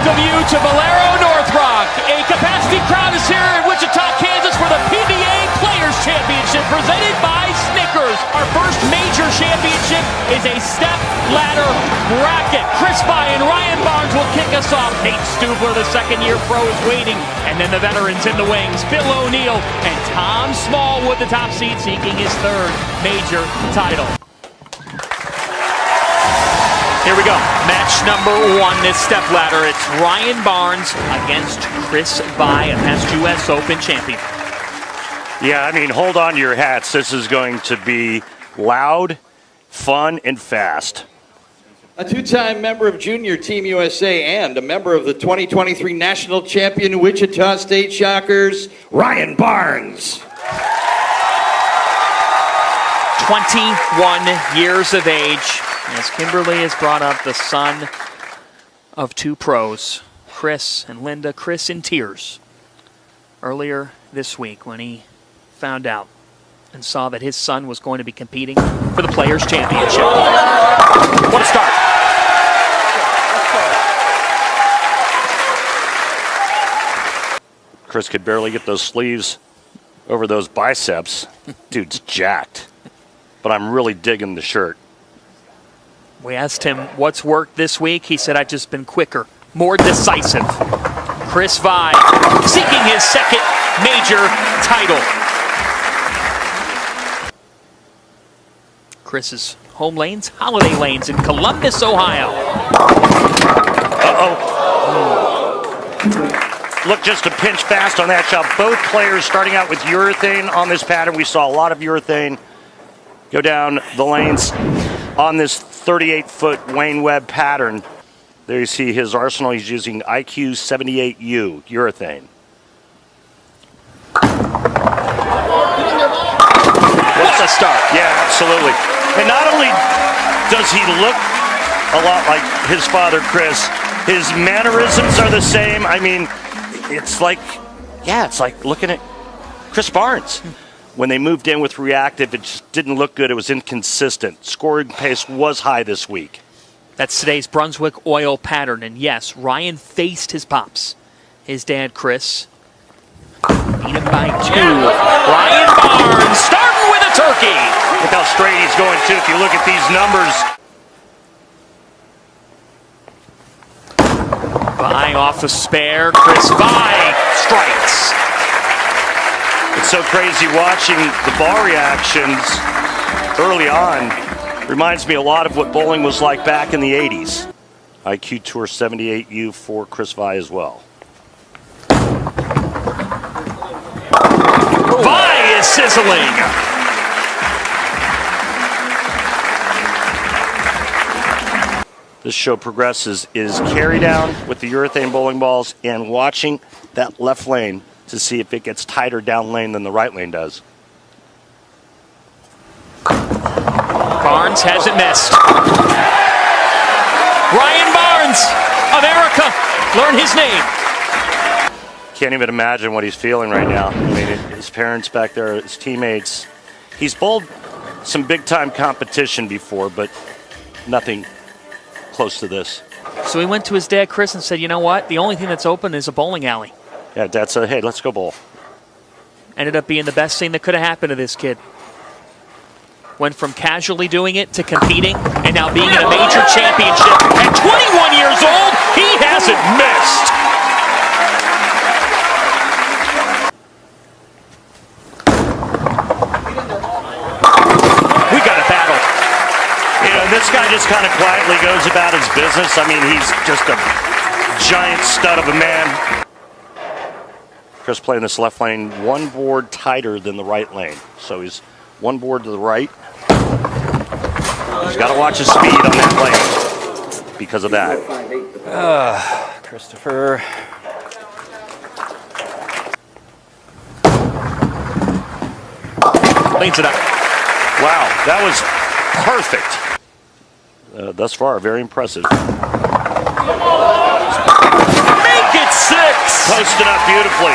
welcome you to Valero North Rock. A capacity crowd is here in Wichita, Kansas for the PBA Players Championship presented by Snickers. Our first major championship is a step ladder bracket. Chris By and Ryan Barnes will kick us off. Nate Stubler, the second-year pro, is waiting. And then the veterans in the wings, Bill O'Neill and Tom Smallwood, the top seed, seeking his third major title. Here we go. Match number one, this step ladder. It's Ryan Barnes against Chris By, a past U.S. Open champion. Yeah, I mean, hold on to your hats. This is going to be loud, fun, and fast. A two-time member of Junior Team USA and a member of the 2023 National Champion Wichita State Shockers, Ryan Barnes. 21 years of age. As Kimberly has brought up the son of two pros, Chris and Linda. Chris in tears earlier this week when he found out and saw that his son was going to be competing for the Players' Championship. What a start. Chris could barely get those sleeves over those biceps. Dude's jacked. But I'm really digging the shirt. We asked him what's worked this week. He said, I've just been quicker, more decisive. Chris By seeking his second major title. Chris's home lanes, holiday lanes in Columbus, Ohio. Look, just a pinch fast on that shot. Both players starting out with urethane on this pattern. We saw a lot of urethane go down the lanes on this 38-foot Wayne Webb pattern. There you see his arsenal. He's using IQ 78U urethane. What a start. Yeah, absolutely. And not only does he look a lot like his father, Chris, his mannerisms are the same. I mean, it's like looking at Chris Barnes. When they moved in with reactive, it just didn't look good. It was inconsistent. Scoring pace was high this week. That's today's Brunswick oil pattern. And yes, Ryan faced his pops. His dad, Chris, beat him by 2. Ryan Barnes starting with a turkey. Look how straight he's going, too. If you look at these numbers. By off the spare. Chris By strikes. It's so crazy watching the ball reactions early on. Reminds me a lot of what bowling was like back in the 80s. IQ Tour 78U for Chris By as well. By is sizzling. This show progresses is carry down with the urethane bowling balls and watching that left lane to see if it gets tighter down lane than the right lane does. Barnes hasn't missed. Ryan Barnes, America, learn his name. Can't even imagine what he's feeling right now. I mean, his parents back there, his teammates. He's bowled some big-time competition before, but nothing close to this. So he went to his dad, Chris, and said, you know what? The only thing that's open is a bowling alley. Yeah, Dad said, hey, let's go bowl. Ended up being the best thing that could have happened to this kid. Went from casually doing it to competing, and now being in a major championship. At 21 years old, he hasn't missed. We got a battle. You know, this guy just kind of quietly goes about his business. I mean, he's just a giant stud of a man. Chris playing this left lane one board tighter than the right lane. So he's one board to the right. He's got to watch his speed on that lane because of that. Christopher. Leans it up. Wow, that was perfect. Thus far, very impressive. Make it 6! Posted up beautifully.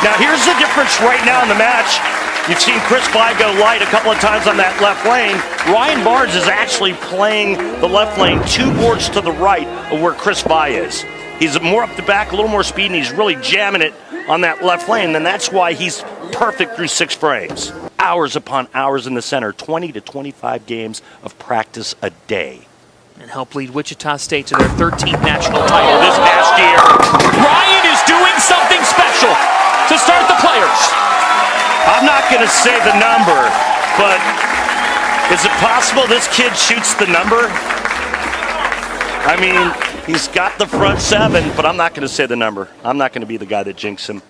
Now here's the difference right now in the match. You've seen Chris By go light a couple of times on that left lane. Ryan Barnes is actually playing the left lane 2 boards to the right of where Chris By is. He's more up the back, a little more speed, and he's really jamming it on that left lane. And that's why he's perfect through 6 frames. Hours upon hours in the center, 20 to 25 games of practice a day. And help lead Wichita State to their 13th national title this This past past year, Ryan is doing something special to start the players. I'm not going to say the number, but is it possible this kid shoots the number? I mean, he's got the front 7, but I'm not going to say the number. I'm not going to be the guy that jinxes him.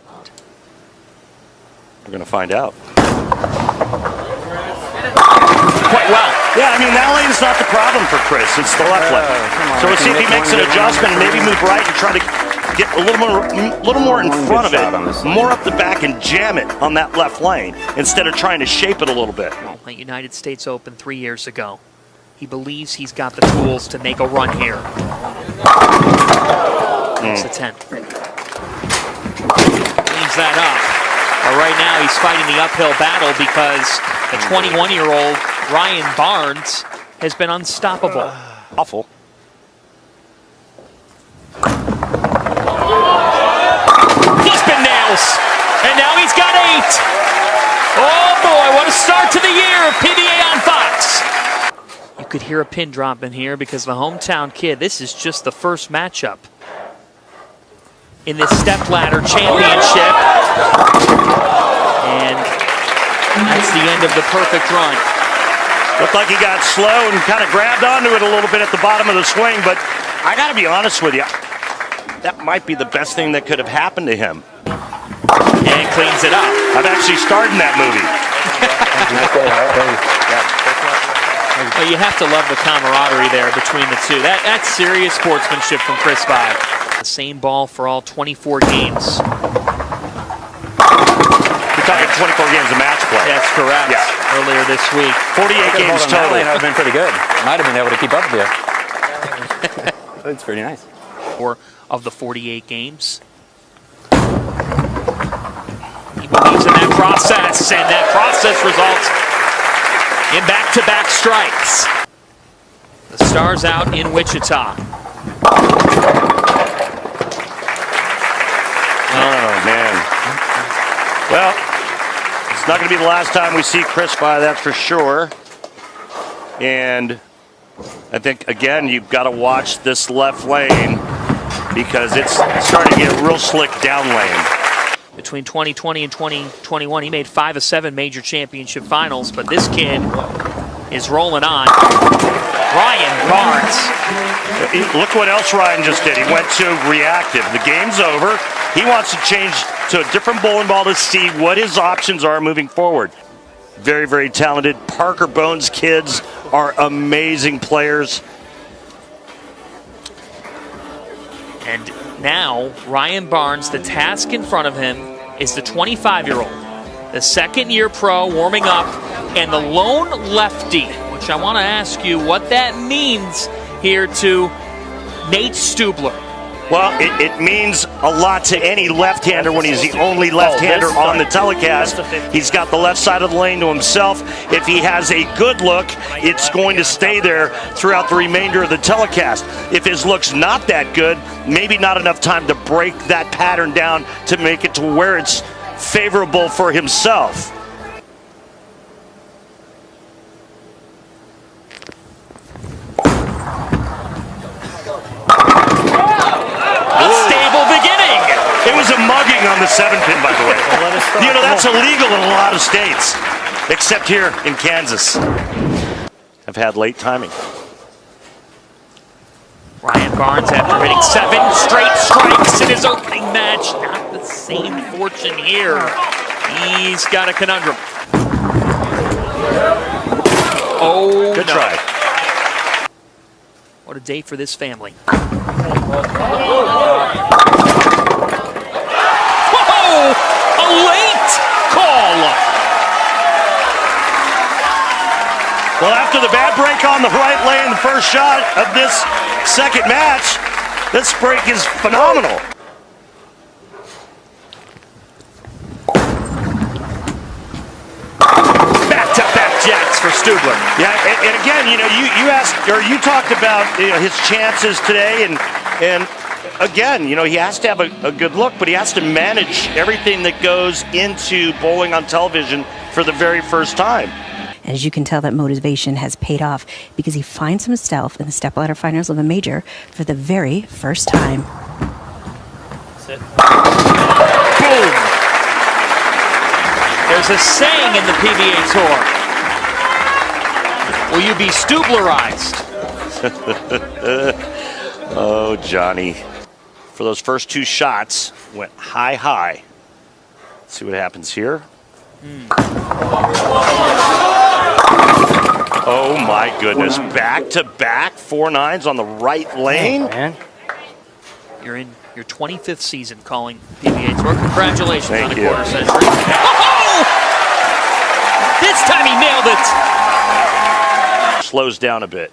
We're going to find out. Quite well. Yeah, I mean, that lane's not the problem for Chris. It's the left lane. So we'll see if he makes an adjustment and maybe move right and try to get a little more in front of it, more up the back and jam it on that left lane instead of trying to shape it a little bit. At United States Open 3 years ago, he believes he's got the tools to make a run here. Next attempt. Leaves that up. But right now he's fighting the uphill battle because the 21-year-old Ryan Barnes has been unstoppable. Awful. He's been nails, and now he's got 8. Oh boy, what a start to the year of PBA on Fox. You could hear a pin drop in here because the hometown kid, this is just the first matchup in this stepladder championship. And that's the end of the perfect run. Looked like he got slow and kind of grabbed onto it a little bit at the bottom of the swing, but I got to be honest with you, that might be the best thing that could have happened to him. And cleans it up. I've actually starred in that movie. Well, you have to love the camaraderie there between the two. That's serious sportsmanship from Chris Vide. The same ball for all 24 games. We're talking 24 games of match play. That's correct. Yeah. Earlier this week. 48 games total. That would have been pretty good. Might have been able to keep up with you. It's pretty nice. Of the 48 games. He believes in that process, and that process results in back-to-back strikes. The Stars out in Wichita. Oh, man. Well, it's not going to be the last time we see Chris Vide, that's for sure. And I think, again, you've got to watch this left lane because it's starting to get real slick down lane. Between 2020 and 2021, he made 5 of 7 major championship finals, but this kid is rolling on. Ryan Barnes. Look what else Ryan just did. He went to reactive. The game's over. He wants to change to a different bowling ball to see what his options are moving forward. Very, very talented. Parker Bones kids are amazing players. And now, Ryan Barnes, the task in front of him is the 25-year-old, the second-year pro warming up, and the lone lefty, which I want to ask you what that means here to Nate Stubler. Well, it means a lot to any left-hander when he's the only left-hander on the telecast. He's got the left side of the lane to himself. If he has a good look, it's going to stay there throughout the remainder of the telecast. If his look's not that good, maybe not enough time to break that pattern down to make it to where it's favorable for himself. It was a mugging on the 7-pin, by the way. You know, that's illegal in a lot of states, except here in Kansas. I've had late timing. Ryan Barnes, after hitting 7 straight strikes in his opening match, not the same fortune here. He's got a conundrum. Oh, good no. try. What a day for this family. A late call. Well, after the bad break on the right lane, the first shot of this second match, this break is phenomenal. Back-to-back jacks for Stubler. Yeah, and again, you know, you asked, or you talked about, you know, his chances today, and again, you know, he has to have a good look, but he has to manage everything that goes into bowling on television for the very first time. As you can tell, that motivation has paid off because he finds himself in the stepladder finals of a major for the very first time. Boom! There's a saying in the PBA Tour. Will you be Stublerized? Oh, Johnny. For those first two shots, went high, high. Let's see what happens here. Oh my goodness, back-to-back 4-9s on the right lane. Man. You're in your 25th season calling PBA Tour. Congratulations Thank on a you. quarter century. Oh! This time he nailed it. Slows down a bit.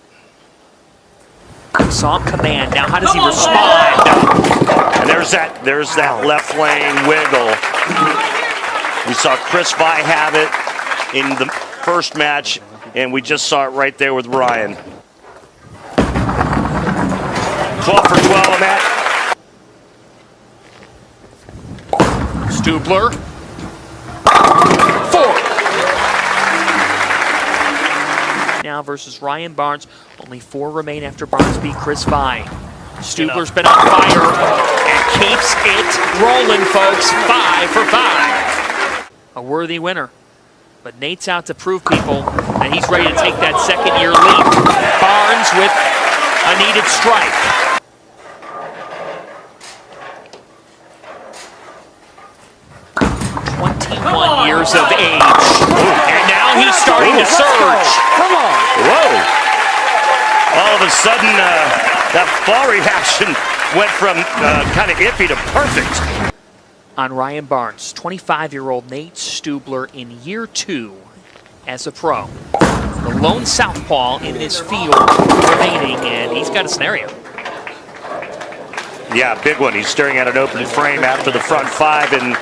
Saw him command. Now how does he respond? And there's that left lane wiggle. We saw Chris Vi have it in the first match, and we just saw it right there with Ryan. 12 for 12 on that. Stubler. 4. Now versus Ryan Barnes. Only 4 remain after Barnes beat Chris Vi. Stubler's been on fire and keeps it rolling, folks. 5 for 5. A worthy winner. But Nate's out to prove people that he's ready to take that second-year leap. Barnes with a needed strike. 21 years of age. And now he's starting to surge. Come on. Whoa. All of a sudden, that ball reaction went from kind of iffy to perfect. On Ryan Barnes, 25-year-old Nate Stubler in year 2 as a pro. The lone southpaw in this field remaining, and he's got a scenario. Yeah, big one. He's staring at an open frame after the front 5, and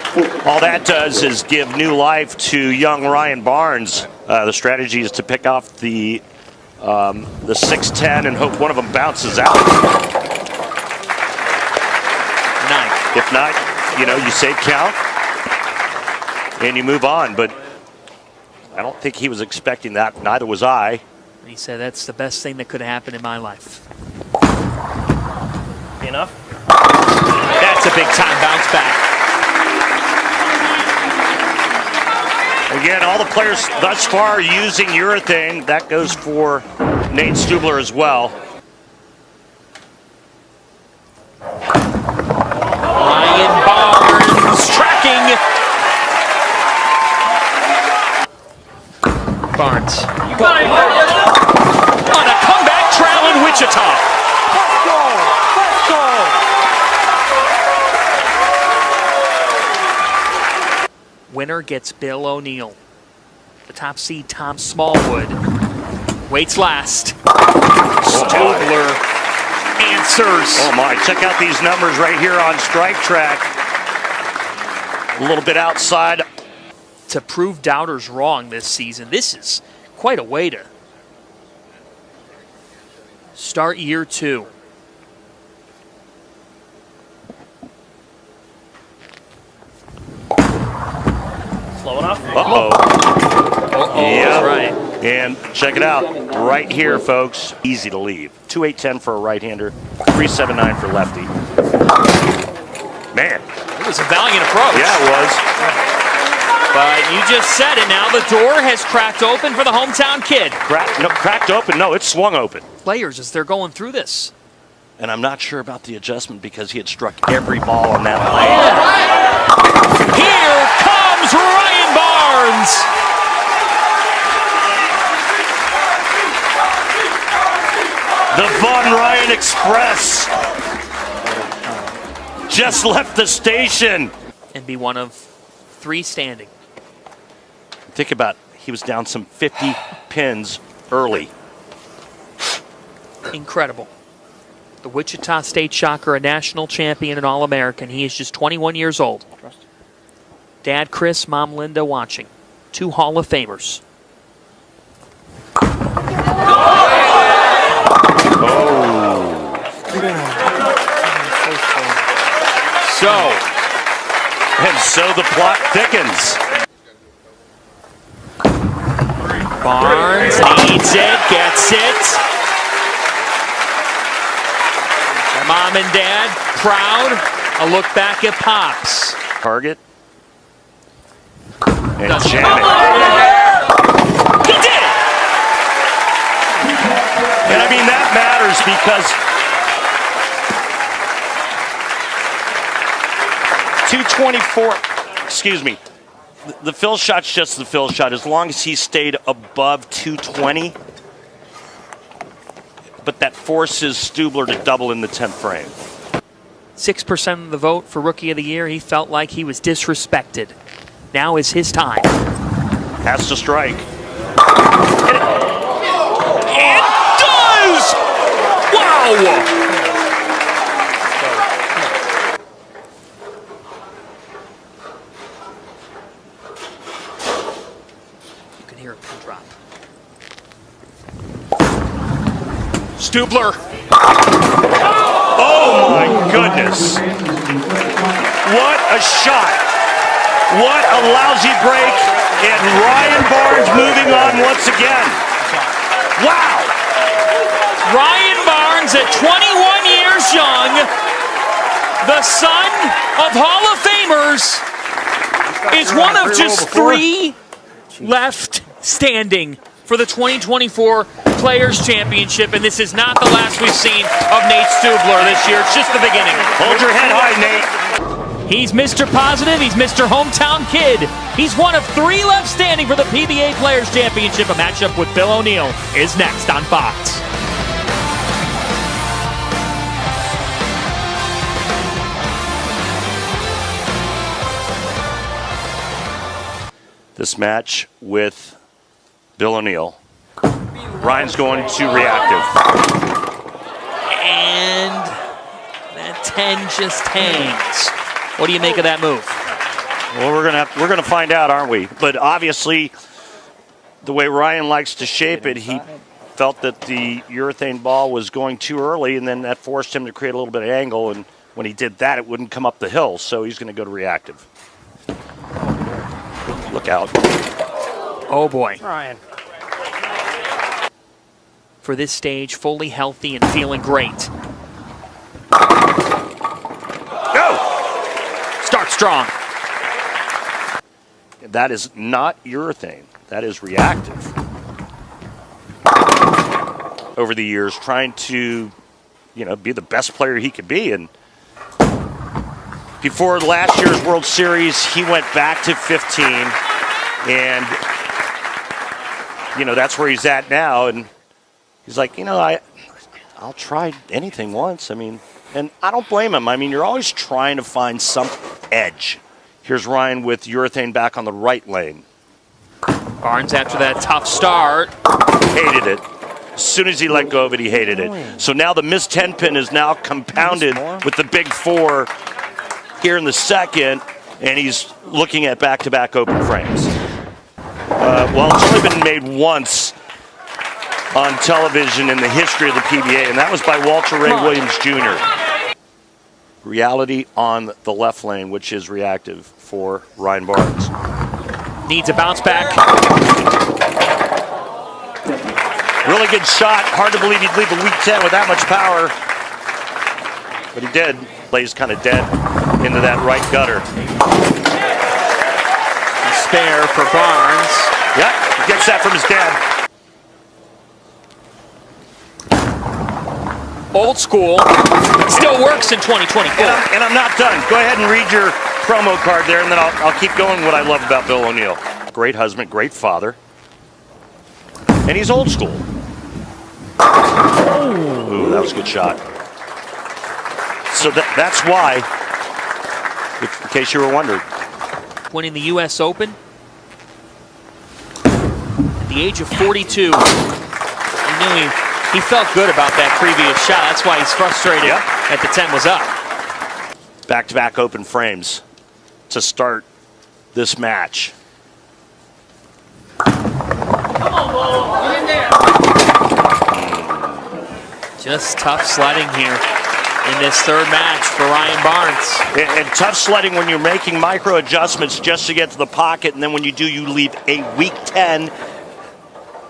all that does is give new life to young Ryan Barnes. The strategy is to pick off the 6-10 and hope one of them bounces out. 9. If not, you know, you say count and you move on. But I don't think he was expecting that. Neither was I. He said, that's the best thing that could have happened in my life. Enough? That's a big-time bounce back. Again, all the players thus far are using urethane. That goes for Nate Stubler as well. Ryan Barnes tracking. Barnes. On a comeback trail in Wichita. Let's go. Let's go. Winner gets Bill O'Neill. The top seed, Tom Smallwood, waits last. Stubler answers. Oh my, check out these numbers right here on Strike Track. A little bit outside. To prove doubters wrong this season, this is quite a way to start year 2. Slow enough? Uh-oh. That's right. And check it out. Right here, folks. Easy to leave. 2-8-10 for a right-hander. 3-7-9 for lefty. Man. It was a valiant approach. Yeah, it was. But you just said it now. The door has cracked open for the hometown kid. Cracked open? No, it swung open. Players, as they're going through this. And I'm not sure about the adjustment because he had struck every ball on that lane. Here comes Ryan Barnes. The Von Ryan Express just left the station. And be one of 3 standing. Think about it. He was down some 50 pins early. Incredible. The Wichita State Shocker, a national champion and All-American. He is just 21 years old. Dad Chris, Mom Linda watching. 2 Hall of Famers. so. And so the plot thickens. Barnes needs it, gets it. Mom and Dad proud. A look back at Pops. Target. And Doesn't- Janet. He did it! And I mean, that matters because 224, excuse me, the fill shot's just the fill shot as long as he stayed above 220. But that forces Stubler to double in the 10th frame. 6% of the vote for Rookie of the Year. He felt like he was disrespected. Now is his time. Has to strike. It does! Wow! You can hear a pin drop. Stubler. Oh my goodness. What a shot. What a lousy break. And Ryan Barnes moving on once again. Wow. Ryan Barnes at 21 years young, the son of Hall of Famers, is one of just 3 left standing for the 2024 Players Championship, and this is not the last we've seen of Nate Stubler this year. It's just the beginning. Hold your head high, Nate. He's Mr. Positive. He's Mr. Hometown Kid. He's one of 3 left standing for the PBA Players Championship. A matchup with Bill O'Neill is next on Fox. This match with Bill O'Neill. Ryan's going to reactive. And that 10 just hangs. What do you make of that move? Well, we're gonna find out, aren't we? But obviously, the way Ryan likes to shape it, he felt that the urethane ball was going too early, and then that forced him to create a little bit of angle. And when he did that, it wouldn't come up the hill. So he's going to go to reactive. Look out! Oh boy. Ryan. For this stage, fully healthy and feeling great. Go! Start strong. That is not urethane. That is reactive. Over the years, trying to, be the best player he could be. And before last year's World Series, he went back to 15. And, that's where he's at now. And he's like, I'll try anything once. And I don't blame him. You're always trying to find some edge. Here's Ryan with urethane back on the right lane. Barnes, after that tough start. Hated it. As soon as he let go of it, he hated it. So now the missed 10 pin is now compounded with the big 4 here in the second, and he's looking at back-to-back open frames. Well, it's only been made once on television in the history of the PBA, and that was by Walter Ray Williams Jr. Reality on the left lane, which is reactive for Ryan Barnes. Needs a bounce back. Really good shot. Hard to believe he'd leave a weak 10 with that much power. But he did. Lays kind of dead into that right gutter. A spare for Barnes. Yep, gets that from his dad. Old school. Still works in 2024. And I'm not done. Go ahead and read your promo card there, and then I'll keep going what I love about Bill O'Neill. Great husband, great father. And he's old school. Ooh, that was a good shot. So that's why, in case you were wondering. Winning the U.S. Open at the age of 42. He knew he felt good about that previous shot. That's why he's frustrated that the 10 was up. Back-to-back open frames to start this match. Come on, ball. Get in there. Just tough sledding here. in this third match for Ryan Barnes. And tough sledding when you're making micro adjustments just to get to the pocket, and then when you do, you leave a weak 10,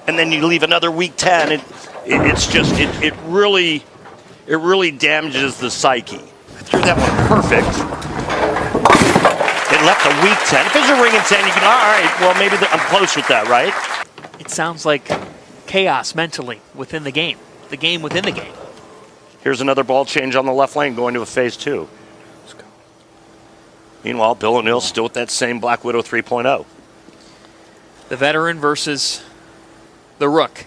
and then you leave another weak 10. It really damages the psyche. I threw that one perfect. It left a weak 10. If there's a ring in 10, you can, all right, well, maybe I'm close with that, right? It sounds like chaos mentally within the game within the game. Here's another ball change on the left lane going to a phase 2. Let's go. Meanwhile, Bill O'Neill still with that same Black Widow 3.0. The veteran versus the rook.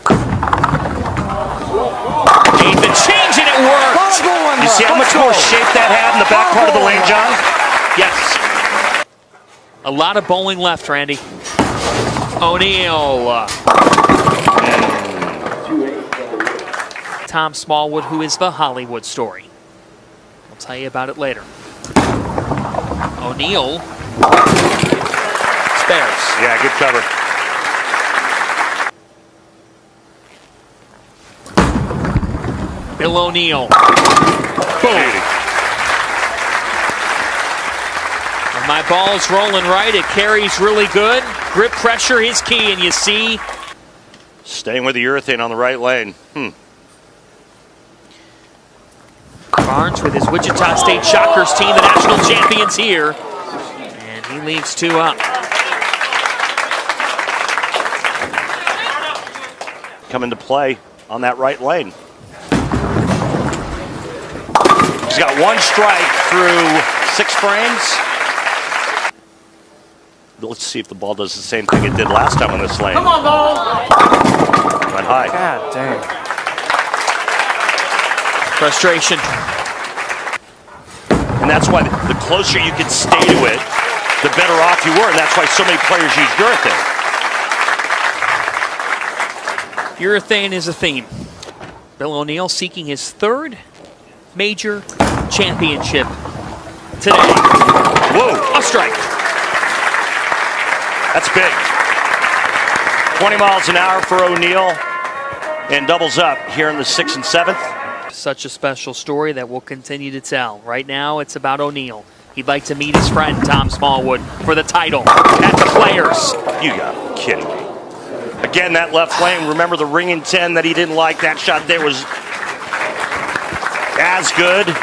Made the change and it worked. You see how much more shape that had in the back part of the lane, John? Yes. A lot of bowling left, Randy. O'Neill. Tom Smallwood, who is the Hollywood story. I'll tell you about it later. O'Neill spares. Yeah, good cover. Bill O'Neill. Boom. When my ball's rolling right, it carries really good. Grip pressure is key, and you see. Staying with the urethane on the right lane. Barnes with his Wichita State Shockers team, the national champions here. And he leaves 2 up. Come into play on that right lane. He's got 1 strike through 6 frames. Let's see if the ball does the same thing it did last time on this lane. Come on, ball! Went high. God dang. Frustration. And that's why the closer you can stay to it, the better off you were. And that's why so many players use urethane. Urethane is a theme. Bill O'Neill seeking his 3rd major championship today. Whoa. A strike. That's big. 20 miles an hour for O'Neill. And doubles up here in the 6th and 7th. Such a special story that we'll continue to tell. Right now, it's about O'Neill. He'd like to meet his friend, Tom Smallwood, for the title at the Players. You gotta be kidding me. Again, that left lane. Remember the ring in 10 that he didn't like? That shot there was as good.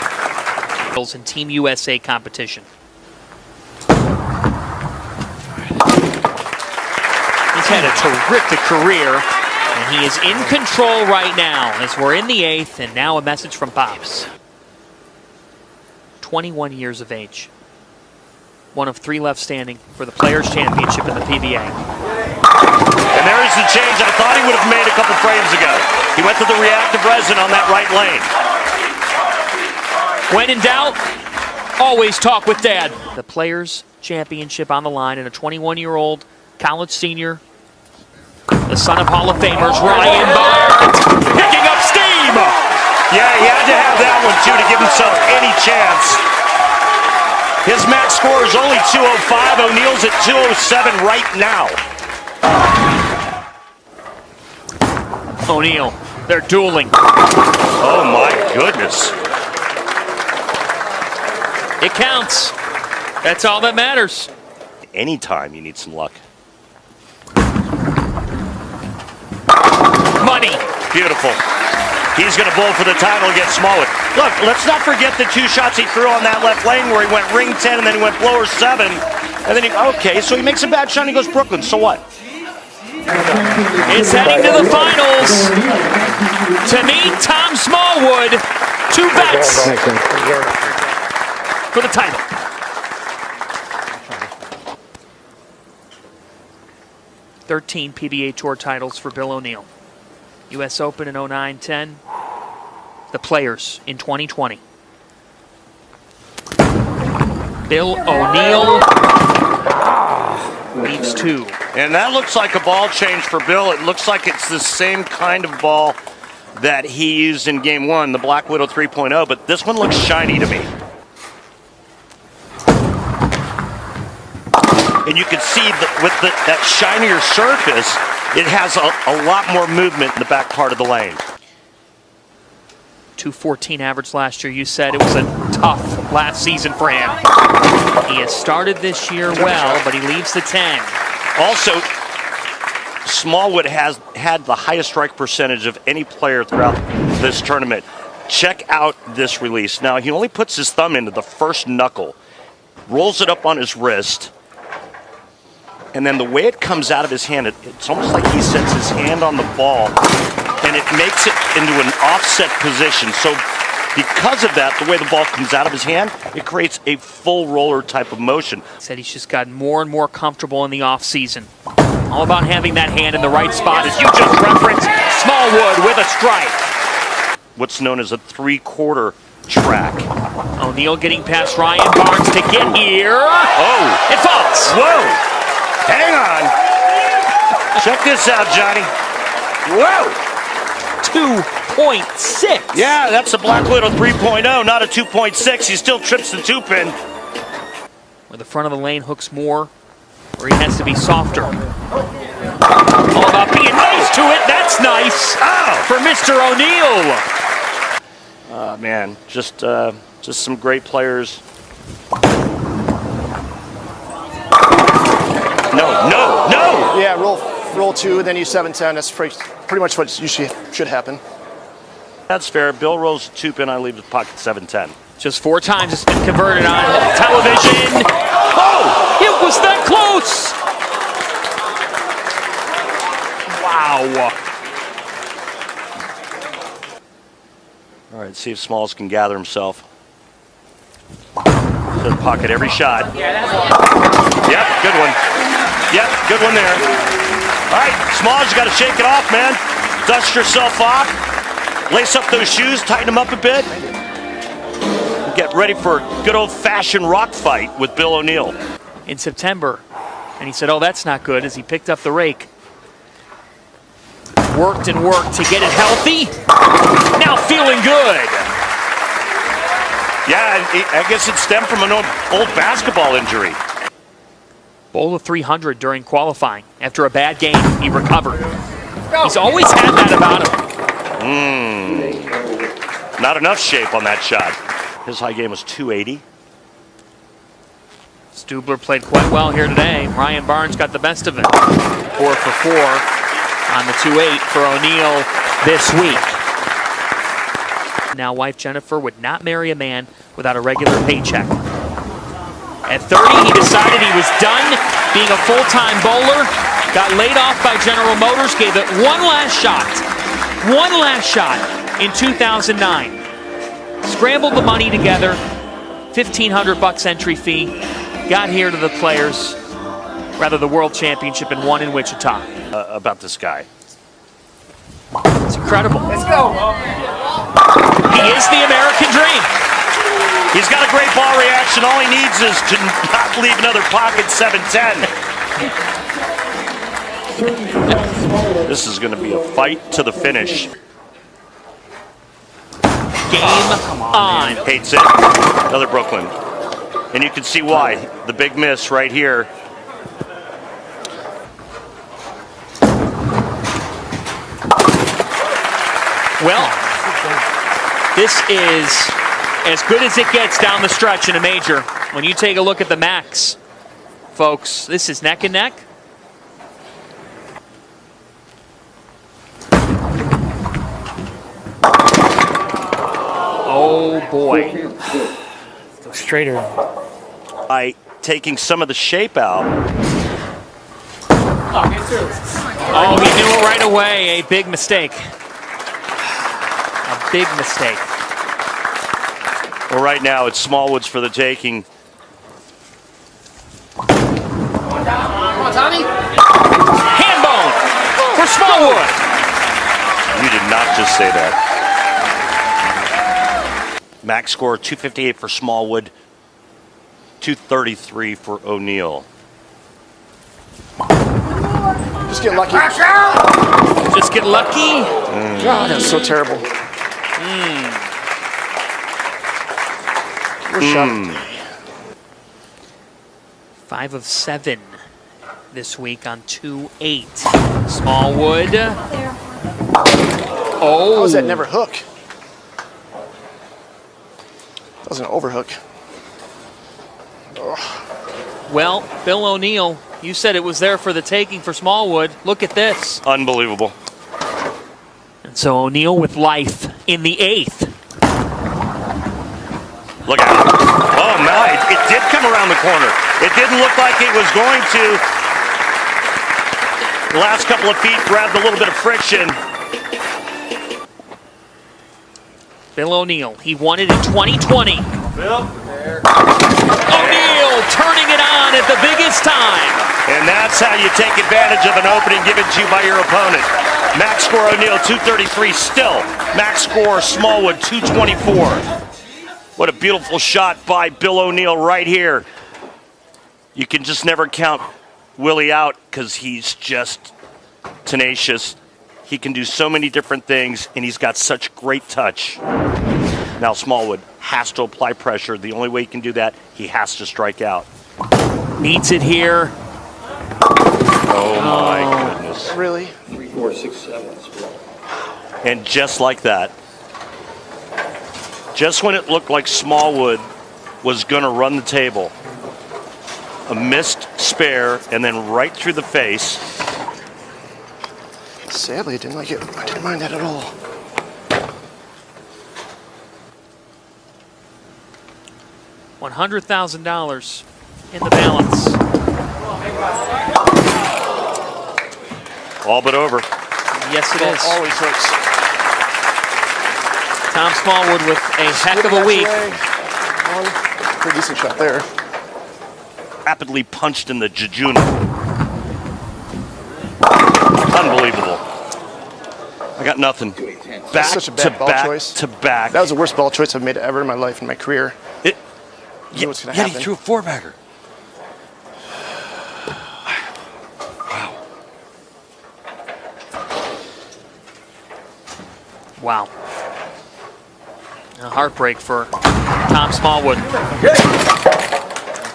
In Team USA competition. He's had a terrific career. And he is in control right now as we're in the 8th, and now a message from Pops. 21 years of age. One of 3 left standing for the Players' Championship in the PBA. And there is the change I thought he would have made a couple frames ago. He went to the reactive resin on that right lane. When in doubt, always talk with Dad. The Players' Championship on the line, and a 21-year-old college senior, the son of Hall of Famers, Ryan Barnes, picking up steam. Yeah, he had to have that one, too, to give himself any chance. His match score is only 205. O'Neill's at 207 right now. O'Neill, they're dueling. Oh, my goodness. It counts. That's all that matters. Anytime you need some luck. Money. Beautiful. He's going to bowl for the title against Smallwood. Look, let's not forget the 2 shots he threw on that left lane where he went ring 10 and then he went blower 7. And then okay, so he makes a bad shot and he goes Brooklyn. So what? Is heading to the finals to meet Tom Smallwood. 2 bets for the title. "13 PBA Tour titles for Bill O'Neill. U.S. Open in 09-10. The Players in 2020. Bill O'Neill leaves 2. And that looks like a ball change for Bill. It looks like it's the same kind of ball that he used in game 1, the Black Widow 3.0, but this one looks shiny to me. And you can see that with that shinier surface, it has a lot more movement in the back part of the lane. .214 average last year. You said it was a tough last season for him. He has started this year well, but he leaves the 10. Also, Smallwood has had the highest strike percentage of any player throughout this tournament. Check out this release. Now, he only puts his thumb into the first knuckle, rolls it up on his wrist, and then the way it comes out of his hand, it's almost like he sets his hand on the ball, and it makes it into an offset position. So because of that, the way the ball comes out of his hand, it creates a full roller type of motion. He said he's just gotten more and more comfortable in the offseason. All about having that hand in the right spot, as you just referenced. Smallwood with a strike. What's known as a three-quarter track. O'Neal getting past Ryan Barnes to get here. Oh! It falls. Whoa! Hang on. Check this out, Johnny. Whoa! 2.6. Yeah, that's a Black Widow 3.0, not a 2.6. He still trips the two-pin. Where the front of the lane hooks more, where he has to be softer. All about being nice to it. That's nice for Mr. O'Neal. Man, just some great players. No! Yeah, roll 2, then you 7-10. That's pretty much what usually should happen. That's fair. Bill rolls a two-pin, I leave the pocket 7-10. Just 4 times it's been converted on television. Oh! It was that close! Wow. All right, see if Smalls can gather himself. To the pocket every shot. Yep, good one. Yep, good one there. All right, Smalls, you got to shake it off, man. Dust yourself off. Lace up those shoes, tighten them up a bit. Get ready for a good old-fashioned rock fight with Bill O'Neal. In September. And he said, oh, that's not good, as he picked up the rake. Worked and worked to get it healthy. Now feeling good. Yeah, I guess it stemmed from an old basketball injury. Bowl of 300 during qualifying. After a bad game, he recovered. He's always had that about him. Not enough shape on that shot. His high game was 280. Stubler played quite well here today. Ryan Barnes got the best of it. 4 for 4 on the 2-8 for O'Neal this week. Now wife Jennifer would not marry a man without a regular paycheck. At 30, he decided he was done being a full-time bowler. Got laid off by General Motors, gave it one last shot. One last shot in 2009. Scrambled the money together, $1,500 entry fee. Got here to the Players, rather the World Championship, and won in Wichita. About this guy. It's incredible. Let's go. He is the American dream. He's got a great ball reaction. All he needs is to not leave another pocket 7-10. This is going to be a fight to the finish. Game on. Hates it. Another Brooklyn. And you can see why. The big miss right here. Well, this is as good as it gets down the stretch in a major. When you take a look at the max, folks, this is neck and neck. Oh boy. Go straighter. By taking some of the shape out. Oh, he knew it right away. A big mistake. A big mistake. Well, right now it's Smallwoods for the taking. Hand bone for Smallwood. You did not just say that. Max score 258 for Smallwood, 233 for O'Neal. Just get lucky. Just get lucky. God, that's so terrible. Shot. 5 of 7 this week on 2-8. Smallwood. How Oh, does that never hook? That was an overhook. Well, Bill O'Neill, you said it was there for the taking for Smallwood. Look at this. Unbelievable. And so O'Neill with life in the 8th. Look out. Oh, my. It did come around the corner. It didn't look like it was going to. The last couple of feet grabbed a little bit of friction. Bill O'Neill, he won it in 2020. O'Neill turning it on at the biggest time. And that's how you take advantage of an opening given to you by your opponent. Max score O'Neill 233 still. Max score Smallwood 224. What a beautiful shot by Bill O'Neill right here. You can just never count Willie out because he's just tenacious. He can do so many different things, and he's got such great touch. Now Smallwood has to apply pressure. The only way he can do that, he has to strike out. Needs it here. Oh my goodness. Really? 3, 4, 6, 7. And just like that, just when it looked like Smallwood was going to run the table, a missed spare, and then right through the face. Sadly, I didn't like it. I didn't mind that at all. $100,000 in the balance. All but over. Yes, it is. Always hurts. Tom Smallwood with a heck of a week. Pretty decent shot there. Rapidly punched in the jejunum. Unbelievable. I got nothing. Back Such a to bad ball back choice. to back. That was the worst ball choice I've made ever in my life, in my career. Yeah, what's gonna he happen. threw a four-bagger. Wow. A heartbreak for Tom Smallwood.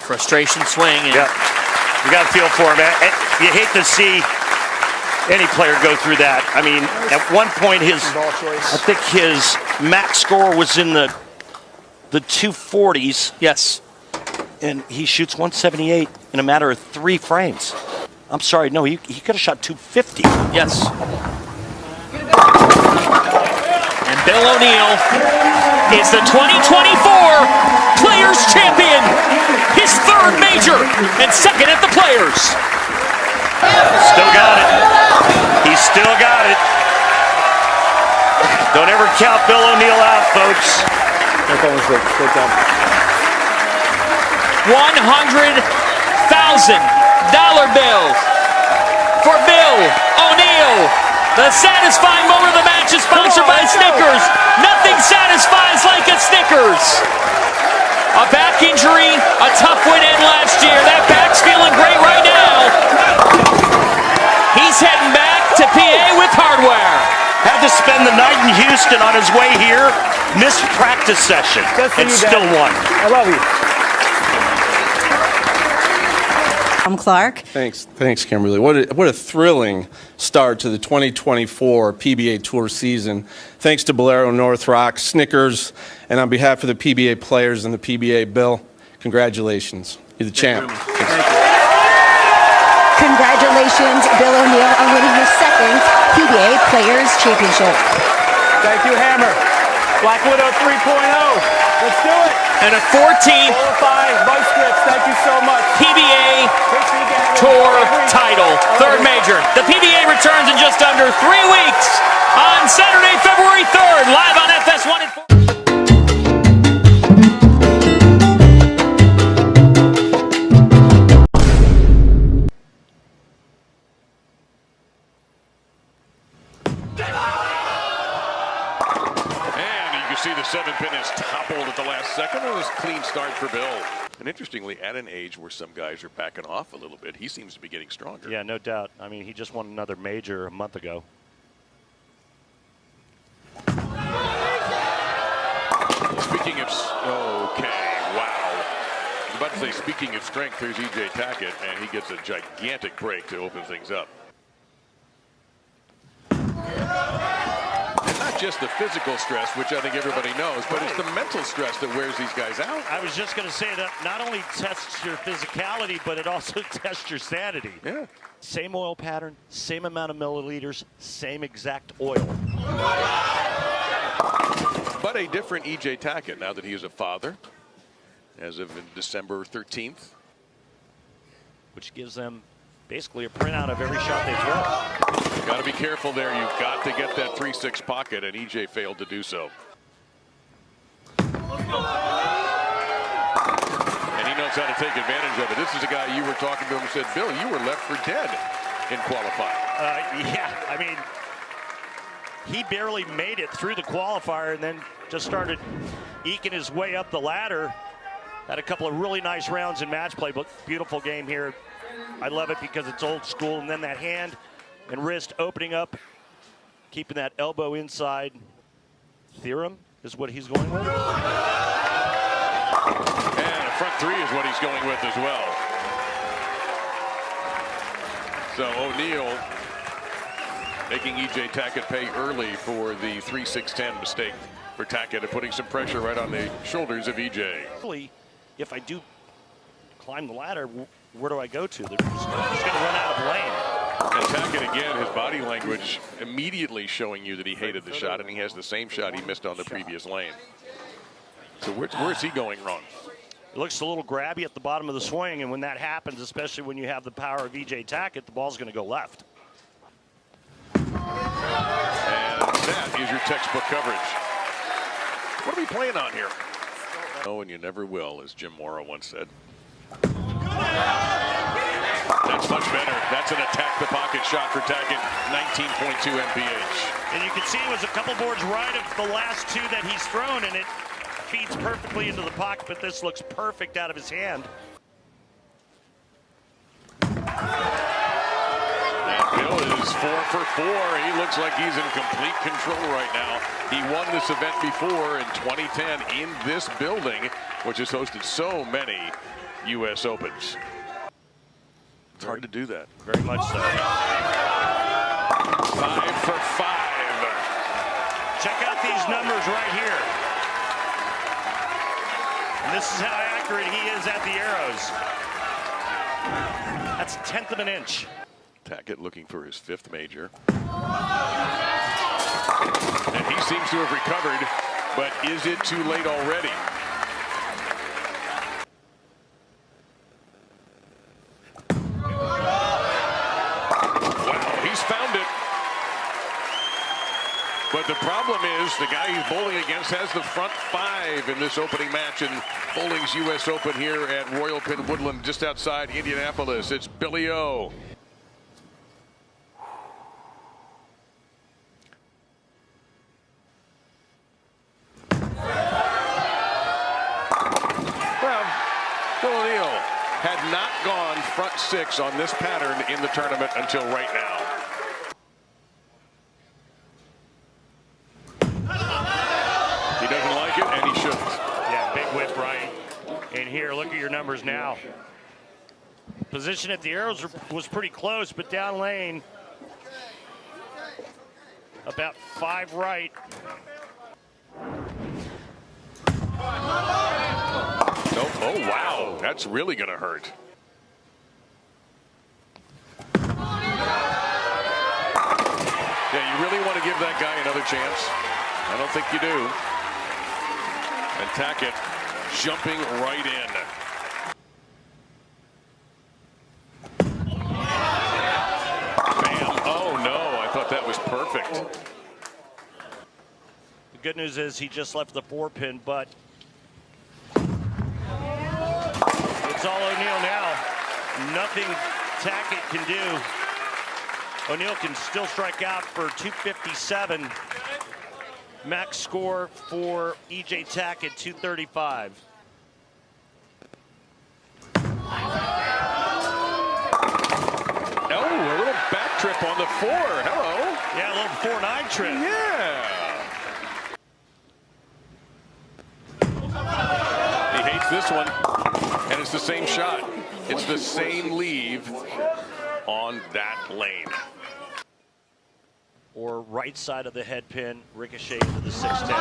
Frustration swing. And Yeah, you got to feel for him. You hate to see any player go through that. I mean, at one point, Ball choice. I think his max score was in the 240s, yes. and he shoots 178 in a matter of 3 frames. I'm sorry, no, he could have shot 250. Yes. And Bill O'Neill is the 2024 Players Champion. His 3rd major and 2nd at the Players. Still got it. He still got it. Don't ever count Bill O'Neill out, folks. $100,000 bill for Bill O'Neill. The satisfying moment of the match is sponsored by Snickers. Nothing satisfies like a Snickers. A back injury, a tough win in last year. That back's feeling great right now. He's heading back to PA with hardware. Had to spend the night in Houston on his way here. Missed practice session and still won. I love you. I'm Clark. Thanks, Kimberly. What a thrilling start to the 2024 PBA Tour season. Thanks to Bolero North Rock, Snickers, and on behalf of the PBA players and the PBA, Bill, congratulations. You're the champ. Congratulations, Bill O'Neill, on winning his 2nd PBA Players Championship. Thank you, Hammer. Black Widow 3.0. Let's do it. And a 14th Vice Grips, thank you so much. PBA Tour title, 3rd major. The PBA returns in just under 3 weeks on Saturday, February 3rd, live on FS1 and 4. See the 7-pin is toppled at the last second. It was a clean start for Bill. And interestingly, at an age where some guys are backing off a little bit, he seems to be getting stronger. Yeah, no doubt. I mean, he just won another major a month ago. Speaking of, okay, wow. I was about to say, speaking of strength, here's E.J. Tackett, and he gets a gigantic break to open things up. And not just the physical stress, which I think everybody knows, but it's the mental stress that wears these guys out. I was just going to say that not only tests your physicality, but it also tests your sanity. Yeah. Same oil pattern, same amount of milliliters, same exact oil. But a different E.J. Tackett now that he is a father as of December 13th. Which gives them basically a printout of every shot they throw. Got to be careful there. You've got to get that 3-6 pocket, and E.J. failed to do so. And he knows how to take advantage of it. This is a guy you were talking to him and said, Bill, you were left for dead in qualifying. Yeah, I mean, he barely made it through the qualifier and then just started eking his way up the ladder. Had a couple of really nice rounds in match play, but beautiful game here. I love it because it's old school, and then that hand and wrist opening up, keeping that elbow inside. Theorem is what he's going with. And a front three is what he's going with as well. So O'Neal making E.J. Tackett pay early for the 3-6-10 mistake for Tackett and putting some pressure right on the shoulders of E.J. If I do climb the ladder, where do I go to? They're just going to run out of lane. And Tackett again, his body language immediately showing you that he hated the shot, and he has the same shot he missed on the previous lane. So where's he going wrong? It looks a little grabby at the bottom of the swing, and when that happens, especially when you have the power of E.J. Tackett, the ball's going to go left. And that is your textbook coverage. What are we playing on here? Oh, and you never will, as Jim Morrow once said. That's much better. That's an attack the pocket shot for Tackett, 19.2 mph. And you can see it was a couple boards right of the last two that he's thrown, and it feeds perfectly into the pocket, but this looks perfect out of his hand. And Bill is 4 for 4. He looks like he's in complete control right now. He won this event before in 2010 in this building, which has hosted so many U.S. Opens. It's hard to do that. Very much so. 5 for 5. Check out these numbers right here. And this is how accurate he is at the arrows. That's a 1/10 of an inch. Tackett looking for his 5th major. And he seems to have recovered, but is it too late already? Wow, he's found it. But the problem is the guy he's bowling against has the front 5 in this opening match in bowling's U.S. Open here at Royal Pin Woodland just outside Indianapolis. It's Billy O. Had not gone front 6 on this pattern in the tournament until right now. He doesn't like it, and he shouldn't. Yeah, big whip right. And here, look at your numbers now. Position at the arrows was pretty close, but down lane, about 5 right. Nope. Oh, wow. That's really going to hurt. Yeah, you really want to give that guy another chance? I don't think you do. And Tackett jumping right in. Bam. Oh, no. I thought that was perfect. The good news is he just left the 4-pin, but it's all O'Neal now. Nothing Tackett can do. O'Neal can still strike out for 257. Max score for E.J. Tackett, 235. Oh, a little back trip on the 4. Hello. Yeah, a little 4-9 trip. Yeah. He hates this one. And it's the same shot. It's the same leave on that lane. or right side of the head pin, ricochet into the 610.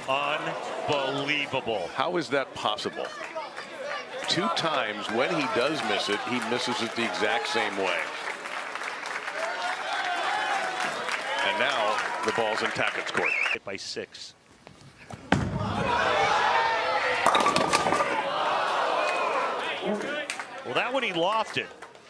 Unbelievable. How is that possible? 2 times when he does miss it, he misses it the exact same way. And now the ball's in Tackett's court. Hit by 6. Well, that one he lofted,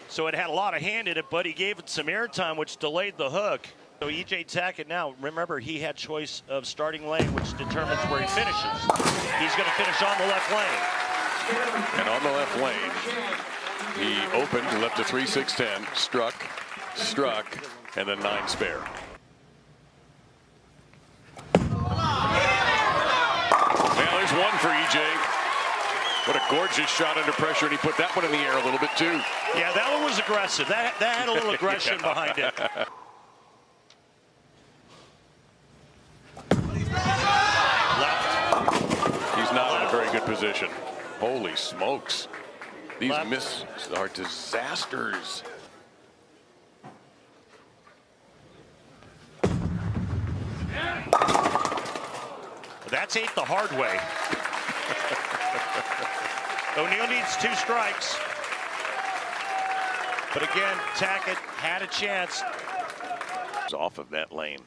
so it had a lot of hand in it, but he gave it some airtime, which delayed the hook. So E.J. Tackett now, remember, he had choice of starting lane, which determines where he finishes. He's going to finish on the left lane. And on the left lane, he opened, left a 3-6-10, struck, and then 9 spare. Now there's one for E.J. What a gorgeous shot under pressure, and he put that one in the air a little bit too. Yeah, that one was aggressive. That had a little aggression behind it. Left. He's not in a very good position. Holy smokes. These Left. misses are disasters. That's 8 the hard way. O'Neal needs 2 strikes. But again, Tackett had a chance. Off of that lane.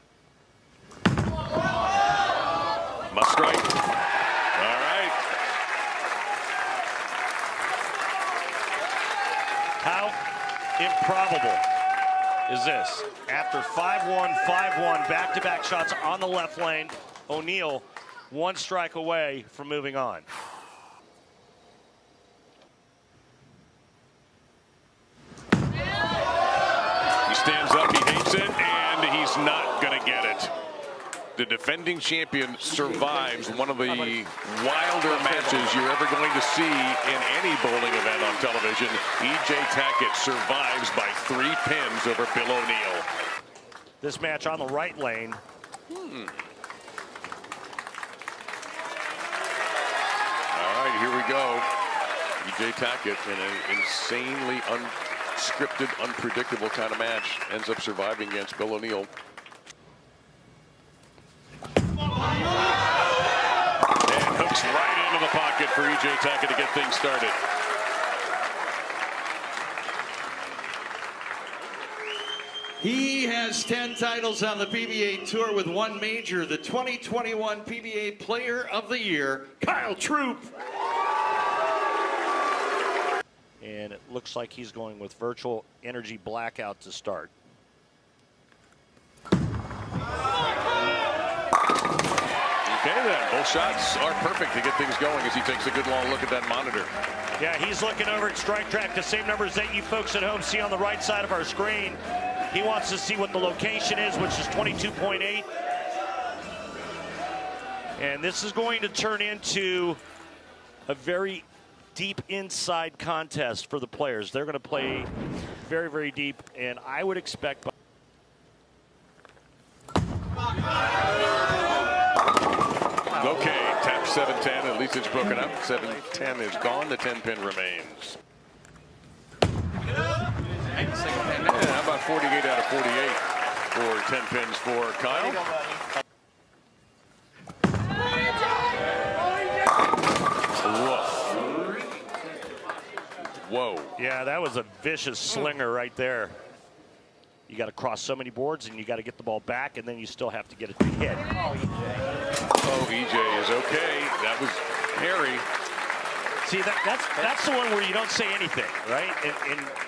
Must strike. All right. How improbable is this? After 5-1, 5-1, back-to-back shots on the left lane, O'Neal 1 strike away from moving on. He stands up, he hates it, and he's not going to get it. The defending champion survives one of the wilder matches you're ever going to see in any bowling event on television. E.J. Tackett survives by 3 pins over Bill O'Neal. This match on the right lane. All right, here we go. E.J. Tackett in an insanely unscripted, unpredictable kind of match ends up surviving against Bill O'Neal. And hooks right into the pocket for E.J. Tackett to get things started. He has 10 titles on the PBA Tour with 1 major, the 2021 PBA Player of the Year, Kyle Troup. And it looks like he's going with virtual energy blackout to start. Okay then, both shots are perfect to get things going as he takes a good long look at that monitor. Yeah, he's looking over at strike track, the same numbers that you folks at home see on the right side of our screen. He wants to see what the location is, which is 22.8. And this is going to turn into a very deep inside contest for the players. They're going to play very, very deep, and I would expect... Okay, tap 7-10, at least it's broken up. 7-10 is gone, the 10-pin remains. Yeah, how about 48 out of 48 for 10 pins for Kyle? Whoa. Yeah, that was a vicious slinger right there. You got to cross so many boards, and you got to get the ball back, and then you still have to get it to hit. Oh, EJ is okay. That was hairy. See, that's the one where you don't say anything, right? And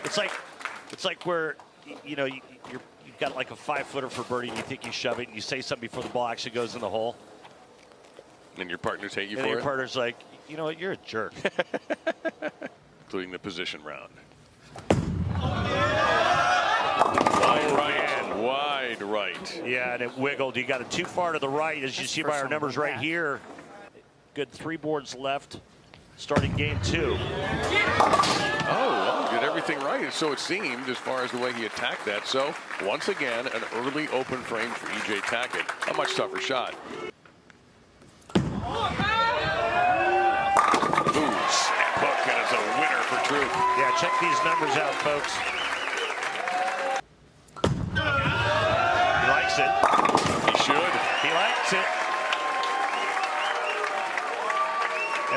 it's like where you've got like a 5-footer for birdie, and you think you shove it, and you say something before the ball actually goes in the hole. And your partners hate you and for it? Your partner's like, you know what, you're a jerk. Including the position round. Wide right. Yeah, and it wiggled. You got it too far to the right, as you see by our numbers right here. Good 3 boards left, starting game 2. Oh, well, did everything right, so it seemed, as far as the way he attacked that. So, once again, an early open frame for E.J. Tackett. A much tougher shot. Ooh, snap hook, and it's a winner for Troup. Yeah, check these numbers out, folks.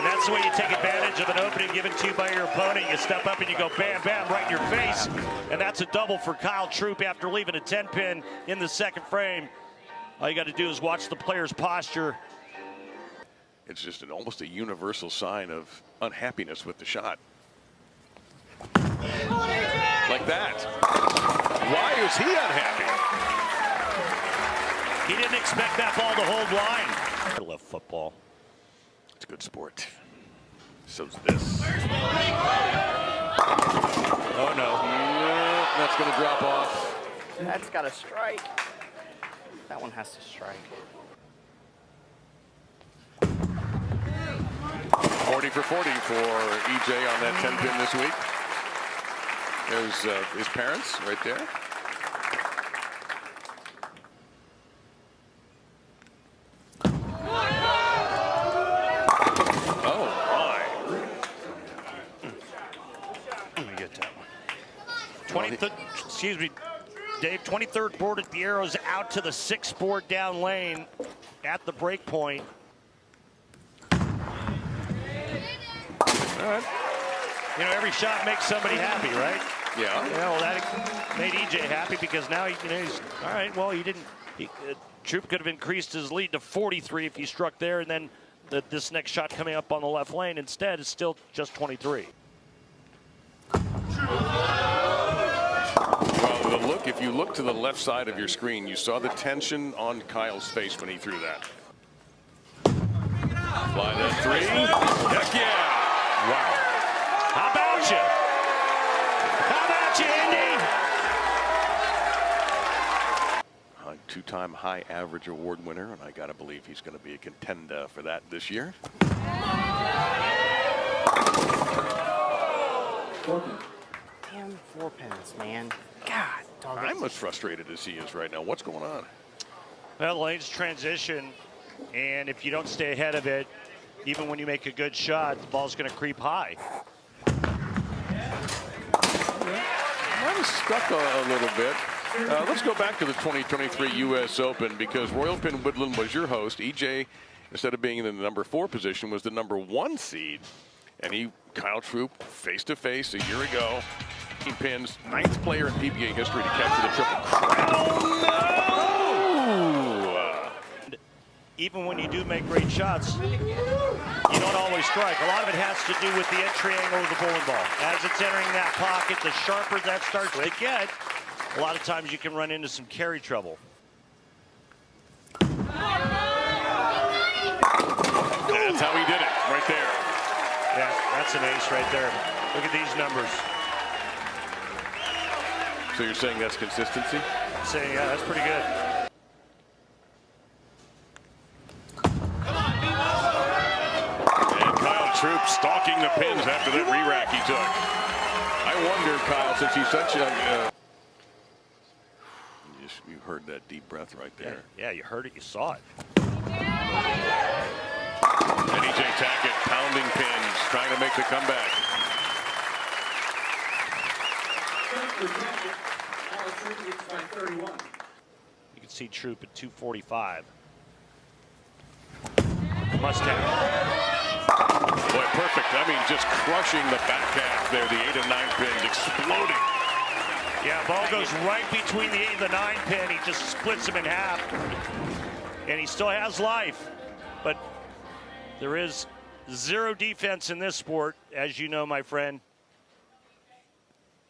that's the way you take advantage of an opening given to you by your opponent. You step up and you go bam, bam, right in your face. And that's a double for Kyle Troup after leaving a 10-pin in the second frame. All you got to do is watch the player's posture. It's just almost a universal sign of unhappiness with the shot. Like that. Why is he unhappy? He didn't expect that ball to hold line. I love football. It's a good sport. So's this. Oh, no. That's going to drop off. That's got to strike. That one has to strike. 40 for 40 for EJ on that 10-pin this week. There's his parents right there. Oh, my. Let me get that one. 23rd, excuse me, Dave, 23rd board at the arrows out to the 6th board down lane at the break point. All right. You know, every shot makes somebody happy, right? Yeah. Yeah, well, that made EJ happy because now he's all right. Well, Troup could have increased his lead to 43 if he struck there, and then this next shot coming up on the left lane instead is still just 23. Well, the look, if you look to the left side of your screen, you saw the tension on Kyle's face when he threw that. Fly that three. Heck yeah. Wow. How about you? How about you, Indy? Two-time high average award winner, and I got to believe he's going to be a contender for that this year. Damn 4 pins, man. God, dog. I'm as frustrated as he is right now. What's going on? Well, the lane's transition, and if you don't stay ahead of it, even when you make a good shot, the ball's going to creep high. Might have stuck a little bit. Let's go back to the 2023 U.S. Open because Royal Pin Woodland was your host. EJ, instead of being in the number 4 position, was the number 1 seed. And Kyle Troup, face-to-face a year ago, 18 pins, 9th player in PBA history to capture the Triple Crown. Even when you do make great shots, you don't always strike. A lot of it has to do with the entry angle of the bowling ball. As it's entering that pocket, the sharper that starts to get, a lot of times you can run into some carry trouble. That's how he did it, right there. Yeah, that's an ace right there. Look at these numbers. So you're saying that's consistency? I'm saying, yeah, that's pretty good. Troup stalking the pins after that re-rack he took. I wonder, Kyle, since he's such a... you heard that deep breath right there. Yeah, you heard it, you saw it. And EJ Tackett pounding pins, trying to make the comeback. You can see Troup at 245. Must have. Boy, perfect. I mean, just crushing the back half there. The 8 and 9 pins exploding. Yeah, ball goes right between the 8 and the 9 pin. He just splits him in half. And he still has life. But there is zero defense in this sport, as you know, my friend.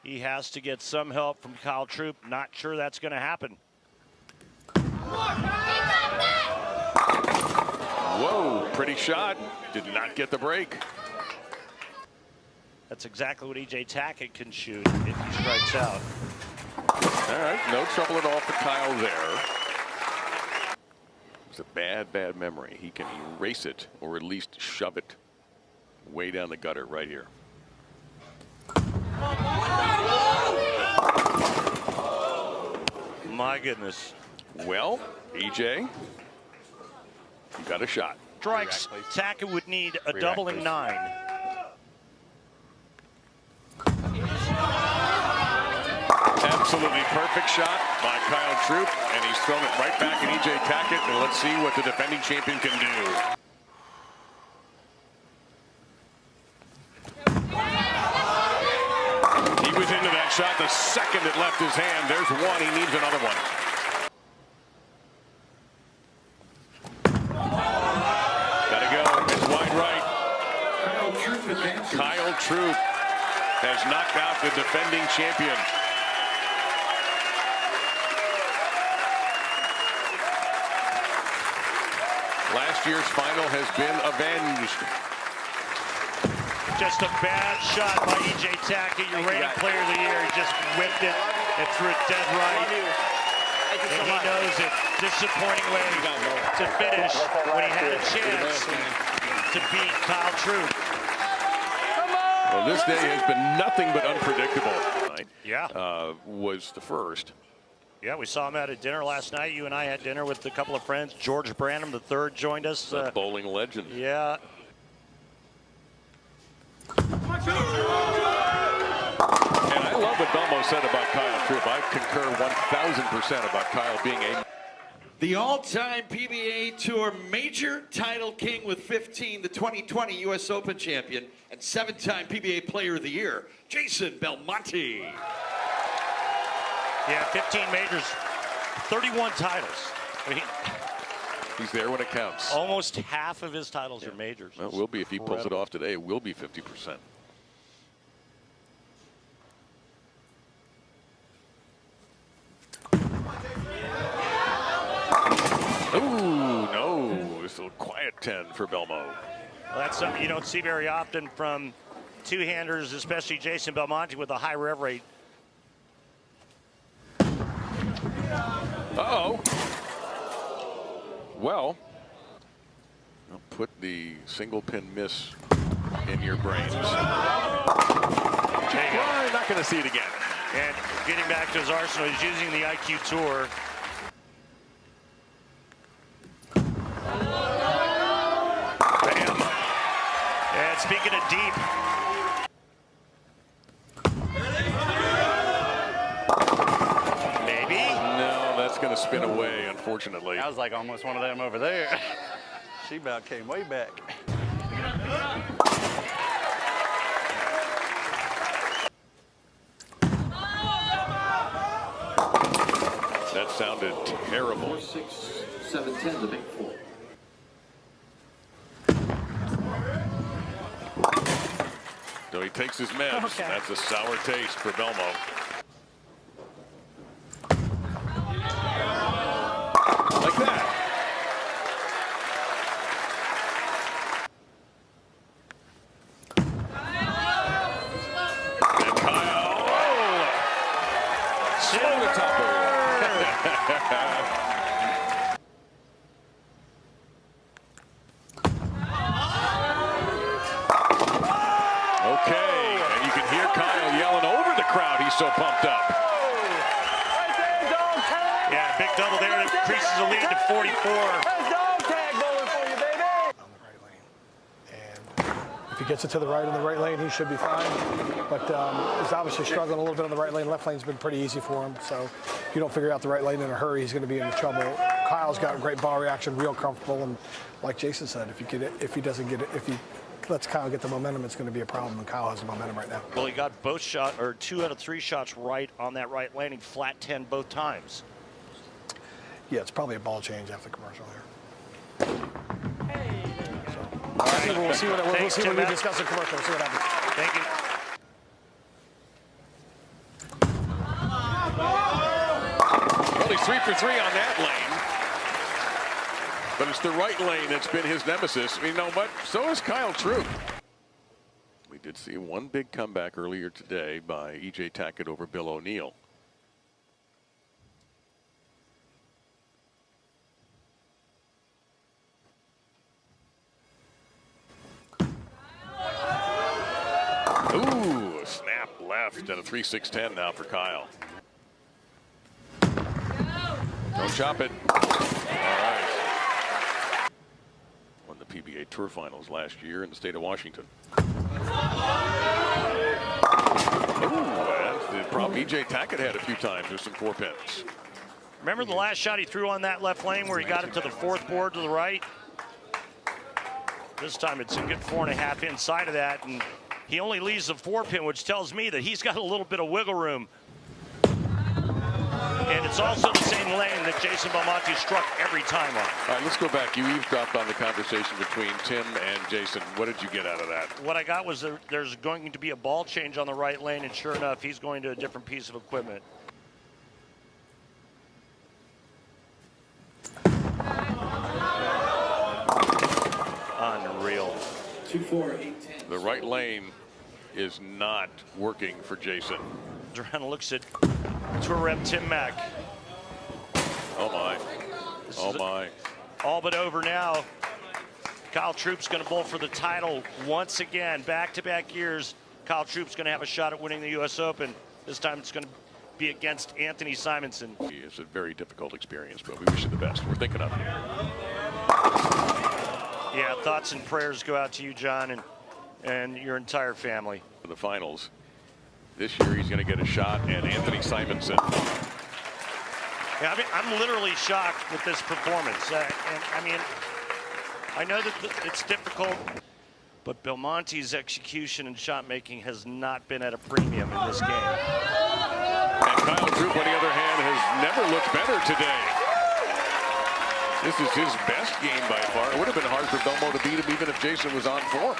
He has to get some help from Kyle Troup. Not sure that's going to happen. Whoa, pretty shot. Did not get the break. That's exactly what EJ Tackett can shoot if he strikes out. All right, no trouble at all for Kyle there. It's a bad, bad memory. He can erase it or at least shove it way down the gutter right here. My goodness. Well, EJ, you got a shot. Strikes. Tackett would need a doubling 9. Absolutely perfect shot by Kyle Troup, and he's thrown it right back at EJ Tackett, and let's see what the defending champion can do. shot the second it left his hand. There's one. He needs another one. Gotta go. It's wide right. Kyle Troup has knocked out the defending champion. Last year's final has been avenged. Just a bad shot by E.J. Tackett, your reigning player of the year. He just whipped it and threw it dead right. And he knows it. Disappointing way to finish when he had a chance to beat Kyle Troup. Well, this day has been nothing but unpredictable. Yeah. Was the first. Yeah, we saw him at a dinner last night. You and I had dinner with a couple of friends. George Branham III joined us. The bowling legend. Yeah. And I love what Belmo said about Kyle Troup. I concur 1,000% about Kyle being a... The all-time PBA Tour major title king with 15, the 2020 U.S. Open champion, and 7-time PBA Player of the Year, Jason Belmonte. Yeah, 15 majors, 31 titles. I mean, he's there when it counts. Almost half of his titles are majors. Well, it will be if he pulls it off today. It will be 50%. Ooh, no. It's a quiet 10 for Belmo. Well, that's something you don't see very often from two-handers, especially Jason Belmonte with a high rev rate. Uh-oh. Well, I'll put the single pin miss in your brains. Well, not going to see it again. And getting back to his arsenal, he's using the IQ Tour. Bam. And speaking of deep. Maybe. No, that's going to spin away, unfortunately. That was like almost one of them over there. She about came way back. That sounded terrible. 4-6, 7-10, the big four. So he takes his meds. Okay. That's a sour taste for Belmo. Like that. And Kyle. Oh! Slow the topper. Okay, and you can hear Kyle yelling over the crowd. He's so pumped up. Yeah, big double there. It increases the lead to 44. If he gets it to the right in the right lane, he should be fine. But he's obviously struggling a little bit on the right lane. Left lane's been pretty easy for him. So if you don't figure out the right lane in a hurry, he's going to be in trouble. Kyle's got great ball reaction, real comfortable, and like Jason said, if he lets Kyle get the momentum, it's going to be a problem. And Kyle has the momentum right now. Well, he got both shot or 2 out of 3 shots right on that right landing, flat 10 both times. Yeah, it's probably a ball change after commercial here. All right. We'll see what we discuss in commercial. We'll see what happens. Thank you. Well, he's 3 for 3 on that lane. But it's the right lane that's been his nemesis. You know what? So is Kyle Troup. We did see one big comeback earlier today by E.J. Tackett over Bill O'Neill. Ooh, a snap left and a 3-6-10 now for Kyle. Don't chop it. All right. Won the PBA Tour Finals last year in the state of Washington. Ooh, that's the problem E.J. Tackett had a few times with some 4 pins. Remember the last shot he threw on that left lane where he got it to the 4th board to the right? This time it's a good 4.5 inside of that, and He only leaves the 4-pin, which tells me that he's got a little bit of wiggle room. And it's also the same lane that Jason Belmonte struck every time on. All right, let's go back. You eavesdropped on the conversation between Tim and Jason. What did you get out of that? What I got was there's going to be a ball change on the right lane, and sure enough, he's going to a different piece of equipment. Unreal. 2-4-8-10. The right lane is not working for Jason. Around and looks at Tour Rep Tim Mack. Oh my. Oh my. All but over now. Kyle Troup's going to bowl for the title once again. Back-to-back years, Kyle Troup's going to have a shot at winning the U.S. Open. This time it's going to be against Anthony Simonson. It's a very difficult experience, but we wish you the best. We're thinking of you. Yeah, thoughts and prayers go out to you, John, and your entire family. For the finals. This year he's going to get a shot at Anthony Simonson. Yeah, I mean, I'm literally shocked with this performance. And I mean, I know that it's difficult, but Belmonte's execution and shot making has not been at a premium in this game. And Kyle Troup, on the other hand, has never looked better today. This is his best game by far. It would have been hard for Belmo to beat him even if Jason was on form.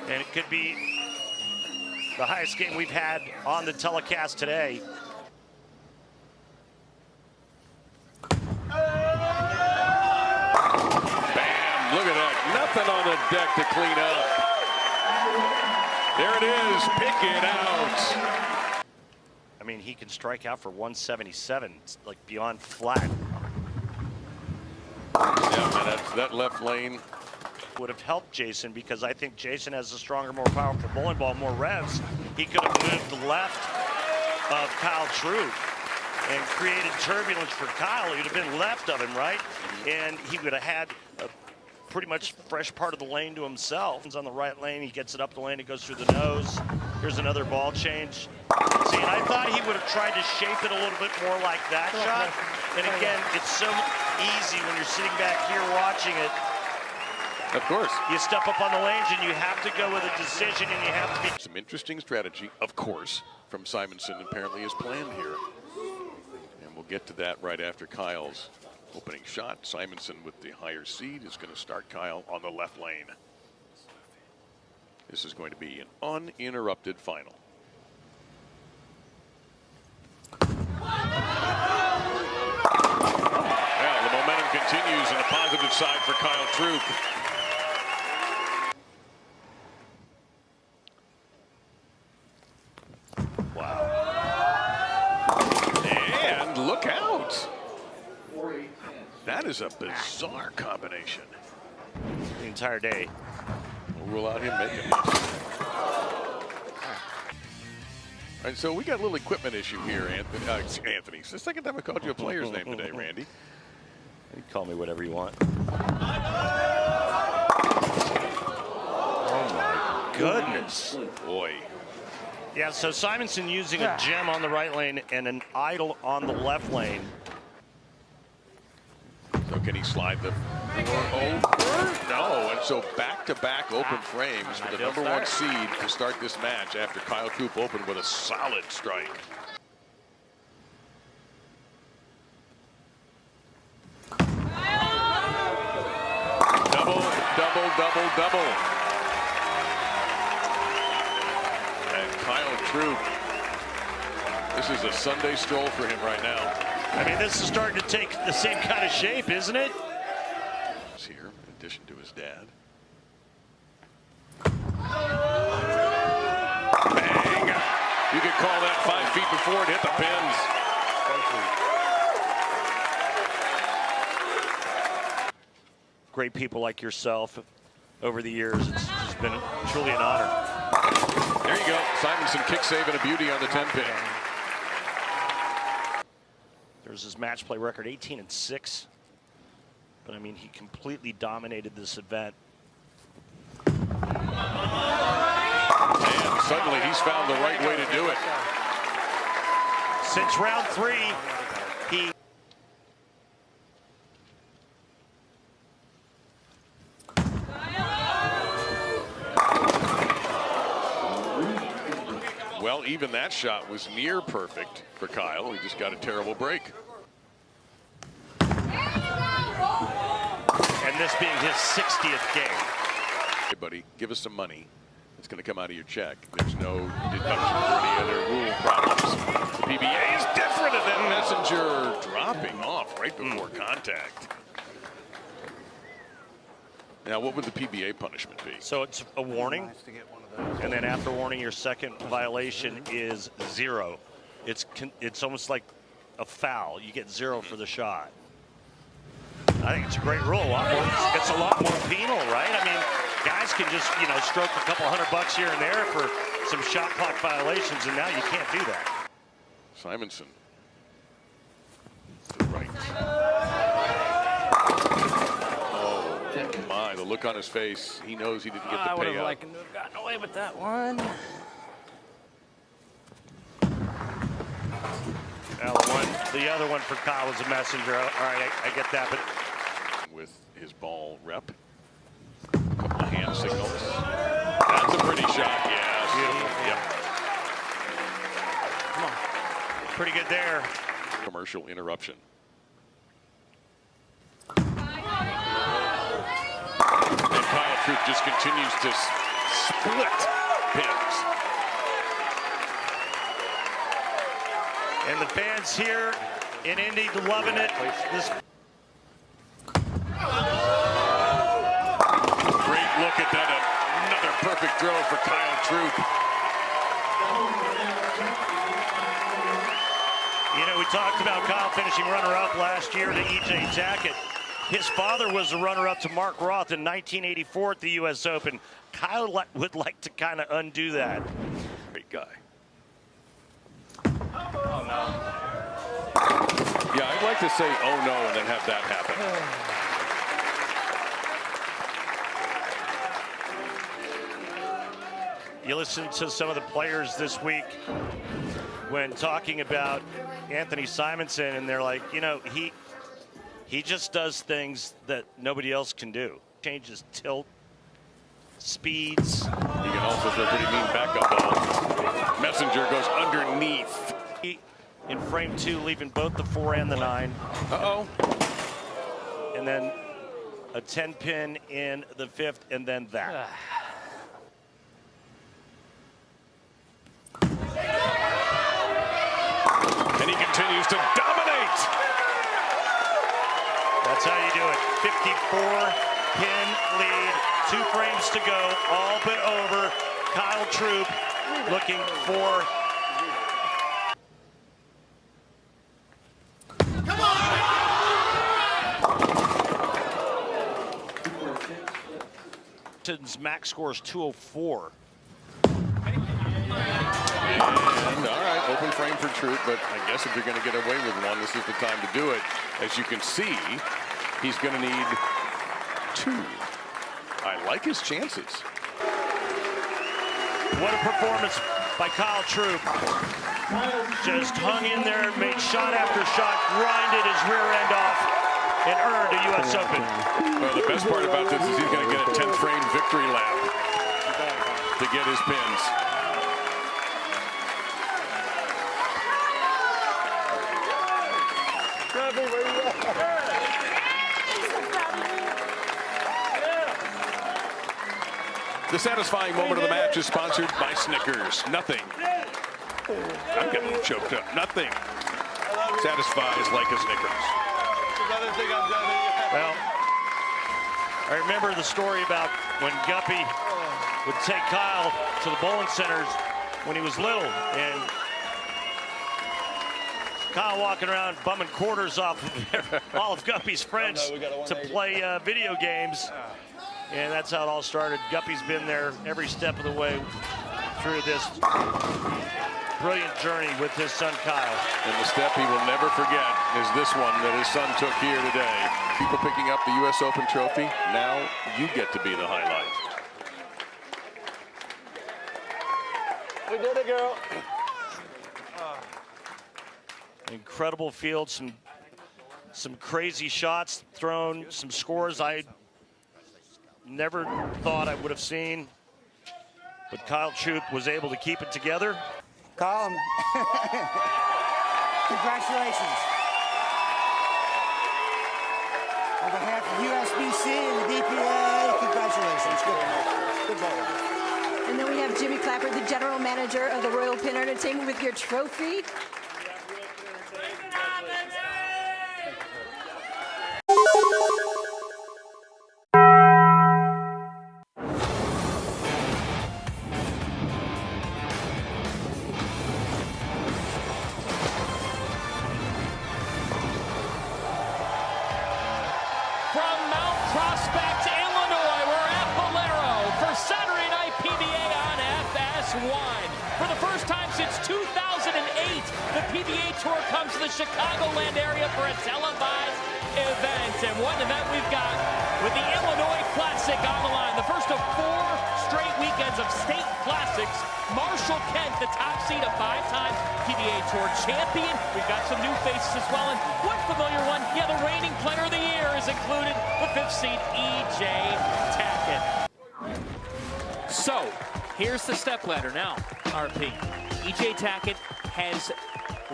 And it could be the highest game we've had on the telecast today. Bam! Look at that. Nothing on the deck to clean up. There it is. Pick it out. I mean, he can strike out for 177. It's like beyond flat. Yeah, man, that left lane Would have helped Jason, because I think Jason has a stronger, more powerful bowling ball, more revs. He could have moved left of Kyle Troup and created turbulence for Kyle. He would have been left of him, right? And he would have had a pretty much fresh part of the lane to himself. He's on the right lane, he gets it up the lane, it goes through the nose. Here's another ball change. See, and I thought he would have tried to shape it a little bit more like that shot. And again, it's so easy when you're sitting back here watching it. Of course. You step up on the lanes and you have to go with a decision, and you have to be. Some interesting strategy, of course, from Simonson apparently is planned here. And we'll get to that right after Kyle's opening shot. Simonson with the higher seed is going to start Kyle on the left lane. This is going to be an uninterrupted final. Well, the momentum continues on the positive side for Kyle Troup. Look out. That is a bizarre combination. The entire day. We'll rule out him making this. All right, so we got a little equipment issue here, Anthony. Anthony. It's the second time I called you a player's name today, Randy. You call me whatever you want. Oh my goodness. Boy. Yeah, so Simonson using a gem on the right lane and an idle on the left lane. So can he slide the four over? No, and so back-to-back open frames for the #1 seed to start this match after Kyle Troup opened with a solid strike. Double, double, double, double. Kyle Troup, this is a Sunday stroll for him right now. I mean, this is starting to take the same kind of shape, isn't it? He's here, in addition to his dad. Bang! You could call that 5 feet before it hit the pins. Great people like yourself over the years. It's just been truly an honor. There you go. Simonson kick save and a beauty on the 10-pin. There's his match play record, 18-6. But I mean, he completely dominated this event. And suddenly he's found the right way to do it. Since round 3, he Well, even that shot was near perfect for Kyle. He just got a terrible break. And this being his 60th game. Hey, buddy, give us some money. It's going to come out of your check. There's no deductions or any other rule problems. The PBA is different, and then Messenger dropping off right before contact. Now, what would the PBA punishment be? So it's a warning, and then after warning, your second violation is 0. It's almost like a foul. You get 0 for the shot. I think it's a great rule. It's a lot more penal, right? I mean, guys can just, stroke a couple $100 here and there for some shot clock violations, and now you can't do that. Simonson. To the right. Oh, my. The look on his face. He knows he didn't get the payout. I would have liked him to have gotten away with that one. Now the other one for Kyle was a Messenger. All right, I get that, but with his ball rep, a couple of hand signals. That's a pretty shot, yes. Beautiful. Yep. Come on. Pretty good there. Commercial interruption. And Kyle Troup just continues to split pins. And the fans here in Indy loving it. Great look at that. Another perfect throw for Kyle Troup. We talked about Kyle finishing runner-up last year to E.J. Tackett. His father was the runner-up to Mark Roth in 1984 at the U.S. Open. Kyle would like to kind of undo that. Great guy. Oh, no. Yeah, I'd like to say, oh, no, and then have that happen. You listen to some of the players this week when talking about Anthony Simonson, and they're like, he just does things that nobody else can do. Changes tilt, speeds. He can also throw pretty mean backup balls. Messenger goes underneath. In frame 2, leaving both the 4 and the 9. Uh-oh. And then a 10-pin in the 5th, and then that. And he continues to dominate. That's how you do it. 54-pin lead, 2 frames to go, all but over. Kyle Troup looking for. Max score is 204. And, all right, open frame for Troup, but I guess if you're going to get away with one, this is the time to do it. As you can see, he's going to need 2. I like his chances. What a performance by Kyle Troup. Just hung in there, made shot after shot, grinded his rear end off, and earned a U.S. Open. Well, the best part about this is he's going to get a 10th frame victory lap to get his pins. The satisfying moment of the match is sponsored by Snickers. Nothing. I'm getting choked up. Nothing satisfies like a Snickers. Well, I remember the story about when Guppy would take Kyle to the bowling centers when he was little, and Kyle walking around bumming quarters off of all of Guppy's friends to play video games. And that's how it all started. Guppy's been there every step of the way through this brilliant journey with his son Kyle. And the step he will never forget is this one that his son took here today. People picking up the U.S. Open trophy. Now you get to be the highlight. We did it, girl. Incredible field, some crazy shots thrown, some scores I never thought I would have seen. But Kyle Troup was able to keep it together. Call him. Congratulations. On behalf of USBC and the DPA, congratulations. Good ball. And then we have Jimmy Clapper, the general manager of the Royal Pin Entertainment, with your trophy. From Mount Prospect, Illinois, we're at Bolero for Saturday Night PBA on FS1. For the first time since 2008, the PBA Tour comes to the Chicagoland area for a televised event. And what an event we've got with the Illinois Classic on the line. The first of 4 straight weekends of state classics. Marshall Kent, the top seed, a 5-time PBA Tour champion. We've got some new faces as well. And one familiar one, yeah, the reigning player of the year is included, the 5th seed, E.J. Tackett. So, here's the stepladder now, RP. E.J. Tackett has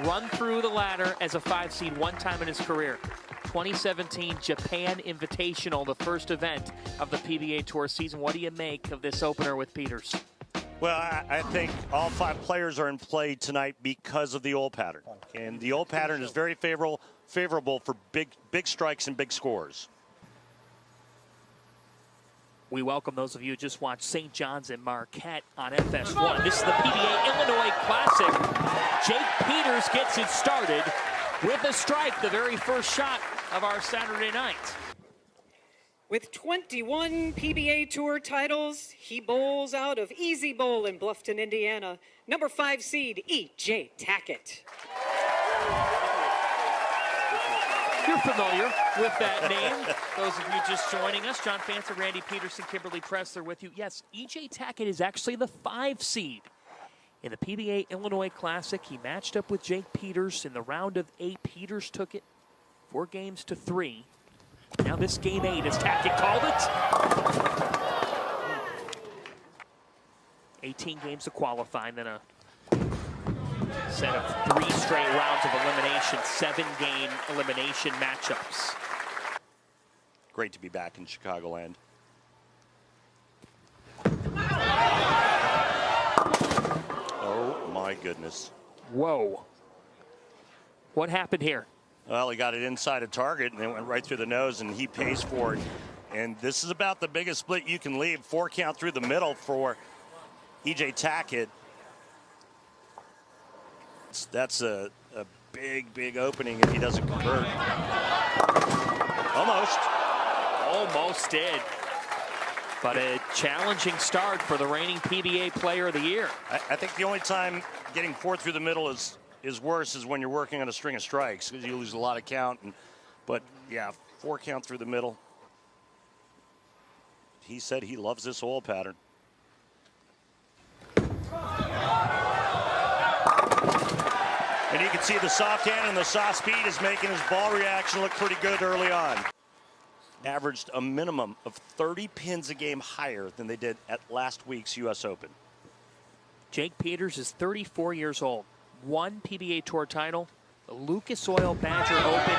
run through the ladder as a 5 seed one time in his career. 2017 Japan Invitational, the first event of the PBA Tour season. What do you make of this opener with Peters? Well, I think all 5 players are in play tonight because of the old pattern. And the old pattern is very favorable for big strikes and big scores. We welcome those of you who just watched St. John's and Marquette on FS1. This is the PBA Illinois Classic. Jake Peters gets it started with a strike, the very first shot of our Saturday night. With 21 PBA Tour titles, he bowls out of Easy Bowl in Bluffton, Indiana. Number 5 seed, E.J. Tackett. You're familiar with that name. Those of you just joining us, John Fancer, Randy Peterson, Kimberly Pressler with you. Yes, E.J. Tackett is actually the 5 seed in the PBA Illinois Classic. He matched up with Jake Peters in the round of 8. Peters took it 4 games to 3. Now this game 8, as Tackett called it. 18 games to qualify, and then a set of 3 straight rounds of elimination, 7-game elimination matchups. Great to be back in Chicagoland. Oh my goodness. Whoa. What happened here? Well, he got it inside a target and it went right through the nose, and he pays for it. And this is about the biggest split you can leave. 4 count through the middle for E.J. Tackett. That's a big opening if he doesn't convert. Almost did. But a challenging start for the reigning PBA Player of the Year. I think the only time getting 4 through the middle is worse is when you're working on a string of strikes, because you lose a lot of count. But yeah, 4 count through the middle. He said he loves this oil pattern. And you can see the soft hand and the soft speed is making his ball reaction look pretty good early on. Averaged a minimum of 30 pins a game higher than they did at last week's U.S. Open. Jake Peters is 34 years old. 1 PBA Tour title, the Lucas Oil Badger Open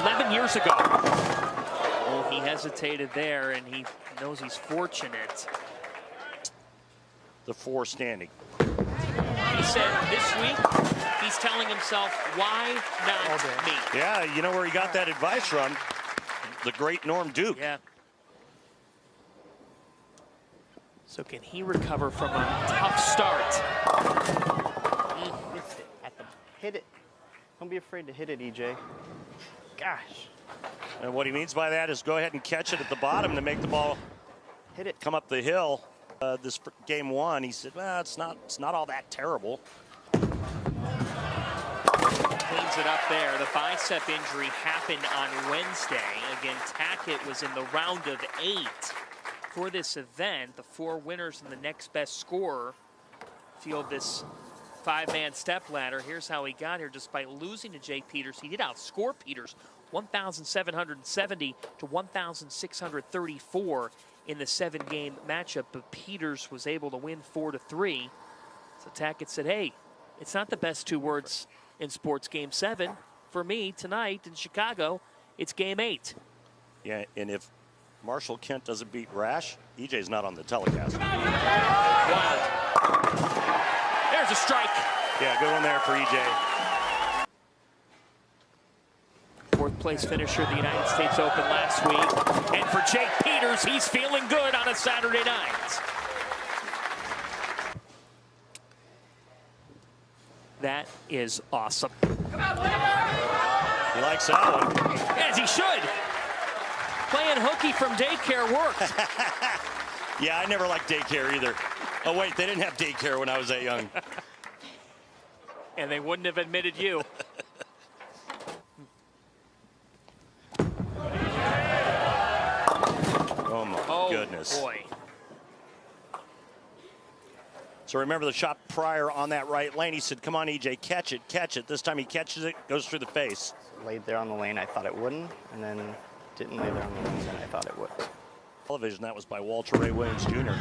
11 years ago. Oh, he hesitated there, and he knows he's fortunate. The 4 standing. He said this week, he's telling himself, why not me? Yeah, you know where he got that advice from? The great Norm Duke. Yeah. So can he recover from a tough start? Hit it. Don't be afraid to hit it, EJ. Gosh. And what he means by that is go ahead and catch it at the bottom to make the ball hit it, come up the hill. This game 1, he said, well, it's not all that terrible. Cleans it up there. The bicep injury happened on Wednesday. Again, Tackett was in the round of 8 for this event. The 4 winners and the next best scorer field this 5-man step ladder. Here's how he got here. Despite losing to Jake Peters, he did outscore Peters 1,770 to 1,634 in the 7-game matchup, but Peters was able to win 4-3. So Tackett said, hey, It's not the best 2 words in sports. Game 7. For me, tonight in Chicago, it's Game 8. Yeah, and if Marshall Kent doesn't beat Rash, EJ's not on the telecast. Wow. There's a strike. Yeah, good one there for EJ. 4th place finisher of the United States Open last week. And for Jake Peters, he's feeling good on a Saturday night. That is awesome. He likes that one. As he should. Playing hooky from daycare worked. Yeah, I never liked daycare either. Oh, wait, they didn't have daycare when I was that young. And they wouldn't have admitted you. Oh, my goodness. Boy. So remember the shot prior on that right lane. He said, come on, EJ, catch it, catch it. This time he catches it, goes through the face. Laid there on the lane, I thought it wouldn't, and then didn't lay there on the lane, and I thought it would. Television, that was by Walter Ray Williams Jr.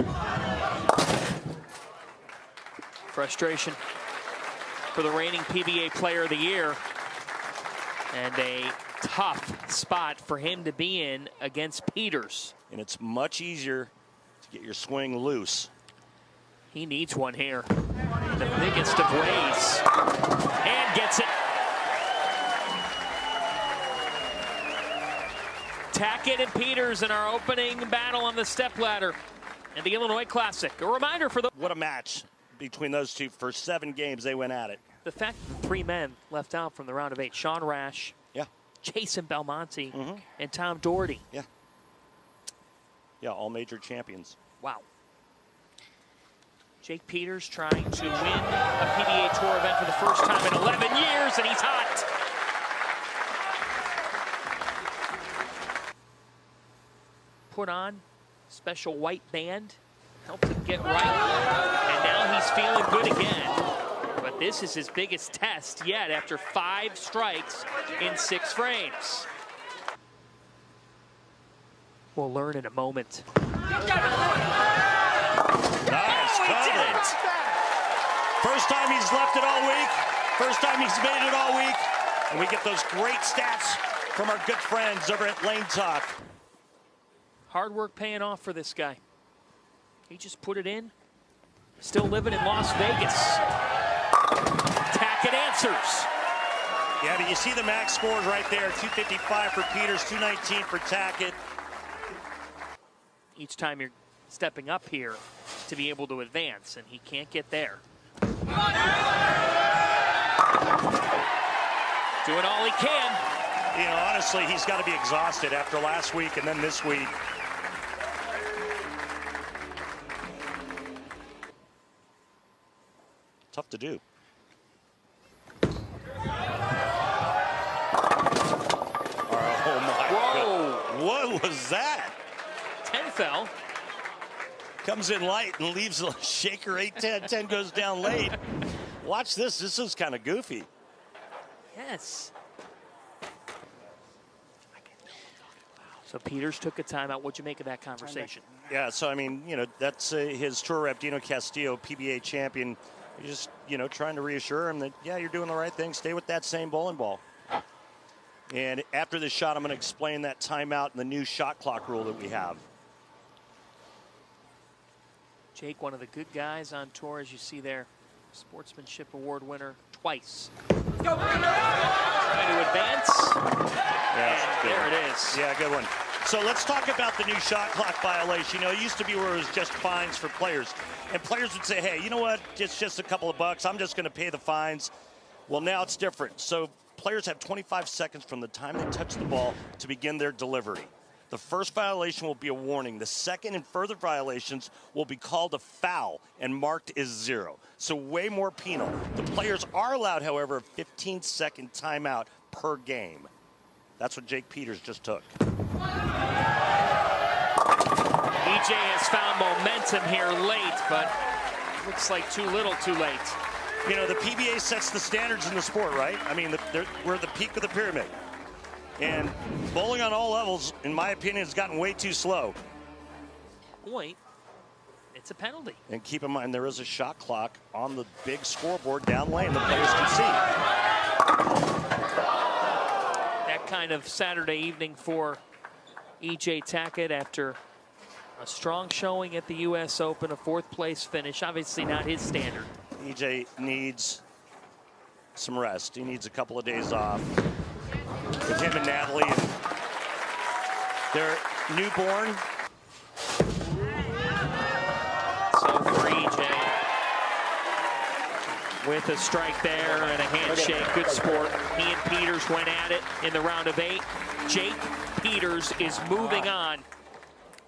Frustration for the reigning PBA Player of the Year. And a tough spot for him to be in against Peters. And it's much easier to get your swing loose. He needs one here. The biggest of ways. And gets it. Tackett and Peters in our opening battle on the stepladder in the Illinois Classic. A reminder for the... What a match between those two. For 7 games, they went at it. The fact that the 3 men left out from the round of 8, Sean Rash, yeah, Jason Belmonte, and Tom Doherty. Yeah. Yeah, all major champions. Wow. Jake Peters trying to win a PBA Tour event for the first time in 11 years, and he's hot. Put on special white band, helps him get right, and now he's feeling good again. But this is his biggest test yet after 5 strikes in 6 frames. We'll learn in a moment. Nice coverage. First time he's left it all week. First time he's made it all week. And we get those great stats from our good friends over at Lane Talk. Hard work paying off for this guy. He just put it in. Still living in Las Vegas. Tackett answers. Yeah, but you see the max scores right there. 255 for Peters, 219 for Tackett. Each time you're stepping up here to be able to advance, and he can't get there. Doing all he can. You know, honestly, he's got to be exhausted after last week and then this week. Tough to do. Oh my God. What was that? 10 fell. Comes in light and leaves a shaker 8-10. 10 goes down late. Watch this. This is kind of goofy. Yes. So Peters took a timeout. What'd you make of that conversation? Yeah, so I mean, you know, that's his tour rep, Dino Castillo, PBA champion. You're just, you know, trying to reassure him that, yeah, you're doing the right thing. Stay with that same bowling ball. And after this shot, I'm going to explain that timeout and the new shot clock rule that we have. Jake, one of the good guys on tour, as you see there. Sportsmanship award winner twice. Trying to advance. Yeah, there it is. Yeah, good one. So let's talk about the new shot clock violation. You know, it used to be where it was just fines for players. And players would say, hey, you know what? It's just a couple of bucks. I'm just going to pay the fines. Well, now it's different. So players have 25 seconds from the time they touch the ball to begin their delivery. The first violation will be a warning. The second and further violations will be called a foul and marked as 0. So way more penal. The players are allowed, however, a 15-second timeout per game. That's what Jake Peters just took. EJ has found momentum here late, but looks like too little too late. You know, the PBA sets the standards in the sport, right? I mean, we're at the peak of the pyramid. And bowling on all levels, in my opinion, has gotten way too slow. Point. It's a penalty. And keep in mind, there is a shot clock on the big scoreboard down lane the players can see. That kind of Saturday evening for E.J. Tackett after a strong showing at the U.S. Open, a 4th place finish. Obviously not his standard. E.J. needs some rest. He needs a couple of days off. With him and Natalie and their newborn. So for E.J. with a strike there and a handshake, good sport. He and Peters went at it in the round of 8. Jake Peters is moving on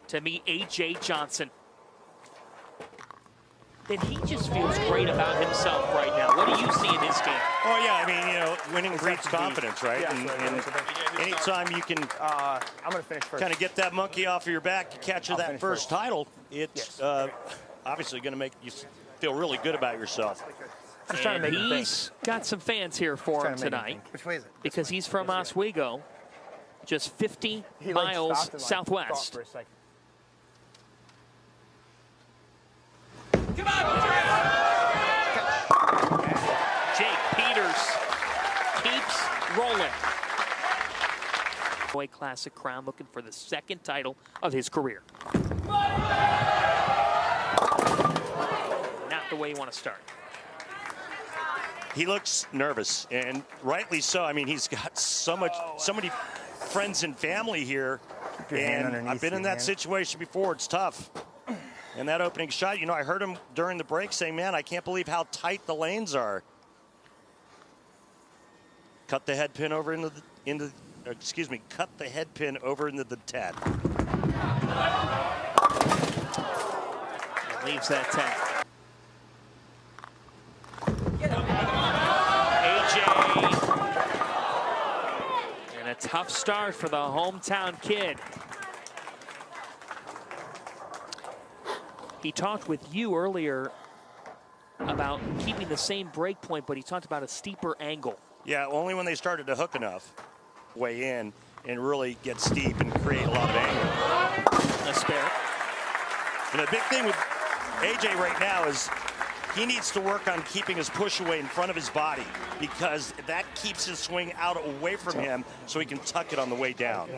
to meet A.J. Johnson. That he just feels great about himself right now. What do you see in his game? Oh yeah, I mean, you know, winning breeds confidence, right? Yeah, and anytime you can I'm going to finish first. kind of get that monkey off of your back to capture that first title, it's obviously going to make you feel really good about yourself. And he's got some fans here for him tonight. Which way is it? Because he's from Oswego, just 50 miles southwest. Jake Peters keeps rolling. Boy Classic crown, looking for the 2nd title of his career. Not the way you want to start. He looks nervous, and rightly so. I mean, he's got so many friends and family here, and I've been in that situation before. It's tough. And that opening shot, you know, I heard him during the break saying, man, I can't believe how tight the lanes are. Cut the head pin over cut the head pin over into the 10. And leaves that 10. AJ. And a tough start for the hometown kid. He talked with you earlier about keeping the same break point, but he talked about a steeper angle. Yeah, only when they started to hook enough, weigh in, and really get steep and create a lot of angle. A spare. And the big thing with AJ right now is he needs to work on keeping his push away in front of his body, because that keeps his swing out away from him so he can tuck it on the way down.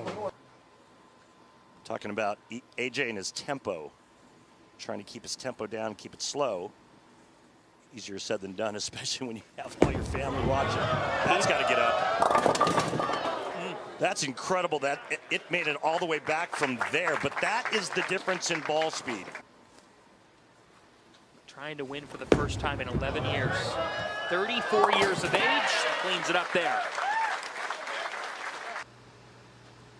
Talking about AJ and his tempo. Trying to keep his tempo down, keep it slow. Easier said than done, especially when you have all your family watching. That's got to get up. That's incredible that it made it all the way back from there, but that is the difference in ball speed. Trying to win for the first time in 11 years. 34 years of age, cleans it up there.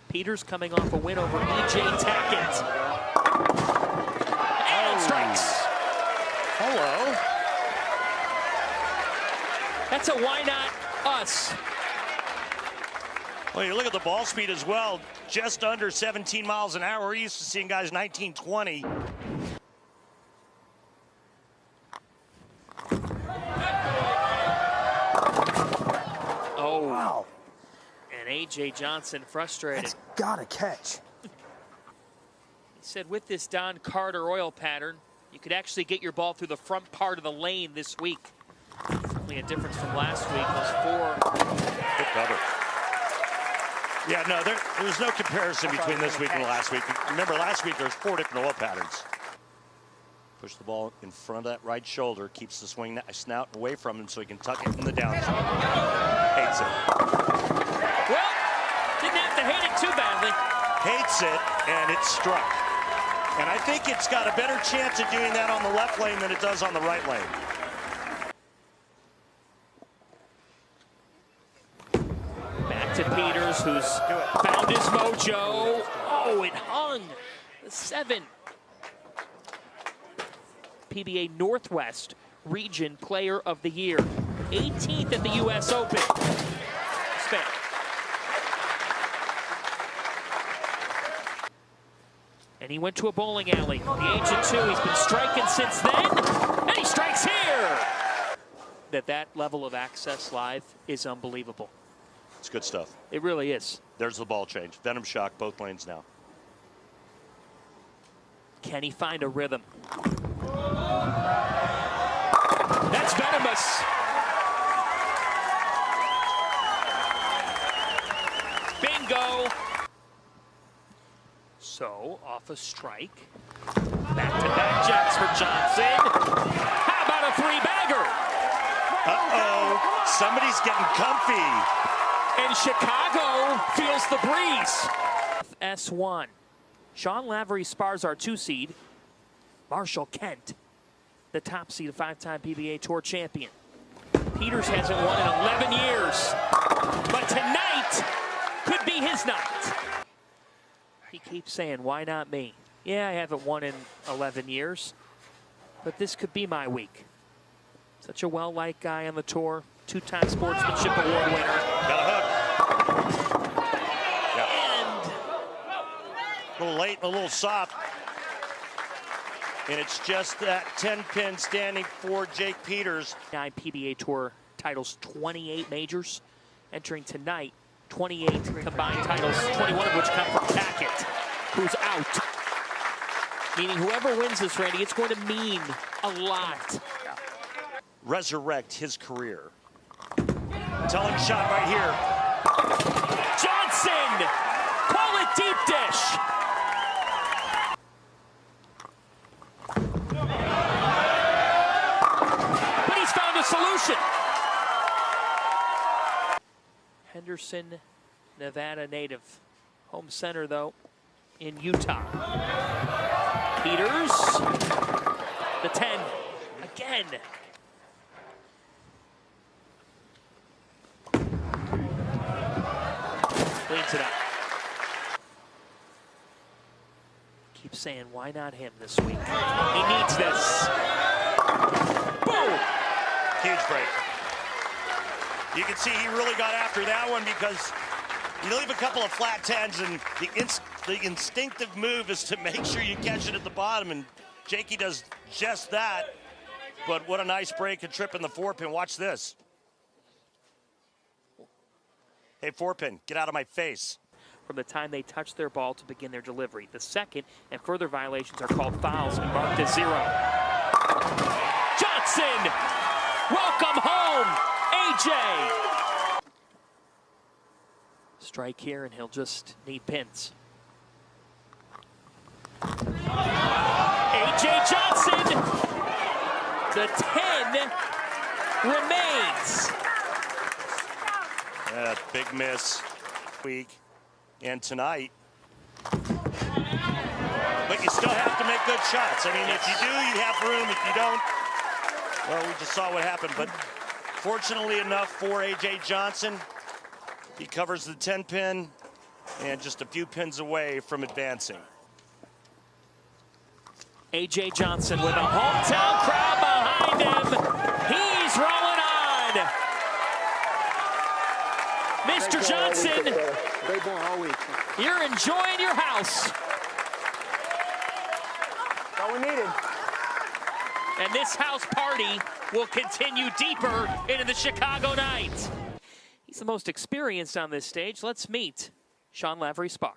Peters coming off a win over E.J. Tackett. Strikes. Hello. That's a why not us. Well, you look at the ball speed as well, just under 17 miles an hour. We're used to seeing guys 19, 20. Oh. Wow. And A.J. Johnson frustrated. That's gotta catch. He said with this Don Carter oil pattern, you could actually get your ball through the front part of the lane this week. Only a difference from last week was 4. Good cover. Yeah, no, there's no comparison between this week and last week. Remember, last week there was 4 different oil patterns. Push the ball in front of that right shoulder, keeps the swing snout away from him so he can tuck it in the downswing. Hates it. Well, didn't have to hate it too badly. Hates it, and it struck. And I think it's got a better chance of doing that on the left lane than it does on the right lane. Back to Peters, who's found his mojo. Oh, it hung. The 7. PBA Northwest Region Player of the Year. 18th at the U.S. Open. Spare. And he went to a bowling alley. The age of 2, he's been striking since then, and he strikes here! That level of access live is unbelievable. It's good stuff. It really is. There's the ball change. Venom shock, both lanes now. Can he find a rhythm? That's venomous. Bingo. So, off a strike. Back-to-back jumps for Johnson. How about a three-bagger? Uh-oh, somebody's getting comfy. And Chicago feels the breeze. S1. Sean Lavery spars our 2 seed. Marshall Kent, the top seed, a 5-time PBA Tour champion. Peters hasn't won in 11 years. But tonight could be his night. He keeps saying, why not me? Yeah, I haven't won in 11 years, but this could be my week. Such a well-liked guy on the tour, 2-time Sportsmanship Award winner. Got a hook. Yep. And a little late, a little soft. And it's just that 10-pin standing for Jake Peters. 9 PBA Tour titles, 28 majors. Entering tonight, 28 combined titles, 21 of which come from Tackett, who's out. Meaning whoever wins this, Randy, it's going to mean a lot. Resurrect his career. Telling shot right here. Johnson! Call it deep dish! But he's found a solution. Henderson, Nevada native. Home center, though, in Utah. Peters, the 10, again. Cleans it up. Keep saying, why not him this week? He needs this. Boom! Huge break. You can see he really got after that one because you leave a couple of flat 10s and the instinctive move is to make sure you catch it at the bottom, and Jakey does just that. But what a nice break and trip in the 4-pin. Watch this. Hey, 4-pin, get out of my face. From the time they touch their ball to begin their delivery. The second and further violations are called fouls and marked as 0. Johnson! Welcome home, AJ! Strike here and he'll just need pins. AJ Johnson! The 10 remains. Yeah, big miss week and tonight. But you still have to make good shots. I mean, if you do, you have room. If you don't, well, we just saw what happened. But fortunately enough for A.J. Johnson, he covers the 10-pin and just a few pins away from advancing. A.J. Johnson with a hometown crowd behind him. He's rolling on. Mr. Johnson, Great ball all week. You're enjoying your house. That's all we needed. And this house party will continue deeper into the Chicago night. He's the most experienced on this stage. Let's meet Sean Lavery Spar.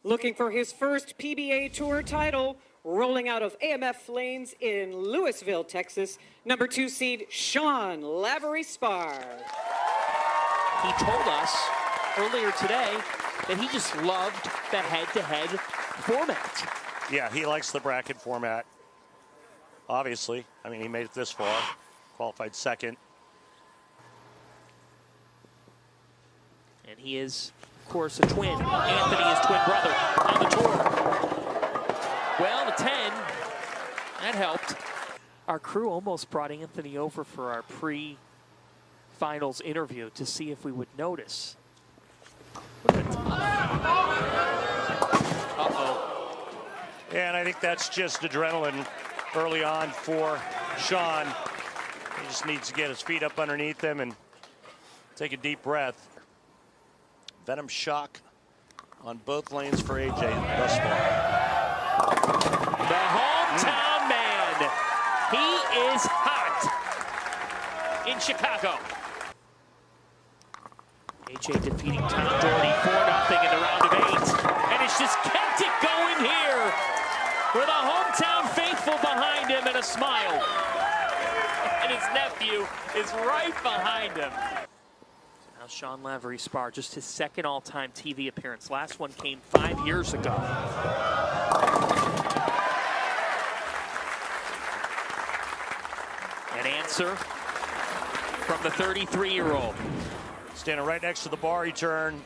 Looking for his first PBA Tour title, rolling out of AMF lanes in Louisville, Texas, number 2 seed Sean Lavery Spar. He told us earlier today that he just loved the head-to-head format. Yeah, he likes the bracket format. Obviously, I mean, he made it this far, qualified second. And he is, of course, a twin. Anthony is twin brother on the tour. Well, the 10, that helped. Our crew almost brought Anthony over for our pre-finals interview to see if we would notice. Uh-oh. And I think that's just adrenaline early on for Sean. He just needs to get his feet up underneath him and take a deep breath. Venom shock on both lanes for AJ thus far. The hometown man. He is hot in Chicago. AJ defeating Tom Doherty 4-0 in the round of 8. And it's just kept it going here. hometown faithful behind him and a smile. And his nephew is right behind him. Now Sean Lavery-Spahr, just his second all-time TV appearance. Last one came 5 years ago. An answer from the 33-year-old. Standing right next to the bar return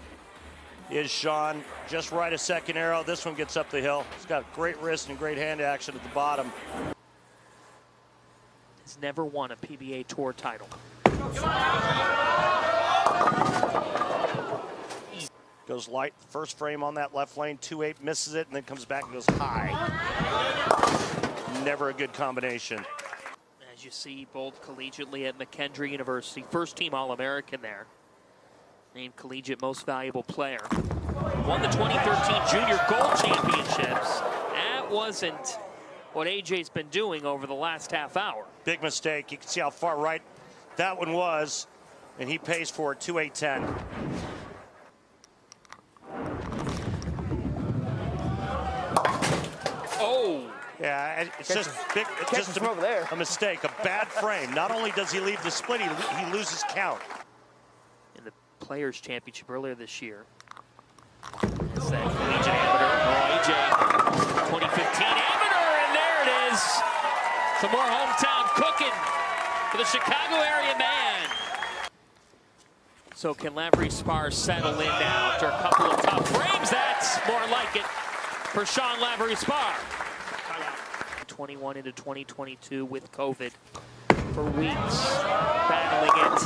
is Sean. Just right a second arrow. This one gets up the hill. He's got great wrist and great hand action at the bottom. He's never won a PBA Tour title. Goes light, first frame on that left lane, 2-8, misses it, and then comes back and goes high. Never a good combination. As you see, bowled collegiately at McKendree University. First team All-American there. Named Collegiate Most Valuable Player. Won the 2013 Junior Gold Championships. That wasn't what AJ's been doing over the last half hour. Big mistake. You can see how far right that one was, and he pays for it, 2-8-10. Oh! Yeah, it's just big, it's just a mistake, a bad frame. Not only does he leave the split, he loses count. In the Players' Championship earlier this year. It's that collegiate amateur. Oh, AJ, 2015 amateur, and there it is. Some more hometown cooking for the Chicago area man. So can Lavery-Spahr settle in now after a couple of tough frames? That's more like it for Sean Lavery-Spahr. 21 into 2022 with COVID for weeks, battling it.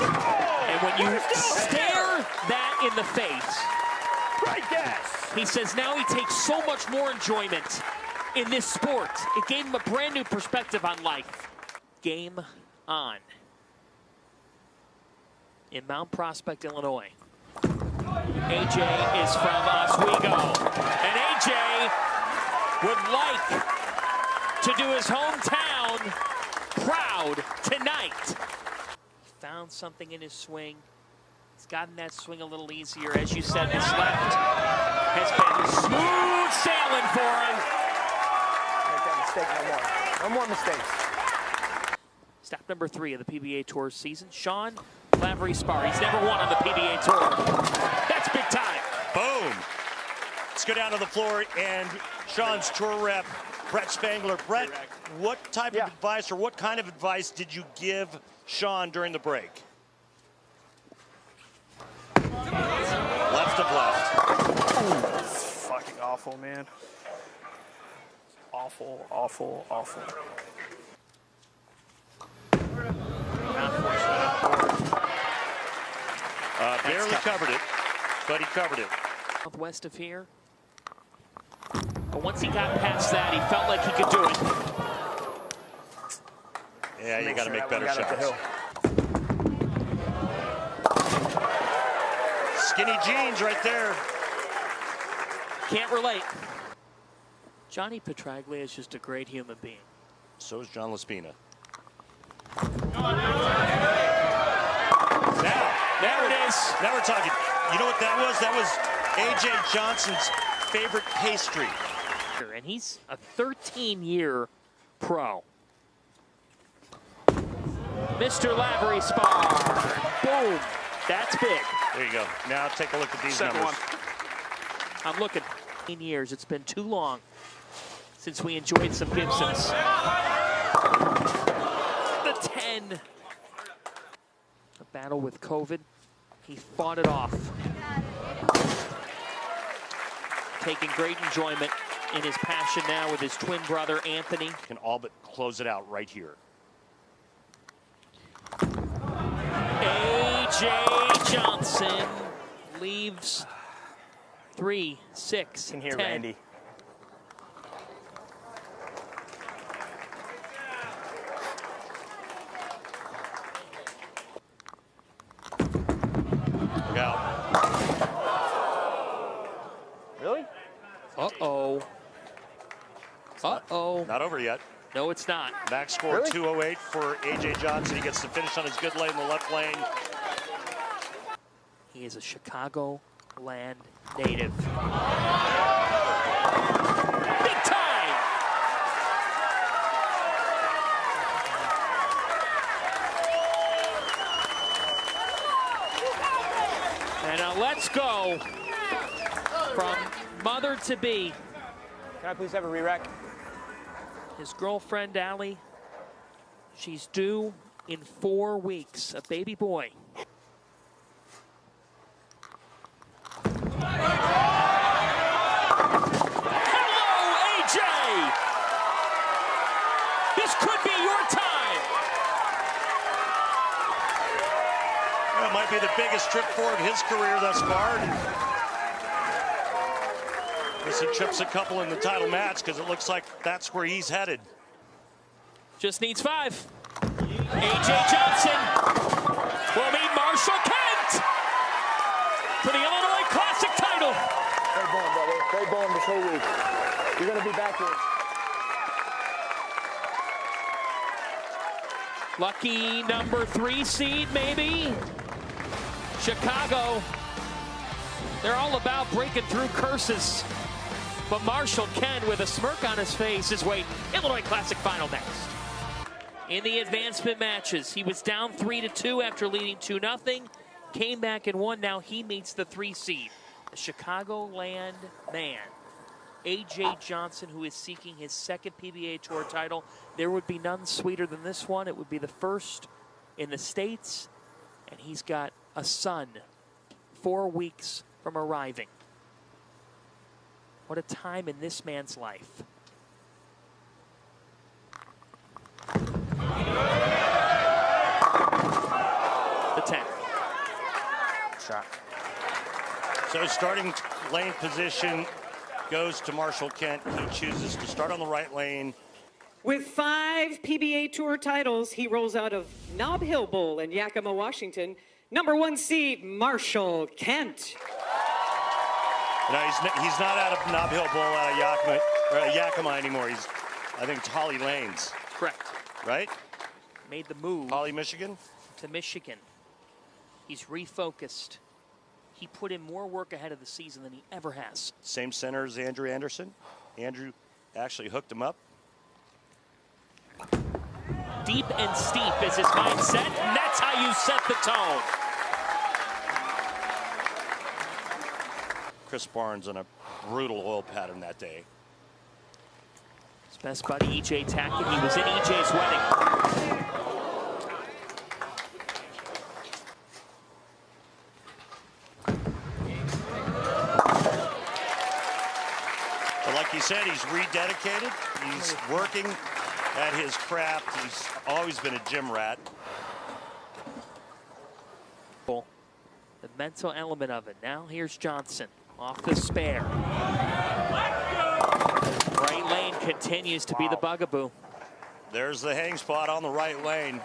And when you stare that in the face, he says now he takes so much more enjoyment in this sport. It gave him a brand new perspective on life. Game on. In Mount Prospect, Illinois. AJ is from Oswego. And AJ would like to do his hometown proud tonight. He found something in his swing. He's gotten that swing a little easier. As you said, his left has been smooth sailing for him. Make that mistake no more. No more mistakes. Step number 3 of the PBA Tour season. Sean Lavery-Spahr. He's never won on the PBA Tour. That's big time. Boom. Let's go down to the floor and Sean's tour rep, Brett Spangler. Brett, what type of advice or what kind of advice did you give Sean during the break? Left of left. It's fucking awful, man. Awful, awful, awful. Barely covered it, but he covered it. Southwest of here. But once he got past that, he felt like he could do it. Yeah, you got to make better shots. Skinny jeans right there. Can't relate. Johnny Petraglia is just a great human being. So is John Laspina. Now it is. Now we're talking. You know what that was? That was AJ Johnson's favorite pastry. And he's a 13-year pro. Mr. Lavery-Spahr. Boom. That's big. There you go. Now take a look at these numbers. I'm looking. 15 years. It's been too long since we enjoyed some Gibsons. The 10. A battle with COVID. He fought it off. Taking great enjoyment in his passion now with his twin brother, Anthony. Can all but close it out right here. AJ Johnson leaves 3, 6, can hear 10. Randy. Look out. Really? Uh-oh. Uh-oh. Not over yet. No, it's not. Max score 208 for AJ Johnson. He gets to finish on his good lane in the left lane. He is a Chicago land native. Big time! let's go from mother to be. Can I please have a re-rack? His girlfriend, Allie, she's due in 4 weeks, a baby boy. Hello, AJ! This could be your time. That might be the biggest trip forward of his career thus far. Guess he trips a couple in the title match because it looks like that's where he's headed. Just needs 5. AJ Johnson will meet Marshall Kent for the Illinois Classic title. Great bowling, brother. Great bowling this whole week. You're going to be back here. Lucky number 3 seed, maybe. Chicago. They're all about breaking through curses. But Marshall Kent, with a smirk on his face, is waiting. Illinois Classic final next. In the advancement matches, he was down 3-2 after leading 2-0. Came back and won. Now he meets the 3 seed, the Chicagoland man, AJ Johnson, who is seeking his 2nd PBA Tour title. There would be none sweeter than this one. It would be the first in the States, and he's got a son 4 weeks from arriving. What a time in this man's life. The 10. Shot. So starting lane position goes to Marshall Kent. He chooses to start on the right lane. With 5 PBA Tour titles, he rolls out of Nob Hill Bowl in Yakima, Washington. Number 1 seed, Marshall Kent. No, he's not out of Nob Hill Bowl, out of Yakima anymore. I think it's Holly Lanes. Correct. Right? Made the move. Holly, Michigan? To Michigan. He's refocused. He put in more work ahead of the season than he ever has. Same center as Andrew Anderson. Andrew actually hooked him up. Deep and steep is his mindset, and that's how you set the tone. Chris Barnes on a brutal oil pattern that day. His best buddy, EJ Tackett. He was in EJ's wedding. But like you said, he's rededicated. He's working at his craft. He's always been a gym rat. The mental element of it. Now here's Johnson off the spare. Right lane continues to be the bugaboo. There's the hang spot on the right lane.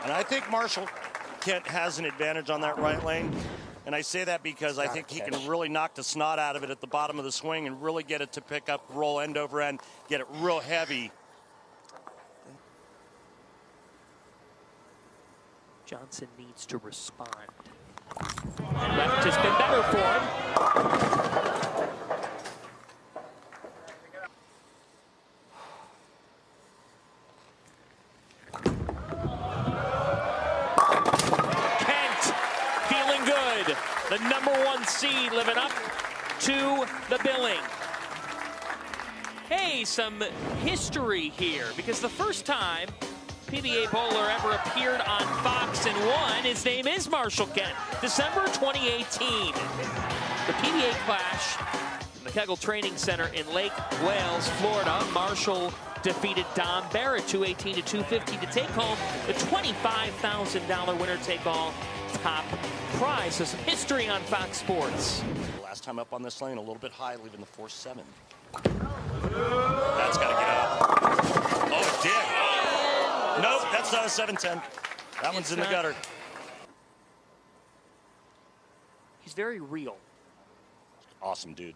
And I think Marshall Kent has an advantage on that right lane. And I say that because I think he can really knock the snot out of it at the bottom of the swing and really get it to pick up, roll end over end, get it real heavy. Johnson needs to respond. Left has been better for him. Kent feeling good. The number 1 seed living up to the billing. Hey, some history here, because the first time PBA bowler ever appeared on Fox and won, his name is Marshall Kent. December 2018. The PBA Clash in the Kegel Training Center in Lake Wales, Florida. Marshall defeated Don Barrett 218-250 to take home the $25,000 winner-take-all top prize. So some history on Fox Sports. Last time up on this lane, a little bit high, leaving the 4-7. That's got to get up. Oh, it did. Nope, that's not a 7-10. That one's in the gutter. He's very real. Awesome, dude.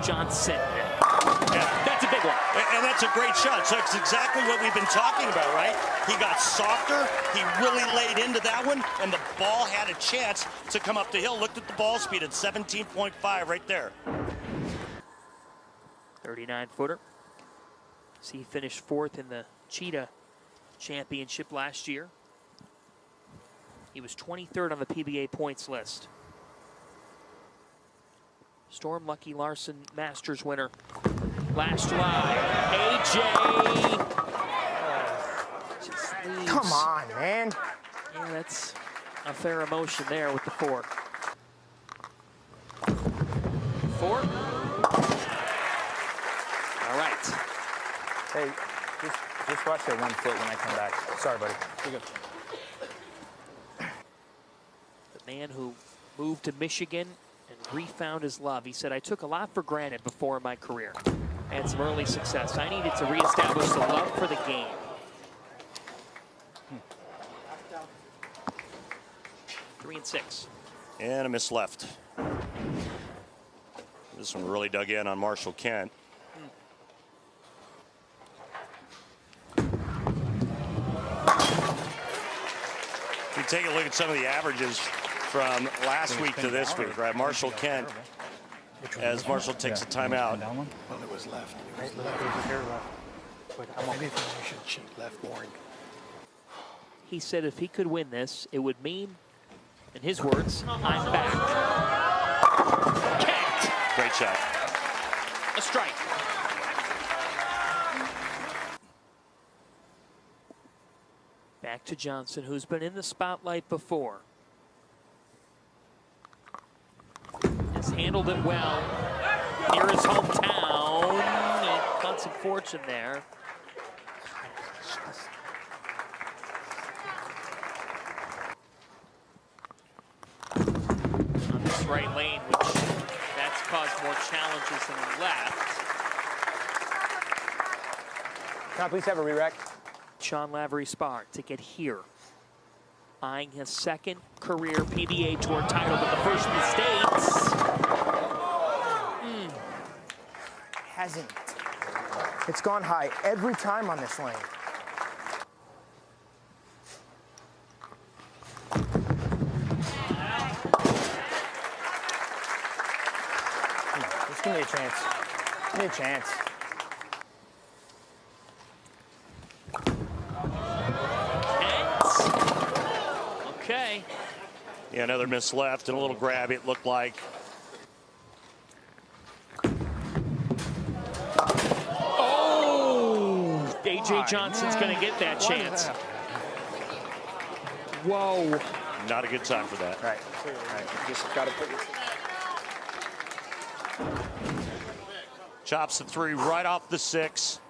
Johnson. Yeah. That's a big one. And that's a great shot. So it's exactly what we've been talking about, right? He got softer. He really laid into that one, and the ball had a chance to come up the hill. Looked at the ball speed at 17.5 right there. 39-footer. So he finished 4th in the Cheetah Championship last year. He was 23rd on the PBA points list. Storm Lucky Larson Masters winner last July. AJ. Come on, man. Yeah, that's a fair emotion there with the 4. 4. All right. Hey, just watch that 1 foot when I come back. Sorry, buddy. You're good. The man who moved to Michigan and refound his love. He said, I took a lot for granted before in my career. I had some early success. I needed to reestablish the love for the game. 3 and 6. And a miss left. This one really dug in on Marshall Kent. If you take a look at some of the averages from last week to this week, right? Marshall Kent, as Marshall takes a timeout. Well, it was left. It was left. But if anything, you should cheat left more. He said if he could win this, it would mean, in his words, I'm back. Kent! Great shot. A strike. Back to Johnson, who's been in the spotlight before. Has handled it well near his hometown. He caught some fortune there. On this right lane, which that's caused more challenges than the left. Can I please have a re-rack? Sean Lavery Spar to get here. Eyeing his second career PBA Tour title, but the first mistakes. Hasn't. It's gone high every time on this lane. Come on, just give me a chance. Give me a chance. Okay. Yeah, another miss left and a little grab, it looked like. Oh! AJ Johnson's going to get that chance. Whoa. Not a good time for that. Right. Just got to put your... Chops the 3 right off the 6.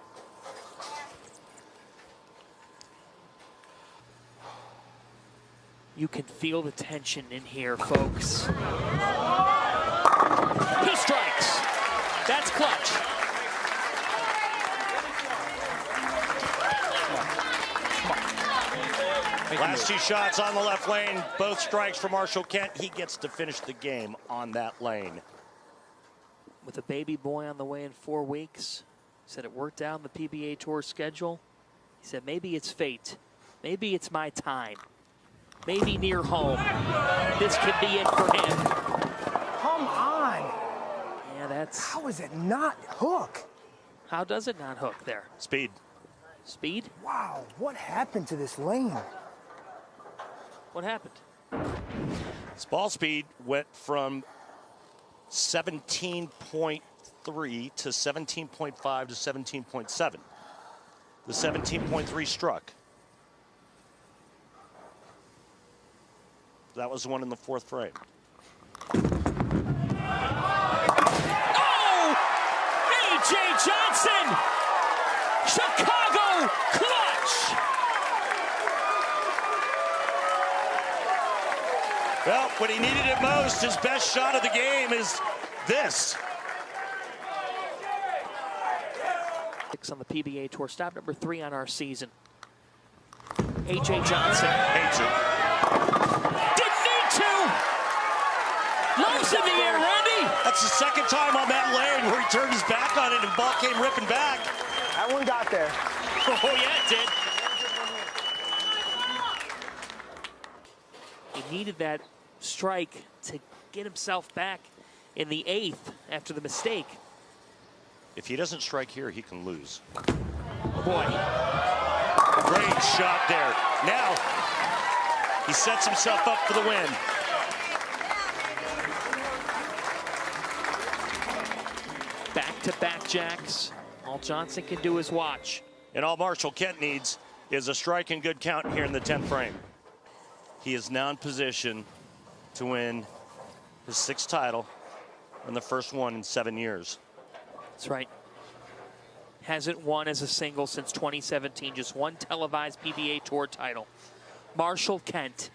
You can feel the tension in here, folks. He strikes. That's clutch. Last 2 shots on the left lane, both strikes for Marshall Kent. He gets to finish the game on that lane. With a baby boy on the way in 4 weeks, he said it worked out in the PBA Tour schedule. He said maybe it's fate. Maybe it's my time. Maybe near home. This could be it for him. Come on. Yeah, that's... How is it not hook? How does it not hook there? Speed. Speed? Wow, what happened to this lane? What happened? His ball speed went from 17.3 to 17.5 to 17.7. The 17.3 struck. That was the one in the 4th frame. Oh! AJ Johnson! Chicago clutch! Well, when he needed it most, his best shot of the game is this. On the PBA Tour, stop number 3 on our season. AJ Johnson. Hates it. Didn't need to! Loves in the air, Randy! That's the 2nd time on that lane where he turned his back on it and the ball came ripping back. That one got there. Oh, yeah, it did. He needed that strike to get himself back in the 8th after the mistake. If he doesn't strike here, he can lose. Oh boy. Great shot there. Now, He sets himself up for the win. Back-to-back jacks. All Johnson can do is watch. And all Marshall Kent needs is a strike and good count here in the 10th frame. He is now in position to win his 6th title and the first one in 7 years. That's right. Hasn't won as a single since 2017. Just one televised PBA Tour title. Marshall Kent.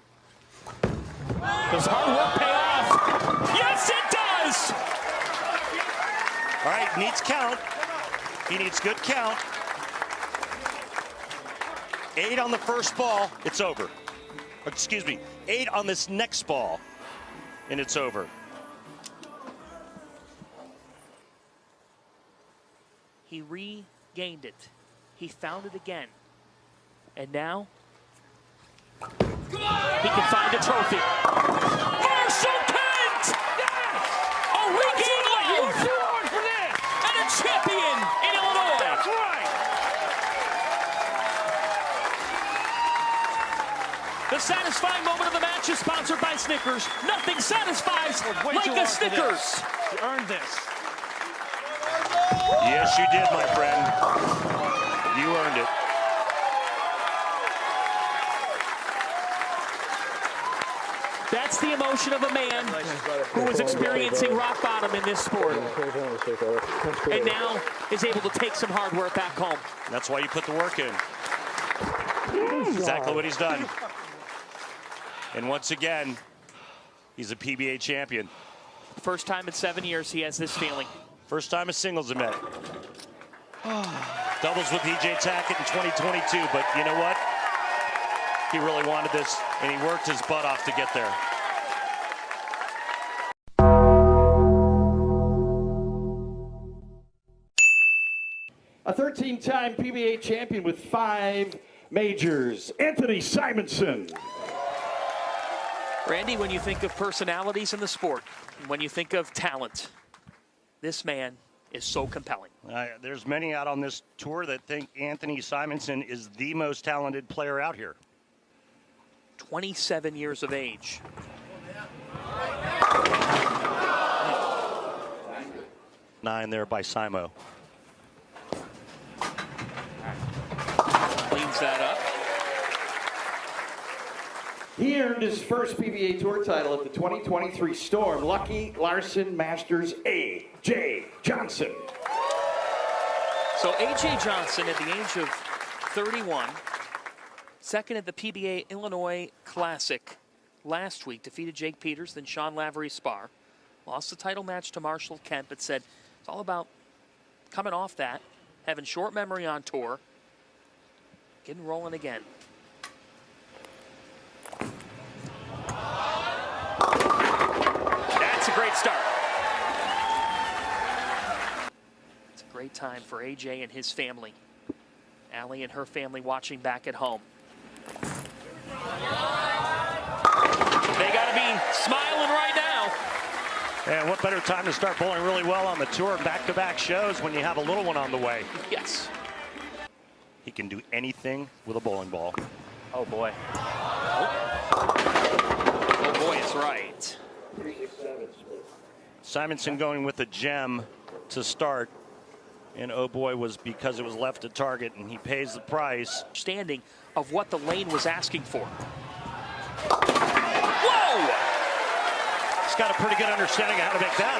Does hard work pay off? Yes, it does! All right, needs count. He needs good count. 8 on the first ball, it's over. Excuse me, 8 on this next ball, and it's over. He regained it. He found it again. And now, he can find a trophy. Marshall Kent! Yes! A regained life! And a champion in Illinois! That's right! The satisfying moment of the match is sponsored by Snickers. Nothing satisfies like a Snickers. You earned this. Yes, you did, my friend. You earned it. That's the emotion of a man who is experiencing rock bottom in this sport. And now is able to take some hard work back home. That's why you put the work in. Exactly what he's done. And once again, he's a PBA champion. First time in 7 years he has this feeling. First time a singles event. Doubles with EJ Tackett in 2022, but you know what? He really wanted this, and he worked his butt off to get there. A 13-time PBA champion with 5 majors, Anthony Simonson. Randy, when you think of personalities in the sport, when you think of talent, this man is so compelling. There's many out on this tour that think Anthony Simonson is the most talented player out here. 27 years of age. Nine there by Simo. Cleans that up. He earned his first PBA Tour title at the 2023 Storm Lucky Larson Masters A.J. Johnson. So A.J. Johnson, at the age of 31, second at the PBA Illinois Classic last week, defeated Jake Peters, then Sean Lavery Spar. Lost the title match to Marshall Kent, but said it's all about coming off that, having short memory on tour, getting rolling again. That's a great start. It's a great time for AJ and his family. Allie and her family watching back at home. They got to be smiling right now. And what better time to start bowling really well on the tour, back-to-back shows, when you have a little one on the way. Yes. He can do anything with a bowling ball. Oh, boy. Oh, boy, it's right. Simonson going with a gem to start. And oh boy, was because it was left to target, and he pays the price. Understanding of what the lane was asking for. Whoa! He's got a pretty good understanding of how to make that,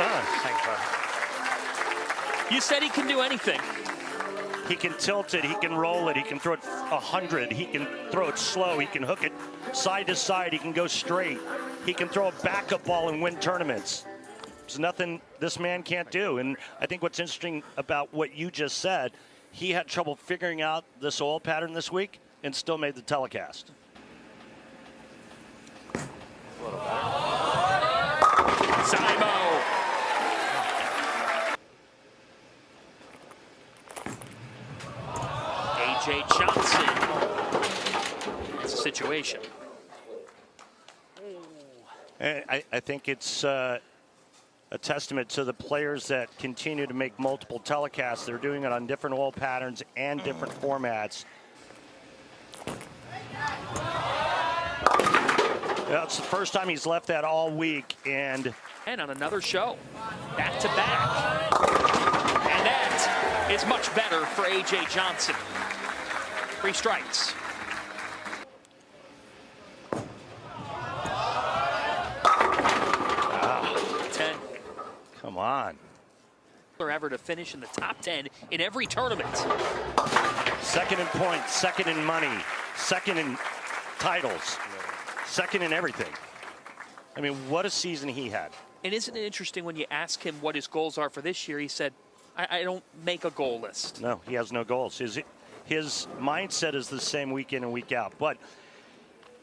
huh? You said he can do anything. He can tilt it, he can roll it, he can throw it 100, he can throw it slow, he can hook it side to side, he can go straight. He can throw a backup ball and win tournaments. There's nothing this man can't do. And I think what's interesting about what you just said, he had trouble figuring out this oil pattern this week and still made the telecast. Simo. A.J. Johnson. That's a situation. I think it's a testament to the players that continue to make multiple telecasts. They're doing it on different oil patterns and different formats. Yeah, it's the first time he's left that all week, and on another show, back to back. And that is much better for A.J. Johnson. 3 strikes. Ah, 10. Come on. Ever to finish in the top 10 in every tournament. Second in points, second in money, second in titles, second in everything. I mean, what a season he had. And isn't it interesting when you ask him what his goals are for this year, he said, I don't make a goal list. No, he has no goals. His mindset is the same week in and week out, but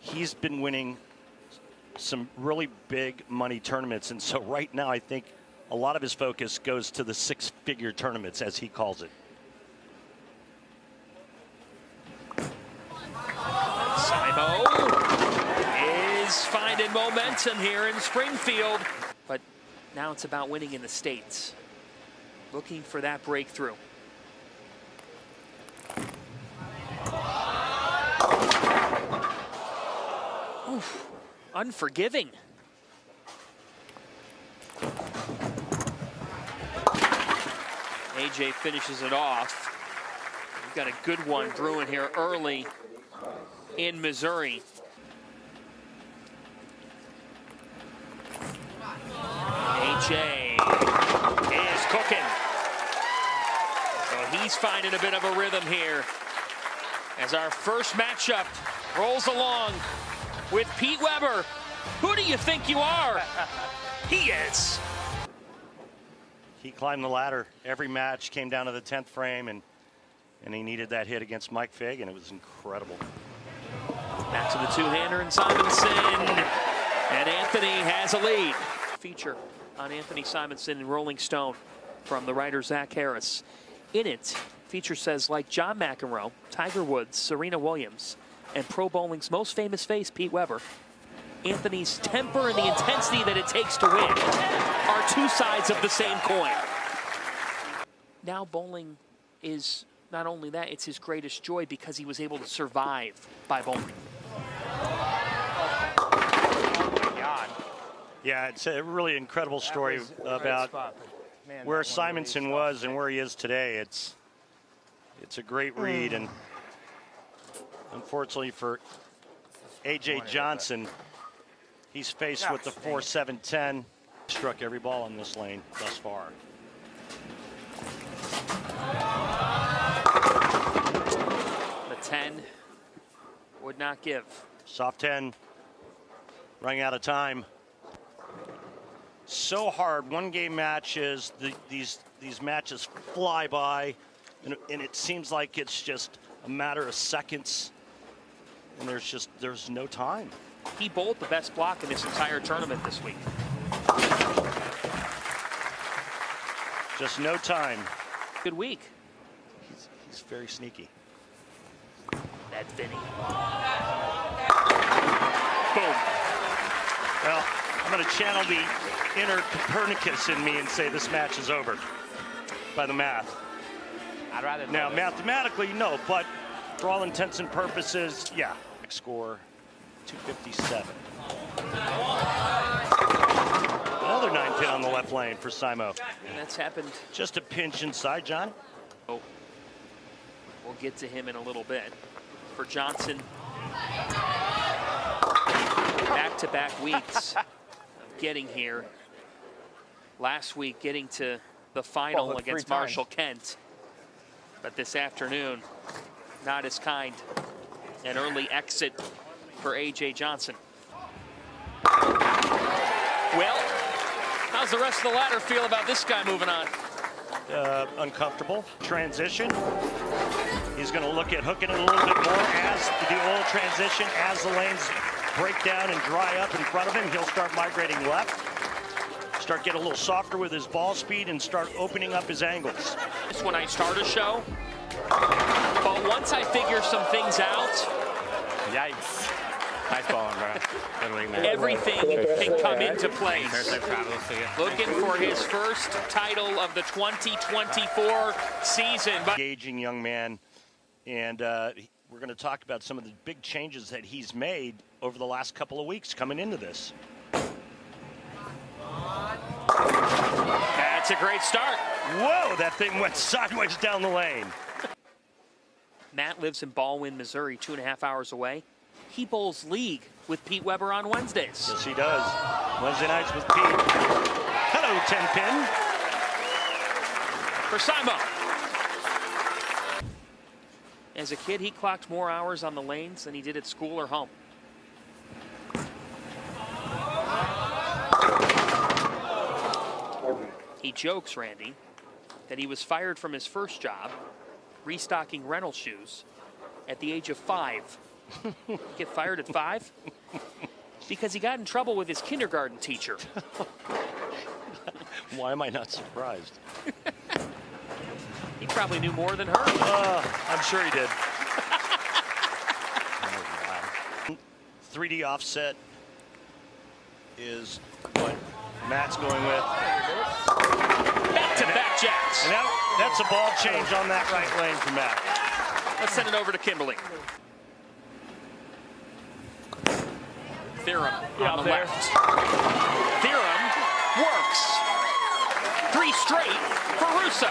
he's been winning some really big money tournaments. And so right now, I think a lot of his focus goes to the 6-figure tournaments, as he calls it. Simo is finding momentum here in Springfield, but now it's about winning in the States. Looking for that breakthrough. Oof, unforgiving. AJ finishes it off. We've got a good one brewing here early in Missouri. AJ is cooking. So he's finding a bit of a rhythm here as our first matchup rolls along with Pete Weber. Who do you think you are? He is. He climbed the ladder every match, came down to the 10th frame, and he needed that hit against Mike Fagan. It was incredible. Back to the two-hander and Simonson. And Anthony has a lead. Feature on Anthony Simonson in Rolling Stone from the writer Zach Harris. In it, feature says, like John McEnroe, Tiger Woods, Serena Williams, and pro bowling's most famous face, Pete Weber, Anthony's temper and the intensity that it takes to win are two sides of the same coin. Now bowling is not only that, it's his greatest joy because he was able to survive by bowling. Yeah, it's a really incredible story about where Simonson was and where he is today. It's a great read, and unfortunately for A.J. Johnson, he's faced with the 4-7-10. Struck every ball in this lane thus far. The 10 would not give. Soft 10, running out of time. So hard. One-game matches. These matches fly by, and it seems like it's just a matter of seconds, and there's no time. He bowled the best block in this entire tournament this week. Just no time. Good week. He's very sneaky. That's Vinny. Boom. Well, I'm going to channel the inner Copernicus in me and say this match is over by the math. I'd rather. Now, mathematically, no, but for all intents and purposes, yeah. Score 257. Another 9-pin on the left lane for Simo. And that's happened. Just a pinch inside, John. Oh, we'll get to him in a little bit. For Johnson, back-to-back weeks of getting here. Last week, getting to the final against Marshall Kent. But this afternoon, not as kind. An early exit for A.J. Johnson. Well, how's the rest of the ladder feel about this guy moving on? Uncomfortable. Transition. He's going to look at hooking it a little bit more as the old transition. As the lanes break down and dry up in front of him, he'll start migrating left. Start getting a little softer with his ball speed and start opening up his angles. It's when I start a show. But once I figure some things out, yikes. Nice ball, bro. Everything can come into place. Looking for his first title of the 2024 season. Engaging young man, and we're going to talk about some of the big changes that he's made over the last couple of weeks coming into this. That's a great start. Whoa, that thing went sideways down the lane. Matt lives in Baldwin, Missouri, 2.5 hours away. He bowls league with Pete Weber on Wednesdays. Yes, he does. Wednesday nights with Pete. Hello, 10-pin. For Simo. As a kid, he clocked more hours on the lanes than he did at school or home. He jokes, Randy, that he was fired from his first job, restocking rental shoes, at the age of 5. Get fired at 5? Because he got in trouble with his kindergarten teacher. Why am I not surprised? He probably knew more than her. I'm sure he did. 3D offset is what Matt's going with. Back-to-back jacks. And that's a ball change on that right lane for Matt. Let's send it over to Kimberly. Theorem on the left. Theorem works. 3 straight for Russo.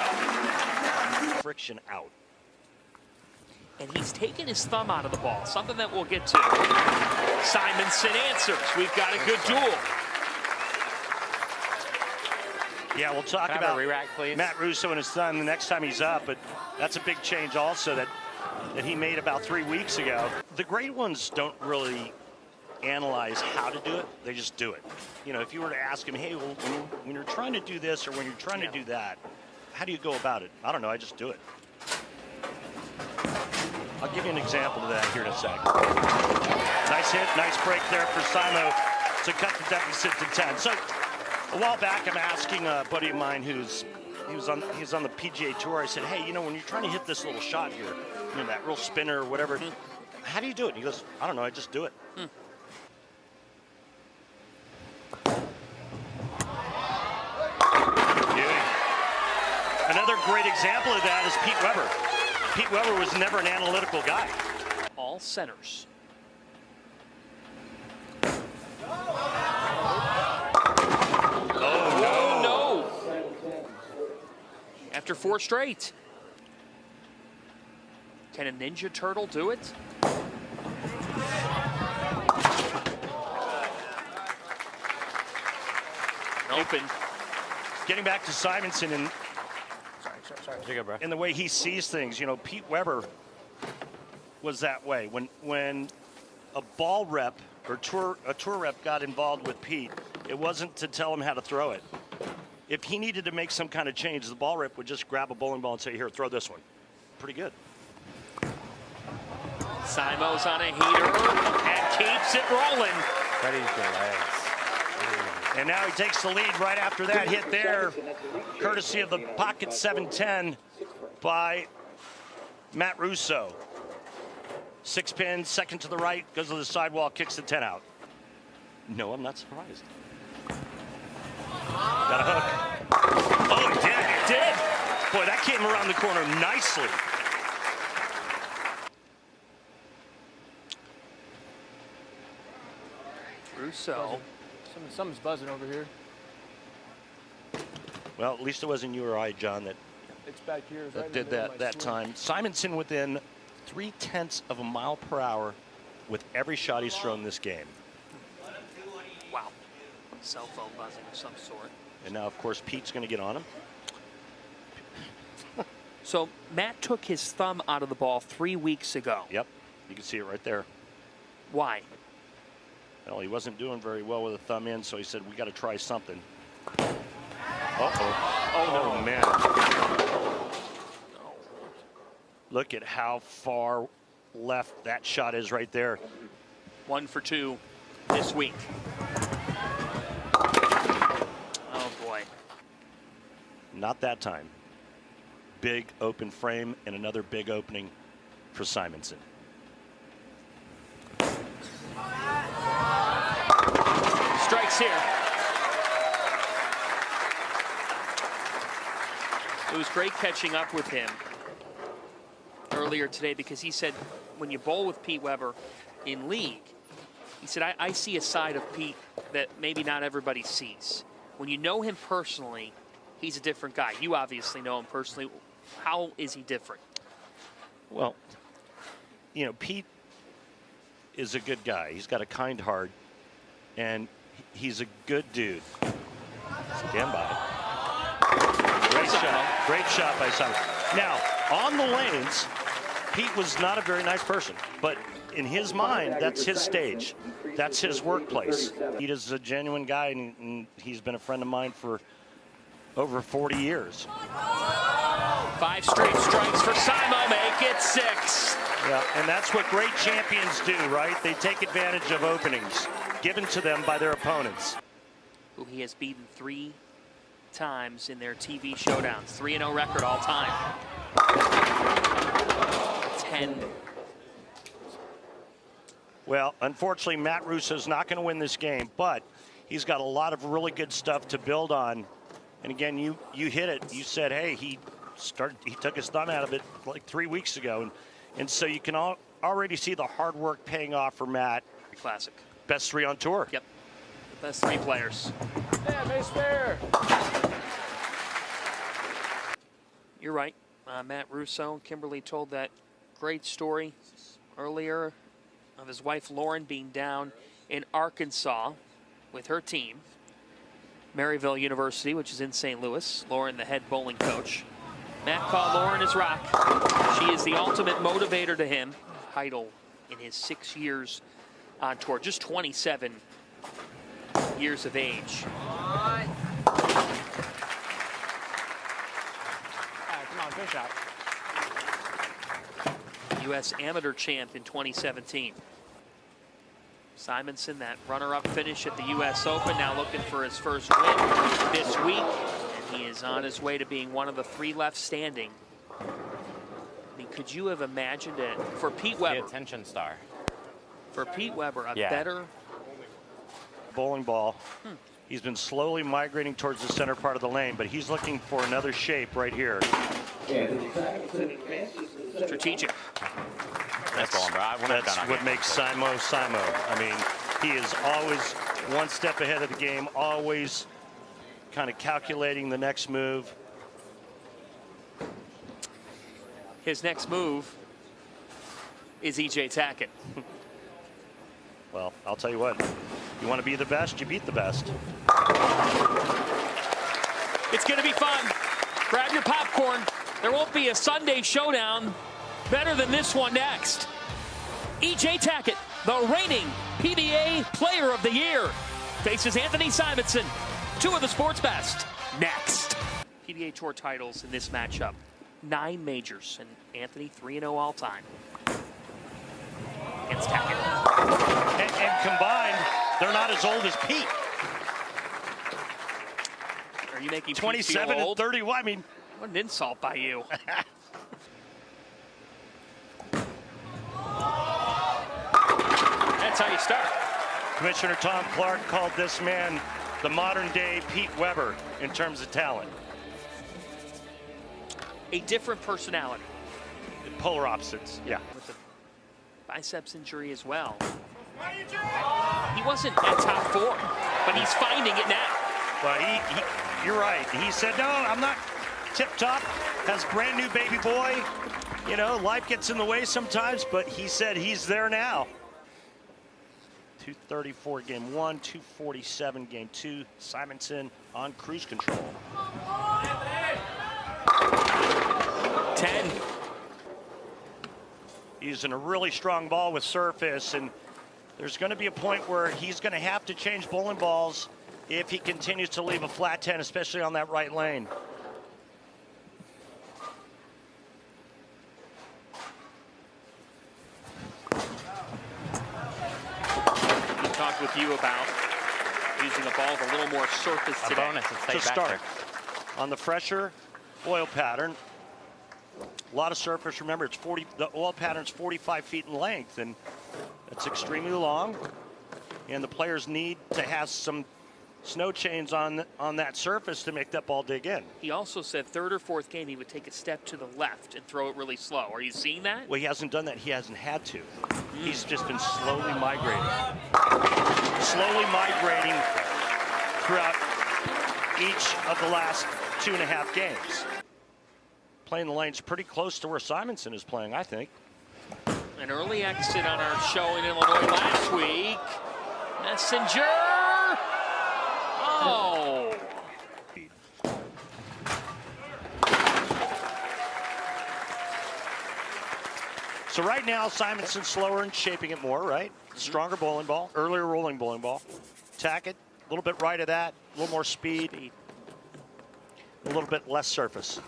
Friction out. And he's taken his thumb out of the ball, something that we'll get to. Simonson answers. We've got a good duel. Yeah, we'll talk about Matt Russo and his thumb the next time he's up, but that's a big change also that he made about 3 weeks ago. The great ones don't really analyze how to do it, they just do it. You know, if you were to ask him, hey, well, when you're trying to do this or when you're trying to do that, how do you go about it? I don't know, I just do it. I'll give you an example of that here in a second. Nice hit, nice break there for Simo to cut the deficit to 10. So a while back, I'm asking a buddy of mine he was on the PGA Tour. I said, hey, you know, when you're trying to hit this little shot here, you know, that real spinner or whatever, how do you do it? And he goes, I don't know, I just do it. Another great example of that is Pete Weber. Pete Weber was never an analytical guy. All centers. Oh, no. After 4 straight. Can a Ninja Turtle do it? Open. Getting back to Simonson and the way he sees things, you know, Pete Weber was that way. When a ball rep or a tour rep got involved with Pete, it wasn't to tell him how to throw it. If he needed to make some kind of change, the ball rep would just grab a bowling ball and say, here, throw this one. Pretty good. Simo's on a heater and keeps it rolling. And now he takes the lead right after that hit there, courtesy of the pocket 710 by Matt Russo. 6 pin, second to the right, goes to the sidewall, kicks the 10 out. No, I'm not surprised. Got a hook. Oh, it did. It did. Boy, that came around the corner nicely. Russo. Something's buzzing over here. Well, at least it wasn't you or I, John, that It's back here. It's right did that time. Simonson within 0.3 of a mile per hour with every shot he's thrown this game. Wow. Cell phone buzzing of some sort. And now, of course, Pete's going to get on him. So Matt took his thumb out of the ball 3 weeks ago. Yep, you can see it right there. Why? Well, he wasn't doing very well with a thumb in, so he said, we got to try something. Oh, man. Look at how far left that shot is right there. 1 for 2 this week. Oh, boy. Not that time. Big open frame and another big opening for Simonson. Strikes here. It was great catching up with him earlier today because he said when you bowl with Pete Weber in league, he said, I see a side of Pete that maybe not everybody sees. When you know him personally, he's a different guy. You obviously know him personally. How is he different? Well, you know, Pete is a good guy. He's got a kind heart, and he's a good dude. Stand by. Great shot by Simon. Now, on the lanes, Pete was not a very nice person, but in his mind, that's his stage. That's his workplace. Pete is a genuine guy, and he's been a friend of mine for over 40 years. 5 straight strikes for Simo, make it 6. Yeah, and that's what great champions do, right? They take advantage of openings given to them by their opponents. Who he has beaten 3 times in their TV showdowns. 3-0 record all time. 10. Well, unfortunately, Matt Russo's not going to win this game, but he's got a lot of really good stuff to build on. And again, you hit it. You said, hey, he took his thumb out of it like 3 weeks ago. And so you can already see the hard work paying off for Matt. Classic. Best 3 on tour. Yep. The best 3 players. Yeah, base fair. You're right. Matt Russo, Kimberly told that great story earlier of his wife Lauren being down in Arkansas with her team. Maryville University, which is in St. Louis. Lauren, the head bowling coach. Matt called Lauren his rock. She is the ultimate motivator to him. Title in his 6 years on tour. Just 27 years of age. Come on, good shot. U.S. Amateur Champ in 2017. Simonson, that runner-up finish at the U.S. Open, now looking for his first win this week. And he is on his way to being one of the 3 left standing. I mean, could you have imagined it for Pete Weber? The attention star. For Pete Weber, a better bowling ball. He's been slowly migrating towards the center part of the lane, but he's looking for another shape right here. Strategic. That's what makes Simo Simo. I mean, he is always one step ahead of the game, always kind of calculating the next move. His next move is E.J. Tackett. Well, I'll tell you what, you want to be the best, you beat the best. It's going to be fun. Grab your popcorn. There won't be a Sunday showdown better than this one next. E.J. Tackett, the reigning PBA Player of the Year, faces Anthony Simonson, 2 of the sport's best, next. PBA Tour titles in this matchup. 9 majors, and Anthony 3-0 all time. Against Tackett. And combined, they're not as old as Pete. Are you making 27 and 31? I mean, what an insult by you. That's how you start. Commissioner Tom Clark called this man the modern-day Pete Weber in terms of talent. A different personality. Polar opposites, yeah. With the biceps injury as well. He wasn't at top 4, but he's finding it now. Well, you're right. He said, no, I'm not tip-top. Has brand new baby boy. You know, life gets in the way sometimes, but he said he's there now. 234 game 1, 247 game 2. Simonson on cruise control. 10. Using a really strong ball with surface, and there's going to be a point where he's going to have to change bowling balls if he continues to leave a flat 10, especially on that right lane. He talked with you about using a ball with a little more surface today. A bonus to start on the fresher oil pattern. A lot of surface. Remember, it's 40. The oil pattern's 45 feet in length, and it's extremely long. And the players need to have some snow chains on that surface to make that ball dig in. He also said third or fourth game he would take a step to the left and throw it really slow. Are you seeing that? Well, he hasn't done that. He hasn't had to. He's just been slowly migrating. Slowly migrating throughout each of the last 2.5 games. Playing the lanes pretty close to where Simonson is playing, I think. An early exit on our show in Illinois last week. Messenger! Oh! So right now, Simonson's slower and shaping it more, right? Stronger bowling ball, earlier rolling bowling ball. Tack it, a little bit right of that, a little more speed, a little bit less surface.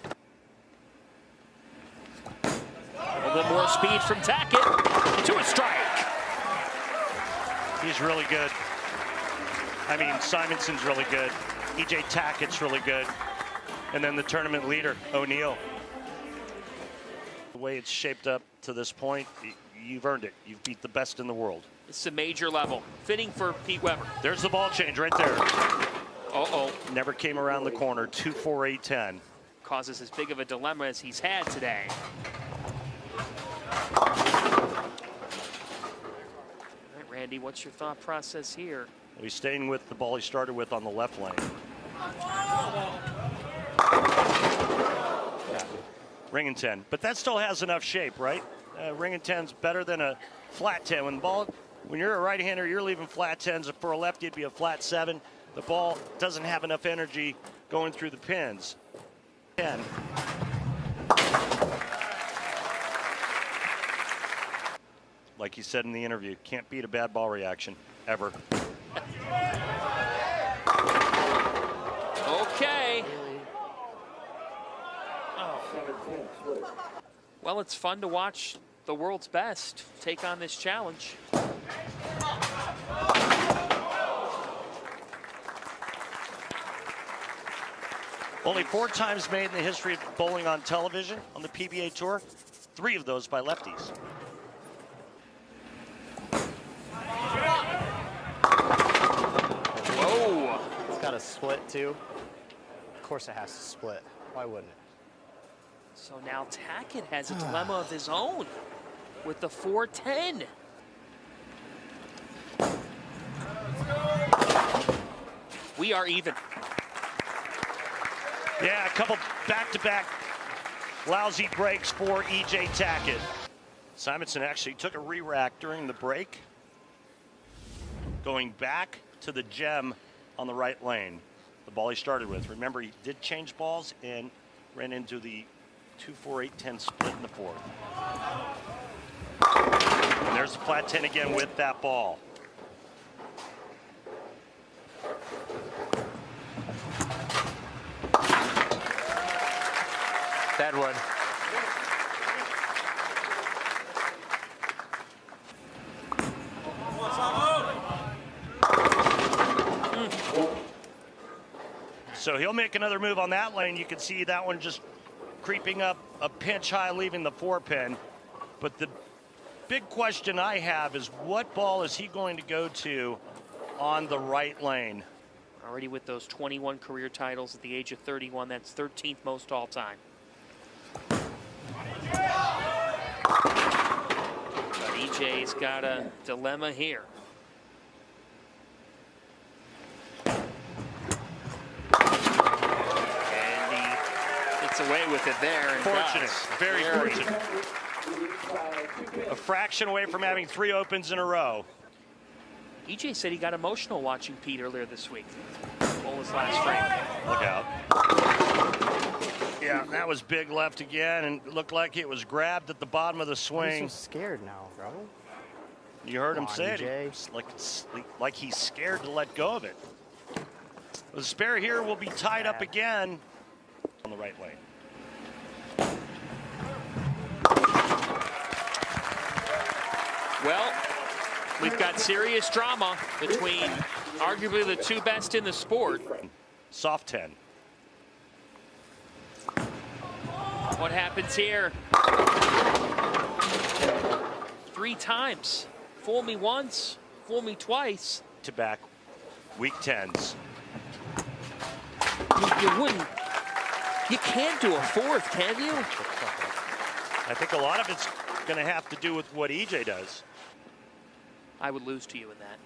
A little bit more speed from Tackett to a strike. He's really good. I mean, Simonson's really good. E.J. Tackett's really good. And then the tournament leader, O'Neill. The way it's shaped up to this point, you've earned it. You've beat the best in the world. It's a major level. Fitting for Pete Weber. There's the ball change right there. Uh-oh. Never came around the corner. 2-4-8-10. Causes as big of a dilemma as he's had today. All right, Randy, what's your thought process here? Well, he's staying with the ball he started with on the left lane. Ring and 10, but that still has enough shape, right? Ring and 10's better than a flat 10. When you're a right-hander, you're leaving flat 10s. For a lefty, it'd be a flat 7. The ball doesn't have enough energy going through the pins. 10. Like he said in the interview, can't beat a bad ball reaction, ever. Okay. Oh. Well, it's fun to watch the world's best take on this challenge. Only 4 times made in the history of bowling on television on the PBA Tour. 3 of those by lefties. Whoa. It's got a split too. Of course it has to split. Why wouldn't it? So now Tackett has a dilemma of his own with the 4-10. We are even. Yeah, a couple back-to-back lousy breaks for E.J. Tackett. Simonson actually took a re-rack during the break, going back to the gem on the right lane, the ball he started with. Remember, he did change balls and ran into the 2-4-8-10 split in the 4th. And there's the flat 10 again with that ball. Dead one. So he'll make another move on that lane. You can see that one just creeping up a pinch high, leaving the 4-pin. But the big question I have is what ball is he going to go to on the right lane? Already with those 21 career titles at the age of 31, that's 13th most all time. But EJ's got a dilemma here. And he gets away with it there. And Fortunate, very fortunate. fortunate. A fraction away from having 3 opens in a row. EJ said he got emotional watching Pete earlier this week. What was last frame? Look out. Yeah, that was big left again, and it looked like it was grabbed at the bottom of the swing. I'm so scared now, bro. You heard him Come on, say it. EJ. It's like he's scared to let go of it. The spare here will be tied up again on the right lane. Well, we've got serious drama between arguably the 2 best in the sport. Soft 10. What happens here? 3 times. Fool me once, fool me twice. To back weak 10s. You wouldn't. You can't do a fourth, can you? I think a lot of it's going to have to do with what EJ does. I would lose to you in that.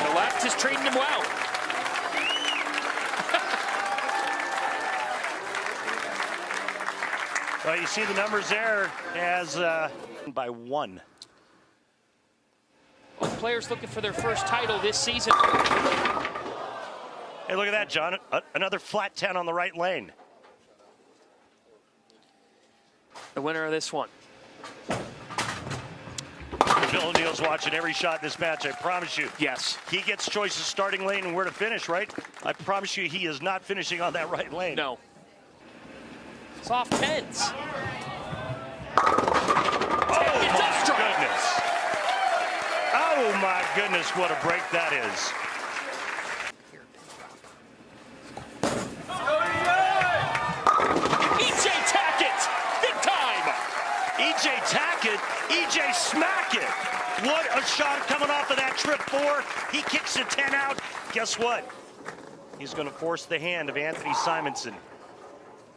The left is treating him well. Well, you see the numbers there as by 1. Both players looking for their first title this season. Hey, look at that, John. Another flat 10 on the right lane. The winner of this one. Bill O'Neill's watching every shot in this match, I promise you. Yes. He gets choices starting lane and where to finish, right? I promise you he is not finishing on that right lane. No. Soft 10s. Oh, my goodness. Oh, my goodness, what a break that is. EJ Tackett, big time. EJ Tackett, EJ smack it. What a shot coming off of that trip 4. He kicks the 10 out. Guess what? He's going to force the hand of Anthony Simonson.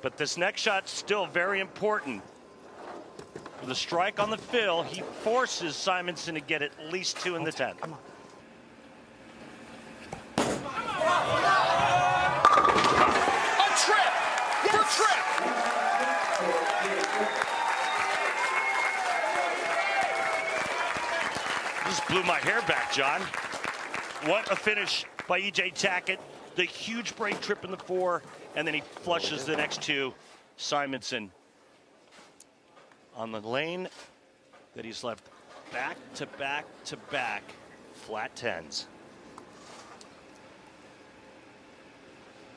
But this next shot's still very important. With a strike on the fill, he forces Simonson to get at least 2 in the 10th. Come on. A trip for Troup. Just blew my hair back, John. What a finish by EJ Tackett. The huge break trip in the 4, and then he flushes the next 2. Simonson on the lane that he's left back to back to back flat 10s.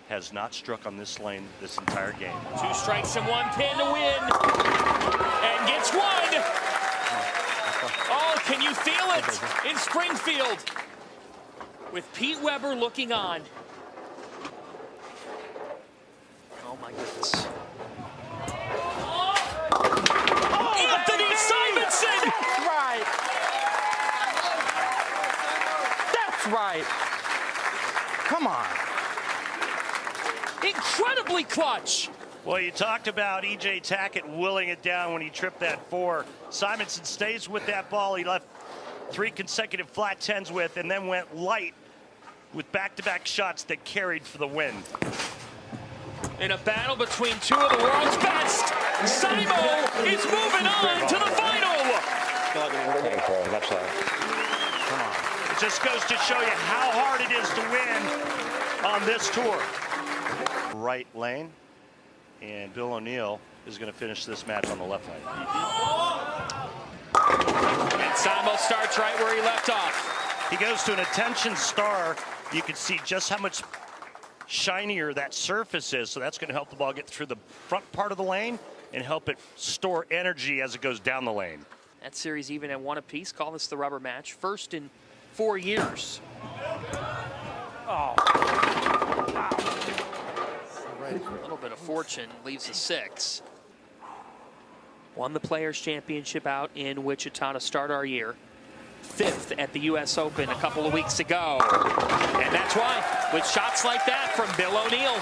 Has not struck on this lane this entire game. 2 strikes and 1 pin to win. And gets 1. Oh, can you feel it in Springfield? With Pete Weber looking on. Oh my goodness. Anthony Simonson! That's right. That's right. Come on. Incredibly clutch. Well, you talked about EJ Tackett willing it down when he tripped that 4. Simonson stays with that ball. He left 3 consecutive flat 10s with, and then went light with back-to-back shots that carried for the win. In a battle between 2 of the world's best, Simo is moving on to the final. It just goes to show you how hard it is to win on this tour. Right lane, and Bill O'Neill is going to finish this match on the left lane. And Simo starts right where he left off. He goes to an attention star. You can see just how much shinier that surface is, so that's going to help the ball get through the front part of the lane and help it store energy as it goes down the lane. That series even at 1 apiece. Call this the rubber match. First in 4 years. Oh. Wow. A little bit of fortune leaves a 6. Won the Players' Championship out in Wichita to start our year. 5th at the U.S. Open a couple of weeks ago. And that's why, with shots like that from Bill O'Neill.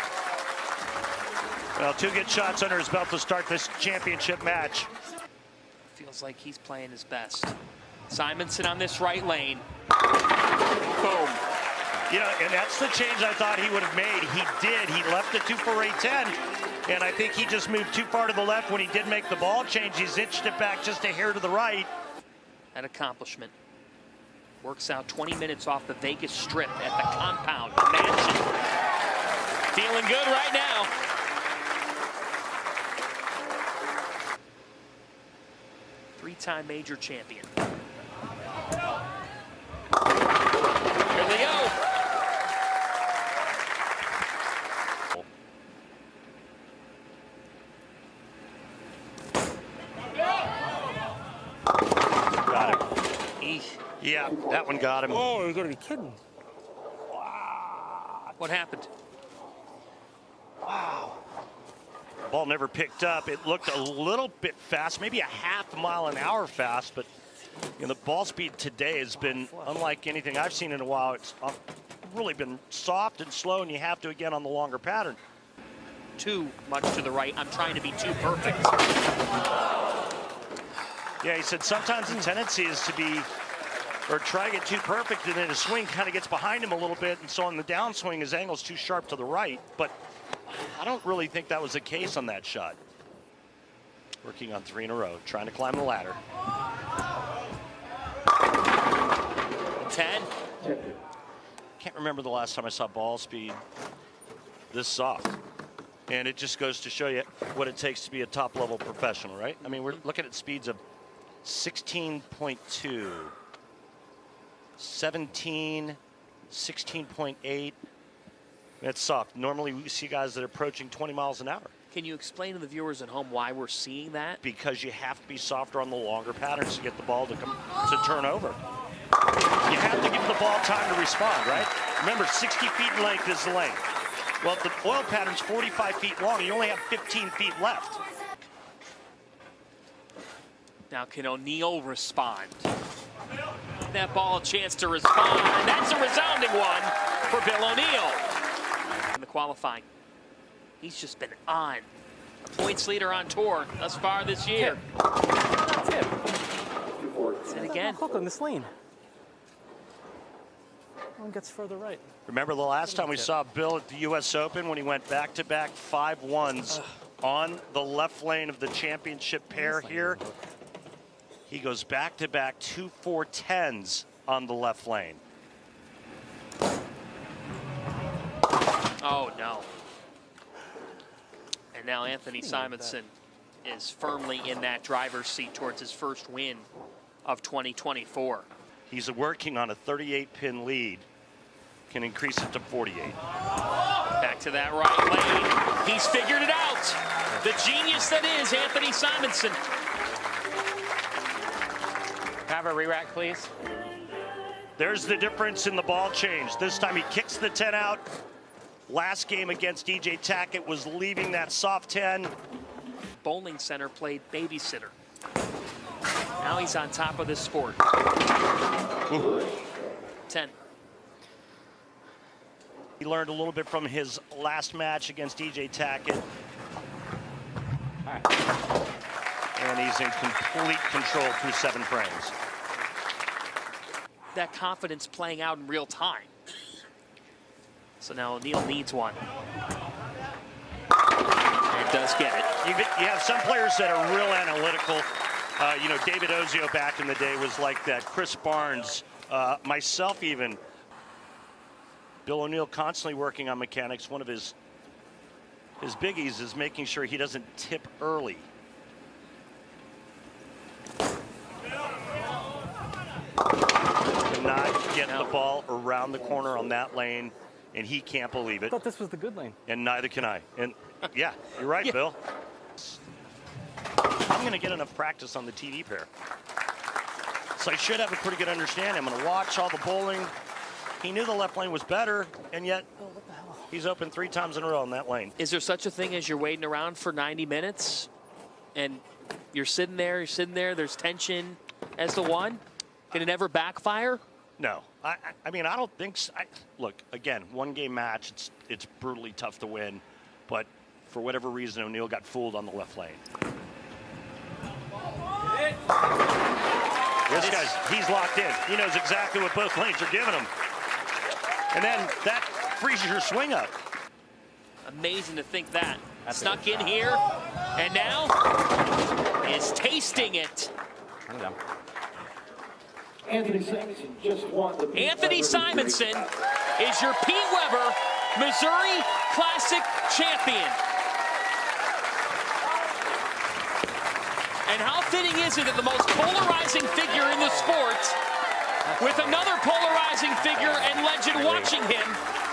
Well, 2 good shots under his belt to start this championship match. Feels like he's playing his best. Simonson on this right lane. Boom. You know, and that's the change I thought he would have made. He did. He left the 2 for a 10, and I think he just moved too far to the left when he did make the ball change. He's inched it back just a hair to the right. An accomplishment. Works out 20 minutes off the Vegas Strip at the compound, the mansion. Feeling good right now. Three-time major champion. Here they go. Got him. Yeah, that one got him. Oh, you're gonna be kidding. What happened? Wow. Ball never picked up. It looked a little bit fast, maybe a half mile an hour fast, but You know, the ball speed today has been unlike anything I've seen in a while. It's really been soft and slow, and you have to again on the longer pattern. Too much to the right. I'm trying to be too perfect. Yeah, he said sometimes the tendency is to be, or try to get too perfect, and then his swing kind of gets behind him a little bit, and so on the downswing, his angle's too sharp to the right. But I don't really think that was the case on that shot. Working on 3 in a row, trying to climb the ladder. 10. Can't remember the last time I saw ball speed this soft. And it just goes to show you what it takes to be a top-level professional, right? I mean, we're looking at speeds of 16.2, 17, 16.8. That's soft. Normally, we see guys that are approaching 20 miles an hour. Can you explain to the viewers at home why we're seeing that? Because you have to be softer on the longer patterns to get the ball to turn over. You have to give the ball time to respond, right? Remember, 60 feet in length is the length. Well, if the oil pattern's 45 feet long, you only have 15 feet left. Now, can O'Neal respond? That ball a chance to respond. That's a resounding one for Bill O'Neal. In the qualifying, he's just been on. A points leader on tour thus far this year. Tip. And again. Hook on this lane. One gets further right. Remember the last time we saw Bill at the U.S. Open when he went back-to-back 5-1s on the left lane of the championship pair here? He goes back-to-back 2 4-10s on the left lane. Oh, no. And now Anthony Simonson is firmly in that driver's seat towards his first win of 2024. He's working on a 38-pin lead. Can increase it to 48. Back to that right lane. He's figured it out. The genius that is Anthony Simonson. Have a re-rack, please. There's the difference in the ball change. This time he kicks the 10 out. Last game against DJ Tackett was leaving that soft 10. Bowling Center played babysitter. Now he's on top of this sport. Ooh. 10. He learned a little bit from his last match against DJ Tackett. And he's in complete control through 7 frames. That confidence playing out in real time. So now O'Neal needs one. And does get it. You have some players that are real analytical. You know, David Ozio back in the day was like that. Chris Barnes, myself even. Bill O'Neal constantly working on mechanics. One of his biggies is making sure he doesn't tip early. Not get the ball around the corner on that lane, and he can't believe it. I thought this was the good lane. And neither can I. And yeah, you're right, Bill. I'm going to get enough practice on the TV pair. So I should have a pretty good understanding. I'm going to watch all the bowling. He knew the left lane was better, and yet he's open 3 times in a row in that lane. Is there such a thing as you're waiting around for 90 minutes and you're sitting there, there's tension as to one? Can it ever backfire? No. I mean, I don't think so. Look, again, 1-game match, it's brutally tough to win, but for whatever reason, O'Neal got fooled on the left lane. This guy's, he's locked in. He knows exactly what both lanes are giving him. And then that frees your swing up. Amazing to think that. Snuck in here, and now is tasting it. Anthony Simonson just won the Anthony Simonson is your Pete Weber Missouri Classic champion. And how fitting is it that the most polarizing figure in the sport, with another polarizing figure and legend watching him,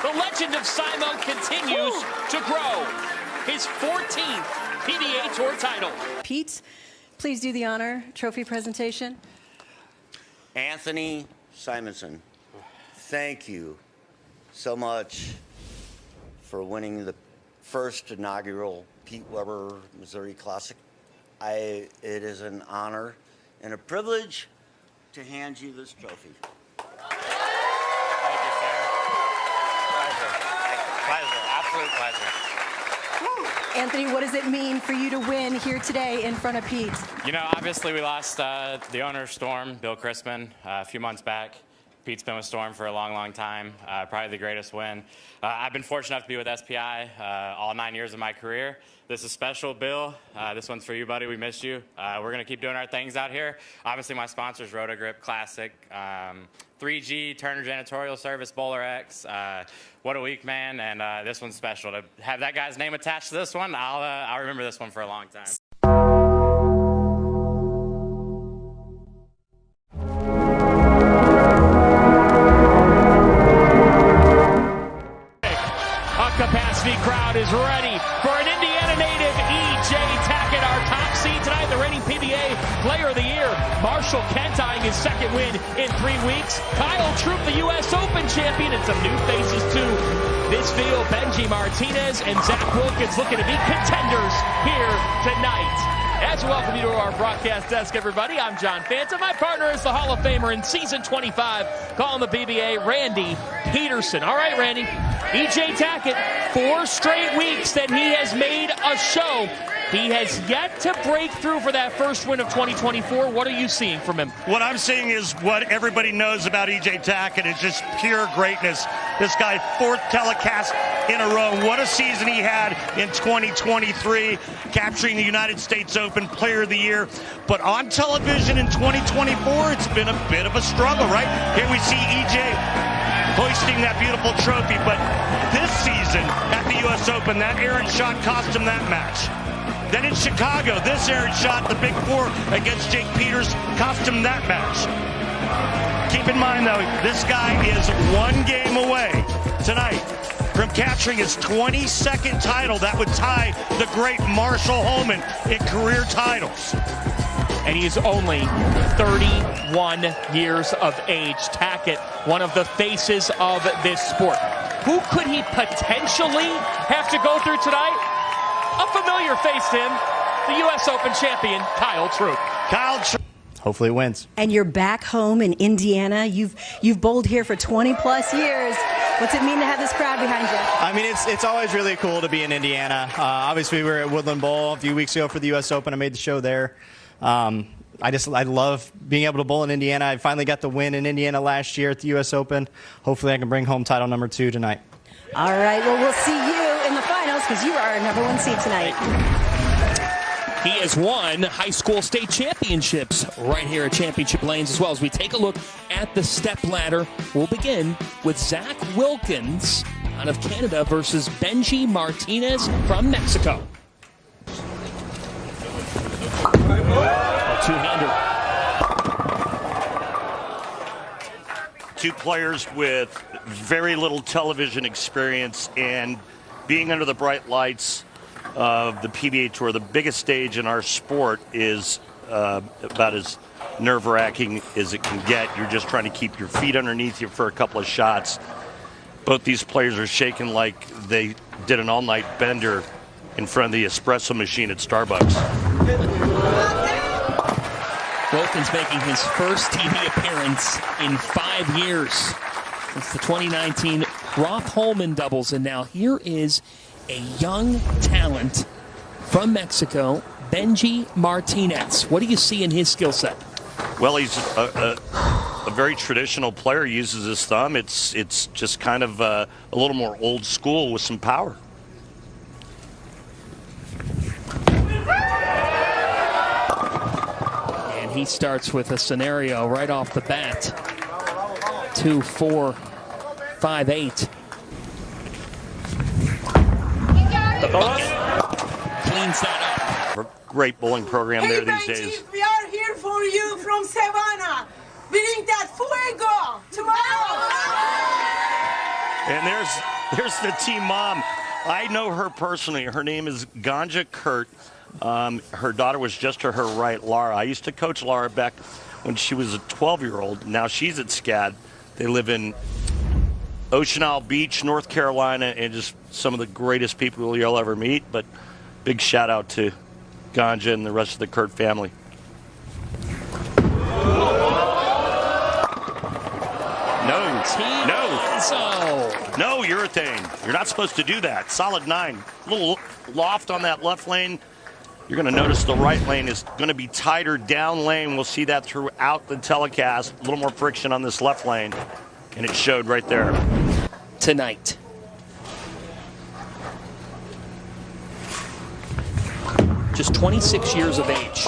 the legend of Simo continues to grow. His 14th PBA Tour title. Pete, please do the honor trophy presentation. Anthony Simonson, thank you so much for winning the first inaugural Pete Weber Missouri Classic. It is an honor and a privilege to hand you this trophy. Thank you, sir. Pleasure. Absolute pleasure. Anthony, what does it mean for you to win here today in front of Pete? You know, obviously we lost the owner of Storm, Bill Crispin, a few months back. Pete's been with Storm for a long, long time. Probably the greatest win. I've been fortunate enough to be with SPI all 9 years of my career. This is special, Bill. This one's for you, buddy. We missed you. We're going to keep doing our things out here. Obviously, my sponsors, Rotogrip, Classic, 3G, Turner Janitorial Service, Bowler X. What a week, man. And this one's special. To have that guy's name attached to this one, I'll remember this one for a long time. Capacity crowd is ready for an Indiana native, E.J. Tackett, our top seed tonight, the reigning PBA Player of the Year. Marshall Kent eyeing his second win in 3 weeks. Kyle Troup, the U.S. Open champion, and some new faces too. This field, Benji Martinez and Zach Wilkins looking to be contenders here tonight. As we welcome you to our broadcast desk, everybody, I'm John Fanta. My partner is the Hall of Famer in season 25, calling the PBA, Randy Peterson. All right, Randy, E.J. Tackett, 4 straight weeks that he has made a show. He has yet to break through for that first win of 2024. What are you seeing from him? What I'm seeing is what everybody knows about E.J. Tackett. It's just pure greatness. This guy, 4th telecast in a row. What a season he had in 2023, capturing the United States Open Player of the Year. But on television in 2024, it's been a bit of a struggle, right? Here we see E.J. hoisting that beautiful trophy. But this season at the U.S. Open, that errant shot cost him that match. Then in Chicago, this errant shot, the Big Four against Jake Peters, cost him that match. Keep in mind, though, this guy is 1 game away tonight from capturing his 22nd title. That would tie the great Marshall Holman in career titles. And he is only 31 years of age. Tackett, one of the faces of this sport. Who could he potentially have to go through tonight? A familiar face to him, the U.S. Open champion, Kyle Troup. Hopefully it wins. And you're back home in Indiana. You've bowled here for 20-plus years. What's it mean to have this crowd behind you? I mean, it's always really cool to be in Indiana. Obviously, we were at Woodland Bowl a few weeks ago for the U.S. Open. I made the show there. I love being able to bowl in Indiana. I finally got the win in Indiana last year at the U.S. Open. Hopefully I can bring home title number 2 tonight. All right, well, we'll see you in the finals because you are our #1 seed tonight. He has won high school state championships right here at Championship Lanes as well. As we take a look at the step ladder, we'll begin with Zach Wilkins out of Canada versus Benji Martinez from Mexico. A two-hander. 2 players with very little television experience, and being under the bright lights of the PBA Tour, the biggest stage in our sport, is about as nerve-wracking as it can get. You're just trying to keep your feet underneath you for a couple of shots. Both these players are shaking like they did an all-night bender in front of the espresso machine at Starbucks. Wilkins making his first TV appearance in 5 years since the 2019 Roth Holman doubles. And now here is a young talent from Mexico, Benji Martinez. What do you see in his skill set? Well, he's a very traditional player. He uses his thumb. It's just kind of a little more old school with some power. He starts with a scenario right off the bat. 2, 4, 5, 8. The bucket cleans that up. Great bowling program there these days. We are here for you from Savannah. Bring that fuego tomorrow. And there's the team mom. I know her personally. Her name is Ganja Kurt. Her daughter was just to her right, Laura. I used to coach Laura back when she was a 12-year-old. Now she's at SCAD. They live in Ocean Isle Beach, North Carolina, and just some of the greatest people you'll ever meet. But big shout out to Ganja and the rest of the Kurt family. No urethane. You're not supposed to do that. Solid 9. A little loft on that left lane. You're going to notice the right lane is going to be tighter down lane. We'll see that throughout the telecast. A little more friction on this left lane. And it showed right there. Tonight. Just 26 years of age.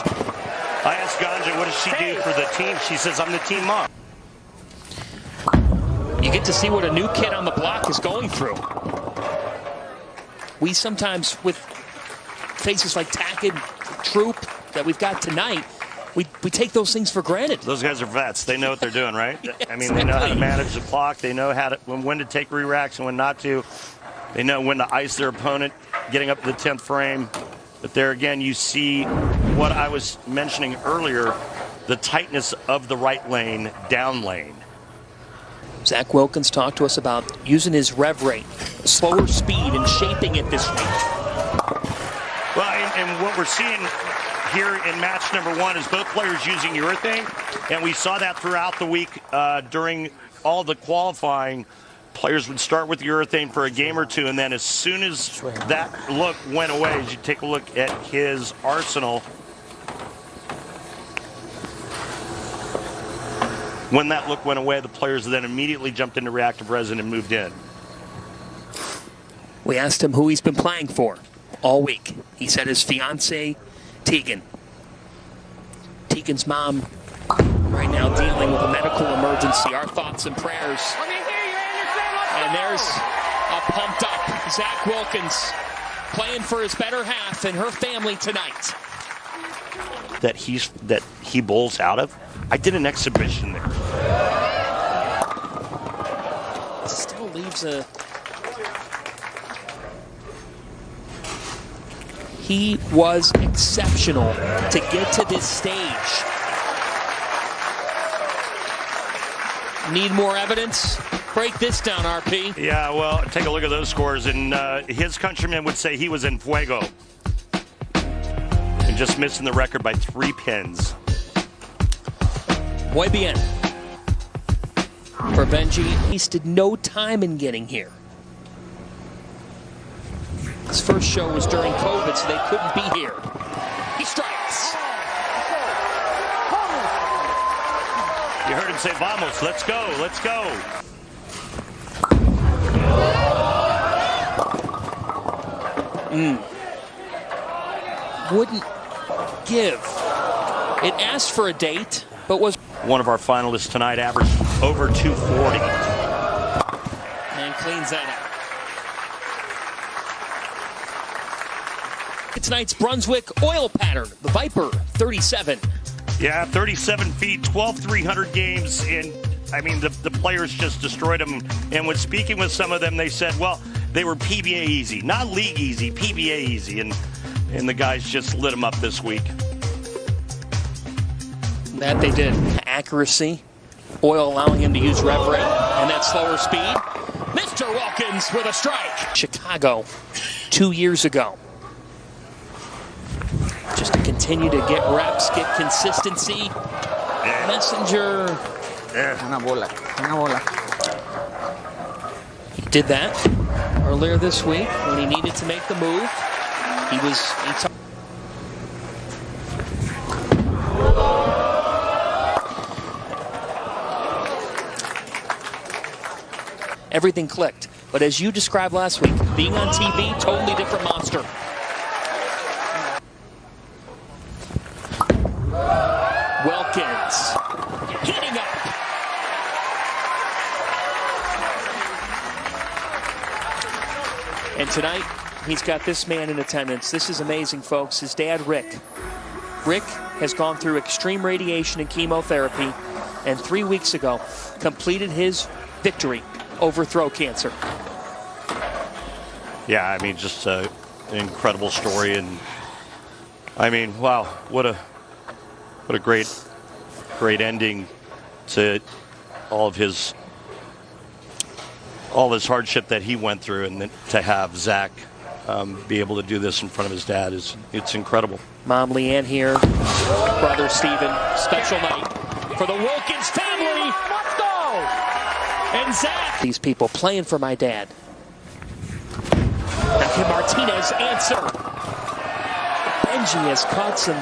I asked Ganja, what does she do for the team? She says, I'm the team mom. You get to see what a new kid on the block is going through. We sometimes, with faces like Tackett, Troup, that we've got tonight, we take those things for granted. Those guys are vets. They know what they're doing, right? Yeah, I mean, they know how to manage the clock. They know how to when to take re-racks and when not to. They know when to ice their opponent, getting up to the 10th frame. But there again, you see what I was mentioning earlier, the tightness of the right lane, down lane. Zach Wilkins talked to us about using his rev rate, slower speed, and shaping it this week. Well, and what we're seeing here in match number 1 is both players using urethane, and we saw that throughout the week during all the qualifying. Players would start with urethane for a game or two, and then as soon as that look went away, as you take a look at his arsenal, when that look went away, the players then immediately jumped into reactive resin and moved in. We asked him who he's been playing for all week. He said his fiance, Tegan. Tegan's mom right now dealing with a medical emergency. Our thoughts and prayers. And there's a pumped up Zach Wilkins playing for his better half and her family tonight. That he bowls out of. I did an exhibition there. Still leaves a... He was exceptional to get to this stage. Need more evidence? Break this down, RP. Yeah, well, take a look at those scores, and his countrymen would say he was en fuego. And just missing the record by 3 pins. Muy bien. For Benji, he wasted no time in getting here. His first show was during COVID, so they couldn't be here. He strikes. You heard him say, vamos, let's go, let's go. Wouldn't give. It asked for a date, but was... One of our finalists tonight averaged over 240. And cleans that out. Tonight's Brunswick oil pattern, the Viper 37. Yeah, 37 feet, 12,300 games, and I mean, the players just destroyed them. And when speaking with some of them, they said, well, they were PBA easy, not league easy, PBA easy, and the guys just lit them up this week. That they did. Accuracy, oil allowing him to use rev rate, and that slower speed. Mr. Wilkins with a strike. Chicago 2 years ago. Just to continue to get reps, get consistency. Messenger. Una bola. He did that earlier this week when he needed to make the move. Everything clicked. But as you described last week, being on TV, totally different monster. Wilkins heating up. And tonight, he's got this man in attendance. This is amazing, folks. His dad, Rick. Rick has gone through extreme radiation and chemotherapy, and 3 weeks ago, completed his victory over throat cancer. Yeah, I mean, just an incredible story, and I mean, wow, what a great ending to all his hardship that he went through, and then to have Zach be able to do this in front of his dad it's incredible. Mom Leanne here, brother Steven, special night for the Wilkins family. Let's go! And Zach. These people playing for my dad. Now can Martinez answer? Benji has caught some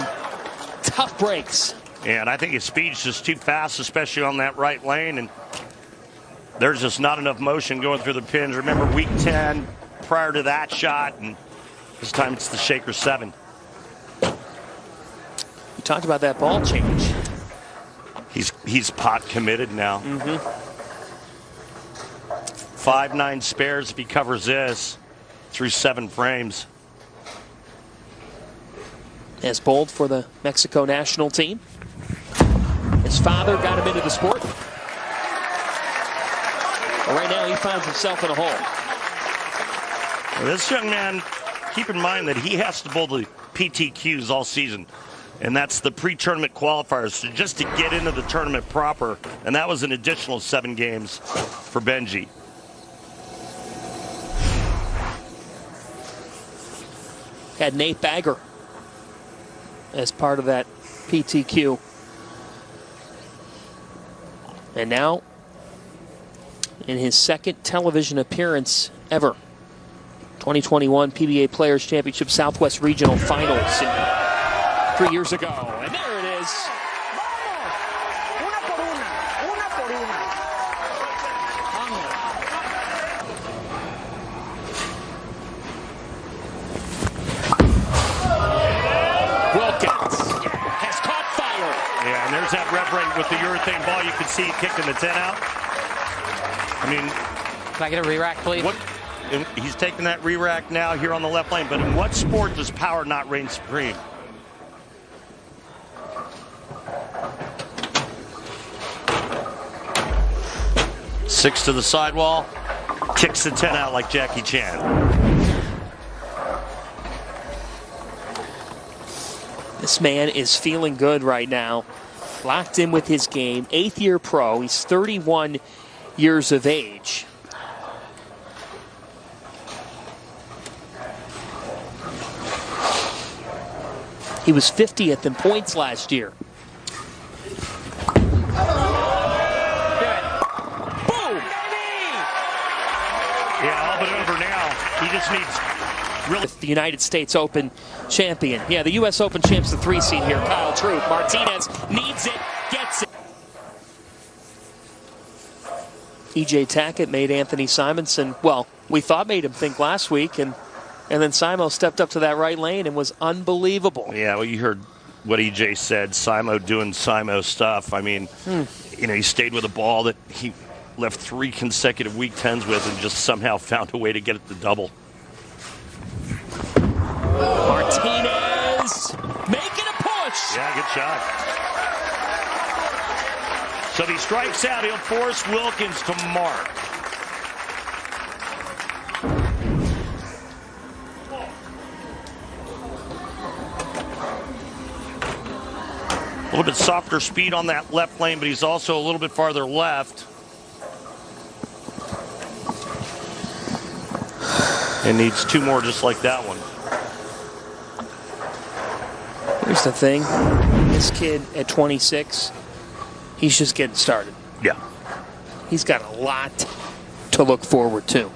tough breaks. And I think his speed's just too fast, especially on that right lane. And there's just not enough motion going through the pins. Remember week 10 prior to that shot, and this time it's the shaker 7. You talked about that ball change. He's pot committed now. 5-9 spares if he covers this through 7 frames. As bowled for the Mexico national team. His father got him into the sport. But right now he finds himself in a hole. Well, this young man, keep in mind that he has to bowl the PTQs all season. And that's the pre-tournament qualifiers, so just to get into the tournament proper. And that was an additional 7 games for Benji. Had Nate Bagger as part of that PTQ. And now, in his second television appearance ever, 2021 PBA Players Championship Southwest Regional Finals 3 years ago. And there it is. Wilkins has caught fire. Yeah, and there's that rev rate with the urethane ball. You can see it kicking the 10 out. I mean, can I get a re-rack, please? He's taking that re-rack now here on the left lane, but in what sport does power not reign supreme? Six to the sidewall, kicks the 10 out like Jackie Chan. This man is feeling good right now. Locked in with his game. 8th year pro. He's 31 years of age. He was 50th in points last year. Yeah, all but over now. He just needs really. The United States Open champion. Yeah, the U.S. Open champ's the 3 seed here. Kyle Troup. Martinez needs it, gets it. E.J. Tackett made Anthony Simonson, well, we thought made him think last week, and then Simo stepped up to that right lane and was unbelievable. Yeah, well, you heard what E.J. said. Simo doing Simo stuff. I mean, you know, he stayed with a ball that he left 3 consecutive week 10s with and just somehow found a way to get it to double. Martinez making a push. Yeah, good shot. So if he strikes out, he'll force Wilkins to mark. A little bit softer speed on that left lane, but he's also a little bit farther left. And needs 2 more just like that one. Here's the thing. This kid at 26, he's just getting started. Yeah. He's got a lot to look forward to.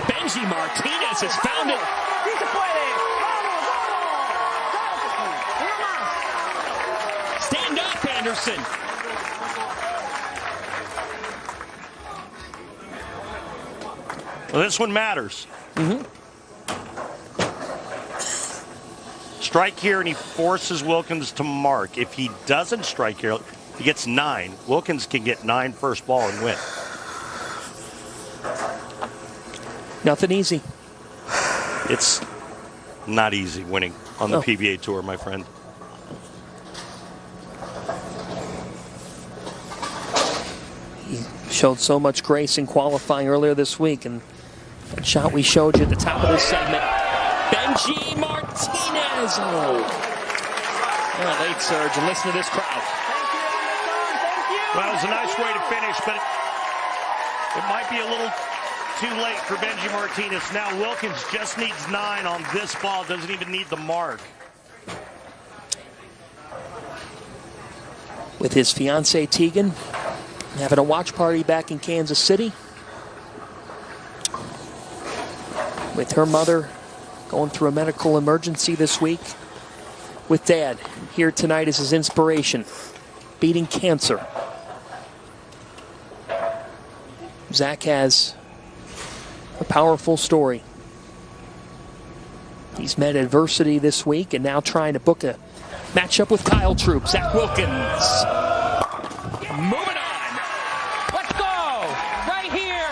Benji Martinez has found it. Stand up, Anderson. Well, this one matters. Strike here, and he forces Wilkins to mark. If he doesn't strike here, he gets 9. Wilkins can get 9 first ball and win. Nothing easy. It's not easy winning on the PBA Tour, my friend. He showed so much grace in qualifying earlier this week, and that shot we showed you at the top of this segment. Benji Martinez. Oh, late surge, and listen to this crowd. Well, it was a nice way to finish, but it might be a little too late for Benji Martinez. Now Wilkins just needs 9 on this ball, doesn't even need the mark. with his fiancee Tegan, having a watch party back in Kansas City, with her mother going through a medical emergency this week, with Dad here tonight as his inspiration, beating cancer. Zach has a powerful story. He's met adversity this week and now trying to book a matchup with Kyle Troup. Zach Wilkins. Moving on. Let's go. Right here.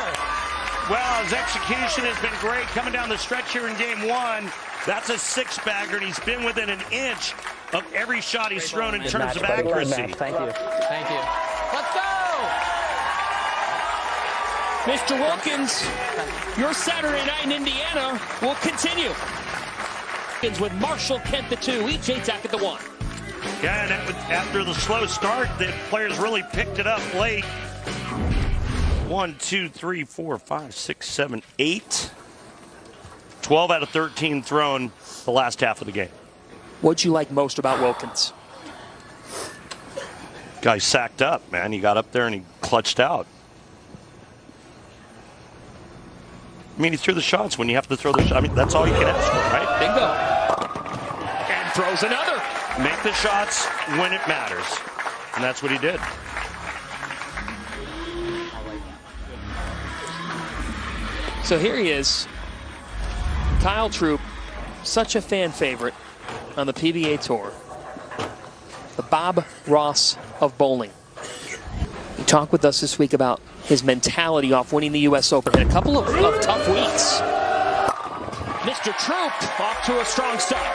Well, his execution has been great coming down the stretch here in game one. That's a six-bagger, and he's been within an inch of every shot he's thrown in terms of accuracy. Thank you. Thank you. Let's go. Mr. Wilkins, your Saturday night in Indiana will continue. With Marshall Kent the 2, EJ Tack at the 1. Yeah, and after the slow start, the players really picked it up late. 1, 2, 3, 4, 5, 6, 7, 8. 12 out of 13 thrown the last half of the game. What'd you like most about Wilkins? Guy sacked up, man. He got up there and he clutched out. I mean, he threw the shots when you have to throw the shots. I mean, that's all you can ask for, right? Bingo. And throws another. Make the shots when it matters. And that's what he did. So here he is. Kyle Troup, such a fan favorite on the PBA Tour. The Bob Ross of bowling. He talked with us this week about his mentality off winning the U.S. Open. Had a couple of tough weeks. Mr. Troup off to a strong start.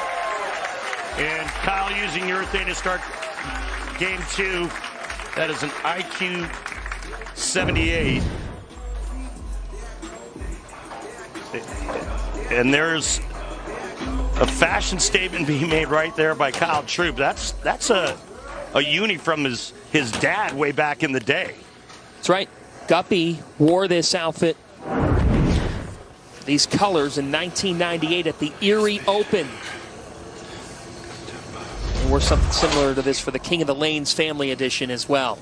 And Kyle using urethane to start game two. That is an IQ 78. And there's a fashion statement being made right there by Kyle Troup. That's a uni from his dad way back in the day. That's right. Guppy wore this outfit, these colors, in 1998 at the Erie Open. And wore something similar to this for the King of the Lanes Family Edition as well.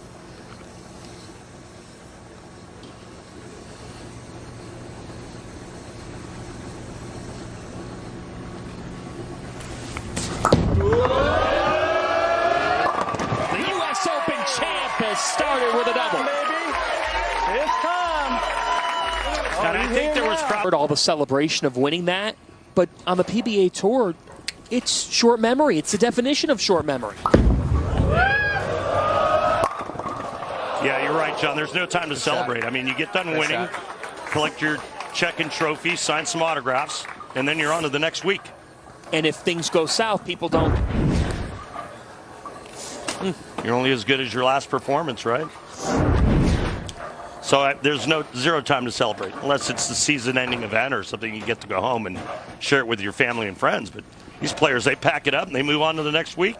The U.S. Open champ has started with a double. And I think there was all the celebration of winning that, but on the PBA Tour, it's short memory. It's the definition of short memory. Yeah, you're right, John. There's no time to celebrate. I mean, you get done winning, collect your check and trophy, sign some autographs, and then you're on to the next week. And if things go south, people don't. You're only as good as your last performance, right? So there's zero time to celebrate, unless it's the season-ending event or something you get to go home and share it with your family and friends. But these players, they pack it up and they move on to the next week.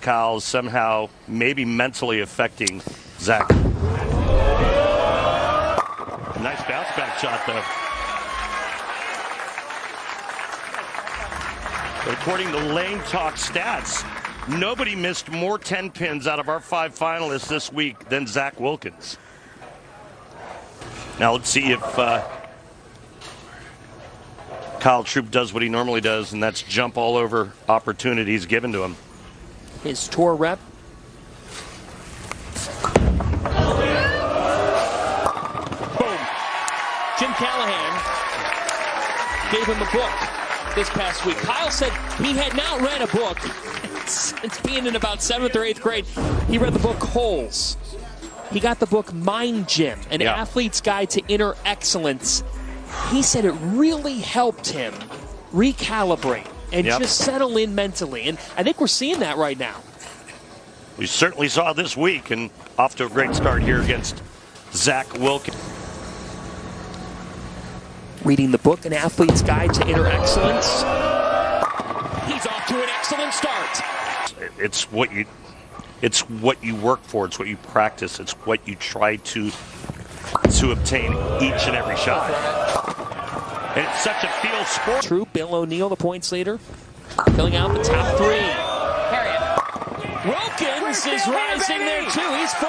Kyle's somehow maybe mentally affecting Zach. A nice bounce-back shot, though. According to Lane Talk stats, nobody missed more 10 pins out of our 5 finalists this week than Zach Wilkins. Now let's see if Kyle Troup does what he normally does, and that's jump all over opportunities given to him. His tour rep. Boom. Jim Callahan gave him a book this past week. Kyle said he had not read a book since being in about 7th or 8th grade. He read the book Holes. He got the book Mind Gym, an athlete's guide to inner excellence. He said it really helped him recalibrate and just settle in mentally. And I think we're seeing that right now. We certainly saw this week, and off to a great start here against Zach Wilkins. Reading the book, An Athlete's Guide to Inner Excellence. He's off to an excellent start. It's what you work for. It's what you practice. It's what you try to obtain each and every shot. And it's such a field sport. Troup, Bill O'Neill, the points leader, filling out the top three. Wilkins is rising there too. He's 4.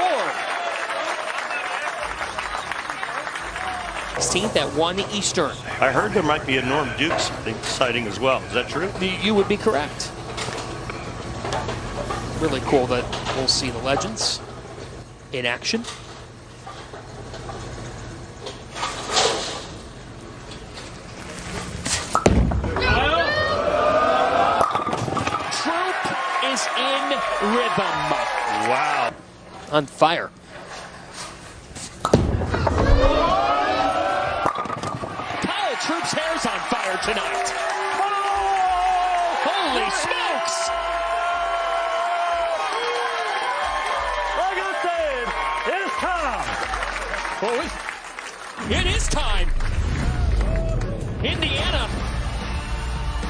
16th at 1 Eastern. I heard there might be a Norm Dukes sighting as well. Is that true? You would be correct. Really cool that we'll see the legends in action. Troup is in rhythm. Wow. On fire. Troup's hair's on fire tonight. Holy smokes! It is time. Indiana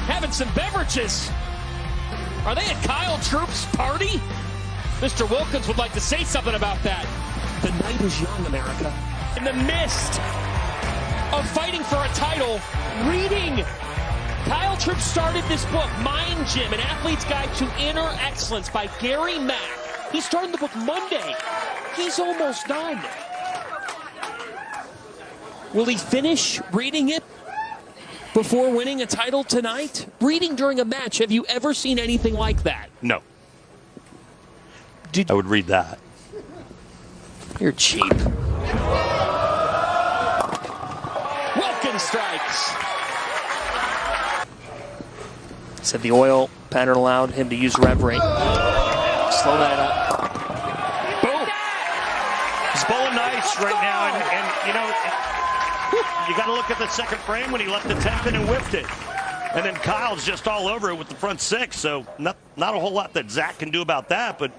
having some beverages. Are they at Kyle Troup's party? Mr. Wilkins would like to say something about that. The night is young, America. In the midst of fighting for a title, reading. Kyle Troup started this book, Mind Gym, An Athlete's Guide to Inner Excellence by Gary Mack. He started the book Monday. He's almost done. Will he finish reading it before winning a title tonight? Reading during a match, have you ever seen anything like that? No. I would read that. You're cheap. Wilkins strikes. Said the oil pattern allowed him to use rev rate. Slow that up. Boom. He's bowling nice right now, and you know, you got to look at the second frame when he left the 10th in and whipped it. And then Kyle's just all over it with the front 6, so not a whole lot that Zach can do about that, but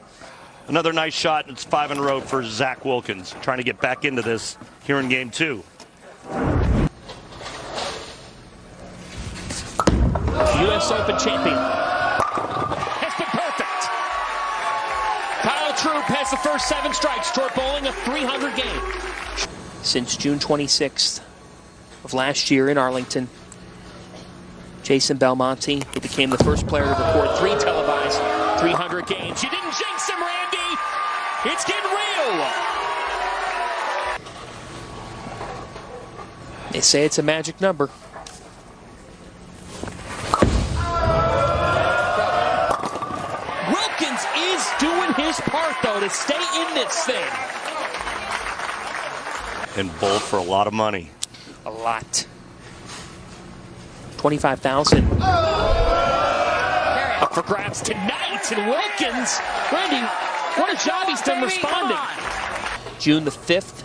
another nice shot, and it's 5 in a row for Zach Wilkins, trying to get back into this here in game 2. U.S. Open champion has been perfect. Kyle Troup has the first 7 strikes toward bowling a 300 game. Since June 26th of last year in Arlington, Jason Belmonte, who became the first player to record 3 televised 300 games. You didn't jinx him, Randy. It's getting real. They say it's a magic number. Wilkins is doing his part, though, to stay in this thing. And bowled for a lot of money. A lot. $25,000. Up for grabs tonight, and Wilkins, Randy, what a job he's done responding. June the 5th,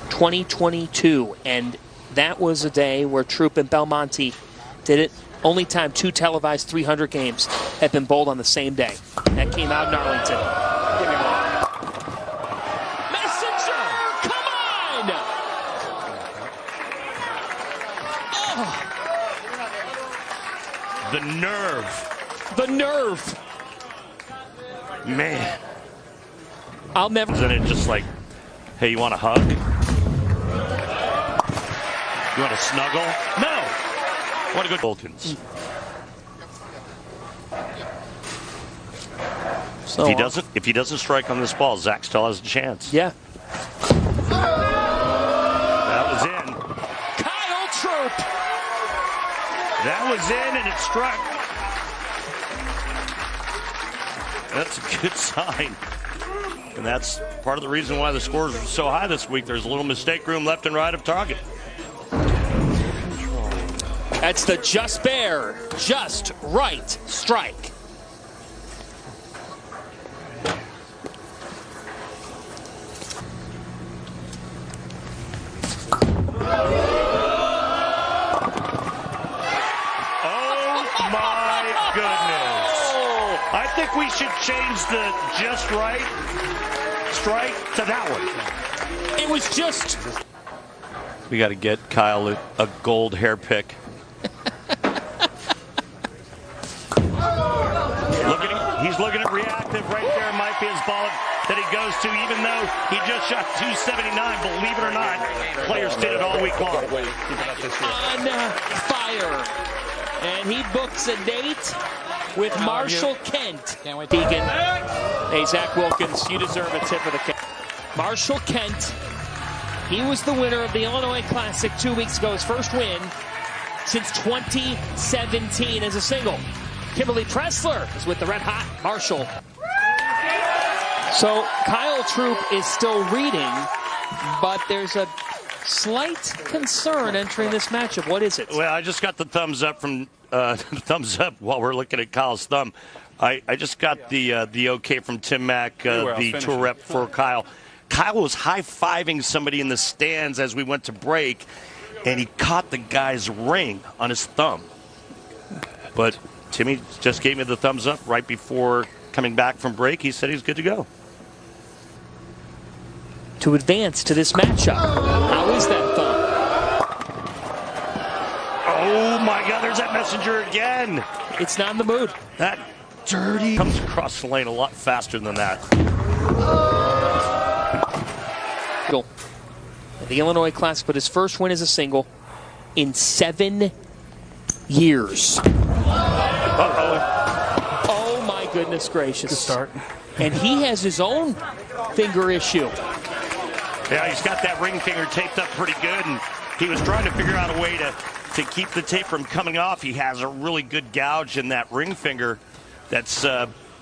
2022, and that was a day where Troup and Belmonte did it. Only time 2 televised 300 games have been bowled on the same day. That came out in Arlington. Messenger, come on! Oh. The nerve. The nerve. Man. I'll never. Isn't it just like, hey, you want a hug? You want to snuggle? No. I want to go to Wilkins. So if he doesn't strike on this ball, Zach still has a chance. Yeah. That was in. Kyle Troup. That was in, and it struck. That's a good sign. And that's part of the reason why the scores are so high this week. There's a little mistake room left and right of target. That's the just bare, just right strike. Oh my goodness. I think we should change the just right strike to that one. It was just. We got to get Kyle a gold hair pick. He's looking at reactive right there. Might be his ball. that he goes to, even though he just shot 279. Believe it or not, players did it all week long. On fire. And he books a date with Marshall Kent. Deacon. Hey, Zach Wilkins, you deserve a tip of the cap. Marshall Kent, he was the winner of the Illinois Classic 2 weeks ago, his first win since 2017 as a single. Kimberly Pressler is with the red hot Marshall. So Kyle Troup is still reading, but there's a slight concern entering this matchup. What is it? Well, I just got the thumbs up from thumbs up while we're looking at Kyle's thumb. I just got the okay from Tim Mack, the tour rep for Kyle. Kyle was high-fiving somebody in the stands as we went to break, and he caught the guy's ring on his thumb. But Timmy just gave me the thumbs up right before coming back from break. He said he's good to go. To advance to this matchup. How is that thumb? Oh, my God, there's that messenger again. It's not in the mood. That dirty comes across the lane a lot faster than that. The Illinois Classic, but his first win as a single in 7 years. Uh-oh. Oh, my goodness gracious. Good start. And he has his own finger issue. Yeah, he's got that ring finger taped up pretty good, and he was trying to figure out a way to keep the tape from coming off. He has a really good gouge in that ring finger that's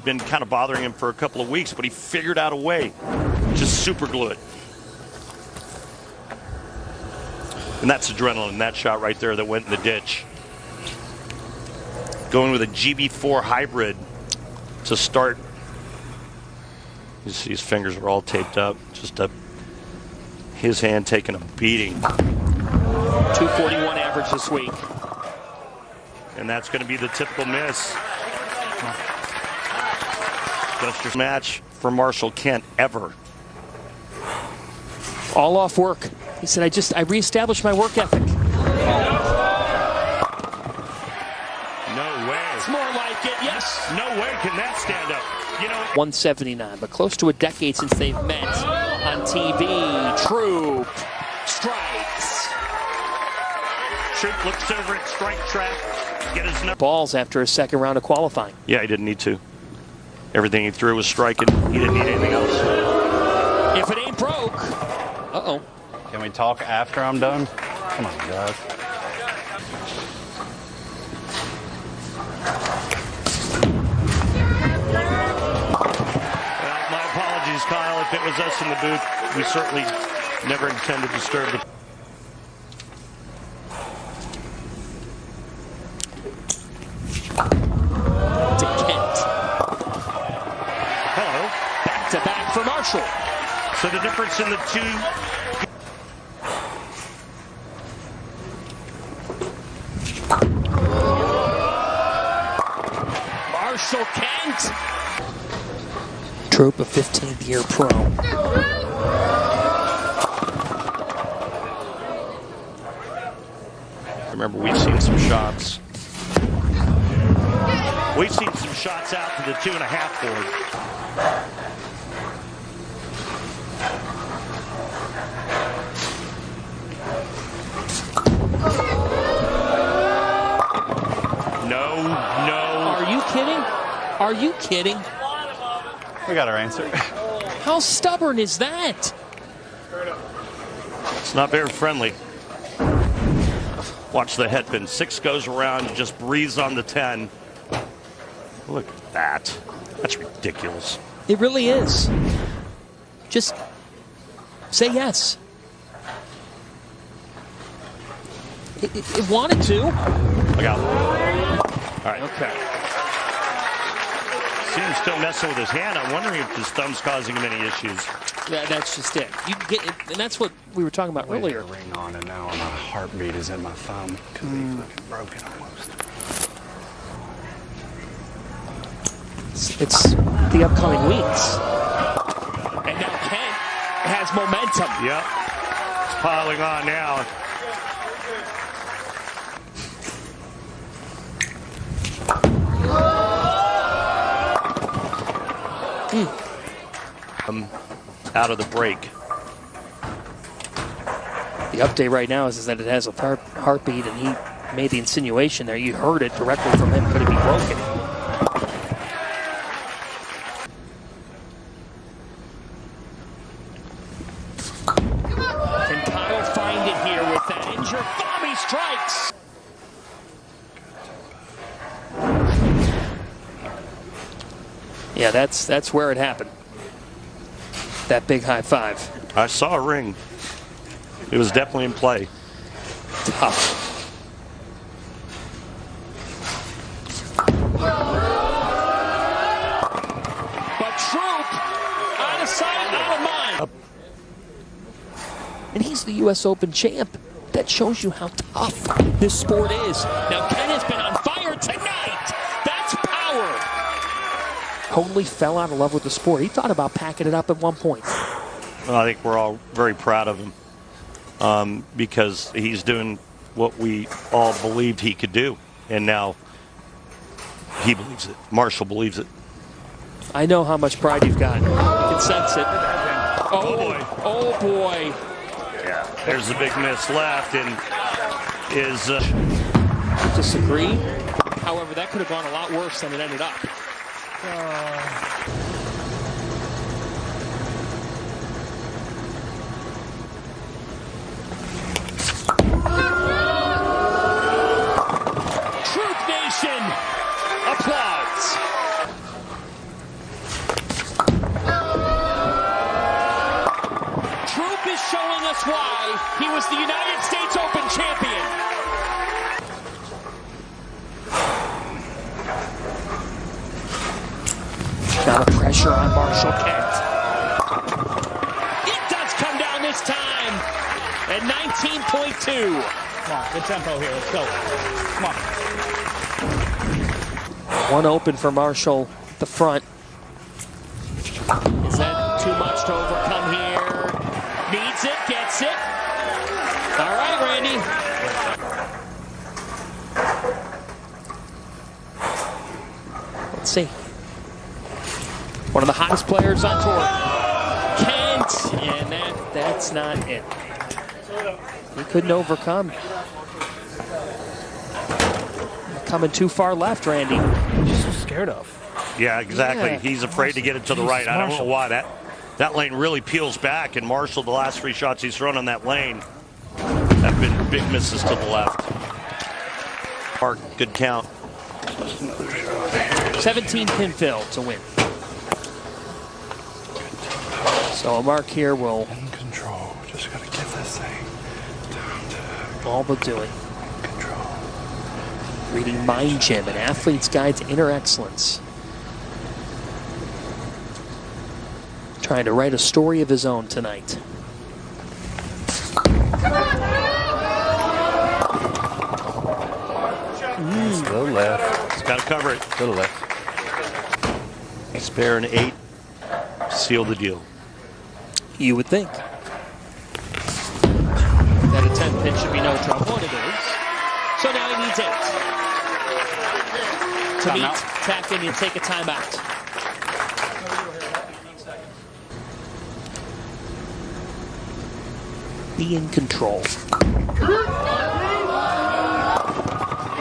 been kind of bothering him for a couple of weeks, but he figured out a way. Just super glue it. And that's adrenaline, that shot right there that went in the ditch. Going with a GB4 hybrid to start. You see his fingers are all taped up. Just his hand taking a beating. 241 average this week. And that's going to be the typical miss. Best match for Marshall Kent ever. All off work. He said, I reestablished my work ethic. No way. It's more like it, yes. No way can that stand up. You know, 179, but close to a decade since they've met on TV. Troup strikes. Troup looks over at strike track. Get his number. Balls after a second round of qualifying. Yeah, he didn't need to. Everything he threw was striking. He didn't need anything else. If it ain't broke. Uh-oh. Can we talk after I'm done? Come on, guys. Well, my apologies, Kyle. If it was us in the booth, we certainly never intended to disturb the... To Kent. Hello. Back-to-back for Marshall. So the difference in the two... Marshall Kent. Troup, a 15th year pro. Remember, we've seen some shots. We've seen some shots out to the 2.5 board. No. Are you kidding? Are you kidding? We got our answer. How stubborn is that? It's not very friendly. Watch the headpin. 6 goes around, just breathes on the 10. Look at that. That's ridiculous. It really is. Just say yes. It wanted to. Look out. All right. Okay. See him still messing with his hand. I'm wondering if his thumb's causing him any issues. That's just it. You get it, and that's what we were talking about earlier. Ring on, and now my heartbeat is in my thumb. Could be fucking broken almost. It's the upcoming weeks. And now Kent has momentum. Yep. It's piling on now. out of the break. The update right now is that it has a heartbeat, and he made the insinuation there. You heard it directly from him. Could it be broken? Can Kyle find it here with that injured thumb? He strikes. Yeah, that's where it happened. That big high five. I saw a ring. It was definitely in play. Tough. But Troup, out of sight, out of mind. And he's the U.S. Open champ. That shows you how tough this sport is. Now Ken has been on fire tonight. That's power. Totally fell out of love with the sport. He thought about packing it up at one point. Well, I think we're all very proud of him because he's doing what we all believed he could do. And now he believes it. Marshall believes it. I know how much pride you've got. You can sense it. Oh, boy. Oh, boy. Yeah, there's the big miss left, and is... Disagree. However, that could have gone a lot worse than it ended up. Troup Nation applauds. Troup is showing us why he was the United States Open champion. Got a pressure on Marshall Kent. It does come down this time at 19.2. Come on, good tempo here. Let's go. Come on. One open for Marshall, the front. Is that too much to overcome here? Needs it, gets it. All right, Randy. Let's see. One of the hottest players on tour. Kent, And that's not it. He couldn't overcome. Coming too far left, Randy. He's so scared of. Yeah, exactly. Yeah. He's afraid to get it to the right. I don't know why. That lane really peels back, and Marshall, the last 3 shots he's thrown on that lane have been big misses to the left. Mark, good count. 17 pin fill to win. So a mark here will... In control. Just got to get this thing down to... all but doing. Control. Reading Mind Gym, an athlete's guide to inner excellence. Trying to write a story of his own tonight. Go left. He's got to cover it. Go left. Spare an 8. Seal the deal. You would think. That a 10 pin should be no trouble, and it is. So now he needs 8. To meet Tackett, you take a timeout. Be in control.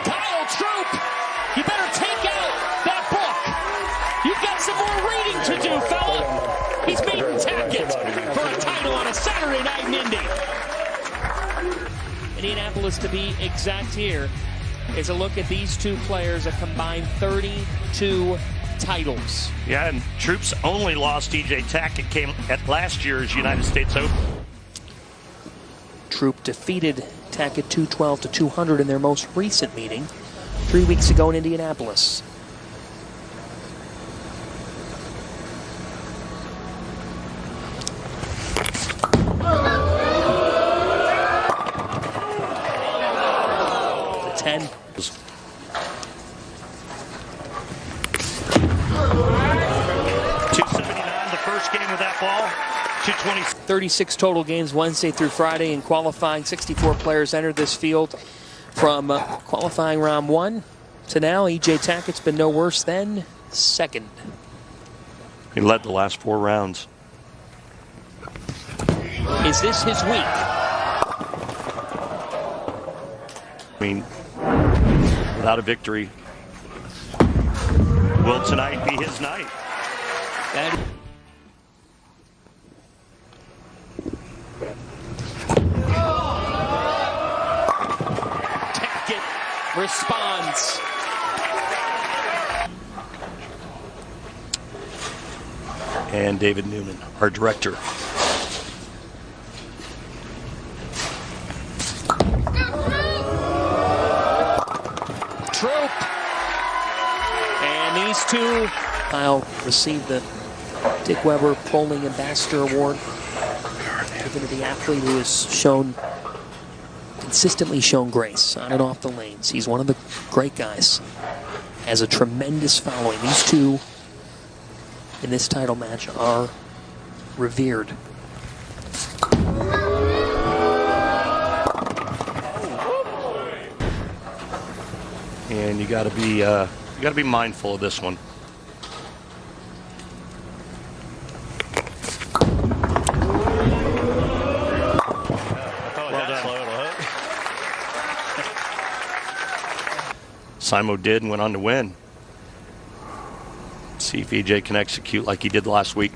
Kyle Troup, you better take out that book. You've got some more reading to do, fella. He's beaten Tackett for a title on a Saturday night in Indy. Indianapolis, to be exact here, is a look at these two players, a combined 32 titles. Yeah, and Troup's only loss, TJ Tackett, came at last year's United States Open. Troup defeated Tackett 212-200 in their most recent meeting 3 weeks ago in Indianapolis. The 10. 279 the first game with that ball. 220. 36 total games Wednesday through Friday in qualifying. 64 players entered this field from qualifying round 1 to now. E.J. Tackett's been no worse than second. He led the last 4 rounds. Is this his week? I mean, without a victory, will tonight be his night? Tackett responds. And David Newman, our director. Troup. And these two, Kyle received the Dick Weber Polling Ambassador Award, given to the athlete who has consistently shown grace on and off the lanes. He's one of the great guys. Has a tremendous following. These two in this title match are revered. And you got to be mindful of this one. Well done. Simo did and went on to win. See if EJ can execute like he did last week.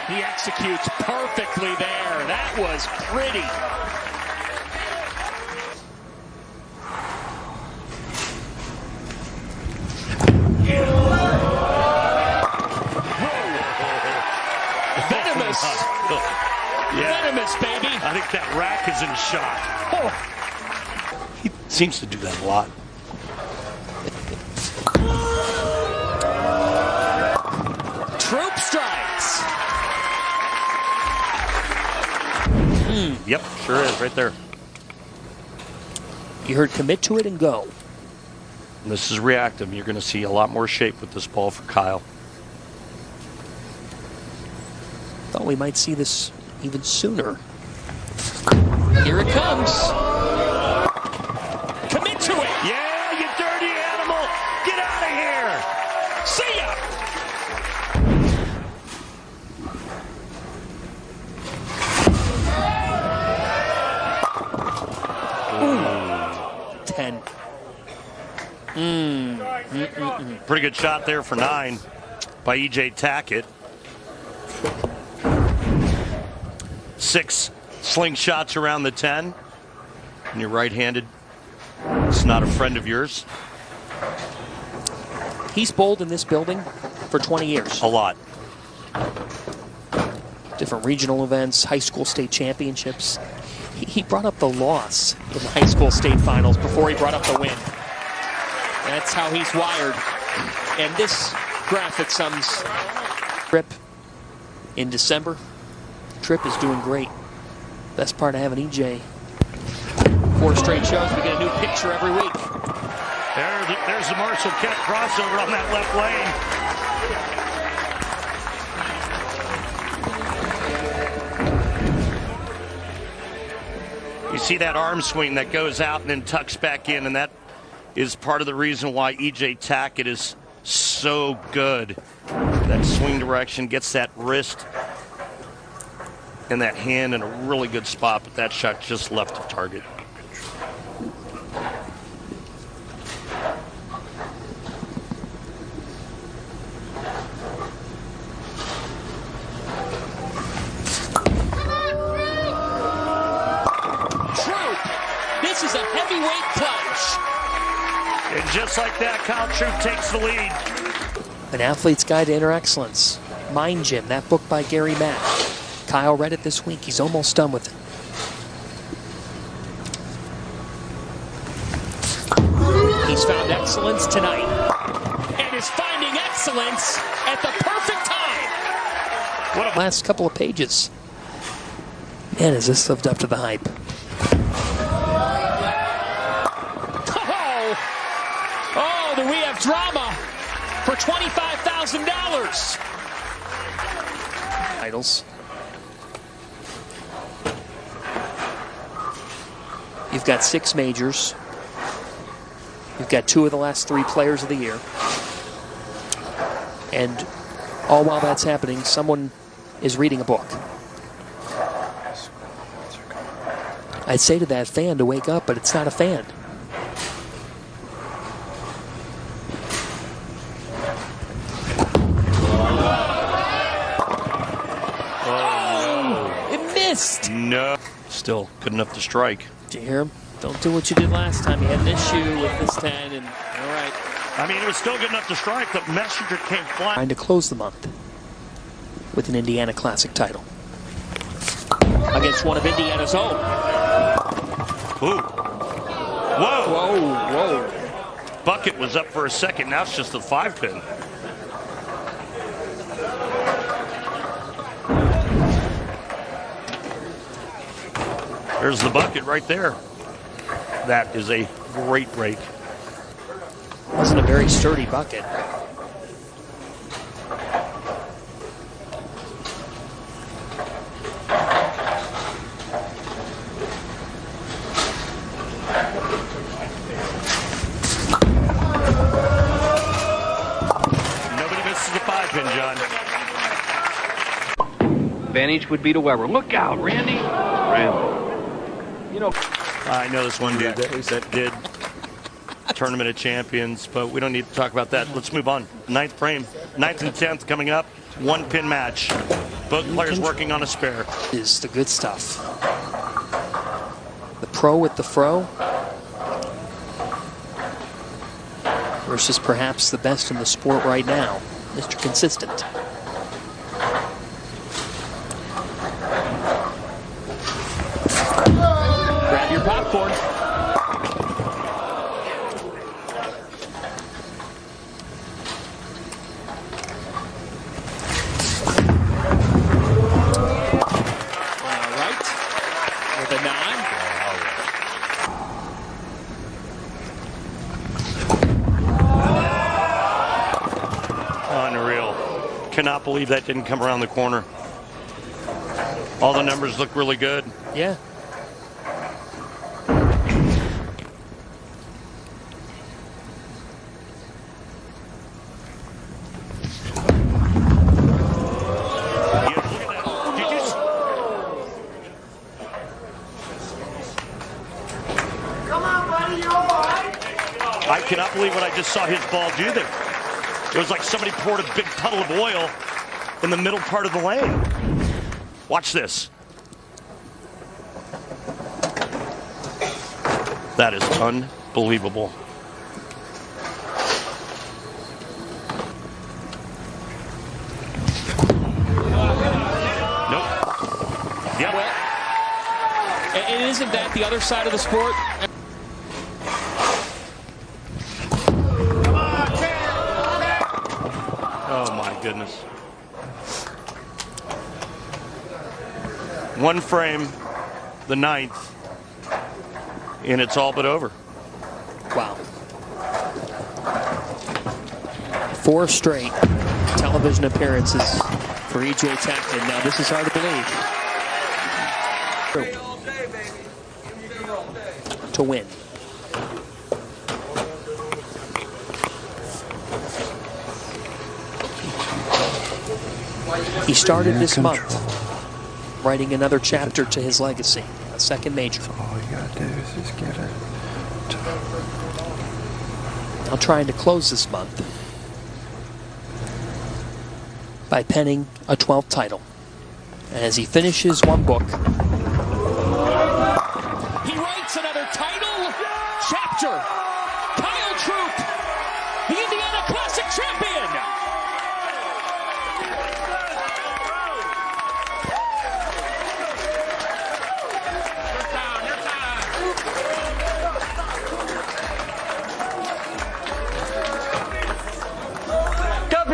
He executes perfectly there. That was pretty. Venomous. Venomous, baby. I think that rack is in shot. Oh. He seems to do that a lot. Troup strikes. Yep, sure is right there. You heard commit to it and go. And this is reactive. You're going to see a lot more shape with this ball for Kyle. Thought we might see this even sooner. Here it comes. Commit to it. Yeah, you dirty animal. Get out of here. See ya. Ooh. 10. Pretty good shot there for 9 by EJ Tackett. 6 slingshots around the 10. And you're right-handed. It's not a friend of yours. He's bowled in this building for 20 years. A lot. Different regional events, high school state championships. He brought up the loss in the high school state finals before he brought up the win. That's how he's wired. And this graphic sums Trip in December. Trip is doing great. Best part of having EJ. 4 straight shows, we get a new picture every week. There's the Marshall Kent crossover on that left lane. You see that arm swing that goes out and then tucks back in, and that is part of the reason why EJ Tackett is so good. That swing direction gets that wrist and that hand in a really good spot, but that shot just left of target. This is a heavyweight clash. And just like that, Kyle Troup takes the lead. An Athlete's Guide to Inner Excellence. Mind Gym, that book by Gary Mack. Kyle read it this week. He's almost done with it. He's found excellence tonight. And is finding excellence at the perfect time. What a last couple of pages. Man, has this lived up to the hype. Oh, do we have drama for $25,000? Titles. You've got 6 majors. You've got 2 of the last 3 players of the year. And All while that's happening, someone is reading a book. I'd say to that fan to wake up, but it's not a fan. Oh, it missed. No. Still good enough to strike. Did you hear him? Don't do what you did last time. You had an issue with this 10, and all right. I mean, it was still good enough to strike. The messenger came flying. Trying to close the month with an Indiana Classic title against one of Indiana's own. Ooh. Whoa. Whoa, whoa. Bucket was up for a second. Now it's just the 5-pin. There's the bucket right there. That is a great break. Wasn't a very sturdy bucket. Nobody misses the 5-pin, John. Advantage would be to Weber. Look out, Randy. You know, I know this one dude that did Tournament of Champions, but we don't need to talk about that. Let's move on. 9th frame, 9th and 10th coming up. 1-pin match. Both players working on a spare. Is the good stuff. The pro with the fro versus perhaps the best in the sport right now, Mr. Consistent. Grab your popcorn. All right. With a 9. Unreal. Cannot believe that didn't come around the corner. All the numbers look really good. Yeah. I cannot believe what I just saw his ball do there. It was like somebody poured a big puddle of oil in the middle part of the lane. Watch this. That is unbelievable. Nope. Yep. Well, and isn't that the other side of the sport? Oh my goodness. One frame, the 9th, and it's all but over. Wow. 4 straight television appearances for E.J. Tackett. Now this is hard to believe. To win. He started this month writing another chapter to his legacy, a second major. All you gotta do is just get it. Now trying to close this month by penning a 12th title. And as he finishes one book, he writes another title chapter. Kyle Troup, the Indiana Classic champion.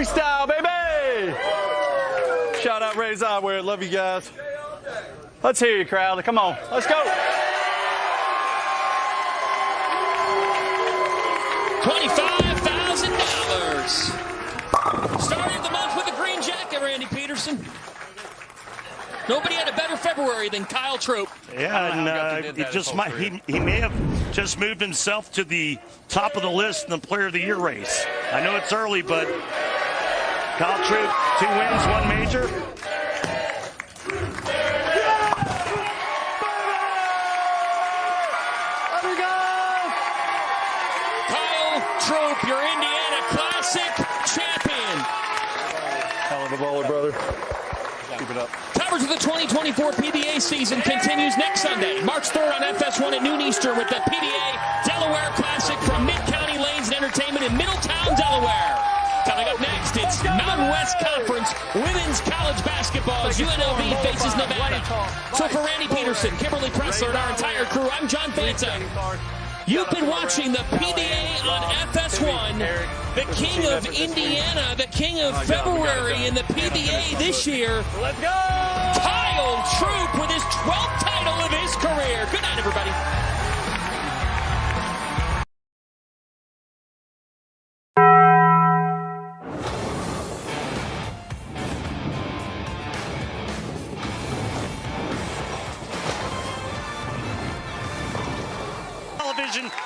Style, baby! Shout out Ray Zyware. Love you guys. Let's hear you, crowd. Come on. Let's go. $25,000. Started the month with a green jacket, Randy Peterson. Nobody had a better February than Kyle Troup. Yeah, and he may have just moved himself to the top of the list in the Player of the Year race. I know it's early, but Kyle Troup, 2 wins, 1 major. Kyle Troup, your Indiana Classic champion. Hell of a baller, brother. Keep it up. Coverage of the 2024 PBA season continues next Sunday, March 3rd on FS1 at noon Eastern with the PBA Delaware Classic from Mid-County Lanes and Entertainment in Middletown, Delaware. Coming up next, it's Mountain West Conference Women's College Basketball as UNLV faces Nevada. So for Randy Peterson, Kimberly Pressler, and our entire crew, I'm John Fanta. You've been watching the PBA on FS1, the king of Indiana, the king of February in the PBA this year. Let's go! Kyle Troup with his 12th title of his career. Good night, everybody.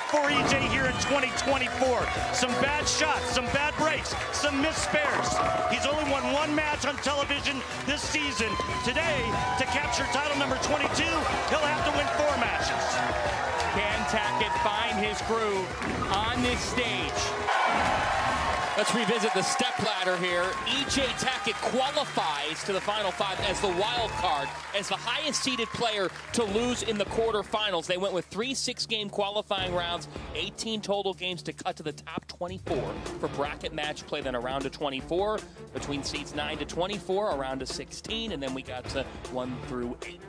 For EJ here in 2024. Some bad shots, some bad breaks, some missed spares. He's only won 1 match on television this season. Today, to capture title number 22, he'll have to win 4 matches. Can Tackett find his groove on this stage? Let's revisit the stepladder here. EJ Tackett qualifies to the Final 5 as the wild card, as the highest seeded player to lose in the quarterfinals. They went with 3 6-game qualifying rounds, 18 total games to cut to the top 24 for bracket match play, then a round of 24 between seeds 9 to 24, a round of 16, and then we got to 1 through 8.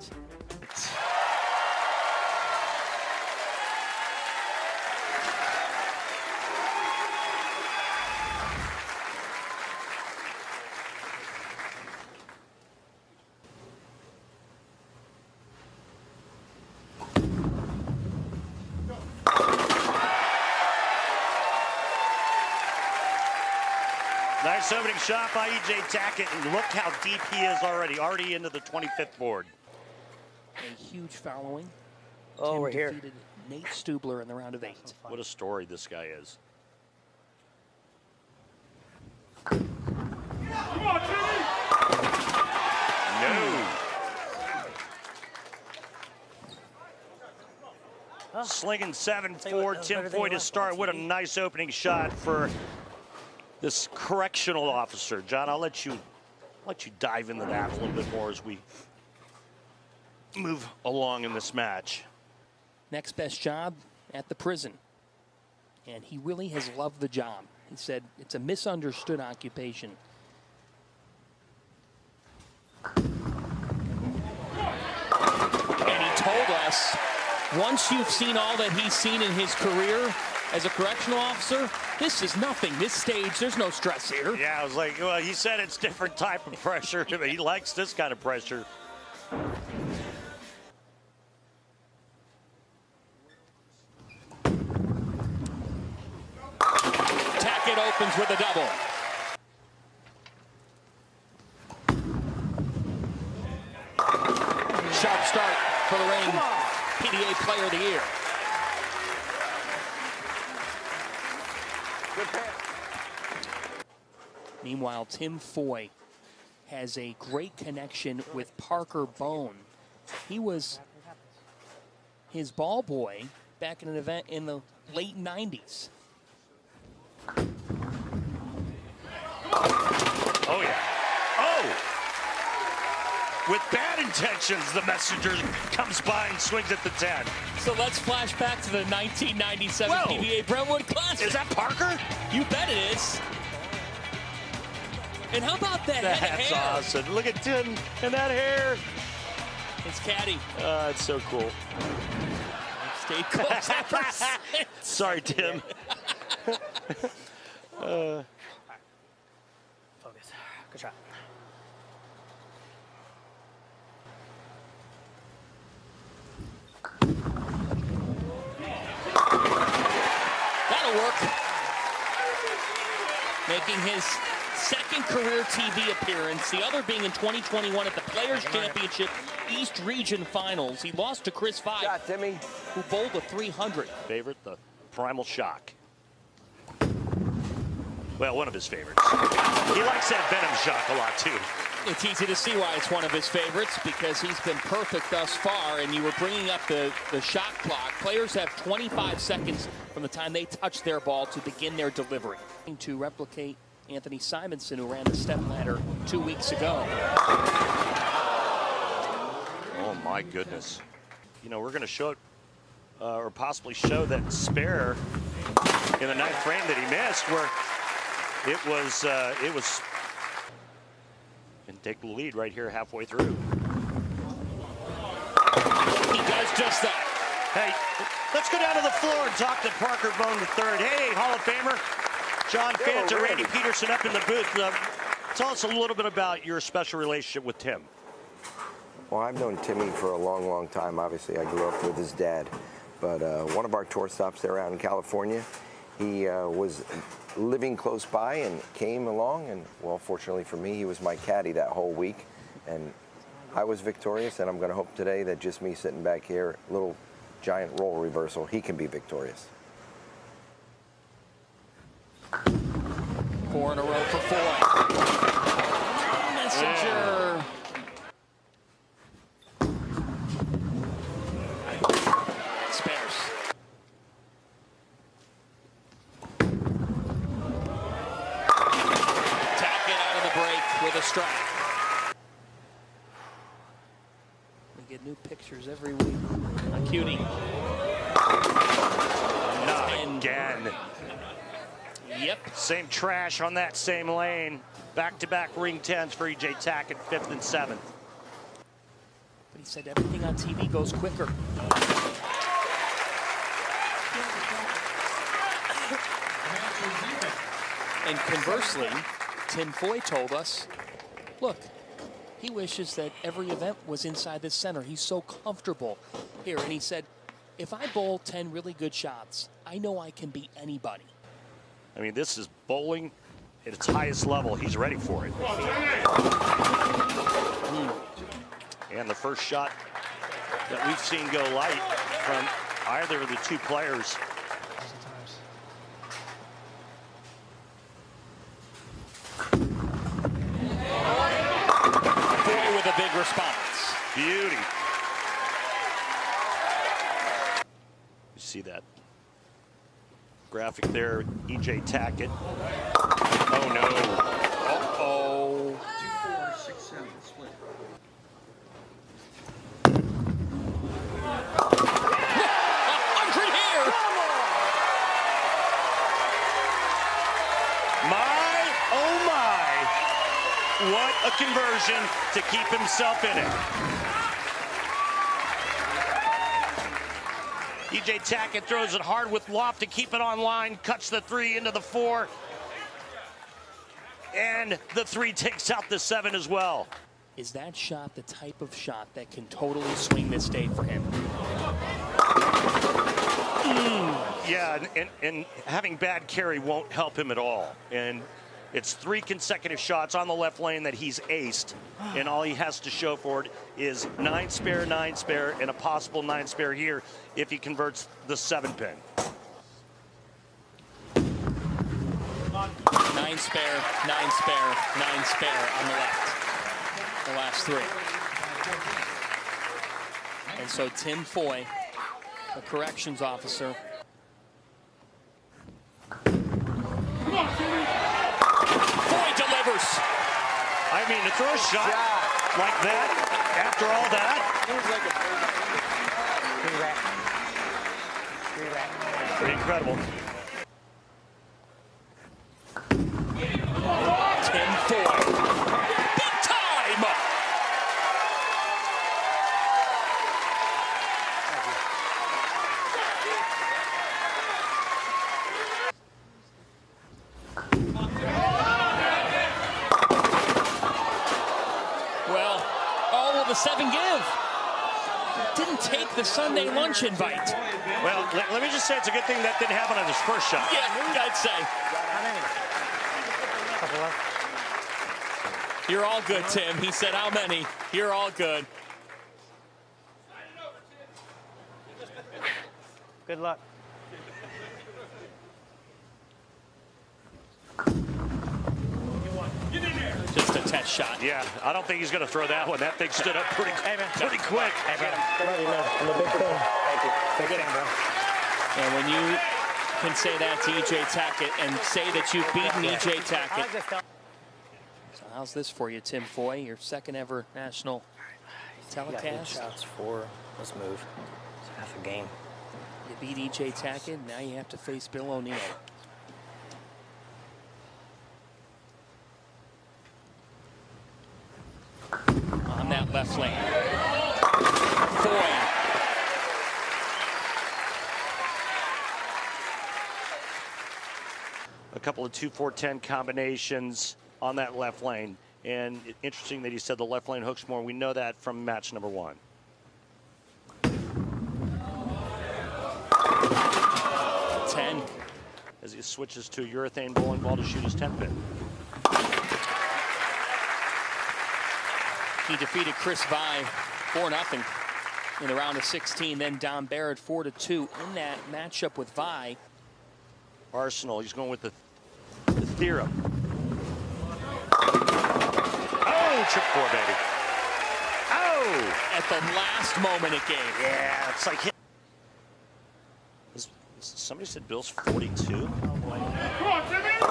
Nice opening shot by EJ Tackett, and look how deep he is already into the 25th board. A huge following. Oh, Tim we're here. defeated Nate Stubler in the round of 8. What a story this guy is. No. Slinging 7-4, Tim Foy to start. What a nice opening shot for this correctional officer. John, I'll let you dive into that a little bit more as we move along in this match. Next best job at the prison. And he really has loved the job. He said it's a misunderstood occupation. And he told us, once you've seen all that he's seen in his career as a correctional officer, this is nothing. This stage, there's no stress here. Yeah, I was like, well, he said it's different type of pressure, but he likes this kind of pressure. Tackett opens with a double. Sharp start for the Reign PBA Player of the Year. Meanwhile, Tim Foy has a great connection with Parker Bone. He was his ball boy back in an event in the late 90s. Oh, yeah. Oh! With bad intentions, the messenger comes by and swings at the 10. So let's flash back to the 1997 PBA Brentwood Classic. Is that Parker? You bet it is. And how about that head of That's hair? awesome. Look at Tim and that hair. It's Caddy. It's so cool. Stayed close ever since. Sorry, Tim. Focus. Good shot. That'll work. Making his second career TV appearance, the other being in 2021 at the Players Championship East Region Finals. He lost to Chris Five, who bowled a 300. Favorite, the Primal Shock. Well, one of his favorites. He likes that venom shot a lot, too. It's easy to see why it's one of his favorites, because he's been perfect thus far, and you were bringing up the shot clock. Players have 25 seconds from the time they touch their ball to begin their delivery. To replicate Anthony Simonson, who ran the step ladder 2 weeks ago. Oh, my goodness. You know, we're going to show it, or possibly show that spare in the ninth frame that he missed, where it was and take the lead right here halfway through. He does just that. Hey, let's go down to the floor and talk to Parker Bone III. Hey, Hall of Famer John Fanta, Randy Peterson up in the booth. Tell us a little bit about your special relationship with Tim. Well, I've known Timmy for a long, long time. Obviously, I grew up with his dad. But one of our tour stops there out in California, he was living close by and came along. And, well, fortunately for me, he was my caddy that whole week. And I was victorious, and I'm going to hope today that just me sitting back here, little giant role reversal, he can be victorious. 4 in a row for Foy. Messenger. Spares. Tackett out of the break with a strike. We get new pictures every week. A cutie. Not again. Yep. Same trash on that same lane. Back-to-back ring 10s for E.J. Tackett, 5th and 7th. But he said everything on TV goes quicker. And conversely, Tim Foy told us, look, he wishes that every event was inside this center. He's so comfortable here. And he said, if I bowl 10 really good shots, I know I can beat anybody. I mean, this is bowling at its highest level. He's ready for it. And the first shot that we've seen go light from either of the two players. Foy with a big response. Beauty. You see that graphic there, E.J. Tackett. Oh, no. Uh-oh. 2, 4, 6, 7, split. My, oh my, what a conversion to keep himself in it. E.J. Tackett throws it hard with loft to keep it on line, cuts the 3 into the 4. And the 3 takes out the 7 as well. Is that shot the type of shot that can totally swing this day for him? Yeah, and having bad carry won't help him at all. And it's 3 consecutive shots on the left lane that he's aced, and all he has to show for it is 9 spare, 9 spare, and a possible 9 spare here if he converts the 7 pin. 9 spare, 9 spare, 9 spare on the left. The last 3. And so Tim Foy, a corrections officer. Foy delivers. I mean, to throw a shot like that after all that. Pretty incredible. Tim Foy. Big time! Well, all will the 7 give. Didn't take the Sunday lunch invite. Well, let me just say it's a good thing that didn't happen on his first shot. Yeah, I'd say. You're all good, Tim. He said, how many? You're all good. Good luck. test shot. Yeah, I don't think he's going to throw that one. That thing stood up pretty quick. Hey, bro. Love you, man. I'm a big fan. Thank you. Big fan, bro. And when you can say that to E.J. Tackett and say that you've beaten E.J. Tackett. So how's this for you, Tim Foy? Your second ever national telecast? Shots for. Let's move. It's half a game. You beat E.J. Tackett. Now you have to face Bill O'Neill. On that left lane. Foy. A couple of 2-4-10 combinations on that left lane. And interesting that he said the left lane hooks more. We know that from match number 1. 10. As he switches to a urethane bowling ball to shoot his 10-pin. He defeated Chris Vi 4-0 in the round of 16. Then Don Barrett 4-2 in that matchup with Vi. Arsenal, he's going with the theorem. Oh, trip 4, baby. Oh! At the last moment it gave. Yeah, it's like hit. Somebody said Bill's 42?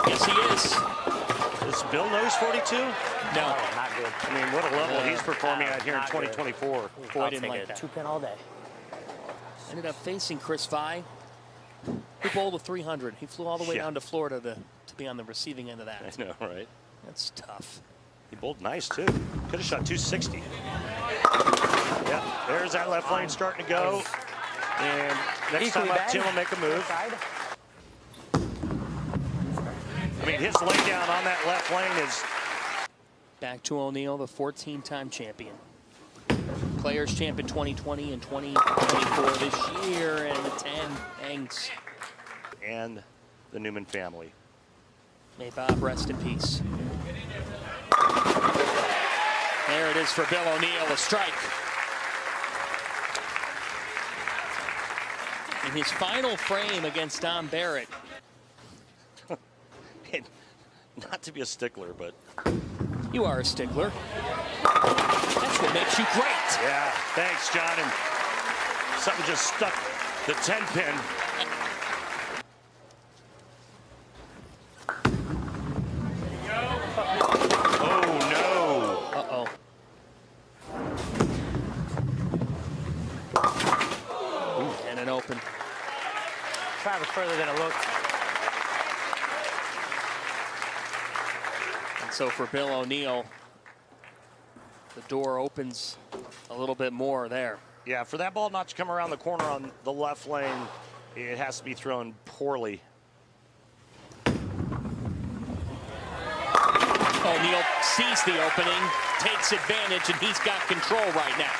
Yes, he is. Does Bill know he's 42? No, not good. I mean, what a level he's performing at here in 2024. Boy didn't like that. 2-pin all day. Ended up facing Chris Vi, who bowled a 300. He flew all the way down to Florida to be on the receiving end of that. I know, right? That's tough. He bowled nice, too. Could have shot 260. Yeah, there's that left lane starting to go. And next time up, Tim will make a move. I mean, his laydown on that left lane is... Back to O'Neill, the 14-time champion. Players champion 2020 and 2024 this year, and the 10 hangs. And the Newman family. May Bob rest in peace. There it is for Bill O'Neill, a strike. In his final frame against Don Barrett. Not to be a stickler, but... You are a stickler. That's what makes you great. Yeah, thanks, John. And something just stuck the 10-pin. Oh, no. Uh-oh. And an open. Try was further than it looked. And so for Bill O'Neill, the door opens a little bit more there. Yeah, for that ball not to come around the corner on the left lane, it has to be thrown poorly. O'Neill sees the opening, takes advantage, and he's got control right now.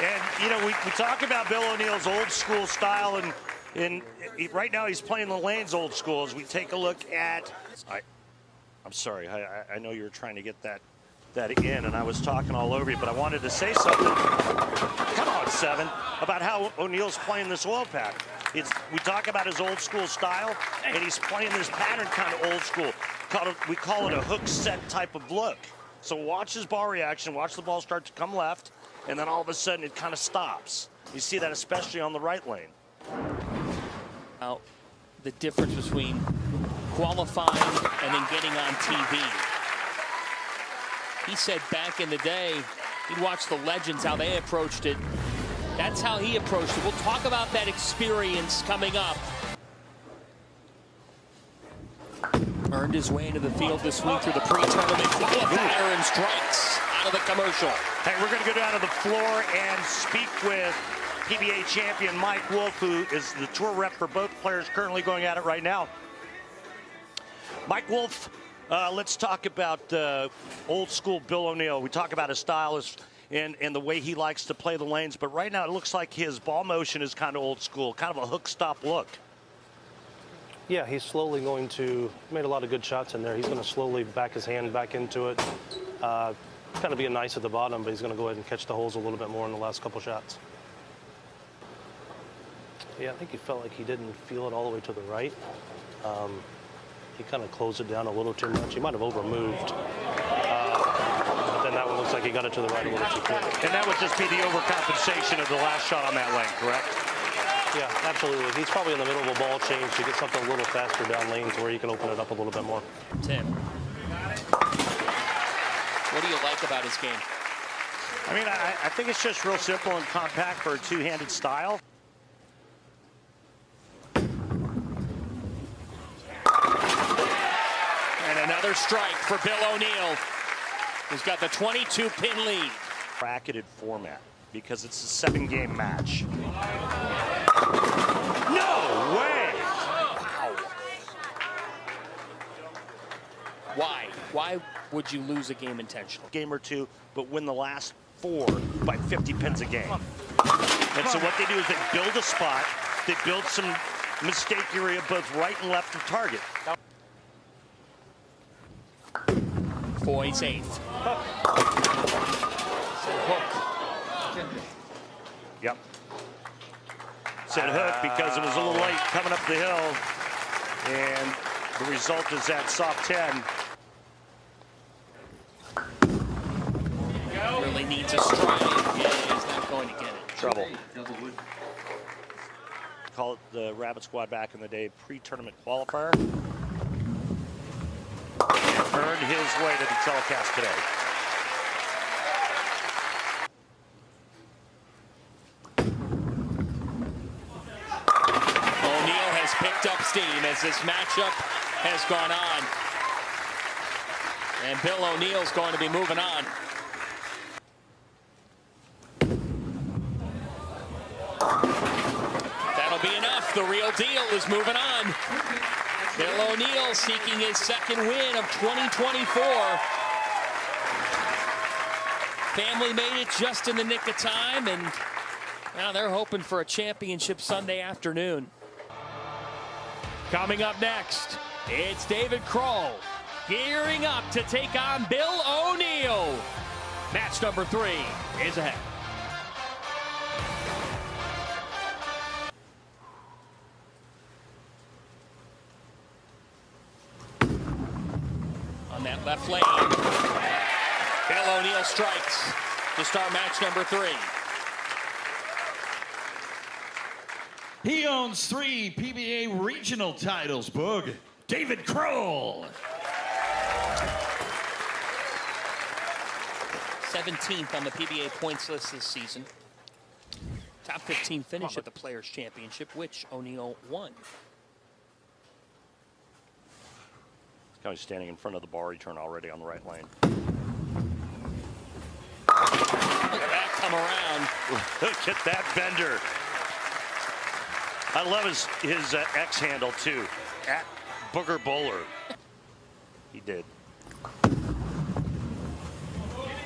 And, you know, we talk about Bill O'Neill's old school style, and right now he's playing the lanes old school. As we take a look at... I'm sorry, I know you were trying to get that in, and I was talking all over you, but I wanted to say something. Come on, 7, about how O'Neill's playing this oil pack. We talk about his old school style, and he's playing this pattern kind of old school. We call it a hook set type of look. So watch his ball reaction, watch the ball start to come left, and then all of a sudden it kind of stops. You see that especially on the right lane. Now, the difference between qualifying and then getting on TV. He said back in the day, he'd watch the legends, how they approached it. That's how he approached it. We'll talk about that experience coming up. Earned his way into the field this week through the pre-tournament qualifier and strikes out of the commercial. Hey, we're going to go down to the floor and speak with PBA champion Mike Wolf, who is the tour rep for both players currently going at it right now. Mike Wolf, let's talk about old school Bill O'Neill. We talk about his style and the way he likes to play the lanes, but right now it looks like his ball motion is kind of old school, kind of a hook stop look. Yeah, he's slowly going to, made a lot of good shots in there. He's going to slowly back his hand back into it. Kind of being nice at the bottom, but he's going to go ahead and catch the holes a little bit more in the last couple shots. Yeah, I think he felt like he didn't feel it all the way to the right. He kind of closed it down a little too much. He might have overmoved. and that one looks like he got it to the right a little too quick. And that would just be the overcompensation of the last shot on that lane, correct? Yeah, absolutely. He's probably in the middle of a ball change to get something a little faster down lanes where he can open it up a little bit more. Tim, what do you like about his game? I mean, I think it's just real simple and compact for a two-handed style. And another strike for Bill O'Neill, who's got the 22-pin lead. Bracketed format because it's a 7-game match. No way! Wow. Why? Why would you lose a game intentionally? Game or two, but win the last 4 by 50 pins a game. And so what they do is they build a spot, they build some mistake area both right and left of target. Foy's 8th. Hook. Yep. Said hook because it was a little late coming up the hill. And the result is that soft 10. Really needs a strike. Yeah, he's not going to get it. Trouble. Call it the Rabbit Squad back in the day, pre-tournament qualifier. And earned his way to the telecast today. O'Neill has picked up steam as this matchup has gone on. And Bill O'Neill's going to be moving on. That'll be enough. The real deal is moving on. Bill O'Neill seeking his second win of 2024. Family made it just in the nick of time, and now they're hoping for a championship Sunday afternoon. Coming up next, it's David Kroll gearing up to take on Bill O'Neill. Match number 3 is ahead. On that left lane, Bill O'Neill strikes to start match number 3. He owns 3 PBA regional titles, Boog. David Kroll. 17th on the PBA points list this season. Top 15 finish at the Players' Championship, which O'Neill won. He's standing in front of the bar return already on the right lane. Look at that come around. Look at that bender. I love his X handle too, at Booger Bowler. He did.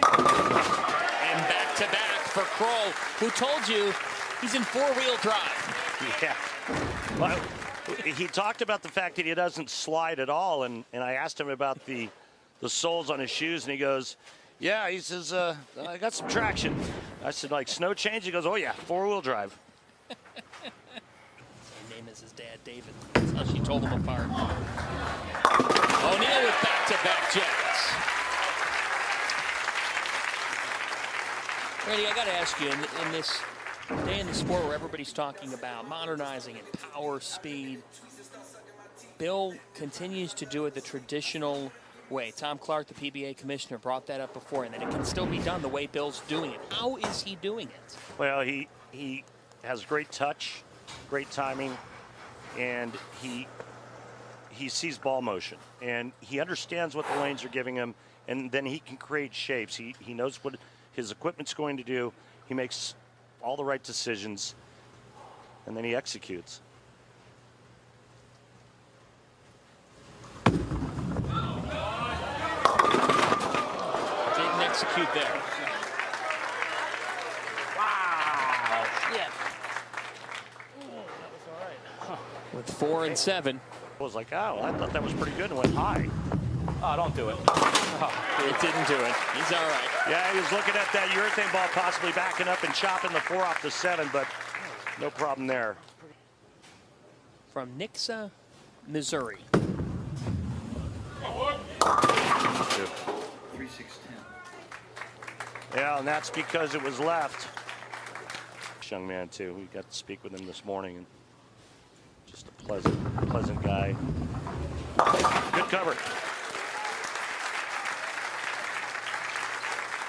And back to back for Kroll, who told you he's in 4-wheel drive. Yeah. Well, he talked about the fact that he doesn't slide at all, and I asked him about the soles on his shoes, and he goes, yeah, he says, I got some traction. I said, like snow change? He goes, oh yeah, 4-wheel drive. Same name as his dad, David. That's how she told him apart. O'Neill with back-to-back jacks. Randy, I got to ask you, in this day in the sport where everybody's talking about modernizing and power, speed, Bill continues to do it the traditional way. Tom Clark, the PBA commissioner, brought that up before, and that it can still be done the way Bill's doing it. How is he doing it? Well, he has great touch, great timing, and he sees ball motion, and he understands what the lanes are giving him, and then he can create shapes. He knows what his equipment's going to do. He makes all the right decisions, and then he executes. Didn't execute there. Wow. Yeah. With 4 and 7. I was like, oh, I thought that was pretty good and went high. Oh, don't do it. It didn't do it. He's all right. Yeah, he was looking at that urethane ball possibly backing up and chopping the 4 off the 7, but no problem there. From Nixa, Missouri. 3-6-10. Yeah, and that's because it was left. Young man too. We got to speak with him this morning, and just a pleasant guy. Good cover.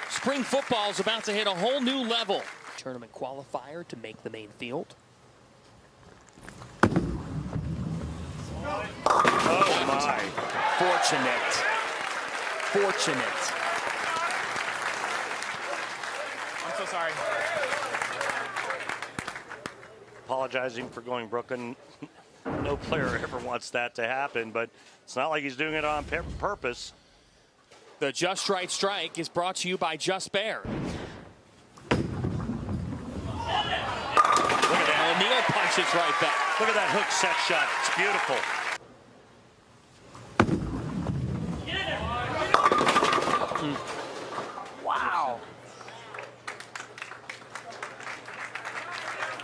Spring football is about to hit a whole new level. Tournament qualifier to make the main field. Oh my. Fortunate. I'm so sorry. Apologizing for going Brooklyn. No player ever wants that to happen, but it's not like he's doing it on purpose. The Just Right strike is brought to you by Just Bear. Look at that. O'Neal punches right back. Look at that hook set shot. It's beautiful. Wow.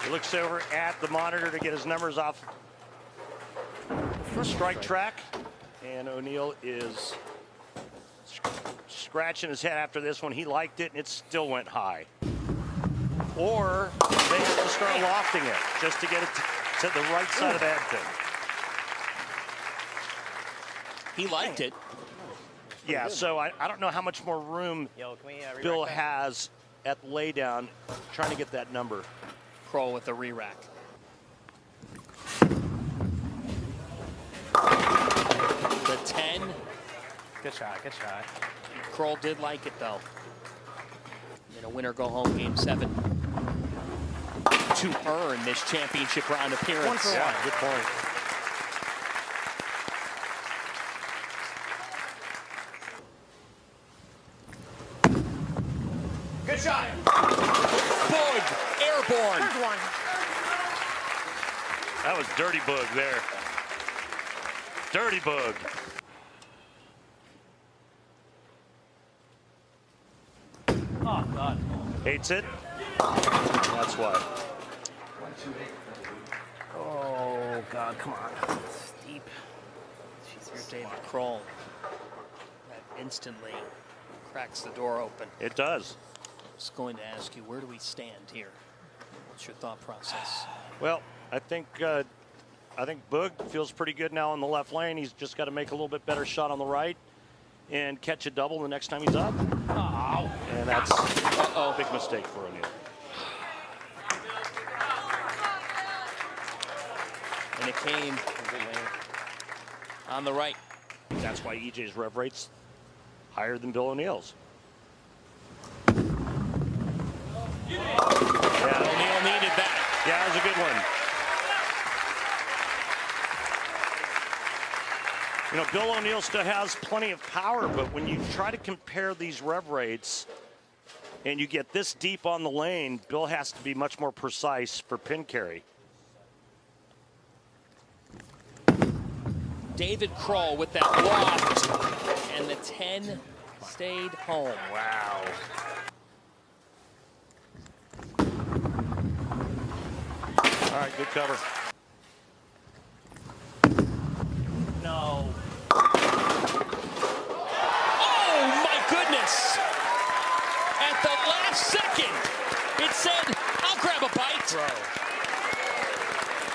He looks over at the monitor to get his numbers off the strike track, and O'Neal is scratching his head after this one. He liked it, and it still went high. Or they have to start lofting it just to get it to the right side of the head pin. He liked it. Yeah, so I don't know how much more room Bill has at laydown trying to get that number. Kroll with the re-rack. The 10. Good shot. Kroll did like it, though. In a winner-go-home Game 7. To earn this championship round appearance. 1 for 1. Yeah, good point. Good shot. Boog, airborne. There's one. That was dirty Boog there. Dirty Boog. Oh, God. Hates it. That's why. Oh, God, come on. Steep. Here's David Kroll. That instantly cracks the door open. It does. I was going to ask you, where do we stand here? What's your thought process? Well, I think Boog feels pretty good now in the left lane. He's just got to make a little bit better shot on the right and catch a double the next time he's up. Oh. And that's a big mistake for O'Neal. And it came on the right. That's why EJ's rev rate's higher than Bill O'Neal's. Yeah, O'Neal needed that. Yeah, that was a good one. You know, Bill O'Neal still has plenty of power, but when you try to compare these rev rates and you get this deep on the lane, Bill has to be much more precise for pin carry. David Kroll with that loft, and the 10 stayed home. Wow. All right, good cover. No. Oh, my goodness. At the last second, it said, I'll grab a bite.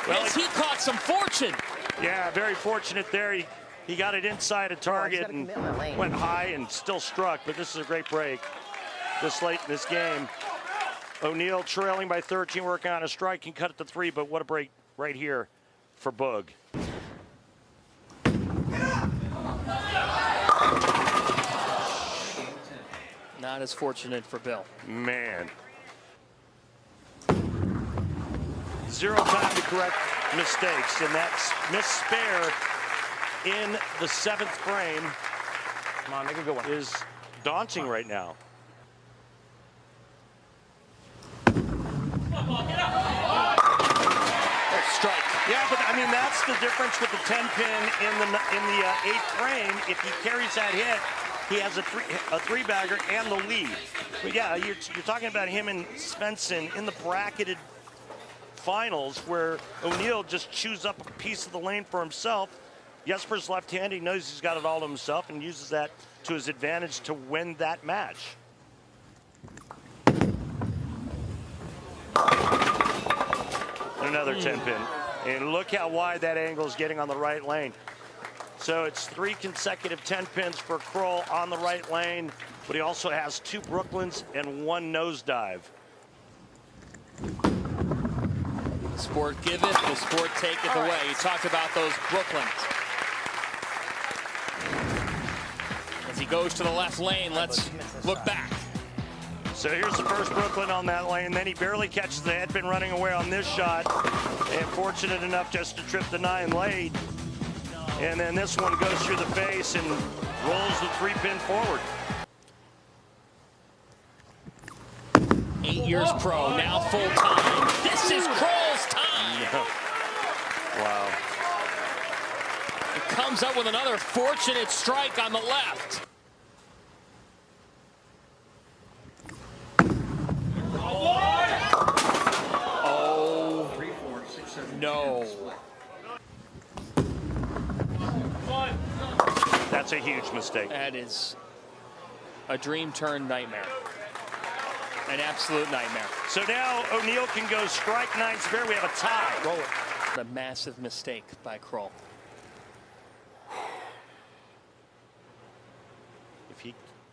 Well, As he caught some fortune. Yeah, very fortunate there. He got it inside a target and went high and still struck, but this is a great break this late in this game. O'Neal trailing by 13, working on a strike, can cut it to 3, but what a break right here for Boog. Not as fortunate for Bill. Man. 0 time to correct mistakes, and that missed spare in the 7th frame. Come on, make a good one. Is daunting right now. Strike. Yeah, but I mean that's the difference with the 10 pin in the 8th frame. If he carries that hit, he has a three bagger and the lead. But yeah, you're talking about him and Svensson in the bracketed finals where O'Neal just chews up a piece of the lane for himself. Jesper's left-handed. He knows he's got it all to himself and uses that to his advantage to win that match. another 10-pin. And look how wide that angle is getting on the right lane. So it's 3 consecutive 10-pins for Kroll on the right lane, but he also has 2 Brooklyns and 1 nosedive. Sport giveth, the sport taketh away. You talked about those Brooklyns. As he goes to the left lane, let's look back. So here's the first Brooklyn on that lane. Then he barely catches the headpin running away on this shot. And fortunate enough just to trip the 9 late. And then this one goes through the face and rolls the 3-pin forward. 8 years pro, now full time. This is Kroll's time. Yeah. Wow. It comes up with another fortunate strike on the left. Oh, no. That's a huge mistake. That is a dream turned nightmare. An absolute nightmare. So now O'Neal can go strike 9 spare. We have a tie. Roll it. A massive mistake by Kroll.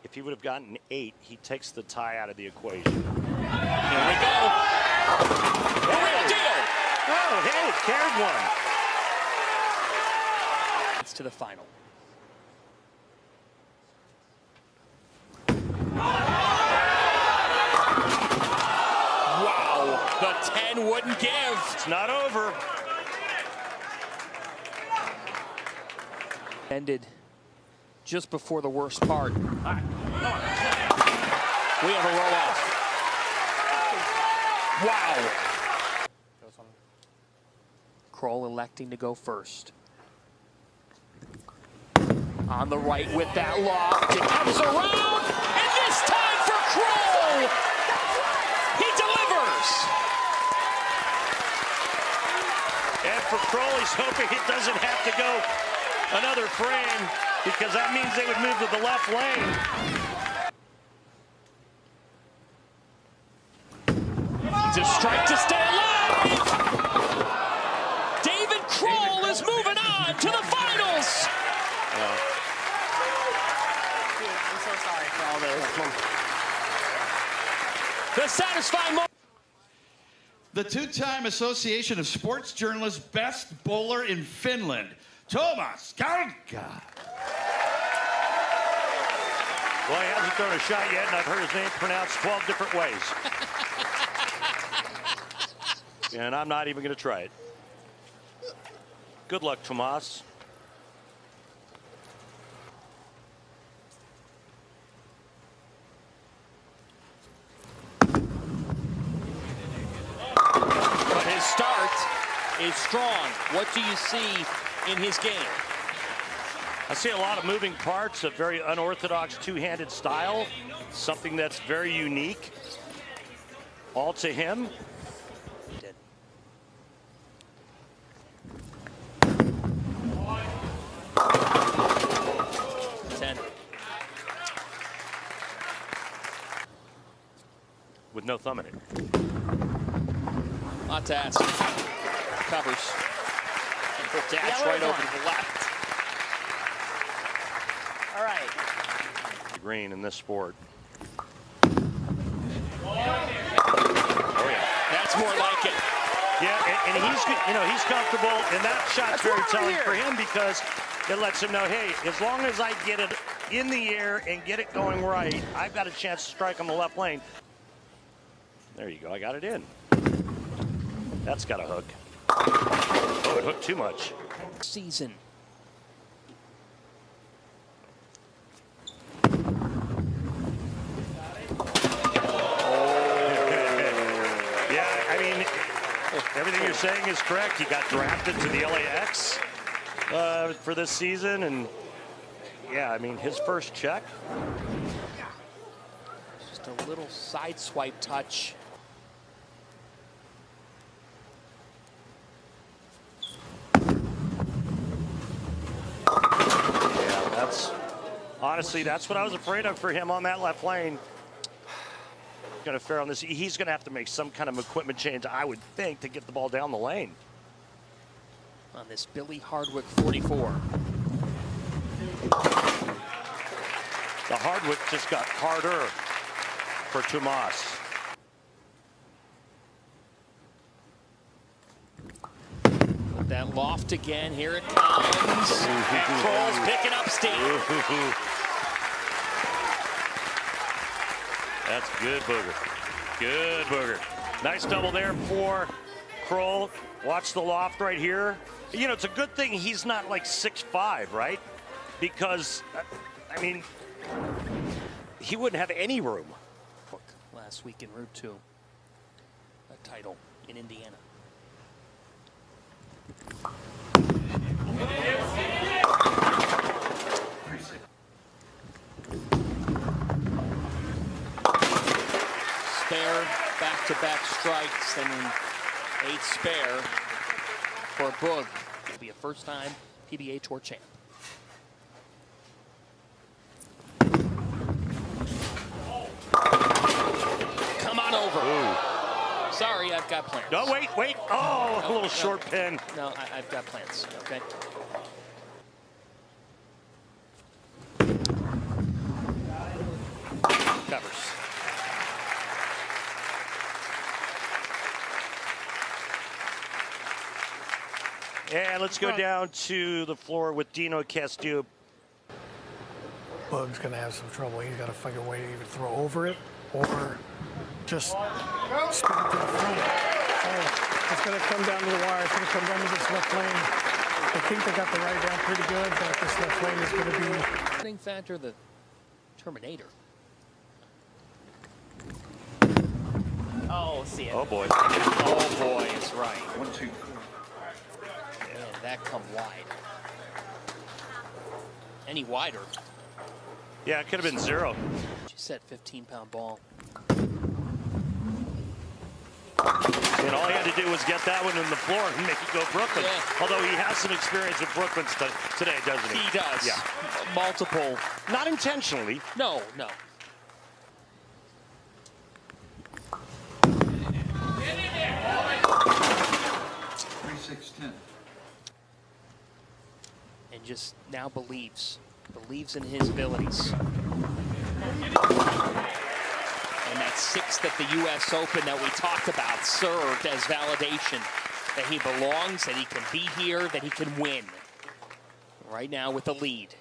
If he would have gotten 8, he takes the tie out of the equation. Here we go. The real deal. Oh, hey, carried one. It's to the final. Wow, the 10 wouldn't give. It's not over. Ended just before the worst part. We have a roll off. Wow. Kroll electing to go first. On the right with that loft. It comes around, and this time for Kroll. He delivers. And for Kroll, he's hoping it doesn't have to go another frame, because that means they would move to the left lane. It's a strike to stay alive. David Kroll is moving on to the finals. I'm so sorry for all this. The satisfying moment. The 2-time Association of Sports Journalists Best Bowler in Finland, Thomas Karka. Well, he hasn't thrown a shot yet, and I've heard his name pronounced 12 different ways. And I'm not even going to try it. Good luck, Tomas. But his start is strong. What do you see in his game? I see a lot of moving parts, a very unorthodox two-handed style, something that's very unique, all to him. With no thumb in it. Not to ask. Covers. Dash right over to the left. All right. Green in this sport. Oh yeah. That's more like it. Yeah, and he's comfortable, and that shot's very telling for him, because it lets him know, hey, as long as I get it in the air and get it going right, I've got a chance to strike on the left lane. There you go, I got it in. That's got a hook. Oh, it hooked too much. Season. Yeah, I mean, everything you're saying is correct. He got drafted to the LAX for this season, and yeah, I mean, his first check. Just a little side swipe touch. Yeah, honestly, that's what I was afraid of for him on that left lane. going to fare on this. He's going to have to make some kind of equipment change, I would think, to get the ball down the lane. On this Billy Hardwick 44. The Hardwick just got harder for Tomas. That loft again, here it comes. And Kroll's picking up steam. That's good booger. Good booger. Nice double there for Kroll. Watch the loft right here. You know, it's a good thing he's not like 6'5", right? Because, I mean, he wouldn't have any room. Last week in Route 2, a title in Indiana. Spare, back-to-back strikes, and an 8 spare for Boog. It'll be a first-time PBA Tour champ. Come on over. Ooh. Sorry, I've got plans. No, wait. Oh, a little short pin. No, I've got plans, okay? Covers. And let's go down to the floor with Dino Castillo. Bug's going to have some trouble. He's got to find a way to either throw over it or just spin it to the front. So it's going to come down to the wire. It's going to come down to this left lane. I think they got the right down pretty good, but this left lane is going to be... Winning factor, the Terminator. Oh, see it. Oh, boy. Oh, boy, it's right. 1, 2. Man, that come wide. Any wider. Yeah, it could have been 0. She said 15-pound ball. And all he had to do was get that one in the floor and make it go Brooklyn. Yeah. Although he has some experience with Brooklyn today, doesn't he? He does. Yeah. Multiple. Not intentionally. No. 36-10. And just now believes in his abilities. And that 6th at the U.S. Open that we talked about served as validation that he belongs, that he can be here, that he can win. Right now with the lead.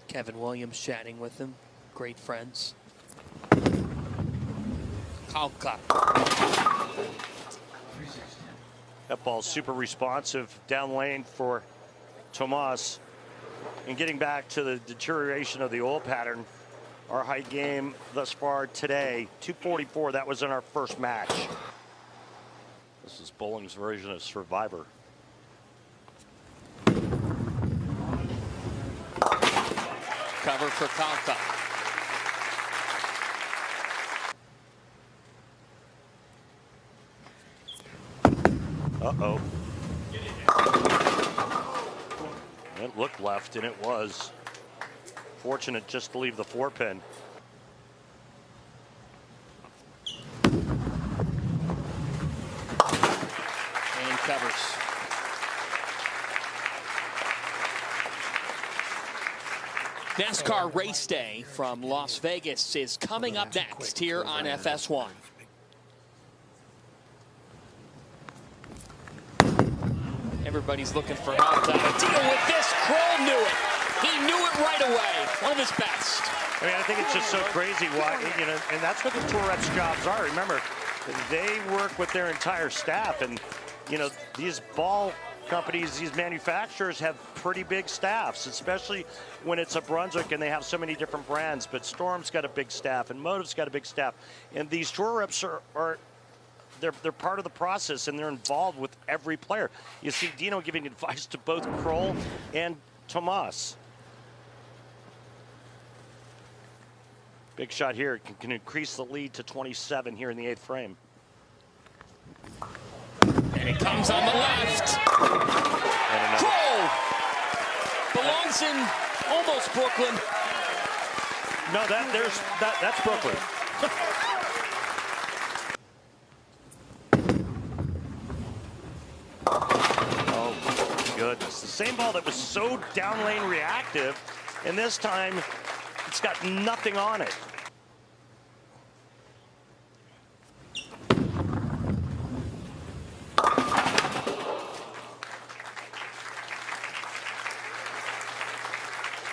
Kevin Williams chatting with him. Great friends. Kalka. That ball's super responsive down lane for Tomas. And getting back to the deterioration of the oil pattern, our height game thus far today, 244, that was in our first match. This is bowling's version of Survivor. Cover for Kalka. Uh-oh. It looked left, and it was. Fortunate just to leave the 4-pin. And covers. NASCAR race day from Las Vegas is coming up next here on FS1. Everybody's looking for how to deal with this. Kroll knew it. He knew it right away. One of his best. I mean, I think it's just so crazy why, you know, and that's what the tour reps' jobs are. Remember, they work with their entire staff, and, you know, these ball companies, these manufacturers have pretty big staffs, especially when it's a Brunswick and they have so many different brands. But Storm's got a big staff, and Motive's got a big staff. And these tour reps they're part of the process, and they're involved with every player. You see Dino giving advice to both Kroll and Tomas. Big shot here, can increase the lead to 27 here in the 8th frame. And it comes on the left. Kroll belongs in almost Brooklyn. No, that's Brooklyn. Oh, goodness. The same ball that was so down lane reactive, and this time it's got nothing on it.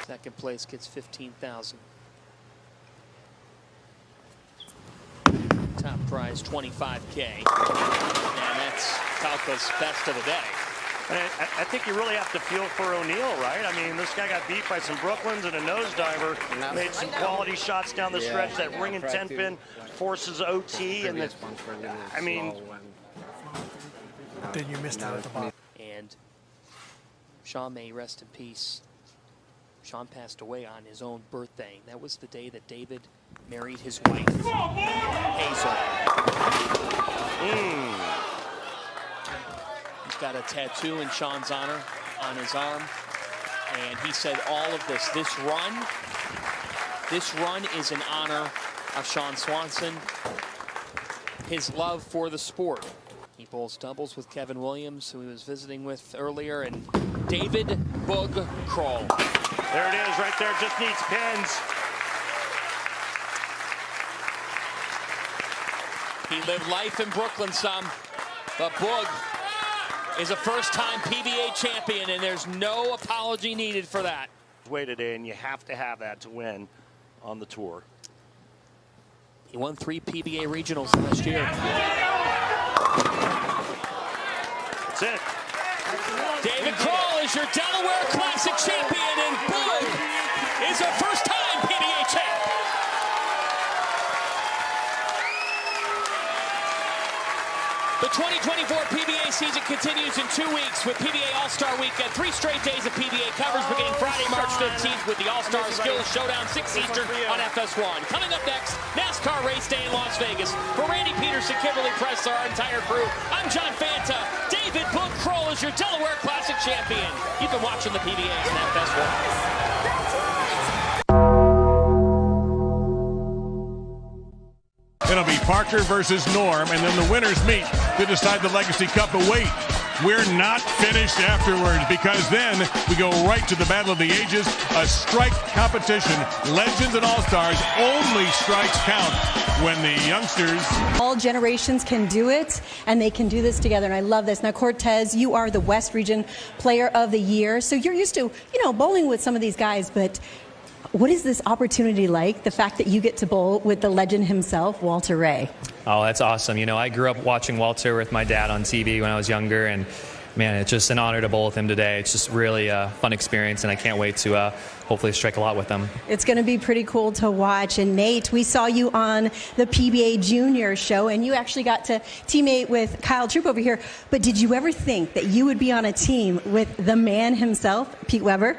Second place gets 15,000. Top prize $25K. And that's Tauco's best of the day. I think you really have to feel for O'Neal, right? I mean, this guy got beat by some Brooklyns and a nosediver, made some quality shots down the stretch. That ring and 10 pin forces OT, and I mean, then you missed it at the bottom. And Sean may rest in peace. Sean passed away on his own birthday. That was the day that David married his wife, Hazel. He's got a tattoo in Sean's honor on his arm. And he said all of this run is in honor of Sean Swanson, his love for the sport. He bowls doubles with Kevin Williams, who he was visiting with earlier, and David Boog Kroll. There it is right there, just needs pins. He lived life in Brooklyn some, but Boog is a first-time PBA champion, and there's no apology needed for that. Way today, and you have to have that to win on the tour. He won 3 PBA regionals last year. That's it. David Kroll is your Delaware Classic champion, and Boog is a first-time PBA champ. The 2024 PBA season continues in 2 weeks with PBA All-Star Weekend. 3 straight days of PBA coverage beginning Friday, March 15th with the All-Star Skills Showdown, 6 Eastern on FS1. Coming up next, NASCAR race day in Las Vegas. For Randy Peterson, Kimberly Pressler, our entire crew, I'm John Fanta. David Boog Kroll is your Delaware Classic champion. You've been watching the PBA on FS1. It'll be Parker versus Norm, and then the winners meet to decide the Legacy Cup. But wait, we're not finished afterwards, because then we go right to the Battle of the Ages, a strike competition. Legends and All-Stars, only strikes count when the youngsters... All generations can do it, and they can do this together, and I love this. Now, Cortez, you are the West Region Player of the Year, so you're used to, bowling with some of these guys, but... what is this opportunity like, the fact that you get to bowl with the legend himself, Walter Ray? Oh, that's awesome. I grew up watching Walter with my dad on TV when I was younger, and man, it's just an honor to bowl with him today. It's just really a fun experience, and I can't wait to hopefully strike a lot with him. It's going to be pretty cool to watch. And Nate, we saw you on the PBA Junior show, and you actually got to teammate with Kyle Troup over here. But did you ever think that you would be on a team with the man himself, Pete Weber?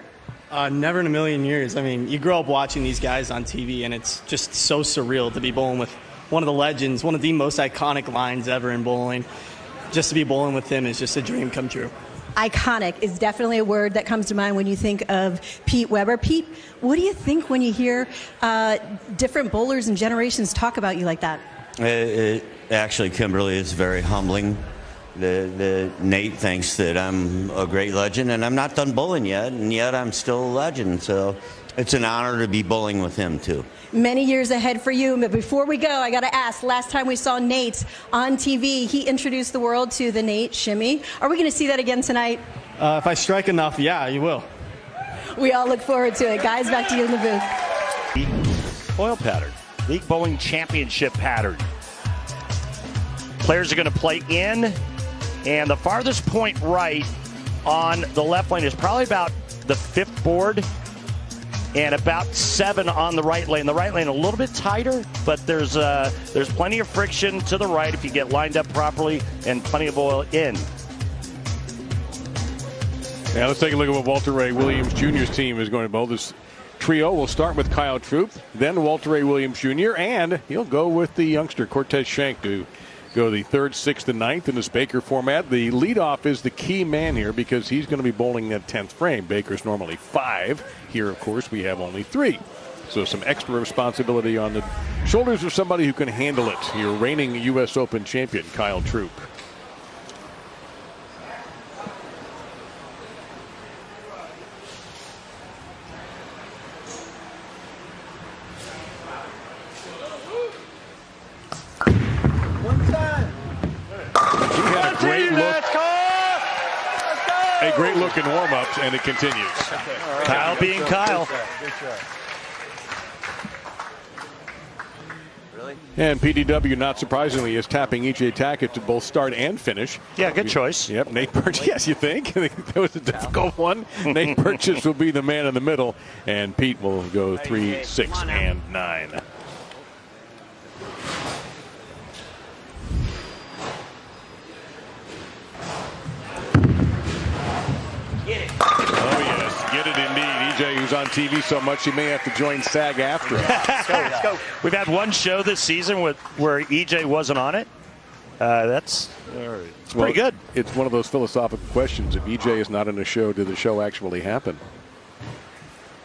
Never in a million years. I mean, you grow up watching these guys on TV, and it's just so surreal to be bowling with one of the legends, one of the most iconic lines ever in bowling. Just to be bowling with him is just a dream come true. Iconic is definitely a word that comes to mind when you think of Pete Weber. Pete, what do you think when you hear different bowlers and generations talk about you like that? It actually, Kimberly, is very humbling. Nate thinks that I'm a great legend, and I'm not done bowling yet, and yet I'm still a legend. So it's an honor to be bowling with him, too. Many years ahead for you, but before we go, I got to ask, last time we saw Nate on TV, he introduced the world to the Nate Shimmy. Are we going to see that again tonight? If I strike enough, yeah, you will. We all look forward to it. Guys, back to you in the booth. Oil pattern, League Bowling Championship pattern. Players are going to play in, and the farthest point right on the left lane is probably about the 5th board, and about 7 on the right lane. The right lane a little bit tighter, but there's plenty of friction to the right if you get lined up properly, and plenty of oil in. Yeah, let's take a look at what Walter Ray Williams Jr.'s team is going to bowl. This trio will start with Kyle Troup, then Walter Ray Williams Jr., and he'll go with the youngster Cortez Shank to go the 3rd, 6th, and 9th in this Baker format. The leadoff is the key man here because he's going to be bowling that 10th frame. Baker's normally 5. Here, of course, we have only 3. So some extra responsibility on the shoulders of somebody who can handle it. Your reigning U.S. Open champion, Kyle Troup. A great look in warm-ups, and it continues. Kyle being Kyle. And PDW, not surprisingly, is tapping EJ Tackett to both start and finish. Yeah, good choice. Yep, Nate Burgess. Yes, you think? That was a difficult one. Nate Burgess will be the man in the middle, and Pete will go 3, 6, and 9. Oh, yes, get it indeed. EJ, who's on TV so much, he may have to join SAG after. Let's go. We've had one show this season where EJ wasn't on it. That's pretty good. It's one of those philosophical questions. If EJ is not in a show, did the show actually happen?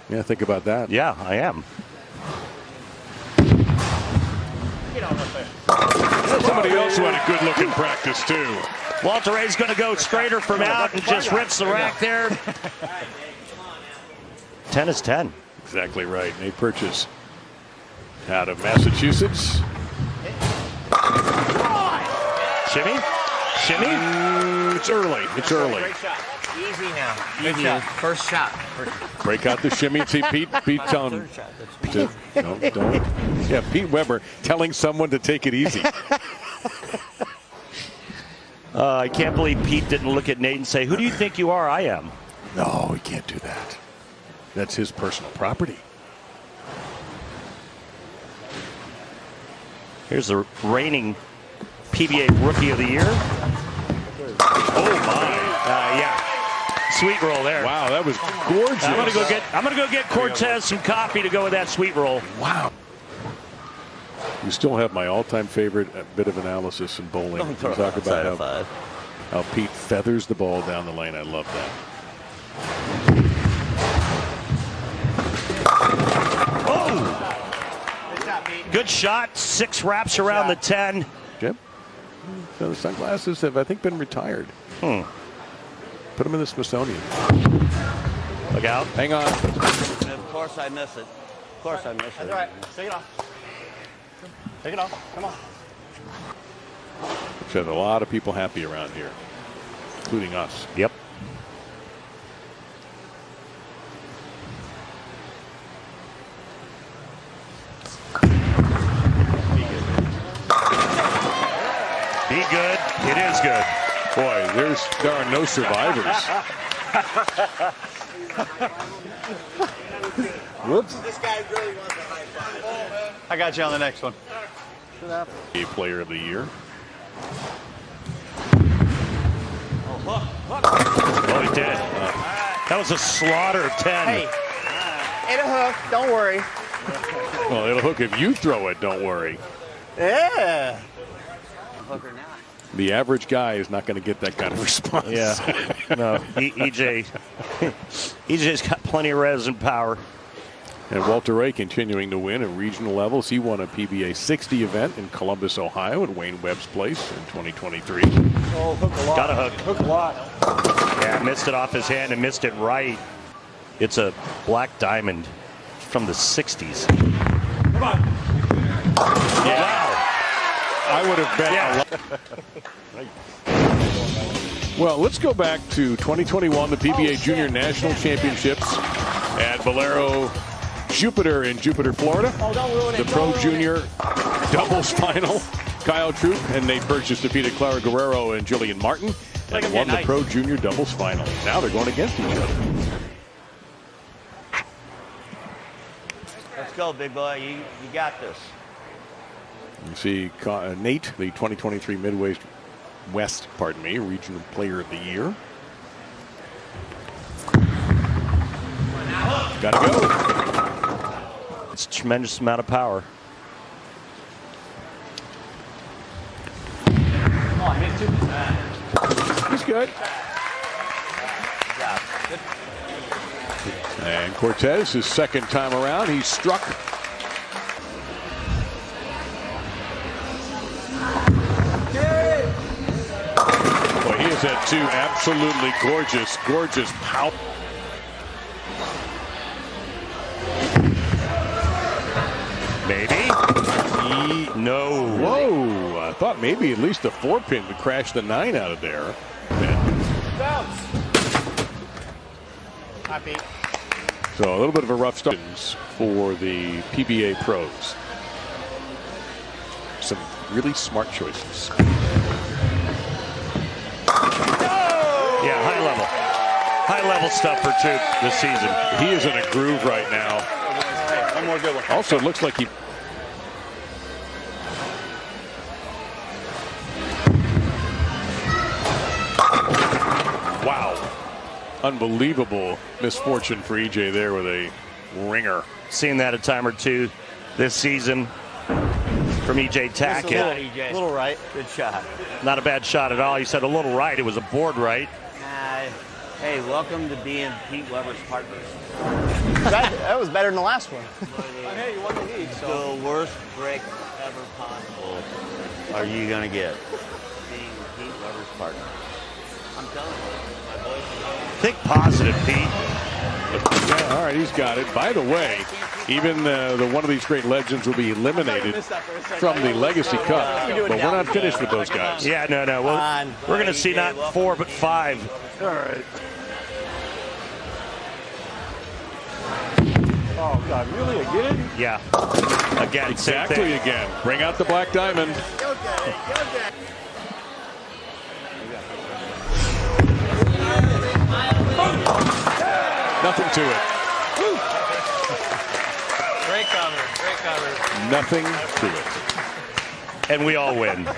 Yeah, think about that. Yeah, I am. Somebody else who had a good look in practice, too. Walter Ray's going to go straighter from out and just rips the rack there. 10 is 10. Exactly right. Nate Burgess out of Massachusetts. Shimmy? It's early. It's early. Great shot. Easy now. Good shot. First shot. Break out the shimmy. See, Pete telling don't. Yeah, Pete Weber telling someone to take it easy. I can't believe Pete didn't look at Nate and say, "Who do you think you are?" I am. No, he can't do that. That's his personal property. Here's the reigning PBA Rookie of the Year. Oh my! Yeah, sweet roll there. Wow, that was gorgeous. I'm gonna go get Cortez some coffee to go with that sweet roll. Wow. You still have my all-time favorite bit of analysis in bowling. Don't throw talk outside of about five. how Pete feathers the ball down the lane. I love that. Oh! Good shot. 6 wraps around the 10. Jim? So the sunglasses have, I think, been retired. Put them in the Smithsonian. Look out. Hang on. Of course I miss it. Of course I miss it. That's all right. Take it off. Take it off. Come on. We've had a lot of people happy around here, including us. Yep. Be good. It is good. Boy, there are no survivors. Whoops. This guy really wants a high five. I got you on the next one. A player of the year. Oh, he did. That was a slaughter 10. Hey, it'll hook. Don't worry. Well, it'll hook if you throw it, don't worry. Yeah. Hook or not. The average guy is not going to get that kind of response. Yeah. No, EJ's got plenty of res and power. And Walter Ray continuing to win at regional levels. He won a PBA 60 event in Columbus, Ohio at Wayne Webb's place in 2023. Oh, hook a lot. Got a hook. Hook a lot. Yeah, missed it off his hand and missed it right. It's a black diamond from the 60s. Come on. Yeah. Wow. I would have bet a lot. Well, let's go back to 2021, the PBA Junior National Championships at Valero Jupiter in Jupiter, Florida. The Pro Junior doubles final. Kyle Troup and Nate Burgess defeated Clara Guerrero and Jillian Martin and won the Pro Junior doubles final. Now they're going against each other. Let's go, big boy. You got this. You see Nate, the 2023 West, Regional Player of the Year. Gotta go. It's a tremendous amount of power. He's good. And Cortez, his second time around, he struck. Boy, he has had two absolutely gorgeous power. Maybe. No. Whoa. I thought maybe at least a 4-pin would crash the 9 out of there. Bounce. Happy. So a little bit of a rough start for the PBA pros. Some really smart choices. Yeah, high level stuff for Troup this season. He is in a groove right now. One more good one. Also, it looks like he. Wow. Unbelievable misfortune for EJ there with a ringer. Seen that a time or two this season from EJ Tackett. A little right. Good shot. Not a bad shot at all. He said a little right. It was a board right. Hey, welcome to being Pete Weber's partners. That was better than the last one. Hey, you won the league, so. The worst break ever possible are you going to get being Pete Weber's partner. I'm telling you, my boys. Think positive, Pete. Yeah, all right, he's got it. By the way, even one of these great legends will be eliminated from the Legacy Cup, but we're not finished with those guys. Yeah, no. We're going to see not 4 but 5. All right. Oh, God, really? Again? Yeah. Again. Exactly again. Bring out the black diamond. Nothing to it. Great cover. Nothing to it. And we all win.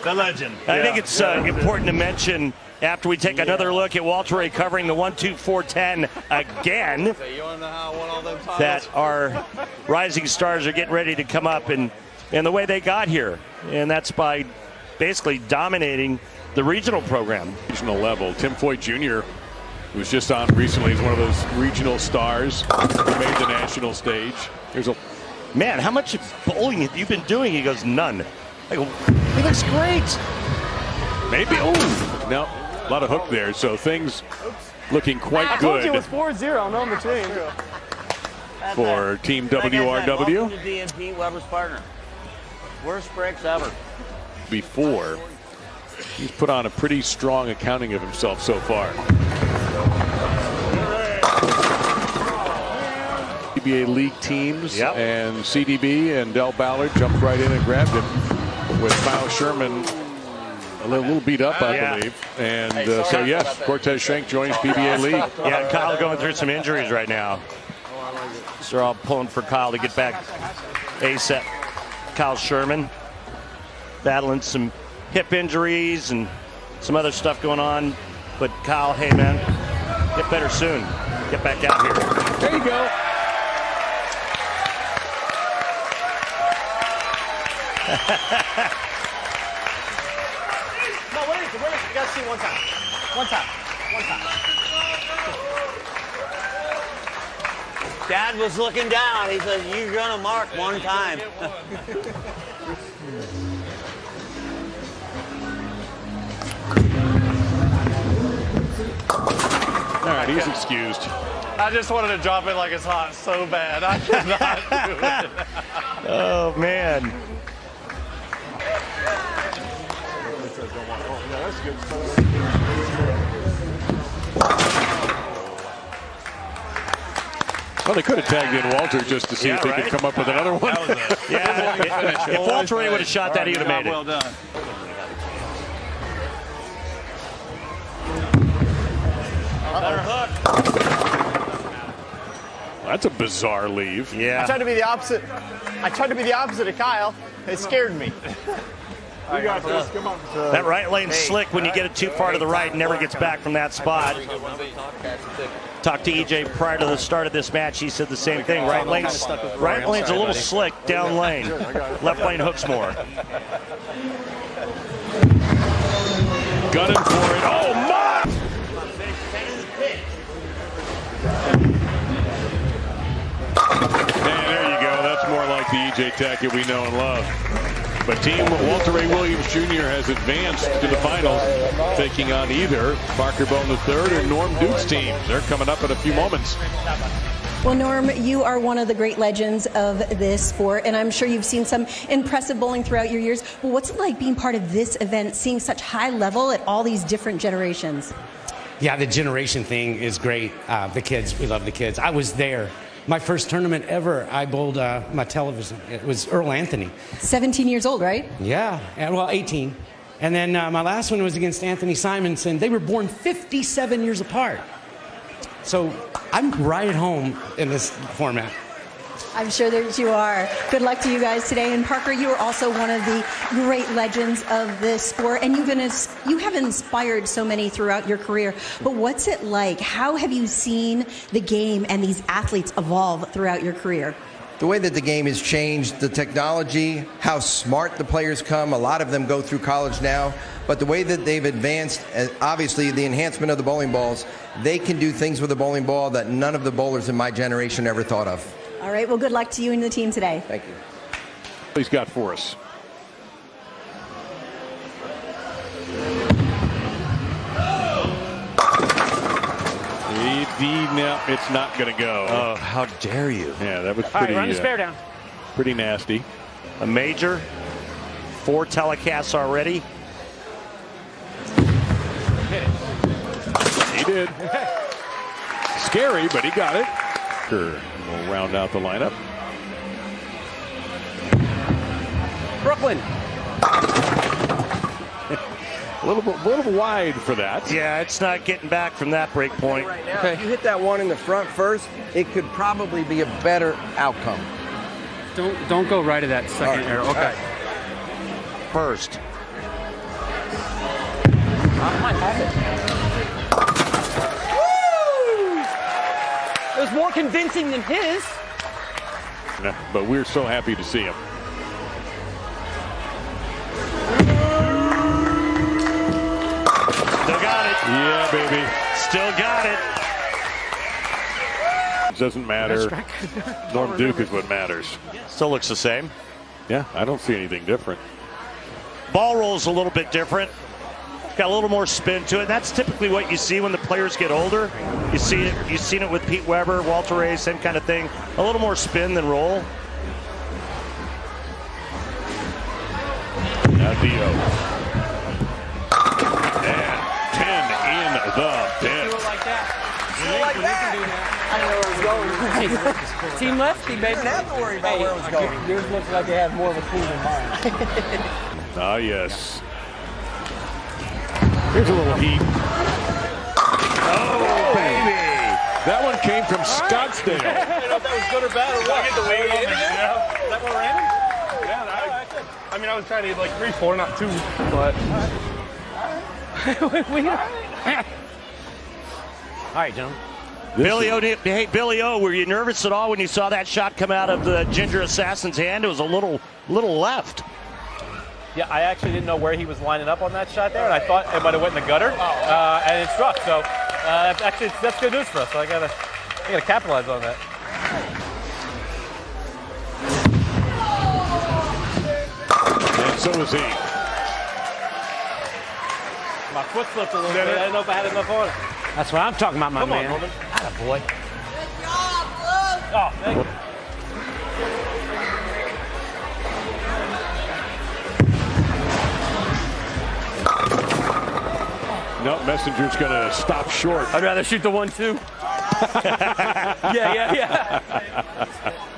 The legend. I think it's important to mention after we take another look at Walter Ray covering the 1-2-4-10 again, that our rising stars are getting ready to come up and the way they got here. And that's by basically dominating the regional program. Regional level. Tim Foy Jr., who was just on recently, is one of those regional stars who made the national stage. Here's a man, how much bowling have you been doing? He goes, none. I go, he looks great. Maybe. Oh, no. A lot of hook there, so things looking quite I told good you it was 4-0 on the team. for Team WRW. Welcome to being Pete Weber's partner. Worst breaks ever. Before, he's put on a pretty strong accounting of himself so far. PBA League teams and CDB and Del Ballard jumped right in and grabbed him with Kyle Sherman a little beat up, I believe. And so, yes, Cortez Schenk joins PBA League. Yeah, Kyle going through some injuries right now. So they're all pulling for Kyle to get back ASAP. Kyle Sherman battling some hip injuries and some other stuff going on. But Kyle, hey, man, get better soon. Get back out here. There you go. No, where is it? You gotta see one time. One time. Dad was looking down. He said, "You're gonna mark one time." All right, he's excused. I just wanted to drop it like it's hot so bad. I could not do it. Oh, man. Well, they could have tagged in Walter just to see if they could come up with another one. If Walter Ray would have shot that, he would have made it. Well done. Better hook. That's a bizarre leave. I tried to be the opposite. Of Kyle. It scared me. You got this. Come on. That right lane's slick when you get it too far to the right and never gets back from that spot. Talked to EJ prior to the start of this match. He said the same thing. Right lane's a little slick down lane. Left lane hooks more. Gunning for it. Oh, my! And there you go. That's more like the E.J. Tackett we know and love. But Team Walter Ray Williams Jr. has advanced to the finals, taking on either Parker Bone III or Norm Duke's teams. They're coming up in a few moments. Well, Norm, you are one of the great legends of this sport, and I'm sure you've seen some impressive bowling throughout your years. But what's it like being part of this event, seeing such high level at all these different generations? Yeah, the generation thing is great. The kids, we love the kids. I was there. My first tournament ever, I bowled my television. It was Earl Anthony. 17 years old, right? Yeah, well, 18. And then my last one was against Anthony Simonson. They were born 57 years apart. So I'm right at home in this format. I'm sure that you are. Good luck to you guys today. And Parker, you are also one of the great legends of this sport, and you have inspired so many throughout your career. But what's it like? How have you seen the game and these athletes evolve throughout your career? The way that the game has changed, the technology, how smart the players come, a lot of them go through college now, but the way that they've advanced, obviously the enhancement of the bowling balls, they can do things with a bowling ball that none of the bowlers in my generation ever thought of. All right, well, good luck to you and the team today. Thank you. He's got for us. No, it's not going to go. Oh, how dare you. Yeah, that was All pretty, right, run the spare down. Pretty nasty. A major, 4 telecasts already. Hit it. He did. Scary, but he got it. We'll round out the lineup. Brooklyn. A little wide for that. Yeah, it's not getting back from that break point. Right now, if you hit that one in the front first, it could probably be a better outcome. Don't go right of that second arrow. Okay. First. I might have it. It was more convincing than his. No, but we're so happy to see him. Still got it. Yeah, baby. Still got it. It doesn't matter. Norm Duke is what matters. Still looks the same. Yeah, I don't see anything different. Ball roll's a little bit different. Got a little more spin to it. That's typically what you see when the players get older. You see it. You've seen it with Pete Weber, Walter Ray, same kind of thing. A little more spin than roll. Now Dio. And 10 in the pit. I know where it's going. Team lefty, baby. You don't have to worry about where it was going. Yours looks like it had more of a clue than mine. Ah, yes. Here's a little heat. Oh, baby. That one came from Scottsdale. I don't know if that was good or bad or what. Get the weight in there? Is that what we're aiming? Yeah, I mean, I was trying to get like 3-4, not 2, but. All right, gentlemen. Hey, Billy O, were you nervous at all when you saw that shot come out of the Ginger Assassin's hand? It was a little left. Yeah, I actually didn't know where he was lining up on that shot there, and I thought it might have went in the gutter, and it struck. So actually, that's good news for us. So I gotta capitalize on that. And so is he. My foot slipped a little bit. I didn't know if I had enough on it. That's what I'm talking about, my man. Come on, Norman. Attaboy. Oh, thank you. No, Messenger's going to stop short. I'd rather shoot the 1-2. Yeah.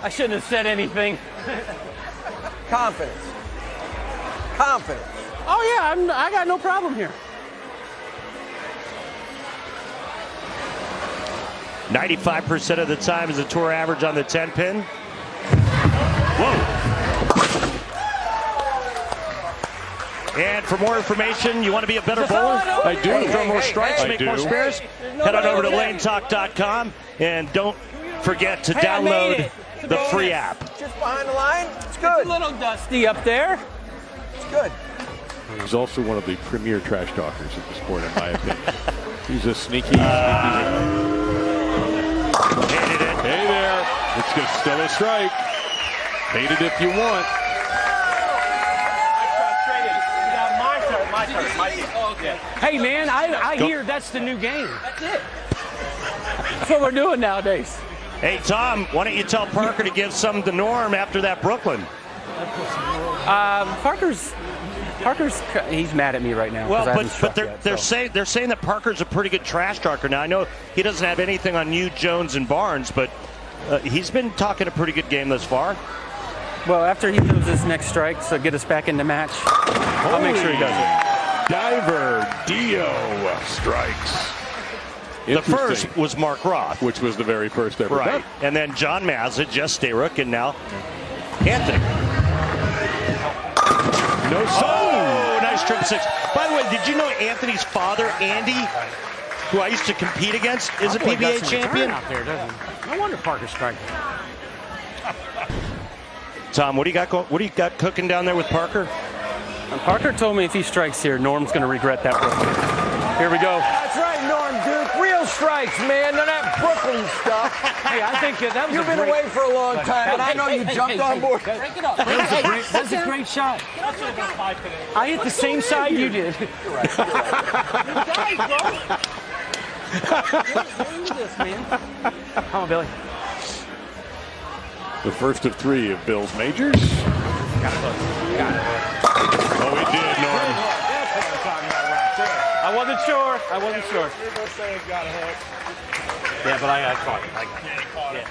I shouldn't have said anything. Confidence. Oh yeah, I got no problem here. 95% of the time is the tour average on the 10 pin. Whoa. And for more information, you want to be a better bowler? I do. Throw more strikes, I make do. more spares? Head on over to lanetalk.com and don't forget to download the free app. Just behind the line. It's good. It's a little dusty up there. It's good. He's also one of the premier trash talkers of the sport, in my opinion. He's a sneaky. Hated it. Hey there. It's just still a strike. Hate it if you want. Hey, man, I hear that's the new game. That's it. That's what we're doing nowadays. Hey, Tom, why don't you tell Parker to give some to Norm after that Brooklyn? Parker's he's mad at me right now. Well, but they're saying that Parker's a pretty good trash talker. Now I know he doesn't have anything on you, Jones, and Barnes, but he's been talking a pretty good game thus far. Well, after he throws his next strike, so get us back in the match, I'll make sure he does it. Diver Dio strikes. The first was Mark Roth, which was the very first ever. Right, and then John Mazza, Jess Stayrook, and now Anthony. No song. Oh, nice trip 6. By the way, did you know Anthony's father, Andy, who I used to compete against, is a PBA champion? Out there, doesn't he? No wonder Parker's striking. Tom, what do you got cooking down there with Parker? Parker told me if he strikes here, Norm's going to regret that Brooklyn. Here we go. That's right, Norm Duke. Real strikes, man. None of that Brooklyn stuff. Hey, I think that was You've been away for a long time, and I know you jumped on board. Break it up. That's a great shot. I hit the same side you did. You're right. You guys, bro. What is this, man? Come on, Billy. The first of 3 of Bill's majors. Got it. Oh, he did, Norm. That's what I'm talking about right there. I wasn't sure. You're going to say it got a hit. Yeah, but I caught it. Yeah.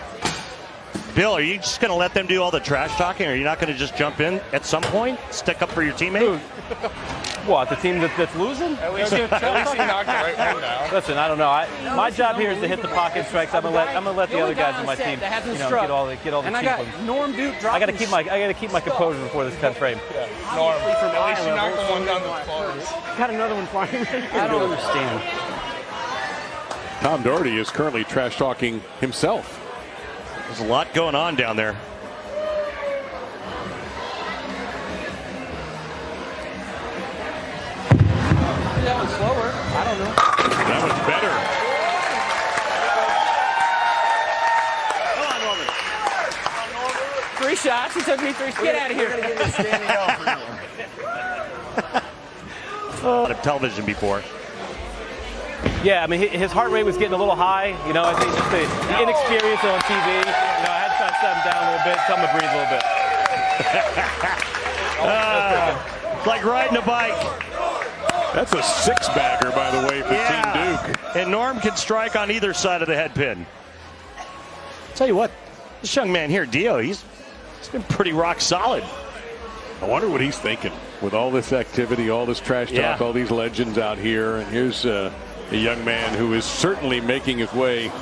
Bill, are you just going to let them do all the trash talking, or are you not going to just jump in at some point, stick up for your teammate? What, the team that's losing? At least he knocked the right one down. Listen, I don't know. My job here is to hit the pocket strikes. I'm gonna let the other guys on my team, get all the cheap and I got ones. Norm Duke dropping. I gotta keep my composure before this 10th frame. Norm, at least you knocked the one down that's close. Got another one flying. I don't understand. Tom Doherty is currently trash talking himself. There's a lot going on down there. That was slower. I don't know. That was better. Come on, Norman. 3 shots. He took me 3 shots. Get out of here. We're going to give you a standing L for A lot of television before. Yeah, I mean, his heart rate was getting a little high. You know, I think just the inexperience on TV. You know, I had to try to set him down a little bit, tell him to breathe a little bit. Like riding a bike. That's a 6-bagger, by the way, for Team Duke. And Norm can strike on either side of the head pin. Tell you what, this young man here, Dio, he's been pretty rock solid. I wonder what he's thinking with all this activity, all this trash talk, all these legends out here. And here's a young man who is certainly making his way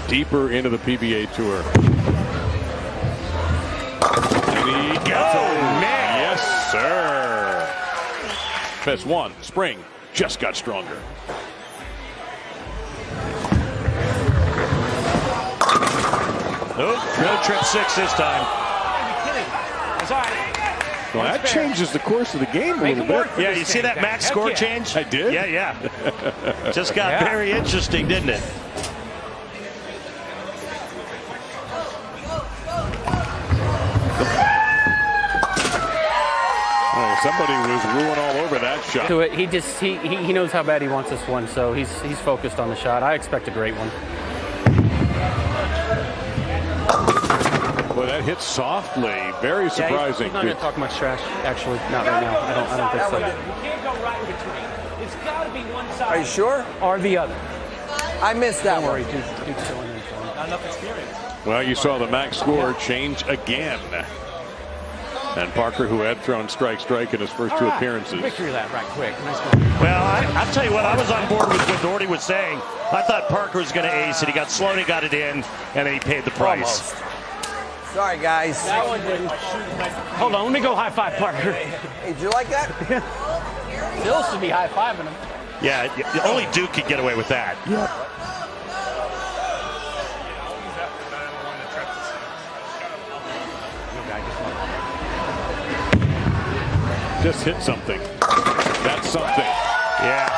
deeper into the PBA Tour. And he gets man. Yes, sir. Fest 1, spring, just got stronger. Nope, no trip 6 this time. That's all right. Well, that changes the course of the game a little bit. Yeah, you see that max score change? I did? Yeah. Just got very interesting, didn't it? Oh, somebody was ruling all over that shot. To it, he knows how bad he wants this one, so he's focused on the shot. I expect a great one. Well, that hit softly. Very surprising. He's not going to talk much trash, actually. Not right now. I don't think so. You can't go right in between. It's got to be one side. Are you sure? Or the other. I missed that Don't one. worry, Duke's still in there for him. Not enough experience. Well, you saw the max score change again. And Parker, who had thrown strike in his first 2 appearances. Victory lap right quick. Nice one. Well, I'll tell you what, I was on board with what Doherty was saying. I thought Parker was going to ace it. He got slow and he got it in, and then he paid the price. Almost. Sorry, guys. That one didn't. Hold on, let me go high five Parker. Hey, did you like that? Bill should be high fiving him. Yeah, only Duke could get away with that. Just hit something. That's something. Yeah.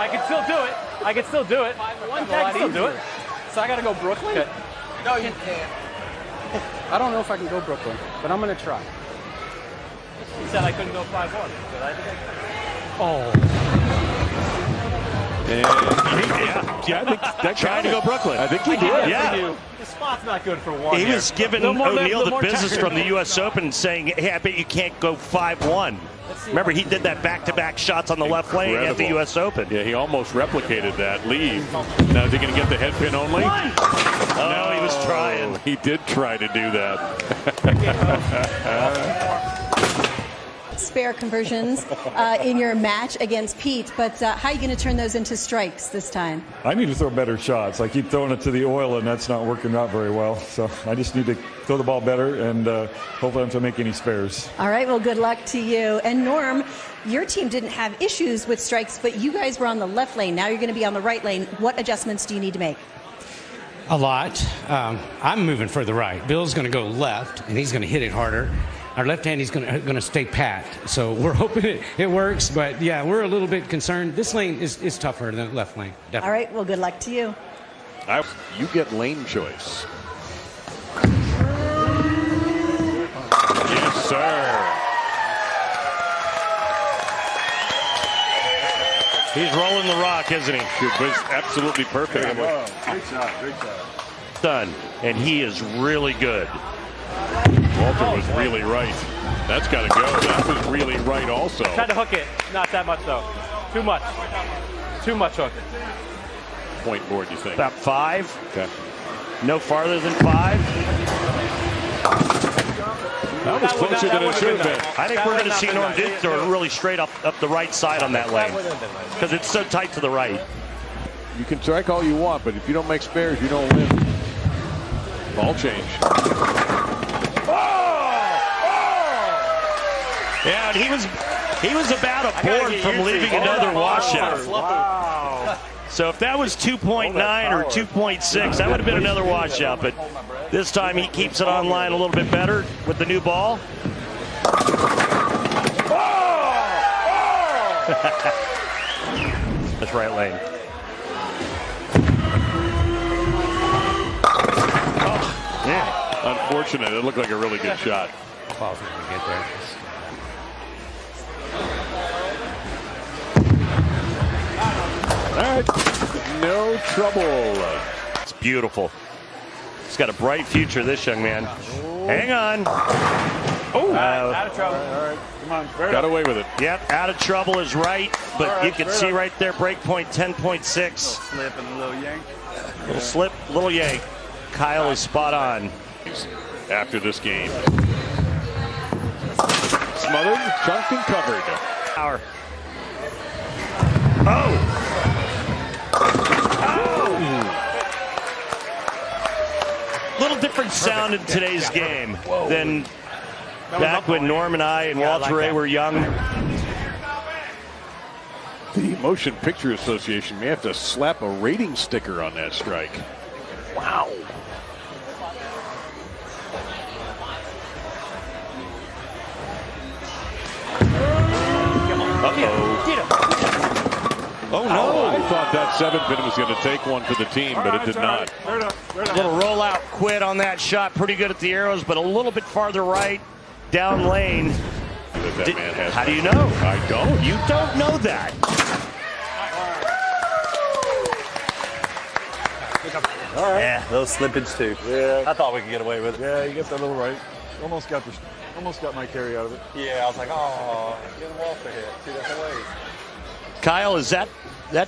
I can still do it. I can still do it. I can still do it. So I got to go Brooklyn? Okay. No, you can't. I don't know if I can go Brooklyn, but I'm going to try. He said I couldn't go 5-1. I think I can. Oh. And yeah, I think that trying to go Brooklyn. I think he did. Yeah. The spot's not good for one. He here. was giving O'Neal the business from the U.S. Open, saying, hey, I bet you can't go 5-1. Remember, he did that back-to-back shots on the left lane at the U.S. Open. Yeah, he almost replicated that lead. Now, is he going to get the head pin only? No, he was trying. He did try to do that. Spare conversions in your match against Pete, but how are you going to turn those into strikes this time? I need to throw better shots. I keep throwing it to the oil, and that's not working out very well. So I just need to throw the ball better, and hopefully I don't make any spares. All right, well, good luck to you. And Norm, your team didn't have issues with strikes, but you guys were on the left lane. Now you're going to be on the right lane. What adjustments do you need to make? A lot. I'm moving further right. Bill's going to go left, and he's going to hit it harder. Our left hand, he's going to stay pat. So we're hoping it works. But, yeah, we're a little bit concerned. This lane is tougher than the left lane. Definitely. All right, well, good luck to you. You get lane choice. Yes, sir. He's rolling the rock, isn't he? It was absolutely perfect. Great shot. Done. And he is really good. Walter was really right. That's got to go. That was really right also. Tried to hook it. Not that much, though. Too much. Too much hook. Point board, you think? About 5. Okay. No farther than 5. That was closer than it should have been. I think we're going to see Norm Duke throw it really straight up the right side on that lane. Because it's so tight to the right. You can strike all you want, but if you don't make spares, you don't win. Ball change. Yeah, and he was about a board from leaving another washout. Wow. So if that was 2.9 or 2.6, that would have been another washout. But this time he keeps it on line a little bit better with the new ball. That's right lane. Oh, yeah. Unfortunate. It looked like a really good shot. Paul's going to get there. All right, no trouble. It's beautiful. He's got a bright future, this young man. Hang on. Oh, out of trouble. All right, come on. Got away with it. Yep, out of trouble is right, but you can see right there, break point 10.6. Slip and a little yank. Little slip, little yank. Kyle is spot on. After this game. Smothered, chunked, and covered. Power. Oh! Little different sound in today's game than back when Norm and I and Walter Ray were young. The Motion Picture Association may have to slap a rating sticker on that strike. Wow. Oh, no. I thought that 7-pin was going to take one for the team, but it did not. Little rollout quit on that shot. Pretty good at the arrows, but a little bit farther right, down lane. How do you know? I don't. You don't know that. All right. Yeah, little slippage too. Yeah. I thought we could get away with it. Yeah, you get that little right. Almost got my carry out of it. Yeah, I was like, oh, get him off the hit. 2 different ways. Kyle, is that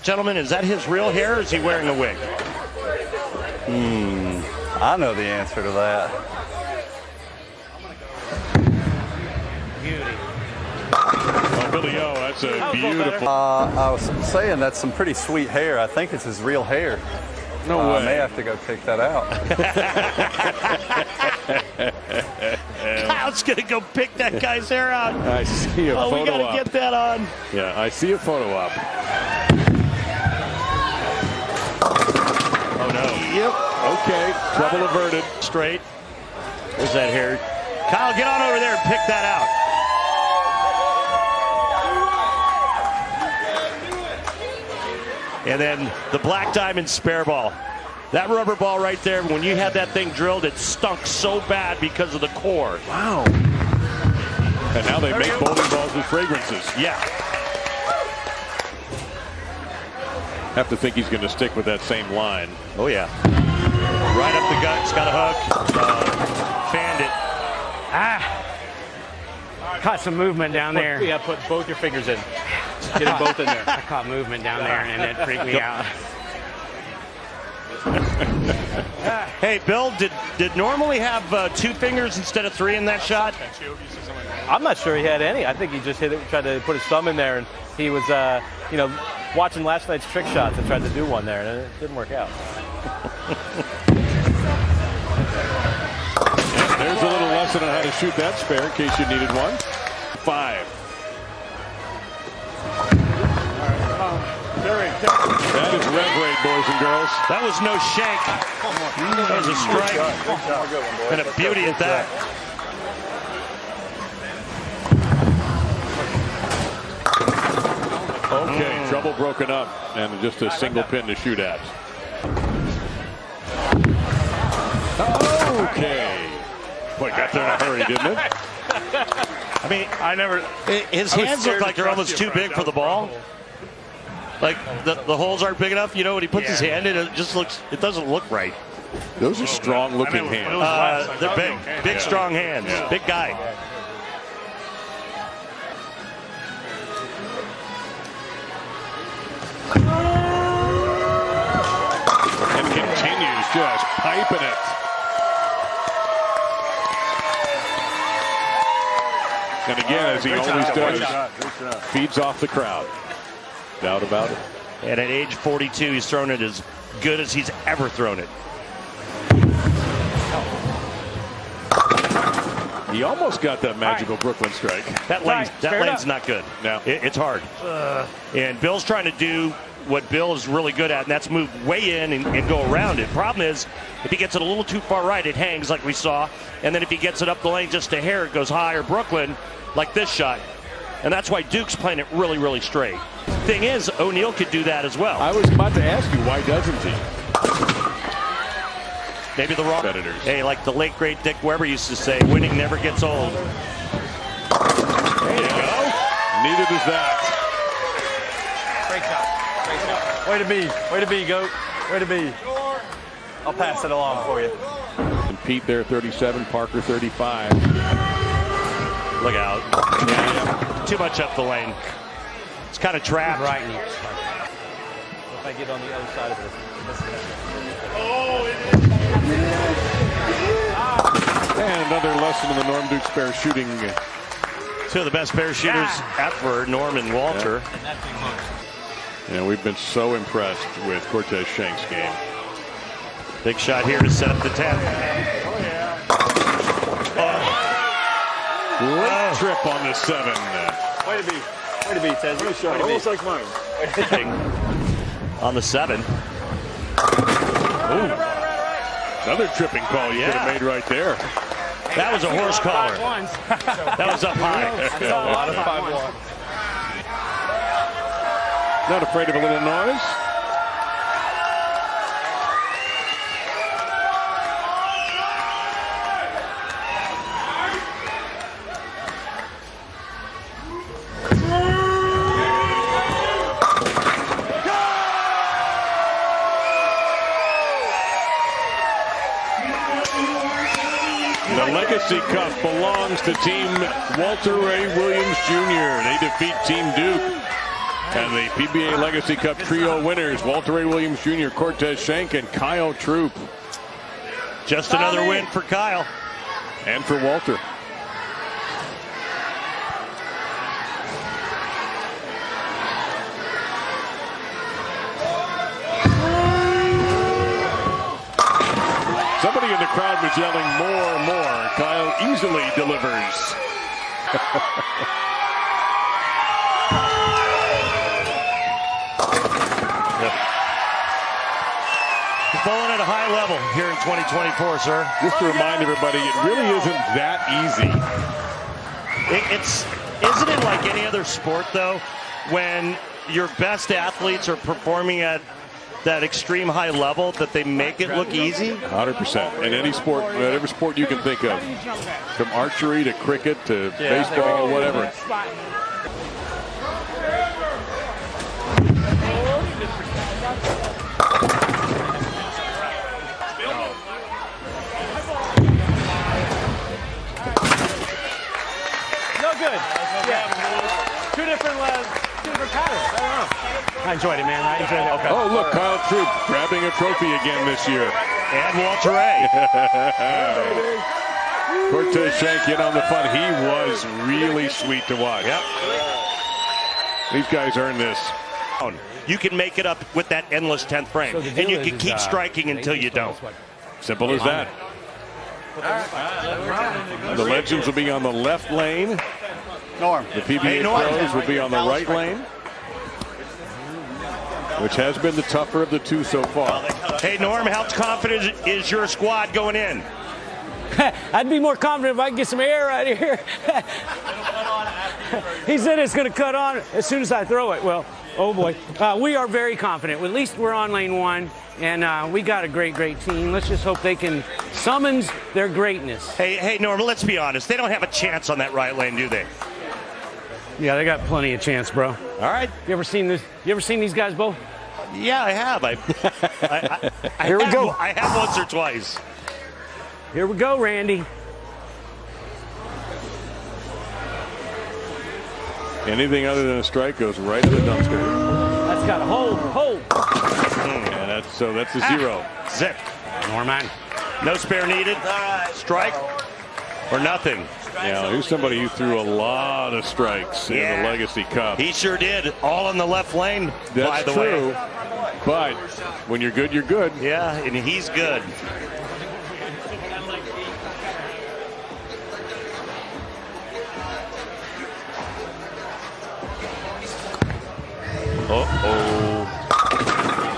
gentleman, is that his real hair or is he wearing a wig? I know the answer to that. Oh, Billy O, that's a beautiful. I was saying that's some pretty sweet hair. I think it's his real hair. No way. I may have to go pick that out. Kyle's going to go pick that guy's hair out. I see a photo we got to op. get that on. Yeah, I see a photo op. Oh, no. Yep. Okay, trouble averted. Straight. Where's that hair? Kyle, get on over there and pick that out. And then the black diamond spare ball. That rubber ball right there, when you had that thing drilled, it stunk so bad because of the core. Wow. And now they make bowling balls with fragrances. Yeah. Have to think he's going to stick with that same line. Oh, yeah. Right up the guts, got a hook, fanned it. Caught some movement down there. Yeah, put both your fingers in. Get them both in there. I caught movement down there, and it freaked me out. Hey, Bill, did normally have 2 fingers instead of 3 in that shot? I'm not sure he had any. I think he just hit it, tried to put his thumb in there, and he was, watching last night's trick shots and tried to do one there, and it didn't work out. There's a little lesson on how to shoot that spare in case you needed one. 5. That is rev rate, boys and girls. That was no shank. That was a strike. And a beauty at that. Okay, trouble broken up, and just a single pin to shoot at. Okay. Boy, got there in a hurry, didn't it? I mean, his hands look like they're almost too big for the ball. Like the holes aren't big enough. You know, when he puts his hand in, it doesn't look right. Those are strong looking hands. They're big, strong hands. Yeah. Big guy. And continues just piping it. And again, as he always does, feeds off the crowd. Doubt about it. And at age 42, he's thrown it as good as he's ever thrown it. He almost got that magical Brooklyn strike. That lane's not good. No. It's hard. And Bill's trying to do what Bill is really good at, and that's move way in and go around it. Problem is, if he gets it a little too far right, it hangs like we saw. And then if he gets it up the lane just a hair, it goes high, or Brooklyn, like this shot. And that's why Duke's playing it really, really straight. Thing is, O'Neal could do that as well. I was about to ask you, why doesn't he? Maybe the wrong competitors. Hey, like the late great Dick Weber used to say, winning never gets old. There you go. Needed is that. Great shot. Way to be. Way to be, GOAT. Way to be. I'll pass it along for you. And Pete there, 37. Parker, 35. Look out. Yeah. Too much up the lane. It's kind of trapped. Right. If I get on the other side of this. And another lesson in the Norm Duke spare shooting. Two of the best spare shooters ever, Norm and Walter. Yeah, we've been so impressed with Cortez Shank's game. Big shot here to set up the 10. Late trip on the 7. Way to be. Way to be, Tez. Way to be. Almost like mine. On the 7. Ooh. Another tripping call you could have made right there. That was a horse collar. That was up high. A lot of 5-1. Not afraid of a little noise. The Legacy Cup belongs to Team Walter Ray Williams Jr. They defeat Team Duke. And the PBA Legacy Cup trio winners, Walter Ray Williams Jr., Cortez Shank, and Kyle Troup. Just another win for Kyle. And for Walter. Somebody in the crowd was yelling more, more. Kyle easily delivers. He's bowling at a high level here in 2024, sir. Just to remind everybody, it really isn't that easy. Isn't it like any other sport, though? When your best athletes are performing at that extreme high level that they make it look easy? 100%. In any sport, whatever sport you can think of, from archery to cricket to baseball, whatever. No good. Yeah. Two different patterns. I don't know. I enjoyed it, man. I enjoyed it. Okay. Oh, look, Kyle Troup grabbing a trophy again this year. And Walter Ray. Cortez Shank in on the fun. He was really sweet to watch. Yep. These guys earned this. You can make it up with that endless 10th frame. So and you can keep striking until you don't. Simple as that. The Legends will be on the left lane. Norm. The PBA Pros will be on the right lane, which has been the tougher of the two so far. Hey, Norm, how confident is your squad going in? I'd be more confident if I could get some air right here. He said it's going to cut on as soon as I throw it. Well, oh boy. We are very confident. At least we're on lane one, and we got a great team. Let's just hope they can summons their greatness. Hey, Norm, let's be honest. They don't have a chance on that right lane, do they? Yeah, they got plenty of chance, bro. All right. You ever seen this? You ever seen these guys both? Yeah, I have. Here we go. I have once or twice. Here we go, Randy. Anything other than a strike goes right to the dumpster. That's got a hold. And that's a zero. Zip. Norman. No spare needed. Strike or nothing. Yeah, here's somebody who threw a lot of strikes in the Legacy Cup. He sure did. All in the left lane, That's by the true. way. But when you're good, you're good. Yeah, and he's good.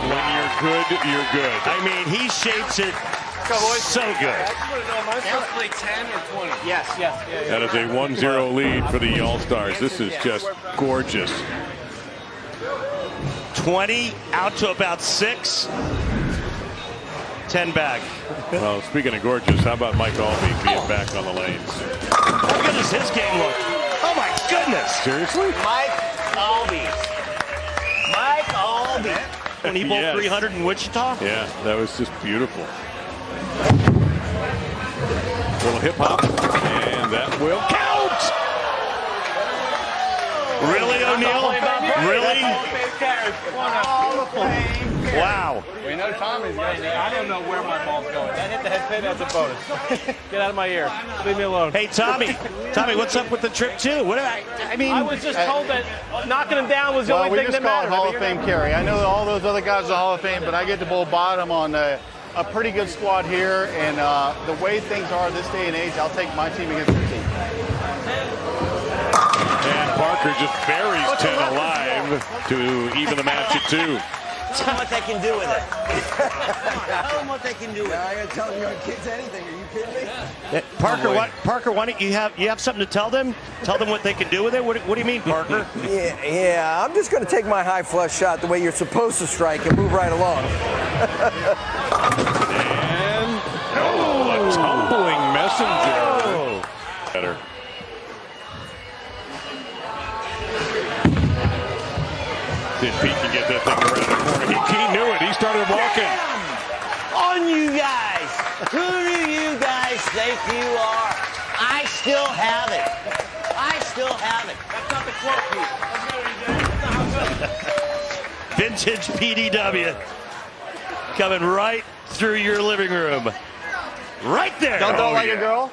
When you're good, you're good. I mean, he shapes it so good. Play 10 or 20? Yes. That is a 1-0 lead for the All-Stars. This is just gorgeous. 20 out to about 6. 10 back. Well, speaking of gorgeous, how about Mike Albee being back on the lanes? How good does his game look? Oh my goodness! Seriously? Mike Albee. When he bowled 300 in Wichita? Yeah, that was just beautiful. Little hip hop, and that will count! Really, O'Neal? Really? Wow. We know Tommy's going. I don't know where my ball's going. That hit the head pin, that's a bonus. Get out of my ear. Leave me alone. Hey, Tommy, what's up with the trip too? What I mean, I was just told that knocking him down was the only thing that mattered. Hall of Fame carry. I know that all those other guys are Hall of Fame, but I get to bowl bottom on a pretty good squad here, and the way things are this day and age, I'll take my team against your team. And Parker just buries 10 alive to even the match at 2. Tell them what they can do with it. Tell them what they can do with it. I gotta tell your kids anything. Are you kidding me? Parker, why don't you have something to tell them? Tell them what they can do with it. What do you mean, Parker? Yeah. I'm just going to take my high flush shot the way you're supposed to strike and move right along. And a tumbling messenger. Better. Did Pete can get that thing around the corner? He knew it. He started walking. On you guys. Who do you guys think you are? I still have it. That's not the quote, Pete. Vintage PDW coming right through your living room. Right there. Don't like a girl?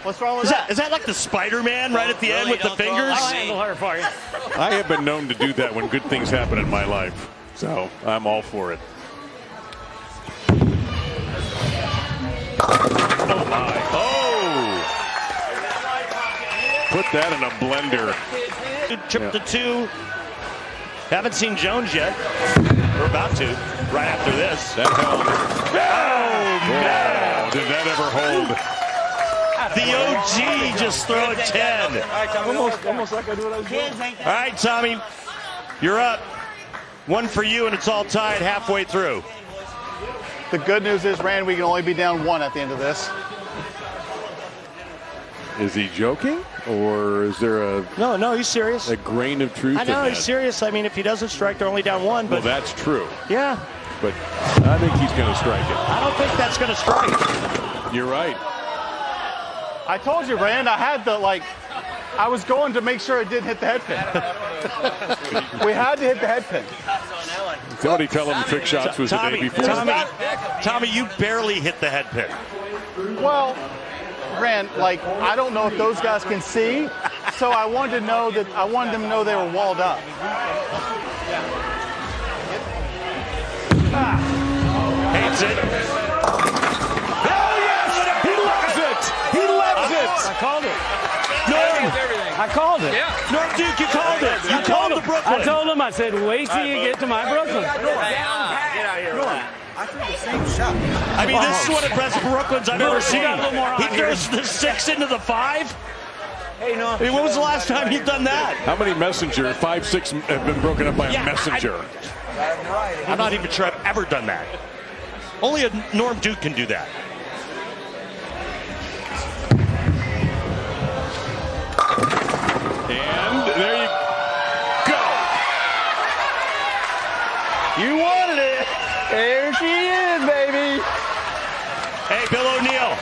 What's wrong with that? Is that like the Spider-Man right at the end with the fingers? I'll handle her for you. I have been known to do that when good things happen in my life, so I'm all for it. Oh my! Oh! Put that in a blender. Trip to 2. Haven't seen Jones yet. We're about to. Right after this. That held. Oh man! Did that ever hold? The OG just throwing 10. Almost like I do what I was doing. All right, Tommy. You're up. One for you, and it's all tied halfway through. The good news is, Rand, we can only be down 1 at the end of this. Is he joking? Or is there a... No, he's serious. A grain of truth I know, in he's that? serious. I mean, if he doesn't strike, they're only down 1. But Well, that's true. yeah, But I think he's going to strike it. I don't think that's going to strike. You're right. I told you, Rand, I had the, I was going to make sure it didn't hit the head pin. We had to hit the head pin. Somebody tell him trick shots was the day before. Tommy, you barely hit the head pin. Well, Rand, I don't know if those guys can see, so I wanted them to know they were walled up. Hates it. Oh, yes! He loves it! He loves it! I called it. Norm, I called it. Norm Duke, you called it. You called the Brooklyn. I told him, I said, wait till you get to my Brooklyn. Get out here. I threw the same shot. I mean, this is one of the best Brooklyns I've ever seen. got a little more on He throws the 6 into the 5. Hey, no. I mean, when was the last time you've done that? How many messenger, 5, 6 have been broken up by a messenger? I'm not even sure I've ever done that. Only a Norm Duke can do that. And there you go. You wanted it. There she is, baby. Hey, Bill O'Neill.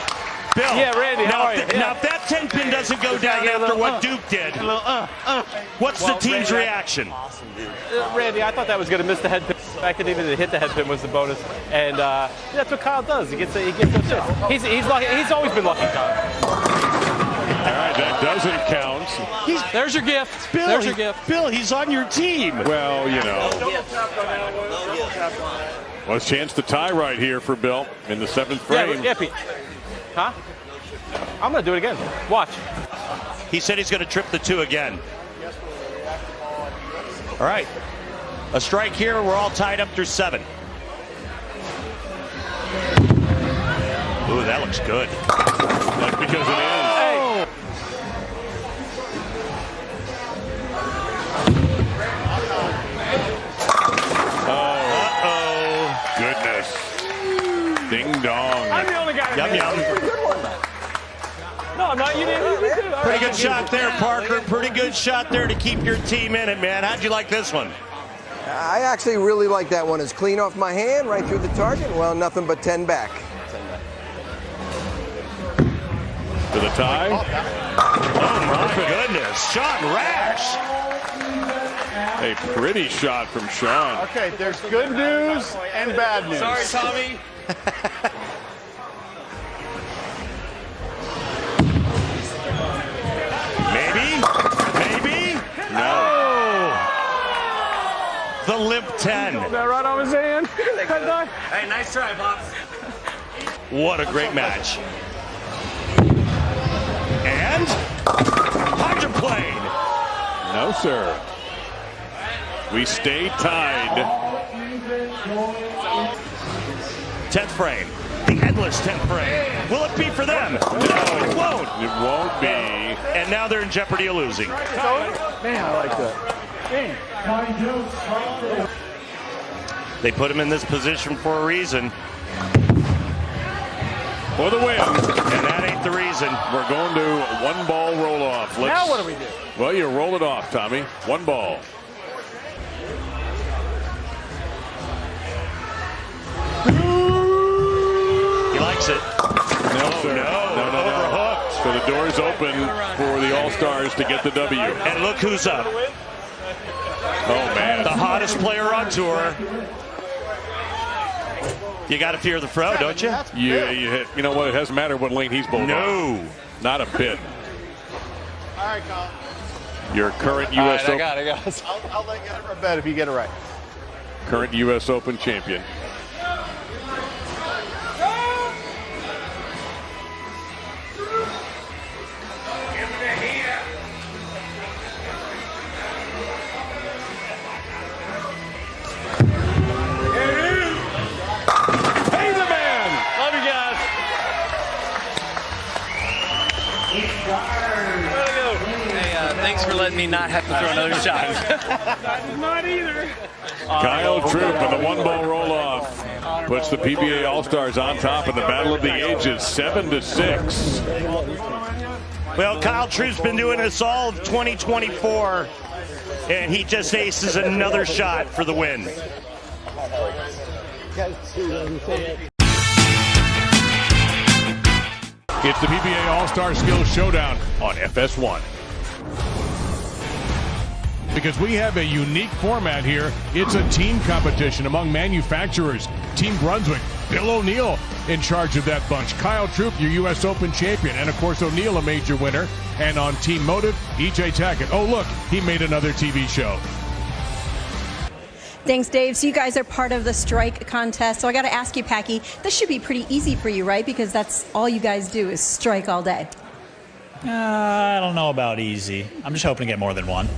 Bill. Yeah, Randy, how are you? Now, if that 10 pin doesn't go down after what Duke did, what's the team's reaction? Randy, I thought that was going to miss the head pin. The fact that even to hit the head pin was the bonus, and that's what Kyle does. He gets those hits. He's lucky. He's always been lucky, Kyle. All right, that doesn't count. There's your gift. Bill, There's your gift. Bill, he's on your team. Well, you know. Well, it's a chance to tie right here for Bill in the 7th frame. Yeah, Pete. Huh? I'm going to do it again. Watch. He said he's going to trip the 2 again. All right. A strike here. We're all tied up through 7. Ooh, that looks good. That's because it is. Hey. Goodness. Ding dong. I'm the only guy. Yum, yum. No, I'm not. You didn't. Pretty good shot there, Parker. Pretty good shot there to keep your team in it, man. How'd you like this one? I actually really like that one. It's clean off my hand, right through the target. Well, nothing but 10 back. To the tie. Oh, my goodness. Shot rash. A pretty shot from Sean. Okay, there's good news and bad news. Sorry, Tommy. Maybe. No. The limp 10. That right on his hand. Hey, nice try, Pops. What a great match. And hydroplane. No, sir. We stay tied. 10th frame. The endless 10th frame. Will it be for them? No, it won't. It won't be. And now they're in jeopardy of losing. Man, I like that. They put him in this position for a reason. For the win. And that ain't the reason. We're going to 1-ball roll-off. Now what do we do? Well, you roll it off, Tommy. 1 ball. He likes it. No, sir. No. Overhooked. So the door's open for the All-Stars to get the W. And look who's up. Oh, man. The hottest player on tour. You got to fear the fro, don't you? You know what? It doesn't matter what lane he's bowled No. on. Not a bit. All right, Colin. Your current U.S. Open. I got it. I'll let you have a bet if you get it right. Current U.S. Open champion. Thanks for letting me not have to throw another shot. Not either. Kyle Troup with a one-ball roll-off puts the PBA All-Stars on top in the Battle of the Ages, 7-6. Well, Kyle Troup's been doing this all of 2024, and he just aces another shot for the win. It's the PBA All-Star Skills Showdown on FS1. Because we have a unique format here. It's a team competition among manufacturers. Team Brunswick, Bill O'Neill in charge of that bunch. Kyle Troup, your U.S. Open champion. And, of course, O'Neill, a major winner. And on Team Motive, E.J. Tackett. Oh, look, he made another TV show. Thanks, Dave. So you guys are part of the strike contest. So I got to ask you, Packy, this should be pretty easy for you, right? Because that's all you guys do is strike all day. I don't know about easy. I'm just hoping to get more than one.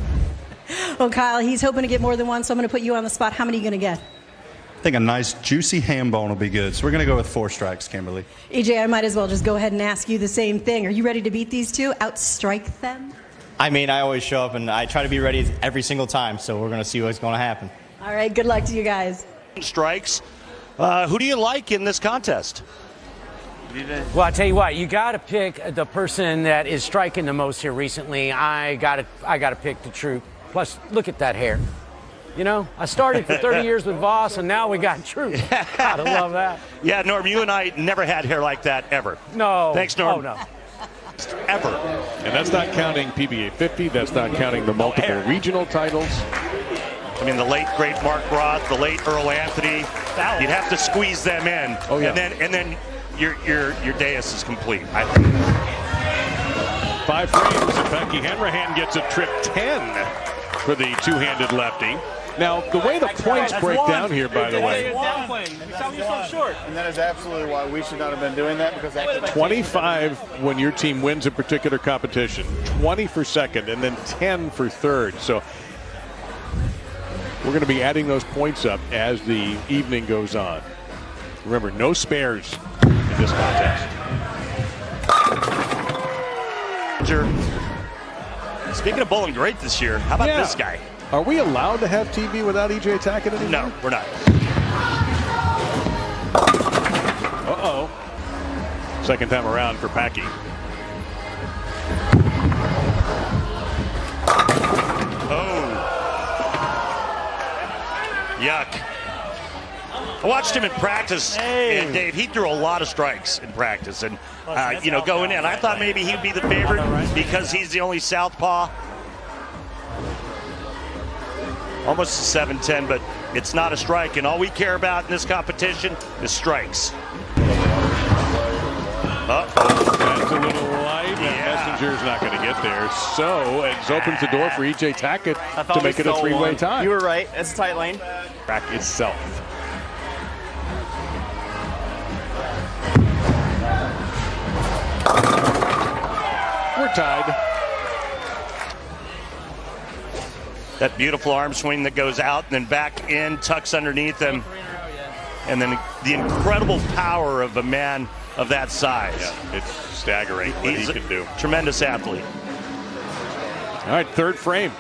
Well, Kyle, he's hoping to get more than one, so I'm going to put you on the spot. How many are you going to get? I think a nice juicy ham bone will be good. So we're going to go with 4 strikes, Kimberly. EJ, I might as well just go ahead and ask you the same thing. Are you ready to beat these two? Outstrike them? I mean, I always show up and I try to be ready every single time. So we're going to see what's going to happen. All right, good luck to you guys. Strikes. Who do you like in this contest? Well, I tell you what, you got to pick the person that is striking the most here recently. I got to pick the Troup. Plus, look at that hair. You know, I started for 30 years with Voss, and now we got Troup. Gotta love that. Yeah, Norm, you and I never had hair like that ever. No. Thanks, Norm. Oh, no. Ever. And that's not counting PBA 50. That's not counting the multiple regional titles. I mean, the late, great Mark Roth, the late Earl Anthony. You'd have to squeeze them in. Oh, yeah. And then your dais is complete. 5 frames, and Becky Hanrahan gets a trip 10 for the two-handed lefty. Now, the way the points break down here, by the way. And that is absolutely why we should not have been doing that, because that's 25 when your team wins a particular competition, 20 for second, and then 10 for third. So we're going to be adding those points up as the evening goes on. Remember, no spares in this contest. Speaking of bowling great this year, how about this guy? Are we allowed to have TV without E.J. Tackett anymore? No, we're not. Uh-oh. Second time around for Packy. Oh. Yuck. I watched him in practice, and Dave, he threw a lot of strikes in practice. And, going in, I thought maybe he'd be the favorite because he's the only southpaw. Almost a 7-10, but it's not a strike. And all we care about in this competition is strikes. Uh-oh. That's a little light. Yeah. Messenger's not going to get there. So it opens the door for E.J. Tackett to make it a three-way tie. You were right. It's a tight lane. Track itself. We're tied. That beautiful arm swing that goes out and then back in, tucks underneath him. And then the incredible power of a man of that size. Yeah, it's staggering what he can do. Tremendous athlete. All right, third frame.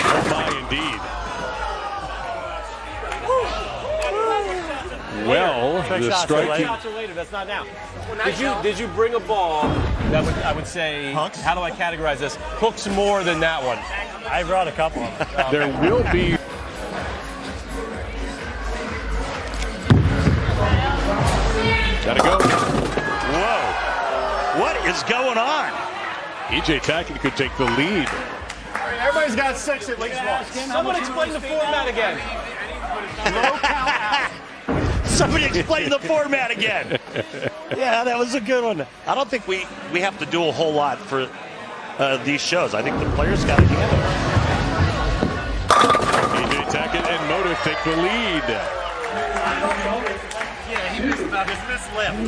Oh my, indeed. Well, the striking. That's not now. Did you bring a ball that I would say, hooks? How do I categorize this? Hooks more than that one. I brought a couple of them. There will be. Gotta go. Whoa. What is going on? E.J. Tackett could take the lead. Everybody's got 6 at least once. Someone explain the format again. Low count. Somebody explain the format again. Yeah, that was a good one. I don't think we have to do a whole lot for these shows. I think the players got to handle it. E.J. Tackett and Motive take the lead.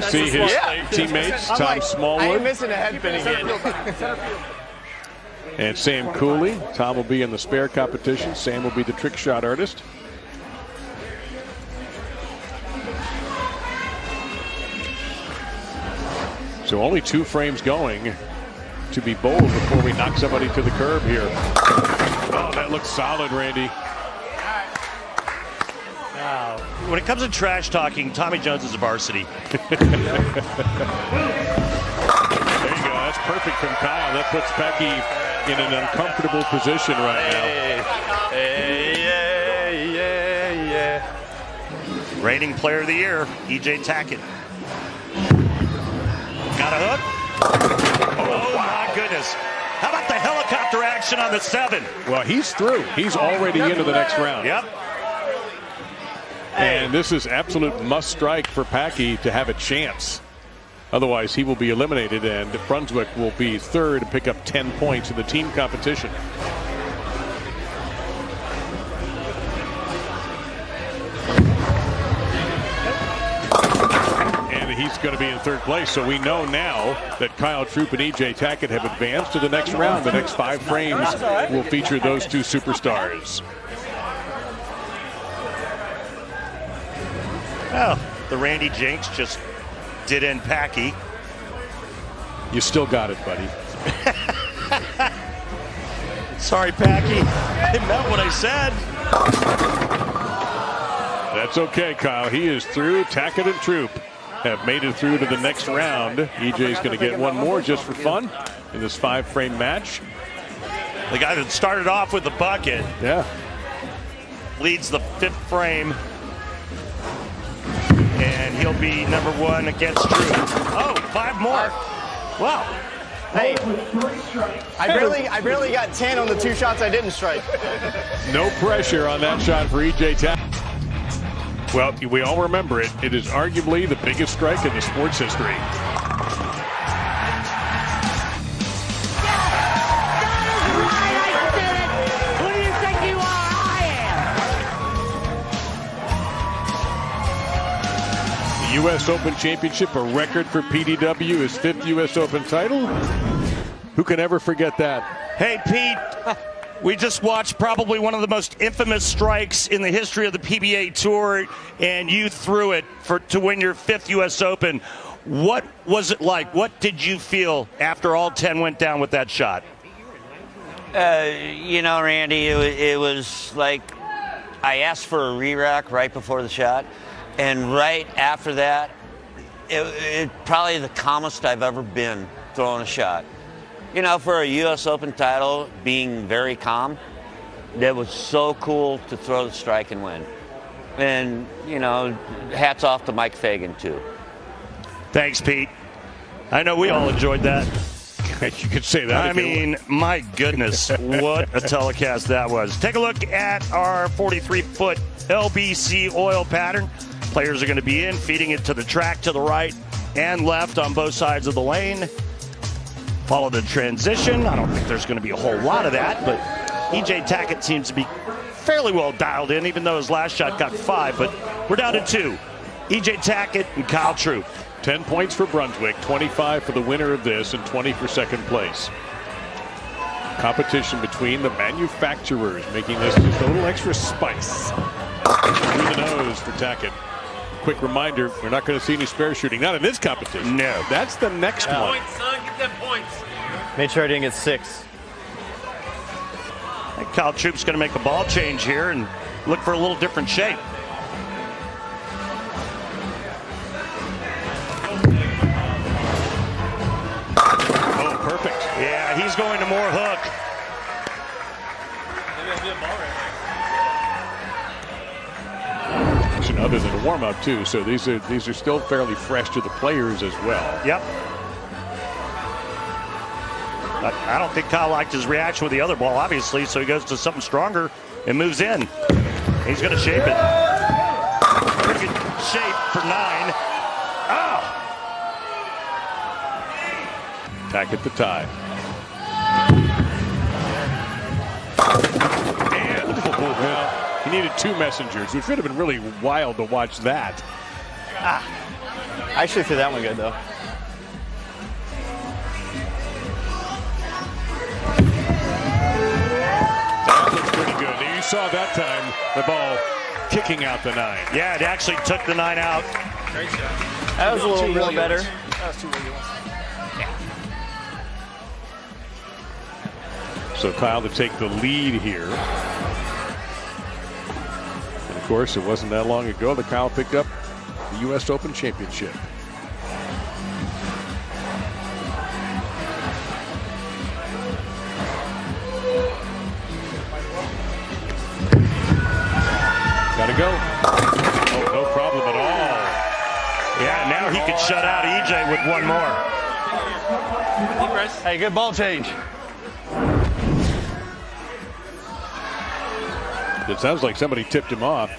See his teammates, Tom Smallwood. I ain't missing a head spin again. And Sam Cooley. Tom will be in the spare competition. Sam will be the trick shot artist. So only 2 frames going to be bold before we knock somebody to the curb here. Oh, that looks solid, Randy. Wow. When it comes to trash talking, Tommy Jones is a varsity. There you go. That's perfect from Kyle. That puts Becky in an uncomfortable position right now. Reigning player of the year, EJ Tackett. Got a hook? Oh, my goodness. How about the helicopter action on the 7? Well, he's through. He's already into the next round. Yep. And this is absolute must strike for Packy to have a chance. Otherwise, he will be eliminated, and Brunswick will be third and pick up 10 points in the team competition. And he's going to be in third place, so we know now that Kyle Troup and EJ Tackett have advanced to the next round. The next 5 frames will feature those 2 superstars. Well, the Randy Jinx just did in Packy. You still got it, buddy. Sorry, Packy. I meant what I said. That's okay, Kyle. He is through. Tackett and Troup have made it through to the next round. EJ's going to get one more just for fun in this 5-frame match. The guy that started off with the bucket. Yeah. Leads the 5th frame. And he'll be number 1 against Troup. Oh, 5 more. Wow. Hey, I barely got 10 on the 2 shots I didn't strike. No pressure on that shot for EJ Tackett. Well, we all remember it. It is arguably the biggest strike in the sports history. U.S. Open Championship, a record for PDW, his 5th U.S. Open title. Who can ever forget that? Hey, Pete, we just watched probably one of the most infamous strikes in the history of the PBA Tour, and you threw it to win your 5th U.S. Open. What was it like? What did you feel after all 10 went down with that shot? You know, Randy, it was like I asked for a re-rack right before the shot. And right after that, it probably the calmest I've ever been throwing a shot. You know, for a U.S. Open title, being very calm, that was so cool to throw the strike and win. And, you know, hats off to Mike Fagan, too. Thanks, Pete. I know we all enjoyed that. You could say that. I mean, my goodness, what a telecast that was. Take a look at our 43-foot LBC oil pattern. Players are going to be in, feeding it to the track to the right and left on both sides of the lane. Follow the transition. I don't think there's going to be a whole lot of that, but EJ Tackett seems to be fairly well dialed in, even though his last shot got 5. But we're down to 2. EJ Tackett and Kyle Troup. 10 points for Brunswick, 25 for the winner of this, and 20 for second place. Competition between the manufacturers, making this just a little extra spice. Through the nose for Tackett. Quick reminder, we're not going to see any spare shooting. Not in this competition. No. That's the next one. Points, son. Get them points. Made sure I didn't get 6. I think Kyle Troup's going to make a ball change here and look for a little different shape. Oh, perfect. Yeah, he's going to more hook. Maybe I'll be a ball right Other than a warm-up too, so these are still fairly fresh to the players as well. Yep. I don't think Kyle liked his reaction with the other ball, obviously, so he goes to something stronger and moves in. He's going to shape it. Pretty good shape for 9. Oh! Tackett the tie. And well, he needed 2 messengers, which would have been really wild to watch that. I actually threw that one good, though. That looks pretty good. You saw that time the ball kicking out the 9. Yeah, it actually took the 9 out. Great shot. That was a little better. That was 2 easy ones. So Kyle to take the lead here. And of course, it wasn't that long ago that Kyle picked up the U.S. Open Championship. Gotta go. Oh, no problem at all. Yeah, now he could shut out EJ with one more. Hey, good ball change. It sounds like somebody tipped him off.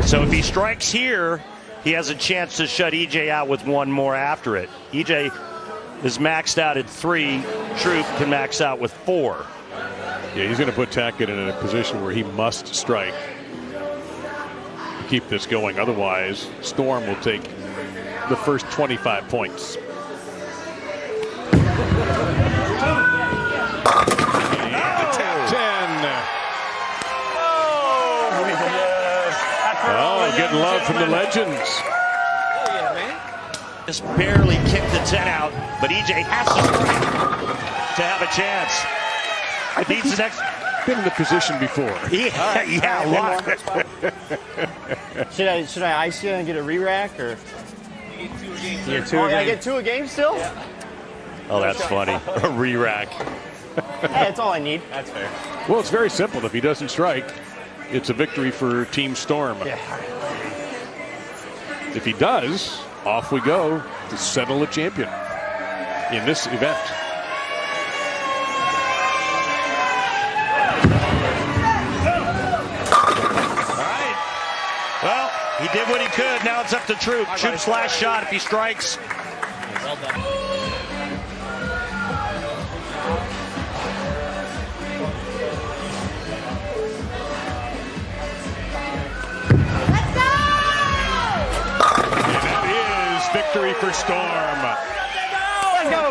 So if he strikes here, he has a chance to shut EJ out with one more after it. EJ is maxed out at 3. Troup can max out with 4. Yeah, he's going to put Tackett in a position where he must strike to keep this going. Otherwise, Storm will take the first 25 points. Oh, getting love from the legends. Just barely kicked the 10 out, but EJ has to strike to have a chance. I think he's been in the position before. Yeah, yeah, a lot. Should I ice you and get a re-rack or? You get 2 a game. I get 2 a game still? Yeah. Oh, that's funny. A re-rack. Hey, that's all I need. That's fair. Well, it's very simple. If he doesn't strike, it's a victory for Team Storm. Yeah. If he does, off we go to settle a champion in this event. Well, he did what he could. Now it's up to Troup. Troup's last shot if he strikes. Well done. And that is victory for Storm. Let's go.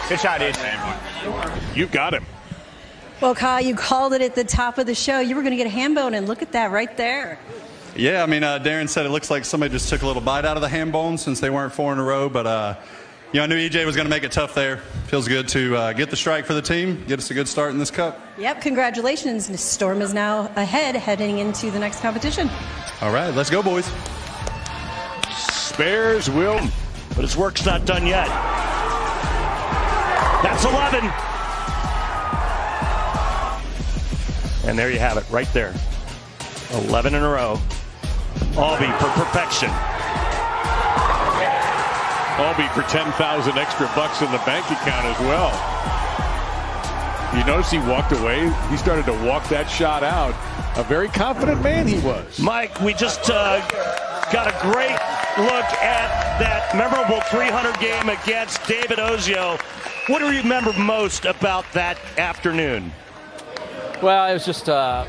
Good shot, dude. You got him. Well, Kyle, you called it at the top of the show. You were going to get a ham bone, and look at that right there. Yeah, I mean, Darren said it looks like somebody just took a little bite out of the ham bone since they weren't 4 in a row. But, you know, I knew EJ was going to make it tough there. Feels good to get the strike for the team, get us a good start in this cup. Yep, congratulations. Storm is now ahead heading into the next competition. All right, let's go, boys. Spares will. But his work's not done yet. That's 11. And there you have it, right there. 11 in a row. Albee for perfection. Albee for 10,000 extra bucks in the bank account as well. You notice he walked away. He started to walk that shot out. A very confident man he was. Mike, we just got a great look at that memorable 300 game against David Ozio. What do you remember most about that afternoon? Well, it was just,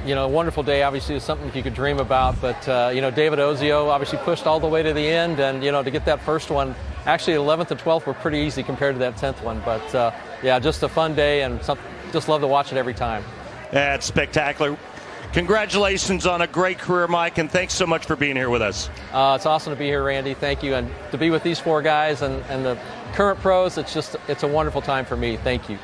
you know, a wonderful day. Obviously, it's something you could dream about. But, you know, David Ozio obviously pushed all the way to the end. And, you know, to get that first one, actually 11th and 12th were pretty easy compared to that 10th one. But, yeah, just a fun day and just love to watch it every time. That's spectacular. Congratulations on a great career, Mike, and thanks so much for being here with us. It's awesome to be here, Randy. Thank you. And to be with these 4 guys and the current pros, it's a wonderful time for me. Thank you.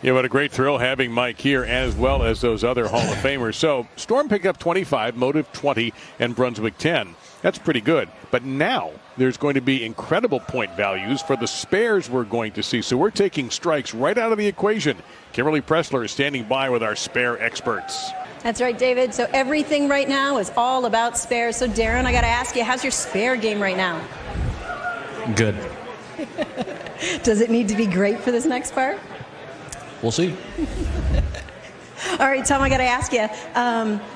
Yeah, what a great thrill having Mike here as well as those other Hall of Famers. So Storm picked up 25, Motive 20, and Brunswick 10. That's pretty good. But now there's going to be incredible point values for the spares we're going to see. So we're taking strikes right out of the equation. Kimberly Pressler is standing by with our spare experts. That's right, David. So everything right now is all about spares. So Darren, I got to ask you, how's your spare game right now? Good. Does it need to be great for this next part? We'll see. All right, Tom, I got to ask you,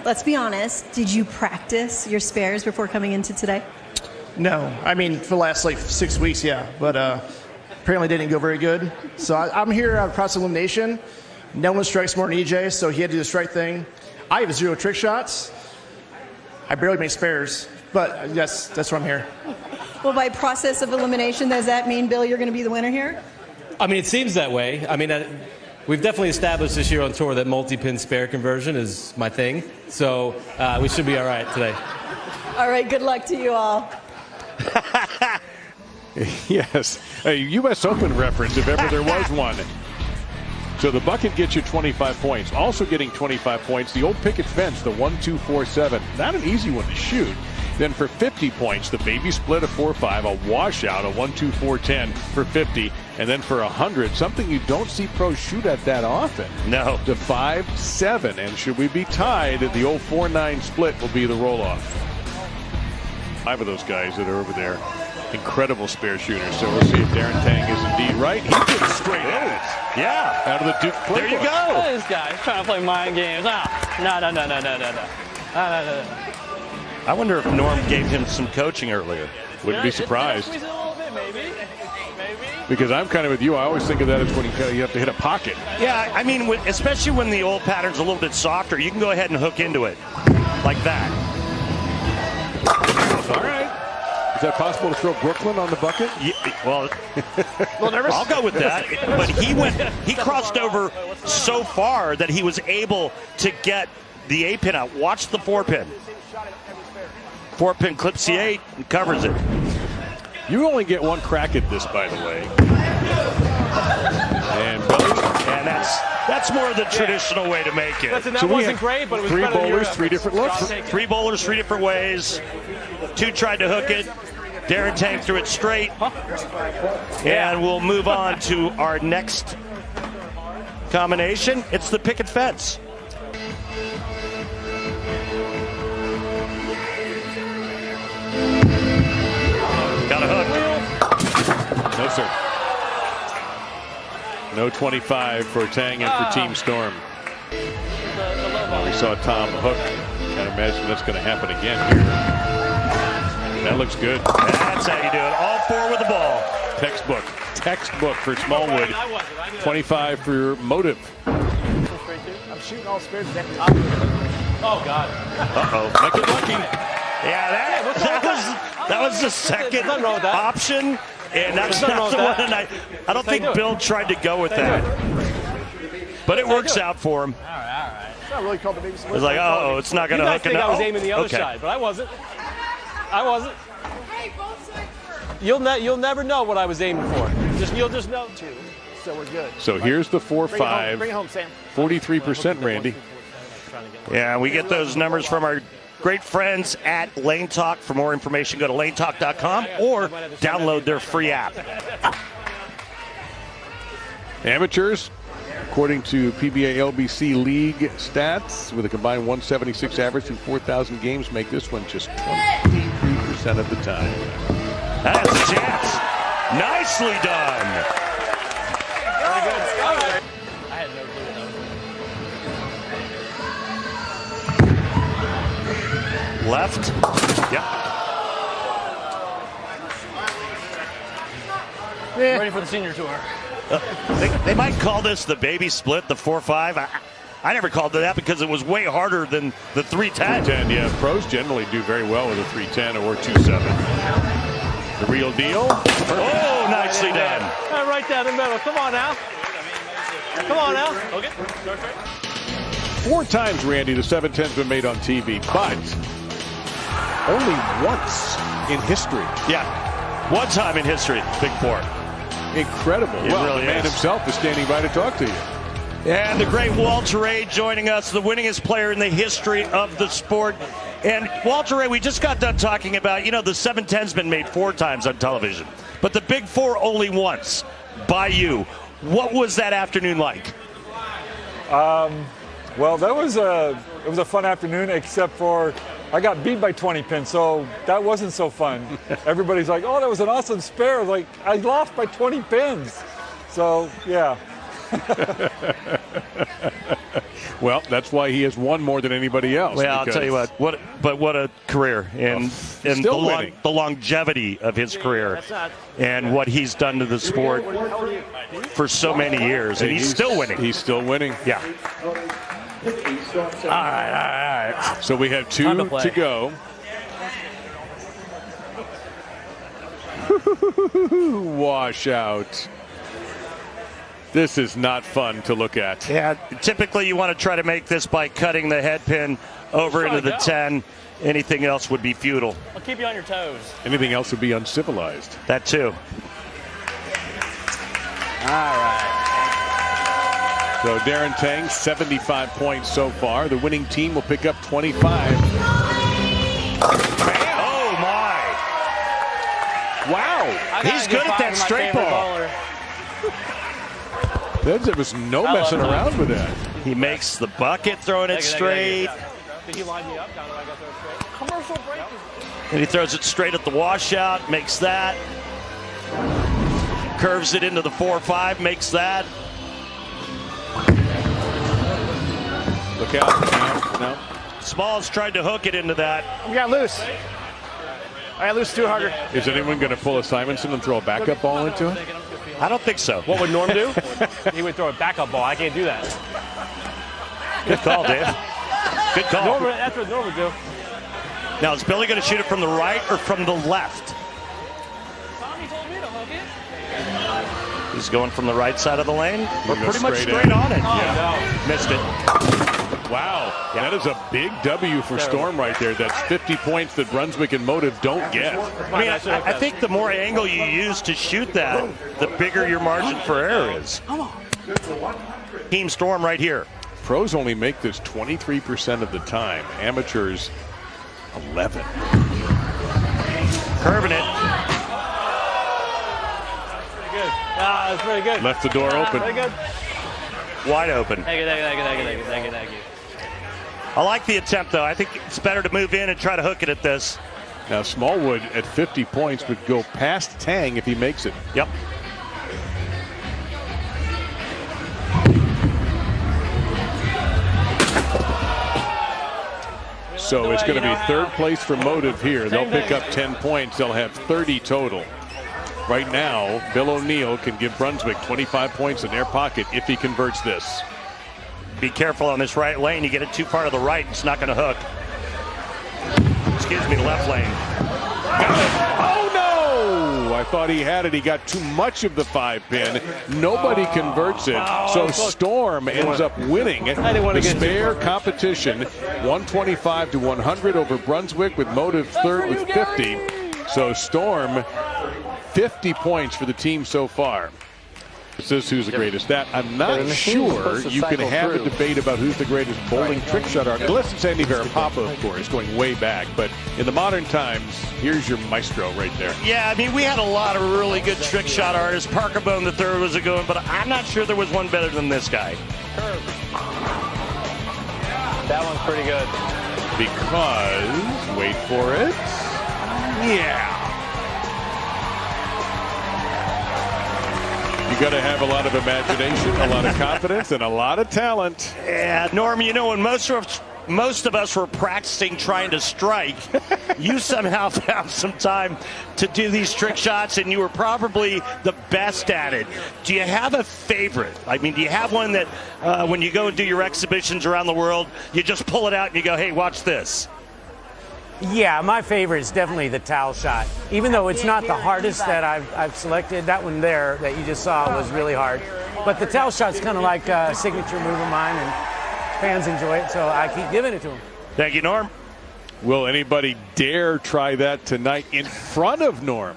let's be honest, did you practice your spares before coming into today? No. I mean, for the last, 6 weeks, yeah. But apparently didn't go very good. So I'm here at process elimination. No one strikes more than EJ, so he had to do the strike thing. I have 0 trick shots. I barely make spares, but that's why I'm here. Well, by process of elimination, does that mean, Bill, you're going to be the winner here? I mean, it seems that way. I mean, we've definitely established this year on tour that multi-pin spare conversion is my thing. So we should be all right today. All right, good luck to you all. Yes, a U.S. Open reference if ever there was one. So the bucket gets you 25 points. Also getting 25 points, the old picket fence, the 1-2-4-7. Not an easy one to shoot. Then for 50 points, the baby split, a 4-5, a washout, a 1-2-4-10 for 50. And then for 100, something you don't see pros shoot at that often. No. The 5-7. And should we be tied, the old 4-9 split will be the roll-off. 5 of those guys that are over there. Incredible spare shooters. So we'll see if Darren Tang is indeed right. He gets straight out. Yeah. Out of the Duke playbook. There you go. This guy's trying to play mind games. No. I wonder if Norm gave him some coaching earlier. Wouldn't be surprised. Squeeze it a little bit, maybe. Because I'm kind of with you. I always think of that as when you have to hit a pocket. Yeah, I mean, especially when the old pattern's a little bit softer, you can go ahead and hook into it like that. All right. Is that possible to throw Brooklyn on the bucket? Yeah, well, I'll go with that. But he crossed over so far that he was able to get the 8-pin out. Watch the 4-pin. 4-pin clips the 8 and covers it. You only get one crack at this, by the way. And that's more the traditional way to make it. Listen, that wasn't great, but it was three better than bowlers, your 3 different looks. 3 bowlers, 3 different ways. 2 tried to hook it. Darren Tang threw it straight. And we'll move on to our next combination. It's the picket fence. Got a hook. No, sir. No 25 for Tang and for Team Storm. We saw Tom hook. Can't imagine that's going to happen again here. That looks good. That's how you do it. All 4 with the ball. Textbook for Smallwood. 25 for Motive. I'm shooting all spares at the top. Oh, God. Uh-oh. Make it lucky. Yeah, that was the second option. And that's not the one. And I don't think Bill tried to go with that. But it works out for him. All right. It's not really called the baby split. It's like, oh, it's not going to hook enough. I was aiming the other side, but I wasn't. You'll never know what I was aiming for. You'll just know. So we're good. So here's the 4-5. Bring it home, Sam. 43%, Randy. Yeah, we get those numbers from our great friends at Lane Talk. For more information, go to lanetalk.com or download their free app. Amateurs, according to PBA LBC League stats, with a combined 176 average through 4,000 games, make this one just 23% of the time. That has a chance. Nicely done. Very good. I had no clue. Left. Yep. Ready for the senior tour. They might call this the baby split, the 4-5. I never called it that because it was way harder than the 310. 310, yeah. Pros generally do very well with a 310 or 2-7. The real deal. Perfect. Oh, nicely done. Right down the middle. Come on now. Okay. 4 times, Randy, the 710's been made on TV, but only once in history. Yeah. One time in history, Big 4. Incredible. Well, really the man himself is standing by to talk to you. And the great Walter Ray joining us, the winningest player in the history of the sport. And Walter Ray, we just got done talking about, the 710's been made 4 times on television, but the Big 4 only once by you. What was that afternoon like? Well, it was a fun afternoon, except for I got beat by 20 pins, so that wasn't so fun. Everybody's like, oh, that was an awesome spare. I was like, I lost by 20 pins. So, yeah. Well, that's why he has won more than anybody else. Well, I'll tell you what a career, and the longevity of his career, and what he's done to the sport for so many years, and he's still winning. He's still winning. Yeah. All right. So we have 2 to go. Washout. This is not fun to look at. Yeah, typically you want to try to make this by cutting the head pin over into the 10. Anything else would be futile. I'll keep you on your toes. Anything else would be uncivilized. That too. All right. So Darren Tang, 75 points so far. The winning team will pick up 25. Oh, my. Wow. He's good at that straight ball. There was no messing around with that. He makes the bucket, throwing it straight. Did he line me up? Down, I got throw it straight. Commercial break. And he throws it straight at the washout, makes that. Curves it into the 4-5, makes that. Look out. No. Smalls tried to hook it into that. We got loose. I got loose too harder. Is anyone going to pull a Simonson and throw a backup ball into it? I don't think so. What would Norm do? He would throw a backup ball. I can't do that. Good call, Dave. Good call. That's what Norm would do. Now, is Billy going to shoot it from the right or from the left? Tommy told me to hook it. He's going from the right side of the lane. We're Go pretty much straight straight on it. Oh, Yeah. no. Missed it. Wow. That is a big W for Storm right there. That's 50 points that Brunswick and Motive don't get. I mean, I think the more angle you use to shoot that, the bigger your margin for error is. Come on. Team Storm right here. Pros only make this 23% of the time. Amateurs, 11. Curving it. Pretty good. That's pretty good. Left the door open. Pretty good. Wide open. Thank you. I like the attempt, though. I think it's better to move in and try to hook it at this. Now, Smallwood at 50 points would go past Tang if he makes it. Yep. So it's going to be third place for Motive here. They'll pick up 10 points. They'll have 30 total. Right now, Bill O'Neill can give Brunswick 25 points in their pocket if he converts this. Be careful on this right lane. You get it too far to the right, it's not going to hook. Excuse me, left lane. Oh, no! I thought he had it. He got too much of the 5-pin. Nobody converts it. So Storm ends up winning the spare competition, 125 to 100 over Brunswick, with Motive third with 50. So Storm, 50 points for the team so far. This is who's the greatest. That I'm not sure you can have a debate about who's the greatest bowling trick shot artist. Unless it's Andy Varapapa, of course, going way back. But in the modern times, here's your maestro right there. Yeah, I mean, we had a lot of really good trick shot artists. Parker Bone III was a good one, but I'm not sure there was one better than this guy. That one's pretty good. Because, wait for it. Yeah. You got to have a lot of imagination, a lot of confidence, and a lot of talent. Yeah, Norm, you know, when most of us were practicing trying to strike, you somehow found some time to do these trick shots, and you were probably the best at it. Do you have a favorite? I mean, do you have one that when you go and do your exhibitions around the world, you just pull it out and you go, hey, watch this? Yeah, my favorite is definitely the towel shot. Even though it's not the hardest that I've selected, that one there that you just saw was really hard. But the towel shot's kind of like a signature move of mine, and fans enjoy it, so I keep giving it to them. Thank you, Norm. Will anybody dare try that tonight in front of Norm?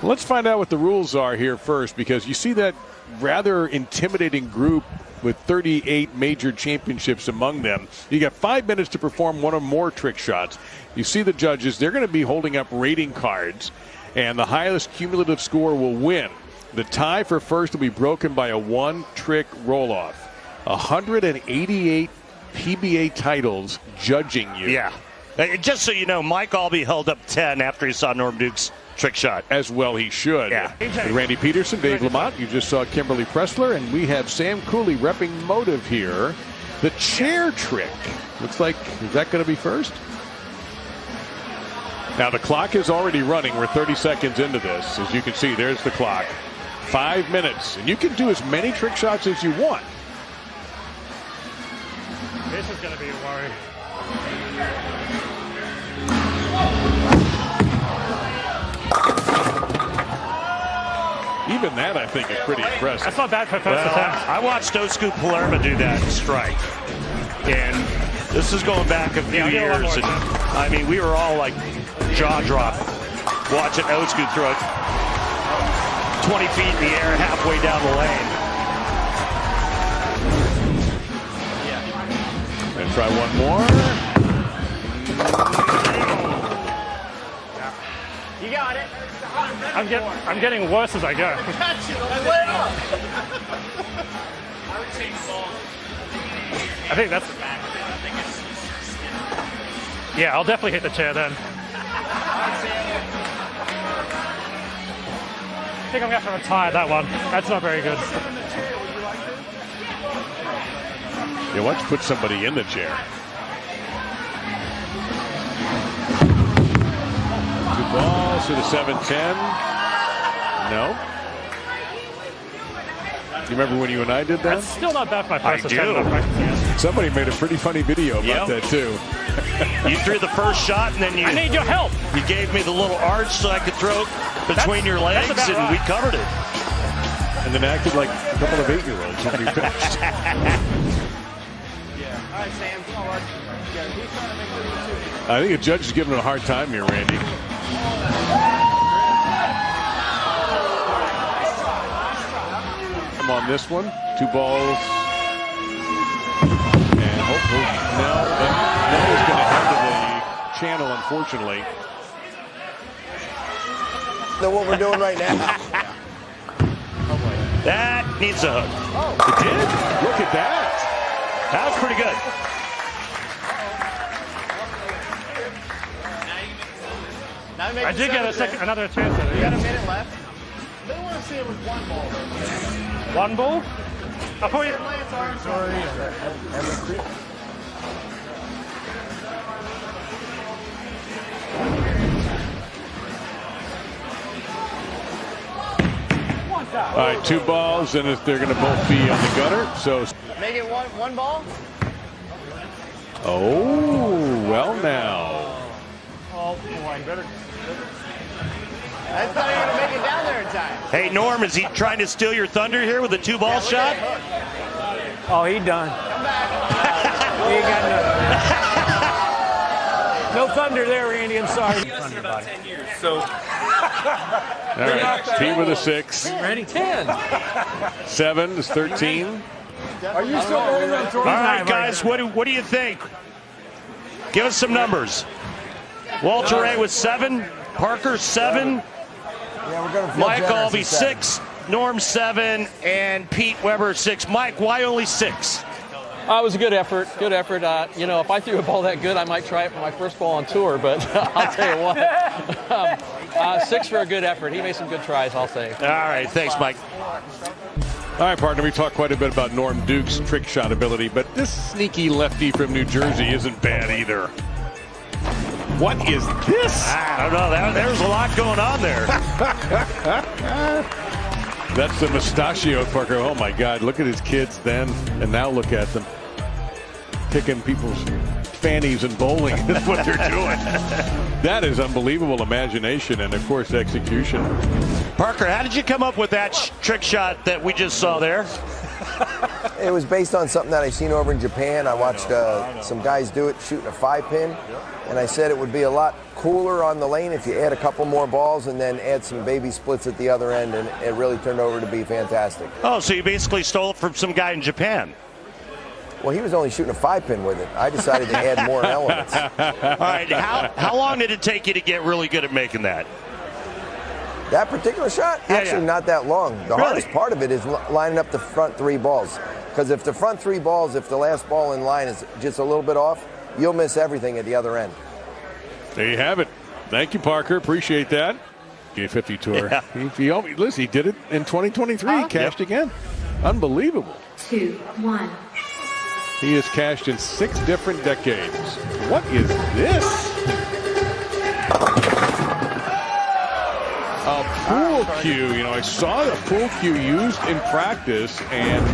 Let's find out what the rules are here first, because you see that rather intimidating group with 38 major championships among them. You got 5 minutes to perform one or more trick shots. You see the judges, they're going to be holding up rating cards, and the highest cumulative score will win. The tie for first will be broken by a one-trick roll-off. 188 PBA titles judging you. Yeah. Just so you know, Mike Albee held up 10 after he saw Norm Duke's trick shot. As well he should. Yeah. Randy Peterson, Dave Lamont, you just saw Kimberly Pressler, and we have Sam Cooley repping Motive here. The chair trick. Looks like, is that going to be first? Now the clock is already running. We're 30 seconds into this. As you can see, there's the clock. 5 minutes. And you can do as many trick shots as you want. This is going to be a worry. even that, I think, is pretty impressive. That's not bad for first attempt. I watched Osku Palermo do that strike. And this is going back a few years. And, I mean, we were all like jaw dropped watching Osku throw it 20 feet in the air halfway down the lane. And try one more. You got it. I'm getting worse as I go. I think that's. Yeah, I'll definitely hit the chair then. I think I'm going to have to retire that one. That's not very good. Yeah, why don't you put somebody in the chair? Two balls to the 7-10. No. You remember when you and I did that? That's still not bad for my first I attempt. Somebody made a pretty funny video about that too. You threw the first shot and then I need your help. You gave me the little arch so I could throw it between your legs, and right. we covered it. And then acted like a couple of 8-year-olds when we finished. All right, Sam. I think the judge is giving him a hard time here, Randy. On this one, 2 balls, and hopefully Nell is going to head to the channel, unfortunately. Know what we're doing right now. That needs a hook. It did? Look at that. That was pretty good. I did get another chance at it. You got a minute left. They want to see it with one ball. One ball? I'll put it. All right, 2 balls, and if they're going to both be on the gutter, so. Make it one ball. Oh, well now. Oh boy, better. I thought you were going to make it down there in time. Hey, Norm, is he trying to steal your thunder here with a 2-ball shot? Oh, he done. Come back. He ain't got nothing. No thunder there, Randy. I'm sorry. About 10 years, so. All right, T with a 6. Ready? 10. 7 is 13. Are you still rolling on tour? All right, guys, what do you think? Give us some numbers. Walter Ray with 7, Parker 7, Mike Albee 6, Norm 7, and Pete Weber 6. Mike, why only 6? It was a good effort. Good effort. You know, if I threw a ball that good, I might try it for my first ball on tour. But I'll tell you what, 6 for a good effort. He made some good tries, I'll say. All right, thanks, Mike. All right, partner, we talked quite a bit about Norm Duke's trick shot ability, but this sneaky lefty from New Jersey isn't bad either. What is this? I don't know. There's a lot going on there. That's the mustachio, Parker. Oh, my God. Look at his kids then, and now look at them. Kicking people's fannies and bowling is what they're doing. That is unbelievable imagination and, of course, execution. Parker, how did you come up with that trick shot that we just saw there? It was based on something that I seen over in Japan. I watched some guys do it shooting a 5-pin, and I said it would be a lot cooler on the lane if you add a couple more balls and then add some baby splits at the other end, and it really turned over to be fantastic. Oh, so you basically stole it from some guy in Japan. Well, he was only shooting a 5-pin with it. I decided to add more elements. All right, how long did it take you to get really good at making that? That particular shot? Actually, not that long. The hardest part of it is lining up the front 3 balls. Because if the front 3 balls, if the last ball in line is just a little bit off, you'll miss everything at the other end. There you have it. Thank you, Parker. Appreciate that. G50 Tour. Yeah. Listen, he did it in 2023. He cashed again. Unbelievable. 2, 1. He has cashed in 6 different decades. What is this? A pool cue. You know, I saw the pool cue used in practice, and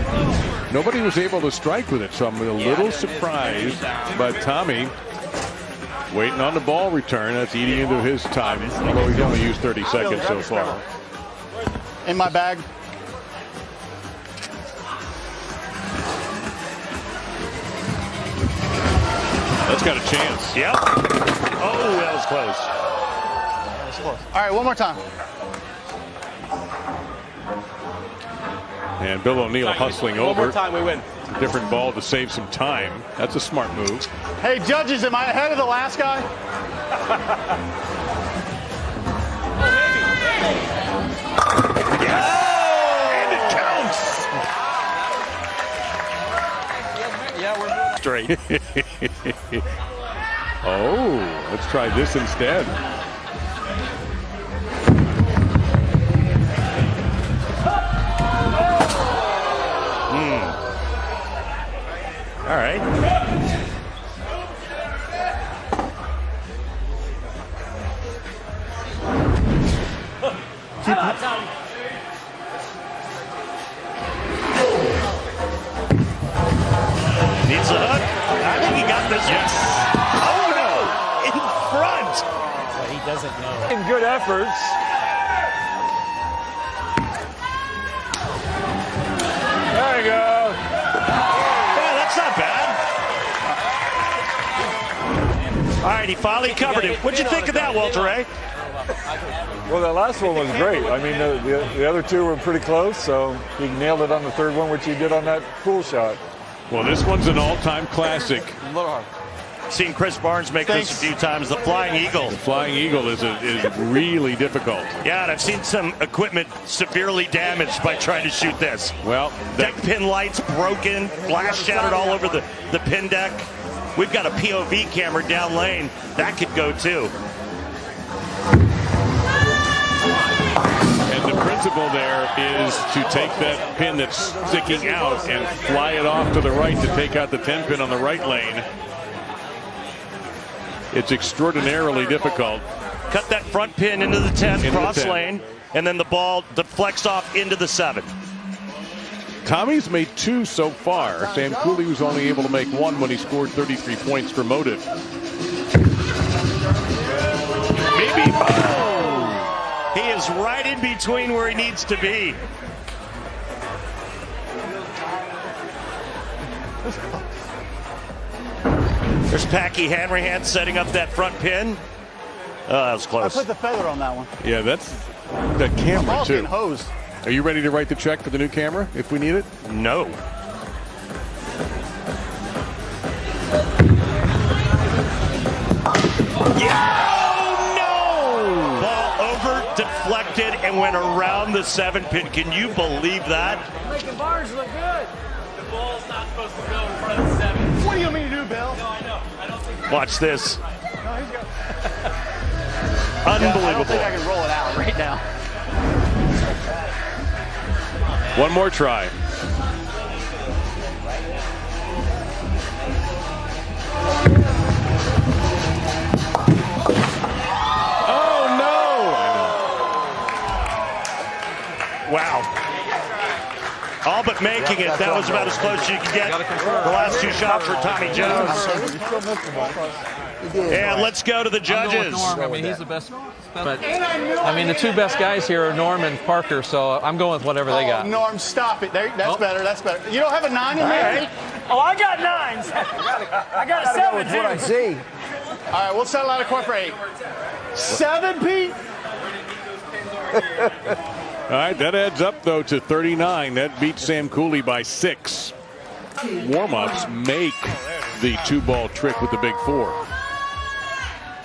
nobody was able to strike with it. So I'm a little surprised. But Tommy, waiting on the ball return. That's eating into his time, although he's only used 30 seconds so far. in my bag. That's got a chance. Yep. Oh, that was close. That was close. All right, one more time. And Bill O'Neill hustling One over. more time, we win. Different ball to save some time. That's a smart move. Hey, judges, am I ahead of the last guy? And it counts. Yeah, we're straight. Oh, let's try this instead. All right. Needs a hook. I think he got this. Yes. Oh no! In front. But he doesn't know. In good efforts. There you go. Yeah, that's not bad. All right, he finally covered it. What'd you think of that, Walter Ray? Well, that last one was great. I mean, the other two were pretty close, so he nailed it on the third one, which he did on that pool shot. Well, this one's an all-time classic. Seen Chris Barnes make this a few times. The Flying Eagle. The Flying Eagle is really difficult. Yeah, and I've seen some equipment severely damaged by trying to shoot this. Well, deck pin lights broken, glass shattered all over the pin deck. We've got a POV camera down lane. That could go too. And the principle there is to take that pin that's sticking out and fly it off to the right to take out the 10 pin on the right lane. It's extraordinarily difficult. Cut that front pin into the 10 cross lane, and then the ball deflects off into the 7. Tommy's made 2 so far. Sam Cooley was only able to make 1 when he scored 33 points for Motive. Maybe. Oh! He is right in between where he needs to be. There's Packy Hanrahan setting up that front pin. Oh, that was I close. put the feather on that one. Yeah, that's the camera I'm all too. getting hosed. Are you ready to write the check for the new camera if we need it? No. Yeah! Oh, no! Ball over, deflected, and went around the 7 pin. Can you believe that? Making Barnes look good. The ball's not supposed to go in front of the 7. What do you want me to do, Bill? No, I know. I don't think. Watch this. No, he's got... Unbelievable. I don't think I can roll it out right now. One more try. Oh, no! Wow. All but making it. That was about as close as you could get. The last 2 shots for Tommy Jones. And let's go to the judges. Norm. I mean, he's the best. But I mean, the 2 best guys here are Norm and Parker, so I'm going with whatever they got. Norm, stop it. That's better. That's better. You don't have a 9 in there? Right. Oh, I got 9s. I got a 7 too. What I see. All right, we'll settle out of court for 8. 7, Pete? All right, that adds up, though, to 39. That beats Sam Cooley by 6. Warm-ups make the 2-ball trick with the big 4.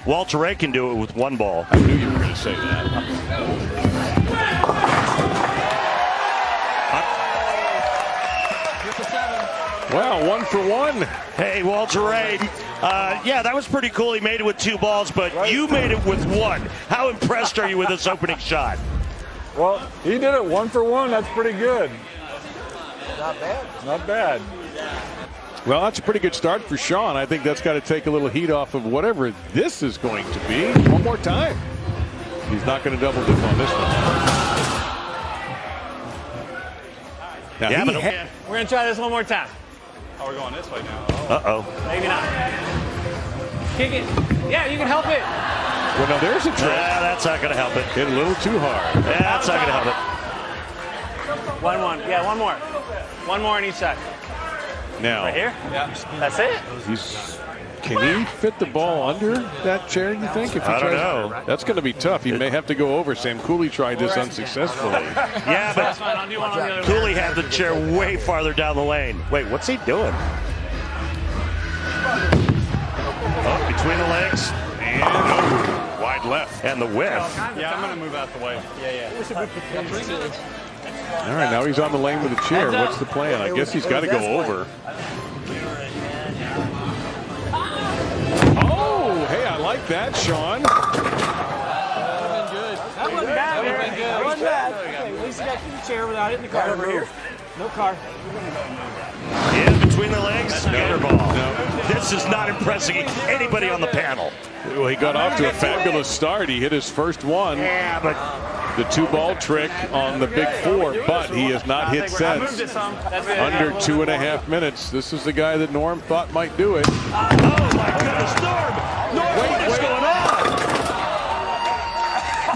Walter Ray can do it with 1 ball. I knew you were going to say that. Wow, 1 for 1. Hey, Walter Ray. Yeah, that was pretty cool. He made it with 2 balls, but you made it with 1. How impressed are you with this opening shot? Well, he did it 1 for 1. That's pretty good. Not bad. Not bad. Well, that's a pretty good start for Sean. I think that's got to take a little heat off of whatever this is going to be. One more time. He's not going to double dip on this one. Now, Yeah, we're going to try this one more time. Oh, we're going this way now. Uh-oh. Maybe not. Kick it. Yeah, you can help it. Well, now there's a trick. That's not going to help it. Hit a little too hard. That's not going to help it. 1-1. Yeah, one more. One more on each side. Now, Right here? Yeah. That's it? Can he fit the ball under that chair, you think? If he I don't tries, know. That's going to be tough. He may have to go over. Sam Cooley tried this unsuccessfully. Yeah, but Cooley had the chair way farther down the lane. Wait, what's he doing? Oh, between the legs. And wide left. And the whiff. Yeah, I'm going to move out the way. Yeah. All right, now he's on the lane with the chair. What's the plan? I guess he's got to go over. Oh, hey, I like that, Sean. That wasn't bad, man. That wasn't bad. Okay, at least you got to the chair without hitting the car over here. No car. Yeah, between the legs, gutter ball. No. This is not impressing anybody on the panel. Well, he got off to a fabulous start. He hit his first one. Yeah, but the 2-ball trick on the big 4, but he has not hit since. Under 2.5 minutes. This is the guy that Norm thought might do it. Oh my goodness, Norm! Norm, what is going on?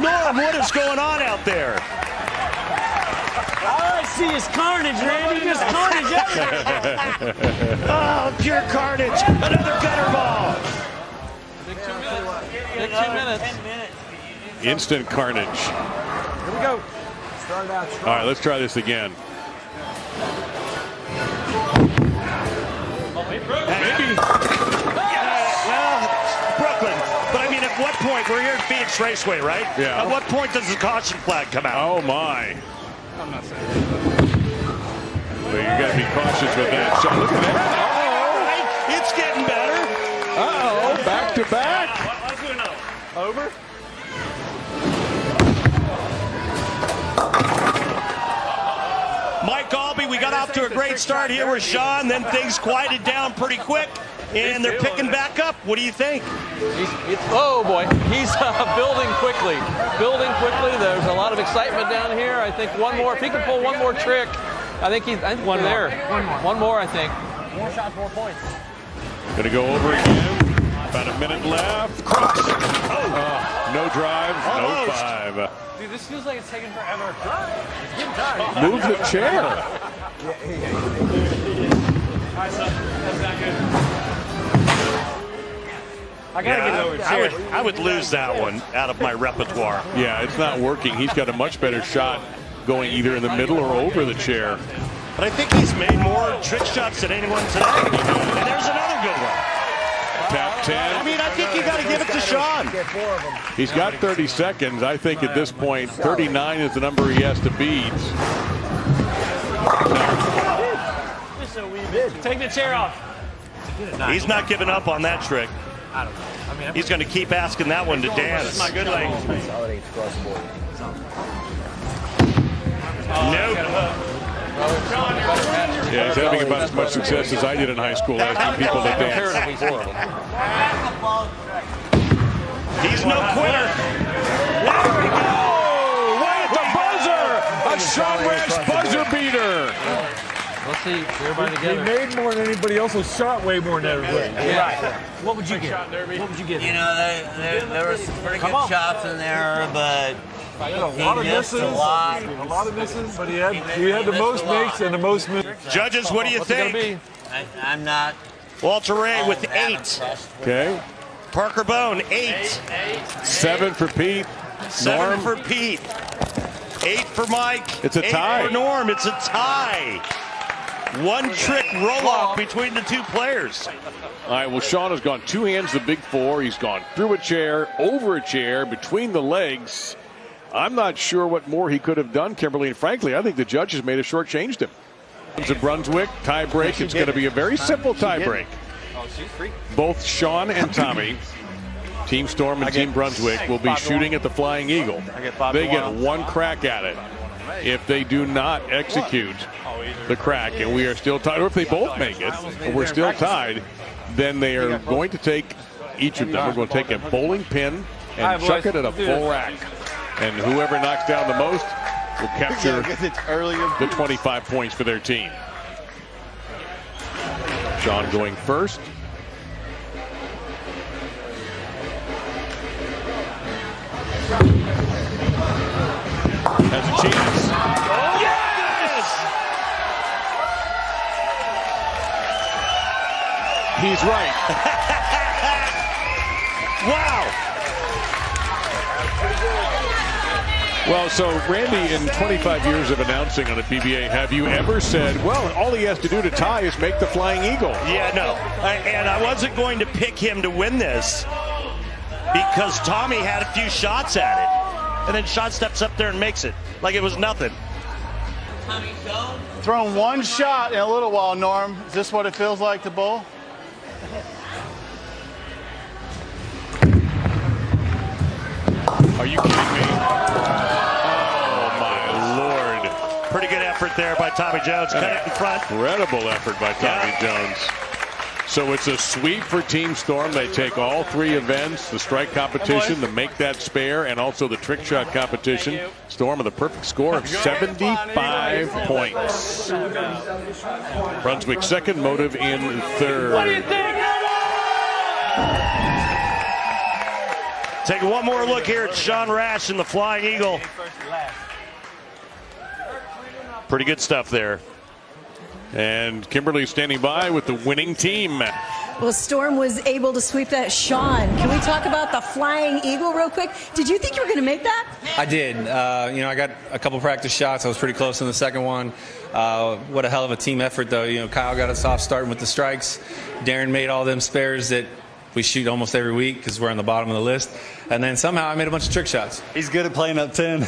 Norm, what is going on out there? All I see is carnage, Randy. Just carnage everywhere. Oh, pure carnage. Another gutter ball. Big 2 minutes. Big 2 minutes. Instant carnage. Here we go. Start out. All right, let's try this again. Maybe. Well, Brooklyn. But I mean, at what point? We're here at Phoenix Raceway, right? Yeah. At what point does the caution flag come out? Oh, my. I'm not saying. Well, you got to be cautious with that shot. Look at that. Oh, it's getting better. Uh-oh, back to back. Over. Mike Albee, we got off to a great start here with Sean, then things quieted down pretty quick, and they're picking back up. What do you think? Oh boy, he's building quickly. There's a lot of excitement down here. I think one more, if he can pull one more trick, I think one there. One more, I think. More shot, 4 points. Going to go over again. About a minute left. Cross. No drive, no 5. Dude, this feels like it's taking forever. It's getting tired. Move the chair. All right, son. That's not good. I gotta get over chair. I would lose that one out of my repertoire. Yeah, it's not working. He's got a much better shot going either in the middle or over the chair. But I think he's made more trick shots than anyone today. And there's another good one. Tap 10. I mean, I think you got to give it to Sean. He's got 30 seconds. I think at this point, 39 is the number he has to beat. Take the chair off. He's not giving up on that trick. I don't know. I mean, He's going to keep asking that one to dance. my good leg. Nope. Yeah, he's having about as much success as I did in high school, asking people to dance. He's no quitter. There we go. Right at the buzzer. A Sean Rash buzzer beater. Let's see, everybody He together. made more than anybody else, who shot way more than everybody. Right. What would you get? What would you get? You know, there were some pretty good shots in there, but He had a lot of misses. a lot. A lot of misses, but he had the most makes and the most misses. Judges, what do you think? I'm not. Walter Ray with 8. Okay. Parker Bone, 8. 7 for Pete. 7 Norm. for Pete. 8 for Mike. It's a 8 tie. for Norm. It's a tie. One trick roll-off between the two players. All right, well, Sean has gone 2 hands the big 4. He's gone through a chair, over a chair, between the legs. I'm not sure what more he could have done, Kimberly, and frankly, I think the judges may have shortchanged him. To Brunswick, tie break. It's going to be a very simple tie break. Both Sean and Tommy, Team Storm and Team Brunswick, will be shooting at the Flying Eagle. They get one crack at it. If they do not execute the crack, and we are still tied, or if they both make it, and we're still tied, then they are going to take, each of them are going to take a bowling pin and chuck it at a full rack. And whoever knocks down the most will capture the 25 points for their team. Sean going first. Has a chance. Yes! he's right. Wow. Well, so Randy, in 25 years of announcing on the PBA, have you ever said, well, all he has to do to tie is make the flying eagle? Yeah, no. And I wasn't going to pick him to win this because Tommy had a few shots at it. And then Sean steps up there and makes it like it was nothing. Thrown one shot in a little while, Norm. Is this what it feels like to bowl? Are you kidding me? Oh, my Lord. Pretty good effort there by Tommy Jones. Cut it in front. Incredible effort by Tommy Jones. So it's a sweep for Team Storm. They take all three events, the strike competition, the make that spare, and also the trick shot competition. Storm with a perfect score of 75 points. Brunswick second, Motive in third. What do you think? Take one more look here at Sean Rash in the Flying Eagle. Pretty good stuff there. And Kimberly standing by with the winning team. Well, Storm was able to sweep that. Sean, can we talk about the Flying Eagle real quick? Did you think you were going to make that? I did. I got a couple practice shots. I was pretty close in the second one. What a hell of a team effort, though. Kyle got us off starting with the strikes. Darren made all them spares that we shoot almost every week because we're on the bottom of the list. And then somehow I made a bunch of trick shots. He's good at playing up 10.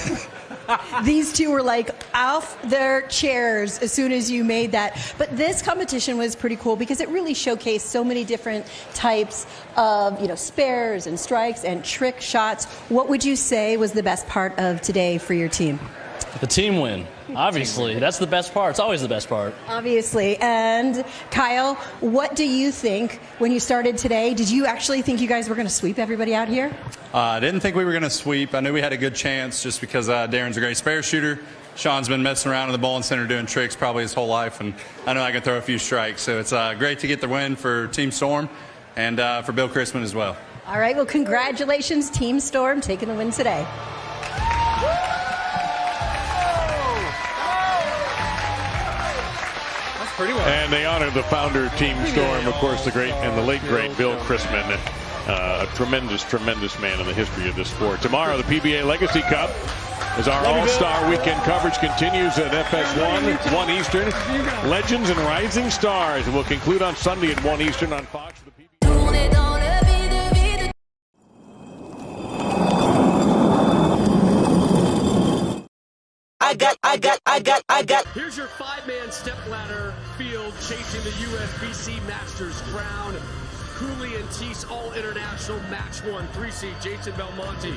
These two were like off their chairs as soon as you made that. But this competition was pretty cool because it really showcased so many different types of, spares and strikes and trick shots. What would you say was the best part of today for your team? The team win. Obviously, that's the best part. It's always the best part. Obviously. And Kyle, what do you think when you started today? Did you actually think you guys were going to sweep everybody out here? I didn't think we were going to sweep. I knew we had a good chance just because Darren's a great spare shooter. Sean's been messing around in the bowling center doing tricks probably his whole life, and I know I can throw a few strikes. So it's great to get the win for Team Storm and for Bill Chrisman as well. All right. Well, congratulations, Team Storm, taking the win today. And they honor the founder of Team Storm, of course, the great and the late great Bill Chrisman, a tremendous, tremendous man in the history of this sport. Tomorrow, the PBA Legacy Cup, as our All-Star Weekend coverage continues at FS1, 1 Eastern. Legends and Rising Stars will conclude on Sunday at 1 Eastern on Fox. I got. Here's your 5-man stepladder field chasing the USBC Masters crown. Cooley and Teese all international match 1 3-seed Jason Belmonte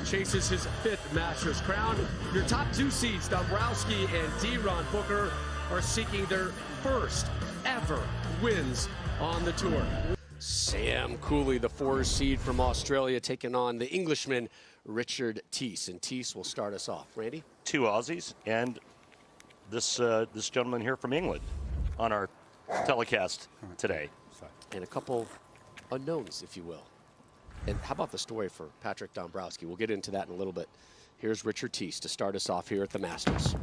chases his 5th Masters crown. Your top 2 seeds, Dombrowski and D-Ron Booker, are seeking their first ever wins on the tour. Sam Cooley, the 4 seed from Australia, taking on the Englishman Richard Teese. And Teese will start us off. Randy? 2 Aussies and this gentleman here from England on our telecast today. And a couple unknowns, if you will. And how about the story for Patrick Dombrowski? We'll get into that in a little bit. Here's Richard Teese to start us off here at the Masters.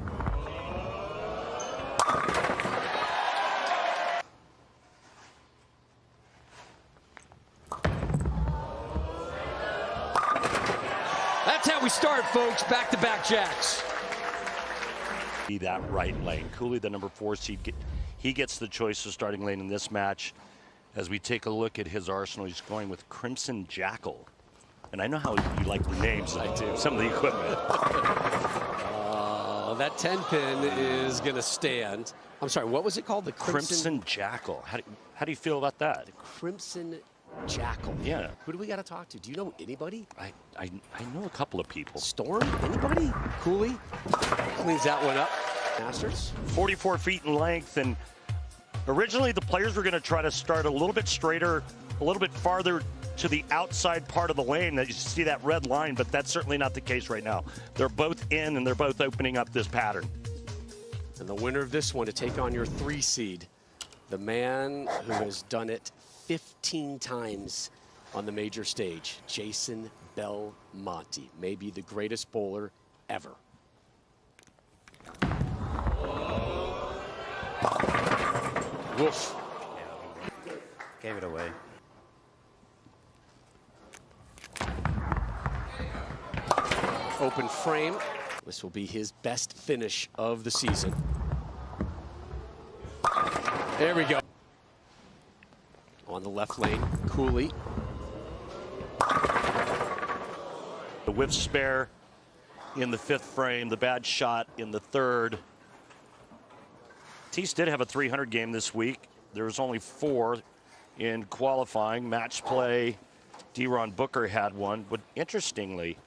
That's how we start, folks. Back-to-back jacks. Be that right lane. Cooley, the number 4 seed, he gets the choice of starting lane in this match. As we take a look at his arsenal, he's going with Crimson Jackal. And I know how you like the names of some of the equipment. That 10-pin is going to stand. I'm sorry, what was it called? The Crimson Jackal. How do you feel about that? The Crimson Jackal. Yeah. Who do we got to talk to? Do you know anybody? I know a couple of people. Storm? Anybody? Cooley? Cleans that one up. Masters? 44 feet in length, and originally the players were going to try to start a little bit straighter, a little bit farther to the outside part of the lane. That you see that red line, but that's certainly not the case right now. They're both in, and they're both opening up this pattern. And the winner of this one to take on your 3 seed, the man who has done it 15 times on the major stage, Jason Belmonte, maybe the greatest bowler ever. Woof. Gave it away. Open frame. This will be his best finish of the season. There we go. On the left lane, Cooley. The whiff spare in the 5th frame, the bad shot in the 3rd. Tease did have a 300 game this week. There was only 4 in qualifying. Match play, D-Ron Booker had one, but interestingly,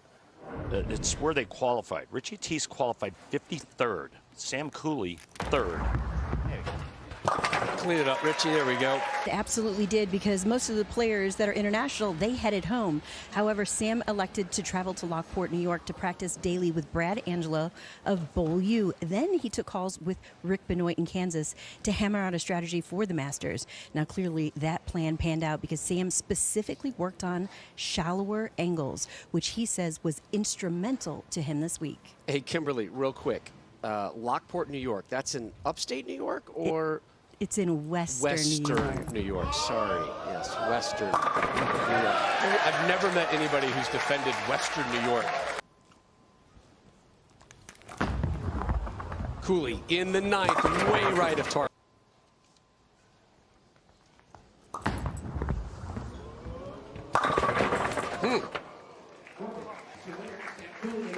it's where they qualified. Richie Tease qualified 53rd. Sam Cooley 3rd. Clean it up, Richie. There we go. They absolutely did, because most of the players that are international, they headed home. However, Sam elected to travel to Lockport, New York to practice daily with Brad Angelo of Bowl U. Then he took calls with Rick Benoit in Kansas to hammer out a strategy for the Masters. Now, clearly that plan panned out because Sam specifically worked on shallower angles, which he says was instrumental to him this week. Hey, Kimberly, real quick. Lockport, New York. That's in upstate New York, or? It's in Western New York. Sorry. Yes, Western New York. I've never met anybody who's defended Western New York. Cooley in the 9th, way right of target.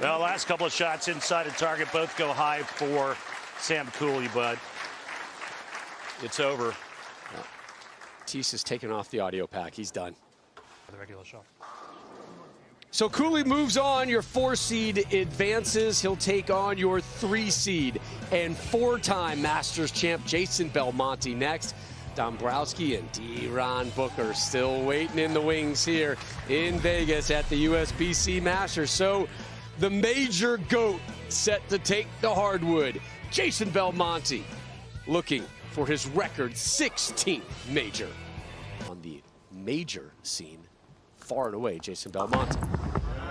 Well, last couple of shots inside the target, both go high for Sam Cooley, but it's over. Tease has taken off the audio pack. He's done. The regular shot. So Cooley moves on. Your 4 seed advances. He'll take on your 3 seed and 4-time Masters champ Jason Belmonte next. Dombrowski and D-Ron Booker still waiting in the wings here in Vegas at the USBC Masters. So the major GOAT set to take the hardwood. Jason Belmonte looking for his record 16th major. On the major scene, far and away, Jason Belmonte.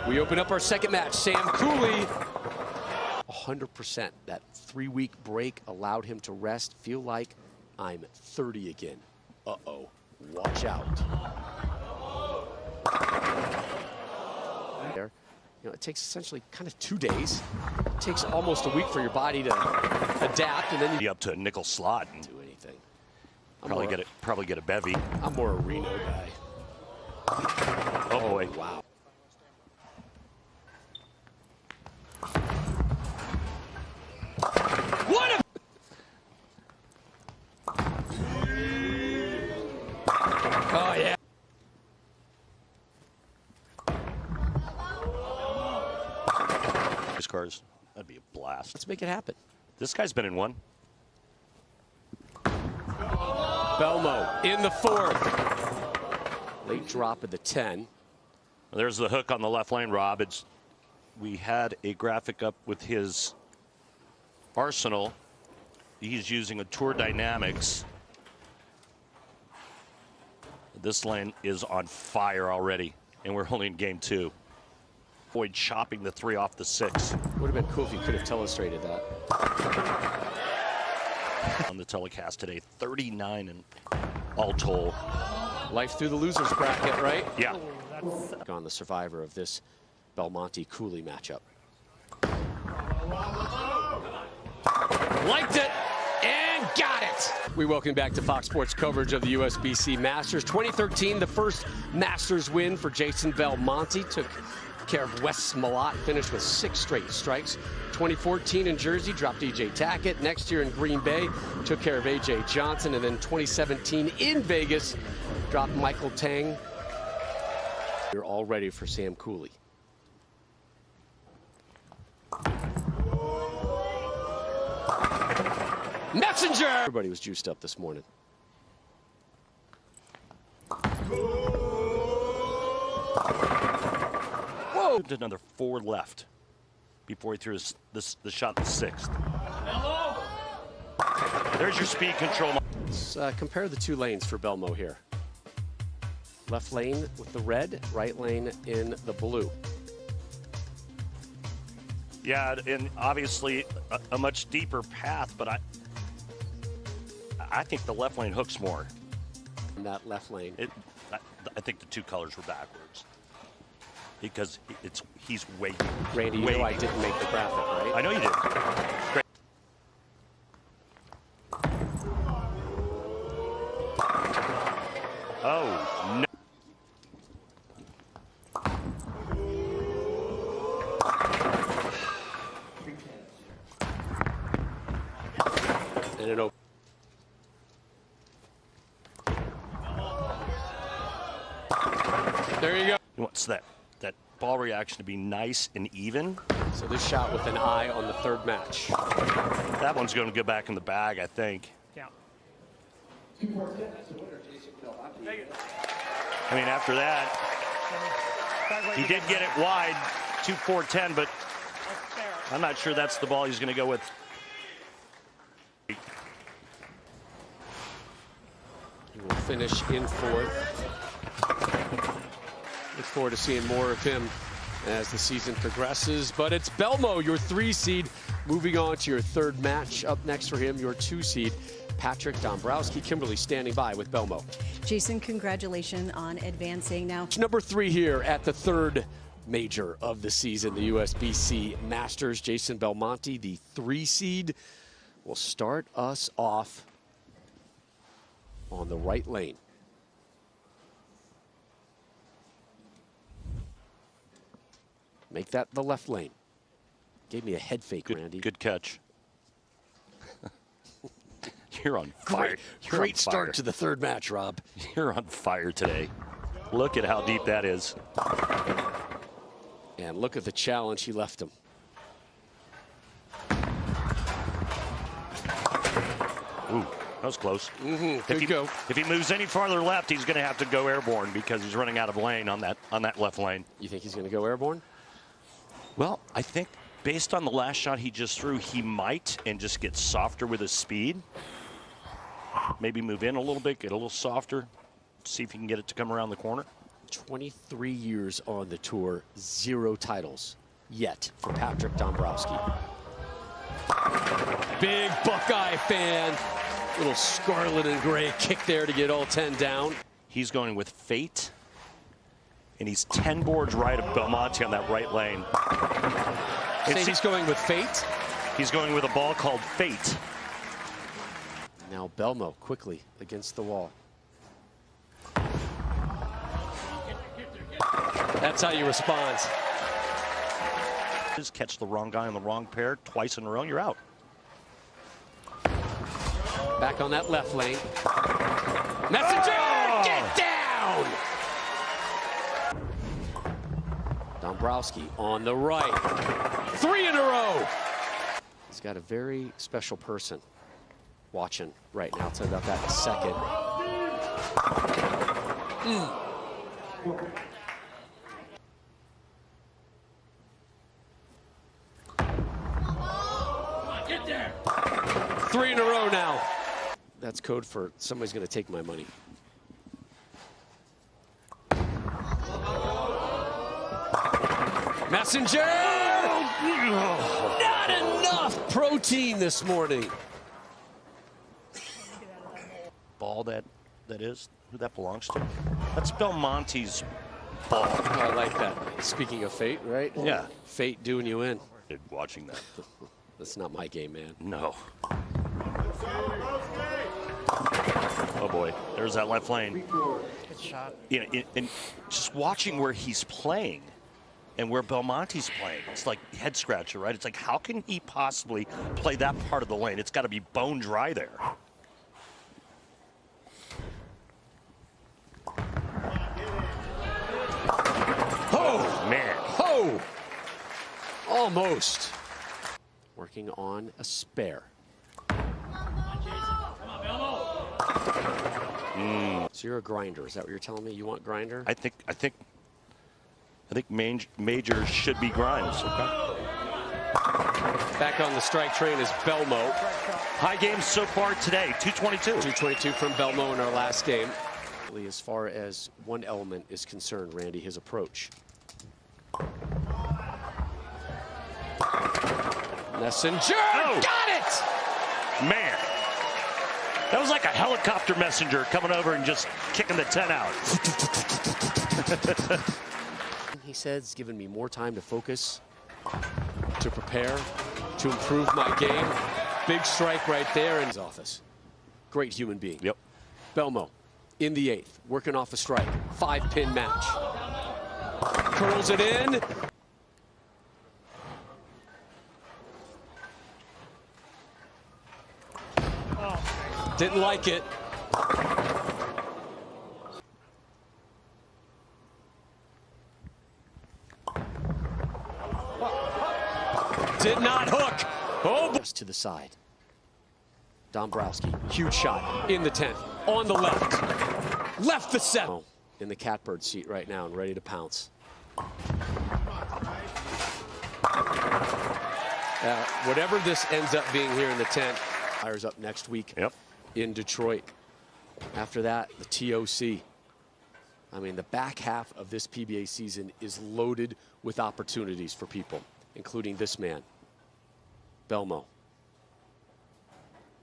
We open up our second match. Sam Cooley, 100%. That 3-week break allowed him to rest. Feel like I'm 30 again. Uh-oh, watch out. There. You know, it takes essentially kind of 2 days. It takes almost a week for your body to adapt, and then you be up to a nickel slot and do anything. Probably get a bevy. I'm more a Reno guy. Oh boy! Wow. What a... Oh yeah. Cars. That'd be a blast. Let's make it happen. This guy's been in one. Belmo in the 4th. Late drop of the 10. There's the hook on the left lane, Rob. We had a graphic up with his arsenal. He's using a Tour Dynamics. This lane is on fire already, and we're only in game 2. Boyd chopping the 3 off the 6. Would have been cool if you could have illustrated that. On the telecast today, 39 and all told. Life through the losers bracket, right? Yeah. On the survivor of this Belmonte Cooley matchup. Liked it and got it. We welcome back to Fox Sports coverage of the USBC Masters. 2013, the first Masters win for Jason Belmonte. Took care of Wes Smollett, finished with 6 straight strikes. 2014 in Jersey, dropped E.J. Tackett. Next year in Green Bay, took care of A.J. Johnson. And then 2017 in Vegas, dropped Michael Tang. You're all ready for Sam Cooley. Messenger! Everybody was juiced up this morning. Whoa! Another 4 left before he threw the shot the 6th. There's your speed control. Let's compare the 2 lanes for Belmo here. Left lane with the red, right lane in the blue. Yeah, and obviously a much deeper path, but I think the left lane hooks more. In that left lane. I think the two colors were backwards because he's waiting. Randy, you know I didn't make the graphic, right? I know you did. Great. Oh, no. And it opened. There you go. He wants that ball reaction to be nice and even. So this shot with an eye on the third match. That one's going to go back in the bag, I think. Count. I mean, after that, he did get it wide, 2-4-10, but I'm not sure that's the ball he's going to go with. He will finish in fourth. Look forward to seeing more of him as the season progresses. But it's Belmo, your 3 seed, moving on to your third match. Up next for him, your 2 seed, Patrick Dombrowski. Kimberly standing by with Belmo. Jason, congratulations on advancing now. Number 3 here at the third major of the season, the USBC Masters. Jason Belmonte, the 3 seed, will start us off on the right lane. Make that the left lane. Gave me a head fake, Randy. Good catch. You're on fire. Great start to the third match, Rob. You're on fire today. Look at how deep that is. And look at the challenge he left him. Ooh, that was close. Good go. If he moves any farther left, he's going to have to go airborne because he's running out of lane on that left lane. You think he's going to go airborne? Well, I think based on the last shot he just threw, he might and just get softer with his speed. Maybe move in a little bit, get a little softer, see if he can get it to come around the corner. 23 years on the tour, 0 titles yet for Patrick Dombrowski. Big Buckeye fan. Little scarlet and gray kick there to get all 10 down. He's going with fate, and he's 10 boards right of Belmonte on that right lane. He's going with fate? He's going with a ball called fate. Now Belmo quickly against the wall. That's how you respond. Just catch the wrong guy on the wrong pair twice in a row, you're out. Back on that left lane. Messenger, get down! Dombrowski on the right. 3 in a row. He's got a very special person watching right now. I'll tell you about that in a second. Get there. 3 in a row now. That's code for somebody's going to take my money. Messenger! Not enough protein this morning. Ball that is, who that belongs to? That's Belmonte's ball. Oh, I like that. Speaking of fate, right? Yeah. Fate doing you in. Watching that. That's not my game, man. No. Oh boy, there's that left lane. Good shot. You know, and just watching where he's playing and where Belmonte's playing, it's like head scratcher, right? It's like, how can he possibly play that part of the lane? It's got to be bone dry there. Oh, man. Oh! Almost. Working on a spare. So you're a grinder. Is that what you're telling me? You want grinder? I think majors should be grinds. Okay. Back on the strike train is Belmo. High games so far today, 222. 222 from Belmo in our last game. As far as one element is concerned, Randy, his approach. Messenger! Oh. Got it! Man. That was like a helicopter messenger coming over and just kicking the 10 out. He said it's given me more time to focus, to prepare, to improve my game. Big strike right there in his office. Great human being. Yep. Belmo in the 8th, working off a strike. 5-pin match. Curls it in. Didn't like it. Did not hook. Oh, to the side. Dombrowski, huge shot in the 10th, on the left. Left the 7th. In the catbird seat right now and ready to pounce. Whatever this ends up being here in the 10th, fires up next week in Detroit. After that, the TOC. I mean, the back half of this PBA season is loaded with opportunities for people, including this man, Belmo.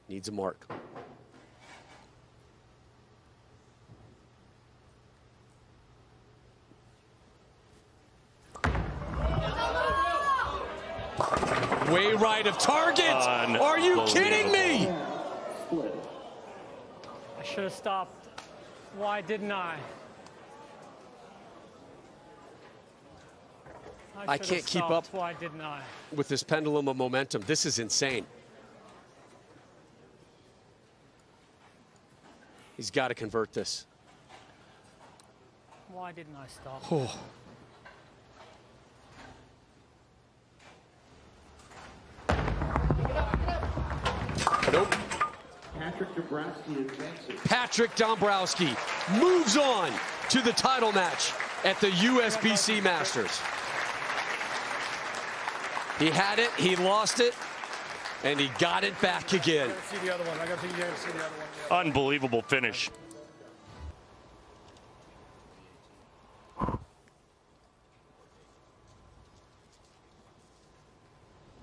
Needs a mark. Way right of target. Are you kidding me? I should have stopped. Why didn't I? I can't keep up Why didn't I? with this pendulum of momentum. This is insane. He's got to convert this. Why didn't I stop? Oh. Nope. Patrick Dombrowski moves on to the title match at the USBC Masters. He had it, he lost it, and he got it back again. See the other one. I got to see the other one. Unbelievable finish.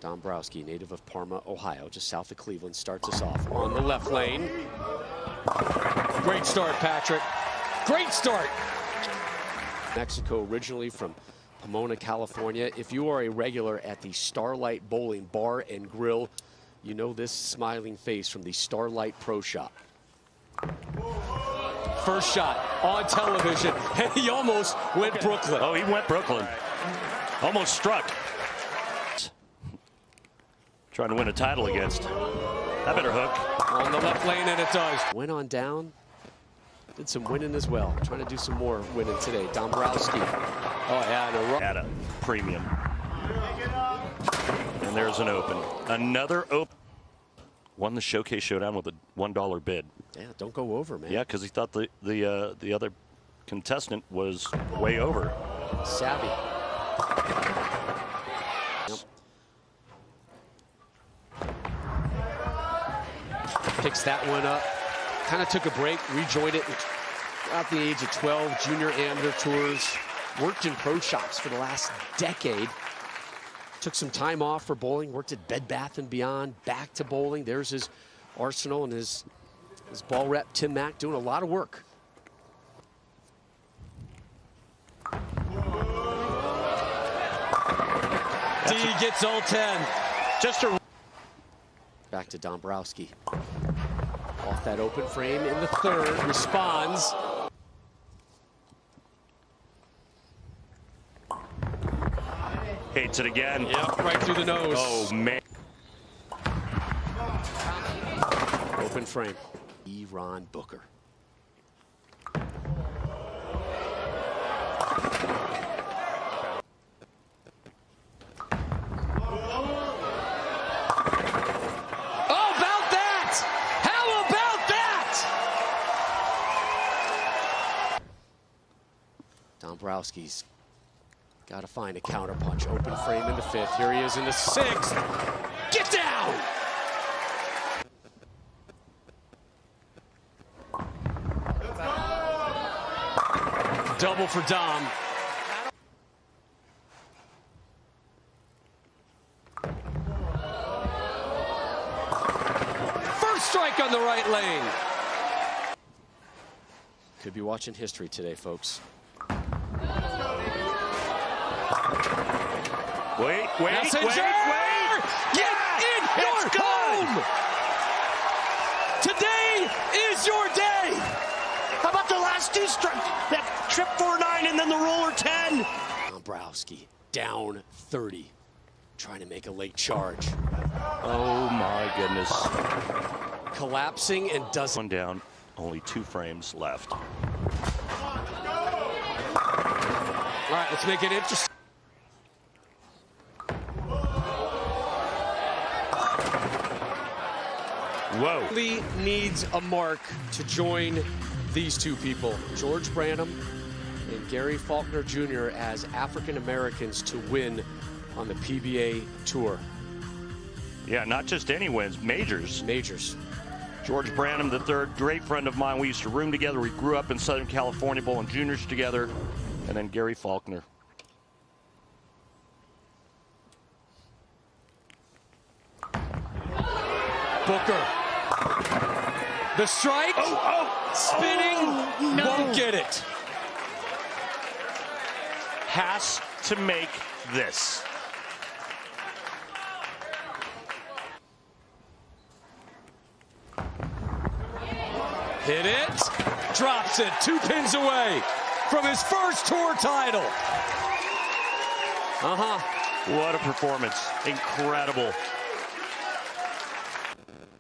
Dombrowski, native of Parma, Ohio, just south of Cleveland, starts us off on the left lane. Great start, Patrick. Great start. Mexico, originally from Pomona, California. If you are a regular at the Starlight Bowling Bar and Grill, you know this smiling face from the Starlight Pro Shop. First shot on television, and he almost went Brooklyn. Oh, he went Brooklyn. Almost struck. Trying to win a title against. That better hook. On the left lane, and it does. Went on down. Did some winning as well. Trying to do some more winning today. Dombrowski. Oh, yeah. At a premium. And there's an open. Another open. Won the Showcase Showdown with a $1 bid. Yeah, don't go over, man. Yeah, because he thought the other contestant was way over. Savvy. Yep. Picks that one up. Kind of took a break, rejoined it at the age of 12, junior amateur tours. Worked in pro shops for the last decade. Took some time off for bowling, worked at Bed Bath & Beyond, back to bowling. There's his arsenal and his ball rep, Tim Mack, doing a lot of work. D gets all 10. Just a... Back to Dombrowski. Off that open frame in the 3rd, responds. Hates it again. Yep, right through the nose. Oh, man. Open frame. Ron Booker. Dombrowski's got to find a counterpunch. Open frame in the 5th. Here he is in the 6th. Get down! Double for Dom. First strike on the right lane. Could be watching history today, folks. Wait. Get in your home! Today is your day! How about the last two strikes? That trip 4-9 and then the roller 10. Dombrowski down 30, trying to make a late charge. Oh my goodness. Collapsing and doesn't. One down, only 2 frames left. All right, let's make it interesting. Whoa. Lee needs a mark to join these two people, George Branham and Gary Faulkner Jr. as African Americans to win on the PBA Tour. Yeah, not just any wins, majors. Majors. George Branham III, great friend of mine. We used to room together. We grew up in Southern California, bowling juniors together. And then Gary Faulkner. Booker. The strike. Spinning. Won't get it. Has to make this. Hit it. Drops it. 2 pins away from his first tour title. What a performance. Incredible.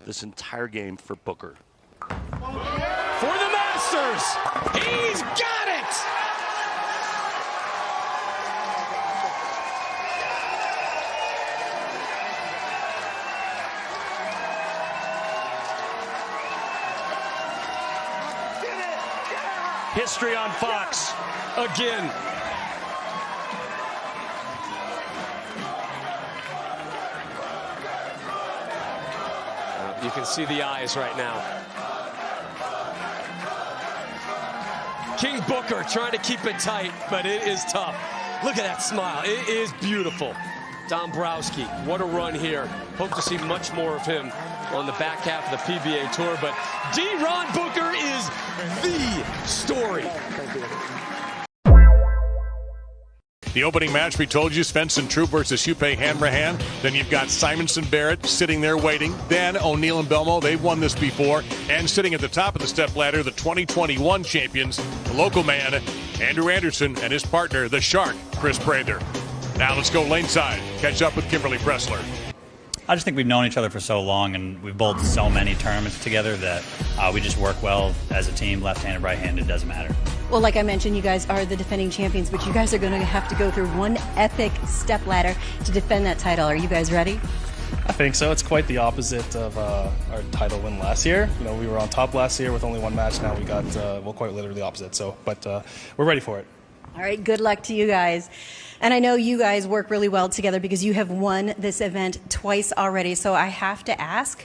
This entire game for Booker. For the Masters. He's got it. History on Fox. Again. You can see the eyes right now. King Booker trying to keep it tight, but it is tough. Look at that smile. It is beautiful. Dombrowski, what a run here. Hope to see much more of him on the back half of the PBA Tour, but D-Ron Booker is the story. The opening match, we told you, Svensson Troup versus Hupé Hanrahan. Then you've got Simonson Barrett sitting there waiting. Then O'Neill and Belmo, they've won this before. And sitting at the top of the step ladder, the 2021 champions, the local man, Andrew Anderson, and his partner, the Shark, Chris Prather. Now let's go laneside, catch up with Kimberly Pressler. I just think we've known each other for so long, and we've bowled so many tournaments together that we just work well as a team, left-handed, right-handed, doesn't matter. Well, like I mentioned, you guys are the defending champions, but you guys are going to have to go through one epic step ladder to defend that title. Are you guys ready? I think so. It's quite the opposite of our title win last year. You know, we were on top last year with only one match. Now we got, well, quite literally the opposite. So, but we're ready for it. All right, good luck to you guys. And I know you guys work really well together because you have won this event twice already. So I have to ask,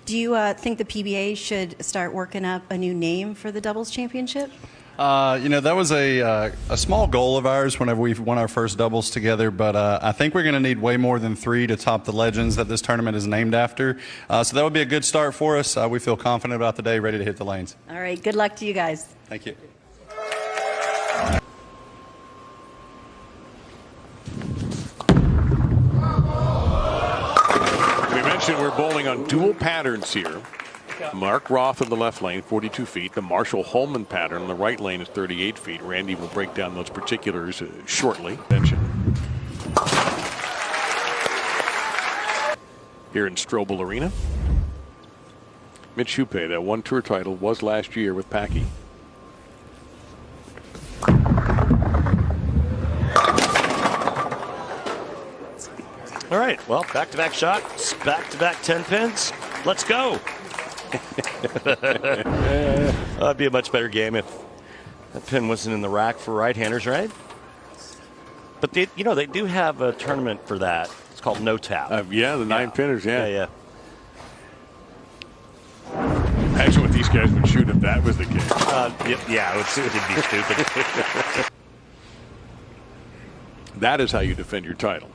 do you think the PBA should start working up a new name for the doubles championship? You know, that was a small goal of ours whenever we won our first doubles together, but I think we're going to need way more than 3 to top the legends that this tournament is named after. So that would be a good start for us. We feel confident about the day, ready to hit the lanes. All right, good luck to you guys. Thank you. We mentioned we're bowling on dual patterns here. Mark Roth in the left lane, 42 feet. The Marshall Holman pattern in the right lane is 38 feet. Randy will break down those particulars shortly. Here in Strobel Arena. Mitch Hupé, that one tour title was last year with Packy. All right, well, back-to-back shots, back-to-back 10 pins. Let's go. That'd be a much better game if that pin wasn't in the rack for right-handers, right? But they, you know, they do have a tournament for that. It's called No Tap. Yeah, the 9-pinners, yeah. Yeah. Imagine what these guys would shoot if that was the case. Yeah, it'd be stupid. That is how you defend your title.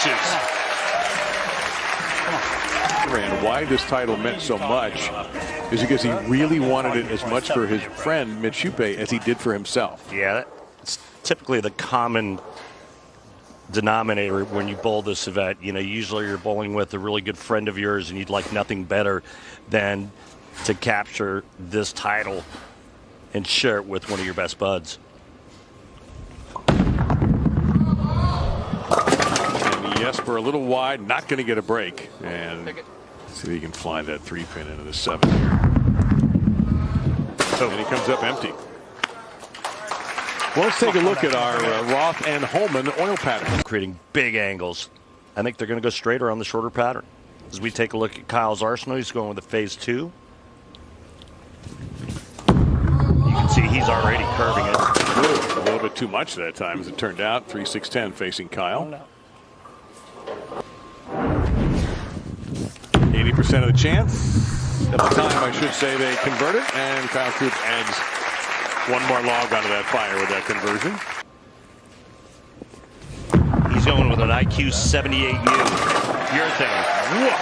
finishes. And why this title meant so much is because he really wanted it as much for his friend Mitch Hupé as he did for himself. Yeah, it's typically the common denominator when you bowl this event. You know, usually you're bowling with a really good friend of yours and you'd like nothing better than to capture this title and share it with one of your best buds. And Jesper a little wide, not going to get a break. And see if he can fly that 3-pin into the 7 here. And he comes up empty. Well, let's take a look at our Roth and Holman oil pattern. Creating big angles. I think they're going to go straighter on the shorter pattern. As we take a look at Kyle's arsenal, he's going with a phase 2. You can see he's already curving it. A little bit too much that time, as it turned out. 3-6-10 facing Kyle. 80% of the chance. At the time, I should say, they converted, and Kyle Troup adds one more log onto that fire with that conversion. He's going with an IQ 78U. Your thing. Woof.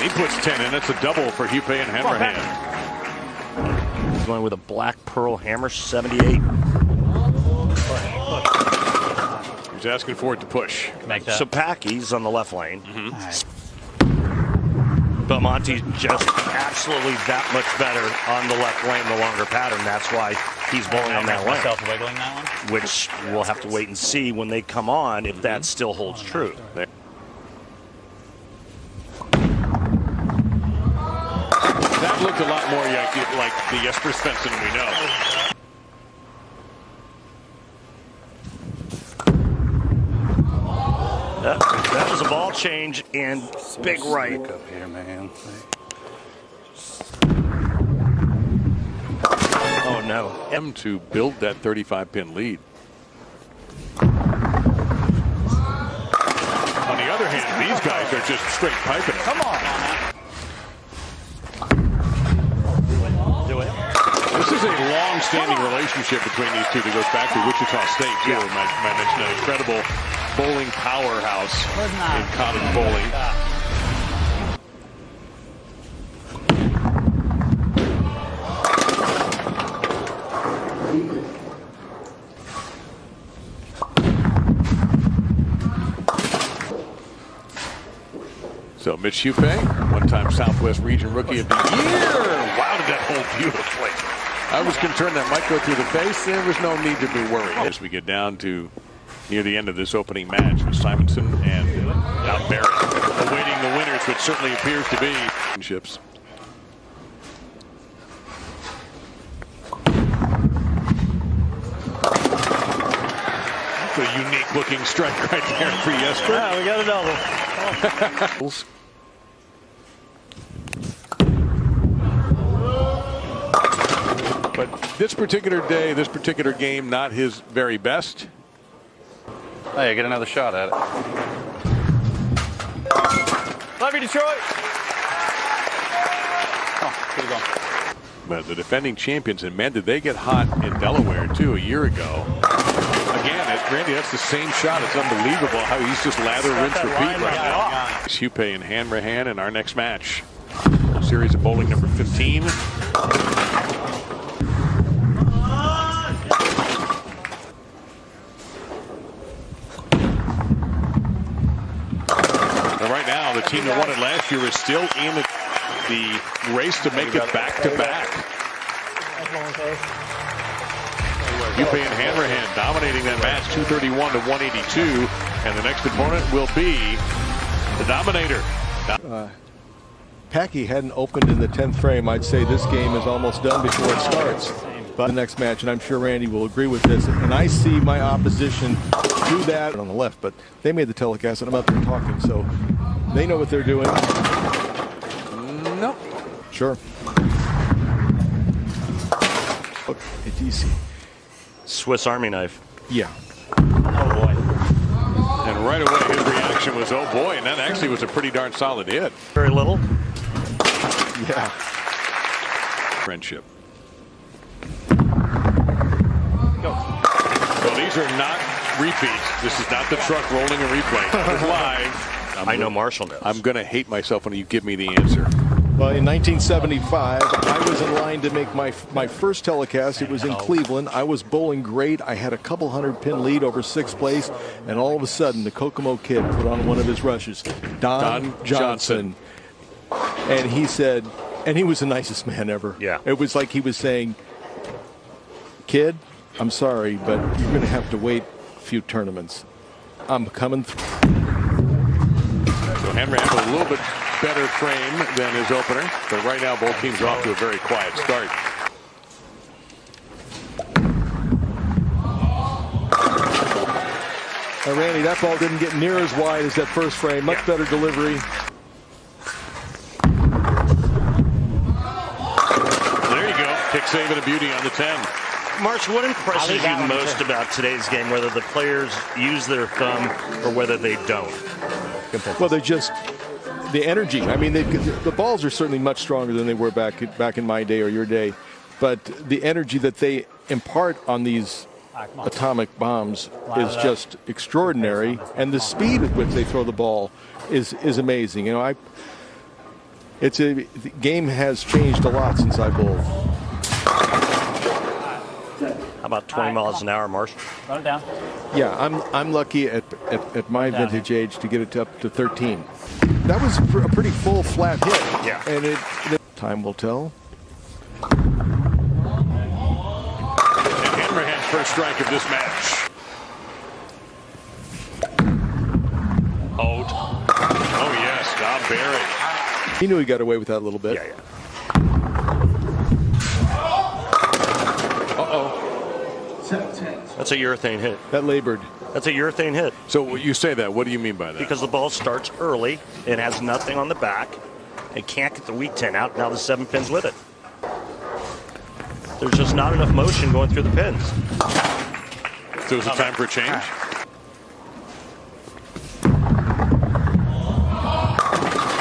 He puts 10 in. That's a double for Hupé and Hanrahan. He's going with a black pearl hammer 78. He's asking for it to push. So Packy's on the left lane. Belmonte's just absolutely that much better on the left lane, the longer pattern. That's why he's bowling on that lane. Wiggling that one? Which we'll have to wait and see when they come on if that still holds true. That looked a lot more like the Jesper Svensson we know. That was a ball change and big right. Up here, man. Oh no. Him to build that 35-pin lead. On the other hand, these guys are just straight piping. Come on. Do it. This is a long-standing relationship between these two that goes back to Wichita State, too. I mentioned an incredible bowling powerhouse in college bowling. So Mitch Hupé, one-time Southwest Region Rookie of the Year. Wow, did that hold beautifully. I was concerned that might go through the face. There was no need to be worried. As we get down to near the end of this opening match with Simonson and now Barrett awaiting the winners, which certainly appears to be championships. That's a unique looking strike right there for Jesper. Yeah, we got a double. But this particular day, this particular game, not his very best. Hey, get another shot at it. Love you, Detroit. Oh, good to go. But the defending champions, and man, did they get hot in Delaware too a year ago. Again, Randy, that's the same shot. It's unbelievable how he's just lather, rinse, repeat right now. Hupé and Hanrahan in our next match. Series of bowling number 15. Right now, the team that won it last year is still in the race to make it back-to-back. Hupé and Hanrahan dominating that match 231 to 182, and the next opponent will be the Dominator. Packy hadn't opened in the 10th frame. I'd say this game is almost done before it starts. But the next match, and I'm sure Randy will agree with this, and I see my opposition do that on the left, but they made the telecast, and I'm out there talking, so they know what they're doing. Nope. Sure. It's easy. Swiss Army knife. Yeah. Oh boy. And right away his reaction was, oh boy, and that actually was a pretty darn solid hit. Very little. Yeah. Friendship. Well, these are not repeat. This is not the truck rolling a replay. It's live. I know Marshall knows. I'm going to hate myself when you give me the answer. Well, in 1975, I was in line to make my first telecast. It was in Cleveland. I was bowling great. I had a couple 100-pin lead over 6th place, and all of a sudden, the Kokomo kid put on one of his rushes, Don Johnson. And he said, and he was the nicest man ever. Yeah. It was like he was saying, kid, I'm sorry, but you're going to have to wait a few tournaments. I'm coming through. So Henry had a little bit better frame than his opener, but right now both teams are off to a very quiet start. Now, Randy, that ball didn't get near as wide as that first frame. Much better delivery. There you go. Kick save and a beauty on the 10. Marshall, what impresses you most about today's game, whether the players use their thumb or whether they don't? Well, they're just the energy. I mean, the balls are certainly much stronger than they were back in my day or your day, but the energy that they impart on these atomic bombs is just extraordinary, and the speed at which they throw the ball is amazing. You know, the game has changed a lot since I bowled. How about 20 miles an hour, Marshall? Run it down. Yeah, I'm lucky at my vintage age to get it up to 13. That was a pretty full flat hit. Yeah. And time will tell. And Hanrahan's first strike of this match. Oh yes, Dom Barrett. He knew he got away with that a little bit. Yeah. That's a urethane hit. That labored. That's a urethane hit. So when you say that, what do you mean by that? Because the ball starts early and has nothing on the back. It can't get the weak 10 out. Now the 7 pins with it. There's just not enough motion going through the pins. So is it time for a change?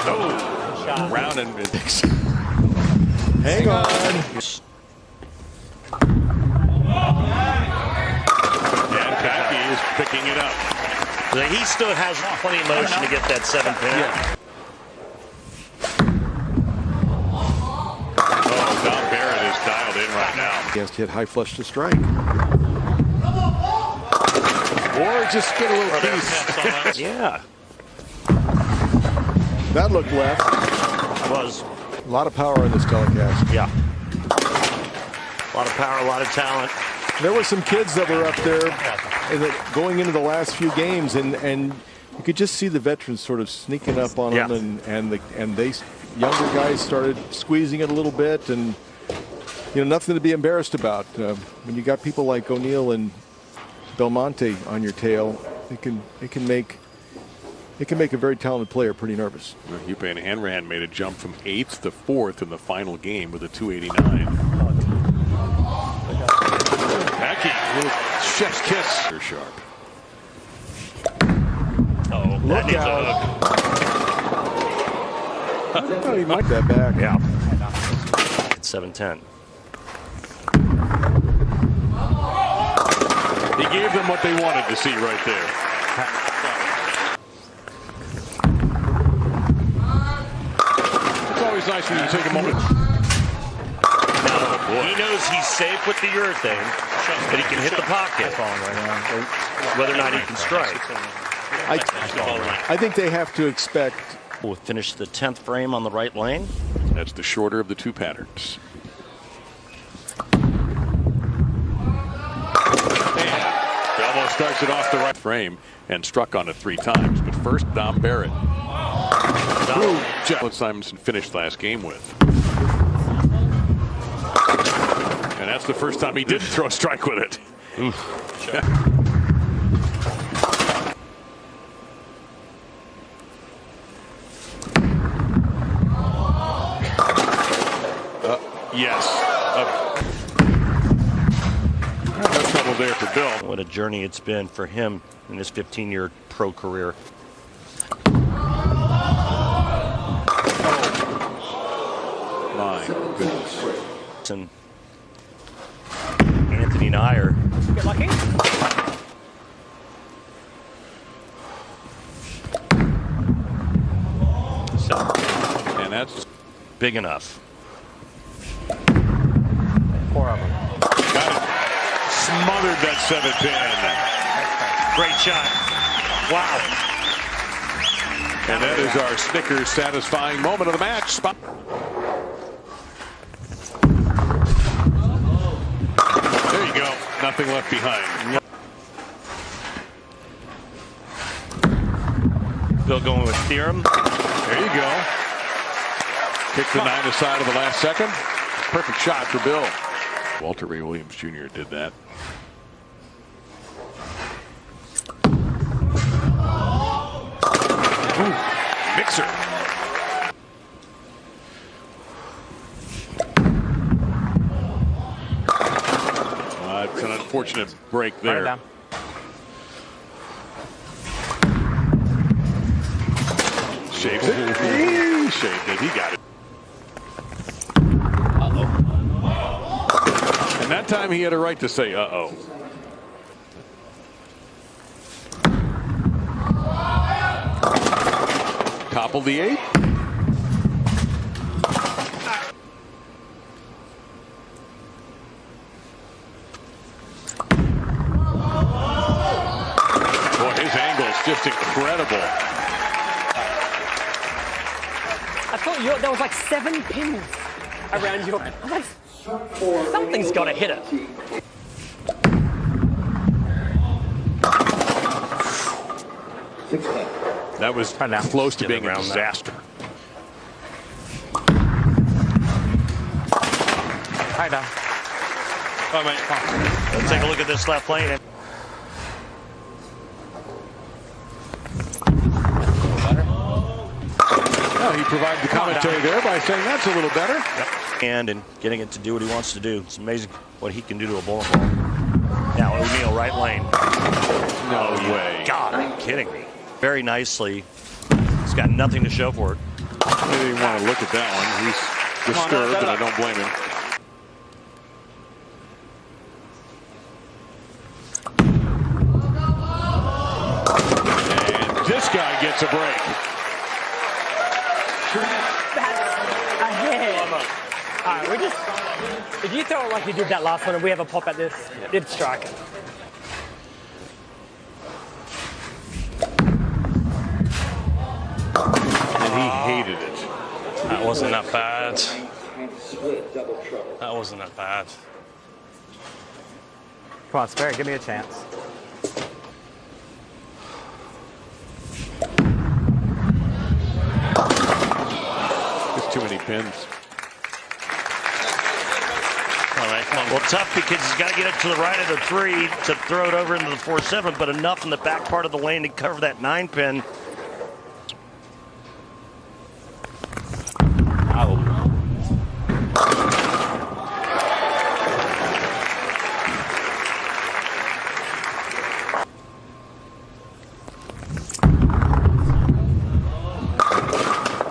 Oh, round and hang on. Picking it up. So he still has plenty of motion to get that 7 pin. Yeah. Oh, Dom Barrett is dialed in right now. He has to hit high flush to strike. Or just get a little piece. Yeah. That looked left. It was. A lot of power in this telecast. Yeah. A lot of power, a lot of talent. There were some kids that were up there going into the last few games, and you could just see the veterans sort of sneaking up on them, and they younger guys started squeezing it a little bit, and nothing to be embarrassed about. When you got people like O'Neill and Belmonte on your tail, it can make a very talented player pretty nervous. Hupe and Hanrahan made a jump from 8th to 4th in the final game with a 289. Packy, little chef's kiss. They're sharp. Oh, look out! I thought he might that back. Yeah. It's 7-10. He gave them what they wanted to see right there. It's always nice when you take a moment. He knows he's safe with the urethane, but he can hit the pocket. Whether or not he can strike. I think they have to expect. We'll finish the 10th frame on the right lane. That's the shorter of the two patterns. Belmo starts it off the right frame and struck on it 3 times. But first, Dom Barrett. Who Jeff Simonson finished last game with. And that's the first time he didn't throw a strike with it. Yes. No trouble there for Bill. What a journey it's been for him in his 15-year pro career. My goodness. And Anthony Nyer. Get lucky. big enough. 4 of them. Got it. Smothered that 7-pin. Great shot. Wow. And that is our Snickers satisfying moment of the match. Spot. There you go. Nothing left behind. Bill going with Theorem. There you go. Kick the 9 aside of the last second. Perfect shot for Bill. Walter Ray Williams Jr. did that. Ooh, mixer. It's an unfortunate break there. Shaves it. He shaved it. He got it. And that time he had a right to say uh-oh. Topple the 8. Boy, his angle is just incredible. I thought there was like 7 pins around your. Something's got to hit it. That was close to being a disaster. Hi, Dom. All right, let's take a look at this left lane. Well, he provided the commentary there by saying that's a little better. And getting it to do what he wants to do. It's amazing what he can do to a bowling ball. Now O'Neal, right lane. No way. God, are you kidding me? Very nicely. He's got nothing to show for it. I didn't want to look at that one. He's disturbed, and I don't blame him. And this guy gets a break. Alright, we're just. If you throw it like you did that last one and we have a pop at this, it'd strike it. And he hated it. That wasn't that bad. That wasn't that bad. Come on, Spirit, give me a chance. Just too many pins. All right, come on. Well, tough because he's got to get it to the right of the 3 to throw it over into the 4-7, but enough in the back part of the lane to cover that 9-pin.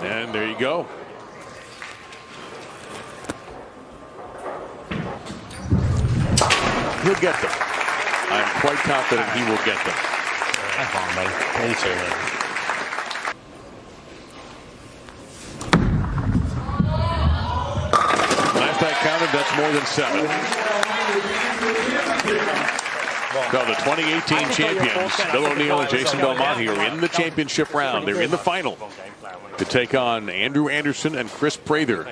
And there you go. He'll get them. I'm quite confident he will get them. Come on, buddy. Last I counted, that's more than 7. So the 2018 champions, Bill O'Neal and Jason Belmonte, are in the championship round. They're in the final to take on Andrew Anderson and Chris Prather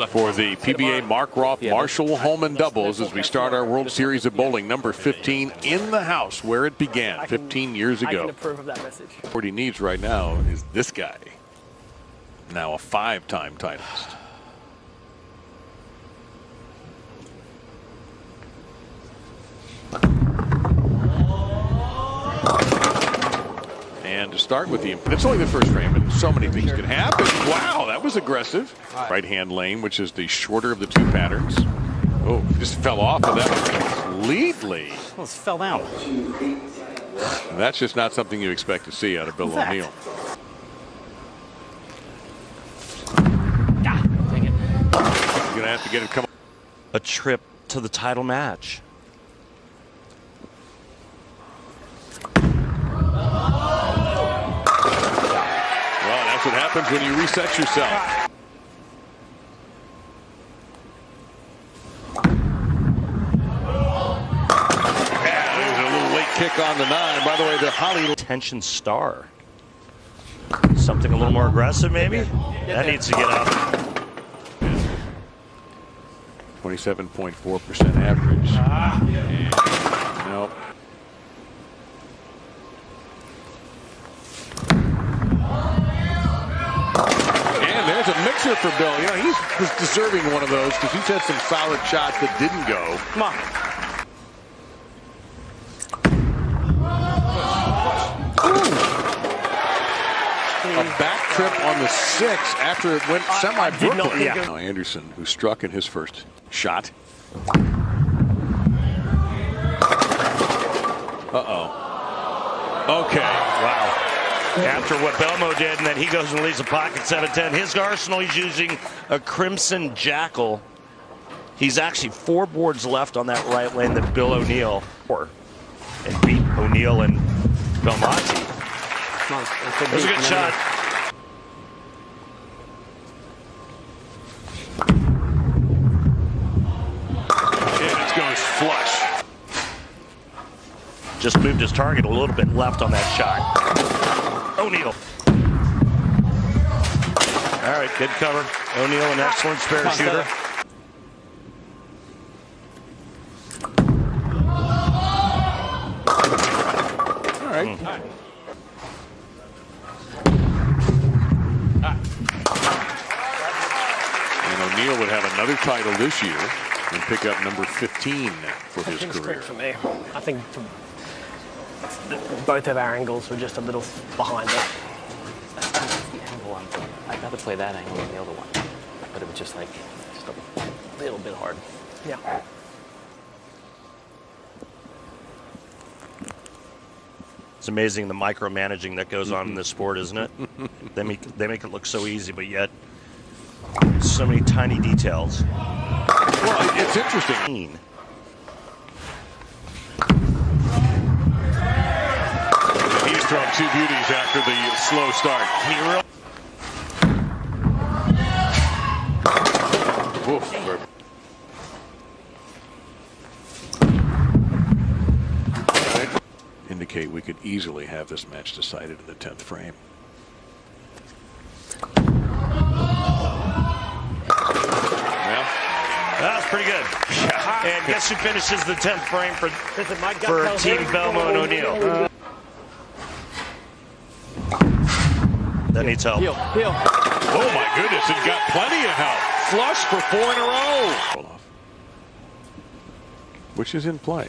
for the PBA Mark Roth Marshall Holman doubles as we start our World Series of Bowling number 15 in the house where it began 15 years ago. I can approve of that message. What he needs right now is this guy, now a 5-time titleist. And to start with it's only the first frame, but so many things can happen. Wow, that was aggressive. Right hand lane, which is the shorter of the 2 patterns. Oh, just fell off of that completely. Almost fell down. That's just not something you expect to see out of Bill O'Neal. Dang it. You're going to have to get it come. A trip to the title match. Well, that's what happens when you reset yourself. kick on the 9. By the way, the Holly Tension star. Something a little more aggressive, maybe? That needs to get up. 27.4% average. Nope. And there's a mixer for Bill. You know, he was deserving one of those because he's had some solid shots that didn't go. Come on. A back trip on the 6 after it went semi-Brooklyn. Yeah. Now Anderson, who struck in his first shot. Uh-oh. Okay. Wow. After what Belmo did, and then he goes and leaves a pocket 7-10. His arsenal, he's using a Crimson Jackal. He's actually 4 boards left on that right lane that Bill O'Neill and beat O'Neill and Belmonte. That was a good shot. And it goes flush. Just moved his target a little bit left on that shot. O'Neill. All right, good cover. O'Neill, an excellent spare shooter. All right. And O'Neill would have another title this year and pick up number 15 for his career. For me, I think both of our angles were just a little behind it. I'd rather play that angle than the other one. But it was just like, just a little bit hard. Yeah. It's amazing the micromanaging that goes on in this sport, isn't it? They make it look so easy, but yet so many tiny details. Well, it's interesting. He's thrown 2 beauties after the slow start. Oof. Indicate we could easily have this match decided in the 10th frame. That was pretty good. And guess who finishes the 10th frame for Team Belmo and O'Neill? That needs help. Oh my goodness, it got plenty of help. Flush for 4 in a row. Which is in play.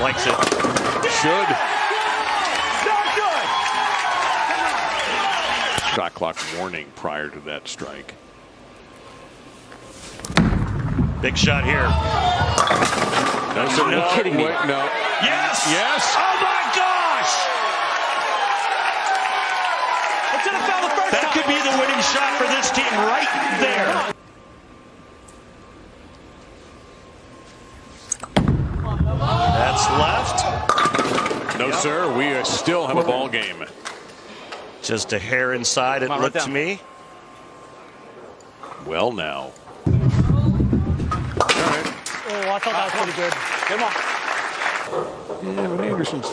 Likes it. Should. Shot clock warning prior to that strike. Big shot here. No, sir, no. You're kidding me. Wait, no. Yes! Yes! Oh my gosh! That could be the winning shot for this team right there. That's left. No, sir. We still have a ball game. Just a hair inside, it looked to me. Well, now. Oh, I thought that was pretty good. Come on. Yeah, but Anderson's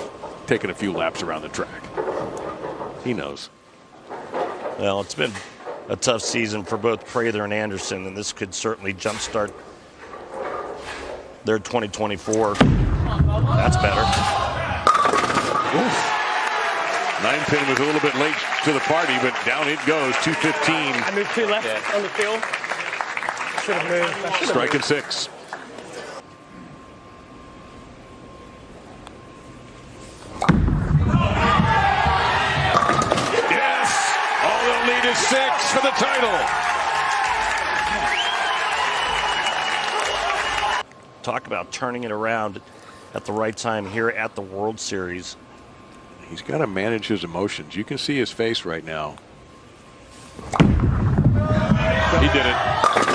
taking a few laps around the track. He knows. Well, it's been a tough season for both Prather and Anderson, and this could certainly jumpstart their 2024. That's better. Oof. 9-pin was a little bit late to the party, but down it goes. 2:15. I moved 2 left on the field. Should have moved. Strike and 6. Yes! All they'll need is 6 for the title. Talk about turning it around at the right time here at the World Series. He's got to manage his emotions. You can see his face right now. He did it.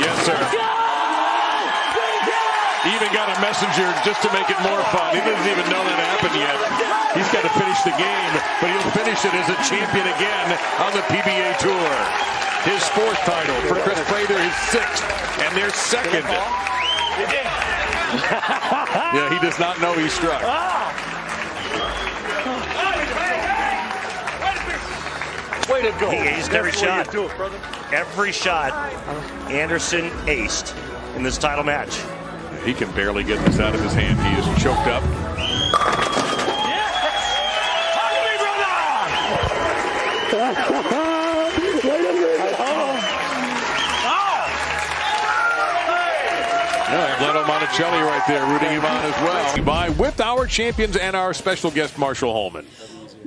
Yes, sir. He even got a messenger just to make it more fun. He doesn't even know that happened yet. He's got to finish the game, but he'll finish it as a champion again on the PBA Tour. His 4th title for Chris Prather, his 6th, and their 2nd. Yeah, he does not know he struck. Way to go. He aced every shot. Every shot Anderson aced in this title match. He can barely get this out of his hand. He is choked up. Leno Monticelli right there rooting him on as well. By with our champions and our special guest, Marshall Holman.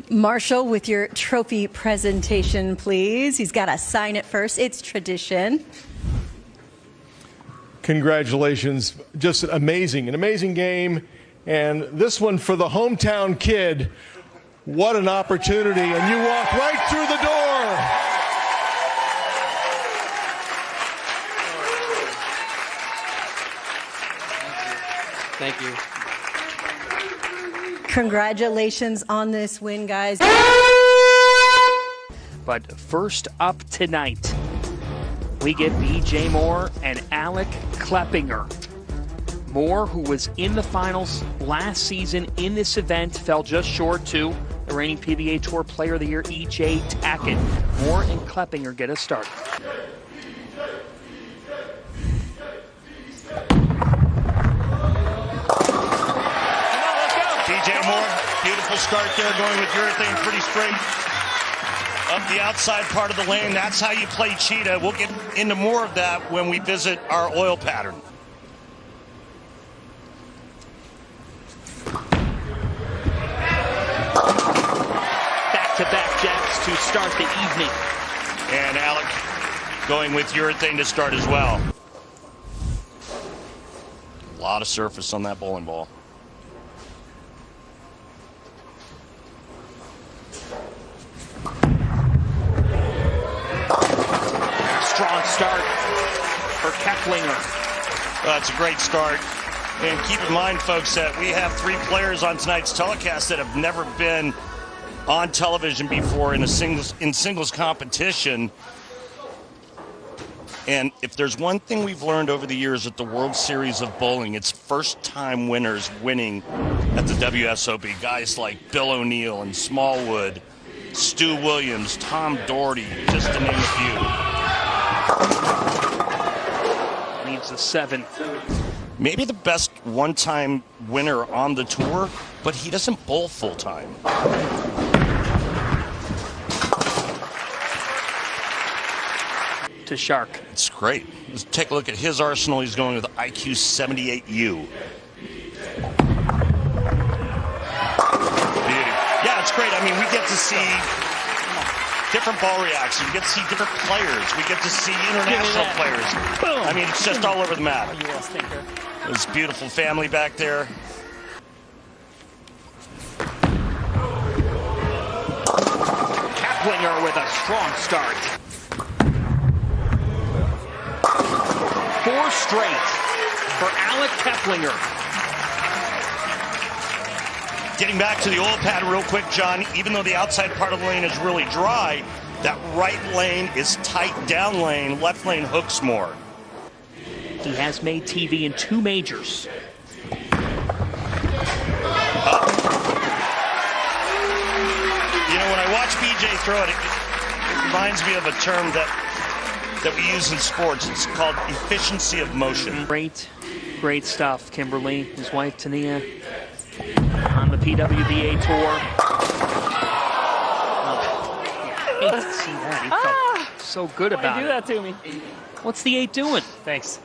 Marshall, with your trophy presentation, please. He's got to sign it first. It's tradition. Congratulations. Just an amazing game. And this one for the hometown kid. What an opportunity. And you walk right through the door. Thank you. Congratulations on this win, guys. But first up tonight, we get BJ Moore and Alec Kleppinger. Moore, who was in the finals last season in this event, fell just short to the reigning PBA Tour Player of the Year, E.J. Tackett. Moore and Kleppinger get us started. BJ Moore, beautiful start there, going with urethane pretty straight up the outside part of the lane. That's how you play Cheetah. We'll get into more of that when we visit our oil pattern. Back-to-back jacks to start the evening. And Alec going with urethane to start as well. A lot of surface on that bowling ball. Strong start for Keplinger. That's a great start. And keep in mind, folks, that we have 3 players on tonight's telecast that have never been on television before in singles competition. And if there's one thing we've learned over the years at the World Series of Bowling, it's first-time winners winning at the WSOP. Guys like Bill O'Neill and Smallwood, Stu Williams, Tom Doherty, just to name a few. Needs a 7. Maybe the best one-time winner on the tour, but he doesn't bowl full-time. To Shark. It's great. Let's take a look at his arsenal. He's going with IQ 78U. Beauty. Yeah, it's great. I mean, we get to see different ball reactions. We get to see different players. We get to see international players. Boom. I mean, it's just all over the map. U.S. thinker. This beautiful family back there. Keplinger with a strong start. 4 straight for Alec Keplinger. Getting back to the oil pad real quick, John, even though the outside part of the lane is really dry, that right lane is tight down lane, left lane hooks more. He has made TV in 2 majors. You know, when I watch BJ throw it, it reminds me of a term that we use in sports. It's called efficiency of motion. Great stuff. Kimberly, his wife Tania, on the PWBA tour. I hate to see that. He felt so good about it. Do that to me. What's the 8 doing? Thanks.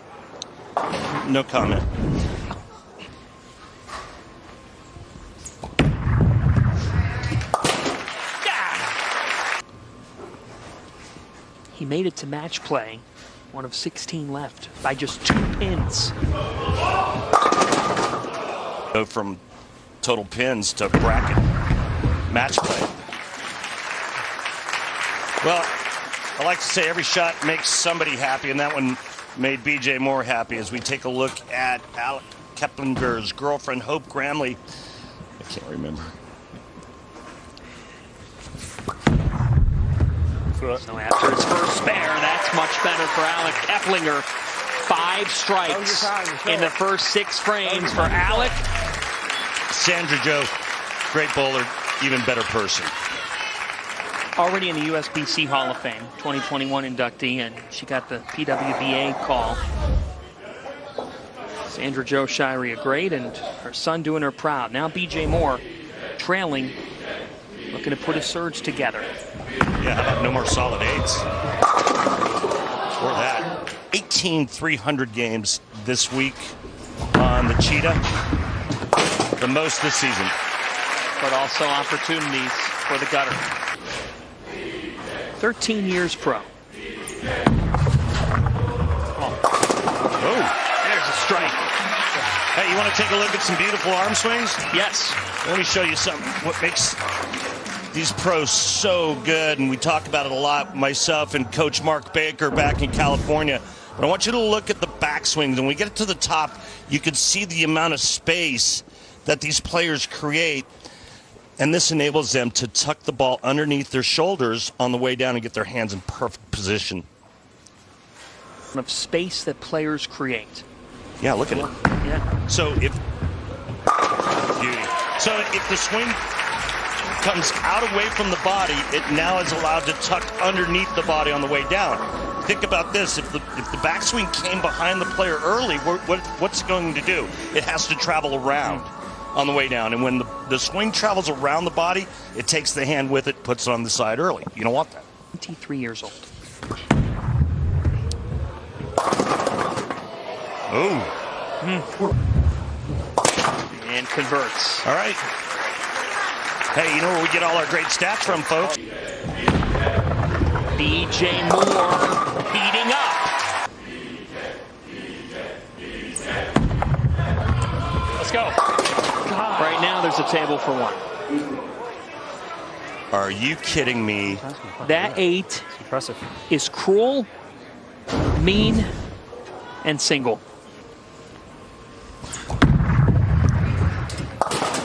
No comment. He made it to match play, one of 16 left, by just 2 pins. Go from total pins to bracket match play. Well, I like to say every shot makes somebody happy, and that one made BJ Moore happy as we take a look at Alec Keplinger's girlfriend, Hope Gramley. I can't remember. So after his first spare, that's much better for Alec Keplinger. 5 strikes in the first 6 frames for Alec. Sandra Joe, great bowler, even better person. Already in the USBC Hall of Fame, 2021 inductee, and she got the PWBA call. Sandra Jo Shirey, a great, and her son doing her proud. Now B.J. Moore trailing, looking to put a surge together. Yeah, how about no more solid 8s? Or that. 18 300 games this week on the Cheetah. The most this season. But also opportunities for the gutter. 13 years pro. Oh, there's a strike. Hey, you want to take a look at some beautiful arm swings? Yes. Let me show you something. What makes these pros so good, and we talk about it a lot, myself and Coach Mark Baker back in California. But I want you to look at the backswings. When we get to the top, you can see the amount of space that these players create. And this enables them to tuck the ball underneath their shoulders on the way down and get their hands in perfect position. Of space that players create. Yeah, look at it. Yeah. So if the swing comes out away from the body, it now is allowed to tuck underneath the body on the way down. Think about this: if the backswing came behind the player early, what's it going to do? It has to travel around on the way down, and when the swing travels around the body, it takes the hand with it, puts it on the side early. You don't want that. 23 years old. Oh. And converts. All right. Hey, you know where we get all our great stats from, folks? B.J. Moore heating up. Let's go. Right now, there's a table for 1. Are you kidding me? That 8 is cruel, mean, and single.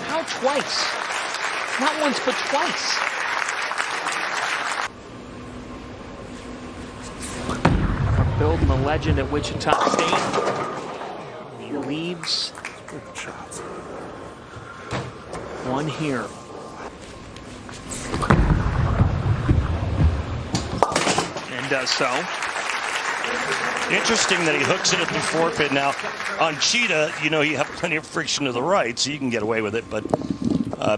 How twice? Not once, but twice. We're building a legend at Wichita State. He leaves 1 here. And does so. Interesting that he hooks it at the 4-pin. Now, on Cheetah, you know, you have plenty of friction to the right, so you can get away with it, but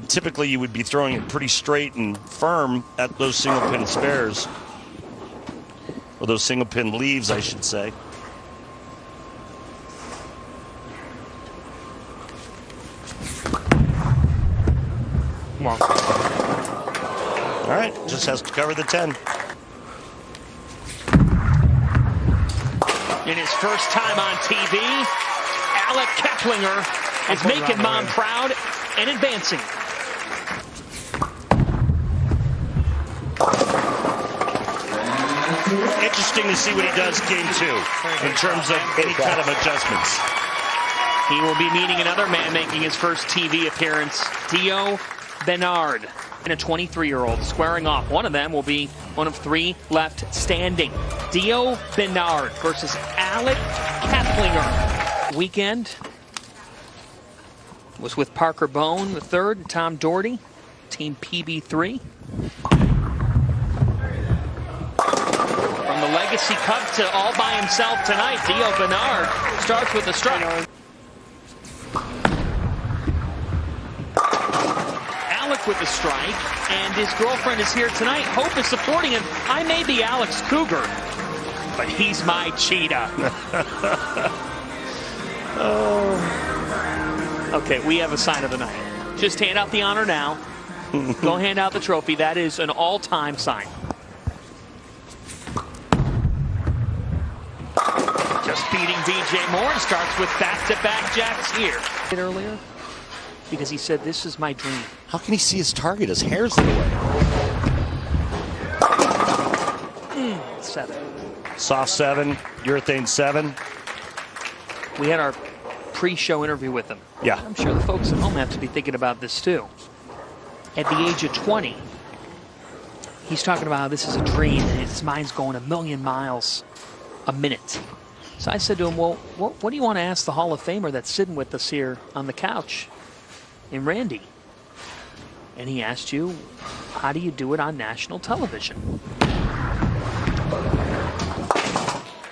typically you would be throwing it pretty straight and firm at those single-pin spares. Or those single-pin leaves, I should say. Come on. All right, just has to cover the 10. In his first time on TV, Alec Keplinger is making Mom proud and advancing. Interesting to see what he does game 2 in terms of any kind of adjustments. He will be meeting another man making his first TV appearance, Dio Bernard, and a 23-year-old squaring off. One of them will be one of 3 left standing. Dio Bernard versus Alec Keplinger. Weekend was with Parker Bone, the 3rd, and Tom Doherty, Team PB3. From the Legacy Cup to all by himself tonight, Dio Bernard starts with a strike. Alec with the strike, and his girlfriend is here tonight. Hope is supporting him. I may be Alec's cougar, but he's my cheetah. Okay, we have a sign of the night. Just hand out the honor now. Go hand out the trophy. That is an all-time sign. Just beating B.J. Moore, and starts with back-to-back jacks here. Earlier, because he said, this is my dream. How can he see his target? His hair's in the way. 7. Soft 7, urethane 7. We had our pre-show interview with him. Yeah. I'm sure the folks at home have to be thinking about this too. At the age of 20, he's talking about how this is a dream and his mind's going 1,000,000 miles a minute. So I said to him, well, what do you want to ask the Hall of Famer that's sitting with us here on the couch in Randy? And he asked you, how do you do it on national television?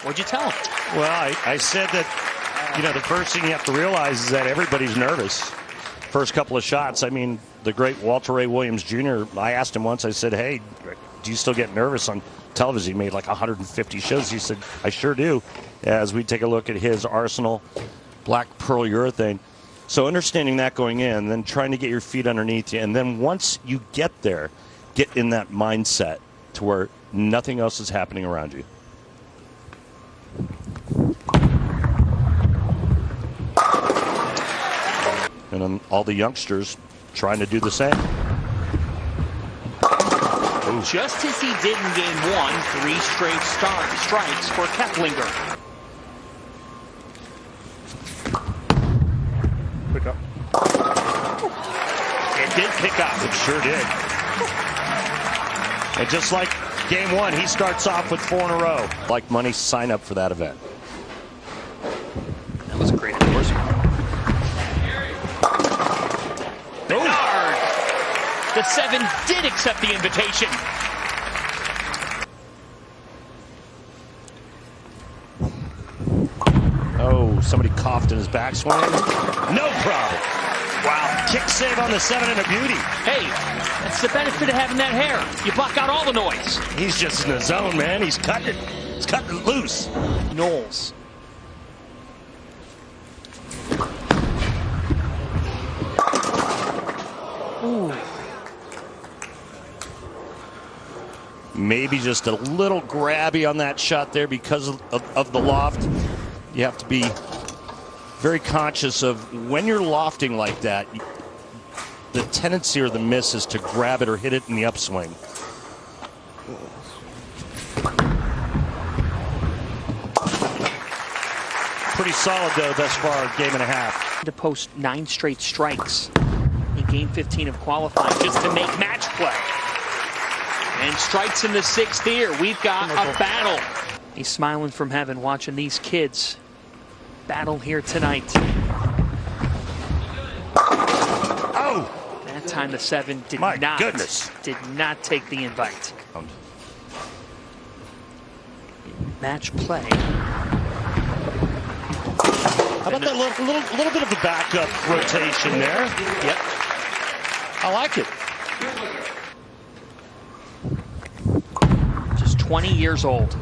What'd you tell him? Well, I said that, you know, the first thing you have to realize is that everybody's nervous. First couple of shots, I mean, the great Walter Ray Williams Jr., I asked him once, I said, hey, do you still get nervous on television? He made like 150 shows. He said, I sure do, as we take a look at his arsenal, black pearl urethane. So understanding that going in, then trying to get your feet underneath you, and then once you get there, get in that mindset to where nothing else is happening around you. And then all the youngsters trying to do the same. Ooh. Just as he did in game 1, 3 straight strikes for Keplinger. Pick up. It did pick up. It sure did. And just like game 1, he starts off with 4 in a row. Like money, sign up for that event. That was a great endorsement. Bernard! The 7 did accept the invitation. Oh, somebody coughed in his backswing. No problem. Wow, kick save on the 7 and a beauty. Hey, that's the benefit of having that hair. You block out all the noise. He's just in the zone, man. He's cutting it. He's cutting it loose. Knowles. Ooh. Maybe just a little grabby on that shot there because of the loft. You have to be very conscious of when you're lofting like that, the tendency or the miss is to grab it or hit it in the upswing. Pretty solid, though, thus far, game and a half. To post 9 straight strikes in game 15 of qualifying just to make match play. And strikes in the 6th here. We've got a battle. He's smiling from heaven watching these kids battle here tonight. Oh! That time the 7 did My not goodness. Did not take the invite. Match play. How about that little bit of a backup rotation there? Yep. I like it. Just 20 years old.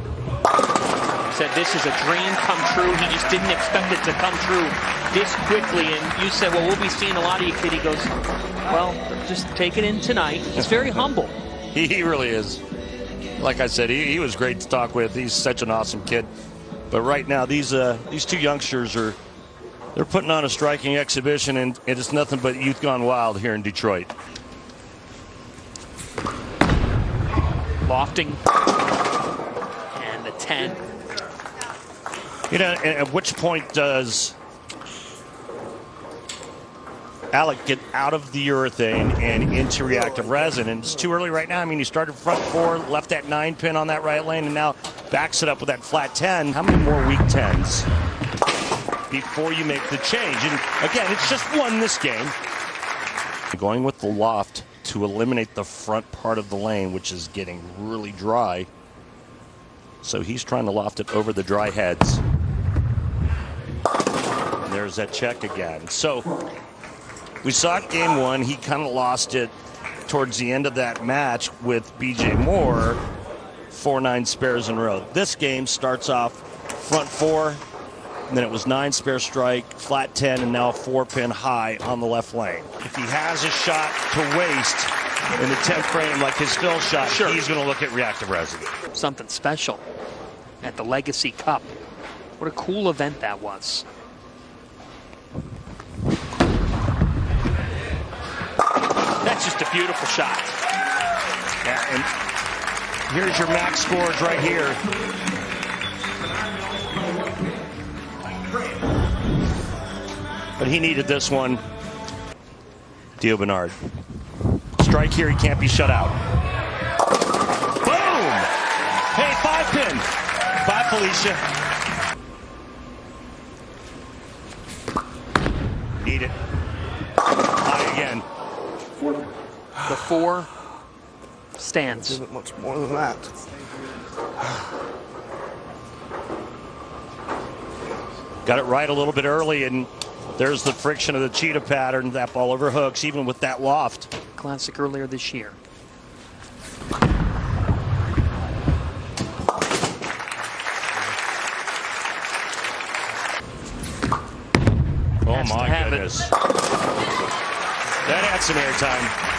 Said this is a dream come true. He just didn't expect it to come true this quickly. And you said, well, we'll be seeing a lot of you, kid. He goes, well, just take it in tonight. He's very humble. He really is. Like I said, he was great to talk with. He's such an awesome kid. But right now, these 2 youngsters they're putting on a striking exhibition, and it is nothing but youth gone wild here in Detroit. Lofting. And the 10. You know, at which point does Alec get out of the urethane and into reactive resin? And it's too early right now. I mean, he started front 4, left that 9 pin on that right lane, and now backs it up with that flat 10. How many more weak 10s before you make the change? And again, it's just one this game. Going with the loft to eliminate the front part of the lane, which is getting really dry. So he's trying to loft it over the dry heads. And there's that check again. So we saw it game 1. He kind of lost it towards the end of that match with BJ Moore. 4-9 spares in a row. This game starts off front 4, and then it was 9 spare strike, flat 10, and now a 4-pin high on the left lane. If he has a shot to waste in the 10th frame like his fill shot, sure, he's going to look at reactive resin. Something special at the Legacy Cup. What a cool event that was. That's just a beautiful shot. Yeah, and here's your max scores right here. But he needed this one. Dio Bernard. Strike here, he can't be shut out. Boom! Hey, 5-pin. Bye, Felicia. 4 stands. Isn't much more than that. Got it right a little bit early, and there's the friction of the Cheetah pattern. That ball over hooks, even with that loft. Classic earlier this year. Oh my goodness. That had some airtime.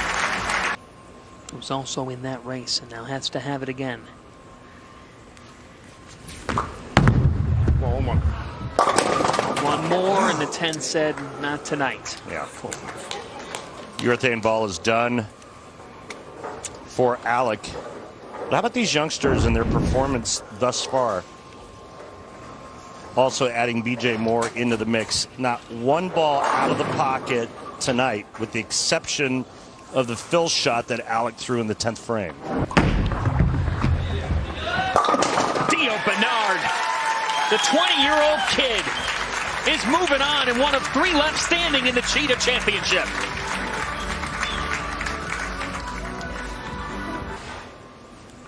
Was also in that race and now has to have it again. Oh my. One more, and the 10 said, not tonight. Yeah. Urethane ball is done for Alec. But how about these youngsters and their performance thus far? Also adding BJ Moore into the mix. Not one ball out of the pocket tonight, with the exception of the fill shot that Alec threw in the 10th frame. Dio Bernard, the 20-year-old kid, is moving on and one of 3 left standing in the Cheetah Championship.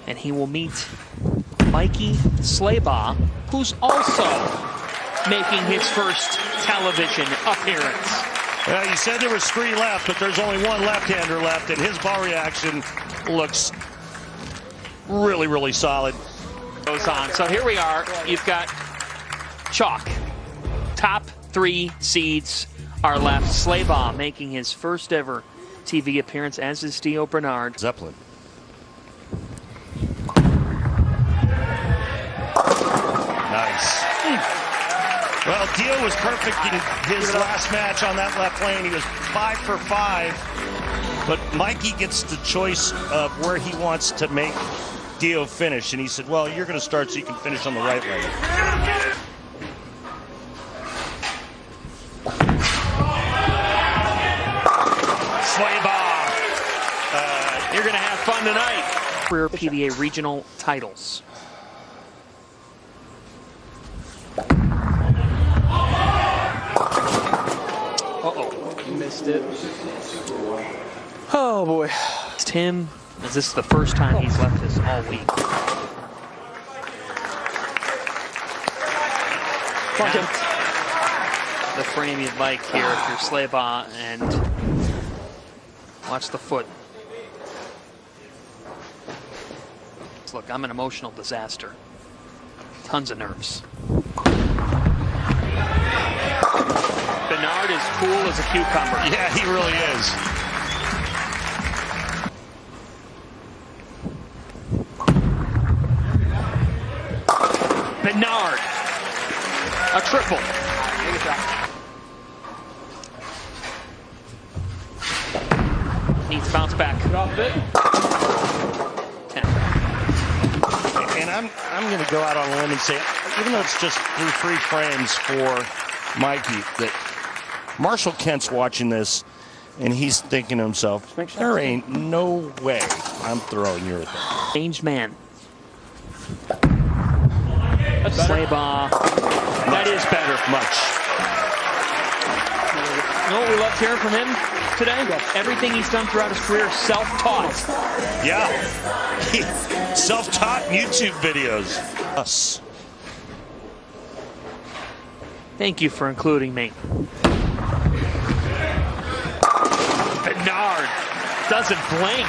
And he will meet Mikey Slaybaugh, who's also making his first television appearance. Well, you said there was 3 left, but there's only 1 left-hander left, and his ball reaction looks really, really solid. Goes on. So here we are. You've got chalk. Top 3 seeds are left. Slaybaugh making his first ever TV appearance, as is Dio Bernard. Zeppelin. Nice. Well, Dio was perfect in his last match on that left lane. He was 5 for 5. But Mikey gets the choice of where he wants to make Dio finish. And he said, well, you're going to start so you can finish on the right lane. Slaybaugh. You're going to have fun tonight. Career PBA regional titles. Uh-oh. Missed it. Oh, boy. Tim, as this is the first time he's left this all week. Fuck him. The frame you'd like here if you're Slaybaugh, and watch the foot. Look, I'm an emotional disaster. Tons of nerves. Bernard is cool as a cucumber. Yeah, he really is. Bernard, a triple. Needs to bounce back. Drop it. 10. And I'm going to go out on a limb and say, even though it's just through 3 frames for Mikey, that Marshall Kent's watching this and he's thinking to himself, there ain't no way I'm throwing urethane. Changed man. Slaybaugh. That is better. Much. You know what we loved hearing from him today? Everything he's done throughout his career, self-taught. Yeah. Self-taught YouTube videos. Us. Thank you for including me. Bernard doesn't blink.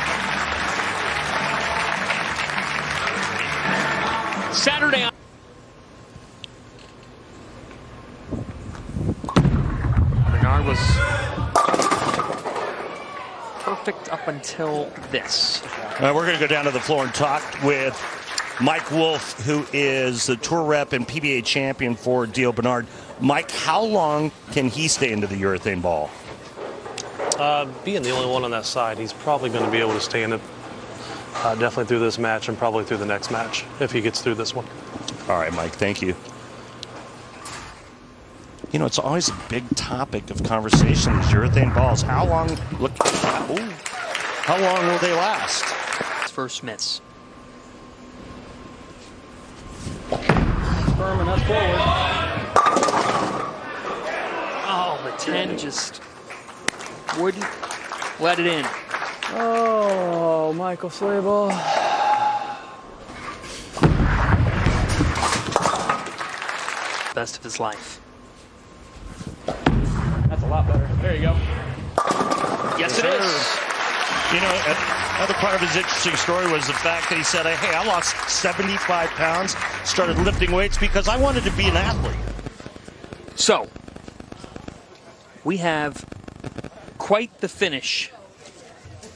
Saturday on. Bernard was perfect up until this. We're going to go down to the floor and talk with Mike Wolf, who is the tour rep and PBA champion for Dio Bernard. Mike, how long can he stay into the urethane ball? Being the only one on that side, he's probably going to be able to stay in it definitely through this match and probably through the next match if he gets through this one. All right, Mike, thank you. You know, it's always a big topic of conversation, these urethane balls. How long, look, how long will they last? First miss. Firm enough forward. Oh, the 10 just wouldn't let it in. Oh, Michael Slable. Best of his life. That's a lot better. There you go. Yes, it is. You know, another part of his interesting story was the fact that he said, hey, I lost 75 pounds, started lifting weights because I wanted to be an athlete. So, we have quite the finish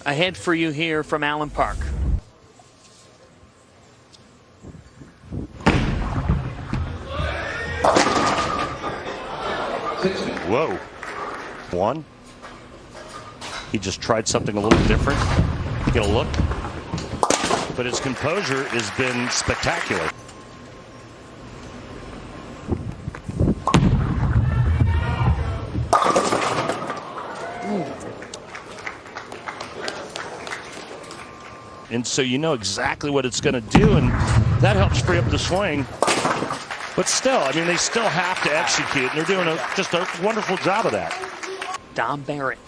ahead for you here from Allen Park. Whoa. One. He just tried something a little different. Get a look. But his composure has been spectacular. And so you know exactly what it's going to do, and that helps free up the swing. But still, I mean, they still have to execute, and they're doing just a wonderful job of that. Dom Barrett,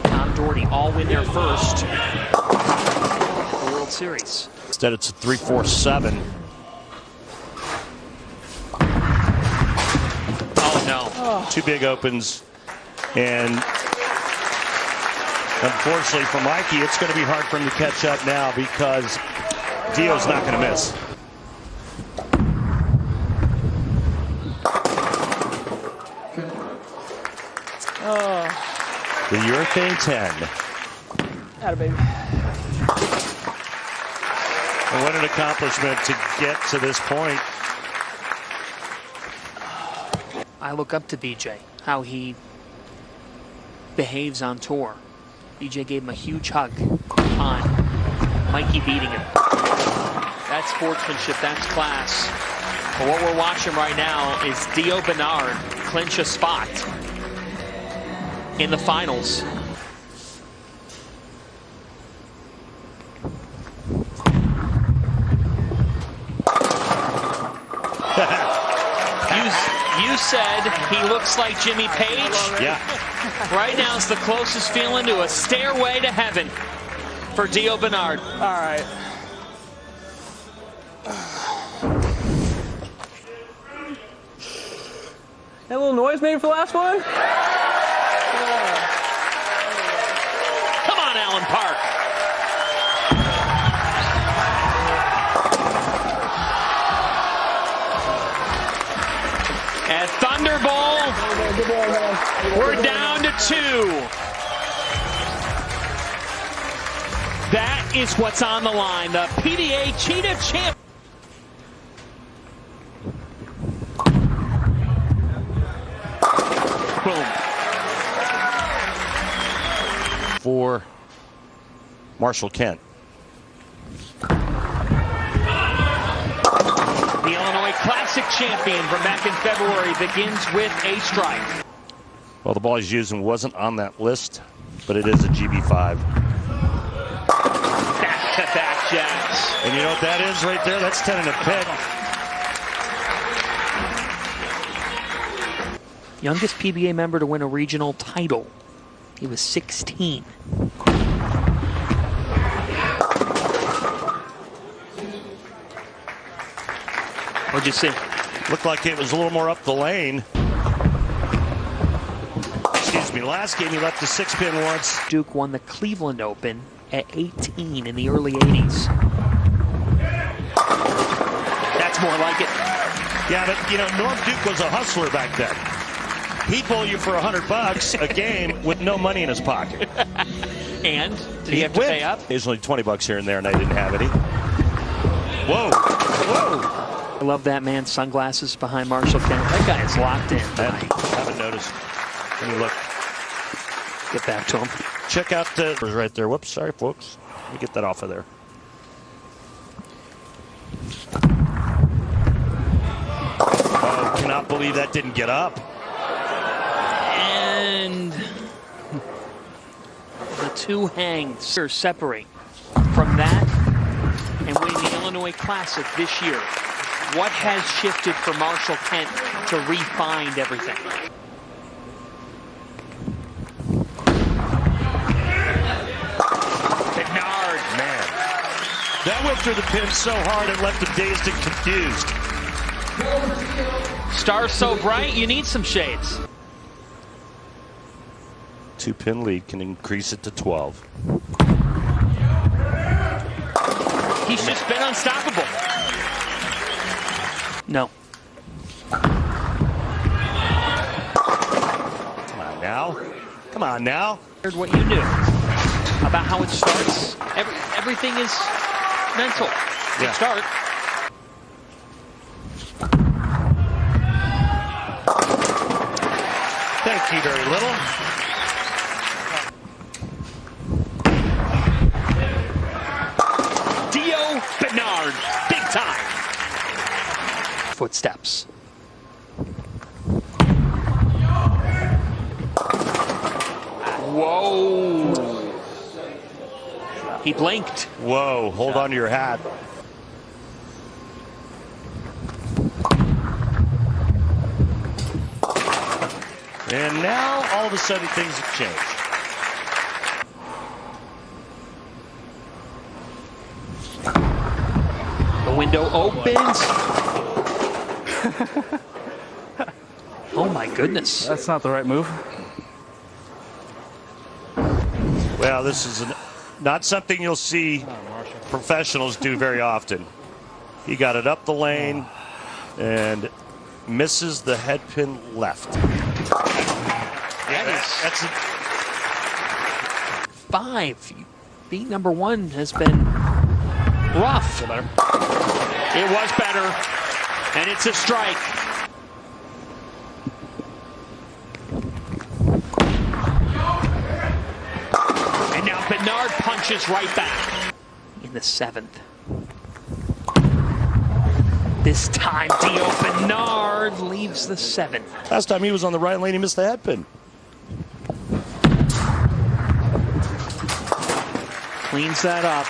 Tom Doherty all win their first the World Series. Instead, it's a 3-4-7. Oh, no. Two big opens, and unfortunately for Mikey, it's going to be hard for him to catch up now because Dio's not going to miss. The urethane 10. Atta baby. And what an accomplishment to get to this point. I look up to BJ, how he behaves on tour. BJ gave him a huge hug on Mikey beating him. That's sportsmanship, that's class. But what we're watching right now is Dio Bernard clinch a spot in the finals. You said he looks like Jimmy Page. Yeah. Right now is the closest feeling to a stairway to heaven for Dio Bernard. All right. That little noise made for the last one? Come on, Allen Park. At Thunderbolt, we're down to 2. That is what's on the line. The PBA Cheetah champ. Boom. For Marshall Kent. The Illinois Classic champion from back in February begins with a strike. Well, the ball he's using wasn't on that list, but it is a GB5. Back-to-back jacks. And you know what that is right there? That's 10 and a pick. Youngest PBA member to win a regional title. He was 16. What'd you see? Looked like it was a little more up the lane. Excuse me, last game he left the 6-pin once. Duke won the Cleveland Open at 18 in the early 80s. That's more like it. Yeah, but you know, Norm Duke was a hustler back then. He'd bowl you for $100 a game with no money in his pocket. And did he have to pay up? There's only $20 here and there, and I didn't have any. Whoa, whoa. I love that man's sunglasses behind Marshall Kent. That guy is locked in. I haven't noticed. Let me look. Get back to him. Check out the right there. Whoops, sorry, folks. Let me get that off of there. Oh, cannot believe that didn't get up. And the two hangs separate from that and winning the Illinois Classic this year. What has shifted for Marshall Kent to refine everything? went through the pin so hard it left him dazed and confused. Star's so bright, you need some shades. 2-pin lead can increase it to 12. He's just been unstoppable. No. Come on now. Come on now. Heard what you knew about how it starts. Everything is mental. Good start. Thank you very little. Bernard, big time. Footsteps. Whoa. He blinked. Whoa, hold on to your hat. And now, all of a sudden, things have changed. The window opens. Oh my goodness. That's not the right move. Well, this is not something you'll see professionals do very often. He got it up the lane and misses the head pin left. Yeah, that's it. 5. Being number 1 has been rough. It was better, and it's a strike. And now Bernard punches right back. In the 7th. This time, Dio Bernard leaves the 7th. Last time he was on the right lane, he missed the head pin. Cleans that up.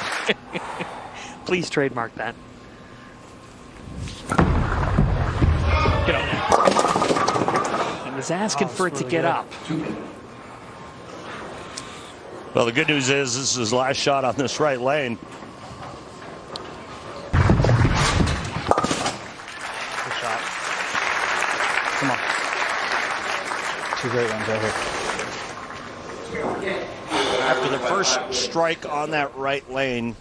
Please trademark that. Get up. He was asking for it to get up. Well, the good news is this is his last shot on this right lane. Good shot. Come on. 2 great ones right here. After the first strike on that right lane,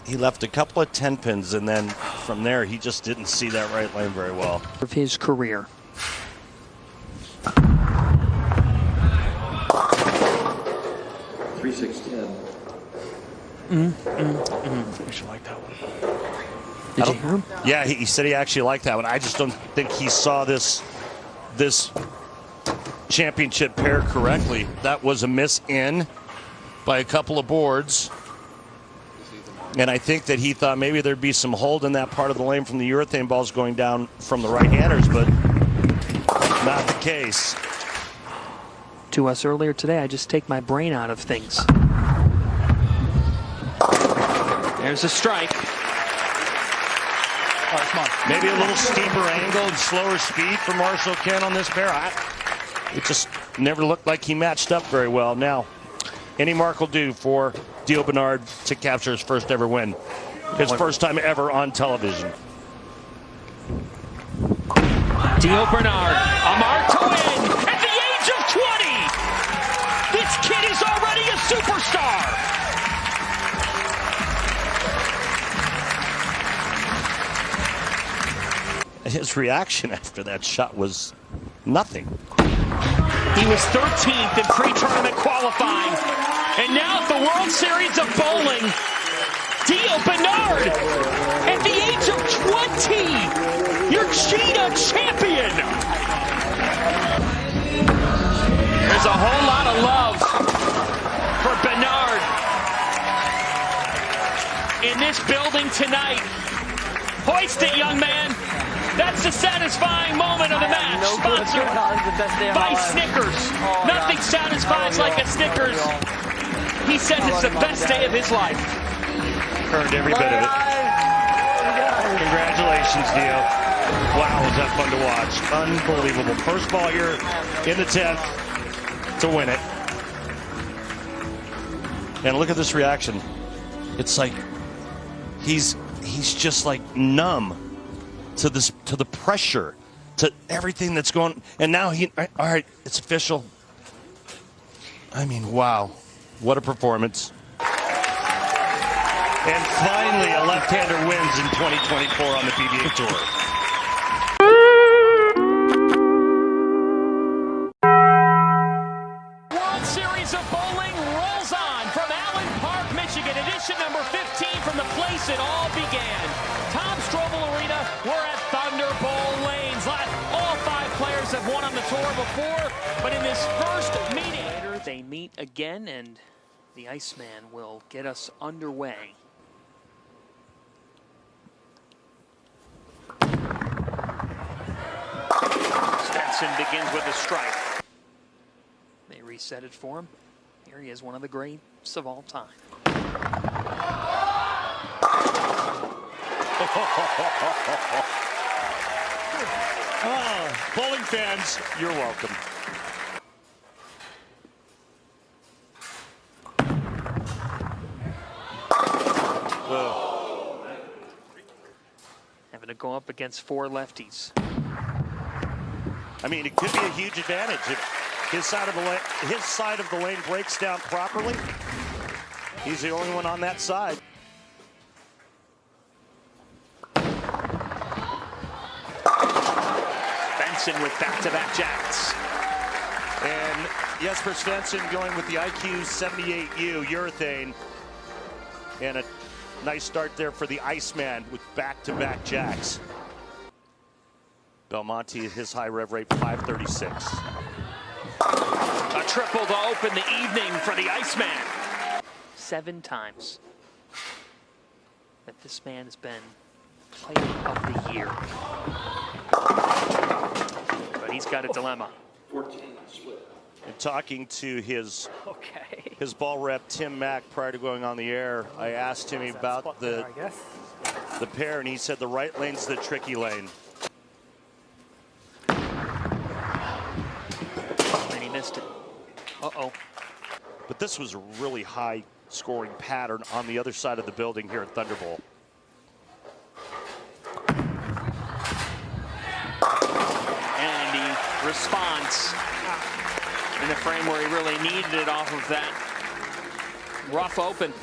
he left a couple of 10 pins, and then from there, he just didn't see that right lane very well. Of his career. We should like that one. Did you hear him? Yeah, he said he actually liked that one. I just don't think he saw this championship pair correctly. That was a miss in by a couple of boards. And I think that he thought maybe there'd be some hold in that part of the lane from the urethane balls going down from the right-handers, but not the case. To us earlier today, I just take my brain out of things. There's a strike. All right, come on. Maybe a little steeper angle and slower speed for Marshall Kent on this pair. It just never looked like he matched up very well. Now, any mark will do for Dio Bernard to capture his first ever win. His first time ever on television. Dio Bernard, a mark to win at the age of 20. This kid is already a superstar. His reaction after that shot was nothing. He was 13th in pre-tournament qualifying. And now at the World Series of Bowling, Dio Bernard, at the age of 20, your Cheetah champion. There's a whole lot of love for Bernard in this building tonight. Hoist it, young man. That's the satisfying moment of the match. Sponsored by Snickers. Nothing satisfies like a Snickers. He says it's the best day of his life. Earned every bit of it. Congratulations, Dio. Wow, was that fun to watch. Unbelievable. First ball here in the 10th to win it. And look at this reaction. It's like he's just like numb to the pressure, to everything that's going. And now all right, it's official. I mean, wow, what a performance. And finally, a left-hander wins in 2024 on the PBA Tour. World Series of Bowling rolls on from Allen Park, Michigan. Edition number 15 from the place it all began. Tom Strobel Arena, we're at Thunderbolt Lanes. All 5 players have won on the tour before, but in this first meeting, they meet again, and the Iceman will get us underway. Svensson begins with a strike. They reset it for him. Here he is, one of the greats of all time. Bowling fans, you're welcome. Having to go up against 4 lefties. I mean, it could be a huge advantage if his side of the lane breaks down properly. He's the only one on that side. Svensson with back-to-back jacks. And Jesper Svensson going with the IQ 78U urethane. And a nice start there for the Iceman with back-to-back jacks. Belmonte, his high rev rate, 536. A triple to open the evening for the Iceman. 7 times that this man has been Player of the Year. But he's got a dilemma. 14 split. And talking to his ball rep, Tim Mack, prior to going on the air, I asked him about the pair, and he said the right lane's the tricky lane. And he missed it. Uh-oh. But this was a really high scoring pattern on the other side of the building here at Thunderbolt. And he responds in a frame where he really needed it off of that rough open.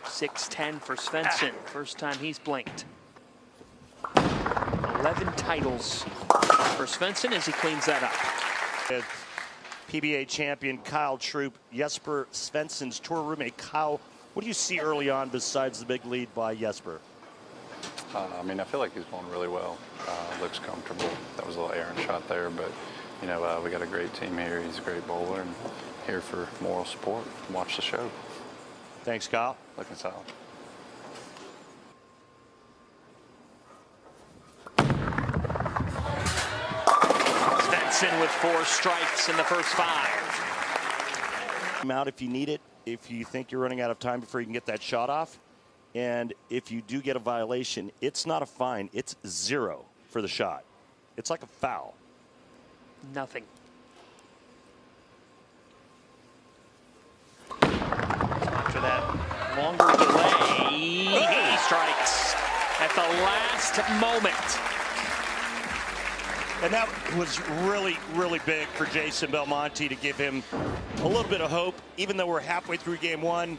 .610 for Svensson. First time he's blinked. 11 titles for Svensson as he cleans that up. PBA champion Kyle Troup, Jesper Svensson's tour roommate. Kyle, what do you see early on besides the big lead by Jesper? I mean, I feel like he's going really well. Looks comfortable. That was a little errant shot there, but you know, we got a great team here. He's a great bowler, and here for moral support. Watch the show. Thanks, Kyle. Looking solid. Svensson with 4 strikes in the first 5. Come out if you need it, if you think you're running out of time before you can get that shot off. And if you do get a violation, it's not a fine, it's 0 for the shot. It's like a foul. Nothing. After that longer delay, he strikes at the last moment. And that was really, really big for Jason Belmonte to give him a little bit of hope, even though we're halfway through game 1.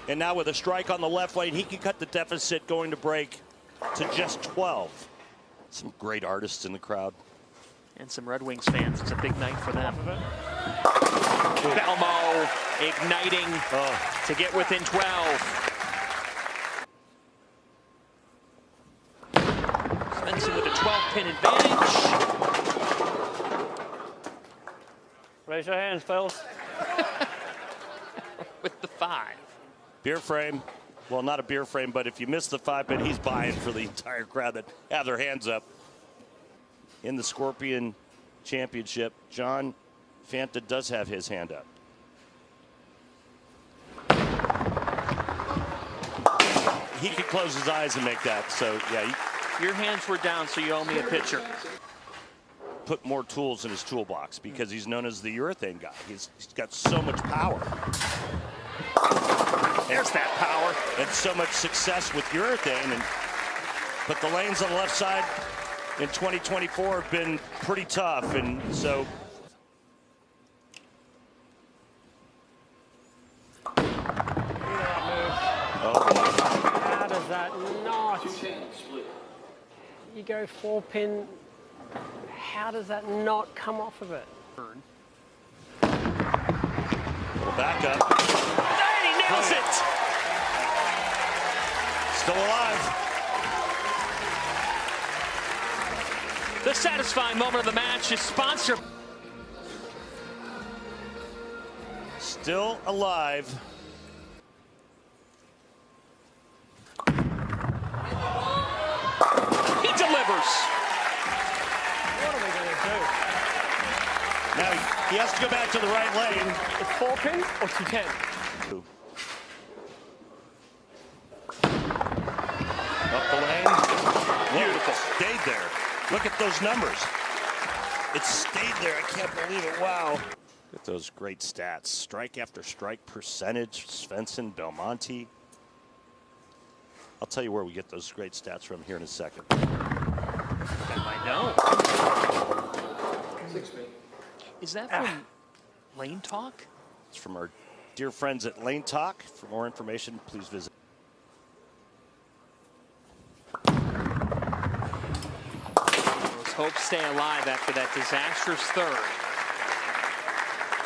And now with a strike on the left lane, he can cut the deficit going to break to just 12. Some great artists in the crowd. And some Red Wings fans. It's a big night for them. Belmo igniting to get within 12. Svensson with a 12-pin advantage. Raise your hands, fellas. With the 5. Beer frame. Well, not a beer frame, but if you miss the 5-pin, he's buying for the entire crowd that have their hands up. In the Scorpion Championship, John Fanta does have his hand up. He could close his eyes and make that. So, yeah, Your hands were down, so you owe me a pitcher. Put more tools in his toolbox because he's known as the urethane guy. He's got so much power. There's that power. And so much success with urethane. But the lanes on the left side in 2024 have been pretty tough. And so How does that not? You go 4-pin. How does that not come off of it? back up. And he nails it. Still alive. The satisfying moment of the match is sponsored. Still alive. He delivers. What are we going to do? Now he has to go back to the right lane. It's 4-pin or 210? Up the lane. Beautiful. Stayed there. Look at those numbers. It stayed there. I can't believe it. Wow. Look at those great stats. Strike after strike percentage. Svensson, Belmonte. I'll tell you where we get those great stats from here in a second. I know. Is that from Lane Talk? It's from our dear friends at Lane Talk. For more information, please visit. Those hopes stay alive after that disastrous third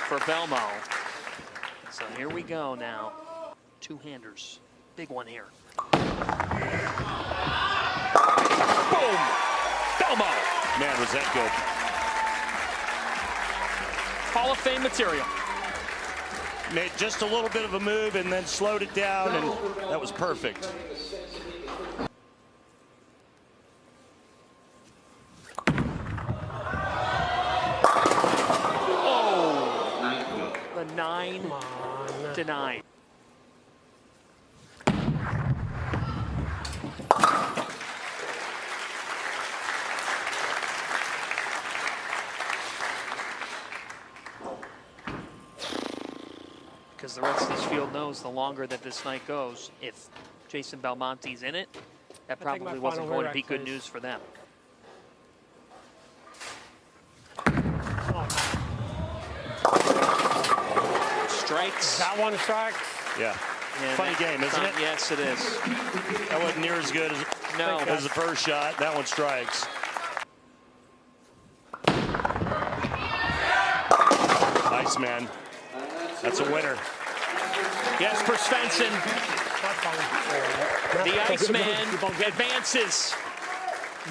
for Belmo. So here we go now. Two-handers. Big one here. Boom! Belmo! Man, was that good. Hall of Fame material. Made just a little bit of a move and then slowed it down, and that was perfect. Oh! The 9-9. Because the rest of this field knows the longer that this night goes, if Jason Belmonte's in it, that probably wasn't going to be good news for them. Strikes. That one strikes. Yeah. Funny game, isn't it? Yes, it is. That wasn't near as good as, as the first shot. That one strikes. Nice, man. That's a winner. Jesper Svensson, the Iceman, advances.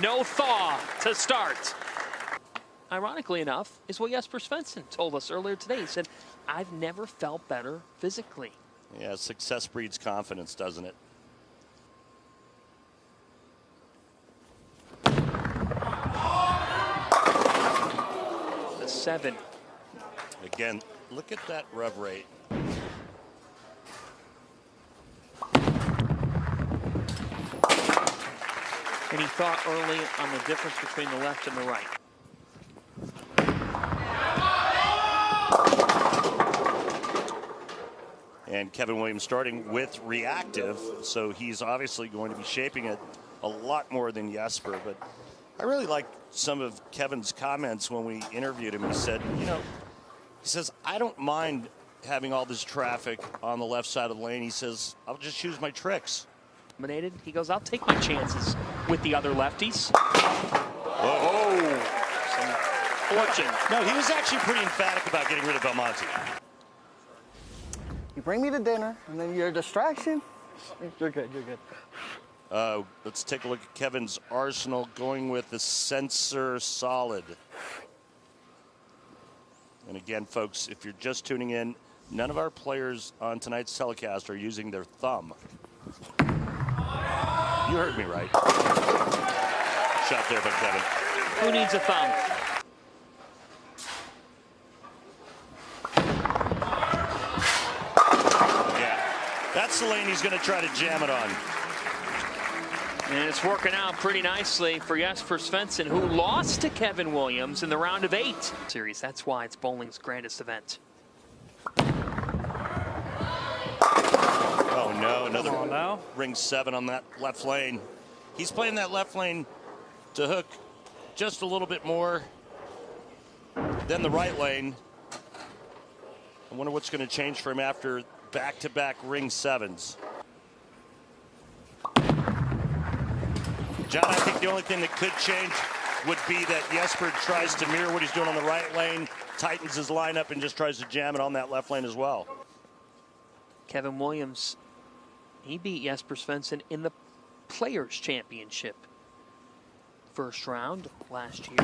No thaw to start. Ironically enough, is what Jesper Svensson told us earlier today. He said, I've never felt better physically. Yeah, success breeds confidence, doesn't it? The 7. Again, look at that rev rate. And he thought early on the difference between the left and the right. And Kevin Williams starting with reactive, so he's obviously going to be shaping it a lot more than Jesper. But I really like some of Kevin's comments when we interviewed him. He said, you know, he says, I don't mind having all this traffic on the left side of the lane. He says, I'll just choose my tricks. He goes, I'll take my chances with the other lefties. Oh, some fortune. No, he was actually pretty emphatic about getting rid of Belmonte. You bring me to dinner, and then you're a distraction. You're good, you're good. Let's take a look at Kevin's arsenal, going with the sensor solid. And again, folks, if you're just tuning in, none of our players on tonight's telecast are using their thumb. You heard me right. Shot there by Kevin. Who needs a thumb? Yeah, that's the lane he's going to try to jam it on. And it's working out pretty nicely for Jesper Svensson, who lost to Kevin Williams in the round of 8 series. That's why it's bowling's grandest event. Oh no, another ring 7 on that left lane. He's playing that left lane to hook just a little bit more than the right lane. I wonder what's going to change for him after back-to-back ring 7s. John, I think the only thing that could change would be that Jesper tries to mirror what he's doing on the right lane, tightens his lineup, and just tries to jam it on that left lane as well. Kevin Williams, he beat Jesper Svensson in the Players' Championship. First round last year.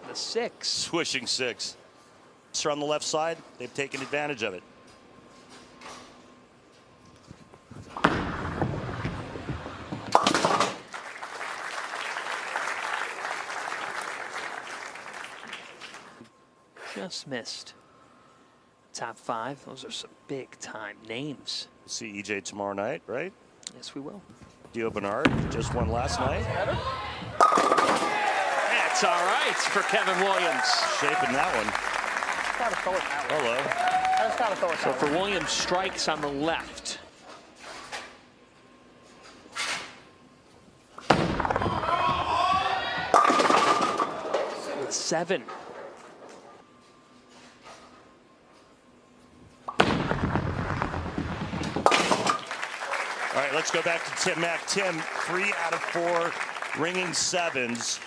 The 6. Swishing 6. So on the left side, they've taken advantage of it. Just missed. Top 5. Those are some big time names. See EJ tomorrow night, right? Yes, we will. Dio Bernard just won last night. That's all right for Kevin Williams. Shaping that one. Gotta throw it that way. Hello. I just gotta throw it So that for way. Williams, strikes on the left. With 7. All right, let's go back to Tim Mack. Tim, 3 out of 4 ringing 7s.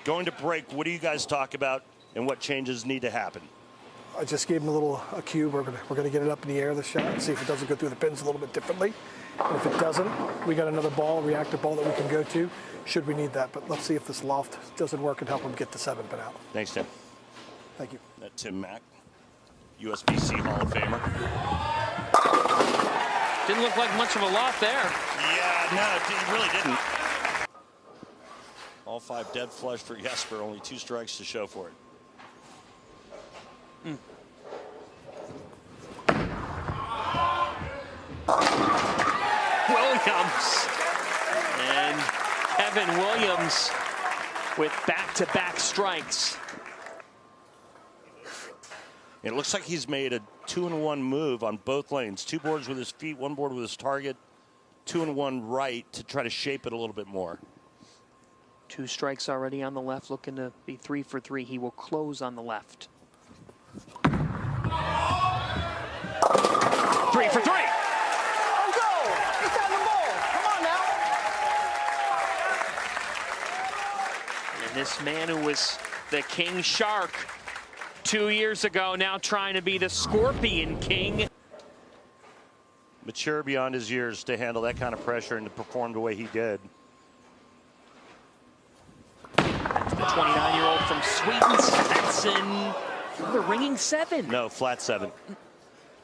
Going to break, what do you guys talk about and what changes need to happen? I just gave him a cue. We're gonna get it up in the air, the shot, and see if it doesn't go through the pins a little bit differently. And if it doesn't, we got another ball, a reactive ball that we can go to, should we need that. But let's see if this loft doesn't work and help him get the 7 pin out. Thanks, Tim. Thank you. Tim Mack, USBC Hall of Famer. Didn't look like much of a loft there. Yeah, no, it really didn't. All 5 dead flush for Jesper, only 2 strikes to show for it. Williams. And Kevin Williams with back-to-back strikes. It looks like he's made a 2-in-1 move on both lanes. 2 boards with his feet, 1 board with his target, 2-in-1 right to try to shape it a little bit more. 2 strikes already on the left, looking to be 3 for 3. He will close on the left. 3 for 3. Let's go! He's on the ball. Come on now. And this man who was the King Shark 2 years ago, now trying to be the Scorpion King. Mature beyond his years to handle that kind of pressure and to perform the way he did. That's the 29-year-old from Sweden, Svensson. Another ringing 7. No, flat 7.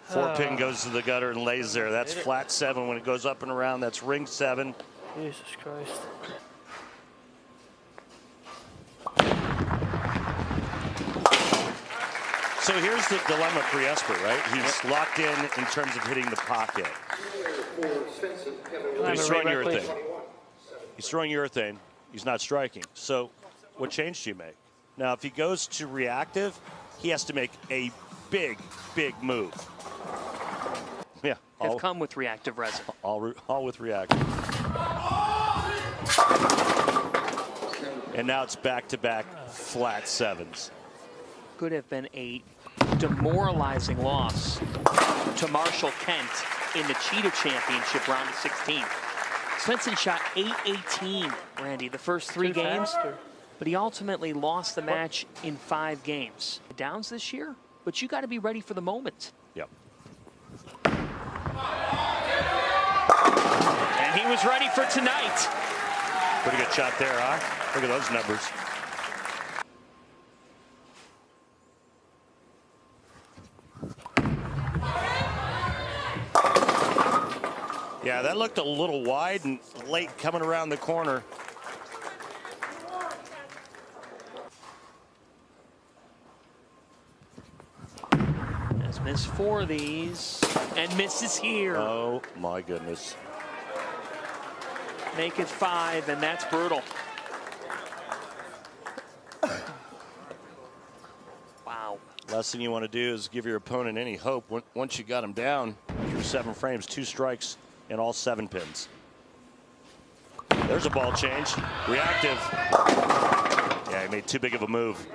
4 pin goes to the gutter and lays there. That's flat 7. When it goes up and around, that's ring 7. Jesus Christ. So here's the dilemma for Jesper, right? He's locked in terms of hitting the pocket. But he's throwing urethane. He's throwing urethane. He's not striking. So what change do you make? Now, if he goes to reactive, he has to make a big, big move. Yeah. Have come with reactive resin. All with reactive. And now it's back-to-back flat 7s. Could have been a demoralizing loss to Marshall Kent in the Cheetah Championship round of 16. Svensson shot 818, Randy, the first 3 games, but he ultimately lost the match in 5 games. Downs this year, but you got to be ready for the moment. Yep. And he was ready for tonight. Pretty good shot there, huh? Look at those numbers. Yeah, that looked a little wide and late coming around the corner. As He's missed 4 of these and misses here. Oh my goodness. Make it 5, and that's brutal. Wow. Last thing you want to do is give your opponent any hope. Once you got him down through 7 frames, 2 strikes, and all 7 pins. There's a ball change. Reactive. Yeah, he made too big of a move.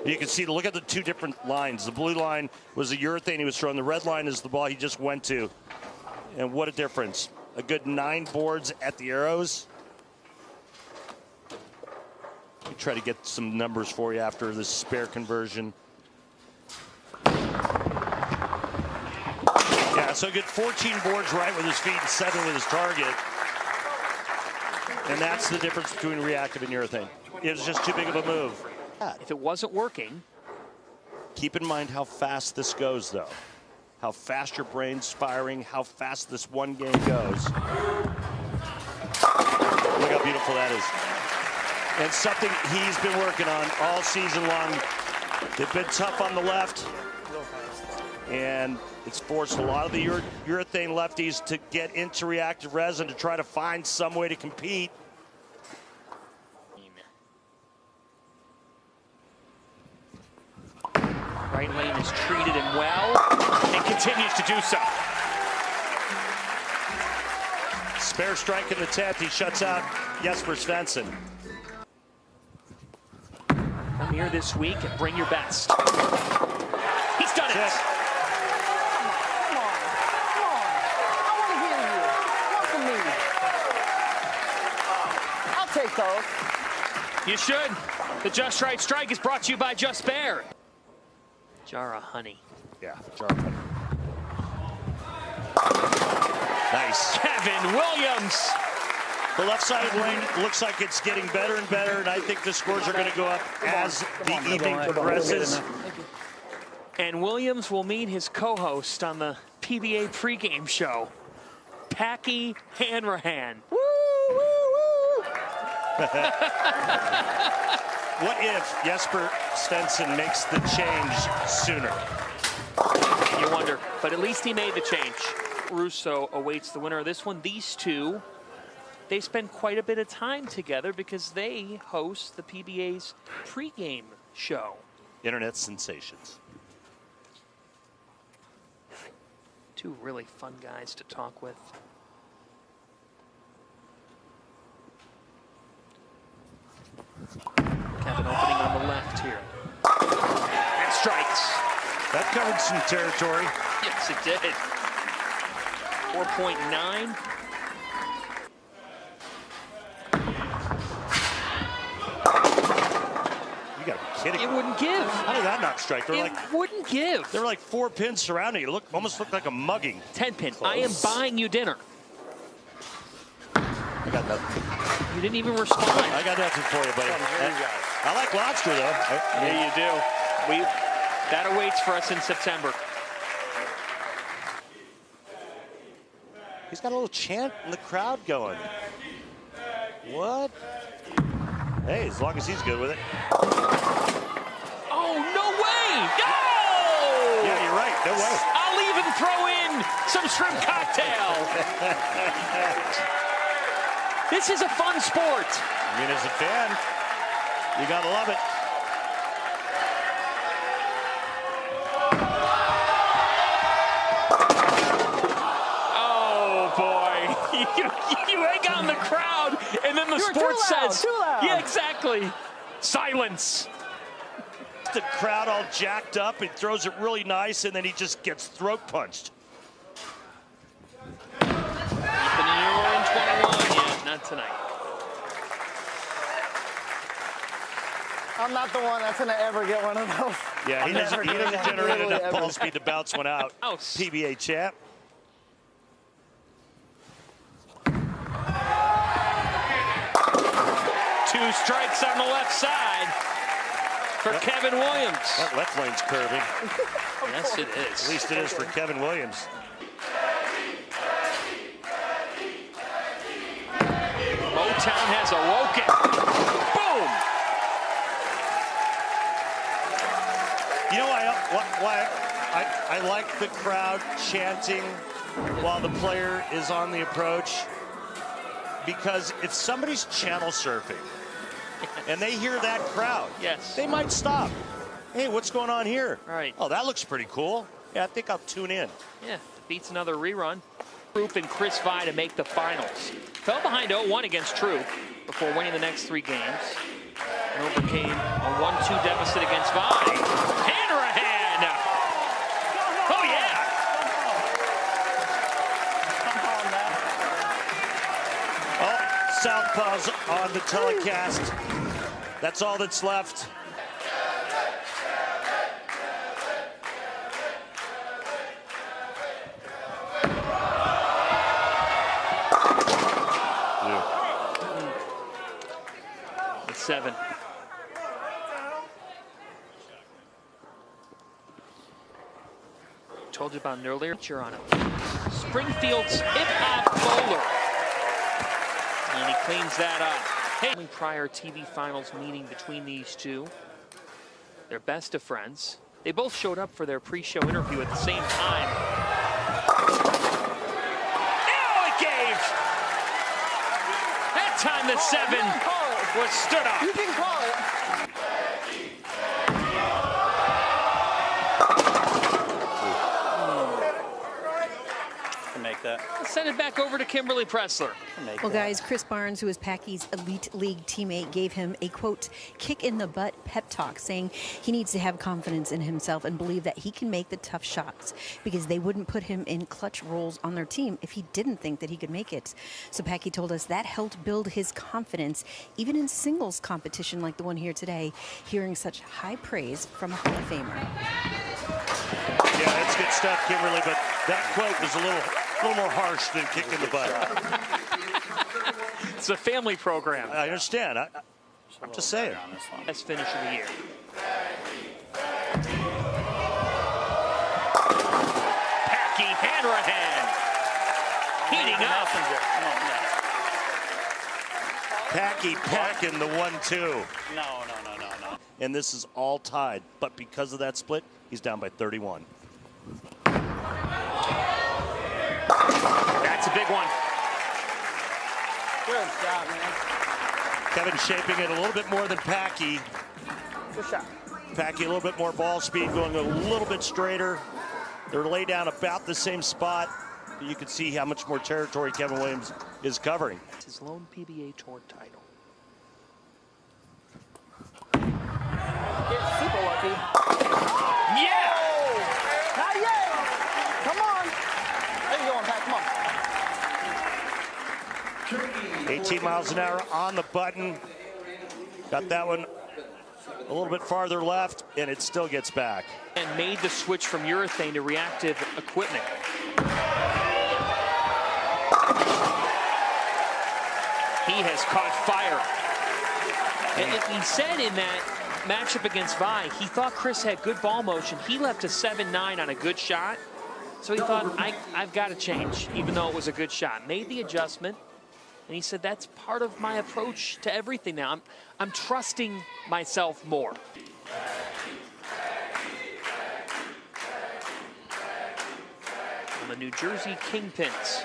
You can see, look at the 2 different lines. The blue line was the urethane he was throwing. The red line is the ball he just went to. And what a difference. A good 9 boards at the arrows. We try to get some numbers for you after this spare conversion. Yeah, so a good 14 boards right with his feet and 7 with his target. And that's the difference between reactive and urethane. It was just too big of a move. If it wasn't working. Keep in mind how fast this goes, though. How fast your brain's firing, how fast this one game goes. Look how beautiful that is. And something he's been working on all season long. They've been tough on the left. And it's forced a lot of the urethane lefties to get into reactive resin to try to find some way to compete. Right lane has treated him well and continues to do so. Spare strike in the 10th. He shuts out Jesper Svensson. Come here this week and bring your best. He's done it. Take those. You should. The Just Right Strike is brought to you by Just Bear. Jar of honey. Yeah, jar of honey. Nice. Kevin Williams. The left side of the lane looks like it's getting better and better, and I think the scores are going to go up as the evening progresses. And Williams will meet his co-host on the PBA pregame show, Packy Hanrahan. What if Jesper Svensson makes the change sooner? You wonder, but at least he made the change. Russo awaits the winner of this one. These two, they spend quite a bit of time together because they host the PBA's pregame show. Internet sensations. 2 really fun guys to talk with. Kevin opening on the left here. And strikes. That covered some territory. Yes, it did. 4.9. You gotta be kidding me. It wouldn't give. How did that not strike? It wouldn't give. There were like 4 pins surrounding it. It almost looked like a mugging. 10 pin. Close. I am buying you dinner. I got nothing. You didn't even respond. I got nothing for you, buddy. I like lobster, though. Yeah, you do. That awaits for us in September. He's got a little chant in the crowd going. What? Hey, as long as he's good with it. Oh, no way! No! Yeah, you're right. No way. I'll even throw in some shrimp cocktail. This is a fun sport. I mean, as a fan, you gotta love it. Oh boy, you egg on the crowd, and then the sport says, too loud. "Yeah, exactly." Silence. The crowd all jacked up. He throws it really nice, and then he just gets throat punched. Keeping you in 21, yeah, not tonight. I'm not the one that's gonna ever get one of those. Yeah, he doesn't generate Literally enough ever. ball speed to bounce one out. Oh, PBA champ. Two strikes on the left side for Kevin Williams. That left lane's curving. Yes, it is. At least it is for Kevin Williams. Motown has awoken. Boom! You know why I like the crowd chanting while the player is on the approach, because if somebody's channel surfing and they hear that crowd, yes, they might stop. Hey, what's going on here? Right. Oh, that looks pretty cool. Yeah, I think I'll tune in. Yeah, beats another rerun. Troup and Chris Vi to make the finals. Fell behind 0-1 against Troup before winning the next 3 games. And overcame a 1-2 deficit against Vi. Hanrahan! Oh, yeah! Oh, southpaws on the telecast. That's all that's left. It's 7. Told you about it earlier. You're on it. Springfield's hip-hop bowler. And he cleans that up. Hey, prior TV finals meeting between these two. They're best of friends. They both showed up for their pre-show interview at the same time. Oh, it gave! That time the 7 was stood up. You can call it. Make that. Send it back over to Kimberly Pressler. Well, guys, Chris Barnes, who is Packy's Elite League teammate, gave him a, quote, kick in the butt pep talk, saying he needs to have confidence in himself and believe that he can make the tough shots because they wouldn't put him in clutch roles on their team if he didn't think that he could make it. So Packy told us that helped build his confidence, even in singles competition like the one here today, hearing such high praise from a Hall of Famer. Yeah, that's good stuff, Kimberly, but that quote was a little more harsh than kick in the butt. It's a family program. I understand. I'm just saying. Best finish of the year. Packy Hanrahan heating up. Packy packing the 1-2. No. And this is all tied, but because of that split, he's down by 31. That's a big one. Good job, man. Kevin shaping it a little bit more than Packy. Good shot. Packy a little bit more ball speed, going a little bit straighter. They're laid down about the same spot. You can see how much more territory Kevin Williams is covering. It's his lone PBA Tour title. Get super lucky. Yeah! Not yet. Come on. There you go, Pat. Come on. 18 miles an hour on the button. Got that one a little bit farther left, and it still gets back. And made the switch from urethane to reactive equipment. He has caught fire. And he said in that matchup against Vi, he thought Chris had good ball motion. He left a 7-9 on a good shot. So he thought, I've got to change, even though it was a good shot. Made the adjustment. And he said, that's part of my approach to everything now. I'm trusting myself more. On the New Jersey Kingpins.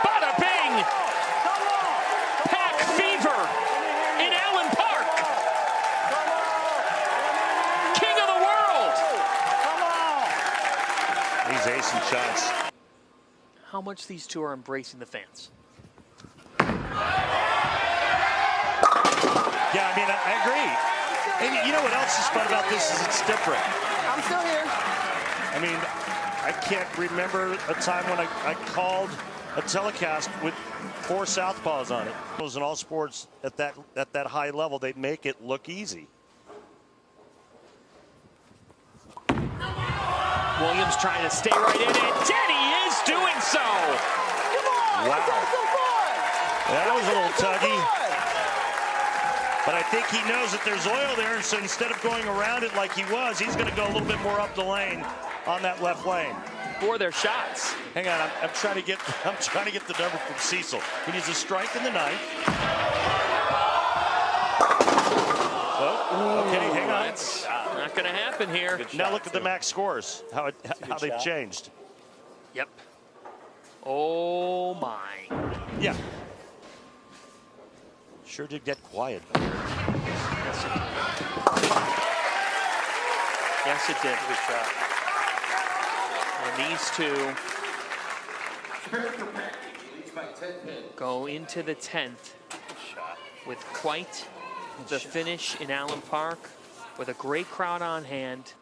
Bada bing! Pack fever in Allen Park. King of the world. He's acing shots. How much these two are embracing the fans. Yeah, I mean, I agree. And you know what else is fun about this is it's different. I'm still here. I mean, I can't remember a time when I called a telecast with 4 southpaws on it. It was in all sports at that high level, they'd make it look easy. Williams trying to stay right in it. Denny is doing so. Come on. Wow. Let's have some fun. That was a little tuggy. But I think he knows that there's oil there, and so instead of going around it like he was, he's going to go a little bit more up the lane on that left lane. For their shots. Hang on, I'm trying to get the number from Cecil. He needs a strike in the ninth. Oh, okay, hang on. Not going to happen here. Now look at the max scores, how they've changed. Yep. Oh, my. Yeah. Sure did get quiet. Yes, it did. Good shot. And these two go into the 10th with quite the finish in Allen Park, with a great crowd on hand.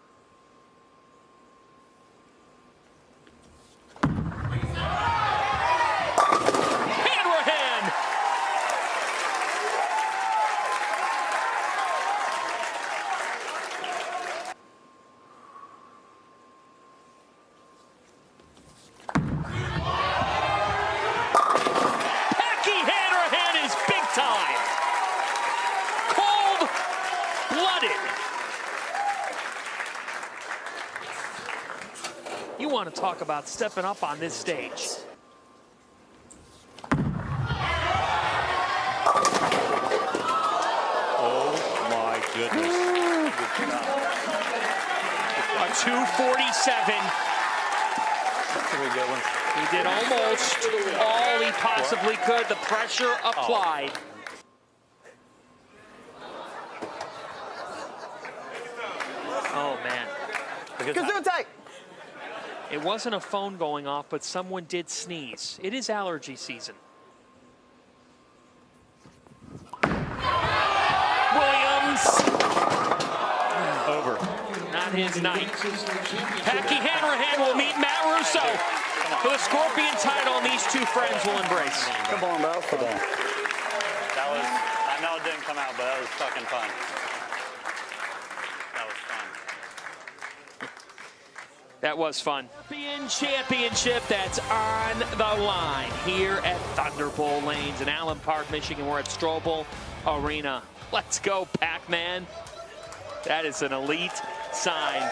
You want to talk about stepping up on this stage. Oh my goodness. A 247. That's a really good one. He did almost all he possibly could. The pressure applied. Oh, man. It wasn't a phone going off, but someone did sneeze. It is allergy season. Williams. Over. Not his night. Packy Hanrahan will meet Matt Russo for the Scorpion title, and these two friends will embrace. Come on, bro. Come on. That was, I know it didn't come out, but that was fucking fun. That was fun. That was fun. Championship that's on the line here at Thunderbolt Lanes in Allen Park, Michigan. We're at Strobel Arena. Let's go, Pac-Man. That is an elite sign.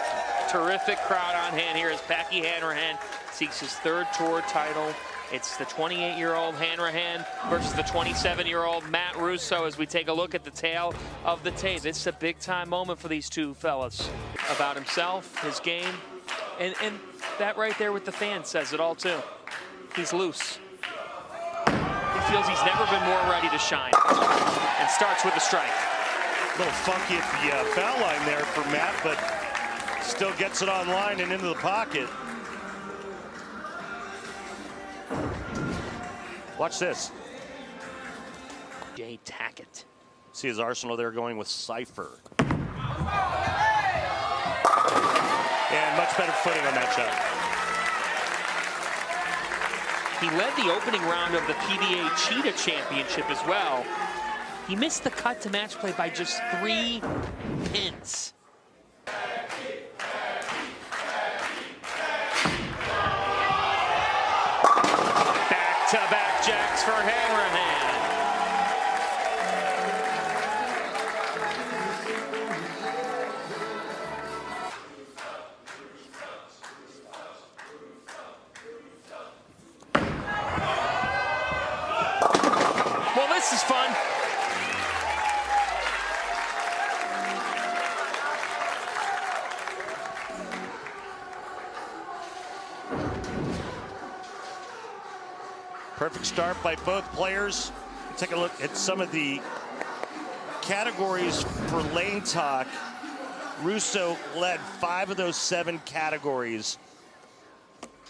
Terrific crowd on hand here as Packy Hanrahan seeks his third tour title. It's the 28-year-old Hanrahan versus the 27-year-old Matt Russo as we take a look at the tale of the tape. It's a big-time moment for these two fellas. About himself, his game, and that right there with the fans says it all, too. He's loose. He feels he's never been more ready to shine. And starts with a strike. A little funky at the foul line there for Matt, but still gets it on line and into the pocket. Watch this. Jay Tackett. See his arsenal there going with Cypher. And much better footing on that shot. He led the opening round of the PBA Cheetah Championship as well. He missed the cut to match play by just 3 pins. Back-to-back jacks for Hanrahan. Well, this is fun. Perfect start by both players. Take a look at some of the categories for Lane TOC. Russo led 5 of those 7 categories.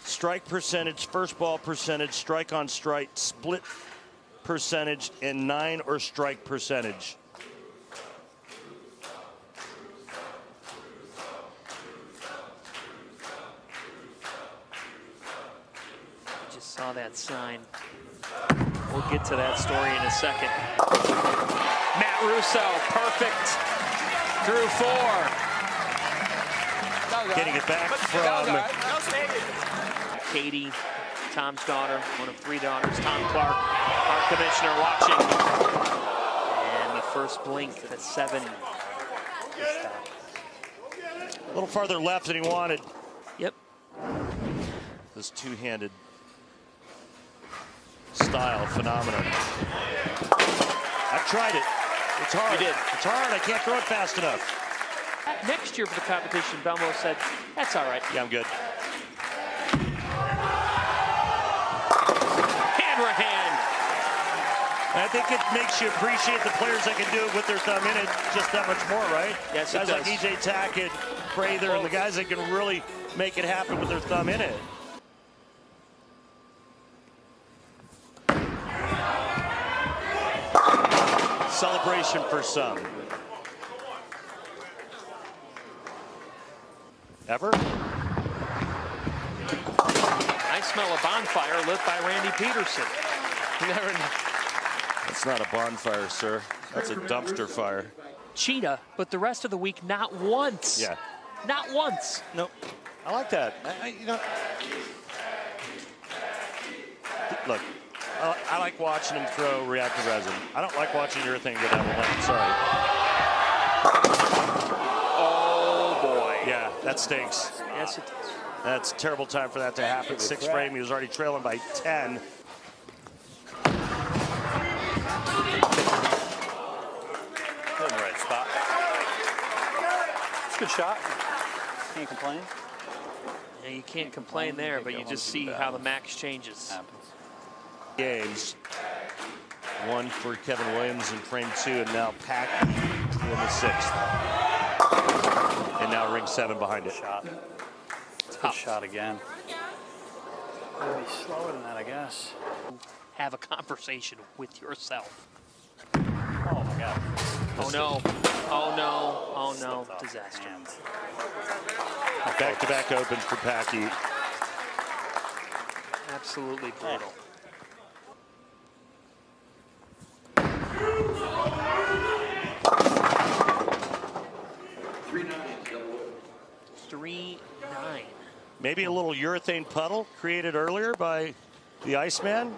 Strike percentage, first ball percentage, strike on strike, split percentage, and 9 or strike percentage. Just saw that sign. We'll get to that story in a second. Matt Russo, perfect through 4. Getting it back from Katie, Tom's daughter, one of 3 daughters. Tom Clark, our commissioner, watching. And the first blink at 7. A little farther left than he wanted. Yep. This two-handed style phenomenon. I've tried it. It's hard. You did. It's hard. I can't throw it fast enough. Next year for the competition, Belmo said, that's all right. Yeah, I'm good. Hammer hand. I think it makes you appreciate the players that can do it with their thumb in it just that much more, right? Yes, it guys does. like EJ Tackett, Prather, and the guys that can really make it happen with their thumb in it. Celebration for some. Ever? I smell a bonfire lit by Randy Peterson. You never know. That's not a bonfire, sir. That's a dumpster fire. Cheetah, but the rest of the week, not once. Yeah. Not once. Nope. I like that. You know, look, I like watching him throw reactive resin. I don't like watching your thing go down the lane. Sorry. Oh, boy. Yeah, that stinks. Yes, it does. That's a terrible time for that to happen. 6th frame, he was already trailing by 10. In the right spot. It's a good shot. Can't complain. Yeah, you can't complain there, but you just see how the max changes. Games. One for Kevin Williams in frame 2, and now Pack in the 6th. And now ring 7 behind it. Shot. Good shot again. Maybe slower than that, I guess. Have a conversation with yourself. Oh my God. Oh no. Oh no. Oh no. Disaster. Back-to-back opens for Packy. Absolutely brutal. 3-9. Maybe a little urethane puddle created earlier by the Iceman.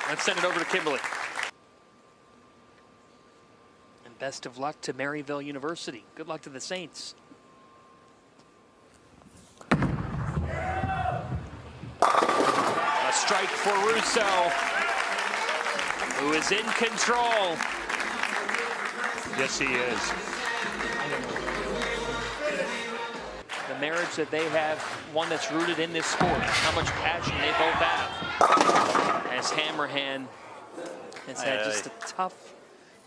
Let's send it over to Kimberly. And best of luck to Maryville University. Good luck to the Saints. A strike for Russo, who is in control. Yes, he is. The marriage that they have, one that's rooted in this sport, how much passion they both have. As Hammerhand has had just a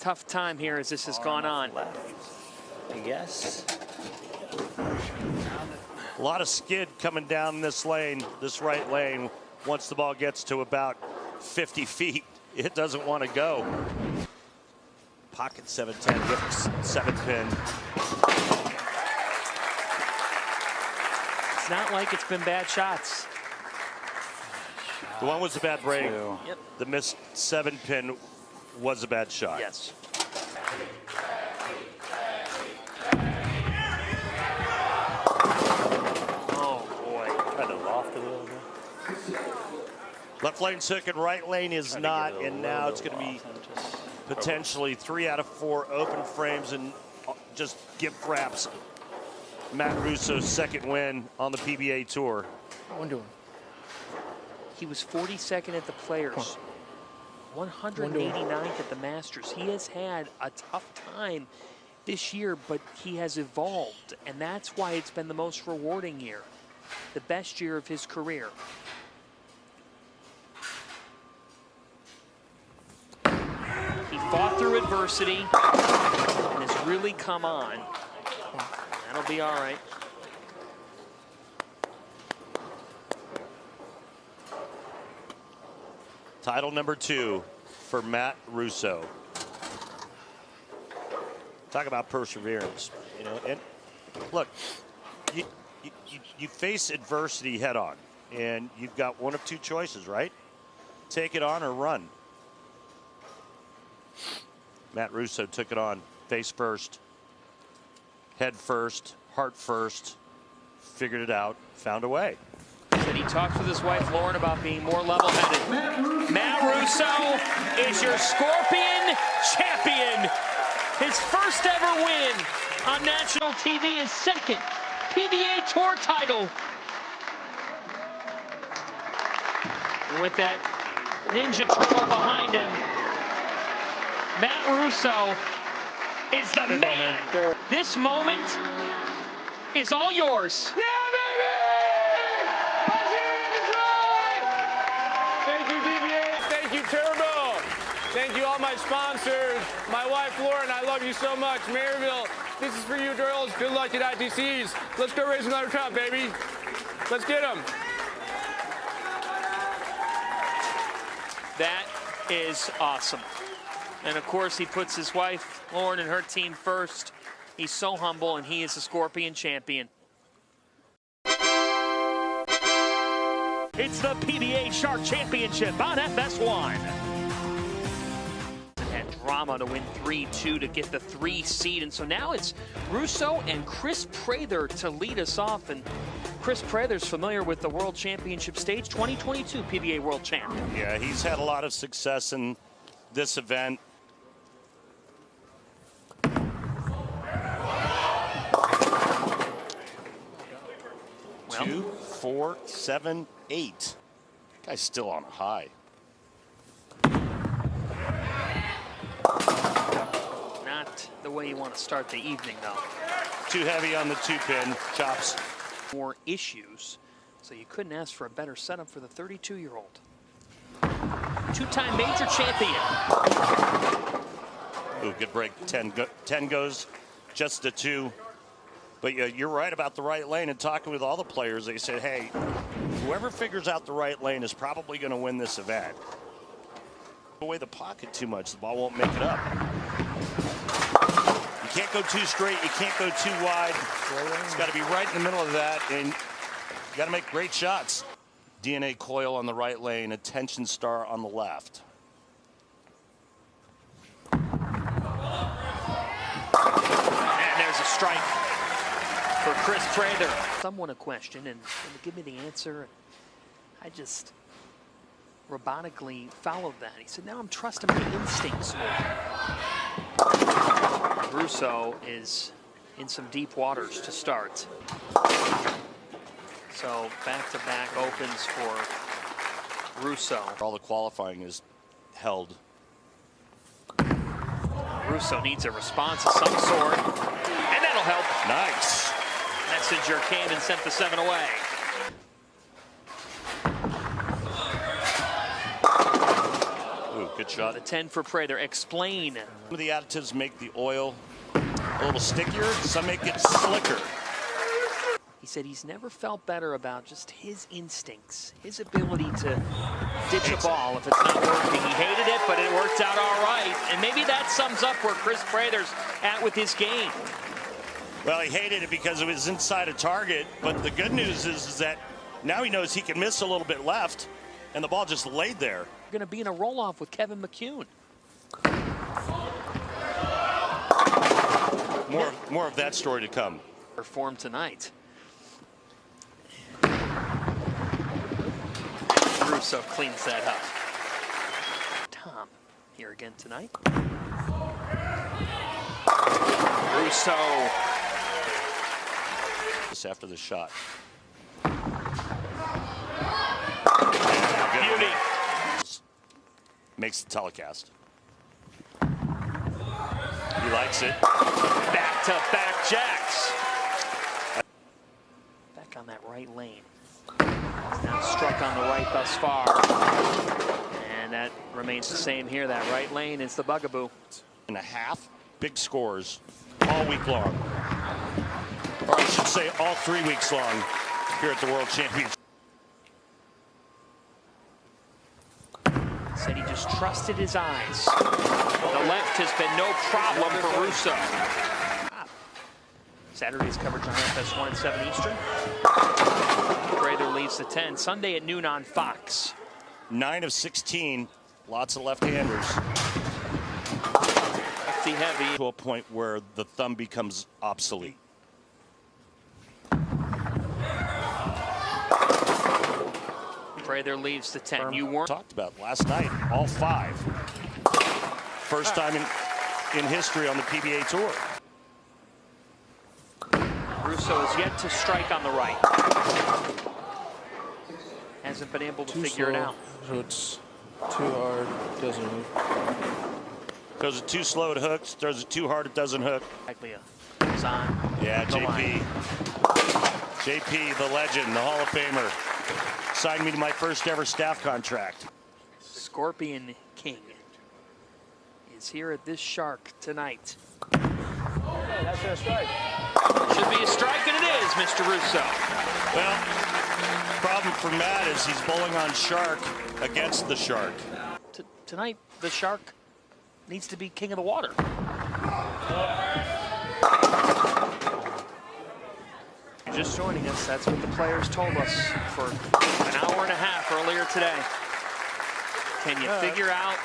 tough time here as this has gone on. I guess. A lot of skid coming down this lane, this right lane. Once the ball gets to about 50 feet, it doesn't want to go. Pocket 7-10, gets 7th pin. It's not like it's been bad shots. The one was a bad break. Yep. The missed 7-pin was a bad shot. Yes. Oh boy. Tried to loft it a little bit. Left lane took and right lane is not, and now it's going to be potentially 3 out of 4 open frames and just gift wraps. Matt Russo's 2nd win on the PBA Tour. How am I doing? He was 42nd at the Players, 189th at the Masters. He has had a tough time this year, but he has evolved, and that's why it's been the most rewarding year, the best year of his career. He fought through adversity and has really come on. That'll be all right. Title number 2 for Matt Russo. Talk about perseverance, you know. And look, you face adversity head on, and you've got one of 2 choices, right? Take it on or run. Matt Russo took it on, face first, head first, heart first, figured it out, found a way. Said he talked with his wife Lauren about being more level-headed. Matt Russo is your Scorpion champion. His first ever win on national TV, his 2nd PBA Tour title. And with that Ninja Turtle behind him. Matt Russo is the man. This moment is all yours. Yeah, baby! Thank you, PBA. Thank you, Turbo. Thank you, all my sponsors. My wife, Lauren, I love you so much. Maryville, this is for you, girls. Good luck at ITCs. Let's go raise another cup, baby. Let's get them. That is awesome. And of course, he puts his wife, Lauren, and her team first. He's so humble, and he is a Scorpion champion. It's the PBA Shark Championship on FS1. And drama to win 3-2 to get the 3 seed. And so now it's Russo and Chris Prather to lead us off. And Chris Prather's familiar with the World Championship stage, 2022 PBA World Champ. Yeah, he's had a lot of success in this event. Well, 2, 4, 7, 8. Guy's still on a high. Not the way you want to start the evening, though. Too heavy on the 2-pin, chops. More issues, so you couldn't ask for a better setup for the 32-year-old. Two-time major champion. Ooh, good break. 10 goes just to 2. But you're right about the right lane. And talking with all the players, they said, hey, whoever figures out the right lane is probably going to win this event. Away the pocket too much, the ball won't make it up. You can't go too straight, you can't go too wide. It's got to be right in the middle of that, and you got to make great shots. DNA coil on the right lane, a tension star on the left. And there's a strike for Chris Prather. Someone a question, and give me the answer. I just robotically followed that. He said, now I'm trusting my instincts more. Russo is in some deep waters to start. So back-to-back opens for Russo. All the qualifying is held. Russo needs a response of some sort, and that'll help. Nice. Messenger came and sent the 7 away. Ooh, good shot. The 10 for Prather. Explain. Some of the additives make the oil a little stickier, some make it slicker. He said he's never felt better about just his instincts, his ability to ditch a ball if it's not working. He hated it, but it worked out all right. And maybe that sums up where Chris Prather's at with his game. Well, he hated it because it was inside a target, but the good news is that now he knows he can miss a little bit left, and the ball just laid there. We're going to be in a roll-off with Kevin McCune. More of that story to come. Perform tonight. Russo cleans that up. Tom here again tonight. Russo. Just after the shot. Beauty. Makes the telecast. He likes it. Back-to-back jacks. Back on that right lane. Now struck on the right thus far. And that remains the same here. That right lane is the bugaboo. And a half, big scores all week long. Or I should say all 3 weeks long here at the World Championship. Said he just trusted his eyes. The left has been no problem for Russo. Saturday's coverage on FS1 at 7 Eastern. Prather leaves the 10. Sunday at noon on Fox. 9 of 16. Lots of left-handers. Lefty heavy. To a point where the thumb becomes obsolete. Prather leaves the 10. You weren't talked about last night. All 5. First time in history on the PBA Tour. Russo is yet to strike on the right. Hasn't been able to figure it out. So it's Too hard, doesn't hook. Throws it too slow, it hooks. Throws it too hard, it doesn't hook. Likely a design. Yeah, The line. JP, the legend, the Hall of Famer, signed me to my first ever staff contract. Scorpion King is here at this Shark tonight. That's a strike. Should be a strike, and it is, Mr. Russo. Well, problem for Matt is he's bowling on Shark against the Shark. Tonight, the Shark needs to be king of the water. Just joining us, that's what the players told us for an hour and a half earlier today. Can you figure out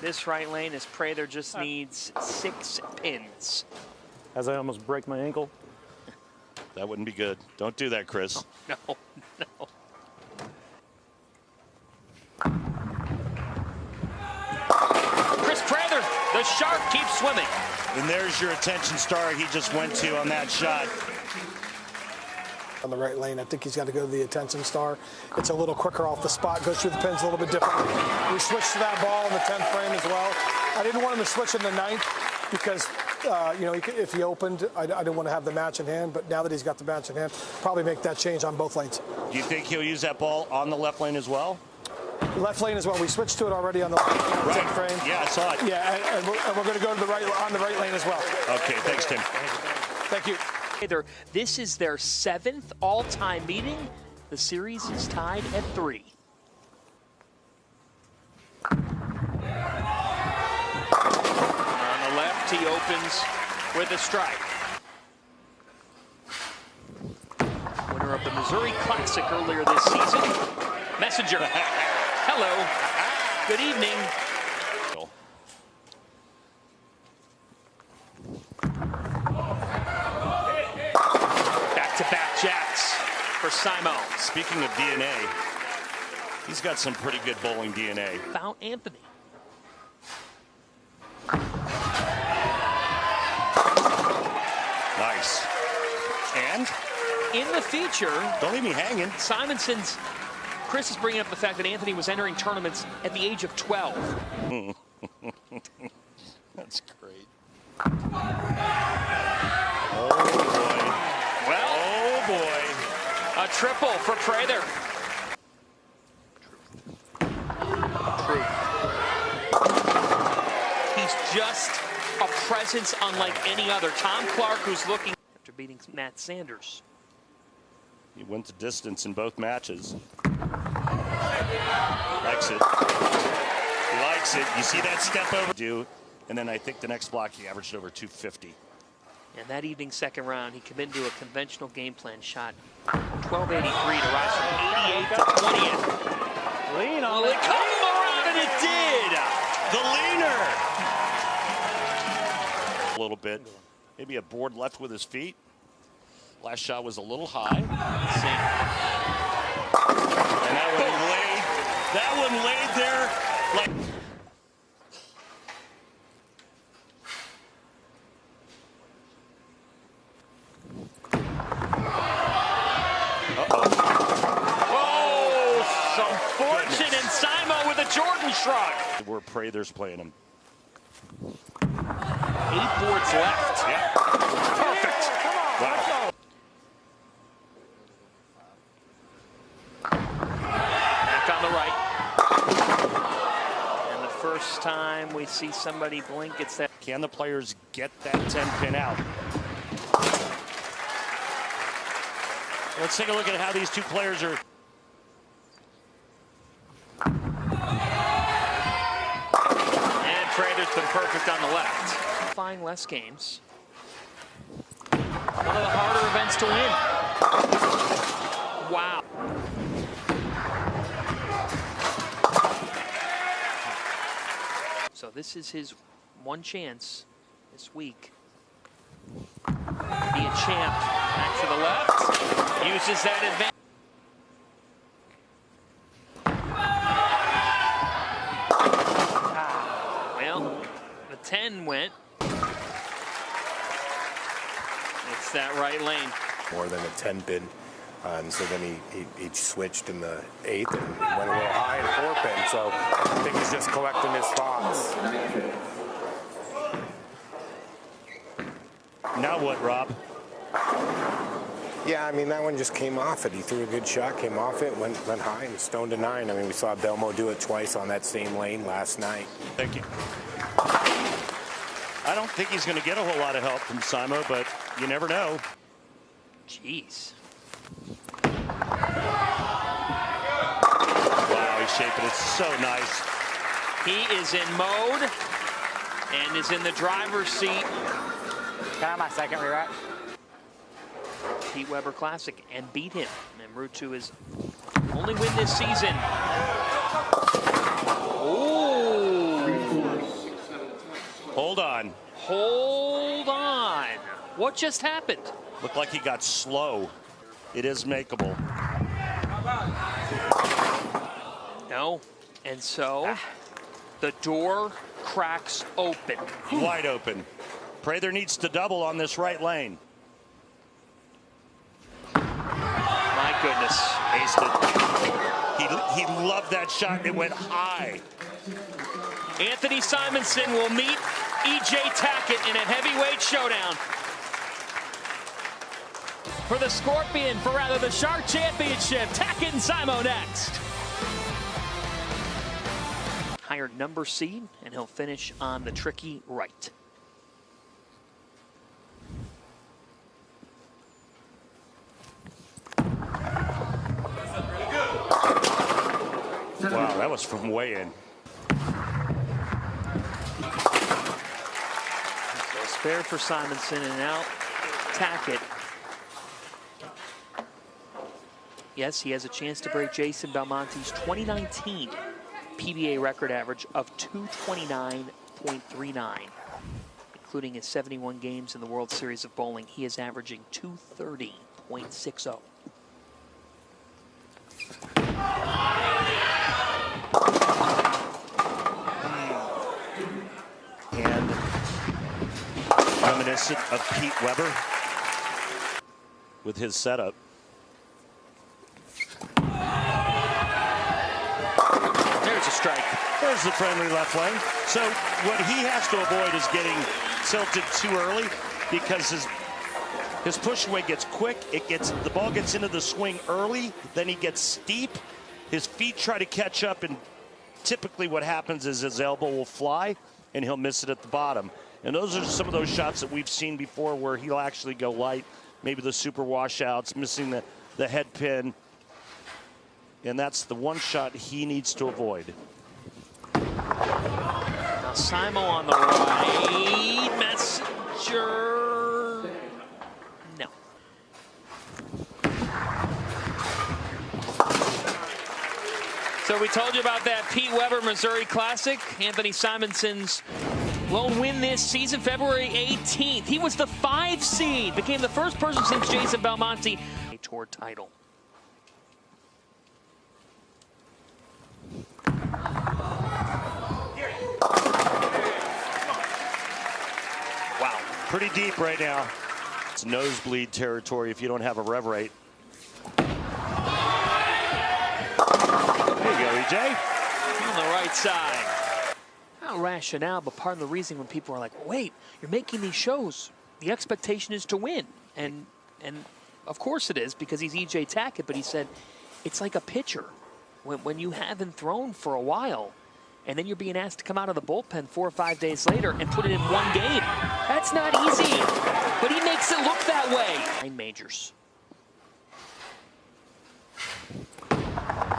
this right lane as Prather just needs 6 pins? As I almost break my ankle. That wouldn't be good. Don't do that, Chris. No. Chris Prather, the Shark keeps swimming. And there's your attention star he just went to on that shot. On the right lane, I think he's got to go to the attention star. It's a little quicker off the spot, goes through the pins a little bit differently. We switched to that ball in the 10th frame as well. I didn't want him to switch in the 9th because, if he opened, I didn't want to have the match in hand, but now that he's got the match in hand, probably make that change on both lanes. Do you think he'll use that ball on the left lane as well? Left lane as well. We switched to it already on the 10th frame. Yeah, I saw it. Yeah, and we're going to go to the right on the right lane as well. Okay, thanks, Tim. Thank you. This is their 7th all-time meeting. The series is tied at 3. On the left, he opens with a strike. Winner of the Missouri Classic earlier this season, Messenger. Hello. Good evening. Back-to-back jacks for Simo. Speaking of DNA, he's got some pretty good bowling DNA. Found Anthony. Nice. And? In the feature, don't leave me hanging. Simonson's, Chris is bringing up the fact that Anthony was entering tournaments at the age of 12. That's great. Oh, boy. Well, oh, boy. A triple for Prather. Troup. He's just a presence unlike any other. Tom Clark, who's looking after beating Matt Sanders. He went the distance in both matches. Likes it. He likes it. You see that step over? And then I think the next block he averaged over 250. And that evening's second round, he committed to a conventional game plan, shot 1283 to rise from 88 to 20th. Lean on it. Come around, and it did. The leaner. A little bit. Maybe a board left with his feet. Last shot was a little high. And that one laid there like. Fortune and Simo with a Jordan shrug. Where Prather's playing him. 8 boards left. Yeah. Perfect. Wow. Back on the right. And the first time we see somebody blink, it's that. Can the players get that 10 pin out? Let's take a look at how these two players are. Prather's been perfect on the left. Flying less games. One of the harder events to win. Wow. So this is his one chance this week. Be a champ. Back to the left. Uses that advantage. The 10 went. It's that right lane. More than a 10 pin. So then he switched in the 8th and went a little high in 4 pin. So I think he's just collecting his thoughts. Now what, Rob? Yeah, I mean, that one just came off it. He threw a good shot, came off it, went high, and stoned to 9. I mean, we saw Belmo do it twice on that same lane last night. Thank you. I don't think he's going to get a whole lot of help from Simo, but you never know. Jeez. Wow, he's shaping it so nice. He is in mode and is in the driver's seat. Can I have my second re-rack? Pete Weber Classic and beat him en route to his only win this season. Oh! Hold on. Hold on. What just happened? Looked like he got slow. It is makeable. No. And so the door cracks open. Wide open. Prather needs to double on this right lane. My goodness. Aced it. He loved that shot. It went high. Anthony Simonson will meet E.J. Tackett in a heavyweight showdown for the Scorpion, for rather the Shark Championship. Tackett and Simo next. Higher number seed, and he'll finish on the tricky right. Wow, that was from way in. So spare for Simonson, and now Tackett. Yes, he has a chance to break Jason Belmonte's 2019 PBA record average of 229.39. Including his 71 games in the World Series of Bowling, he is averaging 230.60. And reminiscent of Pete Weber with his setup. There's a strike. There's the friendly left lane. So what he has to avoid is getting tilted too early, because his push away gets quick. The ball gets into the swing early, then he gets steep. His feet try to catch up, and typically what happens is his elbow will fly and he'll miss it at the bottom. And those are some of those shots that we've seen before where he'll actually go light, maybe the super washouts, missing the head pin. And that's the one shot he needs to avoid. Now Simo on the right. Messenger. No. So we told you about that Pete Weber Missouri Classic. Anthony Simonson's lone win this season, February 18th. He was the 5 seed, became the first person since Jason Belmonte a tour title. Wow, pretty deep right now. It's nosebleed territory if you don't have a rev rate. There you go, EJ. On the right side. Not rationale, but part of the reason when people are like, wait, you're making these shows, the expectation is to win. And of course it is, because he's E.J. Tackett, but he said it's like a pitcher. When you haven't thrown for a while, and then you're being asked to come out of the bullpen 4 or 5 days later and put it in one game. That's not easy, but he makes it look that way. 9 majors.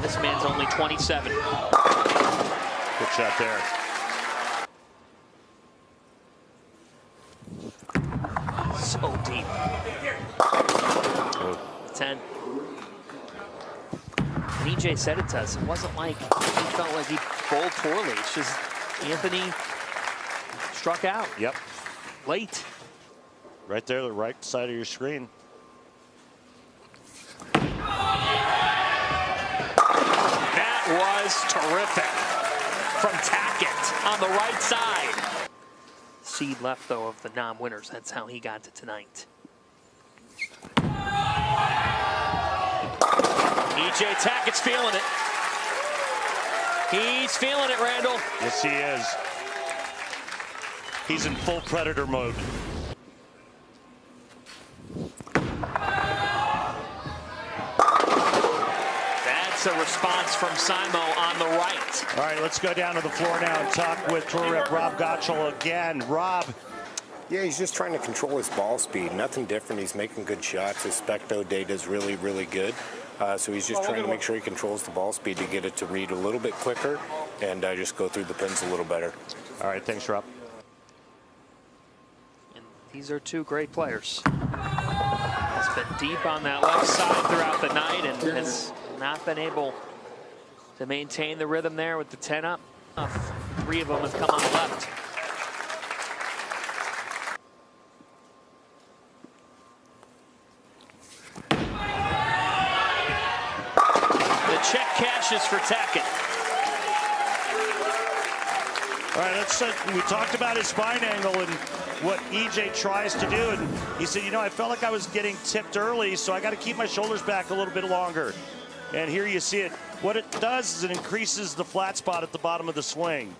This man's only 27. Good shot there. So deep. 10. And EJ said it to us. It wasn't like he felt like he bowled poorly. It's just Anthony struck out. Yep. Late. Right there, the right side of your screen. That was terrific from Tackett on the right side. Seed left, though, of the non-winners. That's how he got to tonight. E.J. Tackett's feeling it. He's feeling it, Randall. Yes, he is. He's in full predator mode. That's a response from Simo on the right. All right, let's go down to the floor now and talk with Tour Rep Rob Gottschall again. Rob. Yeah, he's just trying to control his ball speed. Nothing different. He's making good shots. His specto data is really, really good. So he's just trying to make sure he controls the ball speed to get it to read a little bit quicker and just go through the pins a little better. All right, thanks, Rob. And these are two great players. He's been deep on that left side throughout the night and has not been able to maintain the rhythm there with the 10 up. 3 of them have come on the left. The check cashes for Tackett. All right, we talked about his spine angle and what EJ tries to do. And he said, you know, I felt like I was getting tipped early, so I got to keep my shoulders back a little bit longer. And here you see it. What it does is it increases the flat spot at the bottom of the swing.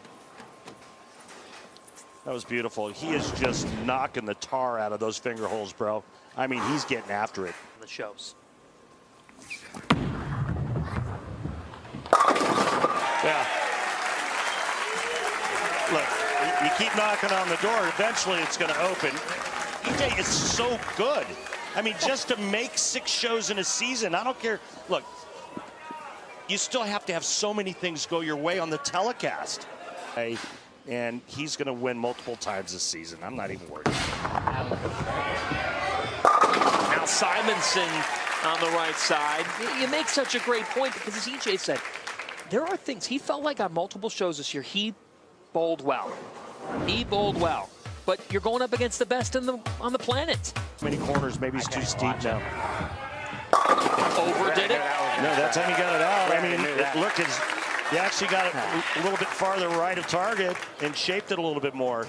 That was beautiful. He is just knocking the tar out of those finger holes, bro. I mean, he's getting after it. The shows. Yeah. Look, you keep knocking on the door, eventually it's going to open. EJ is so good. I mean, just to make 6 shows in a season, I don't care. Look, you still have to have so many things go your way on the telecast. And he's going to win multiple times this season. I'm not even worried. Now Simonson on the right side. You make such a great point because, as EJ said, there are things. He felt like on multiple shows this year, he bowled well. He bowled well. But you're going up against the best on the planet. Many corners, maybe it's too steep now. Overdid it. No, that time he got it out. I mean, look, he actually got it a little bit farther right of target and shaped it a little bit more.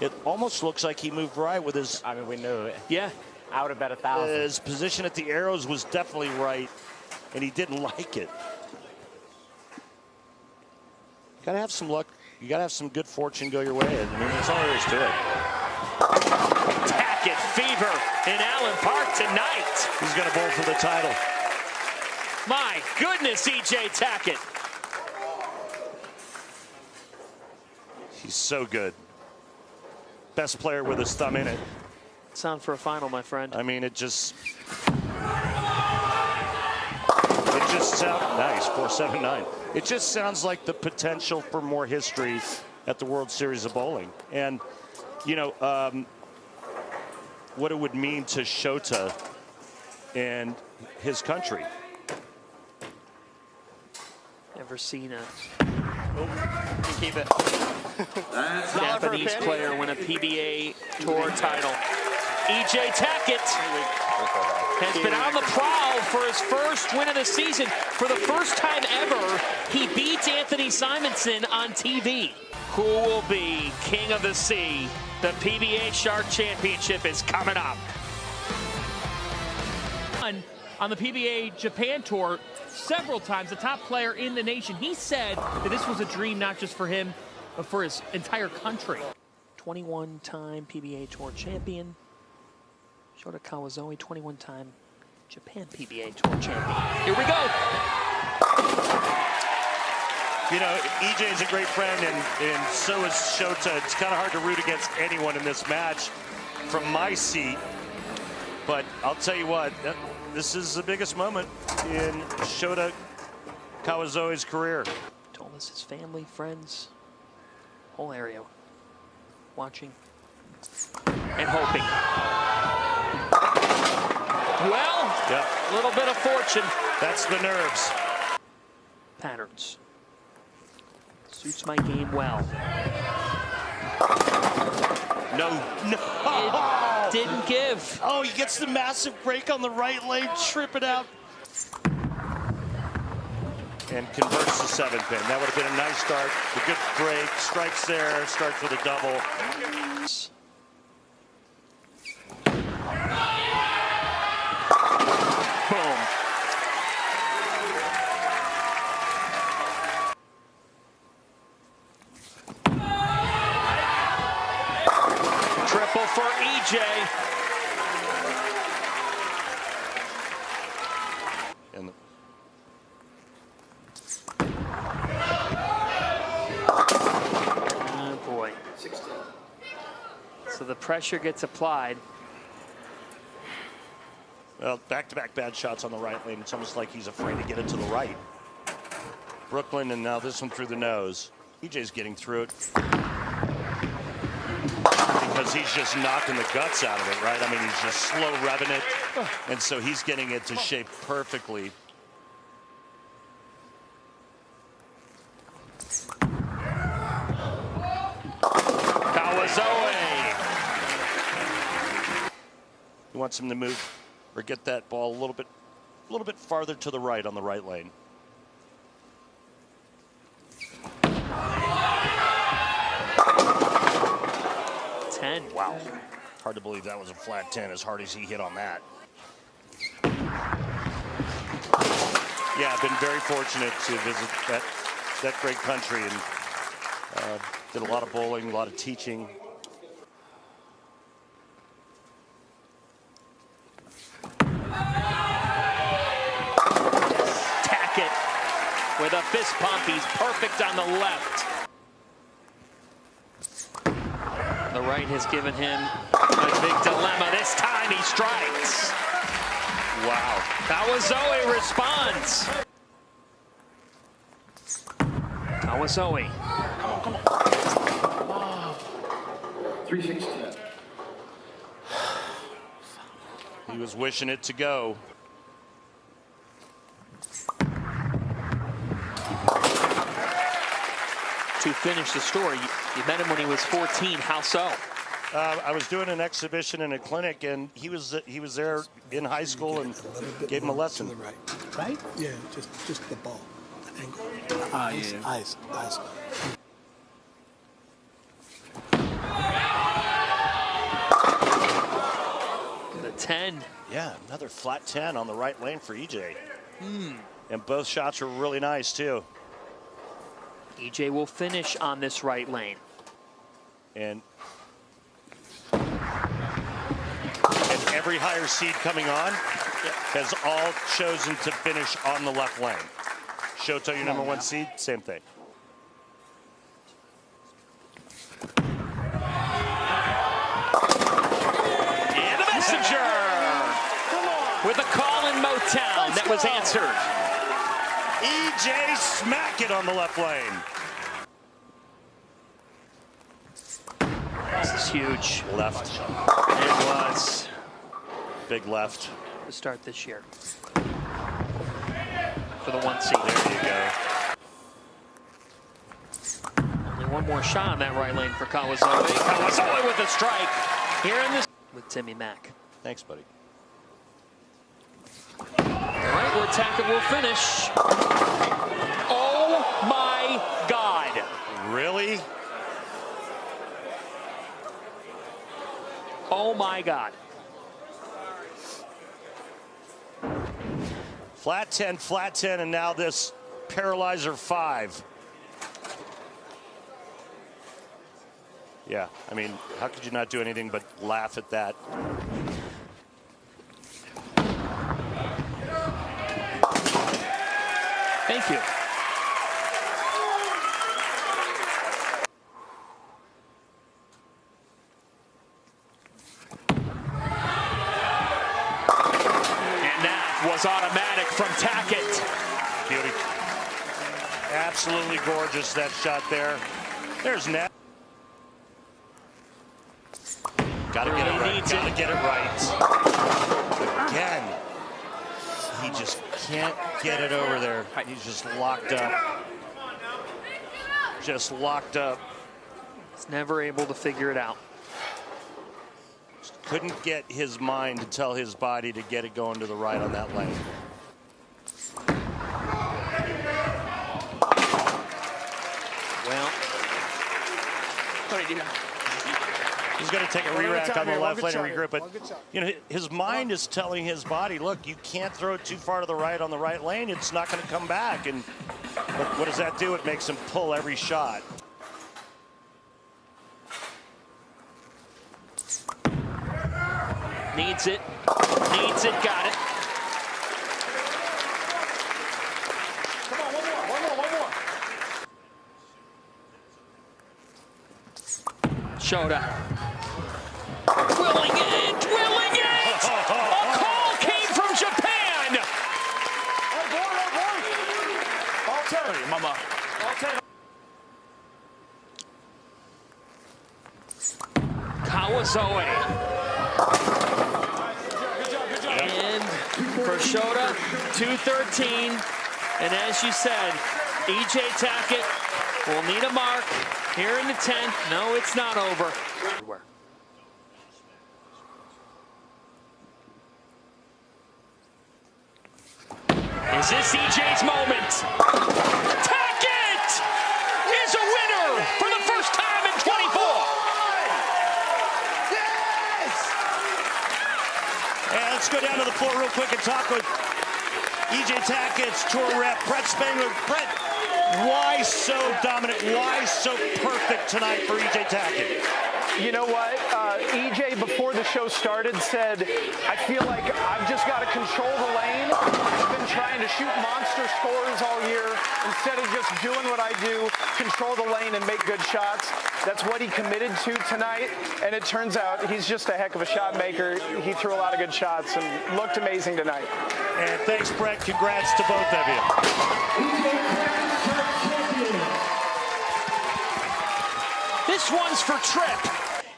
It almost looks like he moved right with his... I mean, we knew it. Yeah. I would have bet 1,000. His position at the arrows was definitely right, and he didn't like it. Got to have some luck. You got to have some good fortune go your way. I mean, that's all there is to it. Tackett fever in Allen Park tonight. He's going to bowl for the title. My goodness, EJ Tackett. He's so good. Best player with his thumb in it. Sound for a final, my friend. I mean, it just sounds nice. 479. It just sounds like the potential for more history at the World Series of Bowling, and you know what it would mean to Showdown and his country. Never seen a Keep it. Japanese player win a PBA Tour title. EJ Tackett has been on the prowl for his first win of the season. For the first time ever, he beats Anthony Simonson on TV. Who will be King of the Sea? The PBA Shark Championship is coming up. On the PBA Japan Tour several times, the top player in the nation. He said that this was a dream not just for him, but for his entire country. 21-time PBA Tour champion. Shota Kawazoe, 21-time Japan PBA Tour champion. Here we go. You know, EJ is a great friend, and so is Shota. It's kind of hard to root against anyone in this match from my seat. But I'll tell you what, this is the biggest moment in Shota Kawazoe's career. Told us his family, friends, whole area watching and hoping. Well, a little bit of fortune. That's the nerves. Patterns. Suits my game well. No. It didn't give. Oh, he gets the massive break on the right lane, trip it out. And converts the 7-pin. That would have been a nice start. A good break, strikes there, starts with a double. Boom. for EJ. And oh boy. So the pressure gets applied. well, back-to-back bad shots on the right lane. It's almost like he's afraid to get it to the right. Brooklyn, and now this one through the nose. EJ's getting through it because he's just knocking the guts out of it, right? I mean, he's just slow revving it, and so he's getting it to shape perfectly. Kawazoe. He wants him to move or get that ball a little bit farther to the right on the right lane. Wow. Hard to believe that was a flat 10 as hard as he hit on that. Yeah, I've been very fortunate to visit that great country and did a lot of bowling, a lot of teaching. Tackett with a fist pump. He's perfect on the left. The right has given him a big dilemma. This time he strikes. Wow. Kawazoe responds. Kawazoe. Come on. 360. He was wishing it to go. To finish the story, you met him when he was 14. How so? I was doing an exhibition in a clinic, and he was there in high school and gave him a lesson. To the right. Right? Yeah, just the ball. The angle. Eyes. The 10. Yeah, another flat 10 on the right lane for EJ. And both shots were really nice, too. EJ will finish on this right lane. And every higher seed coming on has all chosen to finish on the left lane. Shoto, your number 1 seed, same thing. And the messenger with a call in Motown that was answered. EJ smack it on the left lane. This is huge. Left. It was. Big left. To start this year. For the 1 seed. There you go. Only one more shot on that right lane for Kawazoe. Kawazoe with a strike. Here in this with Timmy Mack. Thanks, buddy. All right, where Tackett will finish. Oh my God. Really? Oh my God. Flat 10, and now this paralyzer 5. Yeah, I mean, how could you not do anything but laugh at that? Thank you. Was automatic from Tackett. Beauty. Absolutely gorgeous, that shot there. There's net. Gotta get it right. Gotta get it right. Again. He just can't get it over there. He's just locked up. Just locked up. He's never able to figure it out. Couldn't get his mind to tell his body to get it going to the right on that lane. Well, he's going to take a re-rack on the left lane and regroup. But you know, his mind is telling his body, look, you can't throw it too far to the right on the right lane. It's not going to come back. And what does that do? It makes him pull every shot. Needs it. Needs it. Got it. Come on, one more. Showdown. Willing it! Willing it! A call came from Japan! All 10. Mama. All 10. Kawazoe. And for Shota, 2:13. And as you said, EJ Tackett will need a mark here in the 10th. No, it's not over. Is this EJ's moment? Tackett is a winner for the first time in 24. And let's go down to the floor real quick and talk with EJ Tackett's tour rep, Brett Spangler. Brett, why so dominant? Why so perfect tonight for EJ Tackett? You know what? EJ, before the show started, said, I feel like I've just got to control the lane. I've been trying to shoot monster scores all year instead of just doing what I do, control the lane and make good shots. That's what he committed to tonight, and it turns out he's just a heck of a shot maker. He threw a lot of good shots and looked amazing tonight. And thanks, Brett. Congrats to both of you. This one's for Troup.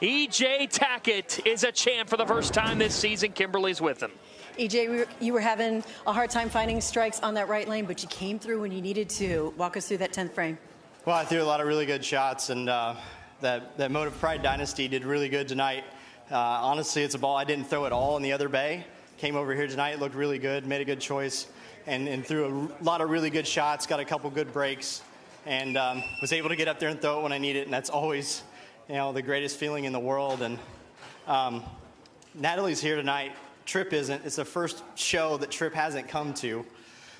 EJ Tackett is a champ for the first time this season. Kimberly's with him. EJ, you were having a hard time finding strikes on that right lane, but you came through when you needed to. Walk us through that 10th frame. Well, I threw a lot of really good shots, and that Motive Pride Dynasty did really good tonight. Honestly, it's a ball I didn't throw at all in the other bay. Came over here tonight, looked really good, made a good choice, and threw a lot of really good shots, got a couple good breaks, and was able to get up there and throw it when I need it, and that's always, the greatest feeling in the world. And Natalie's here tonight. Troup isn't. It's the first show that Troup hasn't come to,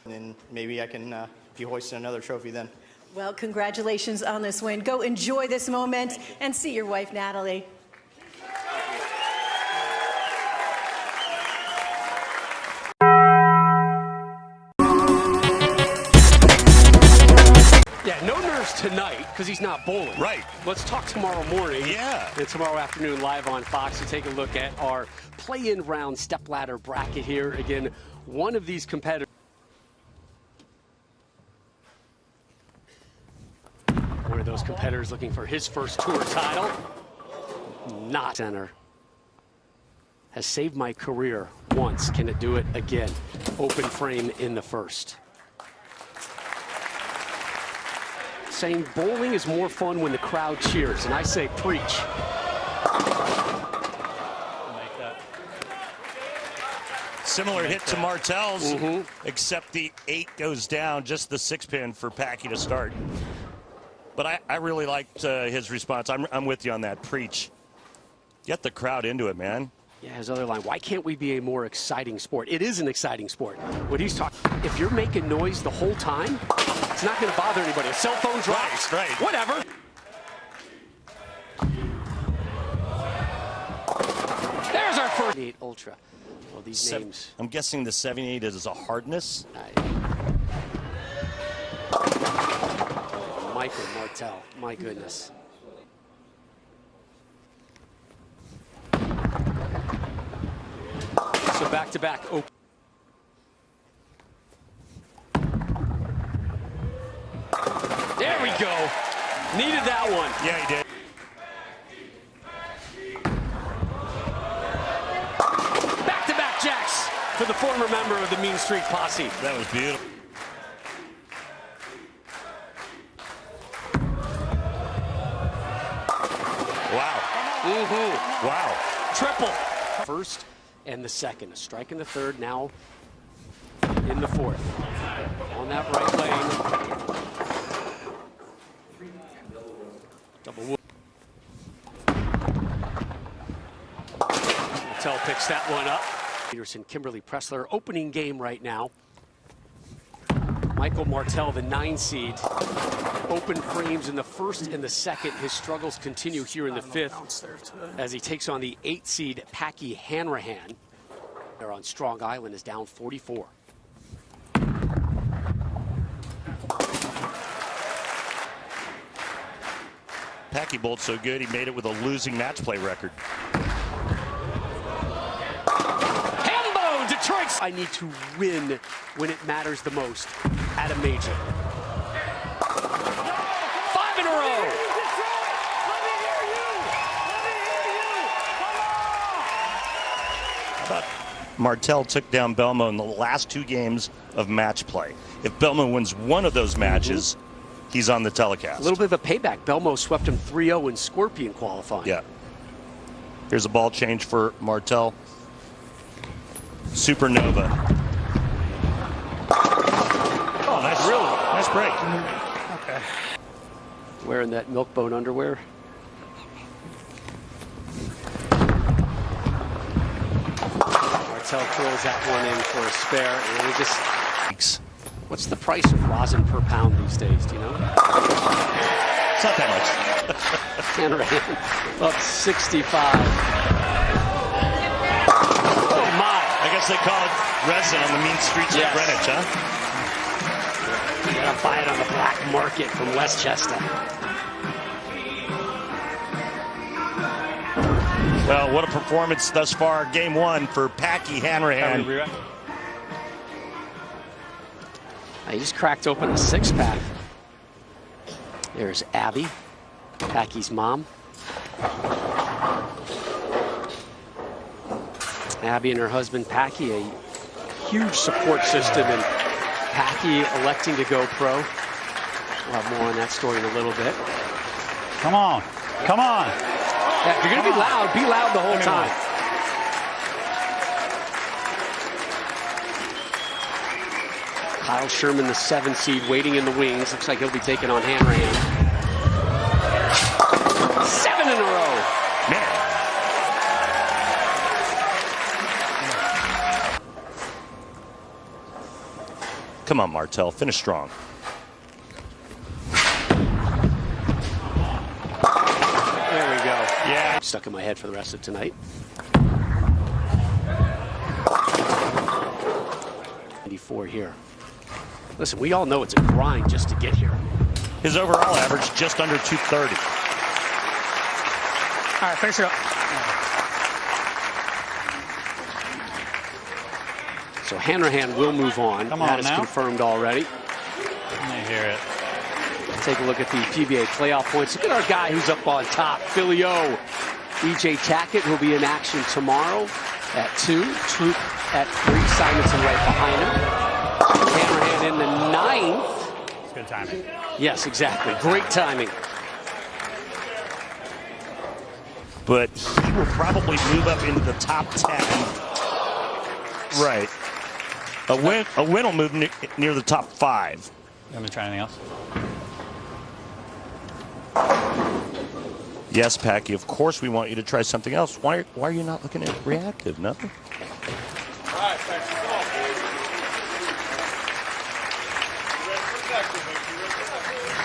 and then maybe I can be hoisting another trophy then. Well, congratulations on this win. Go enjoy this moment and see your wife, Natalie. Yeah, no nerves tonight because he's not bowling. Right. Let's talk tomorrow morning. Yeah. And tomorrow afternoon live on Fox to take a look at our play-in round stepladder bracket here. Again, one of these competitors. One of those competitors looking for his first tour title. Not center. Has saved my career once. Can it do it again? Open frame in the first. Saying bowling is more fun when the crowd cheers, and I say preach. Similar hit to Martell's, except the 8 goes down, just the 6-pin for Packy to start. But I really liked his response. I'm with you on that. Preach. Get the crowd into it, man. Yeah, his other line, why can't we be a more exciting sport? It is an exciting sport. What he's talking, if you're making noise the whole time, it's not going to bother anybody. A cell phone drops, right. Whatever. There's our first 8 Ultra. Well, these names. I'm guessing the 78 is a hardness. Michael Martell, my goodness. So back-to-back open. There we go. Needed that one. Yeah, he did. Back-to-back jacks for the former member of the Mean Streak Posse. That was beautiful. Wow. Wow. Triple. First and the second. A strike in the third, now in the fourth. On that right lane. Double whoop. Martell picks that one up. Peterson, Kimberly Pressler, opening game right now. Michael Martell, the 9 seed. open frames in the first and the second. His struggles continue here in the fifth as he takes on the 8 seed Packy Hanrahan. They're on Strong Island, is down 44. Packy bowled so good, he made it with a losing match play record. Hambo, Detroit! I need to win when it matters the most at a major. 5 in a row! Martell took down Belmo in the last 2 games of match play. If Belmo wins one of those matches, he's on the telecast. A little bit of a payback. Belmo swept him 3-0 in Scorpion qualifying. Yeah. Here's a ball change for Martell. Supernova. Oh, nice. Really? Nice break. Okay. Wearing that milk-bone underwear. Martell throws that one in for a spare, and it just... What's the price of rosin per pound these days, do you know? It's not that much. Hanrahan up 65. Oh my! I guess they call it resin on the mean streets of Greenwich, huh? You gotta buy it on the black market from Westchester. Well, what a performance thus far. Game 1 for Packy Hanrahan. He just cracked open a 6-pack. There's Abby, Packy's mom. Abby and her husband Packy, a huge support system, and Packy electing to go pro. We'll have more on that story in a little bit. Come on, come on. Yeah, if you're gonna be loud the whole time. Kyle Sherman, the 7 seed, waiting in the wings. Looks like he'll be taking on Hanrahan. 7 in a row. Man. Come on, Martell. Finish strong. There we go. Yeah. Stuck in my head for the rest of tonight. 94 here. Listen, we all know it's a grind just to get here. His overall average just under 230. All right, finish it up. So Hanrahan will move on. Come on that is now. confirmed already. Let me hear it. Take a look at the PBA playoff points. Look at our guy who's up on top, Philly O. EJ Tackett, who'll be in action tomorrow at 2. Troup at 3. Simonson right behind him. Hanrahan in the 9th. It's good timing. Yes, exactly. Great timing. But he will probably move up into the top 10. Right. A win will move near the top 5. You want me to try anything else? Yes, Packy, of course we want you to try something else. Why are you not looking at reactive? Nothing? All right, thanks. Come on, boys.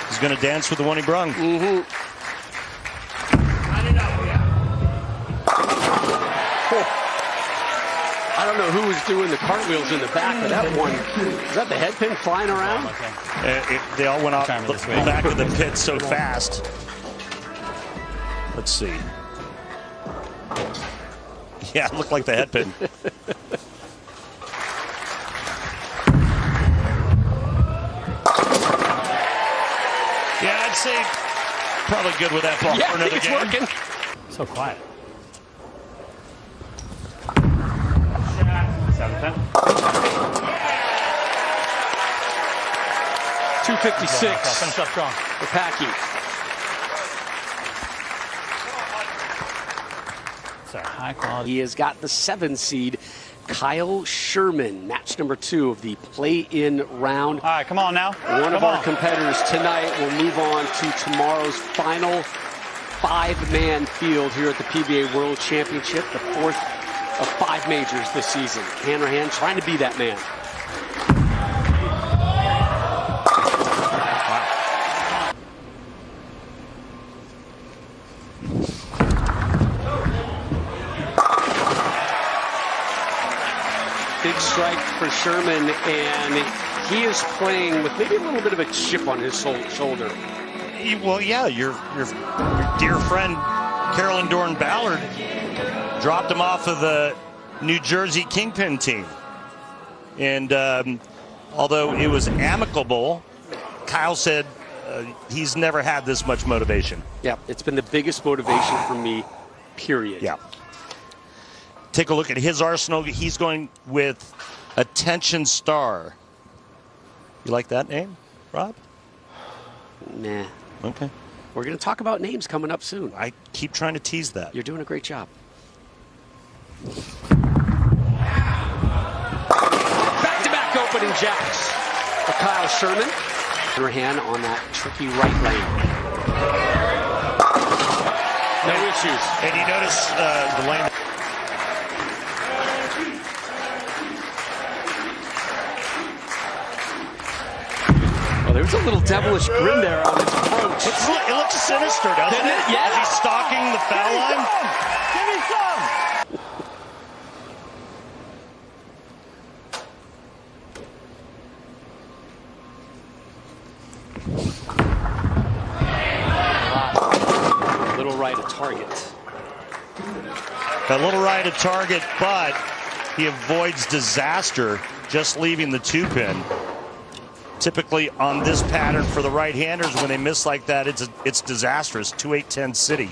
He's going to dance with the one he brung. Mm-hmm. I don't know who was doing the cartwheels in the back, but that one, is that the head pin flying around? They all went off the back of the pit so fast. Let's see. Yeah, it looked like the head pin. Yeah, I'd say probably good with that ball for another game. Working. So quiet. 7-10. 256. Finish up strong. For Packy. It's a high quality. He has got the 7 seed, Kyle Sherman, match number 2 of the play-in round. All right, come on now. One of our competitors tonight will move on to tomorrow's final 5-man field here at the PBA World Championship, the 4th of 5 majors this season. Hanrahan trying to be that man. strike for Sherman, and he is playing with maybe a little bit of a chip on his shoulder. Well, yeah, your dear friend Carolyn Dorn Ballard dropped him off of the New Jersey Kingpin team. And although it was amicable, Kyle said he's never had this much motivation. Yeah, it's been the biggest motivation for me, period. Yeah. Take a look at his arsenal. He's going with Attention Star. You like that name, Rob? Nah. Okay. We're going to talk about names coming up soon. I keep trying to tease that. You're doing a great job. Back-to-back opening jacks for Kyle Sherman. Her hand on that tricky right lane. No issues. And you notice the lane. Well, there's a little devilish grin there on his approach. It looks sinister, doesn't it? Yeah. As he's stalking the foul line. Give me some! Little right at target. A little right at target, but he avoids disaster just leaving the 2-pin. Typically on this pattern for the right-handers, when they miss like that, it's disastrous. 2-8-10 City.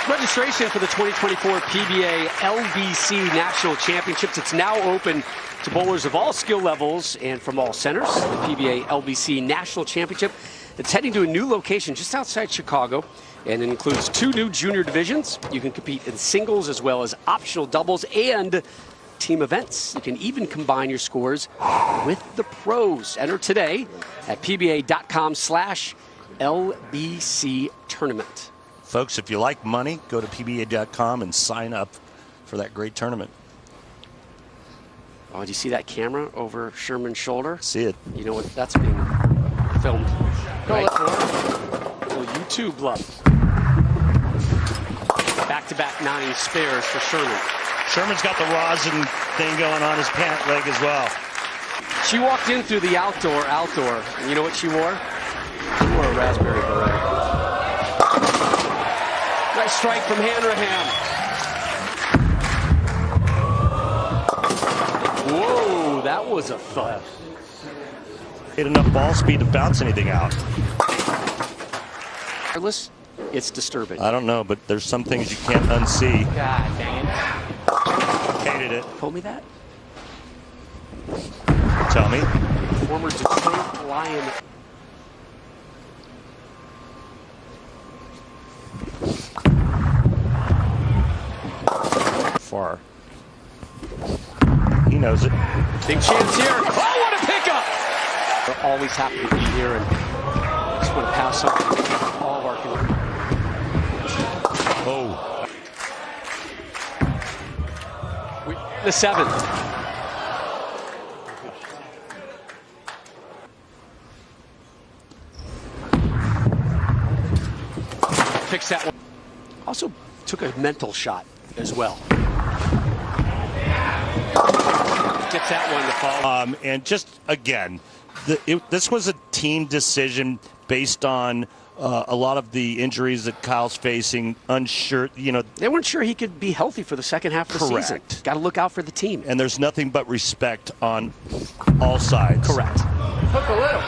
Registration for the 2024 PBA LBC National Championships. It's now open to bowlers of all skill levels and from all centers. The PBA LBC National Championship. It's heading to a new location just outside Chicago, and it includes 2 new junior divisions. You can compete in singles as well as optional doubles and team events. You can even combine your scores with the pros. Enter today at pba.com/LBC tournament. Folks, if you like money, go to pba.com and sign up for that great tournament. Oh, do you see that camera over Sherman's shoulder? See it. You know what? That's being filmed. Right. Little YouTube love. Back-to-back 9 spares for Sherman. Sherman's got the rosin thing going on his pant leg as well. She walked in through the outdoor, and you know what she wore? She wore a raspberry beret. Nice strike from Hanrahan. Whoa, that was a thud. Get enough ball speed to bounce anything out. Regardless, it's disturbing. I don't know, but there's some things you can't unsee. God dang it. Hated it. Told me that? Tell me. Former Detroit Lion. Far. He knows it. Big chance here. Oh, what a pickup! We're always happy to be here, and just want to pass on all of our. Oh. The 7. Fix that one. Also took a mental shot as well. Gets that one to fall. And just again, this was a team decision based on a lot of the injuries that Kyle's facing. Unsure, they weren't sure he could be healthy for the second half of the season. Got to look out for the team. And there's nothing but respect on all sides. Correct. Took a little.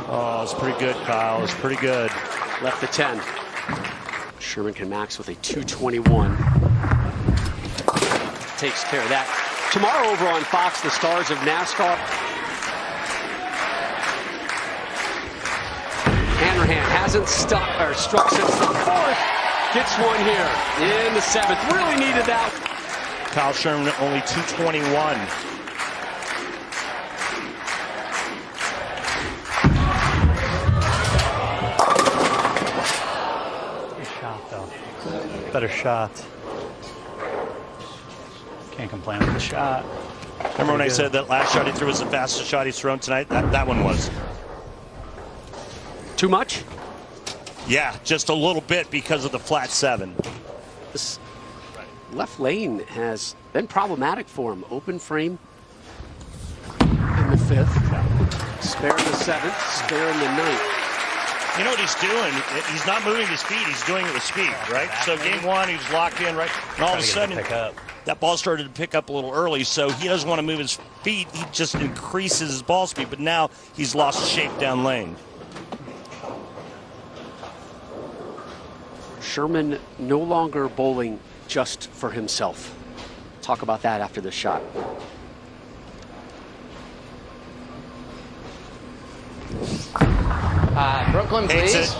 Oh, it's pretty good, Kyle. It's pretty good. Left the 10. Sherman can max with a 221. Takes care of that. Tomorrow over on Fox, the stars of NASCAR. Hanrahan hasn't struck since the 4th. Gets one here in the 7th. Really needed that. Kyle Sherman only 221. Better shot. Can't Can't complain with the shot. Remember when I said that last shot he threw was the fastest shot he's thrown tonight? That one was. Too much? Yeah, just a little bit because of the flat 7. This left lane has been problematic for him. Open frame in the 5th. Spare in the 7th. Spare in the 9th. You know what he's doing? He's not moving his feet. He's doing it with speed, right? So game 1, he was locked in, right? And all of a sudden, that ball started to pick up a little early, so he doesn't want to move his feet. He just increases his ball speed, but now he's lost shape down lane. Sherman no longer bowling just for himself. Talk about that after the shot. Brooklyn, please.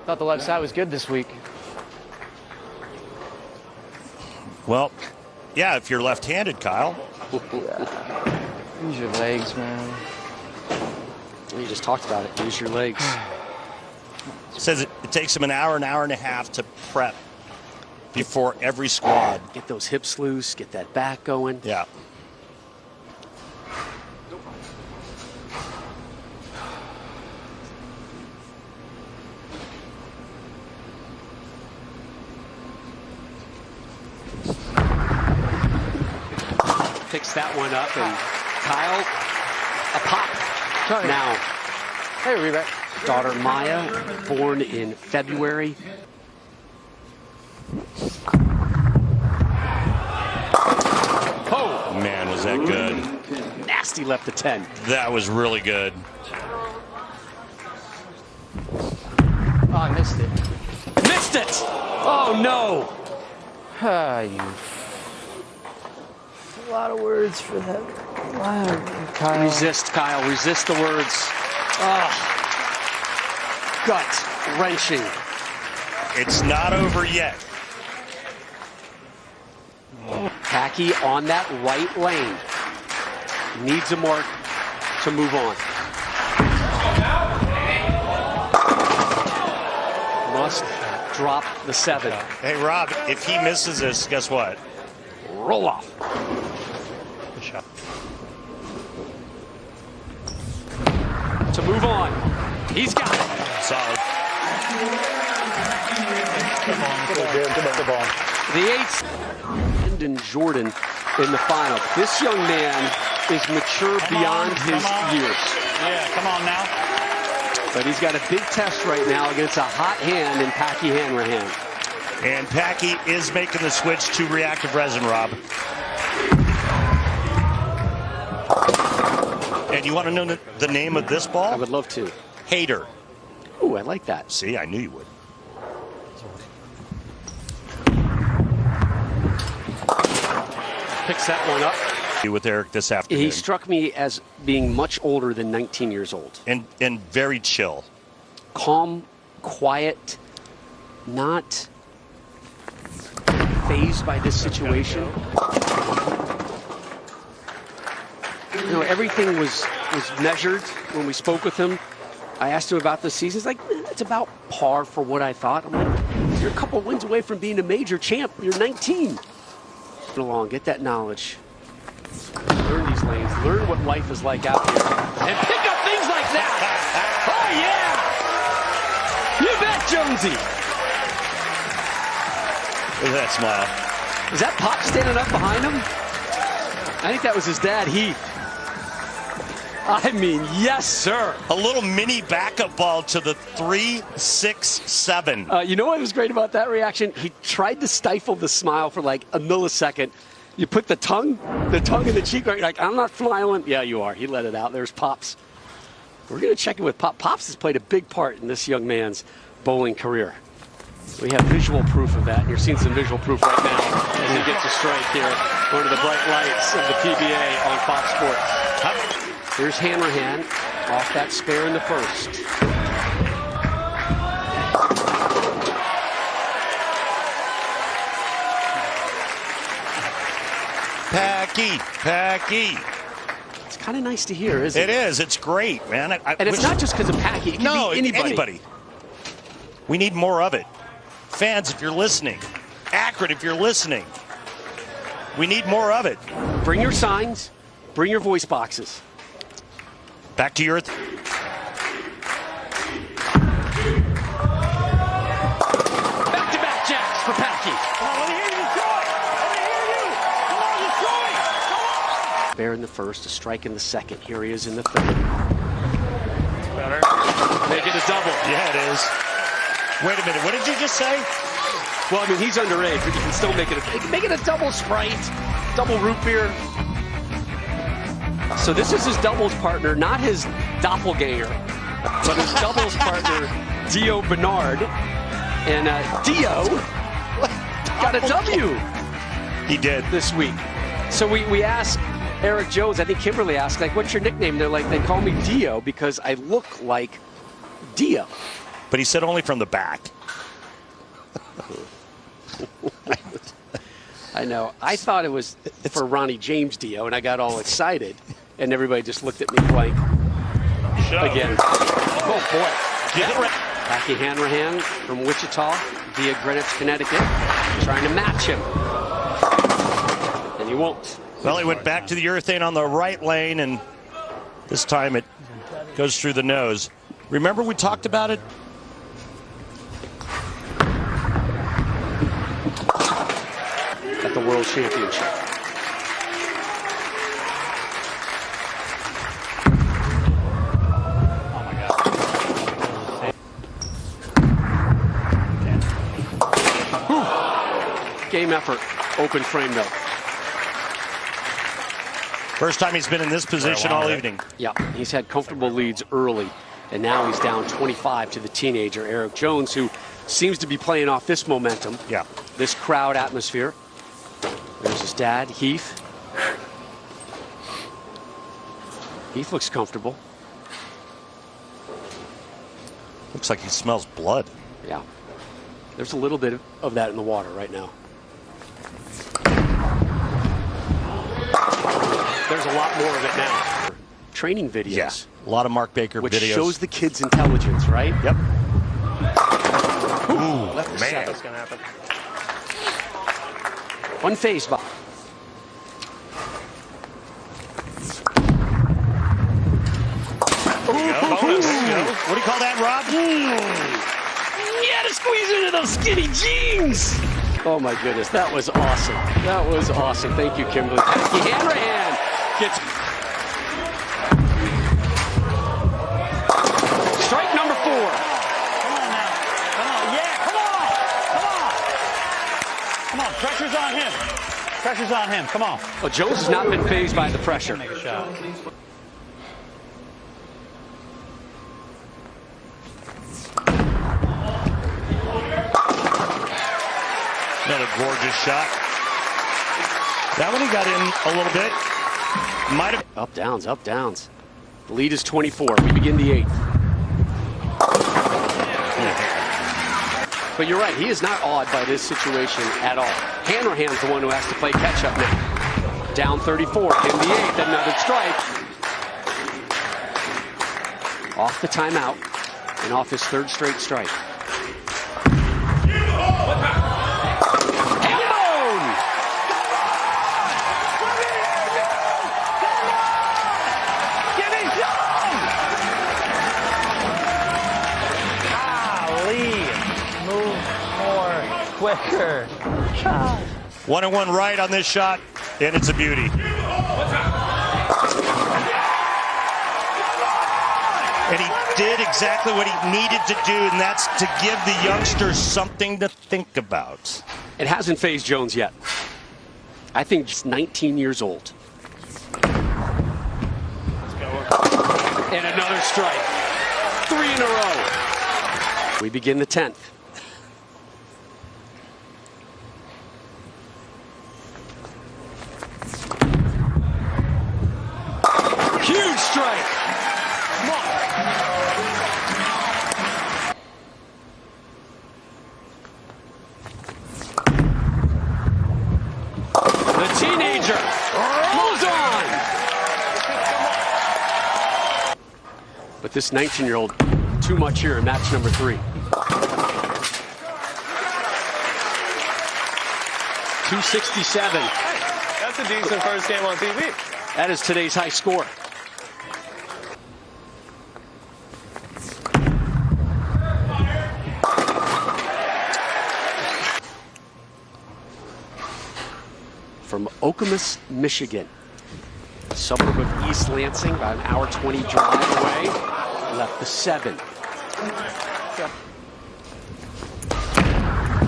Thought the left side was good this week. Well, yeah, if you're left-handed, Kyle. Use your legs, man. You just talked about it. Use your legs. Says it takes him an hour and a half to prep before every squad. Get those hips loose, get that back going. Yeah. Picks that one up, and Kyle, a pop now. Hey, Rebecca. Daughter Maya, born in February. Oh, man, was that good. Nasty left to 10. That was really good. Oh, I missed it. Missed it! Oh, no! You. A lot of words for that. Wow, Kyle. Resist, Kyle. Resist the words. Gut wrenching. It's not over yet. Packy on that right lane. Needs a mark to move on. Must drop the 7. Hey, Rob, if he misses this, guess what? Roll off. Good shot. To move on. He's got it. Solid. Good ball. The 8th. Brendan Jordan in the final. This young man is mature beyond his years. Yeah, come on now. But he's got a big test right now against a hot hand in Packy Hanrahan. And Packy is making the switch to reactive resin, Rob. And you want to know the name of this ball? I would love to. Hater. Ooh, I like that. See, I knew you would. Picks that one up. With Eric this afternoon. He struck me as being much older than 19 years old. And very chill. Calm, quiet, not fazed by this situation. You know, everything was measured when we spoke with him. I asked him about the season. He's like, it's about par for what I thought. I'm like, you're a couple wins away from being a major champ. You're 19. Get along, get that knowledge. Learn these lanes. Learn what life is like out here. And pick up things like that. Oh, yeah. You bet, Jonesy. Look at that smile. Is that Pop standing up behind him? I think that was his dad, Heath. I mean, yes, sir. A little mini backup ball to the 3-6-7. You know what was great about that reaction? He tried to stifle the smile for like a millisecond. You put the tongue in the cheek, like, I'm not smiling. Yeah, you are. He let it out. There's Pops. We're going to check in with Pop. Pops has played a big part in this young man's bowling career. We have visual proof of that, and you're seeing some visual proof right now as he gets a strike here. One of the bright lights of the PBA on Fox Sports. Here's Hanrahan off that spare in the first. Packy. It's kind of nice to hear, isn't it? It is. It's great, man. And it's not just because of Packy. It can be anybody. We need more of it. Fans, if you're listening. Akron, if you're listening. We need more of it. Bring your signs. Bring your voice boxes. Back to your earth. Back-to-back jacks for Packy. Fair in the first, a strike in the second. Here he is in the third. Better. Make it a double. Yeah, it is. Wait a minute. What did you just say? Well, I mean, he's underage, but you can still make it a double Sprite, double root beer. So this is his doubles partner, not his doppelganger, but his doubles partner, Dio Bernard. And Dio got a W. He did. This week. So we asked Eric Jones, I think Kimberly asked, like, what's your nickname? They're like, they call me Dio because I look like Dio. But he said only from the back. I know. I thought it was for Ronnie James Dio, and I got all excited, and everybody just looked at me blank. Again. Oh, boy. Packy Hanrahan from Wichita via Greenwich, Connecticut, trying to match him. And he won't. Well, he went back to the urethane on the right lane, and this time it goes through the nose. Remember we talked about it? At the World Championship. Game effort, open frame though. First time he's been in this position all evening. Yeah, he's had comfortable leads early, and now he's down 25 to the teenager, Eric Jones, who seems to be playing off this momentum. Yeah. This crowd atmosphere. There's his dad, Heath. Heath looks comfortable. Looks like he smells blood. Yeah. There's a little bit of that in the water right now. There's a lot more of it now. Training videos. Yeah, a lot of Mark Baker which videos. Which shows the kids' intelligence, right? Yep. Ooh, left man. That's going to happen. Unfazed by. Bonus. What do you call that, Rob? You had to squeeze into those skinny jeans. Oh my goodness, that was awesome. That was awesome. Thank you, Kimberly. Packy Hanrahan gets strike number 4. Come on now. Come on. Yeah, come on. Come on. Come on. Pressure's on him. Pressure's on him. Come on. Well, Jones has not been fazed by the pressure. Make a shot. Another gorgeous shot. That one he got in a little bit. Might have. Up, downs, up, downs. The lead is 24. We begin the 8th. But you're right, he is not awed by this situation at all. Hanrahan's the one who has to play catch-up now. Down 34 in the 8th, another strike. Off the timeout and off his 3rd straight strike. Quicker. 1-1 right on this shot, and it's a beauty. And he did exactly what he needed to do, and that's to give the youngsters something to think about. It hasn't fazed Jones yet. I think he's 19 years old. And another strike. 3 in a row. We begin the 10th. Huge strike. Come on. The teenager moves on. But this 19-year-old, too much here in match number 3. 267. That's a decent first game on TV. That is today's high score. From Okemos, Michigan, a suburb of East Lansing, about an hour 20 drive away, left the 7.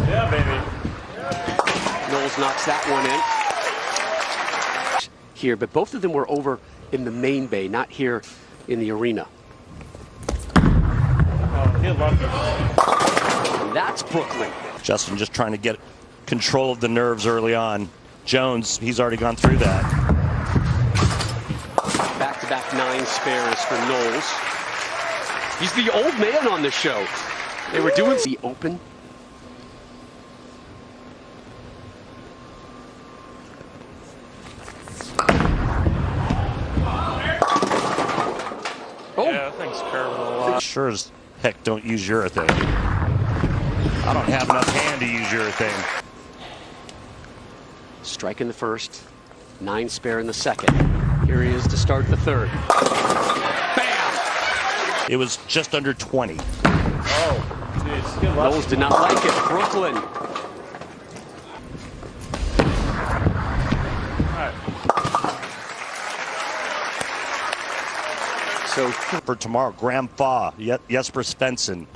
Yeah, baby. Knowles knocks that one in. Here, but both of them were over in the main bay, not here in the arena. Oh, he loved it. And that's Brooklyn. Justin just trying to get control of the nerves early on. Jones, he's already gone through that. Back-to-back 9 spares for Knowles. He's the old man on the show. They were doing the open. Oh. Yeah, that thing's curving a lot. Sure as heck don't use urethane. I don't have enough hand to use urethane. Strike in the first, 9 spare in the second. Here he is to start the third. Bam! It was just under 20. Oh, jeez. Knowles did not like it. Brooklyn. So for tomorrow, Graham Faw, Jesper Svensson.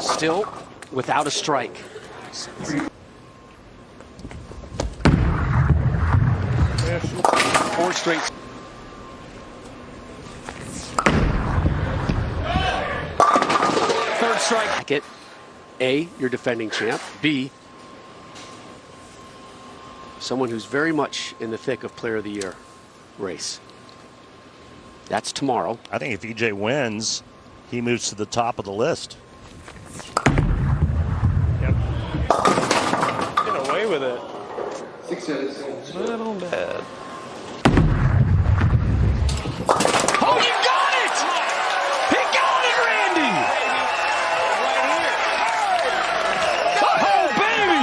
Still without a strike. 4 straight. Third strike. A, your defending champ. B, someone who's very much in the thick of Player of the Year race. That's tomorrow. I think if EJ wins, he moves to the top of the list. Yep. Get away with it. 6 hits. Little bad. Oh, you got it! He got it, Randy! Oh, baby!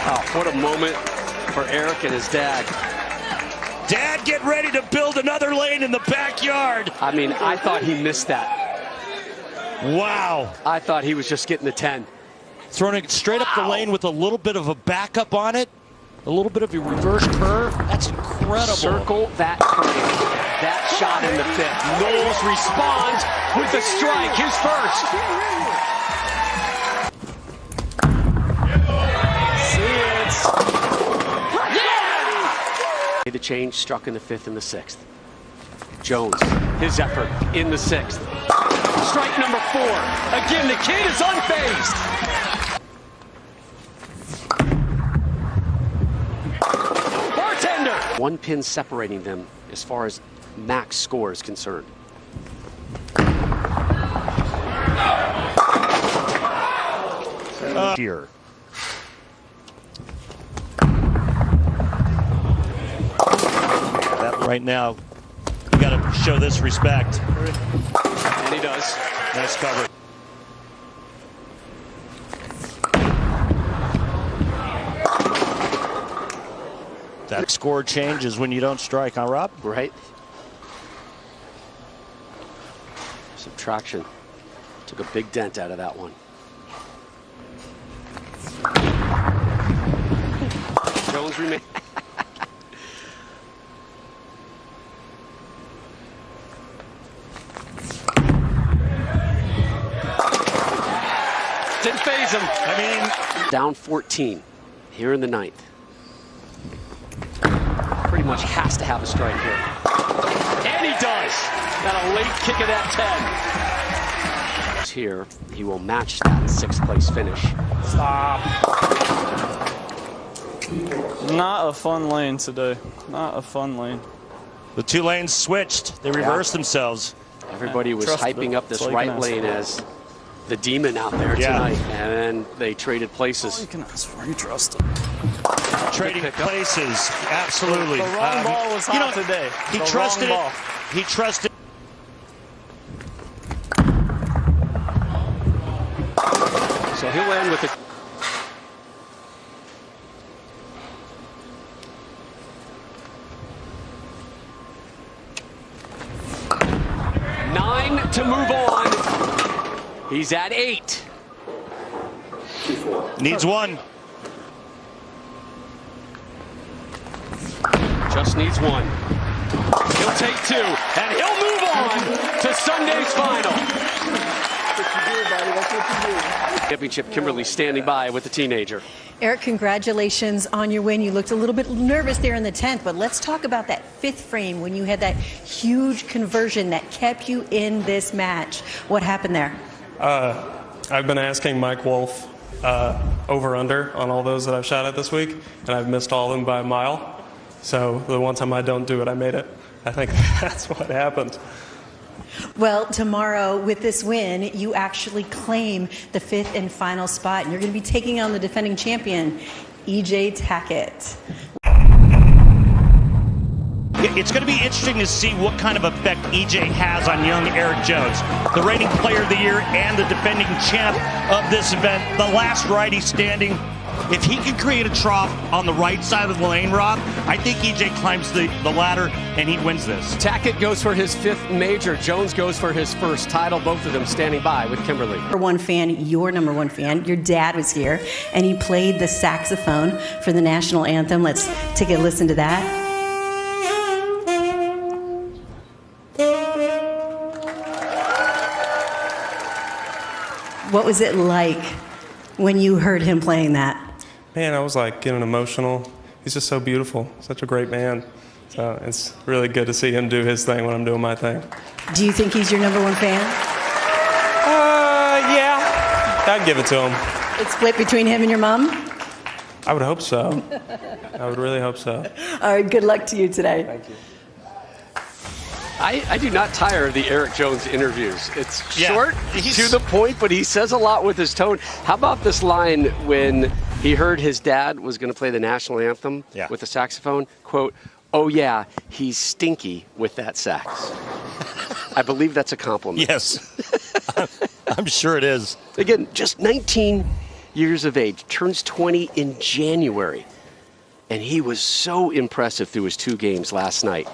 Oh, what a moment for Eric and his dad. Dad, get ready to build another lane in the backyard. I mean, I thought he missed that. Wow. I thought he was just getting the 10. Throwing it straight up the lane with a little bit of a backup on it. A little bit of a reverse curve. That's incredible. Circle that curve. That shot in the 5th. Knowles responds with the strike, his first. See it. Yeah! The change struck in the 5th and the 6th. Jones, his effort in the 6th. Strike number 4. Again, the kid is unfazed. Bartender! 1 pin separating them as far as max score is concerned. Here. That right now, you got to show this respect. And he does. Nice cover. That score changes when you don't strike, huh, Rob? Right. Subtraction. Took a big dent out of that one. Jones remains. Didn't phase him. I mean, down 14 here in the 9th. Pretty much has to have a strike here. And he does. Got a late kick of that 10. Here, he will match that 6th place finish. Stop. Not a fun lane today. Not a fun lane. The 2 lanes switched. They reversed themselves. Everybody was hyping up this right lane as the demon out there tonight, and then they traded places. All you can ask for, you trust him. Trading places, absolutely. The wrong ball was hot today. He trusted it. He trusted. to move on. He's at 8. Needs one. Just needs one. He'll take 2, and he'll move on to Sunday's final. Championship, Kimberly standing by with the teenager. Eric, congratulations on your win. You looked a little bit nervous there in the 10th, but let's talk about that 5th frame when you had that huge conversion that kept you in this match. What happened there? I've been asking Mike Wolf over-under on all those that I've shot at this week, and I've missed all of them by a mile. So the one time I don't do it, I made it. I think that's what happened. Well, tomorrow with this win, you actually claim the 5th and final spot, and you're going to be taking on the defending champion, EJ Tackett. It's going to be interesting to see what kind of effect EJ has on young Eric Jones, the reigning player of the year and the defending champ of this event, the last righty standing. If he can create a trough on the right side of the lane, Rob, I think EJ climbs the ladder and he wins this. Tackett goes for his 5th major. Jones goes for his 1st title. Both of them standing by with Kimberly. Number one fan, your number one fan, your dad was here, and he played the saxophone for the national anthem. Let's take a listen to that. What was it like when you heard him playing that? Man, I was like getting emotional. He's just so beautiful, such a great man. So it's really good to see him do his thing when I'm doing my thing. Do you think he's your number one fan? Yeah, I'd give it to him. It's split between him and your mom? I would hope so. I would really hope so. All right, good luck to you today. Thank you. I do not tire of the Eric Jones interviews. It's short, to the point, but he says a lot with his tone. How about this line when he heard his dad was going to play the national anthem with the saxophone? Quote, "Oh yeah, he's stinky with that sax." I believe that's a compliment. Yes, I'm sure it is. Again, just 19 years of age, turns 20 in January, and he was so impressive through his 2 games last night.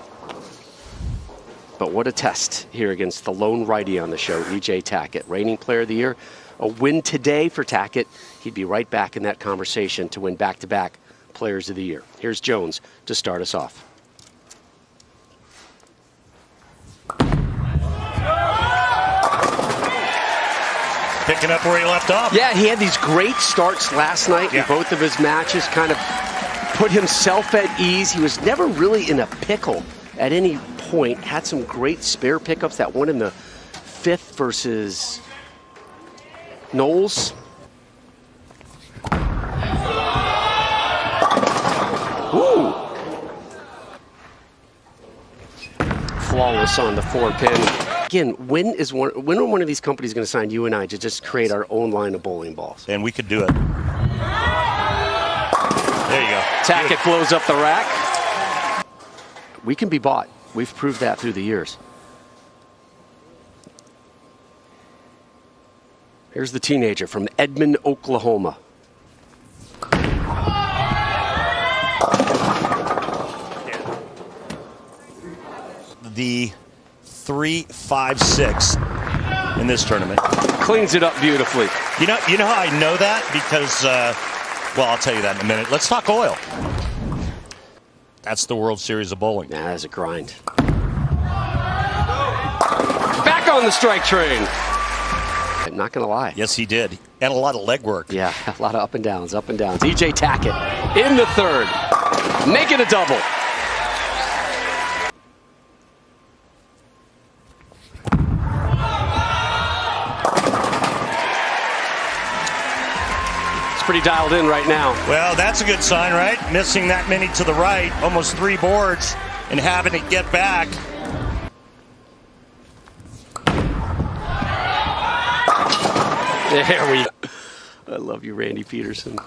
But what a test here against the lone righty on the show, EJ Tackett, reigning player of the year. A win today for Tackett. He'd be right back in that conversation to win back-to-back players of the year. Here's Jones to start us off. Picking up where he left off. Yeah, he had these great starts last night in both of his matches, kind of put himself at ease. He was never really in a pickle at any point. Had some great spare pickups. That one in the 5th versus Knowles. Ooh. Flawless on the 4-pin. Again, when are one of these companies going to sign you and I to just create our own line of bowling balls? And we could do it. There you go. Tackett blows up the rack. We can be bought. We've proved that through the years. Here's the teenager from Edmond, Oklahoma. The 3-5-6 in this tournament. Cleans it up beautifully. You know how I know that? Because, well, I'll tell you that in a minute. Let's talk oil. That's the World Series of Bowling. Nah, that's a grind. Back on the strike train. I'm not going to lie. Yes, he did. And a lot of leg work. Yeah, a lot of up and downs, up and downs. EJ Tackett in the 3rd. Make it a double. Pretty dialed in right now. Well, that's a good sign, right? Missing that many to the right, almost 3 boards, and having it get back. There we go. I love you, Randy Peterson.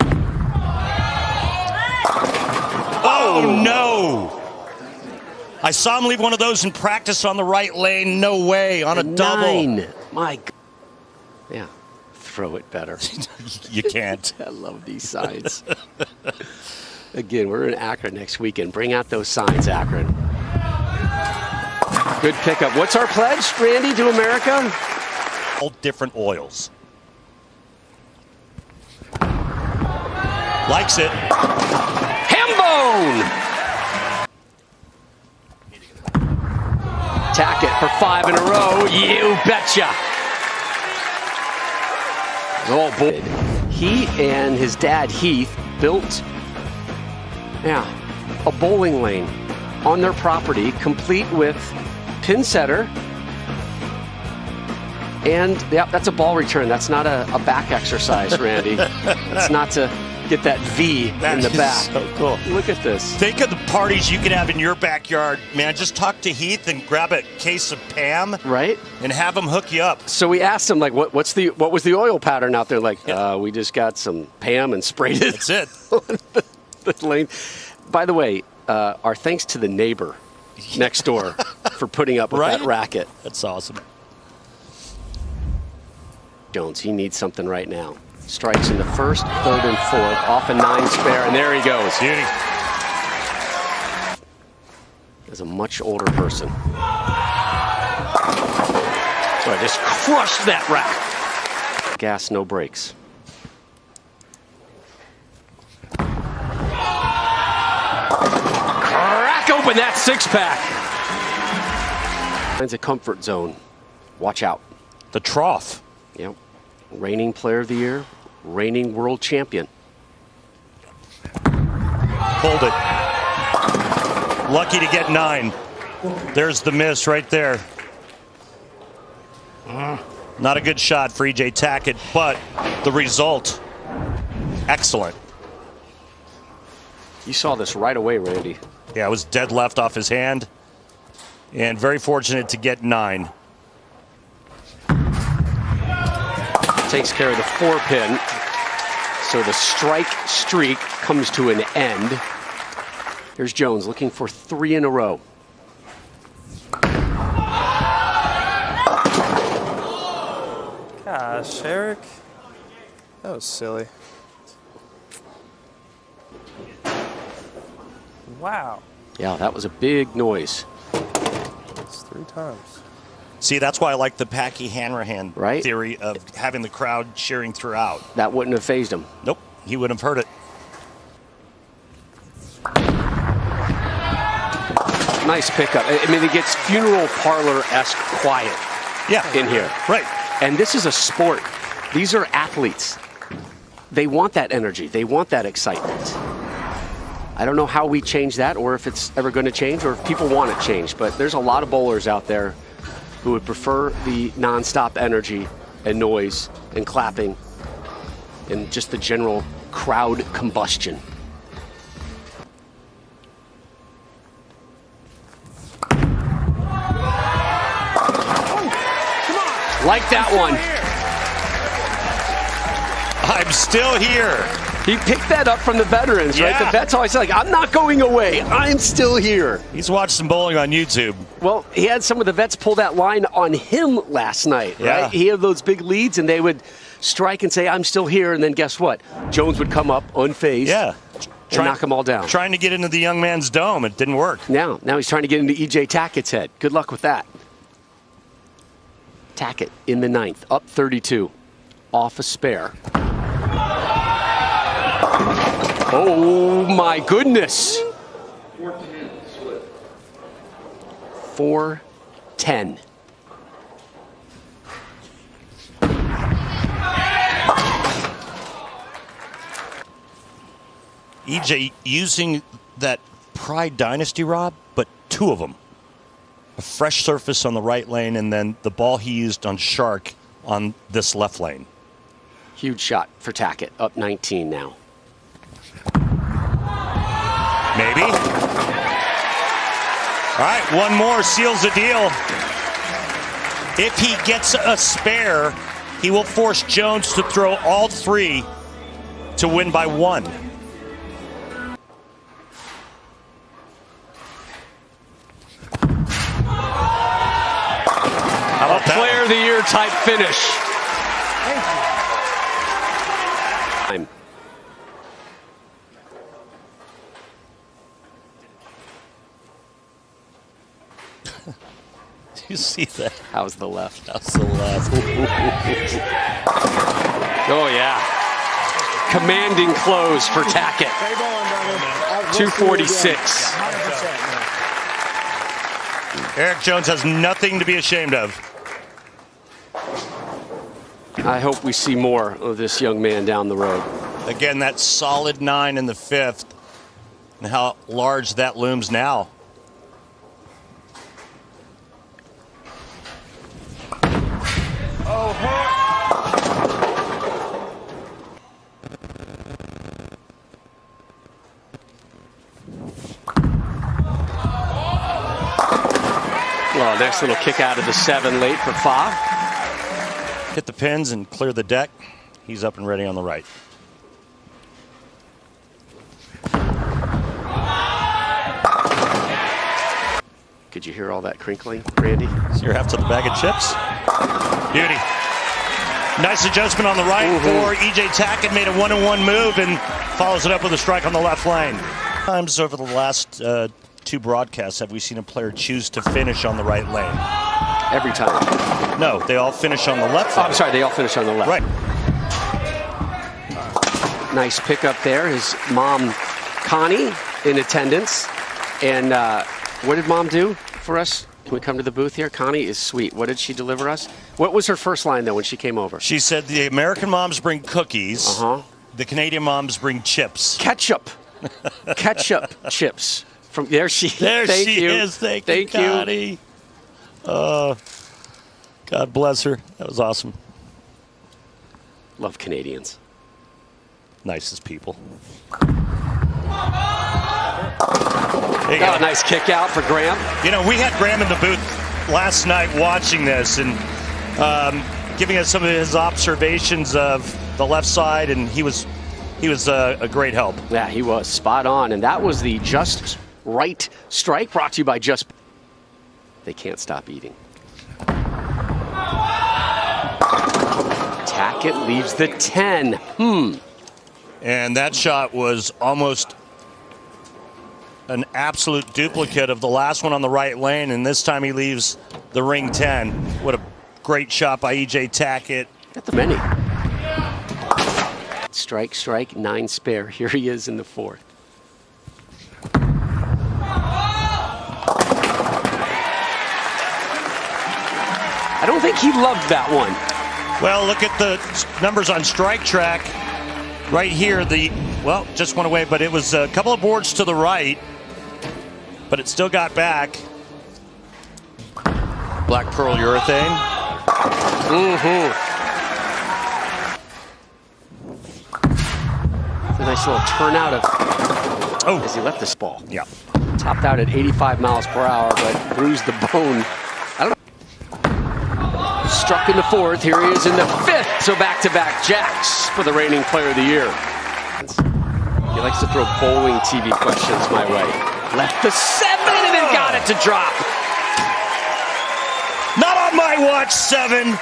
Oh, no! I saw him leave one of those in practice on the right lane. No way, on a double. 9. My God. Yeah. Throw it better. You can't. I love these signs. Again, we're in Akron next weekend. Bring out those signs, Akron. Good pickup. What's our pledge, Randy, to America? All different oils. Likes it. Hambone! Tackett for 5 in a row. You betcha. Oh boy. He and his dad, Heath, built a bowling lane on their property, complete with pin setter. And yeah, that's a ball return. That's not a back exercise, Randy. It's not to get that V in the back. So cool. Look at this. Think of the parties you could have in your backyard, man. Just talk to Heath and grab a case of Pam, right? And have him hook you up. So we asked him, like, what was the oil pattern out there? Like, we just got some Pam and sprayed it. That's it. The lane. By the way, our thanks to the neighbor next door for putting up with that racket. That's awesome. Jones, he needs something right now. Strikes in the first, third, and fourth, off a 9 spare, and there he goes. Beauty. As a much older person. So I just crushed that rack. Gas, no brakes. Crack open that 6-pack. Finds a comfort zone. Watch out. The trough. Yep. Reigning player of the year, reigning world champion. Hold it. Lucky to get 9. There's the miss right there. Not a good shot for E.J. Tackett, but the result, excellent. You saw this right away, Randy. Yeah, it was dead left off his hand, and very fortunate to get 9. Takes care of the 4-pin, so the strike streak comes to an end. Here's Jones looking for 3 in a row. Gosh, Eric. That was silly. Wow. Yeah, that was a big noise. It's 3 times. See, that's why I like the Packy Hanrahan theory of having the crowd cheering throughout. That wouldn't have phased him. Nope, he wouldn't have heard it. Nice pickup. I mean, it gets funeral parlor-esque quiet in here. Right. And this is a sport. These are athletes. They want that energy. They want that excitement. I don't know how we change that or if it's ever going to change or if people want it changed, but there's a lot of bowlers out there who would prefer the nonstop energy and noise and clapping and just the general crowd combustion. Like that one. I'm still here. He picked that up from the veterans, right? The vets always say, like, I'm not going away. I'm still here. He's watched some bowling on YouTube. Well, he had some of the vets pull that line on him last night, right? He had those big leads, and they would strike and say, I'm still here. And then guess what? Jones would come up unfazed and knock them all down. Trying to get into the young man's dome. It didn't work. Now he's trying to get into E.J. Tackett's head. Good luck with that. Tackett in the 9th, up 32, off a spare. Oh my goodness. 4-10. EJ using that Pride Dynasty, Rob, but 2 of them. A fresh surface on the right lane, and then the ball he used on Shark on this left lane. Huge shot for Tackett, up 19 now. Maybe. All right, one more seals the deal. If he gets a spare, he will force Jones to throw all 3 to win by 1. How about that? Player of the Year type finish. Thank you. you see that? How's the left? How's the left? Oh, yeah. Commanding close for Tackett. 246. Eric Jones has nothing to be ashamed of. I hope we see more of this young man down the road. Again, that solid 9 in the 5th. And how large that looms now. Well, nice little kick out of the 7 late for Fa. Hit the pins and clear the deck. He's up and ready on the right. Could you hear all that crinkling, Randy? So you're after the bag of chips? Beauty. Nice adjustment on the right for E.J. Tackett. Made a 1-on-1 move and follows it up with a strike on the left lane. Times over the last 2 broadcasts have we seen a player choose to finish on the right lane? Every time. No, they all finish on the left lane. I'm sorry, they all finish on the left. Right. Nice pickup there. His mom, Connie, in attendance. And what did Mom do for us? Can we come to the booth here? Connie is sweet. What did she deliver us? What was her first line, though, when she came over? She said the American moms bring cookies. The Canadian moms bring chips. Ketchup. Ketchup chips. From there she There thank she you. is. Thank you, Connie. God bless her. That was awesome. Love Canadians. Nicest people. Got a nice kick out for Graham. You know, we had Graham in the booth last night watching this and giving us some of his observations of the left side, and he was a great help. Yeah, he was spot on, and that was the Just Right strike brought to you by Just. They can't stop eating. Tackett leaves the 10. And that shot was almost an absolute duplicate of the last one on the right lane, and this time he leaves the ring 10. What a great shot by E.J. Tackett. Got the many. Strike, 9 spare. Here he is in the 4th. I don't think he loved that one. Well, look at the numbers on Strike Track. Right here, just went away, but it was a couple of boards to the right, but it still got back. Black Pearl urethane. It's a nice little turnout as he left this ball. Yeah. Topped out at 85 miles per hour, but bruised the bone. I don't know. Struck in the 4th. Here he is in the 5th. So back-to-back jacks for the reigning player of the year. He likes to throw bowling TV questions my way. Left the 7 and then got it to drop. Not on my watch, 7.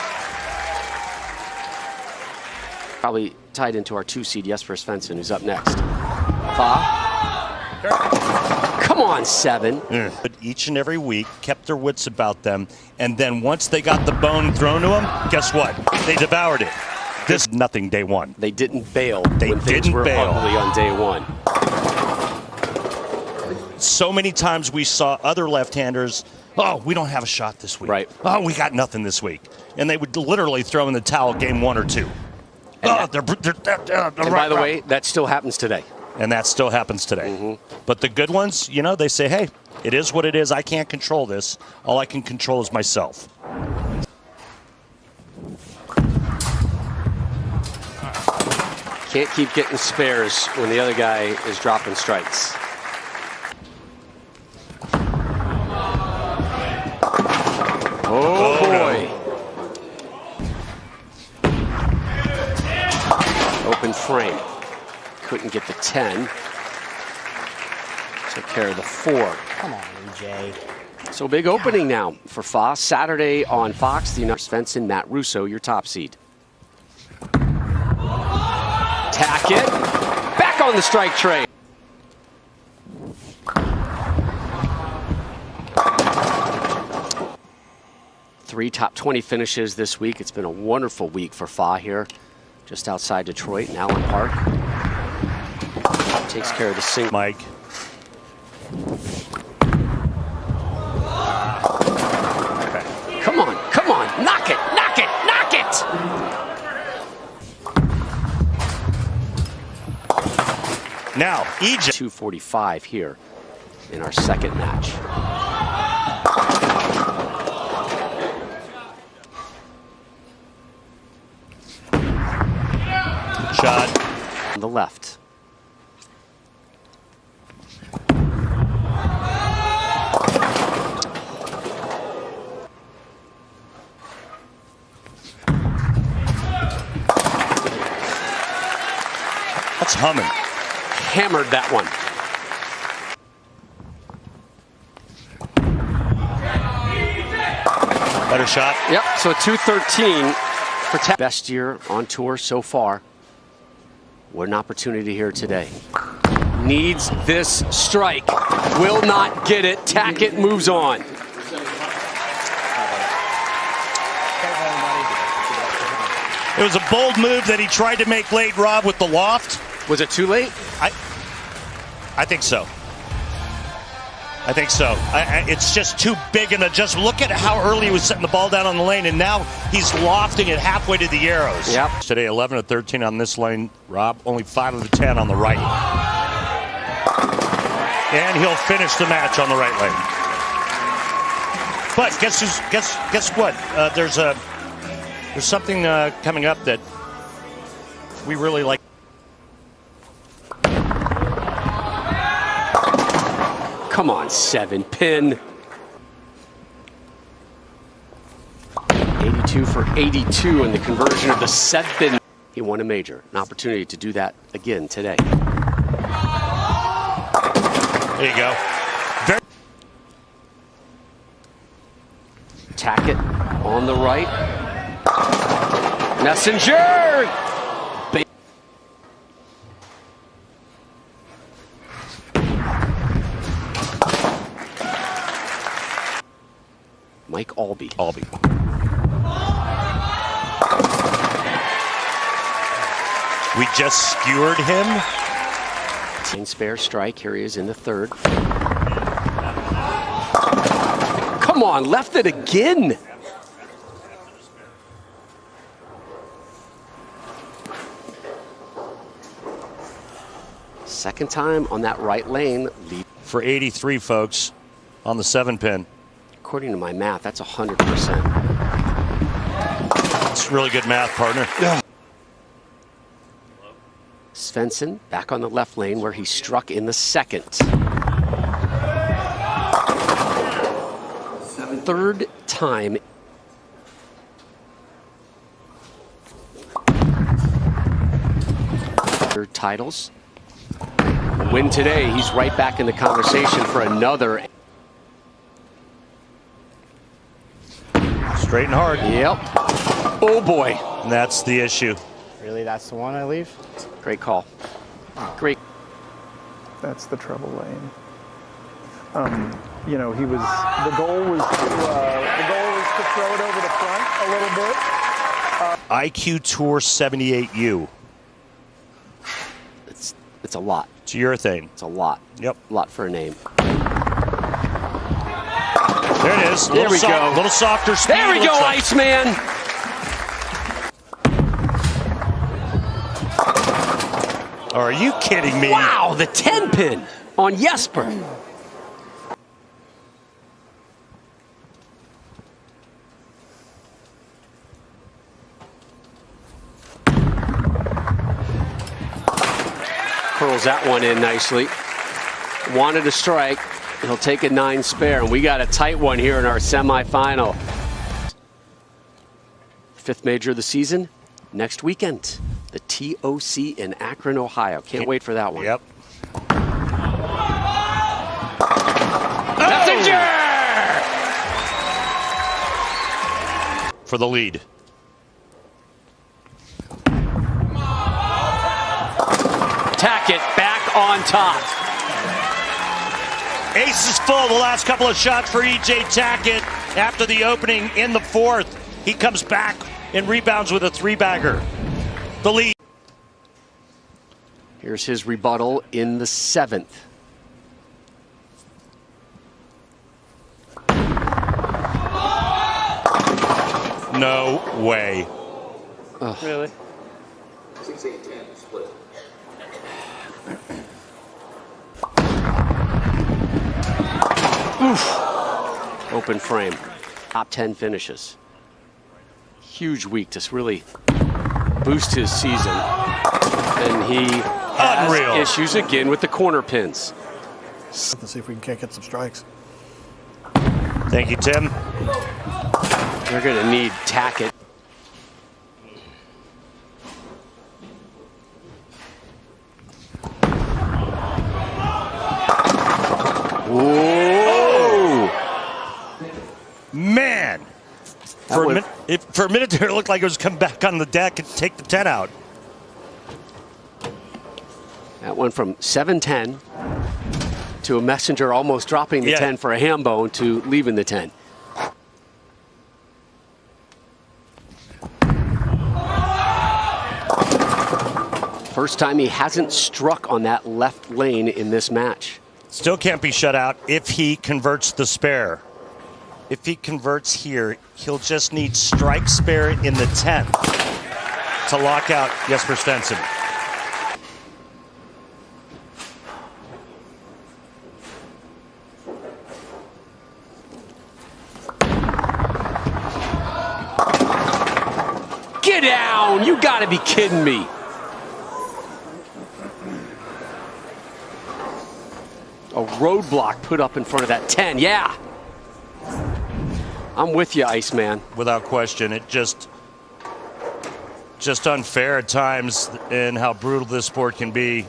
Probably tied into our 2 seed, Jesper Svensson, who's up next. Fa. Come on, 7. But each and every week, kept their wits about them, and then once they got the bone thrown to them, guess what? They devoured it. This nothing day one. They didn't bail. They didn't bail ugly on day 1. So many times we saw other left-handers, oh, we don't have a shot this week. Right. Oh, we got nothing this week. And they would literally throw in the towel game 1 or 2. And by the way, that still happens today. And that still happens today. But the good ones, you know, they say, hey, it is what it is. I can't control this. All I can control is myself. Can't keep getting spares when the other guy is dropping strikes. Oh, boy. Open frame. Couldn't get the 10. Took care of the 4. Come on, EJ. So big opening now for Foss. Saturday on Fox, the United Svensson, Matt Russo, your top seed. Tackett. Back on the strike train. 3 top 20 finishes this week. It's been a wonderful week for Fa here, just outside Detroit in Allen Park. Takes care of the single. Mike. Come on, come on, knock it, knock it, knock it! Now, Egypt. 2:45 here in our second match. Shot. On the left. That's humming. Hammered that one. Better shot. Yep, so a 213 for best year on tour so far. What an opportunity here today. Needs this strike. Will not get it. Tackett moves on. It was a bold move that he tried to make late, Rob, with the loft. Was it too late? I think so. I think so. It's just too big, and just look at how early he was setting the ball down on the lane, and now he's lofting it halfway to the arrows. Yep. Today, 11 of 13 on this lane, Rob. Only 5 of 10 on the right. And he'll finish the match on the right lane. But guess what? There's something coming up that we really like. Come on, 7-pin. 82 for 82 in the conversion of the 7-pin. He won a major. An opportunity to do that again today. There you go. Tackett on the right. Messenger! Mike Albee. We just skewered him. Spare strike. Here he is in the third. Come on, left it again. Second time on that right lane. Lead. For 83, folks, on the 7-pin. According to my math, that's 100%. It's really good math, partner. Yeah. Svensson back on the left lane where he struck in the second. Third time. Third titles. Win today, he's right back in the conversation for another. Straight and hard. Yep. Oh boy. And that's the issue. Really, that's the one I leave? Great call. Great. That's the trouble lane. You know, the goal was to throw it over the front a little bit. IQ Tour 78U. It's a lot. It's your thing. It's a lot. Yep. A lot for a name. There it is. There we go. A little softer speed. There we go, Iceman. Are you kidding me? Wow, the 10-pin on Jesper. Curls that one in nicely. Wanted a strike. He'll take a 9 spare, and we got a tight one here in our semifinal. 5th major of the season next weekend. The TOC in Akron, Ohio. Can't wait for that one. Yep. Messenger! For the lead. Tackett back on top. Ace is full the last couple of shots for EJ Tackett. after the opening in the fourth. He comes back and rebounds with a three-bagger. The lead. Here's his rebuttal in the seventh. No way. Ugh. Really? 6-8-10 split. Oof. Open frame. Top 10 finishes. Huge week to really boost his season. And he has issues again with the corner pins. Let's see if we can't get some strikes. Thank you, Tim. They're going to need Tackett. Whoa! Man! For a minute there, it looked like it was come back on the deck and take the 10 out. That went from 7-10 to a messenger almost dropping the 10 for a ham bone to leaving the 10. First time he hasn't struck on that left lane in this match. Still can't be shut out if he converts the spare. If he converts here, he'll just need strike spare in the 10th to lock out Jesper Svensson. Get down! You gotta be kidding me. A roadblock put up in front of that 10. Yeah. I'm with you, Iceman. Without question. It just unfair at times in how brutal this sport can be.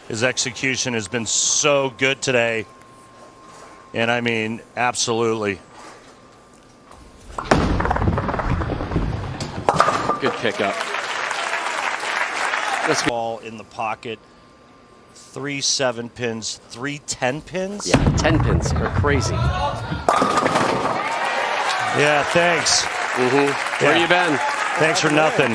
His execution has been so good today. And I mean, absolutely. Good pickup. This ball in the pocket. 3 7 pins, 3 10 pins? Yeah, 10 pins are crazy. Yeah, thanks. Where you been? Thanks for nothing.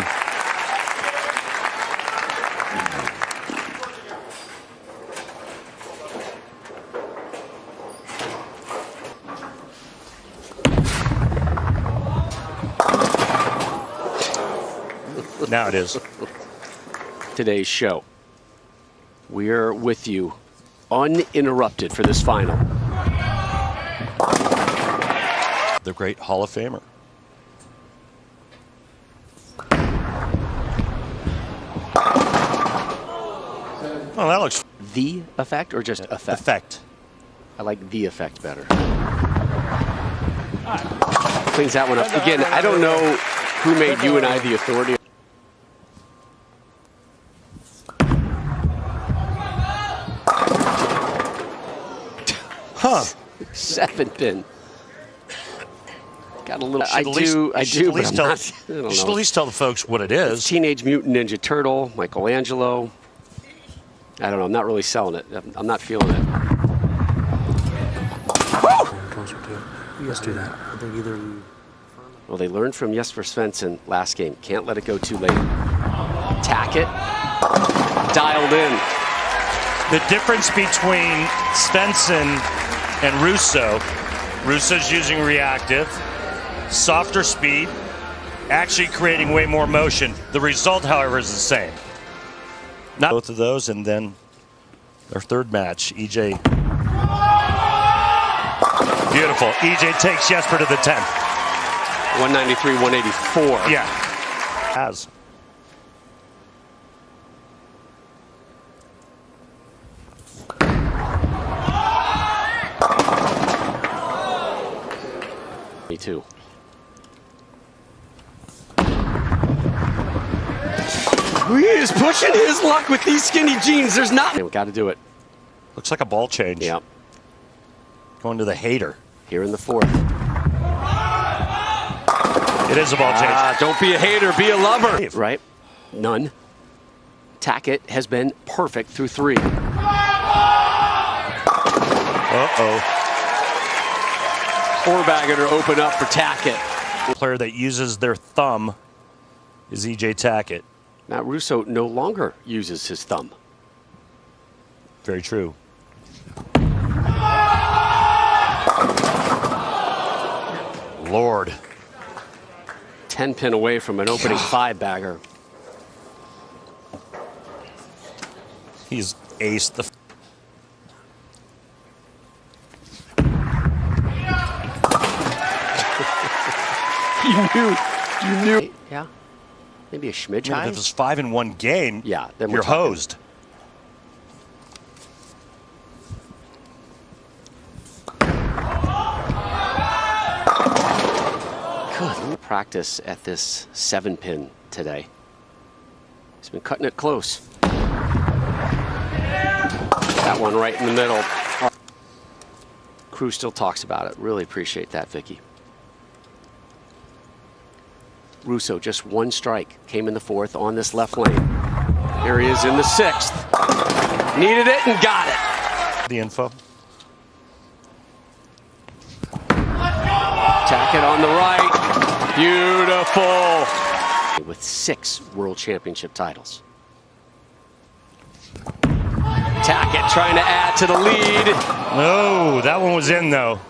Now it is. Today's show. We're with you uninterrupted for this final. The great Hall of Famer. Oh, that looks... The effect or just effect? Effect. I like the effect better. Cleans that one up. Again, I don't know who made you and I the authority. Huh. 7 pin. Got a little. I do. You But should at least tell the folks what it is. It's Teenage Mutant Ninja Turtle, Michelangelo. I don't know. I'm not really selling it. I'm not feeling it. Closer to it. Let's do that. I think either. Well, they learned from Jesper Svensson last game. Can't let it go too late. Tackett. Dialed in. The difference between Svensson and Russo. Russo's using reactive, softer speed, actually creating way more motion. The result, however, is the same. Not both of those, and then their third match, EJ. Beautiful. EJ takes Jesper to the 10th. 193-184. Yeah. Has. Me too. He is pushing his luck with these skinny jeans. There's not. We got to do it. Looks like a ball change. Yeah. Going to the hater. Here in the fourth. It is a ball change. Don't be a hater, be a lover. Right? None. Tackett has been perfect through 3. Uh-oh. Four-bagger to open up for Tackett. Player that uses their thumb is E.J. Tackett. Matt Russo no longer uses his thumb. Very true. Lord. 10-pin away from an opening 5-bagger. He's aced the... You knew. Yeah. Maybe a schmidge high. If it was 5 in one game, yeah, then you're hosed. Good practice at this 7-pin today. He's been cutting it close. That one right in the middle. Crew still talks about it. Really appreciate that, Vicky. Russo just one strike. Came in the 4th on this left lane. Here he is in the 6th. Needed it and got it. The info. Tackett on the right. Beautiful. With 6 World Championship titles. Tackett trying to add to the lead. No, that one was in though.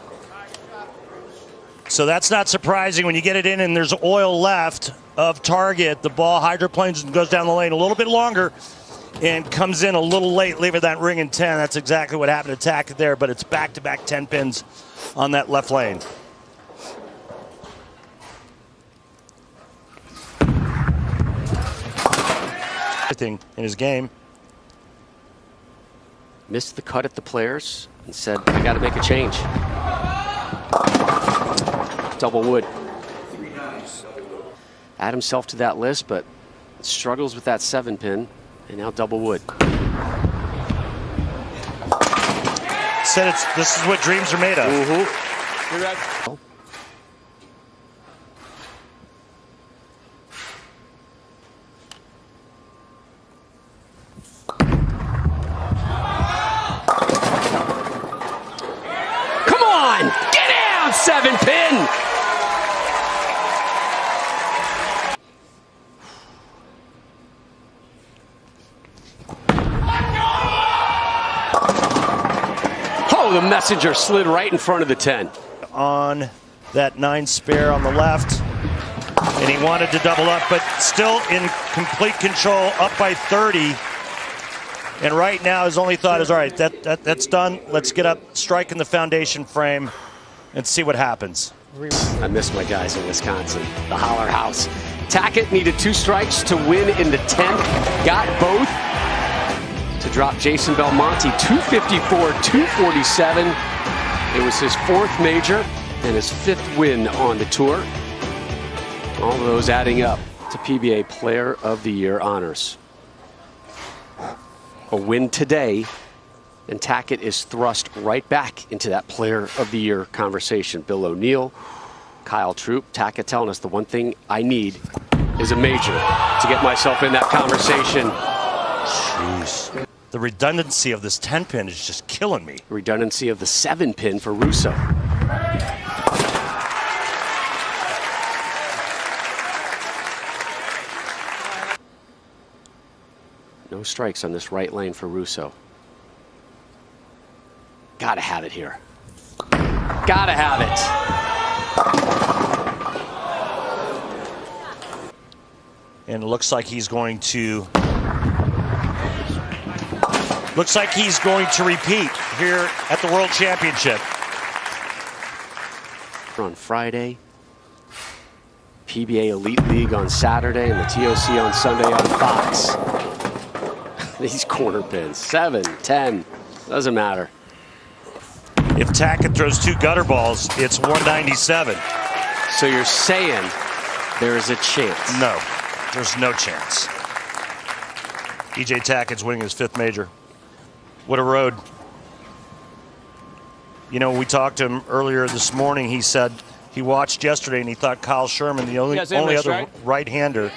So that's not surprising when you get it in and there's oil left of target. The ball hydroplanes and goes down the lane a little bit longer and comes in a little late, leaving that ring in 10. That's exactly what happened to Tackett there, but it's back-to-back 10 pins on that left lane. Everything in his game. Missed the cut at the players and said, I got to make a change. Double wood. Add himself to that list, but struggles with that 7-pin, and now double wood. Said this is what dreams are made of. Mm-hmm. Come on! Get down, 7-pin! The messenger slid right in front of the 10. On that 9 spare on the left. And he wanted to double up, but still in complete control, up by 30. And right now his only thought is, all right, that's done. Let's get up, strike in the foundation frame, and see what happens. I miss my guys in Wisconsin, the Holler House. Tackett needed 2 strikes to win in the 10th. Got both to drop Jason Belmonte 254-247. It was his 4th major and his 5th win on the tour. All of those adding up to PBA Player of the Year honors. A win today, and Tackett is thrust right back into that Player of the Year conversation. Bill O'Neill, Kyle Troup, Tackett telling us the one thing I need is a major to get myself in that conversation. Jeez. The redundancy of this 10-pin is just killing me. Redundancy of the 7-pin for Russo. No strikes on this right lane for Russo. Gotta have it here. Gotta have it. And it looks like he's going to... Looks like he's going to repeat here at the World Championship. On Friday, PBA Elite League on Saturday, and the TOC on Sunday on Fox. These corner pins, 7, 10, doesn't matter. If Tackett throws 2 gutter balls, it's 197. So you're saying there is a chance? No, there's no chance. E.J. Tackett's winning his 5th major. What a road. You know, we talked to him earlier this morning. He said he watched yesterday and he thought Kyle Sherman, the only other right-hander,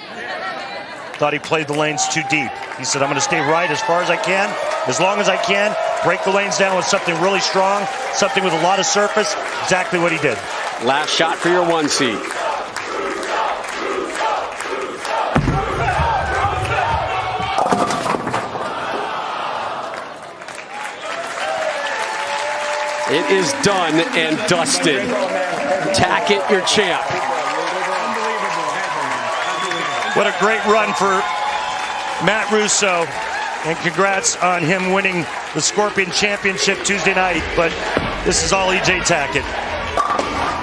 thought he played the lanes too deep. He said, I'm going to stay right as far as I can, as long as I can, break the lanes down with something really strong, something with a lot of surface. Exactly what he did. Last shot for your 1 seed. It is done and dusted. Tackett, your champ. What a great run for Matt Russo, and congrats on him winning the Scorpion Championship Tuesday night, but this is all EJ Tackett.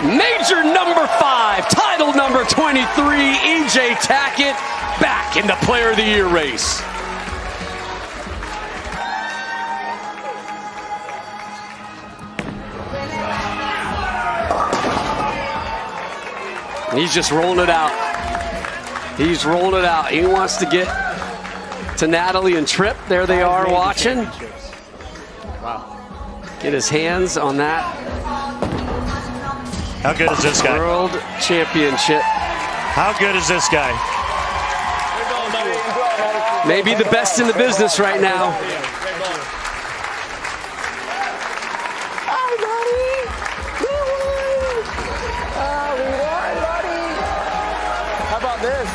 Major number 5, title number 23, EJ Tackett back in the Player of the Year race. He's just rolling it out. He's rolling it out. He wants to get to Natalie and Troup. There they are watching. Wow. Get his hands on that. How good is this guy? World Championship. How good is this guy? Maybe the best in the business right now.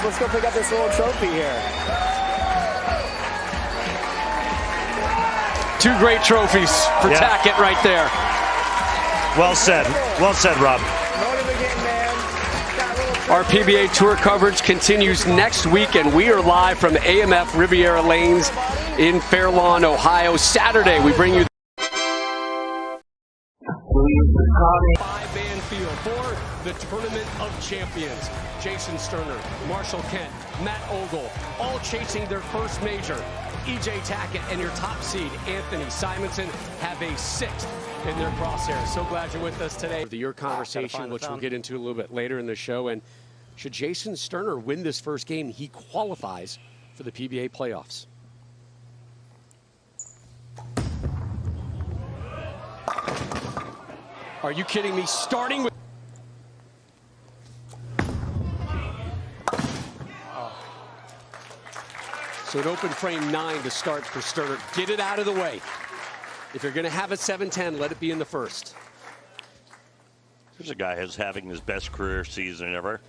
Let's go pick up this little trophy here. 2 great trophies for Tackett right there. Well said. Well said, Rob. Our PBA Tour coverage continues next week, and we are live from AMF Riviera Lanes in Fair Lawn, Ohio. Saturday, we bring you 5-man field for the Tournament of Champions. Jason Sterner, Marshall Kent, Matt Ogle, all chasing their first major. EJ Tackett and your top seed, Anthony Simonson, have a 6th in their crosshairs. So glad you're with us today. The year conversation, which we'll get into a little bit later in the show. And should Jason Sterner win this first game, he qualifies for the PBA playoffs. Are you kidding me? Starting with... So an open frame 9 to start for Sterner. Get it out of the way. If you're going to have a 7-10, let it be in the first. Here's a guy who's having his best career season ever.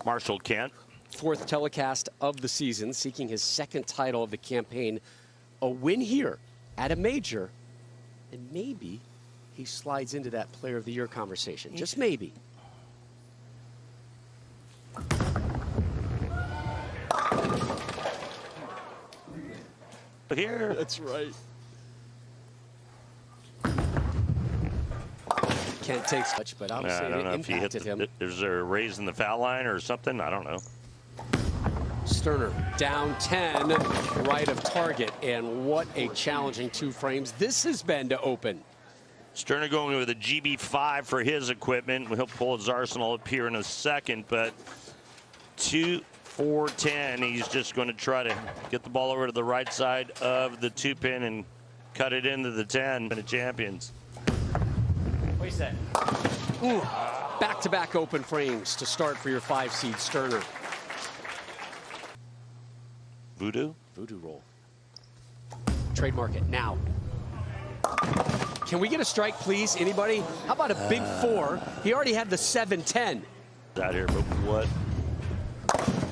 Marshall Kent. 4th telecast of the season, seeking his 2nd title of the campaign. A win here at a major, and maybe he slides into that Player of the Year conversation. Just maybe. Here. That's right. Kent takes much, but obviously it impacted him. Is there a raise in the foul line or something? I don't know. Sterner down 10, right of target, and what a challenging 2 frames this has been to open. Sterner going with a GB5 for his equipment. He'll pull his arsenal up here in a second, but 2-4-10. He's just going to try to get the ball over to the right side of the 2-pin and cut it into the 10 for the champions. What do you say? Back-to-back open frames to start for your 5 seed Sterner. Voodoo? Voodoo roll. Trademark it now. Can we get a strike, please? Anybody? How about a big 4? He already had the 7-10. Out here, but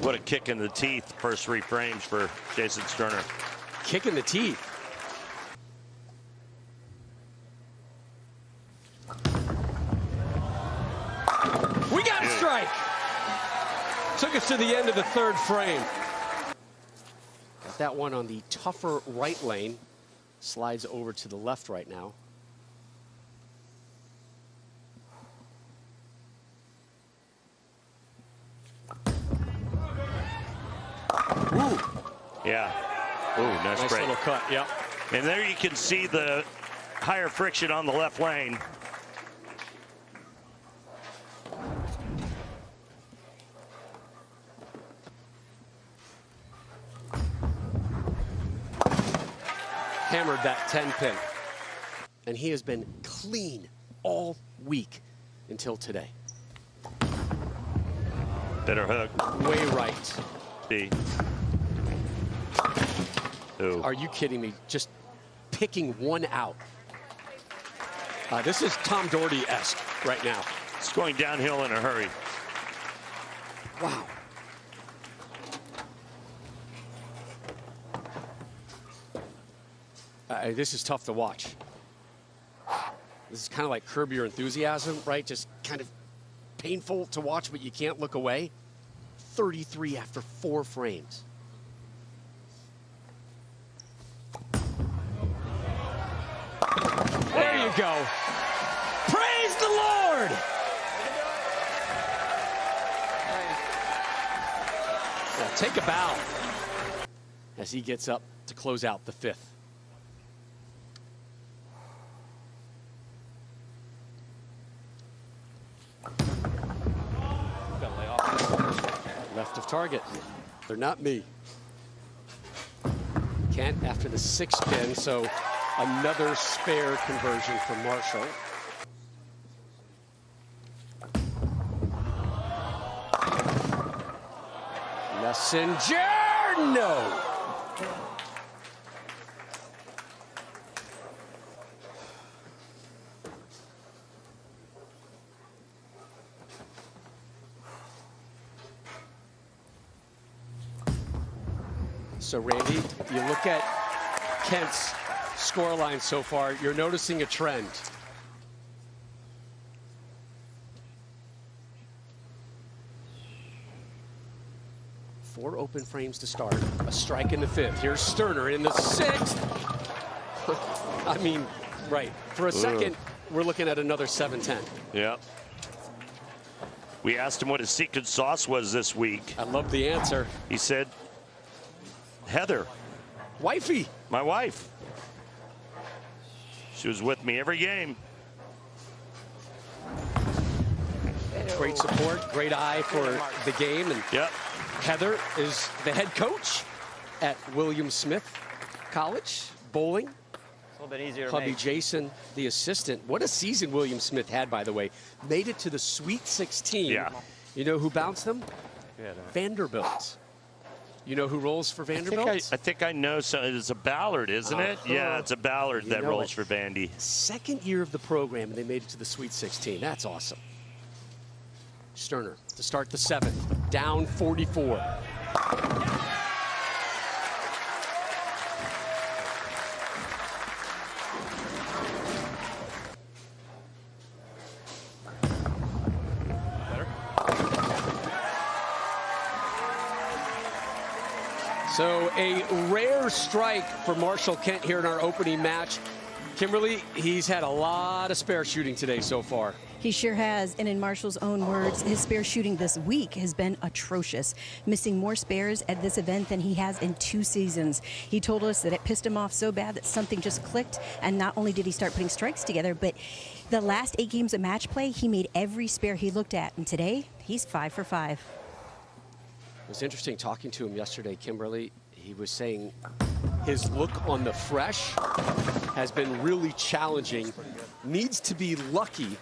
what a kick in the teeth. First 3 frames for Jason Sterner. Kick in the teeth. We got a strike. Took us to the end of the 3rd frame. Got that one on the tougher right lane. Slides over to the left right now. Ooh. Yeah. Ooh, nice break. Little cut, yep. And there you can see the higher friction on the left lane. Hammered that 10-pin. And he has been clean all week until today. Better hook. Way right. See. Ooh. Are you kidding me? Just picking one out. This is Tom Doherty-esque right now. It's going downhill in a hurry. Wow. This is tough to watch. This is kind of like Curb Your Enthusiasm, right? Just kind of painful to watch, but you can't look away. 33 after 4 frames. There you go. Praise the Lord! Now take a bow as he gets up to close out the 5th. Left of target. They're not me. Kent after the 6th pin, so another spare conversion for Marshall. Messenger, no. So, Randy, you look at Kent's scoreline so far, you're noticing a trend. Four open frames to start, a strike in the 5th. Here's Sterner in the 6th. I mean, right, for a second, we're looking at another 7-10. Yeah. We asked him what his secret sauce was this week. I love the answer. He said, Heather. Wifey. My wife. She was with me every game. Great support, great eye for the game. And yep. Heather is the head coach at William Smith College, bowling. It's a little bit easier to Hubby make. Jason, the assistant. What a season William Smith had, by the way. Made it to the Sweet 16. Yeah. You know who bounced them? Vanderbilt. You know who rolls for Vanderbilt? I think I know. So it's a Ballard, isn't it? Yeah, it's a Ballard that rolls for Vandy. 2nd year of the program, and they made it to the Sweet 16. That's awesome. Sterner to start the 7th, down 44. So a rare strike for Marshall Kent here in our opening match. Kimberly, he's had a lot of spare shooting today so far. He sure has, and in Marshall's own words, his spare shooting this week has been atrocious, missing more spares at this event than he has in 2 seasons. He told us that it pissed him off so bad that something just clicked, and not only did he start putting strikes together, but the last 8 games of match play, he made every spare he looked at, and today, he's 5 for 5. It was interesting talking to him yesterday, Kimberly. He was saying his look on the fresh has been really challenging. Needs to be lucky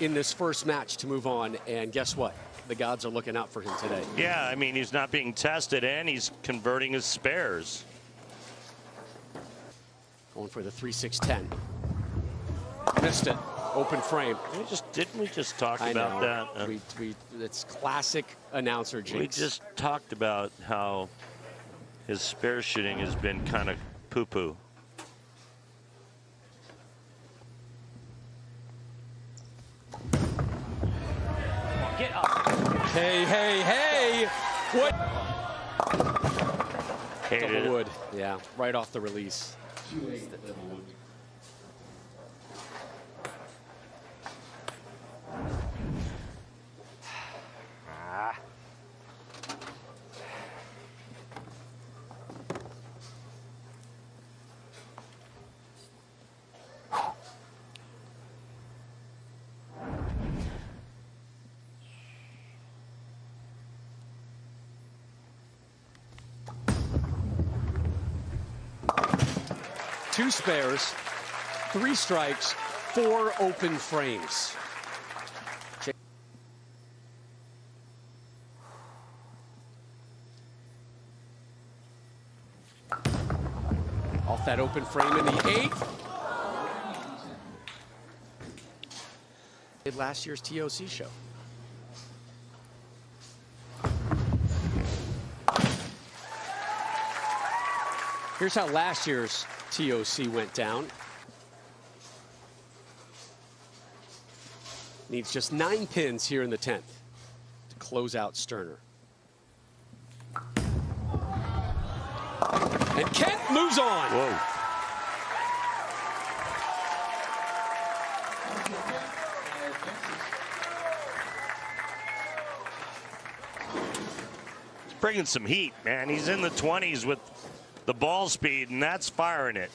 in this first match to move on, and guess what? The gods are looking out for him today. Yeah, I mean, he's not being tested, and he's converting his spares. Going for the 3-6-10. Missed it. Open frame. Didn't we just talk about that? It's classic announcer jinx. We just talked about how his spare shooting has been kind of poo-poo. Get up. Hey, hey, hey! What? Hated Double wood. Yeah, right off the release. Two spares, 3 strikes, 4 open frames. that open frame in the 8th. Last year's TOC show. Here's how last year's TOC went down. Needs just 9 pins here in the 10th to close out Sterner. And Kent moves on. Whoa. He's bringing some heat, man. He's in the 20s with the ball speed, and that's firing it.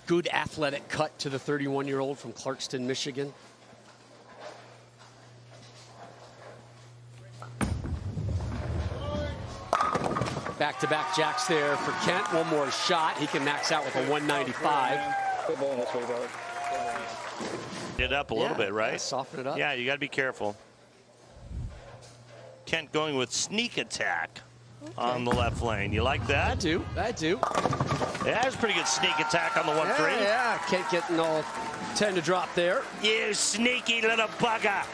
Good athletic cut to the 31-year-old from Clarkston, Michigan. Back-to-back jacks there for Kent. One more shot. He can max out with a 195. It up a little bit, right? Yeah, soften it up. Yeah, you got to be careful. Kent going with sneak attack on the left lane. You like that? I do. Yeah, that's pretty good sneak attack on the 1-3. Yeah, Kent getting all 10 to drop there. You sneaky little bugger.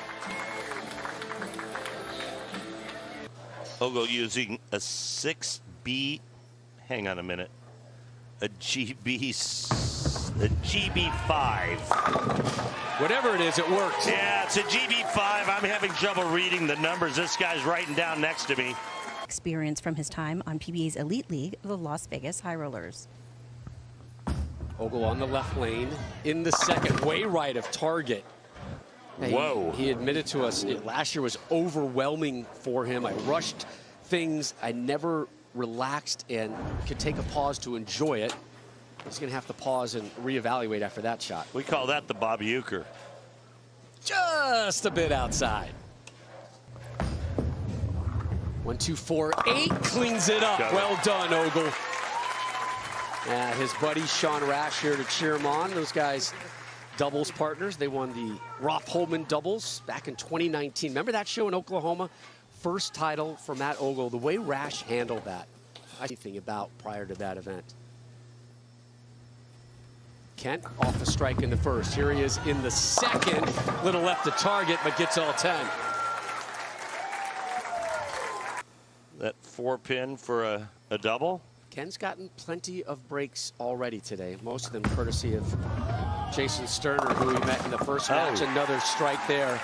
Ogle using a 6B, hang on a minute, a GB5. Whatever it is, it works. Yeah, it's a GB5. I'm having trouble reading the numbers. This guy's writing down next to me. Experience from his time on PBA's Elite League, the Las Vegas High Rollers. Ogle on the left lane in the second, way right of target. Whoa. He admitted to us last year was overwhelming for him. I rushed things. I never relaxed and could take a pause to enjoy it. He's going to have to pause and reevaluate after that shot. We call that the Bob Euchre. Just a bit outside. 1, 2, 4, 8 cleans it up. Well done, Ogle. His buddy Sean Rash here to cheer him on. Those guys, doubles partners. They won the Roth Holman doubles back in 2019. Remember that show in Oklahoma? First title for Matt Ogle. The way Rash handled that, I think about prior to that event. Kent off a strike in the first. Here he is in the second. Little left to target, but gets all 10. That 4-pin for a double. Ken's gotten plenty of breaks already today. Most of them courtesy of Jason Sterner, who we met in the first match. Another strike there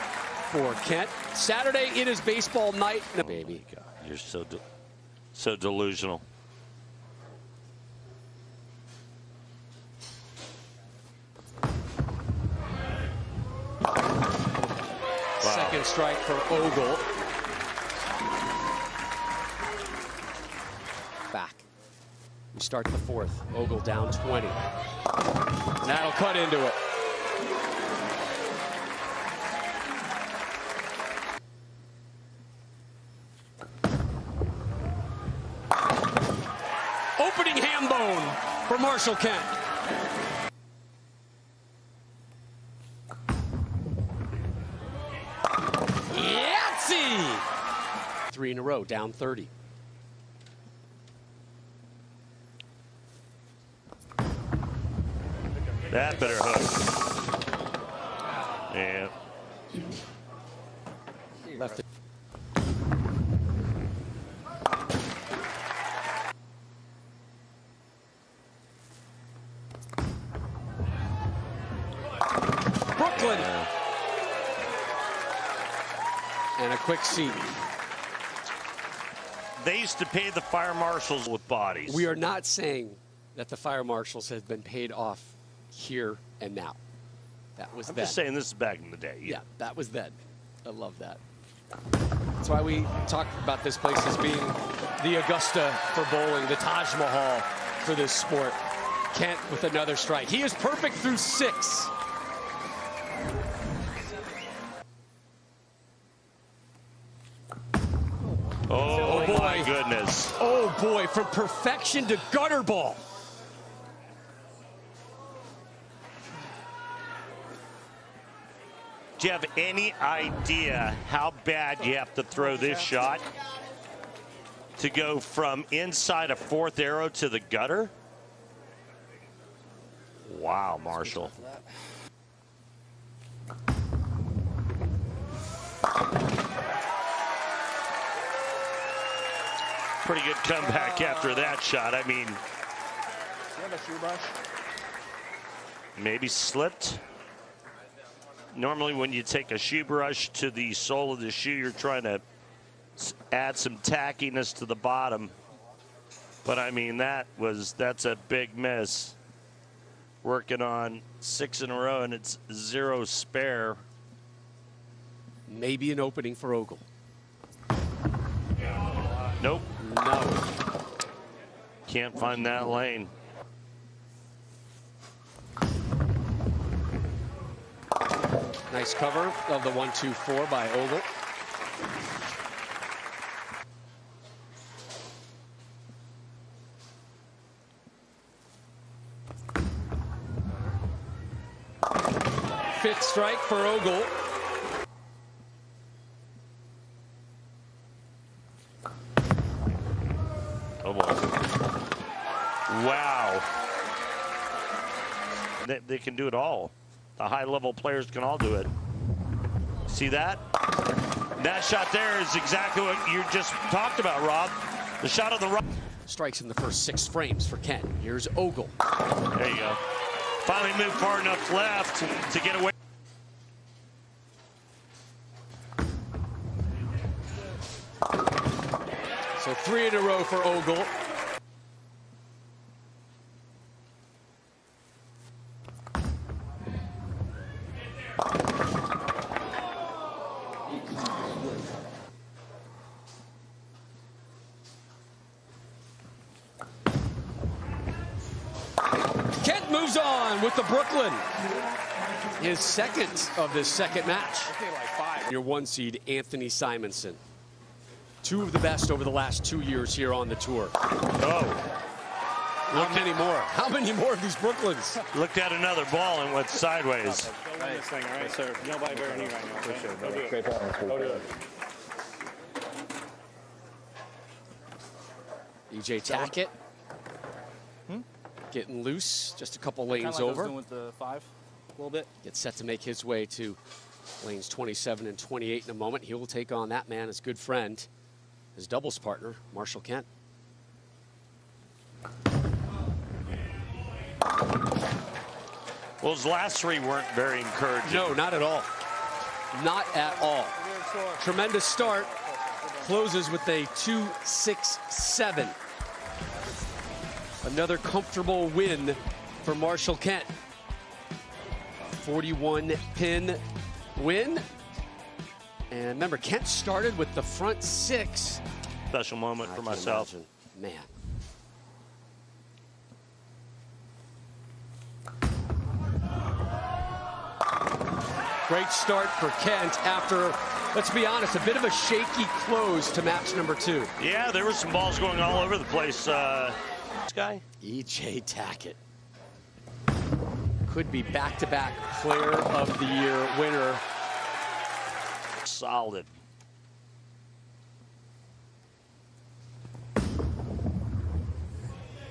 for Kent. Saturday, it is baseball night. No, baby. God, you're so delusional. Second strike for Ogle. Back. We start the fourth. Ogle down 20. And that'll cut into it. Opening ham bone for Marshall Kent. Yahtzee! 3 in a row, down 30. That better hook. Yeah. Left it. Brooklyn. And a quick seat. They used to pay the fire marshals with bodies. We are not saying that the fire marshals have been paid off here and now. That was I'm then. just saying this is back in the day. Yeah, that was then. I love that. That's why we talk about this place as being the Augusta for bowling, the Taj Mahal for this sport. Kent with another strike. He is perfect through 6. Oh boy. My goodness. Oh boy, from perfection to gutter ball. Do you have any idea how bad you have to throw this shot to go from inside a fourth arrow to the gutter. Wow, Marshall. Pretty good comeback after that shot. I mean, maybe slipped. Normally when you take a shoe brush to the sole of the shoe, you're trying to add some tackiness to the bottom. But I mean, that's a big miss. Working on 6 in a row, and it's 0 spare. Maybe an opening for Ogle. Nope. No. Can't find that lane. Nice cover of the 1-2-4 by Ogle. Fifth strike for Ogle. Oh boy. Wow. They can do it all. The high-level players can all do it. See that? That shot there is exactly what you just talked about, Rob. The shot on the right. Strikes in the first 6 frames for Kent. Here's Ogle. There you go. Finally moved far enough left to get away. So 3 in a row for Ogle. Kent moves on with the Brooklyn. His second of this second match. Your 1 seed, Anthony Simonson. 2 of the best over the last 2 years here on the tour. Oh. How many more? How many more of these Brooklyns? Looked at another ball and went sideways. This thing, all right, sir. Nobody better than you right now. Okay? Go do it. Great ball. Go do it. EJ Tackett. Getting loose, just a couple lanes Kinda like over. I was doing with the 5 a little bit. Gets set to make his way to lanes 27 and 28 in a moment. He will take on that man, his good friend, his doubles partner, Marshall Kent. Well, his last 3 weren't very encouraging. No, not at all. Not at all. Tremendous start. Closes with a 2-6-7. Another comfortable win for Marshall Kent. 41-pin win. And remember, Kent started with the front 6. Special moment for myself. Imagine. Man. Great start for Kent after, let's be honest, a bit of a shaky close to match number 2. Yeah, there were some balls going all over the place. This guy? EJ Tackett. Could be back-to-back Player of the Year winner. Solid.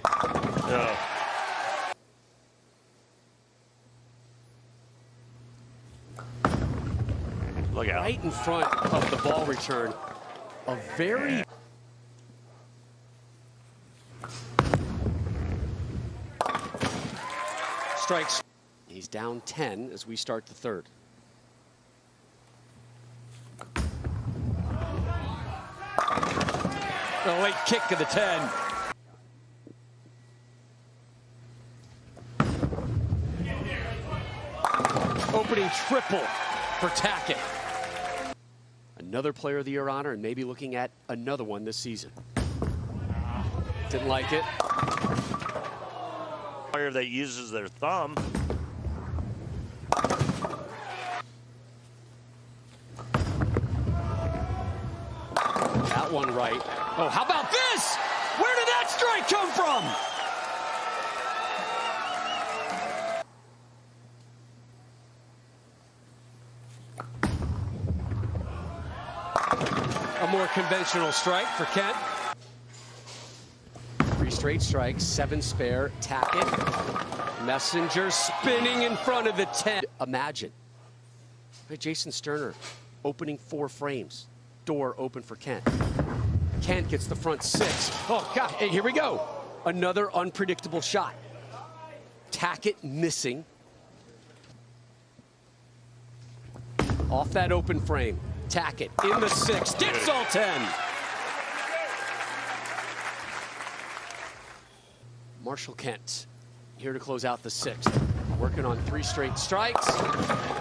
Oh. Look out. Right in front of the ball return. A very... Strikes. He's down 10 as we start the third. A late kick of the 10. Opening triple for Tackett. Another Player of the Year honor, and maybe looking at another one this season. Didn't like it. Player that uses their thumb. That one right. Oh, how about this? Where did that strike come from? A more conventional strike for Kent. straight strikes, 7 spare, tack it. Messenger spinning in front of the 10. Imagine. Jason Sterner opening 4 frames. Door open for Kent. Kent gets the front 6. Oh, God, hey, here we go. Another unpredictable shot. Tack it, missing. Off that open frame. Tack it, in the 6. Gets all 10. Marshall Kent here to close out the 6th. Working on 3 straight strikes.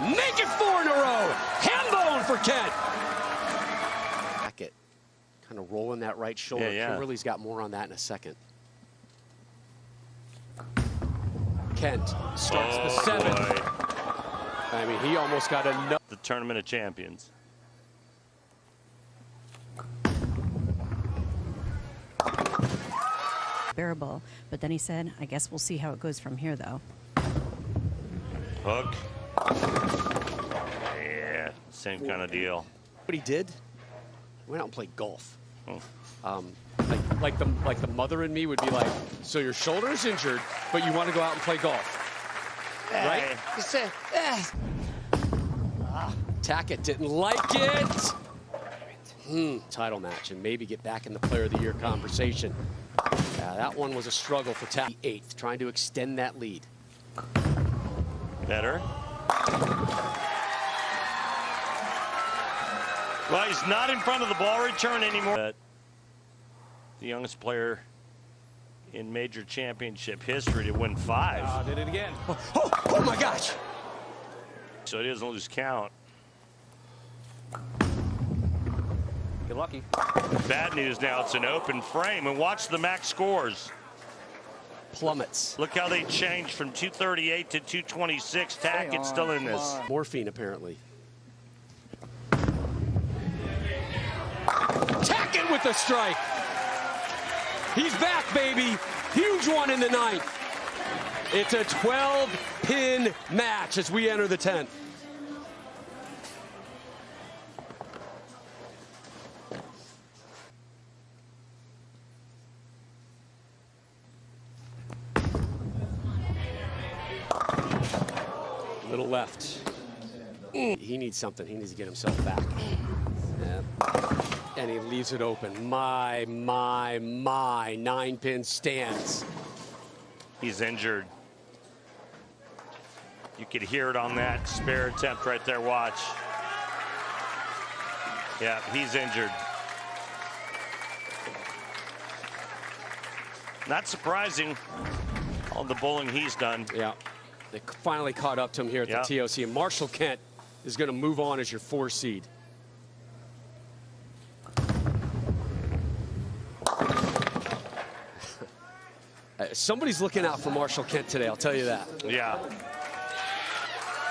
Make it 4 in a row. Ham bone for Kent. Tack it. Kind of rolling that right shoulder. Kimberly's got more on that in a second. Kent starts the 7. Boy. I mean, he almost got another. The Tournament of Champions. Bearable, but then he said, I guess we'll see how it goes from here, though. Hook. Yeah, same kind of deal. What he did, he went out and played golf. Like the mother in me would be like, so your shoulder's injured, but you want to go out and play golf, right? He said, Tackett didn't like it. Title match and maybe get back in the Player of the Year conversation. That one was a struggle for Tackett. 8th, trying to extend that lead. Better. Well, he's not in front of the ball return anymore. The youngest player in major championship history to win 5. Did it again. Oh my gosh. So he doesn't lose count. Get lucky. Bad news now, it's an open frame. And watch the max scores. Plummets. Look how they changed from 238 to 226. Tackett's still in this. Morphine, apparently. Tackett with the strike. He's back, baby. Huge one in the 9th. It's a 12-pin match as we enter the 10th. Little left. He needs something. He needs to get himself back. And he leaves it open. My 9-pin stance. He's injured. You could hear it on that spare attempt right there. Watch. Yeah, he's injured. Not surprising on the bowling he's done. Yeah. They finally caught up to him here at the TOC. And Marshall Kent is going to move on as your 4 seed. Somebody's looking out for Marshall Kent today, I'll tell you that. Yeah.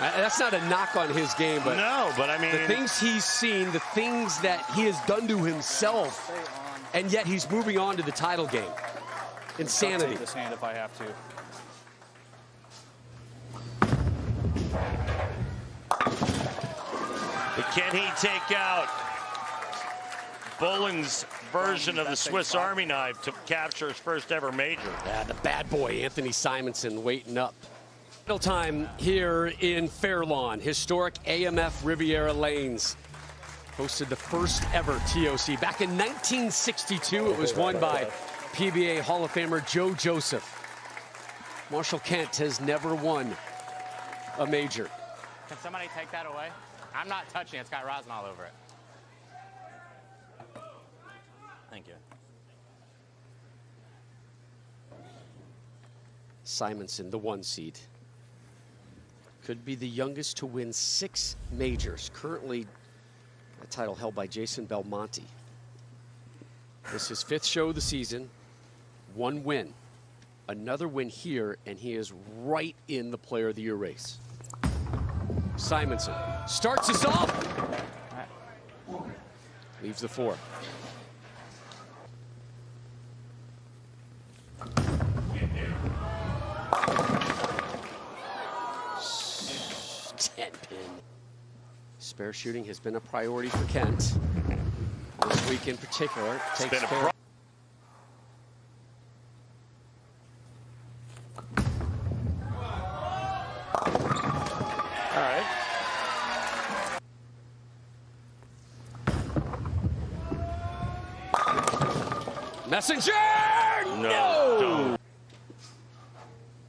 That's not a knock on his game, but no, but I mean, the things he's seen, the things that he has done to himself, and yet he's moving on to the title game. Insanity. I'll take this hand if I have to. But can he take out Bowling's version of the Swiss Army knife to capture his first ever major? Yeah, the bad boy, Anthony Simonson, waiting up. Final time here in Fairlawn, historic AMF Riviera Lanes. Hosted the first ever TOC. Back in 1962, it was won by PBA Hall of Famer Joe Joseph. Marshall Kent has never won a major. Can somebody take that away? I'm not touching it. It's got rosin all over it. Thank you. Simonson, the 1 seed. Could be the youngest to win 6 majors. Currently, a title held by Jason Belmonte. This is his 5th show of the season. 1 win. Another win here, and he is right in the Player of the Year race. Simonson starts us off. Leaves the 4. Spare shooting has been a priority for Kent. This week in particular, takes care. All right. Messenger! No.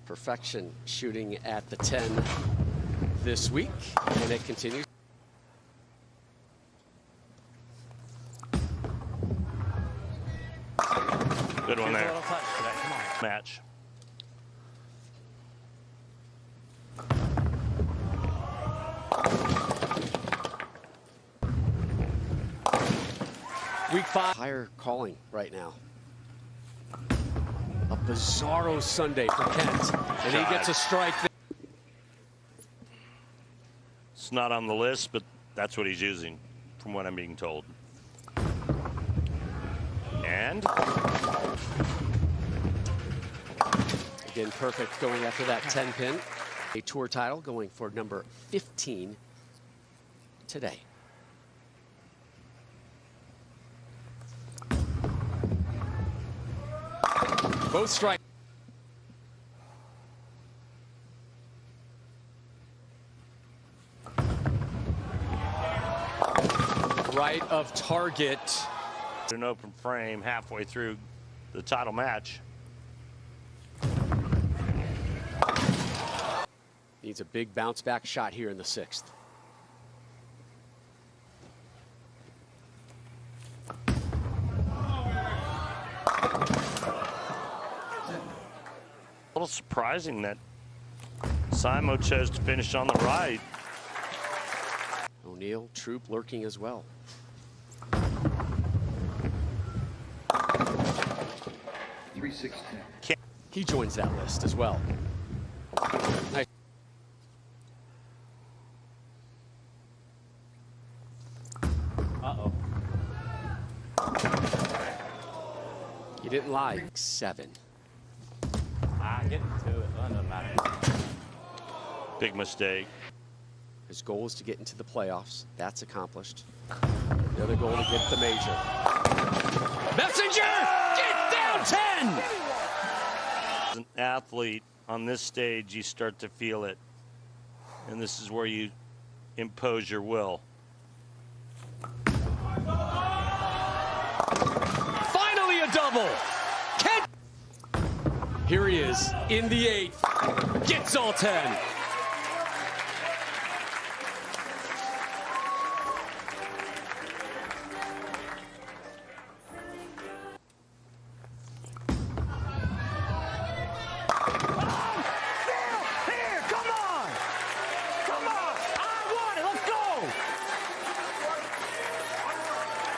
Perfection shooting at the 10 this week, and it continues. Good one there. Match. Week 5. Higher calling right now. A bizarro Sunday for Kent, and he gets a strike. It's not on the list, but that's what he's using, from what I'm being told. And again, perfect going after that 10 pin. A tour title going for number 15 today. Both strike. Right of target. An open frame halfway through the title match. Needs a big bounce back shot here in the 6th. A little surprising that Simo chose to finish on the right. O'Neal, Troup lurking as well. He joins that list as well. Nice. Uh-oh. You didn't lie. 7. Get to it. That doesn't matter. Big mistake. His goal is to get into the playoffs. That's accomplished. The other goal to get the major. Messenger! Get down 10! As an athlete on this stage, you start to feel it. And this is where you impose your will. Finally a double! Kent! Here he is in the 8th. Gets all 10.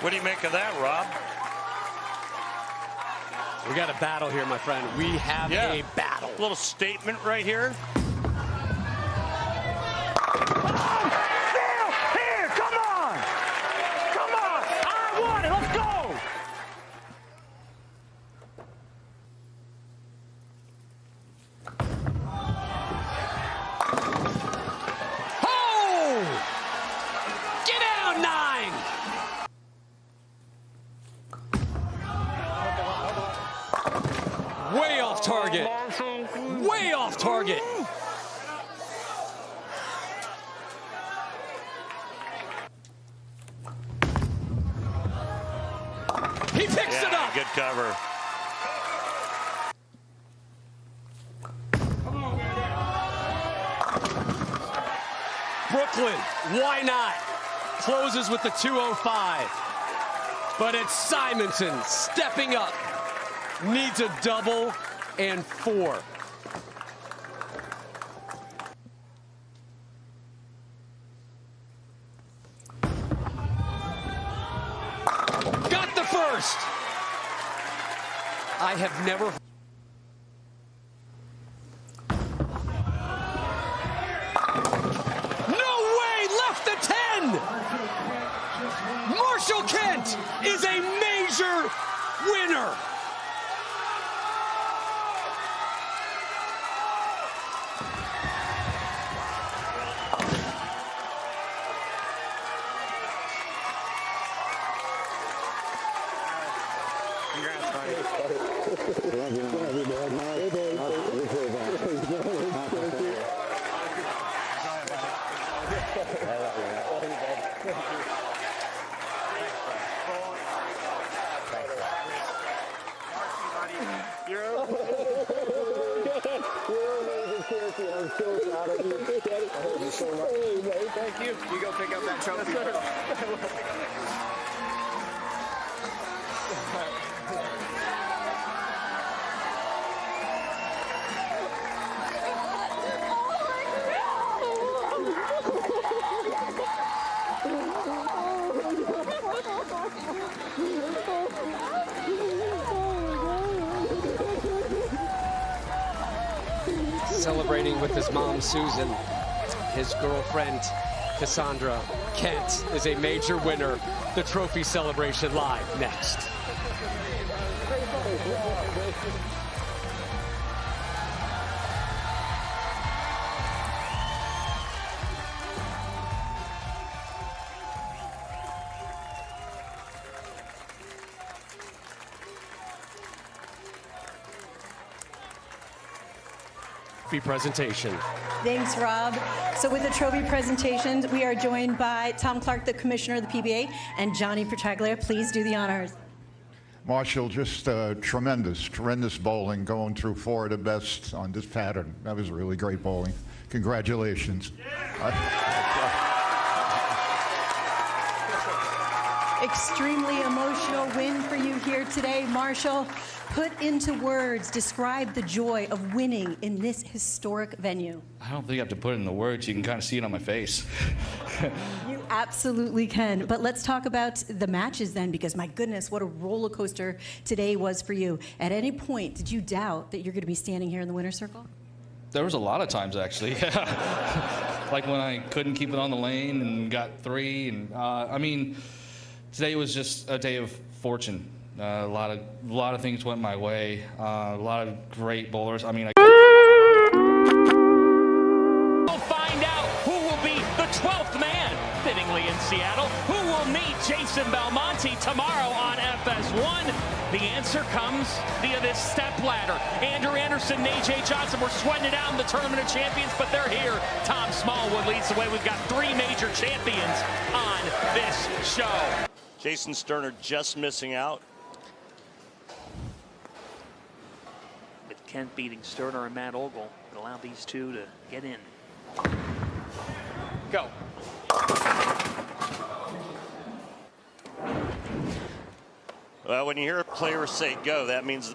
What do you make of that, Rob? We got a battle here, my friend. We have a battle. A little statement right here. Here, come on! Come on! I want it, let's go! Oh! Get down 9! Way off target. Way off target. He picks it up. Good cover. Brooklyn, why not? Closes with the 2:05. But it's Simonson stepping up. Needs a double and 4. Got the first. I have never. No way, left the 10. Marshall Kent is a major winner. Congrats, buddy. trophy, and I'm so proud of you. Thank you so much. Thank you. You go pick up that trophy. Celebrating with his mom, Susan. His girlfriend, Cassandra. Kent is a major winner. The trophy celebration live next. Presentation. Thanks, Rob. So with the trophy presentations, we are joined by Tom Clark, the commissioner of the PBA, and Johnny Petraglia. Please do the honors. Marshall, just tremendous bowling, going through 4 of the best on this pattern. That was really great bowling. Congratulations. Extremely emotional win for you here today, Marshall. Put into words, describe the joy of winning in this historic venue. I don't think I have to put it in the words. You can kind of see it on my face. You absolutely can. But let's talk about the matches then, because my goodness, what a roller coaster today was for you. At any point, did you doubt that you're going to be standing here in the winner's circle? There was a lot of times, actually. Like when I couldn't keep it on the lane and got 3. And I mean, today was just a day of fortune. A lot of things went my way. A lot of great bowlers. I mean, We'll find out who will be the 12th man, fittingly in Seattle. Who will meet Jason Belmonte tomorrow on FS1? The answer comes via this step ladder. Andrew Anderson and AJ Johnson were sweating it out in the Tournament of Champions, but they're here. Tom Smallwood leads the way. We've got 3 major champions on this show. Jason Sterner just missing out. With Kent beating Sterner and Matt Ogle, it allowed these two to get in. Go. Well, when you hear a player say go, that means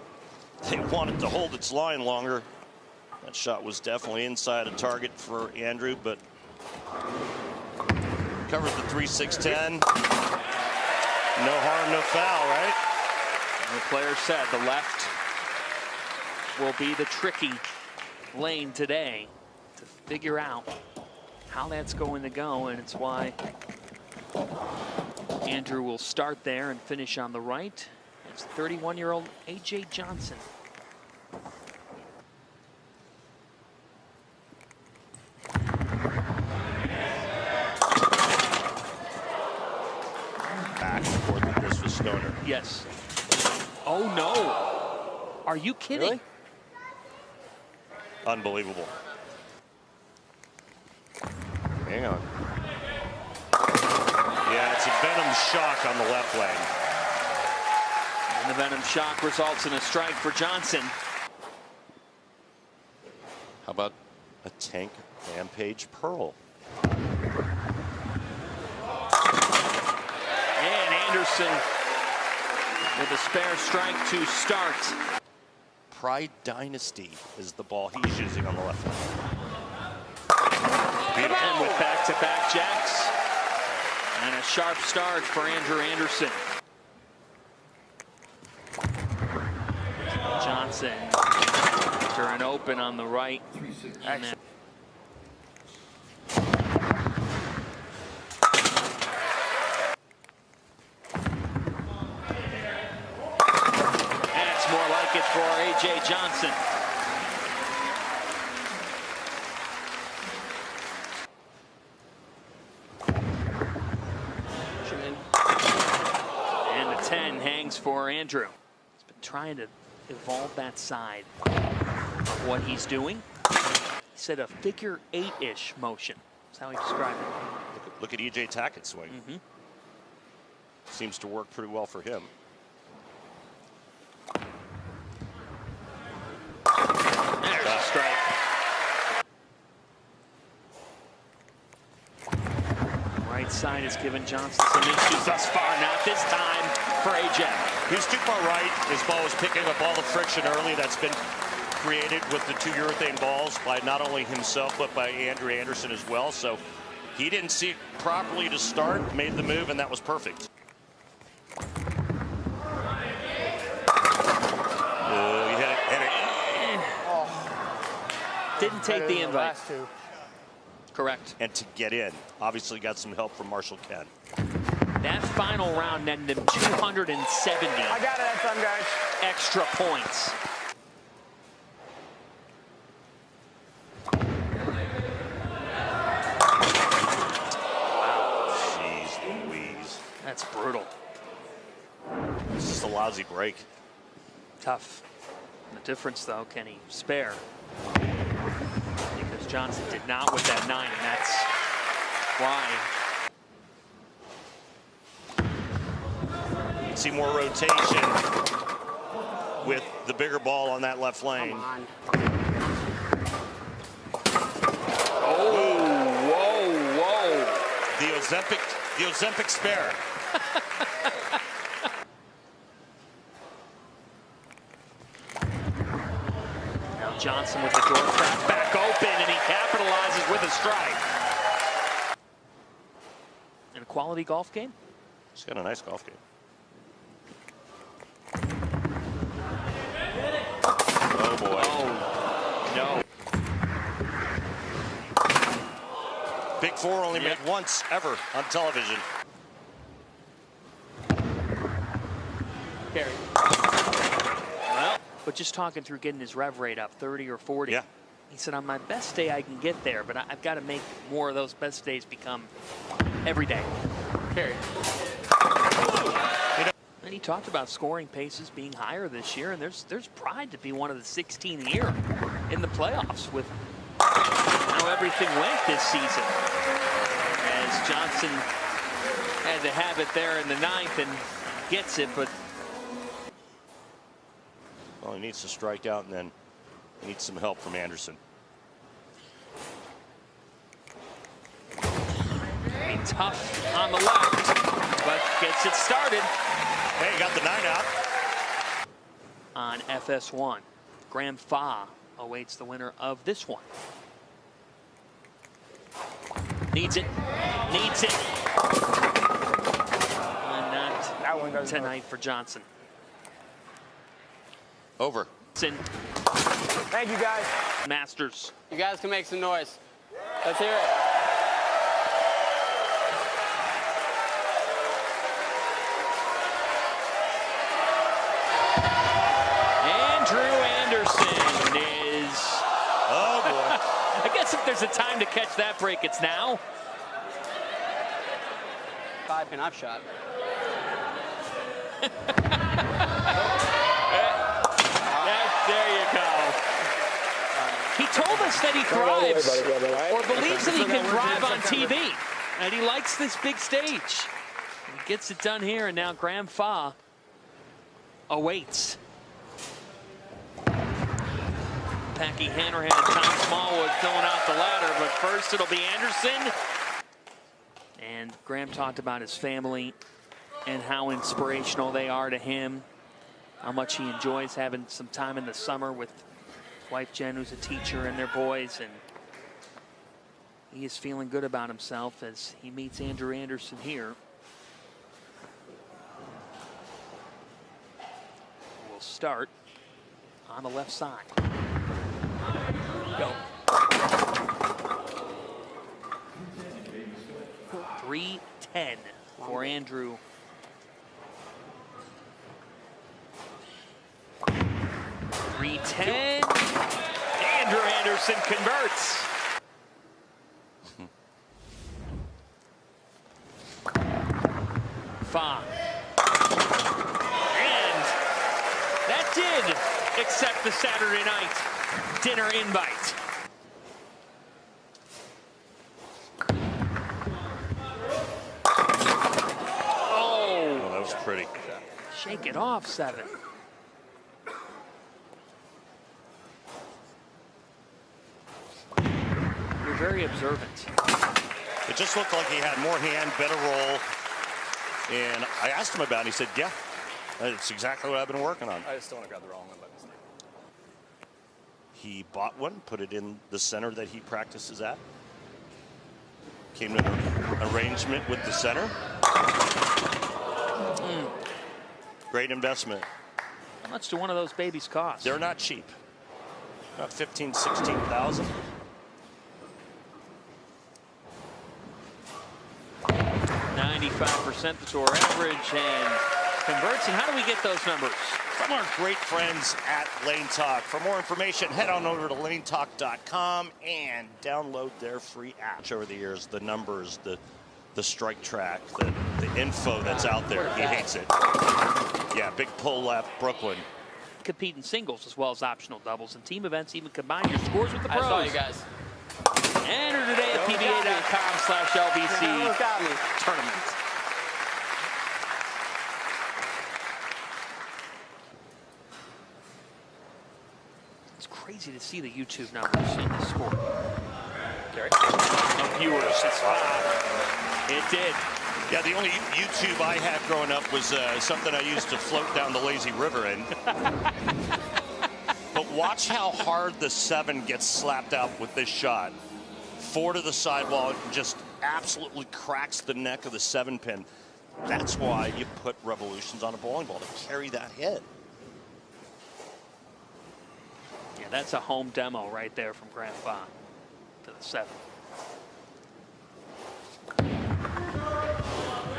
they want it to hold its line longer. That shot was definitely inside a target for Andrew, but covers the 3-6-10. No harm, no foul, right? And the player said the left will be the tricky lane today to figure out how that's going to go, and it's why Andrew will start there and finish on the right. It's 31-year-old AJ Johnson. Back toward this was Stoner. Yes. Oh no. Are you kidding? Really? Unbelievable. Hang on. Yeah, it's a Venom shock on the left lane. And the Venom shock results in a strike for Johnson. How about a Tank Rampage Pearl? And Anderson with a spare strike to start. Pride Dynasty is the ball he's using on the left lane. And with back-to-back jacks. And a sharp start for Andrew Anderson. Johnson turn open on the right. And then and it's more like it for AJ Johnson. And the 10 hangs for Andrew. He's been trying to evolve that side of what he's doing. He said a figure 8-ish motion. That's how he described it. Look at EJ Tackett's swing. Seems to work pretty well for him. There's a strike. right side has given Johnson some issues thus far. Not this time for AJ. He was too far right. His ball was picking up all the friction early that's been created with the 2 urethane balls by not only himself, but by Andrew Anderson as well. So he didn't see it properly to start, made the move, and that was perfect. Oh, he hit it. Didn't take the invite. Correct. And to get in, obviously got some help from Marshall Ken. That final round netted him 270. I got it that time, guys. Extra points. Jeez Louise. That's brutal. This is a lousy break. Tough. The difference, though, can he spare? Because Johnson did not with that 9, and that's why. See more rotation with the bigger ball on that left lane. Oh, whoa, whoa. The Ozempic spare. Now Johnson with the door crack back open, and he capitalizes with a strike. And a quality golf game? He's got a nice golf game. Oh boy. Oh, no. Big Four only made once ever on television. Carry. Well, but just talking through getting his rev rate up 30 or 40. Yeah. He said, on my best day, I can get there, but I've got to make more of those best days become every day. Carry. And he talked about scoring paces being higher this year, and there's pride to be one of the 16 here in the playoffs with how everything went this season. As Johnson had to have it there in the 9th and gets it, but well, he needs to strike out, and then he needs some help from Anderson. Be tough on the left, but gets it started. Hey, got the 9 out. On FS1, Graham Fa awaits the winner of this one. Needs it. Needs it. And not tonight for Johnson. Over. Thank you, guys. Masters. You guys can make some noise. Let's hear it. Andrew Anderson is... Oh, boy. I guess if there's a time to catch that break, it's now. 5-pin off shot. There you go. He told us that he thrives or believes that he can thrive on TV, and he likes this big stage. He gets it done here, and now Graham Fa awaits. Packy Hanrahan and Tom Smallwood filling out the ladder, but first it'll be Anderson. And Graham talked about his family and how inspirational they are to him, how much he enjoys having some time in the summer with his wife Jen, who's a teacher, and their boys, and he is feeling good about himself as he meets Andrew Anderson here. We'll start on the left side. Go. 3-10 for Andrew. .310. Andrew Anderson converts. Fa. And that did accept the Saturday night dinner invite. Oh, that was pretty. Shake it off, 7. You're very observant. It just looked like he had more hand, better roll. And I asked him about it. He said, yeah, that's exactly what I've been working on. I just don't want to grab the wrong one by mistake. He bought one, put it in the center that he practices at. Came to an arrangement with the center. Great investment. How much do one of those babies cost? They're not cheap. About 15, 16,000. 95% the tour average and converts. And how do we get those numbers? From our great friends at Lane Talk. For more information, head on over to lanetalk.com and download their free app. Over the years, the numbers, the strike track, the info that's out there. He hates it. Yeah, big pull left, Brooklyn. Compete in singles as well as optional doubles and team events. Even combine your scores with the pros. I saw you guys. Enter today at PBA.com/LBC tournament. It's crazy to see the YouTube numbers in this sport. Of viewers, it's it did. Yeah, the only YouTube I had growing up was something I used to float down the lazy river in. But watch how hard the 7 gets slapped out with this shot. 4 to the sidewall, just absolutely cracks the neck of the 7-pin. That's why you put revolutions on a bowling ball, to carry that hit. Yeah, that's a home demo right there from Grant Fa to the 7.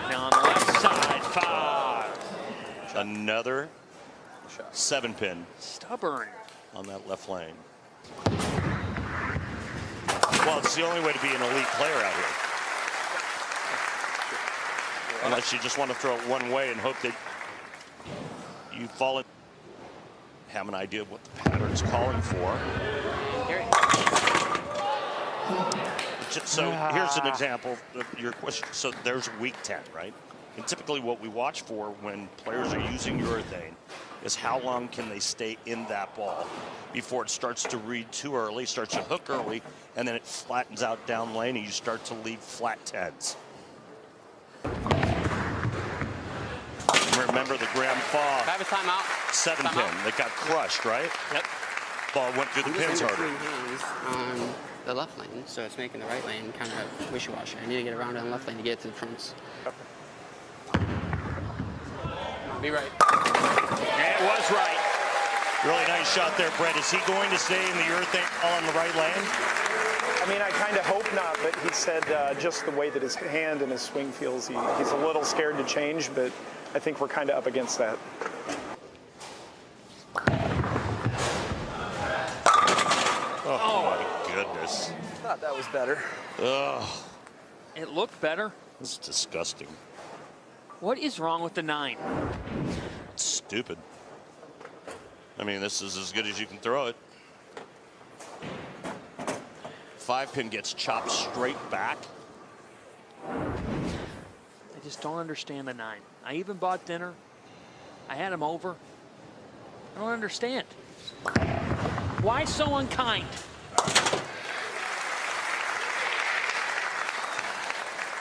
Now on the left side, 5. Another 7-pin. Stubborn. On that left lane. Well, it's the only way to be an elite player out here. Unless you just want to throw it one way and hope that you fall in. Have an idea of what the pattern's calling for. So here's an example of your question. So there's week 10, right? And typically what we watch for when players are using urethane is how long can they stay in that ball before it starts to read too early, starts to hook early, and then it flattens out down lane and you start to leave flat 10s. Remember the Graham Fa 7-pin that got crushed, right? Yep. Ball went through the pins harder. Hands on the left lane, so it's making the right lane kind of wishy-washy. I need to get around on the left lane to get to the fronts. Be right. It was right. Really nice shot there, Brett. Is he going to stay in the urethane on the right lane? I mean, I kind of hope not, but he said just the way that his hand and his swing feels, he's a little scared to change, but I think we're kind of up against that. Oh my goodness. I thought that was better. Ugh. It looked better. This is disgusting. What is wrong with the 9? It's stupid. I mean, this is as good as you can throw it. 5-pin gets chopped straight back. I just don't understand the 9. I even bought dinner. I had him over. I don't understand. Why so unkind?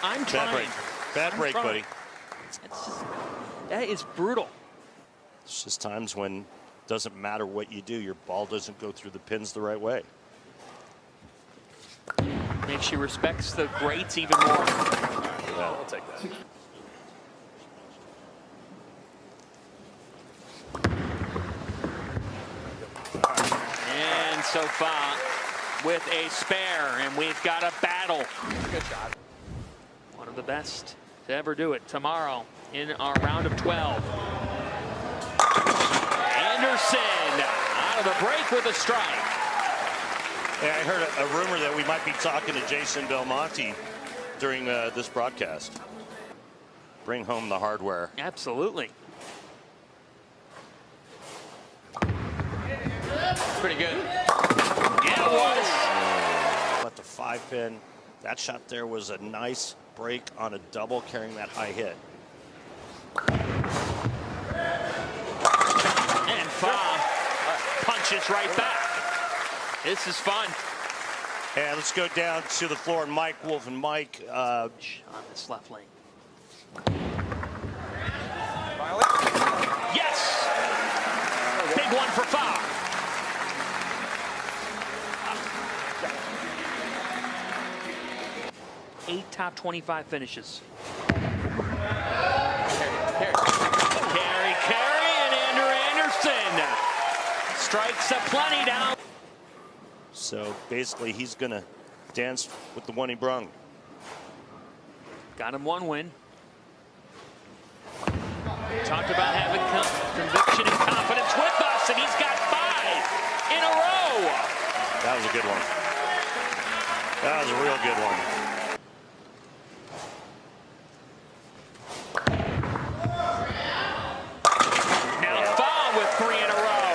I'm trying. Bad break, buddy. It's just, that is brutal. It's just times when it doesn't matter what you do, your ball doesn't go through the pins the right way. Makes you respects the greats even more. Yeah, I'll take that. And so far with a spare, and we've got a battle. Good shot. One of the best to ever do it tomorrow in our round of 12. Anderson out of the break with a strike. Yeah, I heard a rumor that we might be talking to Jason Belmonte during this broadcast. Bring home the hardware. Absolutely. Pretty good. Yeah, it was. But the 5-pin, that shot there was a nice break on a double carrying that high hit. And Fa punches right back. This is fun. And let's go down to the floor. And Mike Wolf and Mike On this left lane. Yes! Big one for foul. 8 top 25 finishes. Carry, and Andrew Anderson strikes aplenty down. So basically, he's going to dance with the one he brung. Got him 1 win. Talked about having conviction and confidence with us, and he's got 5 in a row. That was a good one. That was a real good one. Now foul with 3 in a row.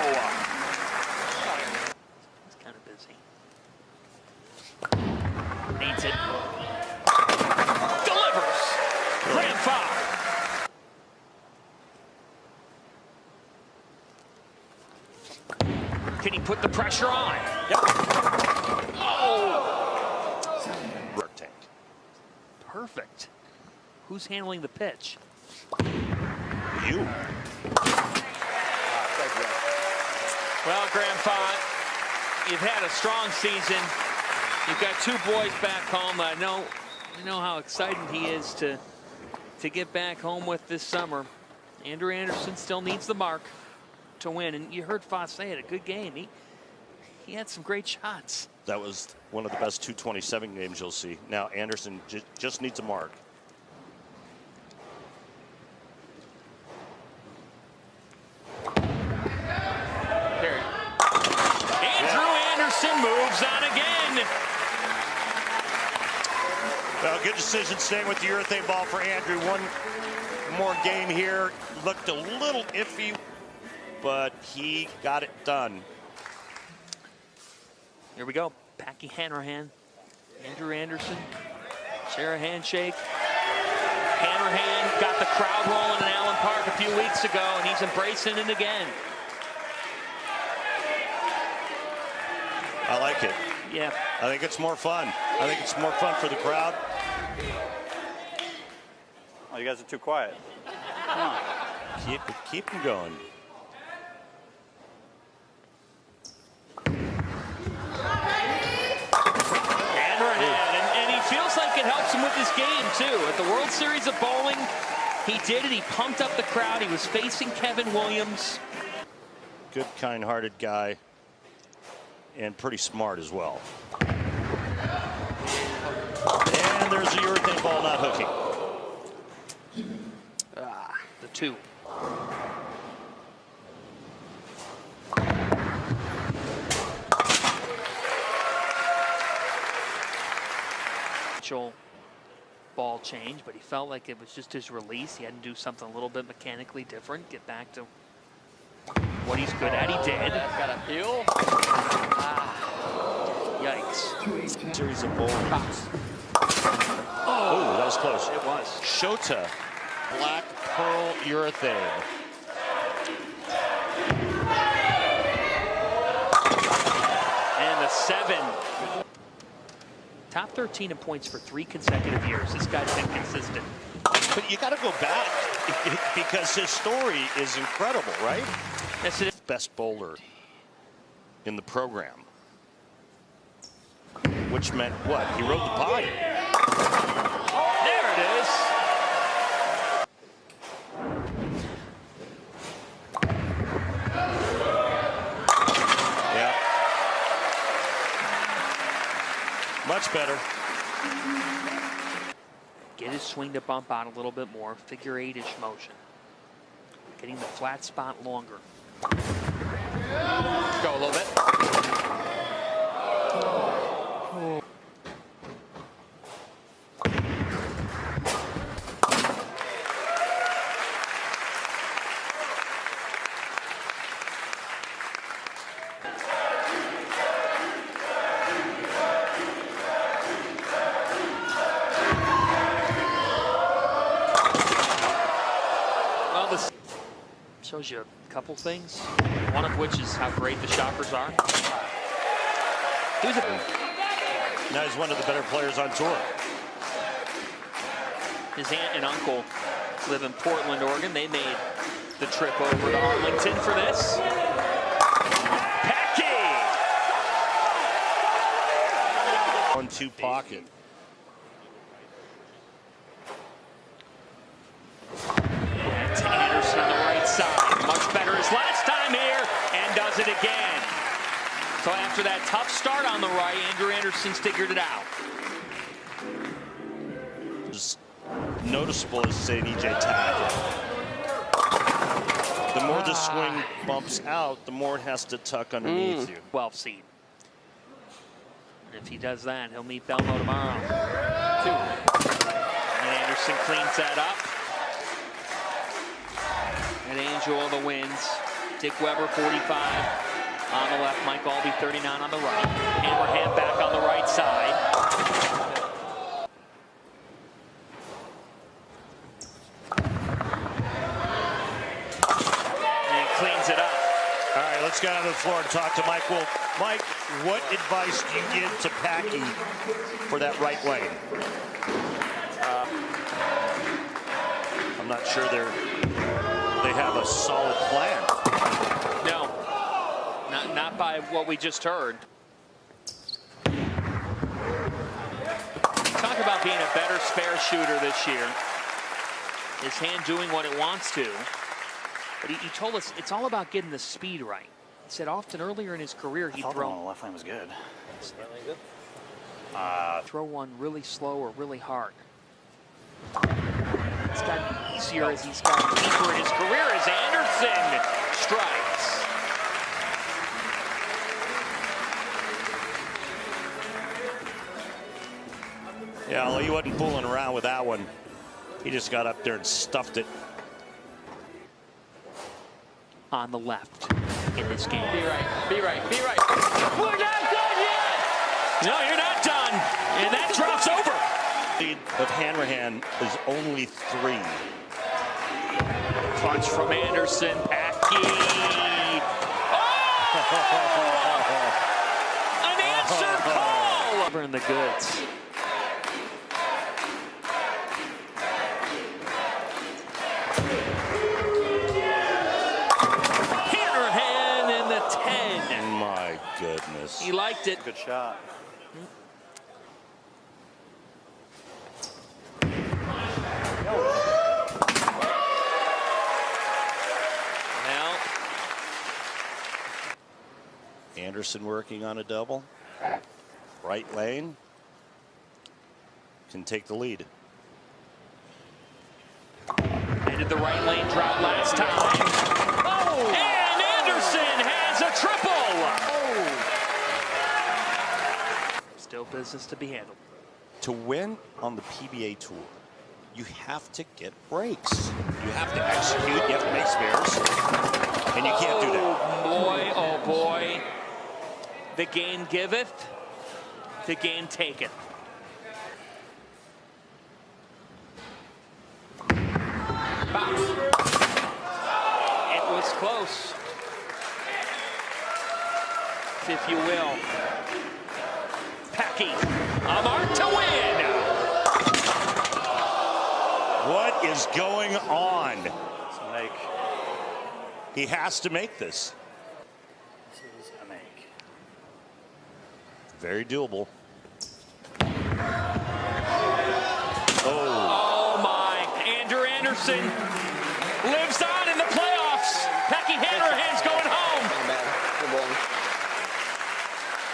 He's kind of busy. Needs it. Delivers. Grand foul. Can he put the pressure on? Yep. Oh! Tank. Perfect. Who's handling the pitch? You. Well, Graham Font, you've had a strong season. You've got 2 boys back home. I know how excited he is to get back home with this summer. Andrew Anderson still needs the mark to win, and you heard Foss say it, a good game. He had some great shots. That was one of the best 227 games you'll see. Now Anderson just needs a mark. Andrew Anderson moves on again. Well, good decision staying with the urethane ball for Andrew. One more game here. Looked a little iffy, but he got it done. Here we go. Packy Hanrahan, Andrew Anderson, share a handshake. Hanrahan got the crowd rolling in Allen Park a few weeks ago, and he's embracing it again. I like it. Yeah. I think it's more fun. I think it's more fun for the crowd. Oh, you guys are too quiet. Come on. Keep them going. And he feels like it helps him with his game, too. At the World Series of Bowling, he did it. He pumped up the crowd. He was facing Kevin Williams. Good, kind-hearted guy. And pretty smart as well. And there's the urethane ball not hooking. The 2. Ball change, but he felt like it was just his release. He had to do something a little bit mechanically different, get back to what he's good at. He did. Got a peel. Yikes. Series of bowling. Oh, that was close. It was. Showdown. Black pearl urethane. And the 7. Top 13 in points for 3 consecutive years. This guy's been consistent. But you got to go back because his story is incredible, right? Yes, it is. Best bowler in the program. Which meant what? He rode the pine. There it is. Yeah. Much better. Get his swing to bump out a little bit more. Figure 8-ish motion. Getting the flat spot longer. Go a little bit. Well, this shows you a couple things, one of which is how great the shockers are. Now he's one of the better players on tour. His aunt and uncle live in Portland, Oregon. They made the trip over to Arlington for this. Packy! 1-2 pocket. To Anderson on the right side. Much better his last time here, and does it again. So after that tough start on the right, Andrew Anderson's figured it out. Just noticeable is say an EJ tag. The more the swing bumps out, the more it has to tuck underneath you. 12 seed. And if he does that, he'll meet Belmo tomorrow. 2. And Anderson cleans that up. And Angel the wins. Dick Weber 45 on the left. Mike Albee 39 on the right. Hammerhand back on the right side. And cleans it up. All right, let's get on the floor and talk to Mike Wolf. Mike, what advice do you give to Packy for that right lane? I'm not sure they have a solid plan. No, not by what we just heard. Talk about being a better spare shooter this year. His hand doing what it wants to. But he told us it's all about getting the speed right. He said often earlier in his career he'd throw on the left lane was good. throw one really slow or really hard. It's gotten easier as he's gotten deeper in his career as Anderson strikes. Yeah, well, he wasn't fooling around with that one. He just got up there and stuffed it. On the left in this game. Be right, be right, be right. We're not done yet! No, you're not done. And that drops over. Lead of Hanrahan is only 3. Punch from Anderson. Packy. Oh! Unanswered call. Over in the goods. Hanrahan in the 10. My goodness. He liked it. Good shot. Now Anderson working on a double. Right lane. Can take the lead. ended the right lane drought last time. Oh! And Anderson has a triple. Oh! Still business to be handled. To win on the PBA Tour, you have to get breaks. You have to execute, you have to make spares, and you can't do that. Oh boy. The game giveth, the game taketh. Box. It was close, if you will. Packy, a mark to win. What is going on? Make. He has to make this. This is a make. Very doable. Oh my, Andrew Anderson lives on in the playoffs. Packy Hanrahan's going home.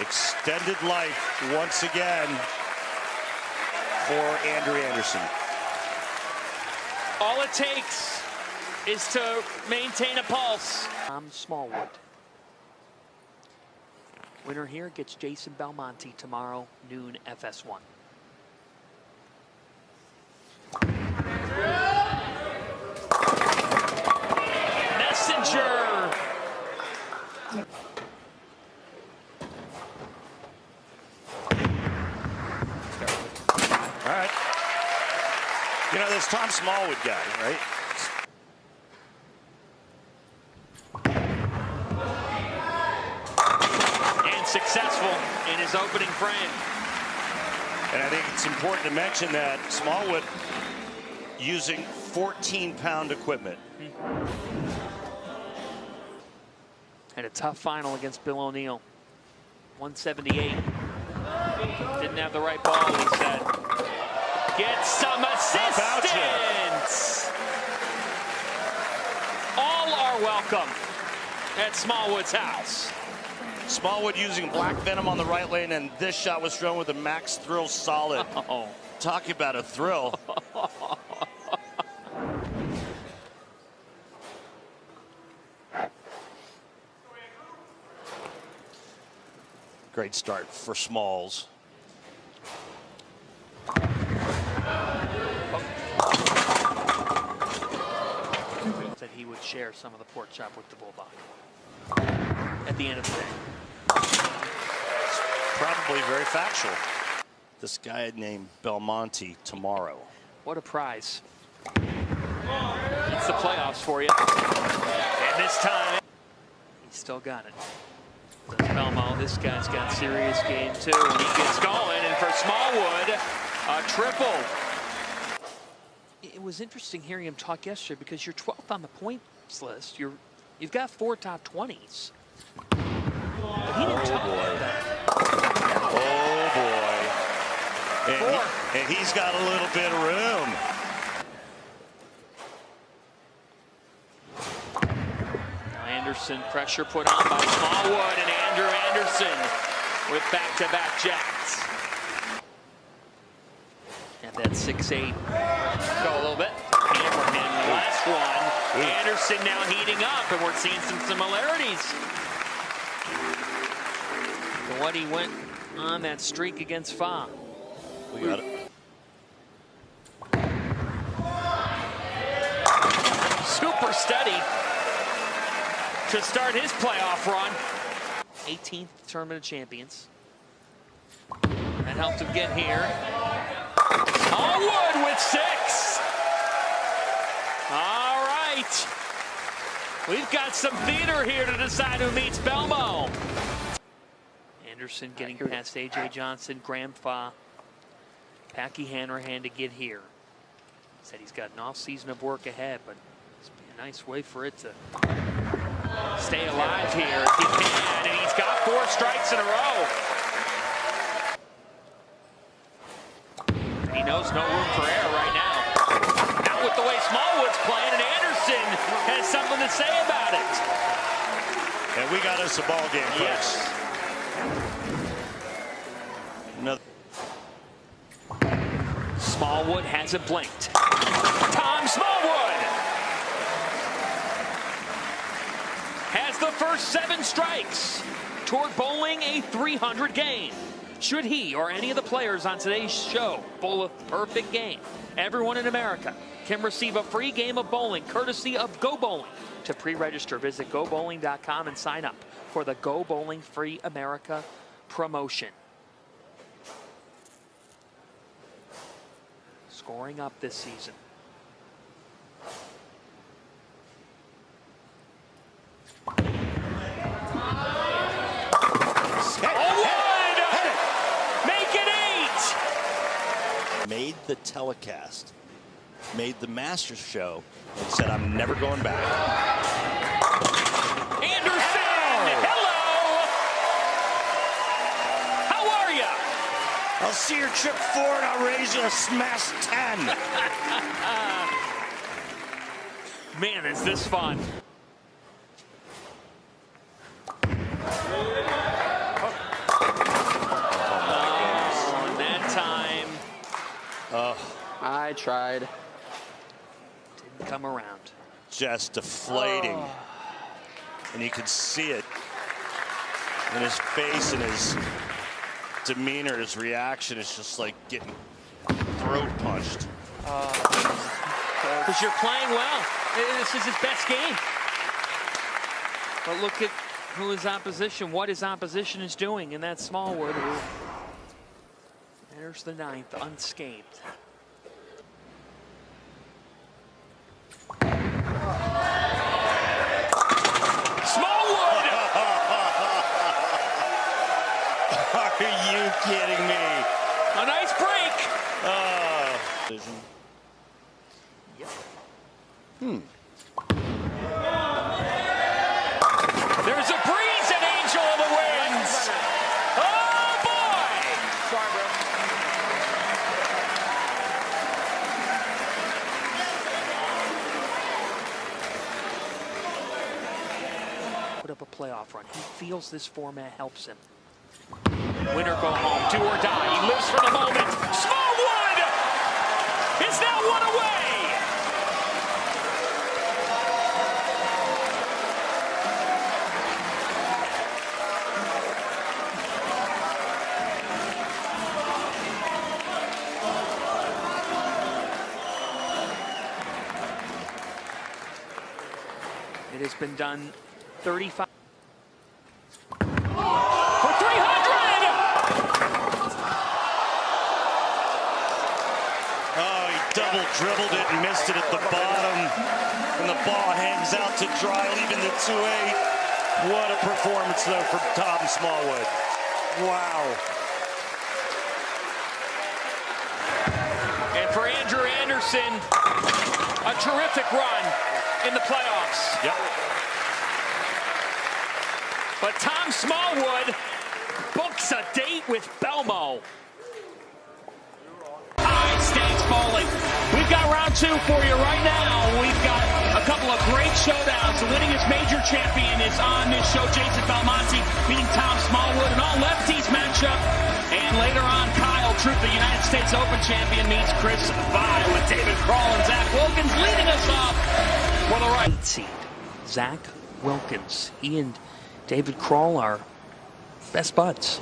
Extended life once again for Andrew Anderson. All it takes is to maintain a pulse. Smallwood. Winner here gets Jason Belmonte tomorrow, noon FS1. Messenger. All right. You know, this Tom Smallwood guy, right? And successful in his opening frame. And I think it's important to mention that Smallwood using 14-pound equipment. Had a tough final against Bill O'Neill. 178. Didn't have the right ball, he said. Get some assistance! All are welcome at Smallwood's house. Smallwood using Black Venom on the right lane, and this shot was thrown with a Max Thrill solid. Oh. Talking about a thrill. Great start for Smalls. Said he would share some of the pork chop with the Bulldog at the end of the day. Probably very factual. This guy named Belmonte tomorrow. What a prize. It's the playoffs for you. And this time, he's still got it. Belmo, this guy's got serious game too, and he gets going, and for Smallwood, a triple. It was interesting hearing him talk yesterday because you're 12th on the points list. You've got 4 top 20s. But he didn't talk about that. Oh boy. And he's got a little bit of room. Anderson, pressure put on by Smallwood, and Andrew Anderson with back-to-back jacks. At that 6'8", go a little bit. Hammer him, last one. Anderson now heating up, and we're seeing some similarities to what he went on that streak against Fa. We got it. Super steady to start his playoff run. 18th Tournament of Champions. That helped him get here. Smallwood with 6. All right. We've got some theater here to decide who meets Belmo. Anderson getting past A.J. Johnson, Graham Fa. Packy Hanrahan to get here. Said he's got an off season of work ahead, but it's be a nice way for it to stay alive here if he can, and he's got 4 strikes in a row. He knows no room for error right now. Not with the way Smallwood's playing, and Anderson has something to say about it. And we got us a ball game, folks. Yes. Another. Smallwood hasn't blinked. Tom Smallwood has the first 7 strikes toward bowling a 300 game. Should he or any of the players on today's show bowl a perfect game, everyone in America can receive a free game of bowling courtesy of Go Bowling. To pre-register, visit gobowling.com and sign up for the Go Bowling Free America promotion. Scoring up this season. Make it 8! Made the telecast, made the Masters show, and said, I'm never going back. Anderson! Hello! How are you? I'll see your trip 4 and I'll raise you a smash 10. Man, is this fun. I tried. Didn't come around. Just deflating. And you could see it in his face and his demeanor, his reaction is just like getting throat punched. Because you're playing well. This is his best game. But look at who his opposition, what his opposition is doing, and that's Smallwood, who enters the 9th unscathed. Smallwood! Are you kidding me? A nice break. There's a breeze and Angel of the wins. Oh boy! Sorry, bro. Put up a playoff run. He feels this format helps him. Winner go home, do or die. He lives for the moment. Smallwood is now one away. It has been done 35 for 300. Oh, he double dribbled it and missed it at the bottom. And the ball hangs out to dry, leaving the 2-8. What a performance, though, for Tom Smallwood. Wow. And for Andrew Anderson, a terrific run in the playoffs. Yep. But Tom Smallwood books a date with Belmo. High stakes bowling. We've got round 2 for you right now. We've got a couple of great showdowns. The winningest major champion is on this show, Jason Belmonte, meeting Tom Smallwood, an all-lefties matchup. And later on, Kyle Troup, the United States Open champion, meets Chris Vi with David Kroll and Zach Wilkins leading us off for the right seed. Zach Wilkins, he and David Kroll are best buds.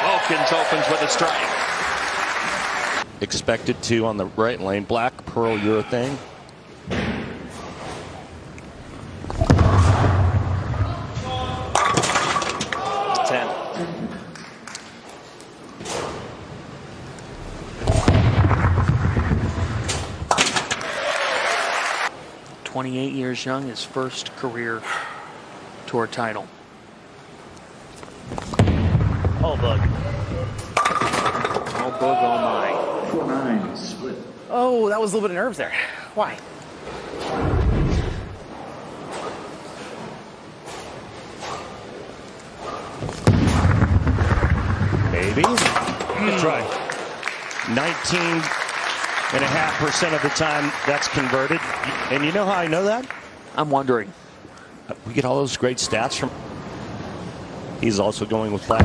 Wilkins opens with a strike. Expected to on the right lane. Black pearl urethane. – 28 years young, his first career tour title. Oh, bug. Oh, bug, oh my. 4-9 split. Oh, that was a little bit of nerves there. Why? Maybe. Good try. 19.5% of the time that's converted. And you know how I know that? I'm wondering. We get all those great stats from. He's also going with black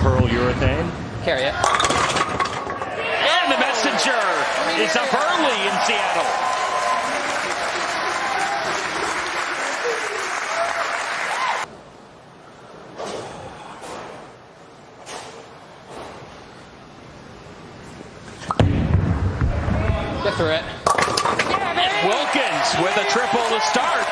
pearl urethane. Carry it. And the messenger is up early in Seattle. Get through it. Wilkins with a triple to start.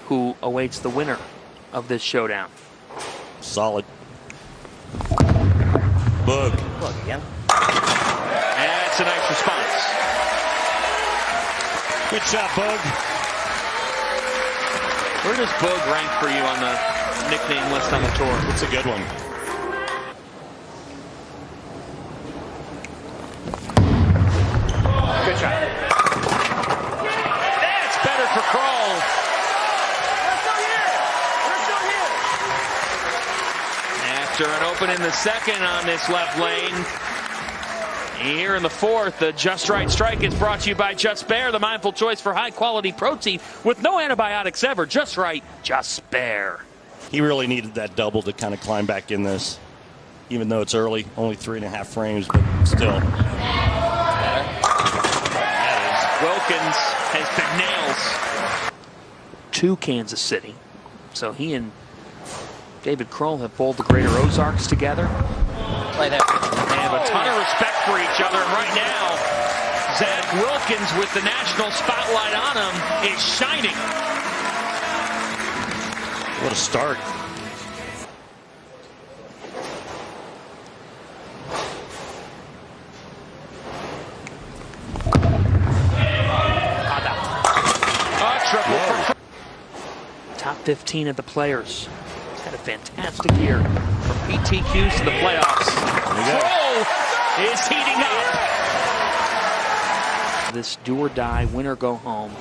Who awaits the winner of this showdown? Solid. Bug. Bug again. And it's a nice response. Good shot, Bug. Where does Bug rank for you on the nickname list on the tour? It's a good one. Good shot. That's better for Kroll. After an open in the second on this left lane. Here in the fourth, the Just Right strike is brought to you by Just Bear, the mindful choice for high-quality protein with no antibiotics ever. Just Right, Just Bear. He really needed that double to kind of climb back in this. Even though it's early, only 3.5 frames, but still. Wilkins has been nails to Kansas City. So he and David Kroll have bowled the Greater Ozarks together. Play there. They have a ton of respect for each other. And right now, Zach Wilkins, with the national spotlight on him, is shining. What a start. 15 of the players. He's had a fantastic year from PTQs to the playoffs. Kroll is heating up. This do or die, win or go home,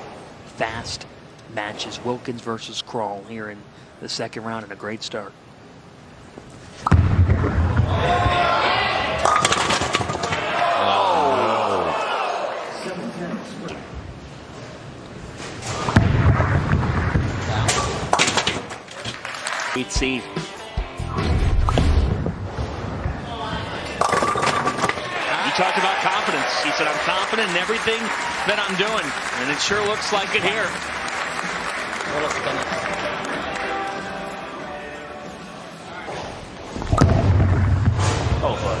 fast matches. Wilkins versus Kroll here in the second round, and a great start. Eight seed. He talked about confidence. He said, I'm confident in everything that I'm doing. And it sure looks like it here. Oh, Bug.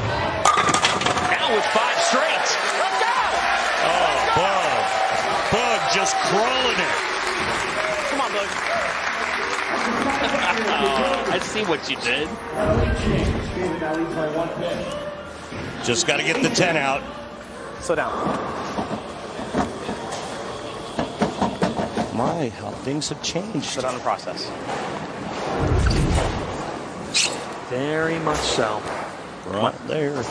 Now with 5 straight. Let's go! Oh, Bug. Bug just crawling it. Come on, Bug. Oh, I see what you did. Just got to get the 10 out. Slow down. My, how things have changed. Slow down the process. Very much so. Right there.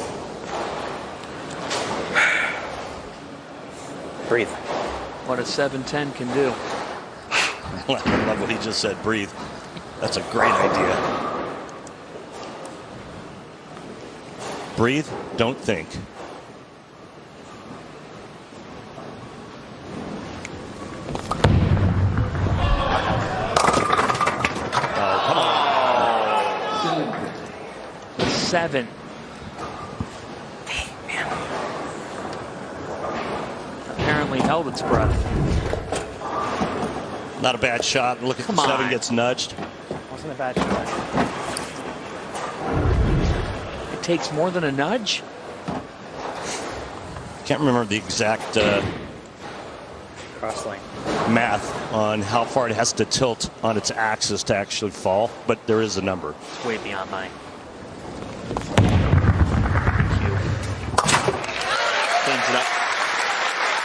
Breathe. What a 7-10 can do. I love what he just said. Breathe. That's a great idea. Breathe. Don't think. Oh, come on. 7. Apparently held its breath. Not a bad shot. Look at the 7 gets nudged. Wasn't a bad shot. It takes more than a nudge? Can't remember the exact Cross lane. math on how far it has to tilt on its axis to actually fall, but there is a number. It's way beyond mine. Cleans it up.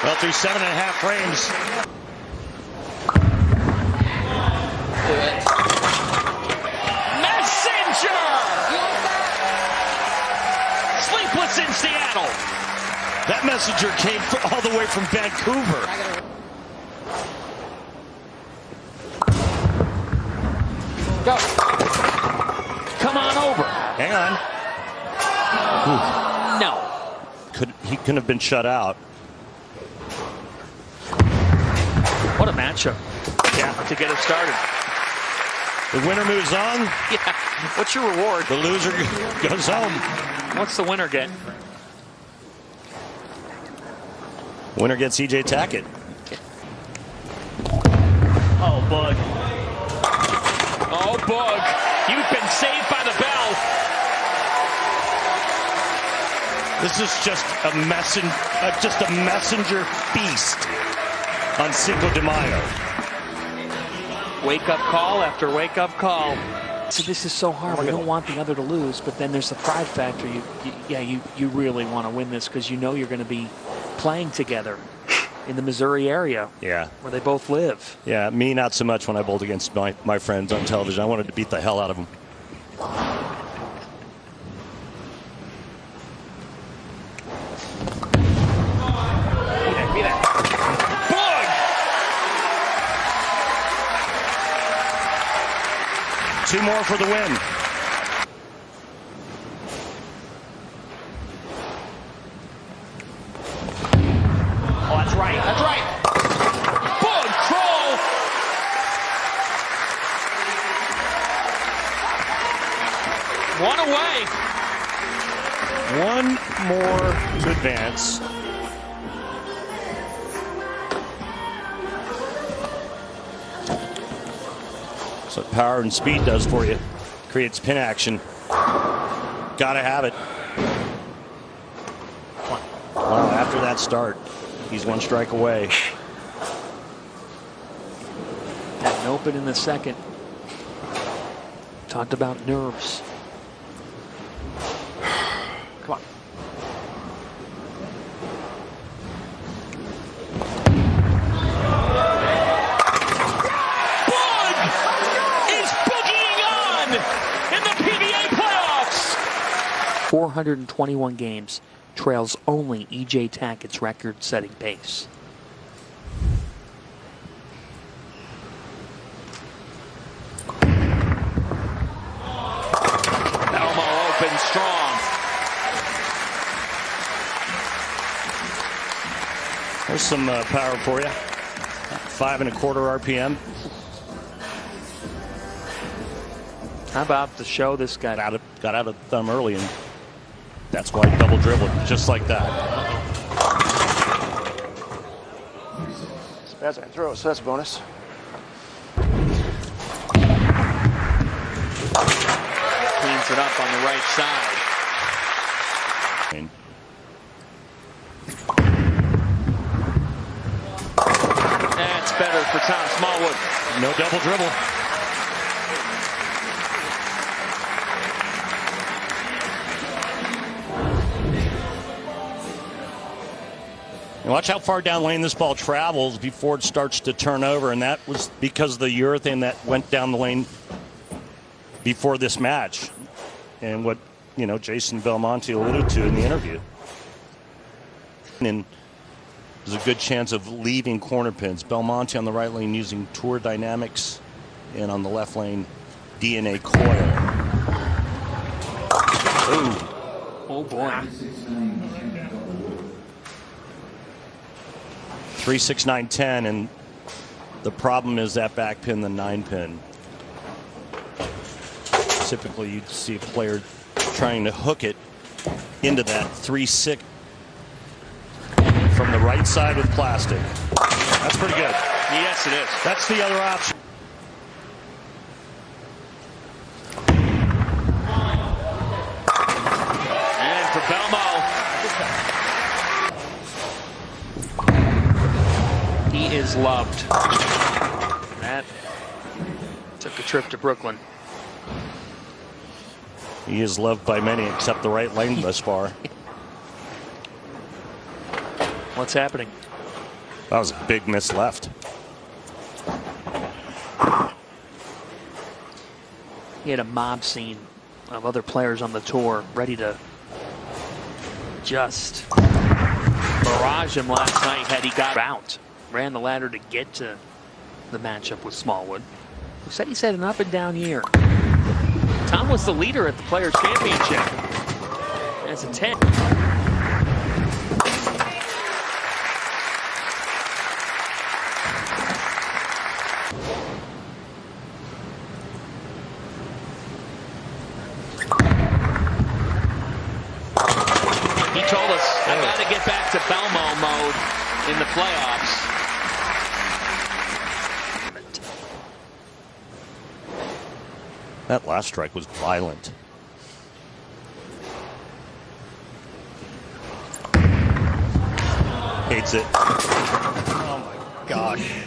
Well, through 7.5 frames. Sleepless in Seattle. That messenger came all the way from Vancouver. Go. Come on over. Hang on. No. He couldn't have been shut out. What a matchup. Yeah. To get it started. The winner moves on. Yeah. What's your reward? The loser goes home. What's the winner get? Winner gets EJ Tackett. Oh, Bug. Oh, Bug. You've been saved by the bell. This is just a messenger feast on Cinco de Mayo. Wake up call after wake up call. So this is so hard. We don't want the other to lose, but then there's the pride factor. You really want to win this because you know you're going to be playing together in the Missouri area. Yeah. Where they both live. Yeah, me not so much when I bowled against my friends on television. I wanted to beat the hell out of them. Be there. Bug! 2 more for the win. Oh, that's right. That's right. Bug Kroll. One away. One more to advance. That's what power and speed does for you. Creates pin action. Gotta have it. Wow, after that start, he's 1 strike away. Had an open in the second. Talked about nerves. Come on. 421 games, trails only E.J. Tackett's record-setting pace. Elmo open strong. There's some power for you. 5 1/4 RPM. How about the show this guy got out of thumb early, and that's why he double dribbled just like that. That's a throw, so that's a bonus. Cleans it up on the right side. That's better for Tom Smallwood. No double dribble. And watch how far down lane this ball travels before it starts to turn over, and that was because of the urethane that went down the lane before this match, and what Jason Belmonte alluded to in the interview. And there's a good chance of leaving corner pins. Belmonte on the right lane using Tour Dynamics, and on the left lane DNA Coil. Ooh. Oh boy. 3, 6, 9, 10, and the problem is that back pin, the 9 pin. Typically, you'd see a player trying to hook it into that 3, 6 from the right side with plastic. That's pretty good. Yes, it is. That's the other option. And for Belmo. He is loved. That took a trip to Brooklyn. He is loved by many except the right lane thus far. What's happening? That was a big miss left. He had a mob scene of other players on the tour ready to just barrage him last night had he got out. Ran the ladder to get to the matchup with Smallwood, who said he's had an up and down year. Tom was the leader at the Players' Championship as a 10. He told us, I got to get back to Belmo mode in the playoffs. That last strike was violent. Hates it. Oh my gosh.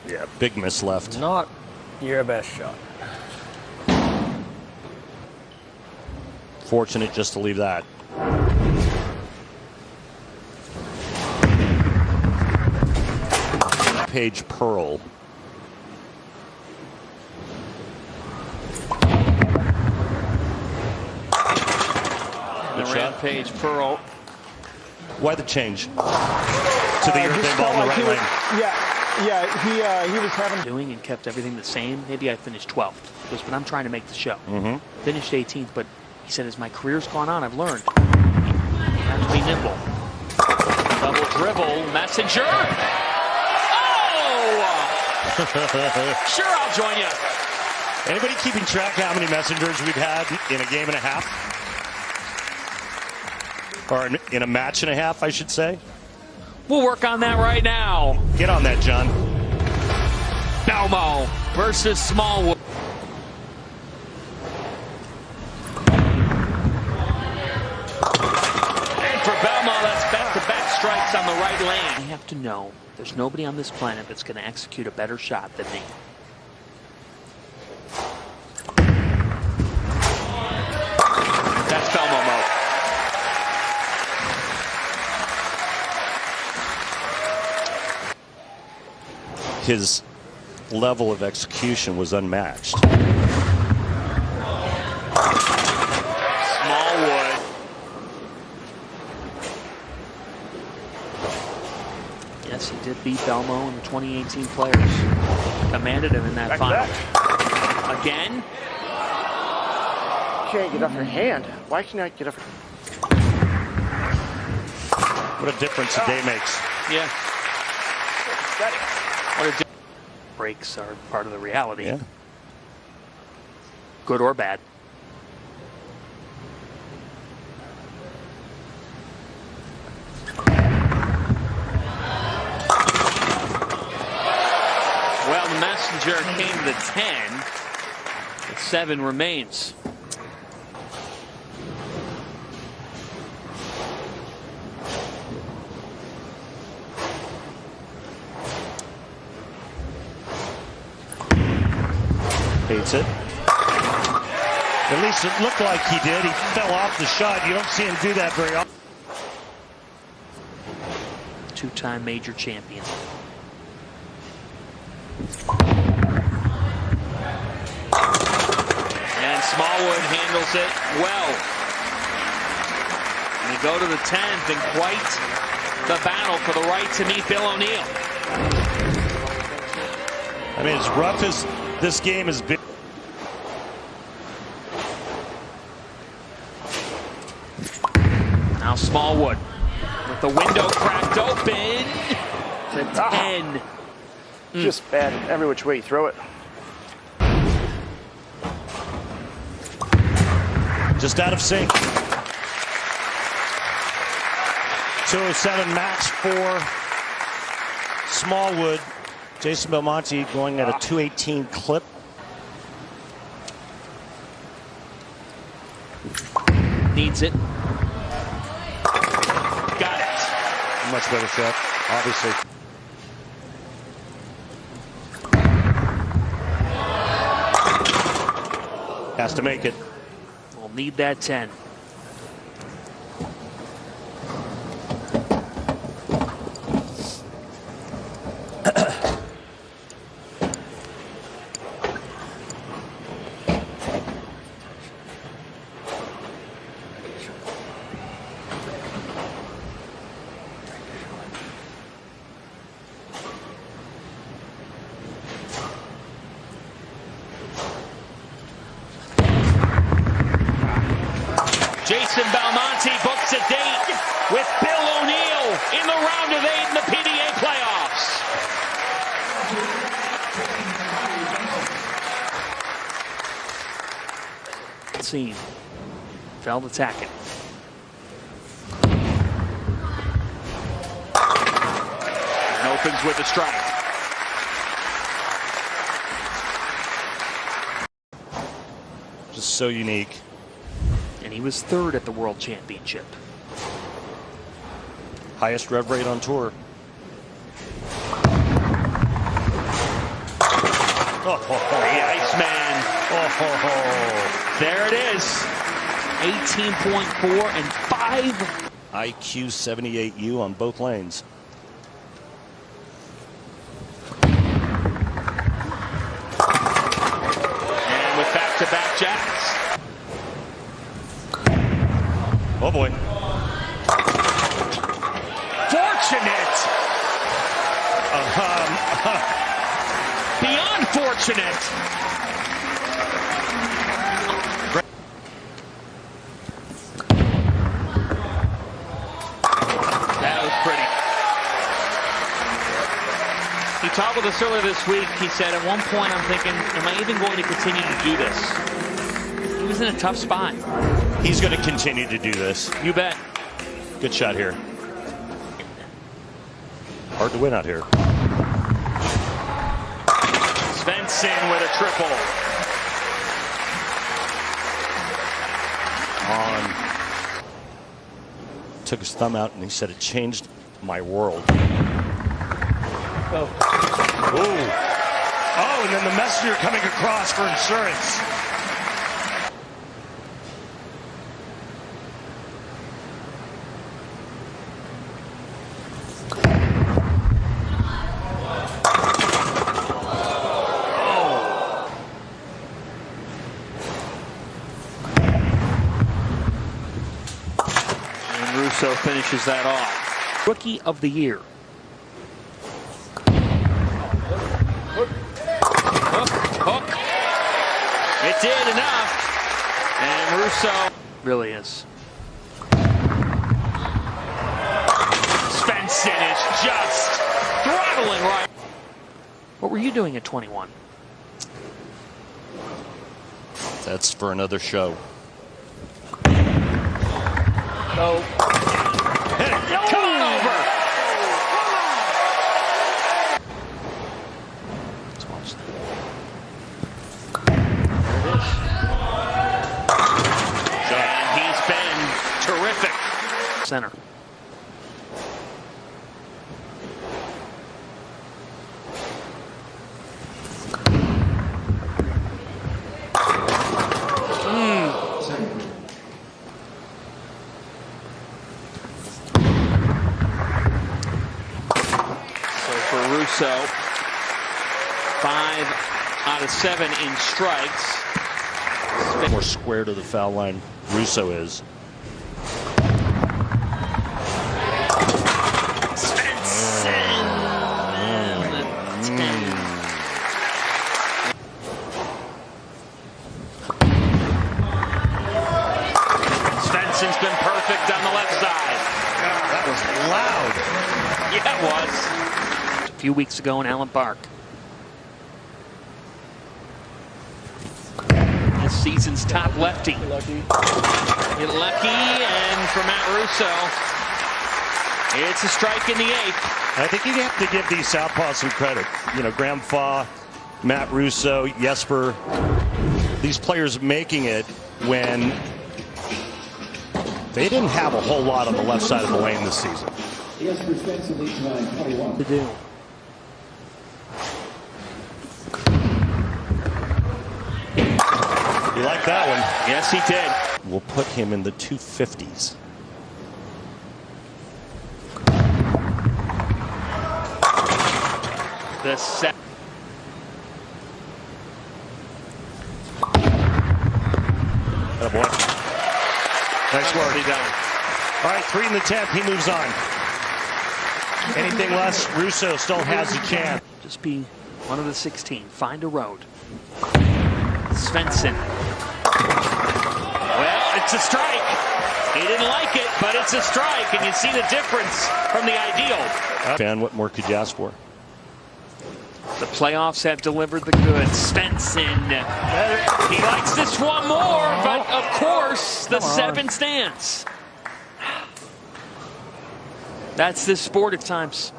Yeah, big miss left. Not your best shot. Fortunate just to leave that. Page Pearl. The Rampage Pearl. Why the change to the urethane ball in the right lane? He was having doing and kept everything the same. Maybe I finished 12th. Because but I'm trying to make the show. Finished 18th, but he said as my career's gone on, I've learned. You have to be nimble. Double dribble, Messenger. Oh! Sure, I'll join you. Anybody keeping track how many messengers we've had in a game and a half? Or in a match and a half, I should say. We'll work on that right now. Get on that, John. Belmo versus Smallwood. And for Belmo, that's back-to-back strikes on the right lane. You have to know there's nobody on this planet that's going to execute a better shot than me. That's Belmo mode. His level of execution was unmatched. Smallwood Yes, he did beat Belmo and the 2018 players. Commanded him in that final. Again. Can't get off your hand. Why can't I get off? What a difference a day makes. Yeah. What a breaks are part of the reality. Yeah. Good or bad. Well, the messenger came to the 10. The 7 remains. Hates it. At least it looked like he did. He fell off the shot. You don't see him do that very often. Two-time major champion. And Smallwood handles it well. And they go to the 10th and quite the battle for the right to meet Bill O'Neill. I mean, as rough as this game has been. Now Smallwood with the window cracked open. The 10. Just bad every which way you throw it. Just out of sync. 207 match for Smallwood. Jason Belmonte going at a 218 clip. Needs it. Got it. Much better shot, obviously. Has to make it. We'll need that 10. Jason Belmonte books a date with Bill O'Neill in the round of 8 in the PBA playoffs. Scene. Feld attacking. And opens with a strike. Just so unique. And he was 3rd at the World Championship. Highest rev rate on tour. The Iceman. There it is. 18.4 and 5. IQ 78U on both lanes. And with back-to-back jacks. Oh boy. Fortunate. Beyond fortunate. That was pretty. He talked with us earlier this week. He said, at one point, I'm thinking, am I even going to continue to do this? He was in a tough spot. He's going to continue to do this. You bet. Good shot here. Hard to win out here. Svensson with a triple. Took his thumb out and he said it changed my world. Oh. Ooh. Oh, and then the messenger coming across for insurance. Russo finishes that off. Rookie of the Year. It did enough. And Russo really is. Svensson is just throttling right. What were you doing at 21? That's for another show. So, come on over. Let's watch that. There it is. And he's been terrific. Center. So 5 out of 7 in strikes. More square to the foul line, Russo is. Svensson. Svensson's been perfect on the left side. That was loud. Yeah, it was. A few weeks ago in Allen Park. This season's top lefty. Get lucky, and for Matt Russo, it's a strike in the 8th. I think you have to give these southpaws some credit. You know, Graham Faw, Matt Russo, Jesper, these players making it when they didn't have a whole lot on the left side of the lane this season. To do. You like that one? Yes, he did. We'll put him in the 250s. The set. Oh boy. Nice work. All right, 3 in the 10th. He moves on. Anything less, Russo still has a chance. Just be one of the 16. Find a road. Svensson. Well, it's a strike. He didn't like it, but it's a strike, and you see the difference from the ideal. Fan, what more could you ask for? The playoffs have delivered the goods. Svensson. He likes this one more, but of course, the 7 stands. That's this sport at times.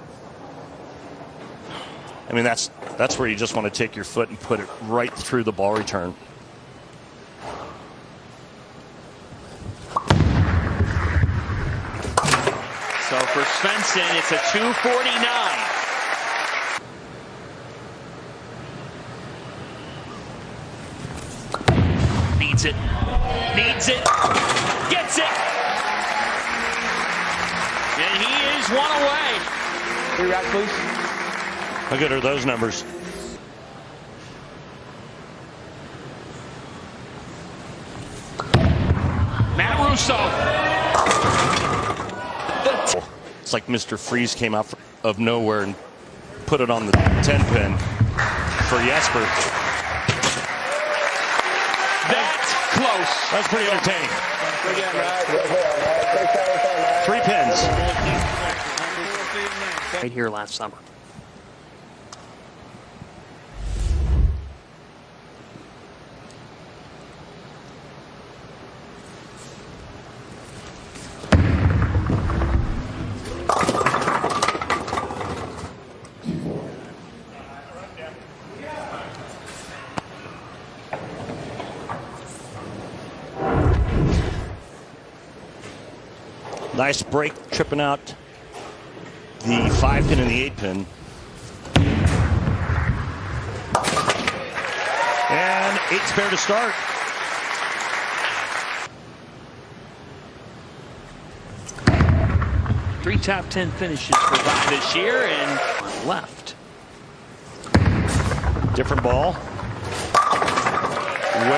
I mean, that's where you just want to take your foot and put it right through the ball return. So for Svensson, it's a 249. Needs it. Needs it. Gets it. And he is one away. Re-rack, please. How good are those numbers? Matt Russo. It's like Mr. Freeze came out of nowhere and put it on the 10 pin for Jesper. That's close. That's pretty entertaining. 3 pins. Right here last summer. Nice break, tripping out the 5 pin and the 8 pin. And 8 spare to start. Three top 10 finishes for Vi this year, and left. Different ball.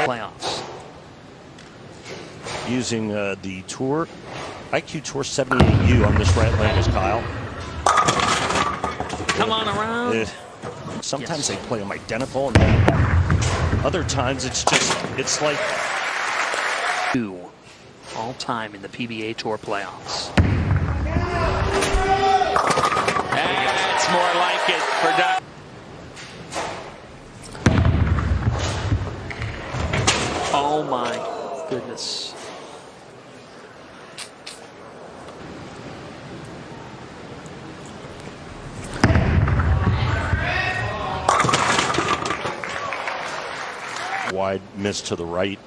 Playoffs. Using the Tour IQ Tour 78U on this right lane is Kyle. Come on around. Sometimes they play them identical, and then Other times it's like all time in the PBA Tour playoffs. That's more like it for Doc. Oh my goodness. wide miss to the right.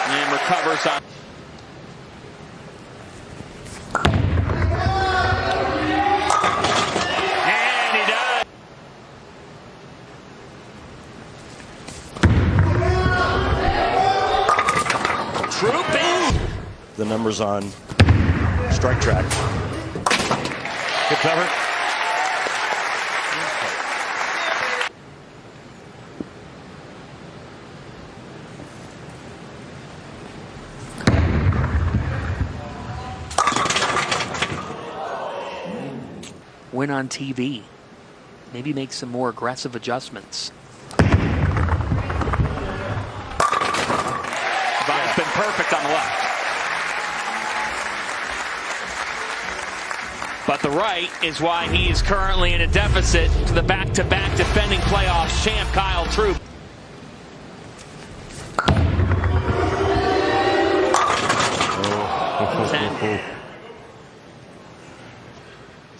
And recovers on. And he does. Troup in. The numbers on strike track. Good cover. Win on TV. Maybe make some more aggressive adjustments. Vine's been perfect on the left. But the right is why he's currently in a deficit to the back-to-back defending playoffs champ, Kyle Troup.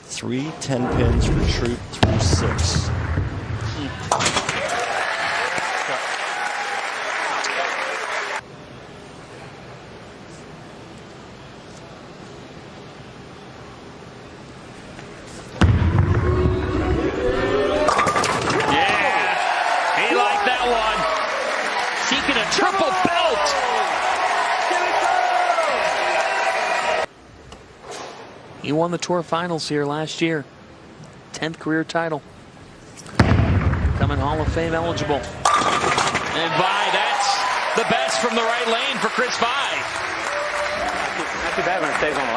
Three 10 pins for Troup through 6. Yeah, he liked that one. Seeking a triple belt. He won the Tour Finals here last year. 10th career title. Becoming Hall of Fame eligible. And Vi, that's the best from the right lane for Chris Vi. Not too bad when it stays on the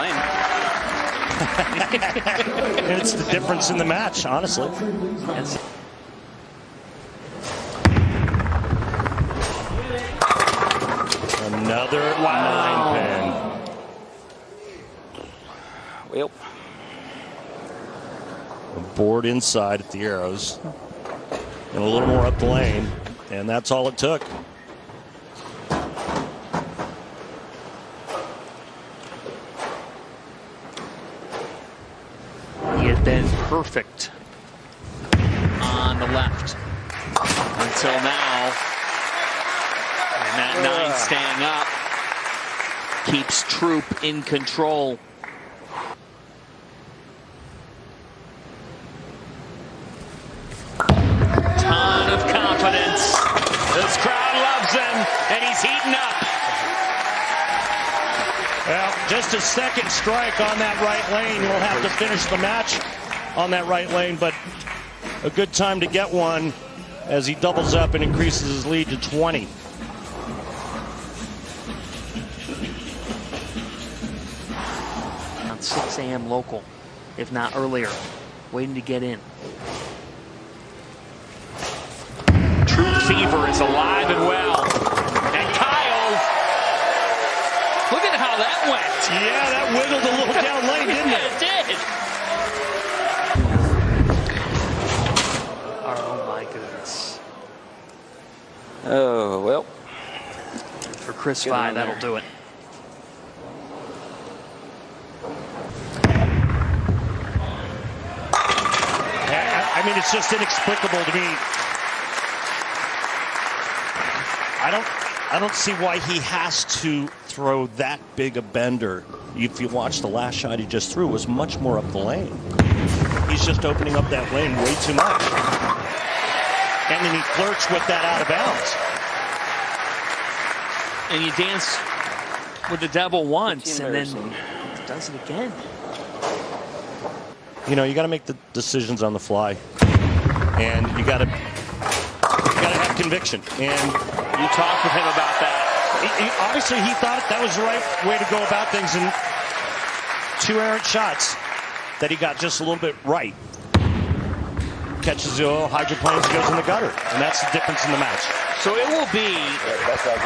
lane. It's the difference in the match, honestly. Yes. Another 9-pin. Well, A board inside at the arrows. And a little more up the lane. And that's all it took. He had been perfect on the left until now. And that 9 staying up keeps Troup in control. Ton of confidence. This crowd loves him, and he's heating up. Well, just a second strike on that right lane. We'll have to finish the match on that right lane, but a good time to get one as he doubles up and increases his lead to 20. On 6 a.m. local, if not earlier, waiting to get in. Troup fever is alive and well. And Kyle, look at how that went. Yeah, that wiggled a little down lane, didn't it? It did. Oh my goodness. oh, well. For Chris Vi, that'll do it. I mean, it's just inexplicable to me. I don't see why he has to throw that big a bender. If you watch the last shot he just threw, it was much more up the lane. He's just opening up that lane way too much. And then he flirts with that out of bounds. And you dance with the devil once and then does it again. You know, you got to make the decisions on the fly. And you got to have conviction. And you talked with him about that. Obviously, he thought that was the right way to go about things. And 2 errant shots that he got just a little bit right. catches the oil, hydroplanes, and goes in the gutter. And that's the difference in the match. So it will be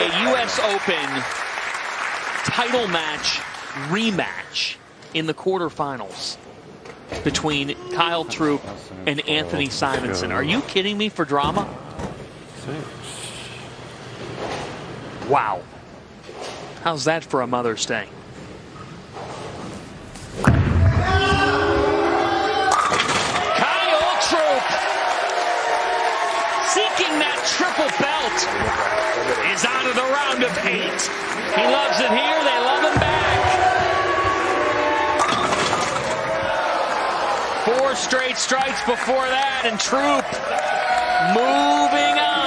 a U.S. Open title match rematch in the quarterfinals between Kyle Troup and Anthony Simonson. Are you kidding me for drama? Wow. How's that for a Mother's Day? Kyle Troup, seeking that triple belt, is on to the round of 8. He loves it here. They love him back. 4 straight strikes before that, and Troup moving on.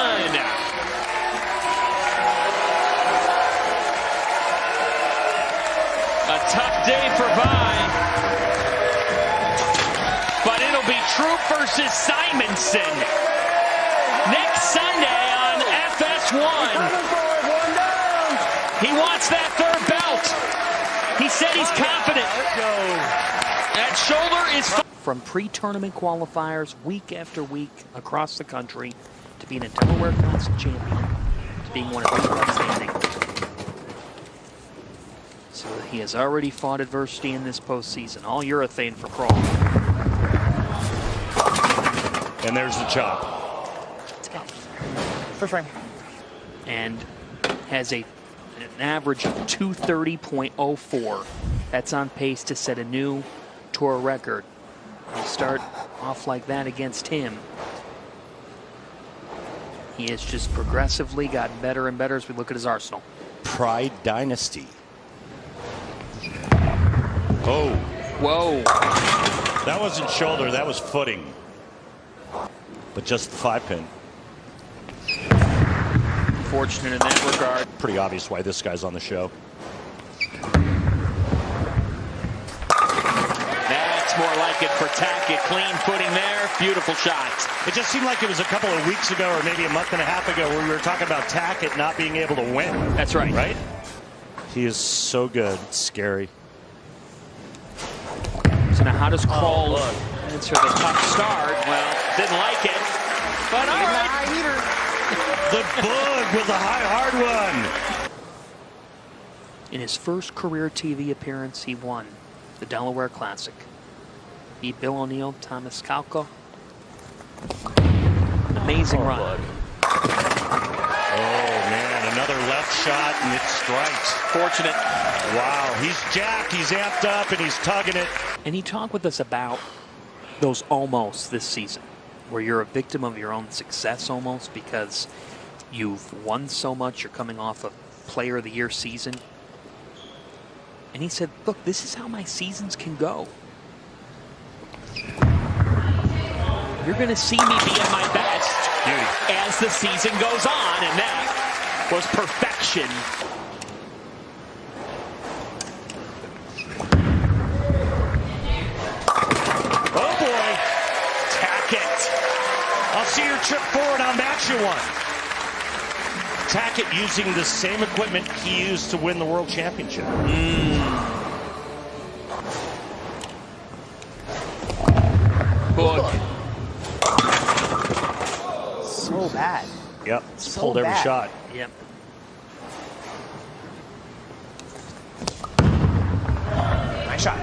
A tough day for Vi, but it'll be Troup versus Simonson next Sunday on FS1. He wants that 3rd belt. He said he's confident. That shoulder is from pre-tournament qualifiers week after week across the country to being a Delaware Classic champion to being one of the best standing. So he has already fought adversity in this postseason. All urethane for Crawl. And there's the chop. First frame. And has an average of 230.04. That's on pace to set a new tour record. You start off like that against him. He has just progressively gotten better and better as we look at his arsenal. Pride Dynasty. Oh. Whoa. That wasn't shoulder, that was footing. But just the 5-pin. Fortunate in that regard. Pretty obvious why this guy's on the show. That's more like it for Tackett. Clean footing there. Beautiful shot. It just seemed like it was a couple of weeks ago or maybe a month and a half ago where we were talking about Tackett not being able to win. That's right. Right? He is so good. It's scary. So now how does Crawl answer the tough start? Well, didn't like it. But all right. The Boog with the high hard one. In his first career TV appearance, he won the Delaware Classic. Beat Bill O'Neill, Thomas Kalko. Amazing run. Oh, man, another left shot, and it strikes. Fortunate. Wow, he's jacked, he's amped up, and he's tugging it. And he talked with us about those almost this season, where you're a victim of your own success almost because you've won so much, you're coming off a Player of the Year season. And he said, look, this is how my seasons can go. You're going to see me be at my best as the season goes on, and that was perfection. Oh boy, Tackett. I'll see your trip forward, I'll match you one. Tackett using the same equipment he used to win the World Championship. Boog. So bad. Yep, So pulled every bad. shot. Yep. Nice shot.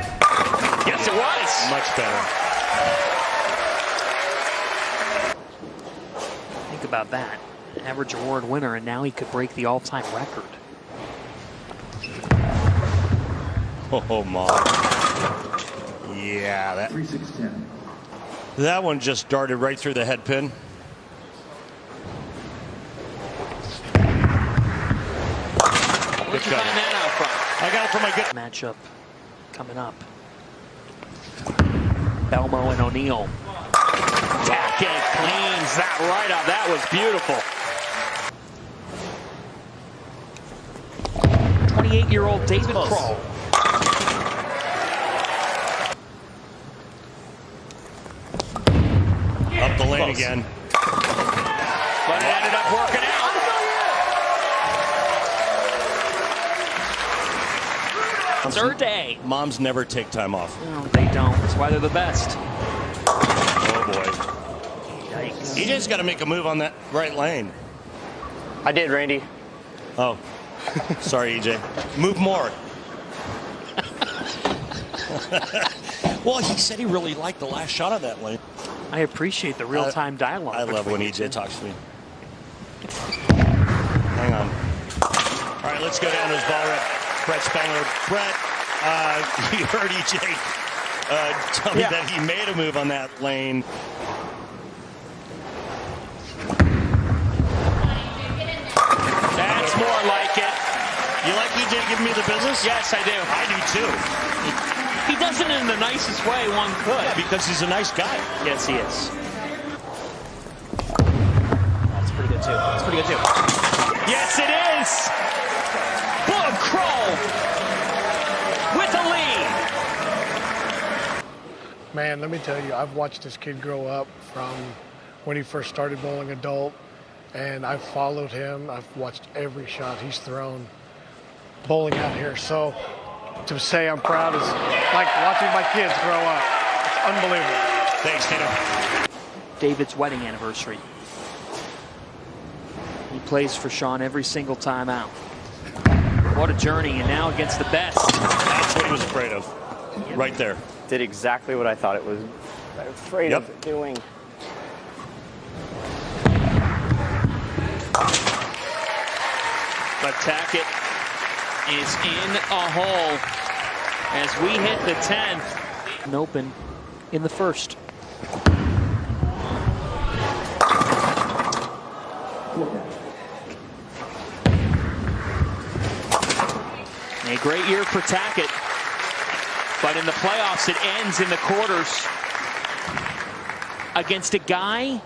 Yes, it was. Much better. Think about that. Average award winner, and now he could break the all-time record. Oh, my. Yeah, that one just darted right through the head pin. Where'd you find that out from? I got it from my good matchup coming up. Belmo and O'Neill. Tackett cleans that right up. That was beautiful. 28-year-old David Crawl. Up the lane again. But it ended up working out. Third day. Moms never take time off. No, they don't. That's why they're the best. Oh boy. Yikes. EJ's got to make a move on that right lane. I did, Randy. Oh, sorry, EJ. Move more. Well, he said he really liked the last shot of that lane. I appreciate the real-time dialogue. I love when EJ talks to me. Hang on. All right, let's go down to his ball rep. Brett Spangler. Brett, you heard EJ tell me that he made a move on that lane. That's more like it. You like EJ giving me the business? Yes, I do. I do too. He does it in the nicest way one could. Yeah, because he's a nice guy. Yes, he is. That's pretty good too. That's pretty good too. Yes, it is. Boom, Kroll with a lead. Man, let me tell you, I've watched this kid grow up from when he first started bowling adult, and I've followed him. I've watched every shot he's thrown bowling out here. So to say I'm proud is like watching my kids grow up. It's unbelievable. Thanks, Tito. David's wedding anniversary. He plays for Sean every single time out. What a journey, and now against the best. That's what he was afraid of. Right there. Did exactly what I thought it was afraid of doing. But Tackett is in a hole as we hit the 10th. And open in the first. A great year for Tackett, but in the playoffs it ends in the quarters against a guy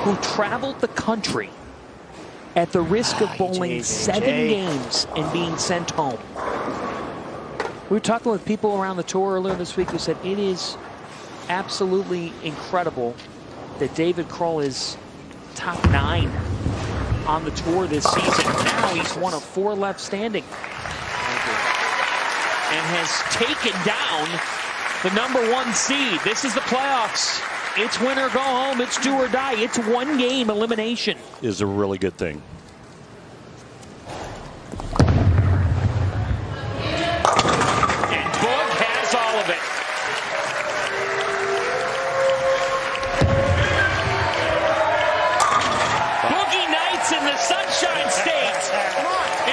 who traveled the country at the risk of bowling 7 games and being sent home. We were talking with people around the tour earlier this week who said it is absolutely incredible that David Kroll is top 9 on the tour this season. Now he's one of 4 left standing and has taken down the #1 seed. This is the playoffs. It's win or go home. It's do or die. It's 1 game elimination. Is a really good thing. And Boog has all of it. Boogie Nights in the Sunshine State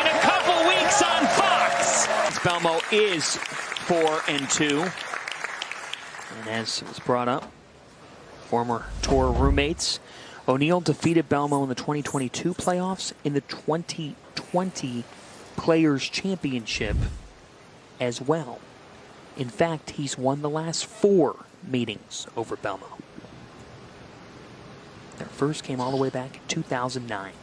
in a couple weeks on Fox. Belmo is 4-2. And as was brought up, former tour roommates, O'Neill defeated Belmo in the 2022 playoffs, in the 2020 Players Championship as well. In fact, he's won the last 4 meetings over Belmo. Their first came all the way back in 2009.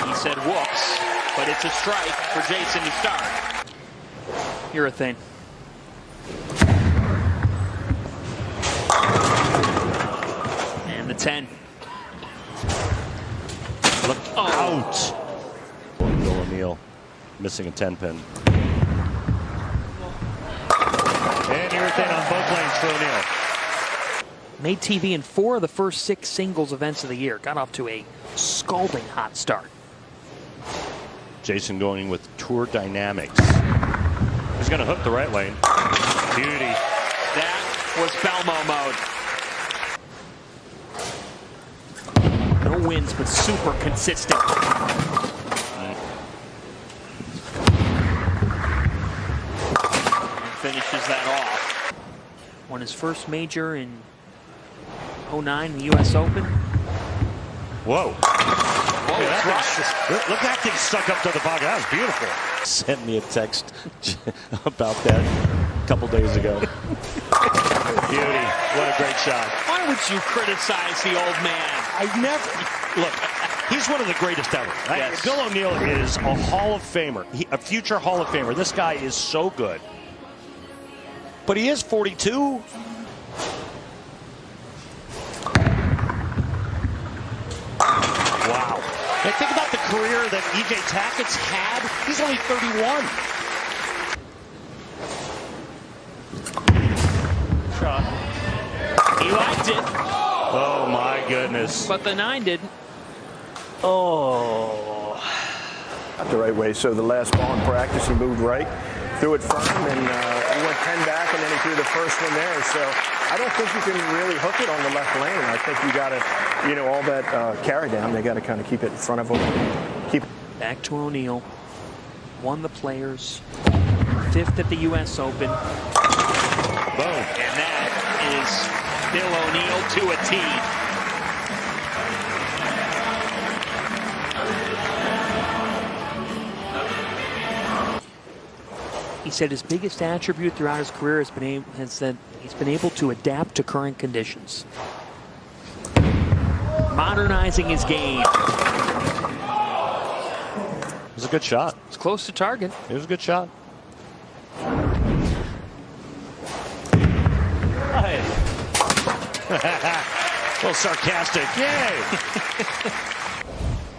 He said whoops, but it's a strike for Jason to start. Urethane. And the 10. Look out. Bill O'Neill missing a 10 pin. And urethane on both lanes for O'Neill. Made TV in 4 of the first 6 singles events of the year. Got off to a scalding hot start. Jason going with Tour Dynamics. He's going to hook the right lane. Beauty. That was Belmo mode. No wins, but super consistent. And finishes that off. Won his first major in 09, the U.S. Open. Whoa. Whoa, look, that thing stuck up to the pocket. That was beautiful. Sent me a text about that a couple days ago. Beauty. What a great shot. Why would you criticize the old man? I never. Look, he's one of the greatest ever. Yes. Bill O'Neill is a Hall of Famer, a future Hall of Famer. This guy is so good. But he is 42. Wow. And think about the career that E.J. Tackett's had. He's only 31. Shot. He liked it. Oh, my goodness. But the 9 didn't. Oh. Not the right way. So the last ball in practice, he moved right, threw it firm, and he went 10 back, and then he threw the first one there. So I don't think you can really hook it on the left lane. I think you got to, you know, all that carry down, they got to kind of keep it in front of them. Keep Back to O'Neal. Won the Players. 5th at the U.S. Open. Boom. And that is Bill O'Neal to a T. He said his biggest attribute throughout his career has that he's been able to adapt to current conditions. Modernizing his game. It was a good shot. It's close to target. It was a good shot. A little sarcastic. Yay!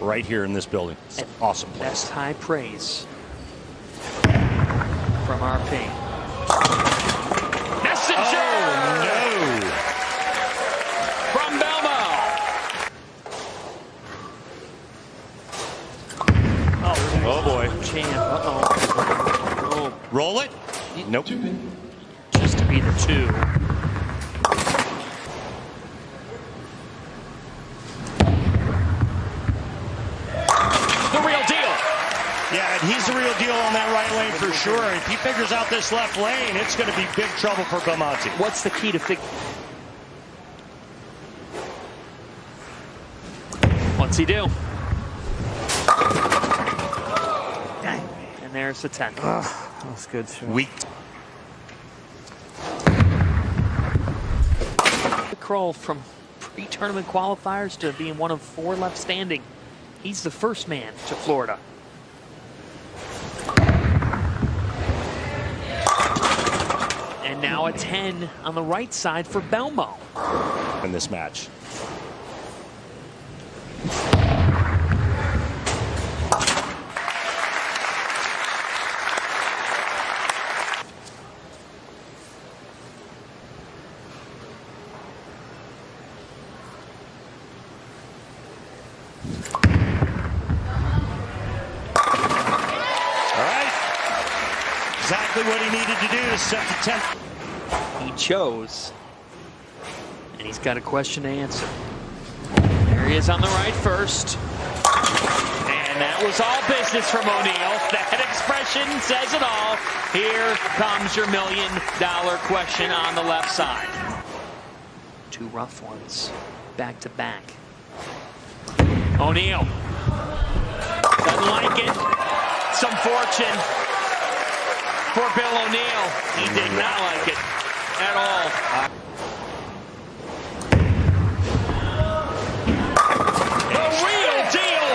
Right here in this building. It's an awesome place. That's high praise from RP. Messenger! Oh, no! From Belmo. Oh, boy. Champ. Uh-oh. Oh. Roll it? Nope. Just to be the 2. Yeah, and he's the real deal on that right lane for sure. If he figures out this left lane, it's going to be big trouble for Belmonte. What's the key to What's he do? And there's the 10. That was good. Sure. Weak. The Kroll from pre-tournament qualifiers to being one of 4 left standing. He's the first man to Florida. And now a 10 on the right side for Belmo. In this match. Exactly what he needed to do to set the tempo. He chose, and he's got a question to answer. There he is on the right first. And that was all business from O'Neal. That expression says it all. Here comes your $1 million question on the left side. 2 rough ones, back to back. O'Neal doesn't like it. Some fortune for Bill O'Neal. He did not like it at all. The real deal.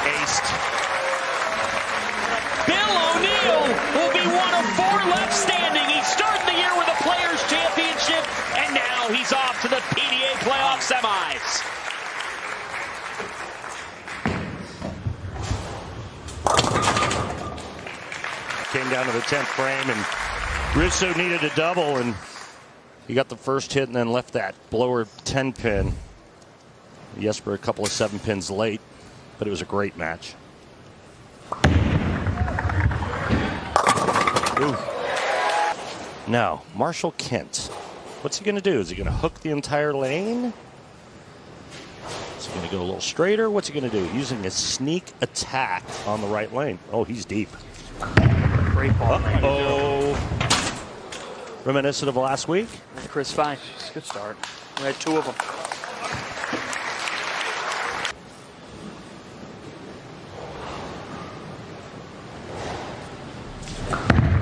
Aced. Bill O'Neal will be one of 4 left standing. He started the year with a Players' Championship, and now he's off to the PBA Playoff Semis. Came down to the 10th frame, and Russo needed a double, and he got the first hit and then left that blower 10 pin. Jesper a couple of 7 pins late, but it was a great match. Ooh. Now, Marshall Kent. What's he going to do? Is he going to hook the entire lane? Is he going to go a little straighter? What's he going to do? Using a sneak attack on the right lane. Oh, he's deep. Great ball. Uh-oh. Reminiscent of last week? Chris Fine. Good start. We had 2 of them.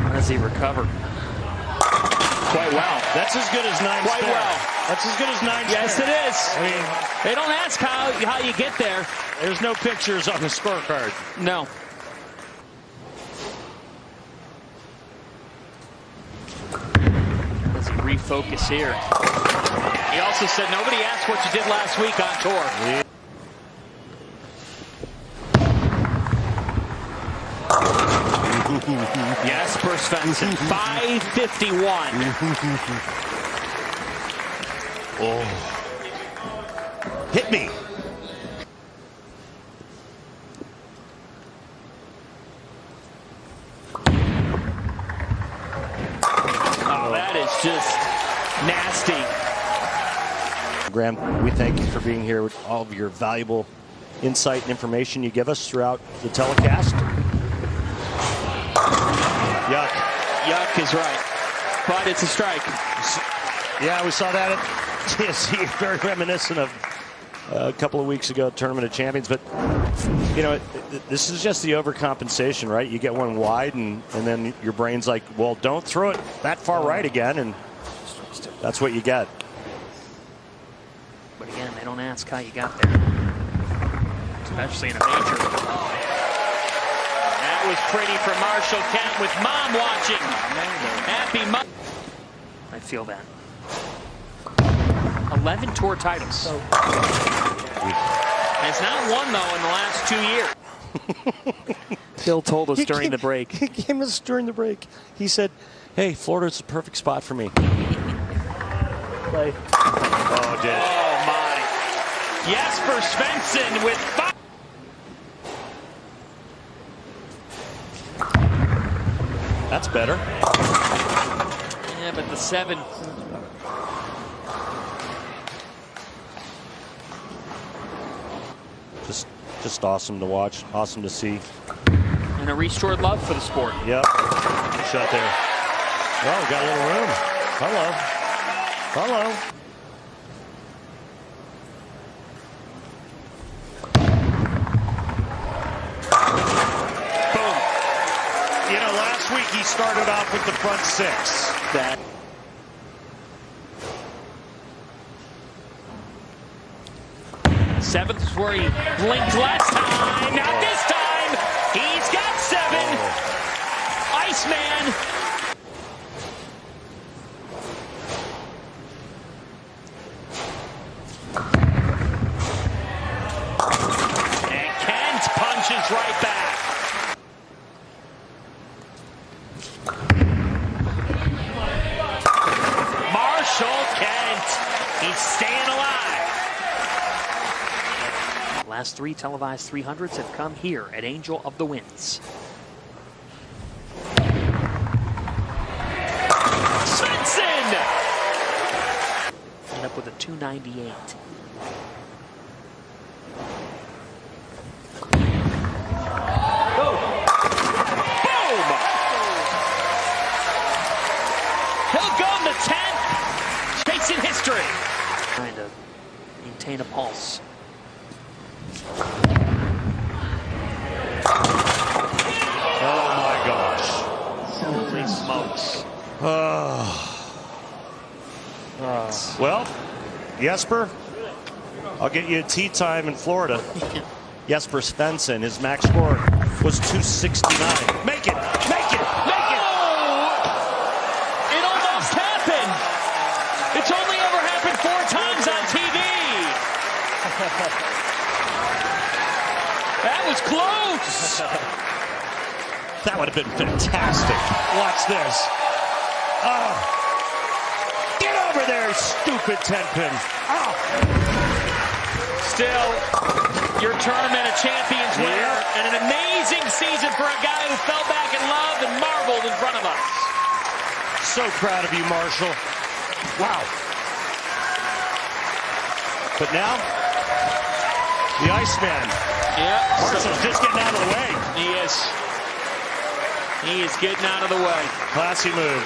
How does he recover? Quite well. That's as good as 9 Quite spare. well. That's as good as 9 Yes, spare. it is. I mean, they don't ask how you get there. There's no pictures on the scorecard. No. Let's refocus here. He also said nobody asked what you did last week on tour. Yeah. Jesper Svensson, 551. Oh. Hit me. Oh, that is just nasty. Graham, we thank you for being here with all of your valuable insight and information you give us throughout the telecast. Yuck. Yuck is right, but it's a strike. Yeah, we saw that at TSC, very reminiscent of a couple of weeks ago, Tournament of Champions. But, you know, this is just the overcompensation, right? You get one wide, and then your brain's like, well, don't throw it that far right again, and that's what you get. But again, they don't ask how you got there, especially in a major. That was pretty for Marshall Kent with Mom watching. Happy Mom. I feel that. 11 tour titles. Has not won, though, in the last 2 years. Phil told us during the break. He came to us during the break. He said, hey, Florida's the perfect spot for me. Play. Oh, did. Oh, my. Jesper Svensson with 5. That's better. Yeah, but the 7. Just awesome to watch, awesome to see. And a restored love for the sport. Yep. Shut there. Oh, we got a little room. Hello. Hello. Boom. You know, last week he started off with the front 6. That. Seventh is where he blinked last time. Not this time. He's got 7. Iceman. And Kent punches right back. Marshall Kent. He's staying alive. Last 3 televised 300s have come here at Angel of the Winds. Svensson! End up with a 298. Boom! He'll go in the 10th. Chasing history. Trying to maintain a pulse. Oh my gosh. Holy smokes. Well, Jesper, I'll get you a tea time in Florida. Jesper Svensson, his max score was 269. Make it! Make it! Make it! Oh! It almost happened! It's only ever happened 4 times on TV! That was close! That would have been fantastic. Watch this. Oh. Get over there, stupid 10-pin. Oh. Still, your Tournament of Champions winner, and an amazing season for a guy who fell back in love and marveled in front of us. So proud of you, Marshall. Wow. But now, the Iceman. Yeah. Marshall's just getting out of the way. He is. He is getting out of the way. Classy move.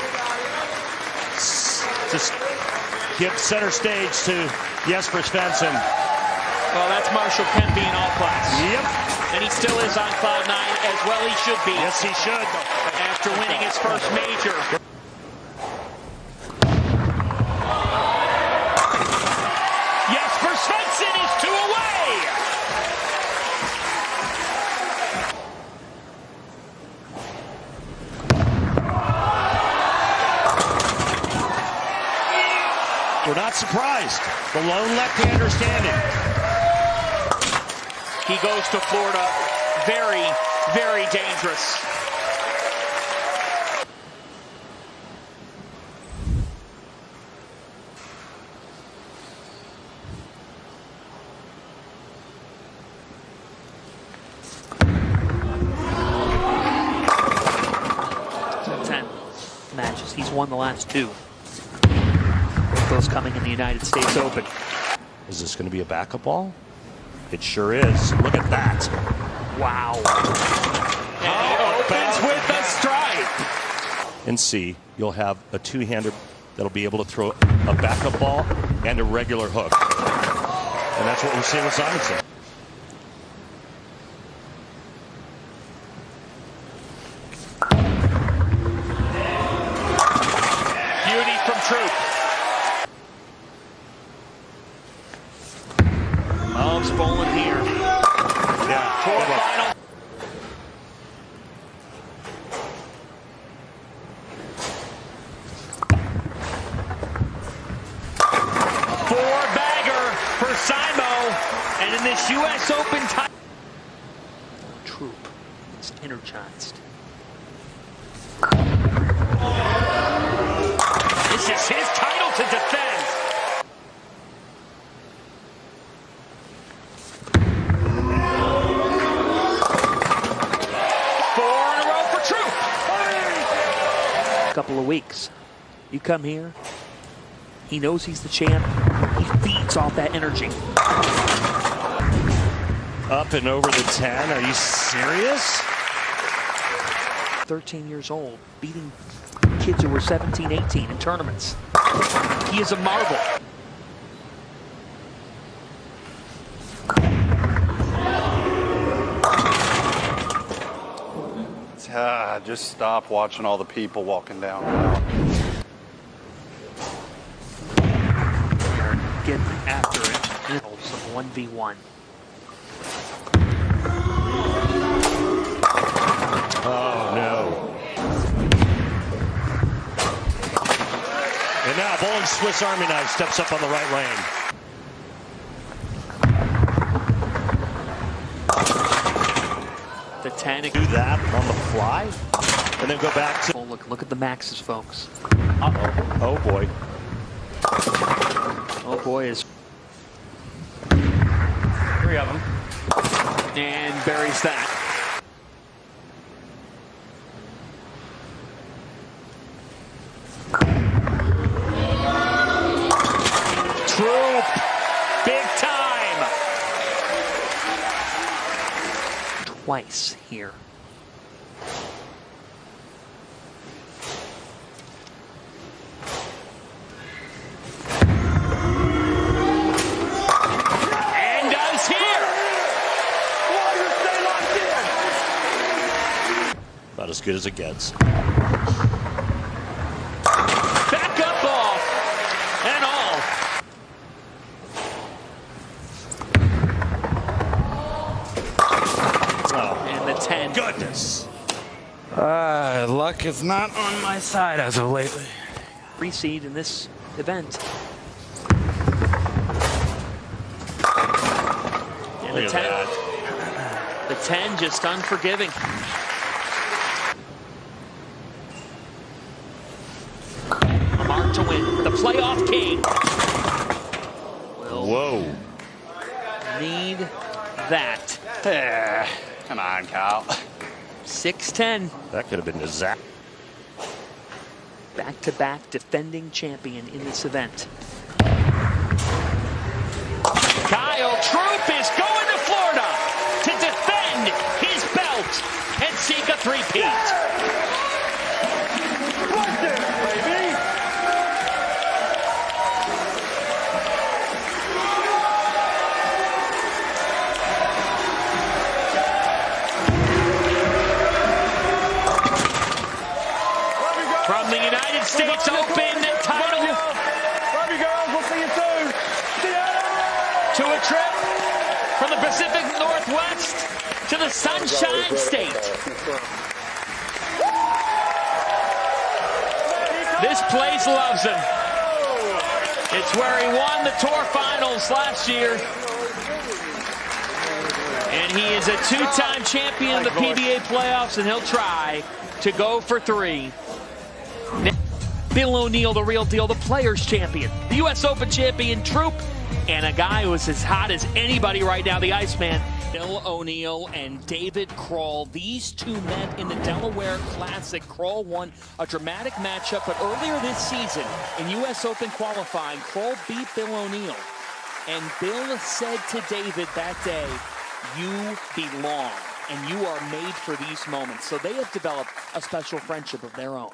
Just give center stage to Jesper Svensson. Well, that's Marshall Kent being all class. Yep. And he still is on cloud 9, as well he should be. Yes, he should. After winning his first major. Jesper Svensson is 2 away. We're not surprised. The lone left-hander standing. He goes to Florida. Very, very dangerous. finals. He's won the last 2. Both those coming in the United States Open. Is this going to be a backup ball? It sure is. Look at that. Wow. And it opens with the strike. And see, you'll have a two-hander that'll be able to throw a backup ball and a regular hook. And that's what we're seeing with Simonson. Beauty from Troup. Loves bowling here. Yeah. Quarterfinal. Four-bagger for Simo. And in this U.S. Open title. Troup is energized. This is his title to defend. Couple of weeks. You come here, he knows he's the champ. He feeds off that energy. Up and over the 10. Are you serious? 13 years old, beating kids who were 17, 18 in tournaments. He is a marvel. Just stop watching all the people walking down. Get after it. Some 1v1. Oh, no. And now bowling Swiss Army knife steps up on the right lane. The 10. Do that on the fly and then go back to. Oh, look at the maxes, folks. Uh-oh. Oh, boy. Oh, boy. Is 3 of them. And buries that. Troup. Big time. Twice here. And does here. About as good as it gets. Back up ball and all. Oh, and the 10. Goodness. Luck is not on my side as of lately. Free seed in this event. And Look the at 10. The 10 just unforgiving. A mark to win. The playoff king. Whoa. Need that. Come on, Kyle. 6-10. That could have been a zap. Back-to-back defending champion in this event. Kyle Troup is going to Florida to defend his belt and seek a three-peat. From the United States Open title Love you girls. We'll see you soon. to a trip from the Pacific Northwest to the Sunshine State. This place loves him. It's where he won the Tour Finals last year. And he is a two-time champion of the PBA Playoffs, and he'll try to go for 3. Bill O'Neill, the real deal, the Players Champion, the U.S. Open champion, Troup, and a guy who is as hot as anybody right now, the Iceman, Bill O'Neill and David Kroll. These two met in the Delaware Classic. Kroll won a dramatic matchup, but earlier this season in U.S. Open qualifying, Kroll beat Bill O'Neill. And Bill said to David that day, "You belong, and you are made for these moments." So they have developed a special friendship of their own.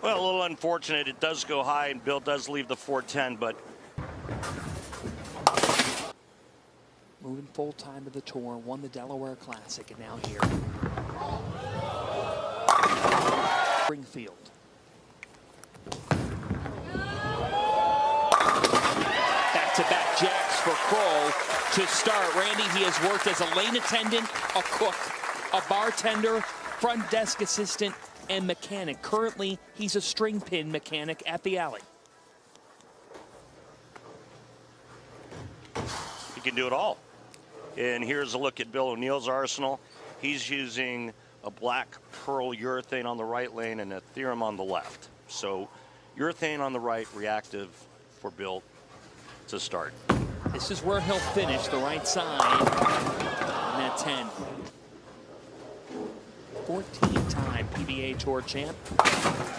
Well, a little unfortunate. It does go high, and Bill does leave the 410, but moving full time to the tour, won the Delaware Classic, and now here. Springfield. Back-to-back jacks for Kroll to start. Randy, he has worked as a lane attendant, a cook, a bartender, front desk assistant, and mechanic. Currently, he's a string pin mechanic at the Alley. he can do it all. And here's a look at Bill O'Neill's arsenal. He's using a black pearl urethane on the right lane and a theorem on the left. So urethane on the right, reactive for Bill to start. This is where he'll finish, the right side on that 10. 14-time PBA Tour champ,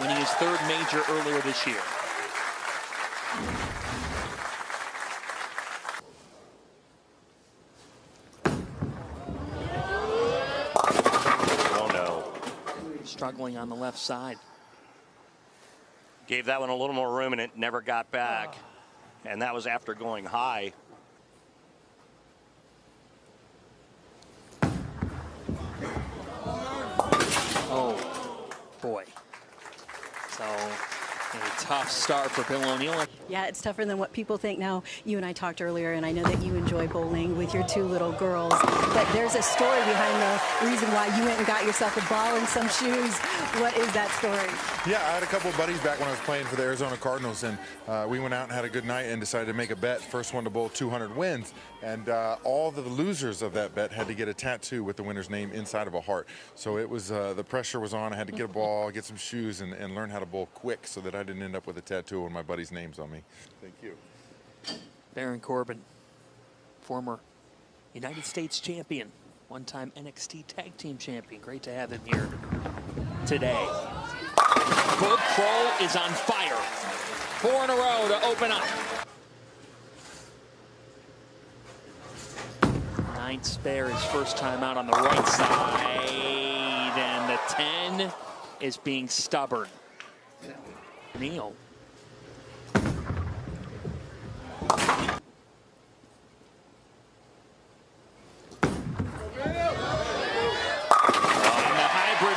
winning his third major earlier this year. Oh no. Struggling on the left side. Gave that one a little more room and it never got back. And that was after going high. Oh, boy. So, a tough start for Bill O'Neill. Yeah, it's tougher than what people think. Now, you and I talked earlier, and I know that you enjoy bowling with your two little girls, but there's a story behind the reason why you went and got yourself a ball and some shoes. What is that story? Yeah, I had a couple of buddies back when I was playing for the Arizona Cardinals, and we went out and had a good night and decided to make a bet. First one to bowl 200 wins, and all the losers of that bet had to get a tattoo with the winner's name inside of a heart. So it was, the pressure was on. I had to get a ball, get some shoes, and learn how to bowl quick so that I didn't end up with a tattoo of my buddies' names on me. Thank you. Baron Corbin, former United States champion, one-time NXT Tag Team champion. Great to have him here today. Boog Kroll is on fire. 4 in a row to open up. 9 spare, his first time out on the right side. And the 10 is being stubborn. Neal.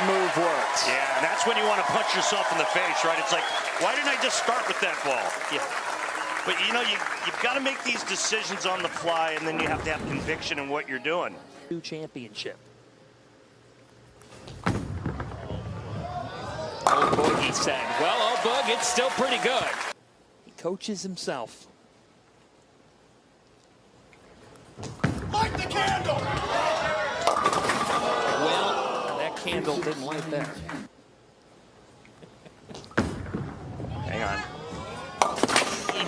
Move works. Yeah, and that's when you want to punch yourself in the face, right? It's like, why didn't I just start with that ball? Yeah. But you know, you've got to make these decisions on the fly, and then you have to have conviction in what you're doing. Championship. Oh, Boog, he said. Well, oh, Boog, it's still pretty good. He coaches himself. Light the candle! Candle didn't light there. Hang on.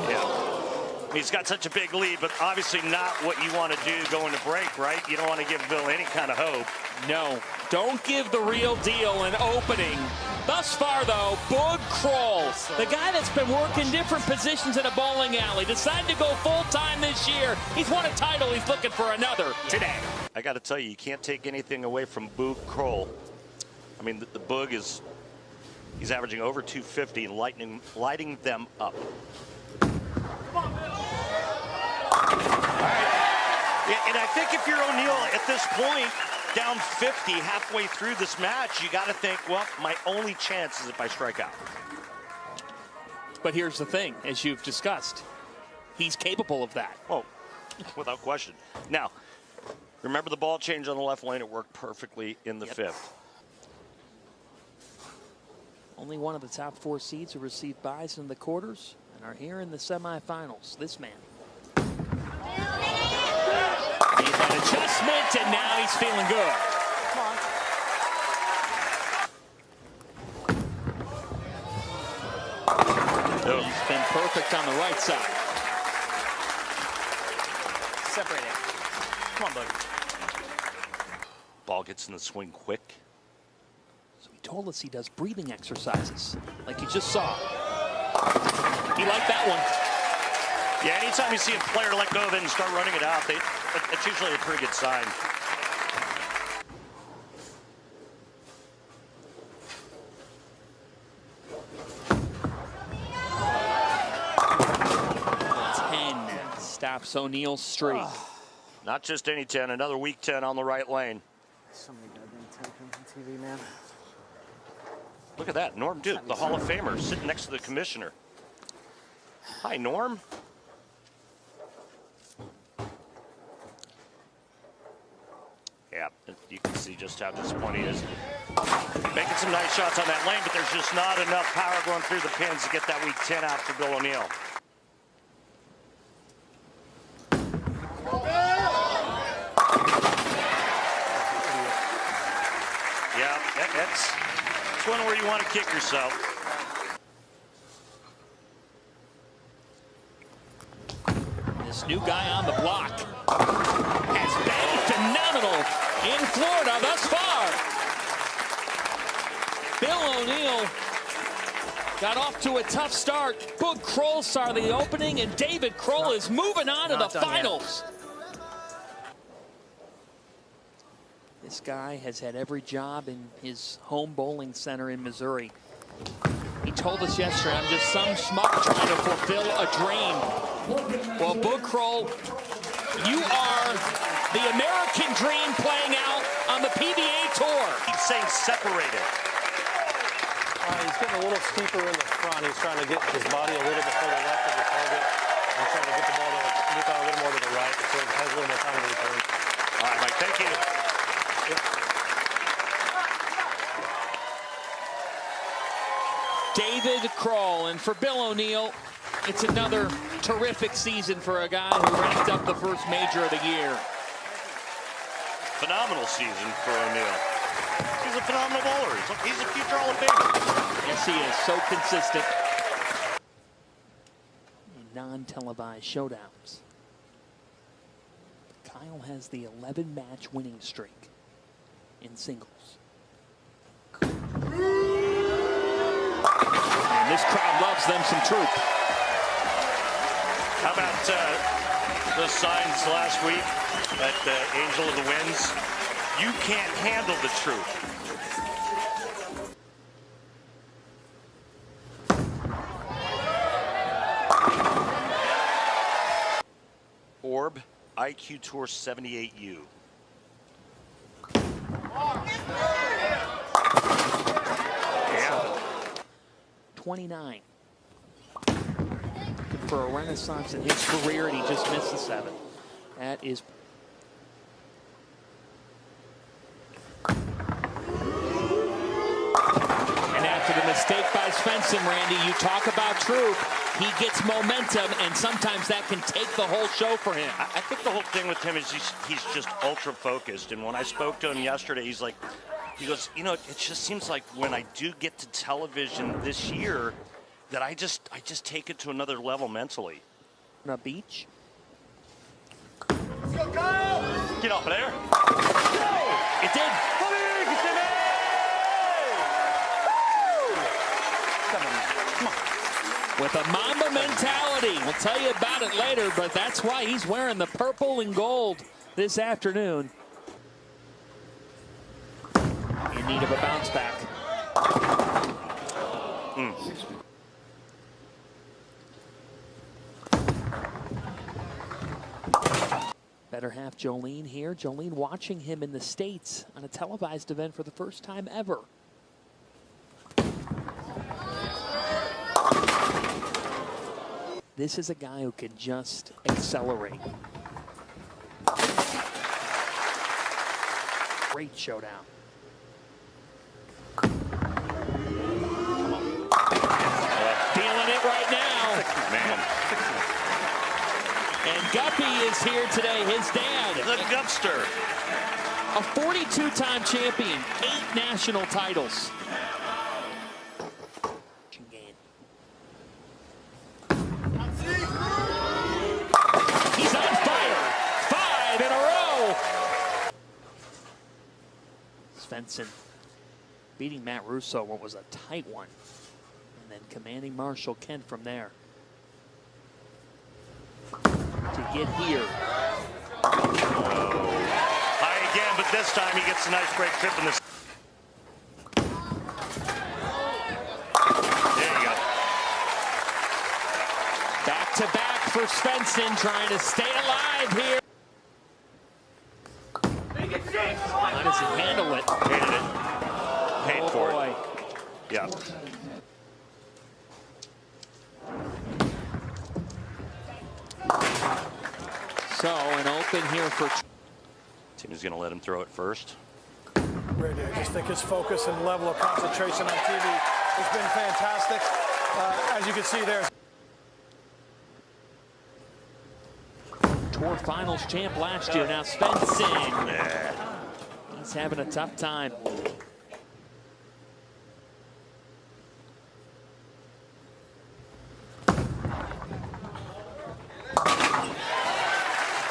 Yeah. He's got such a big lead, but obviously not what you want to do going to break, right? You don't want to give Bill any kind of hope. No, don't give the real deal an opening. Thus far, though, Boog Kroll, the guy that's been working different positions in a bowling alley, decided to go full-time this year. He's won a title. He's looking for another today. I got to tell you can't take anything away from Boog Kroll. I mean, the Boog is, he's averaging over 250 and lighting them up. All right. Yeah, and I think if you're O'Neill at this point, down 50 halfway through this match, you got to think, well, my only chance is if I strike out. But here's the thing, as you've discussed, he's capable of that. Oh, without question. Now, remember the ball change on the left lane? It worked perfectly in the fifth. Only one of the top 4 seeds who received buys in the quarters, and are here in the semifinals. This man. Made that adjustment, and now he's feeling good. Come on. He's been perfect on the right side. Separate it. Come on, buddy. Ball gets in the swing quick. So he told us he does breathing exercises, like you just saw. He liked that one. Yeah, anytime you see a player let go of it and start running it out, it's usually a pretty good sign. Stops O'Neal's streak. Not just any 10, another weak 10 on the right lane. So many goddamn 10 on TV, man. Look at that, Norm Duke, the Hall of Famer, sitting next to the commissioner. Hi, Norm. Yeah, you can see just how disappointed he is. Making some nice shots on that lane, but there's just not enough power going through the pins to get that weak 10 out for Bill O'Neal. Yeah, that's one where you want to kick yourself. This new guy on the block has been phenomenal in Florida thus far. Bill O'Neal got off to a tough start. Boog Kroll saw the opening, and David Kroll is moving on to the finals. This guy has had every job in his home bowling center in Missouri. He told us yesterday, I'm just some schmuck trying to fulfill a dream. Well, Boog Kroll, you are the American dream playing out on the PBA Tour. He's saying separated. He's getting a little steeper in the front. He's trying to get his body a little bit further left of the target and trying to get the ball to move out a little more to the right so it has a little more time to return. All right, Mike, thank you. David Kroll, and for Bill O'Neal, it's another terrific season for a guy who ranked up the first major of the year. Phenomenal season for O'Neal. He's a phenomenal bowler. He's a future Hall of Famer. Yes, he is. So consistent. Non-televised showdowns. Kyle has the 11-match winning streak in singles. And this crowd loves them some Troup. How about those signs last week at Angel of the Winds? You can't handle the Troup. Orb, IQ Tour 78U. 29. For a renaissance in his career, and he just missed the 7. That is. And after the mistake by Svensson, Randy, you talk about Troup. He gets momentum, and sometimes that can take the whole show for him. I think the whole thing with him is he's just ultra focused. And when I spoke to him yesterday, he goes, you know, it just seems like when I do get to television this year, that I just take it to another level mentally. On a beach. Get off of there. It did. Come on. With a Mamba mentality. We'll tell you about it later, but that's why he's wearing the purple and gold this afternoon. In need of a bounce back. Better half Jolene here. Jolene watching him in the States on a televised event for the first time ever. This is a guy who can just accelerate. Great showdown. Feeling it right now. Man, Guppy is here today, his dad. The Gupster. A 42-time champion, 8 national titles. He's on fire. 5 in a row. Svensson beating Matt Russo, what was a tight one. And then commanding Marshall Kent from there. To get here. High again, but this time he gets a nice break trip in this. There you go. Back to back for Svensson, trying to stay alive here. How does he handle it? Hated it. Paid for boy. it. Yeah. So an open here for. Team is going to let him throw it first. Brady, I just think his focus and level of concentration on TV has been fantastic. As you can see there. Tour Finals champ last year. Now Svensson. He's having a tough time.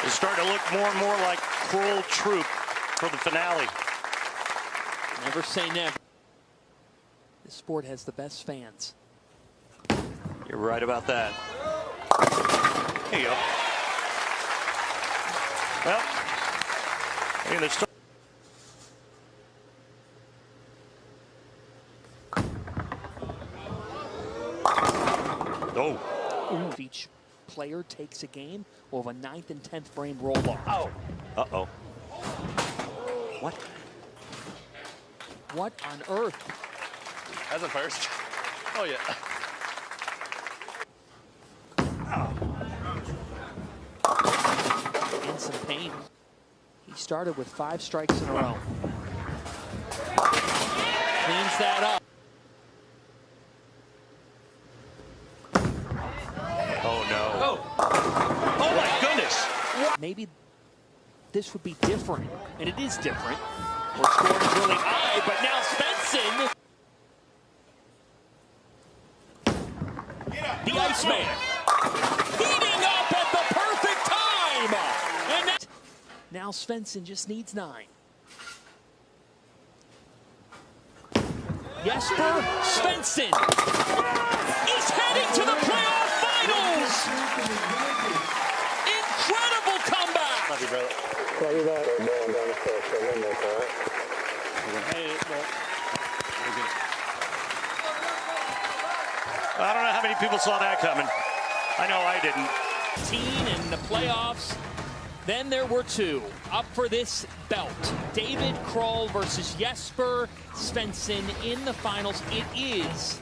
It's starting to look more and more like cruel Troup for the finale. Never say never. This sport has the best fans. You're right about that. There you go. Well, I mean, there's still. Oh. If each player takes a game, we'll have a 9th and 10th frame roll-off. Oh. Uh-oh. What? What on earth? That's a first. Oh, yeah. In some pain. He started with 5 strikes in a row. Cleans that up. Oh, no. Oh, my goodness. Maybe this would be different, and it is different. We're scoring is really high, but now Svensson. The Iceman. Heating up at the perfect time. And now Svensson just needs 9. Jesper Svensson is heading to the playoff finals. Incredible comeback. Love you, brother. Love you back. I don't know how many people saw that coming. I know I didn't. In the playoffs. Then there were 2 up for this belt. David Kroll versus Jesper Svensson in the finals. It is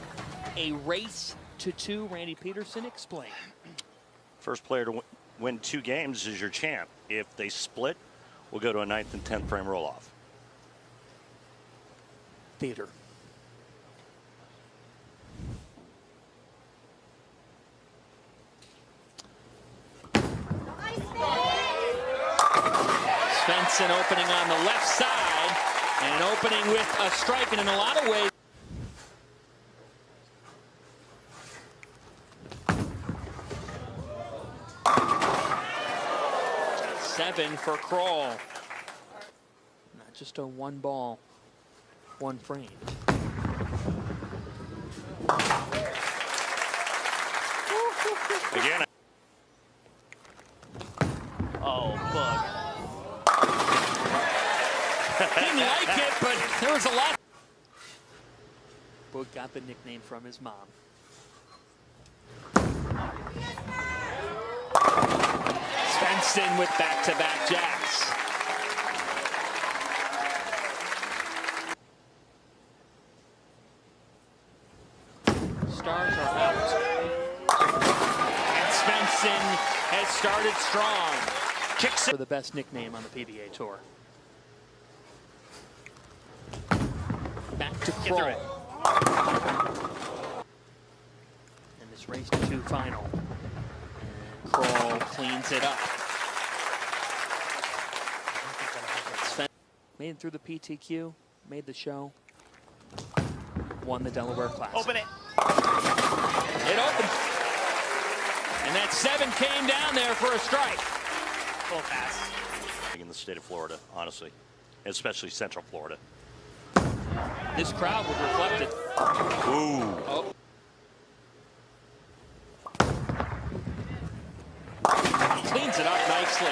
a race to 2. Randy Peterson, explain. First player to win 2 games is your champ. If they split, we'll go to a 9th and 10th frame roll-off. Theater. Svensson opening on the left side and opening with a strike, and in a lot of ways. Seven for Kroll. Not just a 1 ball, 1 frame. Again. Oh, bug. Didn't like it, but there was a lot. Boog got the nickname from his mom. Svensson with back-to-back jacks. Stars are out. And Svensson has started strong. Kicks it for the best nickname on the PBA Tour. Back to Kroll. And this race to 2 final. And Kroll cleans it up. Made it through the PTQ, made the show, won the Delaware Classic. Open it. It opened. And that 7 came down there for a strike. Full pass. In the state of Florida, honestly, especially Central Florida. This crowd would reflect it. Ooh. Oh. Cleans it up nicely.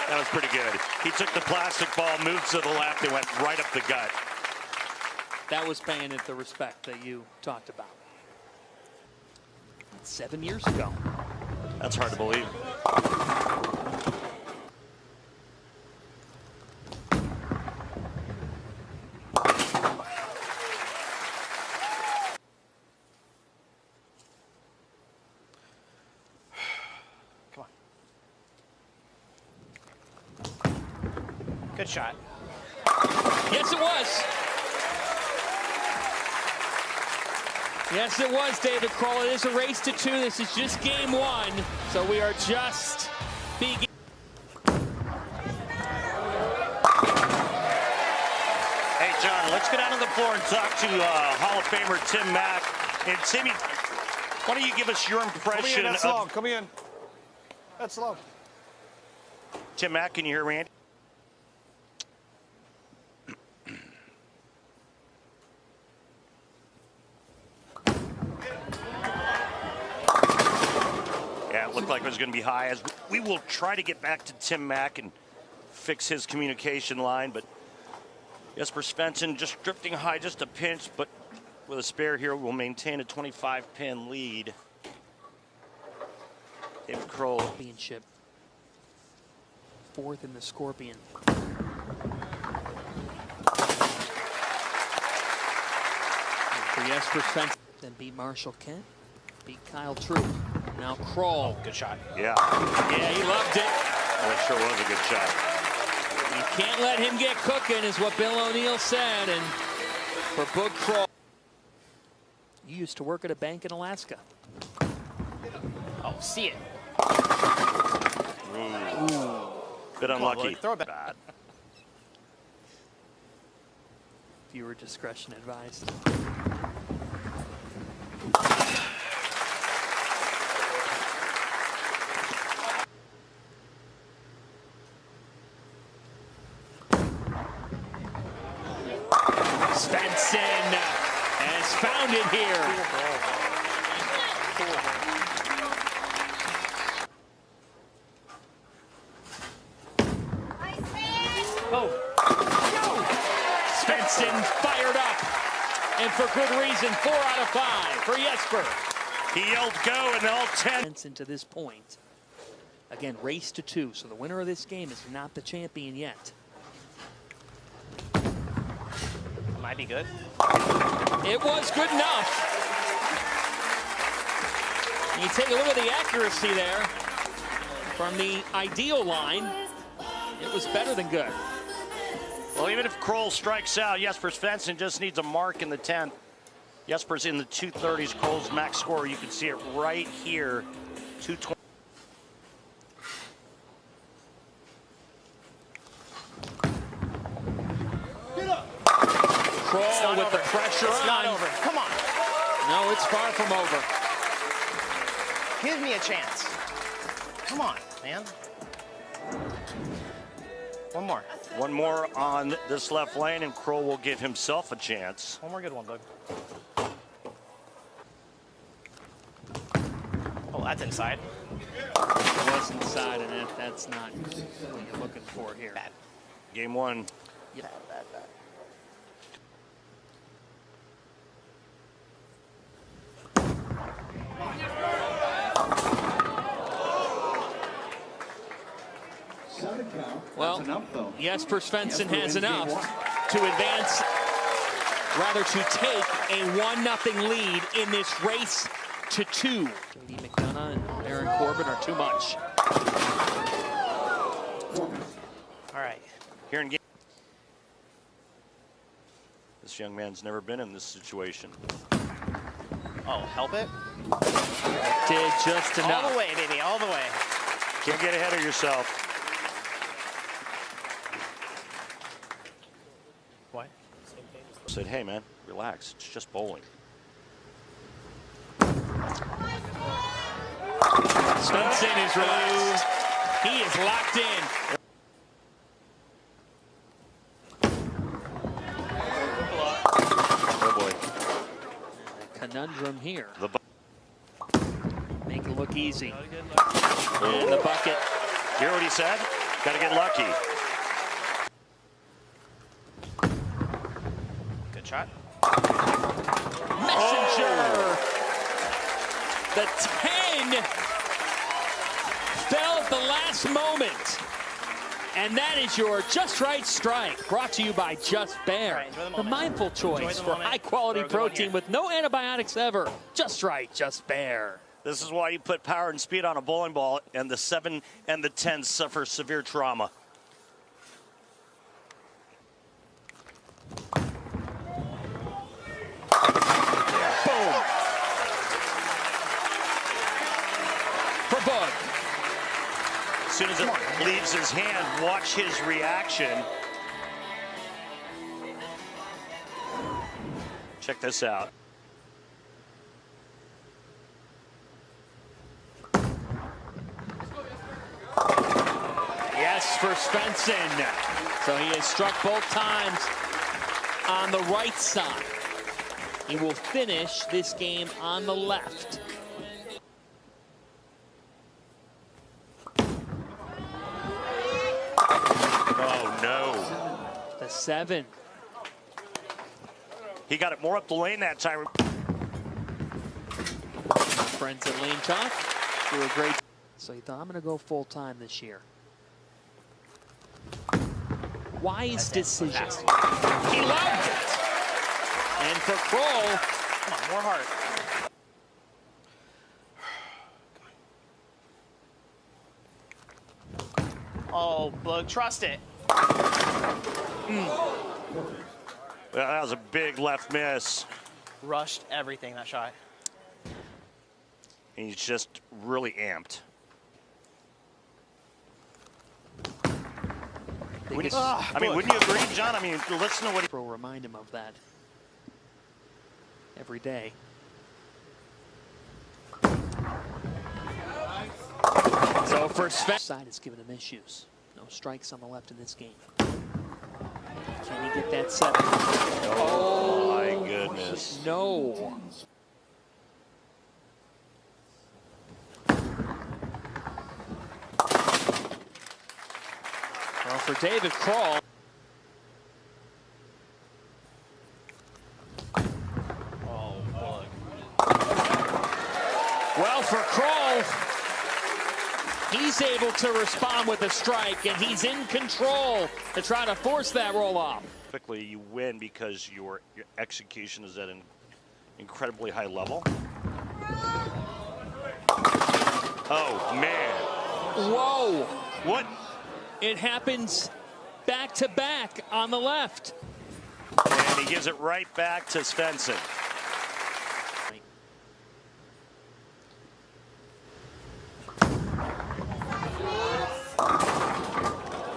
That was pretty good. He took the plastic ball, moved to the left, and went right up the gut. That was paying it the respect that you talked about. 7 years ago. That's hard to believe. Good shot. Yes, it was. Yes, it was, David Kroll. It is a race to 2. This is just game 1. So we are just beginning. Hey, John, let's go down to the floor and talk to Hall of Famer Tim Mack. And Timmy, why don't you give us your impression that's of... long. Come in. That's long. Tim Mack, can you hear Randy? Yeah, it looked like it was going to be high. As we will try to get back to Tim Mack and fix his communication line, but Jesper Svensson just drifting high, just a pinch, but with a spare here, we'll maintain a 25-pin lead. David Kroll. Championship. 4th in the Scorpion. For Jesper Svensson, then beat Marshall Kent, beat Kyle Troup. Now Kroll. Good shot. Yeah. Yeah, he loved it. Oh, it sure was a good shot. You can't let him get cooking, is what Bill O'Neill said. And for Boog Kroll, you used to work at a bank in Alaska. Oh, see it. Ooh. Bit unlucky. Throw it back. Viewer discretion advised. Svensson has found it here. Oh. Svensson fired up. And for good reason, 4 out of 5 for Jesper. He yelled go and all 10. To this point. Again, race to 2. So the winner of this game is not the champion yet. Might be good. It was good enough. You take a look at the accuracy there from the ideal line. It was better than good. Well, even if Kroll strikes out, Jesper Svensson just needs a mark in the 10th. Jesper's in the 230s. Kroll's max score, you can see it right here, 220. Kroll with the pressure on. It's not over. Come on. No, it's far from over. Give me a chance. Come on, man. One more. One more on this left lane, and Kroll will give himself a chance. One more good one, Doug. Oh, that's inside. It was inside, and that's not what you're looking for here. Bad. Game 1. Yep. Bad. Well, Jesper Svensson has enough to advance, rather to take a 1-0 lead in this race to 2. J.D. McDonough and Aaron Corbin are too much. All right. Here in game. This young man's never been in this situation. Oh, help it. Did just enough. All the way, baby, all the way. Can't get ahead of yourself. What? Said, hey man, relax. It's just bowling. Svensson is relaxed. He is locked in. Oh boy. A conundrum here. Make it look easy. Oh. And the bucket. Hear what he said? Got to get lucky. Good shot. Messenger. The 10 fell at the last moment. And that is your Just Right strike, brought to you by Just Bear. Right, the mindful choice for high-quality protein with no antibiotics ever. Just Right, Just Bear. This is why you put power and speed on a bowling ball, and the 7 and the 10 suffer severe trauma. Boom. For Bug. As soon as it leaves his hand, watch his reaction. Check this out. Yes, for Svensson. So he has struck both times on the right side. He will finish this game on the left. Oh, no. The 7. He got it more up the lane that time. Friends at Lane Talk do a great. So he thought, I'm going to go full time this year. Wise decision. He loved it. And for Kroll. Come on, more heart. Oh, Bug, trust it. Well, that was a big left miss. Rushed everything, that shot. He's just really amped. Wouldn't you agree, John? I mean, listen to what he... Will remind him of that every day. So for Sven, side is giving him issues. No strikes on the left in this game. Can he get that 7? Oh my goodness. No. Well, for David Kroll. Oh, Bug. Well, for Kroll, he's able to respond with a strike, and he's in control to try to force that roll off. Quickly, you win because your execution is at an incredibly high level. Oh, man. Whoa. What? It happens back-to-back on the left. And he gives it right back to Svensson.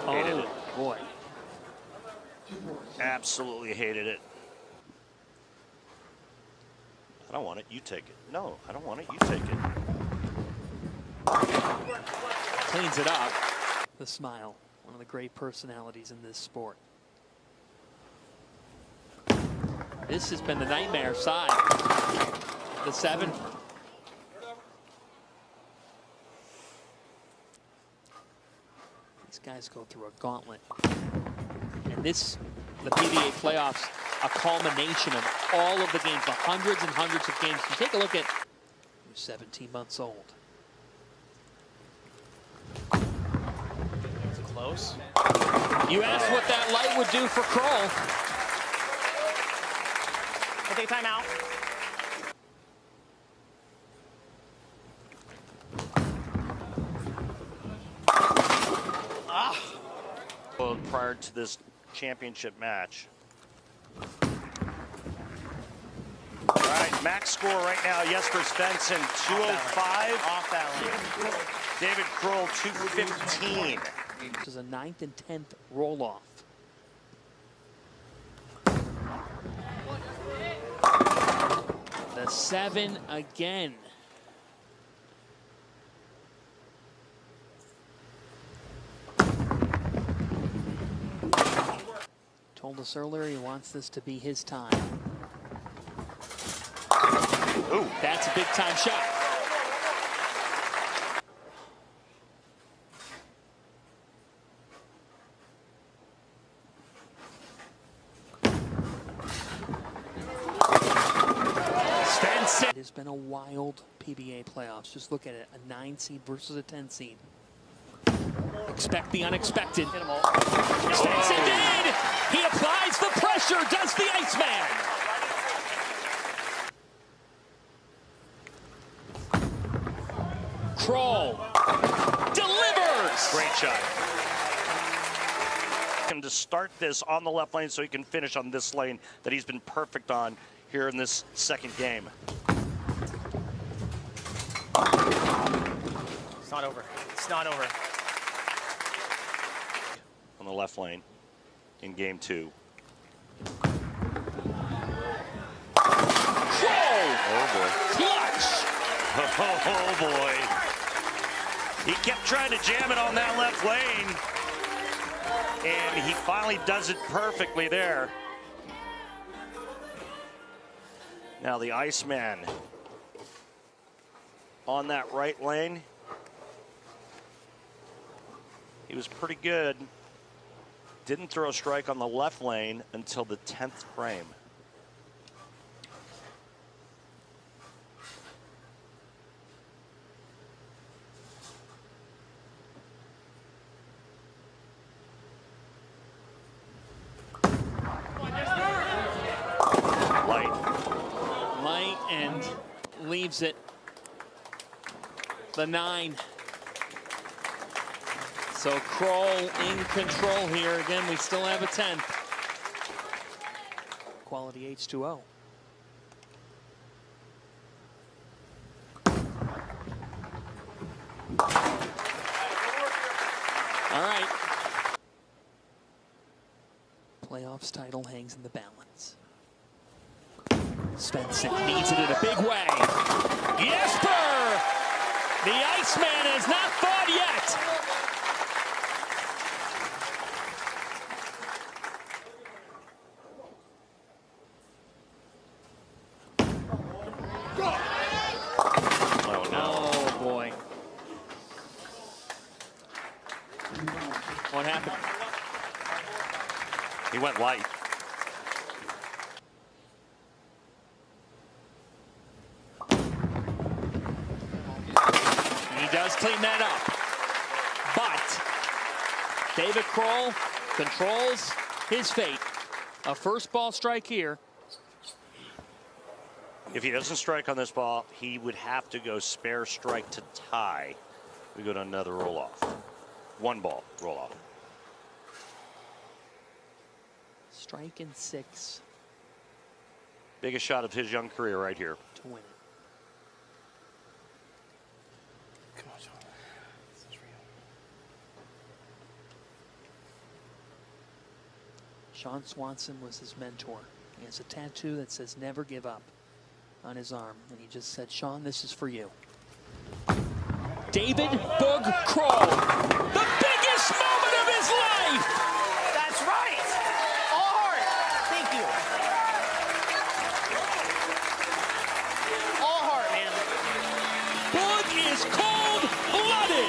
Hated it. Boy. Absolutely hated it. I don't want it, you take it. No, I don't want it, you take it. Cleans it up. The smile, one of the great personalities in this sport. This has been the nightmare side. The 7. These guys go through a gauntlet. And this, the PBA playoffs, a culmination of all of the games, the hundreds and hundreds of games. You take a look at, he was 17 months old. Close. You asked what that light would do for Kroll. We'll take time out. Well, prior to this championship match. All right, max score right now, Jesper Svensson, 205. Off that lane. David Kroll, 215. Which is a 9th and 10th roll-off. The 7 again. Told us earlier he wants this to be his time. Ooh, that's a big time shot. Svensson. It has been a wild PBA playoffs. Just look at it, a 9 seed versus a 10 seed. Expect the unexpected. Svensson did! He applies the pressure, does the Iceman. Kroll delivers! Great shot. Him to start this on the left lane so he can finish on this lane that he's been perfect on here in this second game. It's not over. It's not over. On the left lane in game 2. Kroll! Oh boy. Clutch! Oh boy. He kept trying to jam it on that left lane. And he finally does it perfectly there. Now the Iceman on that right lane. He was pretty good. Didn't throw a strike on the left lane until the 10th frame. Light and leaves it. The 9. So Kroll in control here. Again, we still have a 10. Quality H2O. All right. Playoffs title hangs in the balance. Svensson needs it in a big way. Jesper! The Iceman has not fought yet. Oh no. Oh boy. What happened? He went light. He does clean that up. But David Kroll controls his fate. A first ball strike here. If he doesn't strike on this ball, he would have to go spare strike to tie. We go to another roll-off. 1 ball roll-off. Strike in 6 Biggest shot of his young career right here. to win it. Come on, Sean. This is real. Sean Swanson was his mentor. He has a tattoo that says never give up on his arm. And he just said, Sean, this is for you. David Boog Kroll. The biggest moment of his life. That's right. All heart. Thank you. All heart, man. Boog is cold-blooded.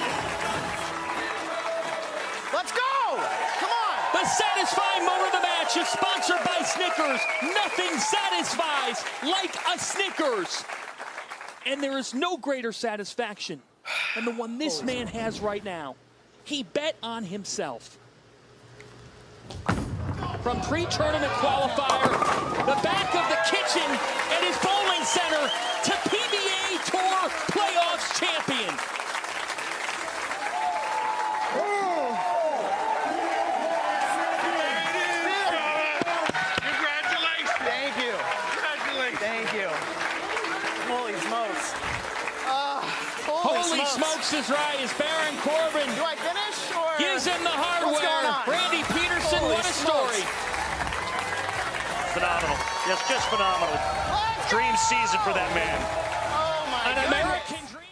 Let's go. Come on. The satisfying moment of the match is sponsored by Snickers. Nothing satisfies like a Snickers. And there is no greater satisfaction than the one this man has right now. He bet on himself. From pre-tournament qualifier, the back of the kitchen at his bowling center, to PBA Tour Playoffs champion. Congratulations. Thank you. Congratulations. Thank you. Alex is right. It's Baron Corbin. Do I finish or? Gives him the hardware. What's going on? Randy Peterson, Holy what a smokes. story. Phenomenal. Yes, just phenomenal. Dream season for that man. Oh my An God. American dream.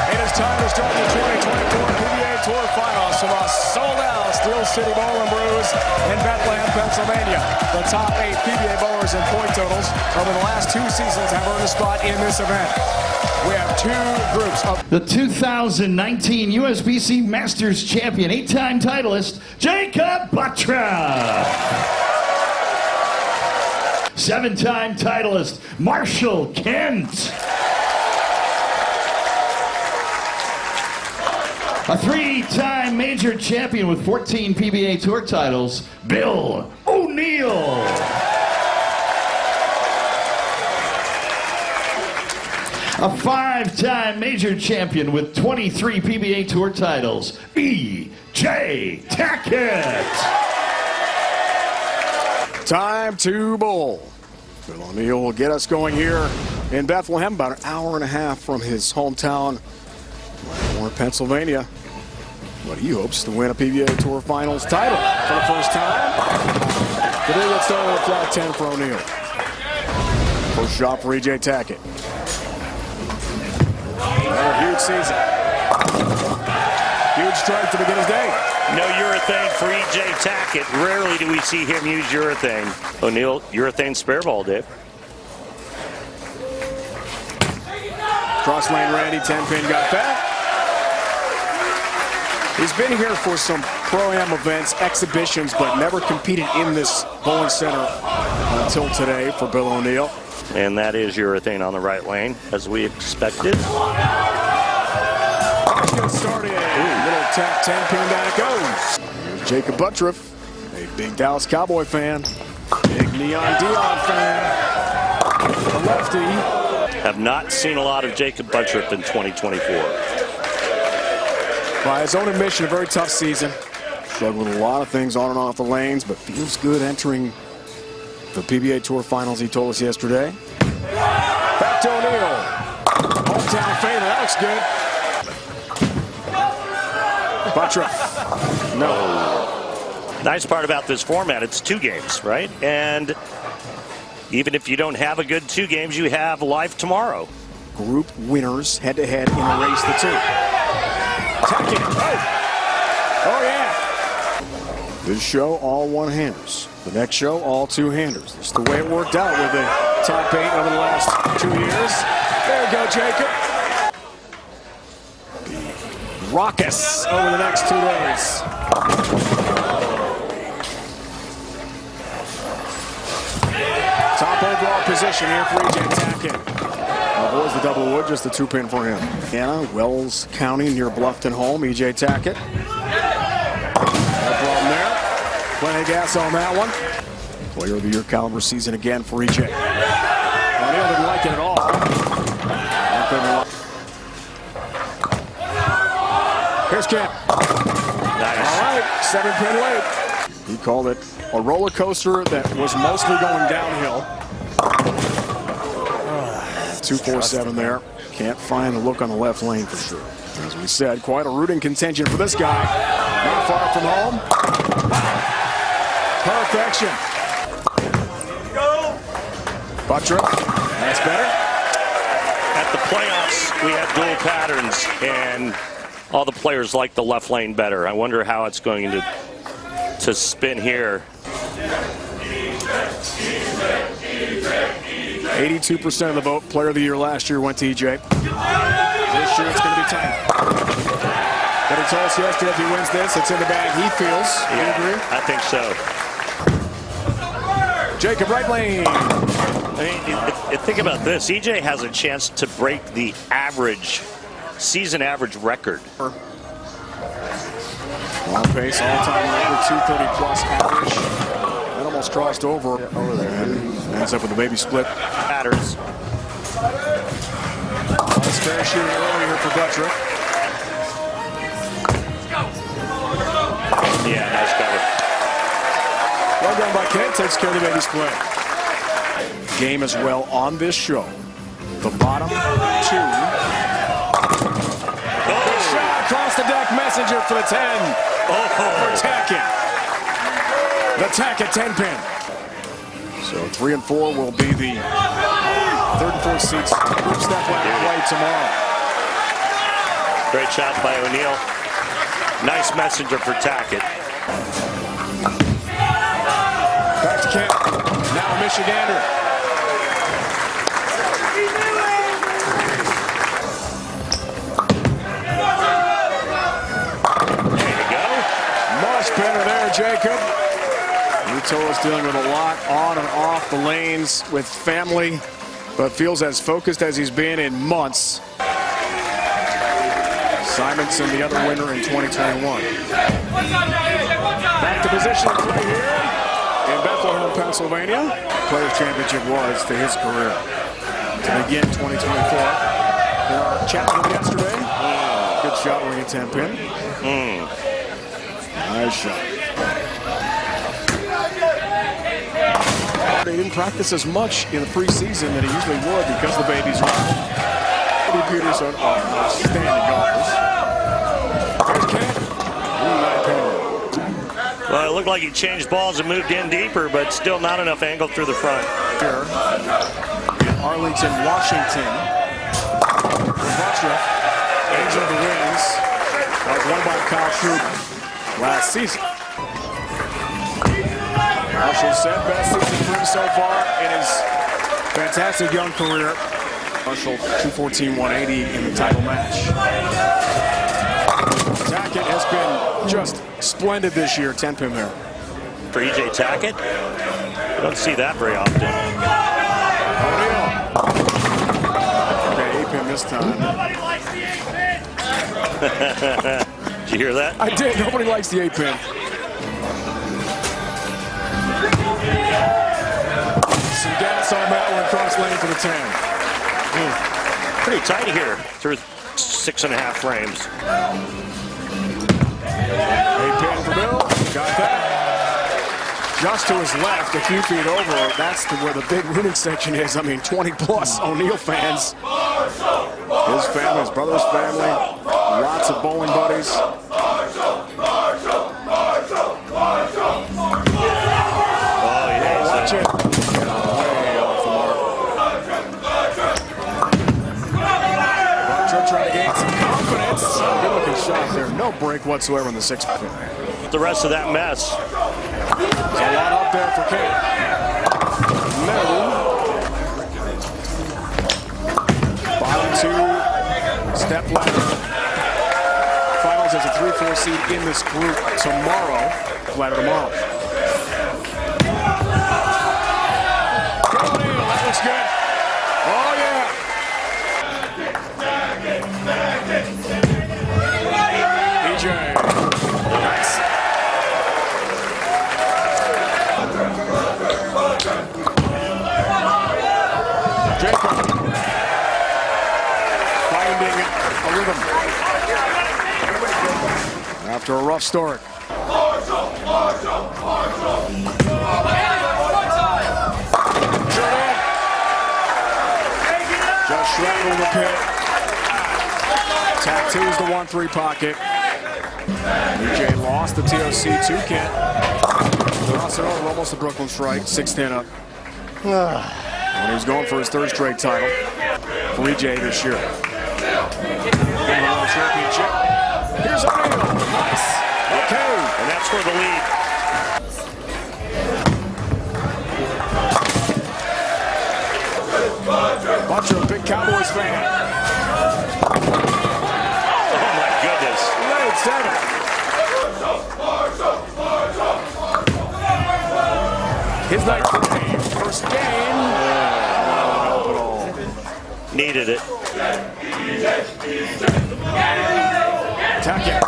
It is time to start the 2024 PBA Tour Finals from a sold-out Steel City Bowling Brews in Bethlehem, Pennsylvania. The top 8 PBA bowlers in point totals over the last 2 seasons have earned a spot in this event. We have 2 groups of the 2019 USBC Masters champion, 8-time titleist, Jacob Buttriff. 7-time titleist, Marshall Kent. A 3-time major champion with 14 PBA Tour titles, Bill O'Neill. A 5-time major champion with 23 PBA Tour titles, E.J. Tackett. time to bowl. Bill O'Neill will get us going here in Bethlehem, about an hour and a half from his hometown, Delaware, Pennsylvania. But he hopes to win a PBA Tour Finals title for the first time. Today let's start with flat 10 for O'Neill. First shot for E.J. Tackett. Another huge season. Huge strike to begin his day. No urethane for E.J. Tackett. Rarely do we see him use urethane. O'Neill, urethane spare ball, Dave. Cross lane Randy, 10-pin got back. He's been here for some Pro-Am events, exhibitions, but never competed in this bowling center until today for Bill O'Neill. And that is urethane on the right lane, as we expected. Let's get started. Little tap, 10-pin down it goes. Here's Jacob Buttriff, a big Dallas Cowboy fan, big Neon Dion fan, a lefty. Have not seen a lot of Jacob Buttriff in 2024. By his own admission, a very tough season. Struggled with a lot of things on and off the lanes, but feels good entering the PBA Tour Finals, he told us yesterday. Back to O'Neill. Hometown favorite, that looks good. Buttriff. No. Nice part about this format, it's 2 games, right? And even if you don't have a good 2 games, you have live tomorrow. Group winners head-to-head in a race to 2. Tackett. Oh, yeah. This show, all one-handers. The next show, all 2-handers. That's the way it worked out with the top 8 over the last 2 years. There you go, Jacob. Raucous over the next 2 days. Top overall position here for E.J. Tackett. Avoids the double wood, just the 2-pin for him. Anna, Wells County near Bluffton home. E.J. Tackett. No problem there. Plenty of gas on that one. Player of the Year caliber season again for E.J. O'Neill didn't like it at all. Here's Kent. Nice. All right, 7-pin late. He called it a roller coaster that was mostly going downhill. 2-4-7 there. Can't find the look on the left lane for sure. As we said, quite a rooting contention for this guy. Not far from home. Perfection. Buttriff. That's better. At the playoffs, we had dual patterns, and all the players like the left lane better. I wonder how it's going to spin here. 82% of the vote. Player of the Year last year went to E.J. This year it's going to be tight. But he told us yesterday if he wins this, it's in the bag, he feels. Yeah, you agree? I think so. Jacob, right lane. I mean, think about this. E.J. has a chance to break the season average record. On pace, all-time record, 230 plus average. That almost crossed over there. And ends up with a baby split. Matters. Nice fair shooting earlier for Buttriff. Yeah, nice cover. Well done by Kent. Takes care of the baby split. game as well on this show. The bottom two. Good shot across the deck. Messenger for the 10. For Tackett. The Tackett 10 pin. So 3 and 4 will be the 3rd and 4th seeds. Group step ladder play tomorrow. Great shot by O'Neal. Nice messenger for Tackett. Back to Kent. Now Michigander. There you go. Much better there, Jacob. Uto's dealing with a lot on and off the lanes with family, but feels as focused as he's been in months. Simonson, the other winner in 2021. Back to position right here in Bethlehem, Pennsylvania. Players' Championship was to his career. To begin 2024. Chatting yesterday. Good shot when he 10 pin. Nice shot. They didn't practice as much in the preseason that he usually would because the baby's around. Eddie Peterson are outstanding golfers. Well, it looked like he changed balls and moved in deeper, but still not enough angle through the front. Here in Arlington, Washington. Edge of the wins. That was won by Kyle Troup last season. Marshall said best season for him so far in his fantastic young career. Marshall 214-180 in the title match. Tackett has been just splendid this year. 10 pin there. For E.J. Tackett? You don't see that very often. Okay, 8 pin this time. Did you hear that? I did. Nobody likes the 8 pin. Some gas on that one, cross lane for the 10. Pretty tight here through 6.5 frames. 8 pin for Bill. Got that. Just to his left, a few feet over. That's where the big rooting section is. I mean, 20 plus O'Neal fans. His family, his brother's family, lots of bowling buddies. Watch it. Way off the mark. Butcher trying to gain some confidence. Good looking shot there. No break whatsoever in the 6th pin. The rest of that mess. There's a lot up there for Kate. No. Bottom two. Step ladder. Finals as a 3-4 seed in this group tomorrow. Ladder tomorrow. That looks good. Oh, yeah. EJ. Nice. Jacob. Finding a rhythm. After a rough start. Just straddled the pit. Tattoos the 1-3 pocket. EJ lost the TOC to Kent. Crossed it over almost the Brooklyn strike. 6-10 up. When he was going for his 3rd straight title for EJ this year. Championship. Here's O'Neal. Nice. Okay. And that's for the lead. Butcher, a big Cowboys fan. Oh my goodness. Late 7. His night play. First game. Needed it. Tackett.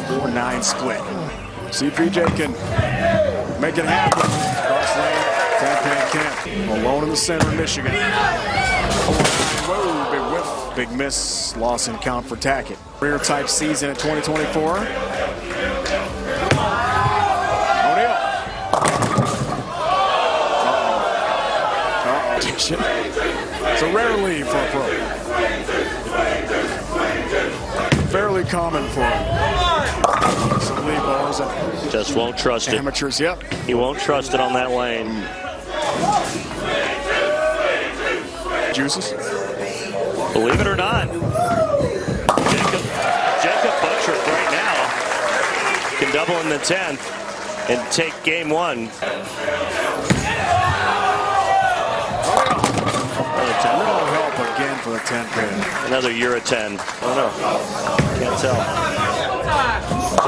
4-9 split. See if EJ can make it happen. Cross lane. 10-pin Kent. Alone in the center of Michigan. Whoa, big whiff. Big miss. Loss in count for Tackett. Career type season at 2024. O'Neal. action. It's a rare lead for a pro. Fairly common for some lead bowlers. Just won't trust it. Amateurs, yep. He won't trust it on that lane. Juices. Believe it or not, Jacob Buttrick right now can double in the 10th and take game 1. No help again for the 10 pin. Another Euro 10. Oh no, can't tell.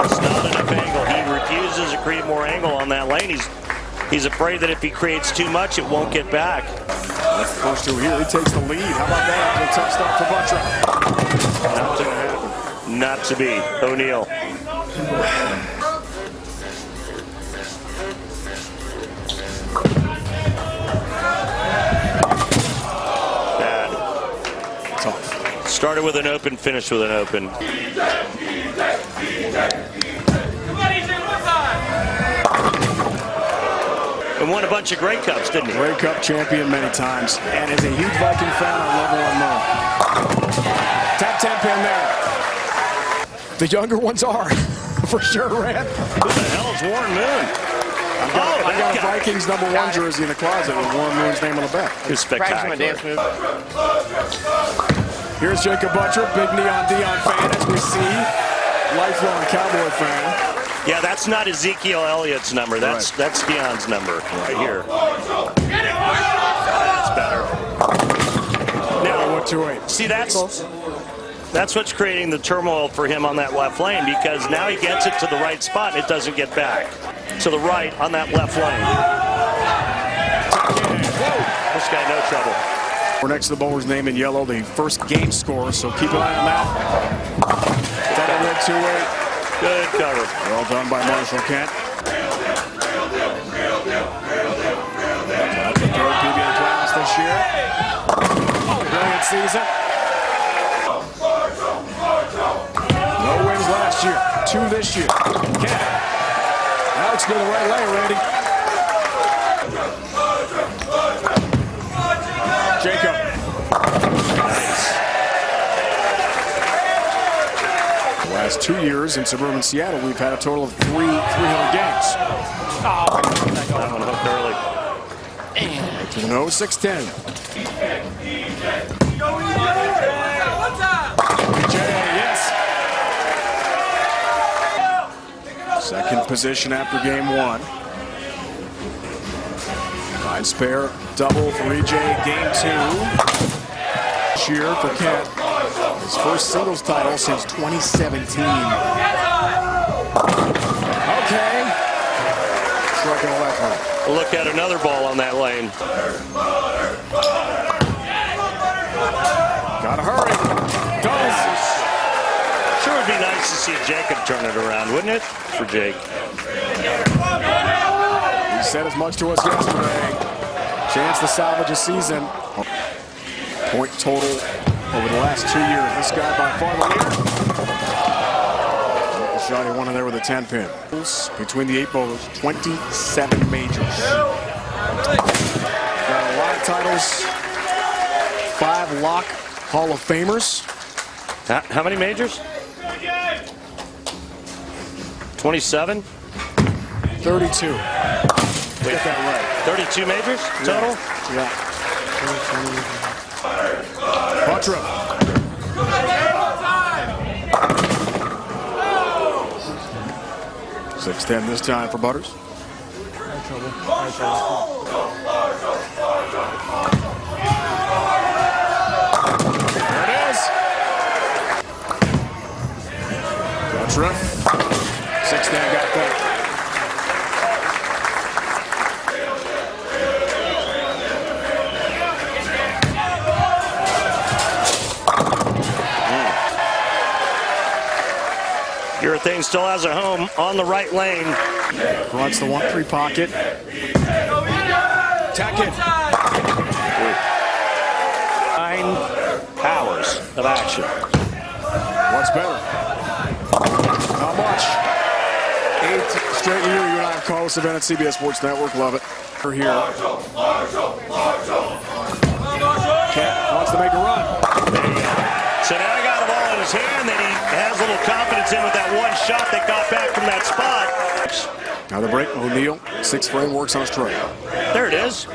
Just not enough angle. He refuses to create more angle on that lane. He's afraid that if he creates too much, it won't get back. That's the first two here. He takes the lead. How about that? A tough start for Buttrick. Not to be. O'Neal. Bad. Tough. Started with an open, finished with an open. And won a bunch of Grey Cups, didn't he? Grey Cup champion many times, and is a huge Viking fan on level 1 mode. Top 10 pin there. The younger ones are, for sure, Rand. Who the hell is Warren Moon? I got a Vikings #1 jersey in the closet with Warren Moon's name on the back. It's spectacular. Here's Jacob Buttrick, big Neon Dion fan, as we see. Lifelong Cowboy fan. Yeah, that's not Ezekiel Elliott's number. That's Dion's number right here. That's better. Now, see, that's what's creating the turmoil for him on that left lane, because now he gets it to the right spot and it doesn't get back. To the right on that left lane. This guy, no trouble. We're next to the bowler's name in yellow, the first game score, so keep an eye on that. Double red 2-8. Good cover. Well done by Marshall Kent. That's the third PBA Playoffs this year. Brilliant season. No wins last year. 2 this year. Kent. Now it's to the right lane, Randy. Jacob. Nice. The last 2 years in suburban Seattle, we've had a total of 300 games. That one hooked early. 2-0, 6-10. Yes. Second position after game 1. 9 spare, double for EJ, game 2. Cheer for Kent. His first singles title since 2017. Okay. Struck in the left lane. Look at another ball on that lane. Gotta hurry. Does. Sure would be nice to see Jacob turn it around, wouldn't it? For Jake. He said as much to us yesterday. Chance to salvage a season. Point total over the last 2 years. This guy by far the leader. The shot he won in there with a 10 pin. Between the 8 bowlers, 27 majors. Got a lot of titles. 5 lock Hall of Famers. How many majors? 27? 32. Get that right. 32 majors total? Yeah. Buttrick. .610 this time for Butters. There it is. Buttrick. 610 got that. Urethane still has a home on the right lane. Runs the 1-3 pocket. Tack it. 9 hours of action. What's better? Not much. 8th straight year you and I have called this event at CBS Sports Network. Love it. We're here. to make a run. There you go. So now he got the ball in his hand that he has a little confidence in with that one shot that got back from that spot. Now the break, O'Neal, 6th frame, works on his tray. There it is.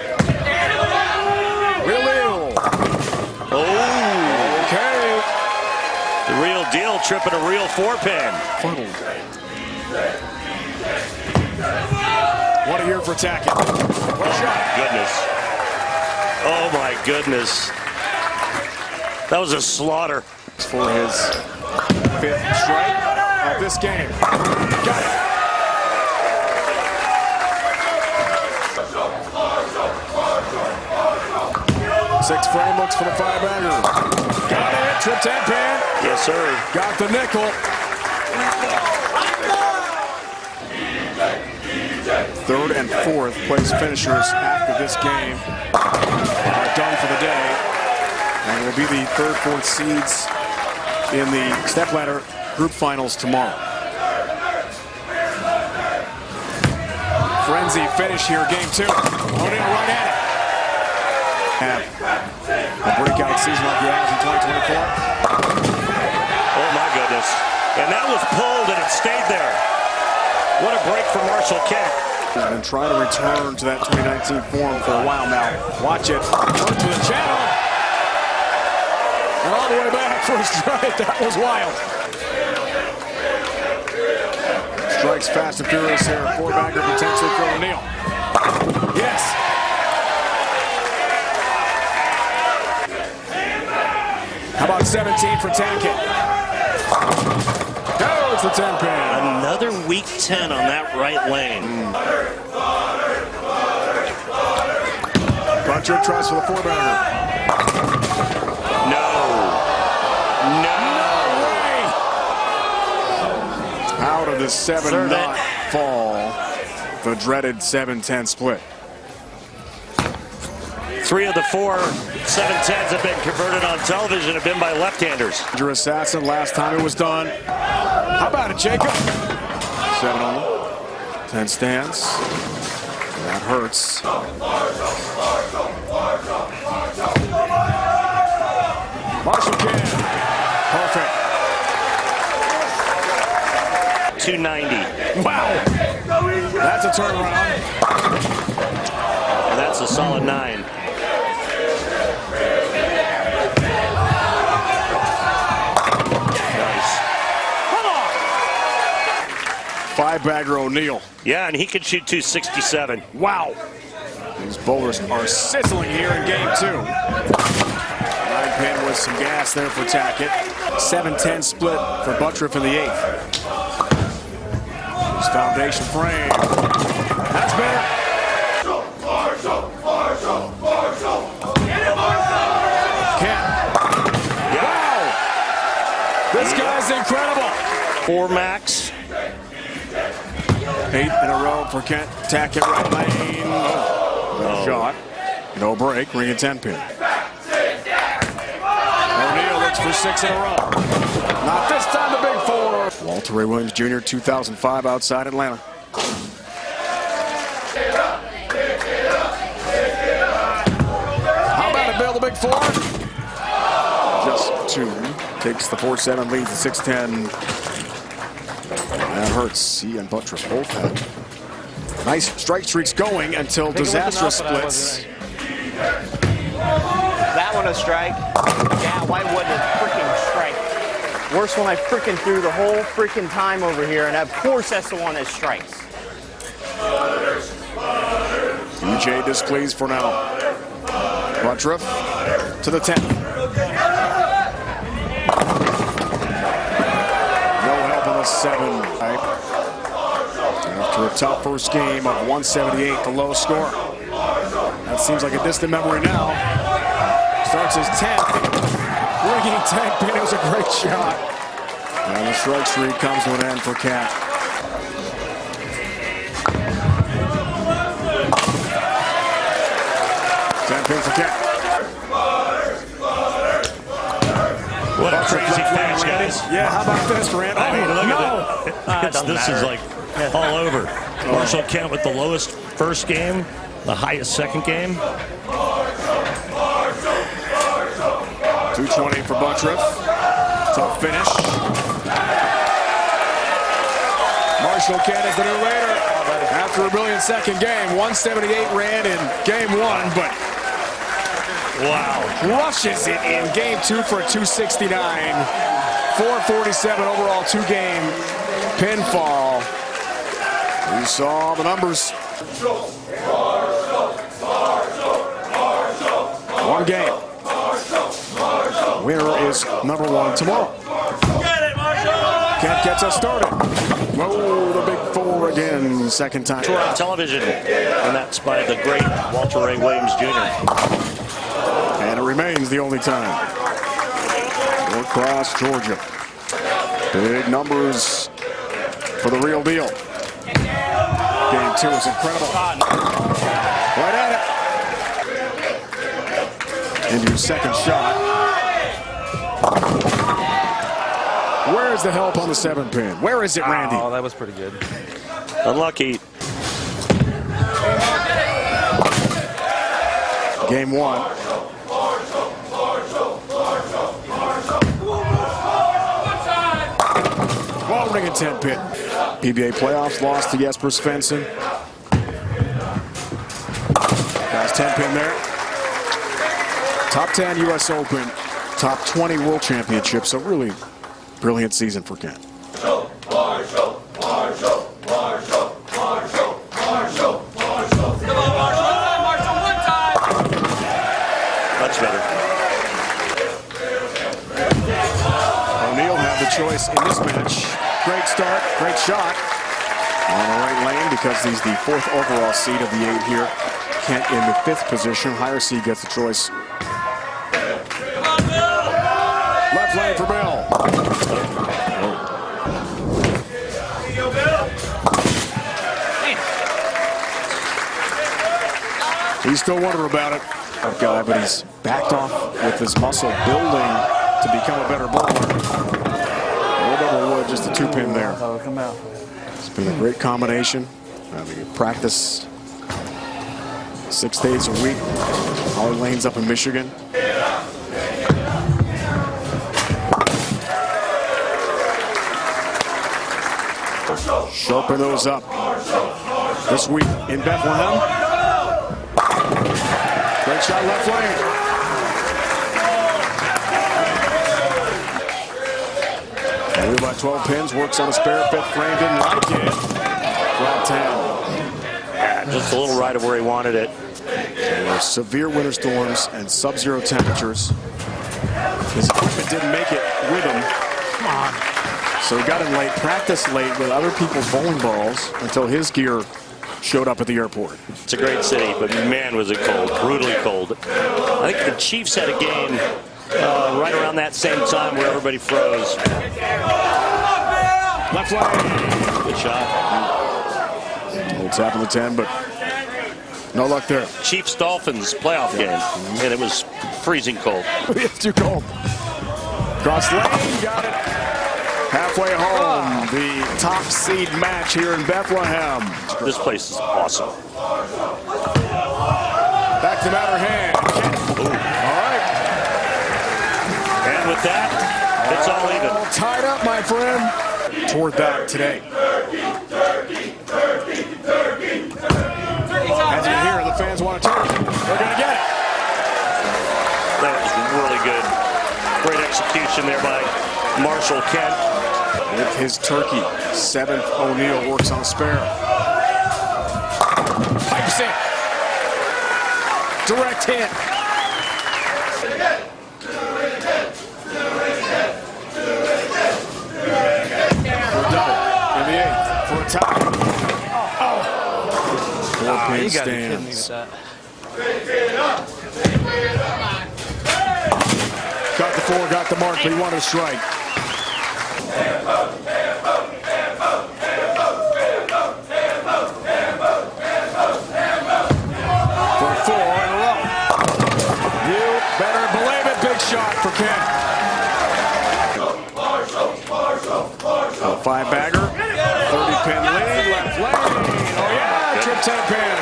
Real deal. Oh. Okay. The real deal tripping a real 4-pin. Funnel. What a year for Tackett. What a shot. Goodness. Oh my goodness. That was a slaughter. For his 5th strike of this game. Got it. Sixth frame, looks for the 5-bagger. Got it. Trip 10-pin. Yes, sir. Got the nickel. 3rd and 4th place finishers after this game are done for the day. And will be the 3rd, 4th seeds in the stepladder group finals tomorrow. Frenzy finish here, game 2. O'Neal right at it. Have a breakout season like he has in 2024. Oh my goodness. And that was pulled and it stayed there. What a break for Marshall Kent. And trying to return to that 2019 form for a while now. Watch it. Turn to the channel. And all the way back for a strike. That was wild. Strikes fast and furious here. 4-bagger potentially for O'Neal. Yes. How about 17 for Tackett? Oh, it's the 10-pin. Another weak 10 on that right lane. Butcher tries for the 4-bagger. No. Out of the 7-knot fall. The dreaded 7-10 split. 3 of the 4 7-10s have been converted on television have been by left-handers. Assassin last time it was done. How about it, Jacob? 7 on them. 10 stands. That hurts. Marshall can. Perfect. 290. Wow. That's a turnaround. And that's a solid 9. Nice. 5-bagger O'Neal. Yeah, and he can shoot 267. Wow. These bowlers are sizzling here in game 2. 9-pin with some gas there for Tackett. 7-10 split for Buttriff in the 8th. His foundation frame. That's better. Kent. Wow. This guy's incredible. 4 max. 8 in a row for Kent. Tackett right lane. No shot. No break. Ring a 10-pin. O'Neal looks for 6 in a row. Not this time, the big 4. Walter Ray Williams Jr., 2005, outside Atlanta. How about it, Bill, the big 4? Just 2. Takes the 4-7, leads the 6-10. That hurts. He and Buttriff both had nice strike streaks going until disastrous splits. That one a strike? Yeah, why wouldn't it freaking strike? Worst one I freaking threw the whole freaking time over here, and of course that's the one that strikes. EJ displeased for now. Buttriff to the 10th. No help on the 7. After a tough first game of 178, the low score. That seems like a distant memory now. Starts his 10th. Ringing 10-pin. It was a great shot. And the strike streak comes to an end for Cat. For Cat. What a crazy finish, guys. Yeah, how about this, Rand? I mean, look at that. This is like all over. Marshall Kent with the lowest first game, the highest second game. 220 for Buttriff. Tough finish. Marshall Kent is the new leader after a brilliant second game. 178 ran in game 1, but wow, crushes it in game 2 for a 269. 447 overall 2-game pinfall. We saw the numbers. 1 game. Winner is number 1 tomorrow. Kent gets us started. Whoa, the big 4 again, second time. On television, and that's by the great Walter Ray Williams Jr. And it remains the only time. Norcross, Georgia. Big numbers for the real deal. Game 2 is incredible. Right at it. Into your second shot. Where is the help on the 7-pin? Where is it, Randy? Oh, that was pretty good. Unlucky. Game 1. Wall ring and 10-pin. PBA playoffs lost to Jesper Svensson. Guys, 10-pin there. Top 10 U.S. Open, top 20 World Championships. So really brilliant season for Kent. Much better. O'Neal had the choice in this match. Great start, great shot on the right lane because he's the 4th overall seed of the 8 here. Kent in the 5th position. Higher seed gets the choice. Left lane for Bill. He's still wondering about it. Guy, but he's backed off with his muscle building to become a better bowler. No double wood, just a 2-pin there. It's been a great combination. We practice 6 days a week. Holly Lane's up in Michigan. Sharpen those up this week in Bethlehem. Great shot left lane. Moved by 12 pins, works on a spare 5th frame, didn't like it. Flat 10. Yeah, just a little right of where he wanted it. There were severe winter storms and sub-zero temperatures. His equipment didn't make it with him. Come on. So he got in late, practiced late with other people's bowling balls until his gear showed up at the airport. It's a great city, but man, was it cold, brutally cold. I think the Chiefs had a game right around that same time where everybody froze. Left lane. Good shot. Little tap on the 10, but no luck there. Chiefs-Dolphins playoff game, and it was freezing cold. It's too cold. Cross lane, got it. Halfway home, the TOC seed match here in Bethlehem. This place is awesome. Back to matter hand. All right. And with that, it's all even. All tied up, my friend. Toward that today. As you hear, the fans want a turkey. They're going to get it. That was really good. Great execution there by Marshall Kent. With his turkey, 7th O'Neal works on a spare. Pipes in. Direct hit. For a double in the 8th for a tie. Oh. 4-pin stands. Got the 4, got the mark, but he wanted a strike. For 4 in a row. You better believe it. Big shot for Kent. A 5-bagger. 30-pin lead. Left lane. Oh, yeah. Trip 10-pin.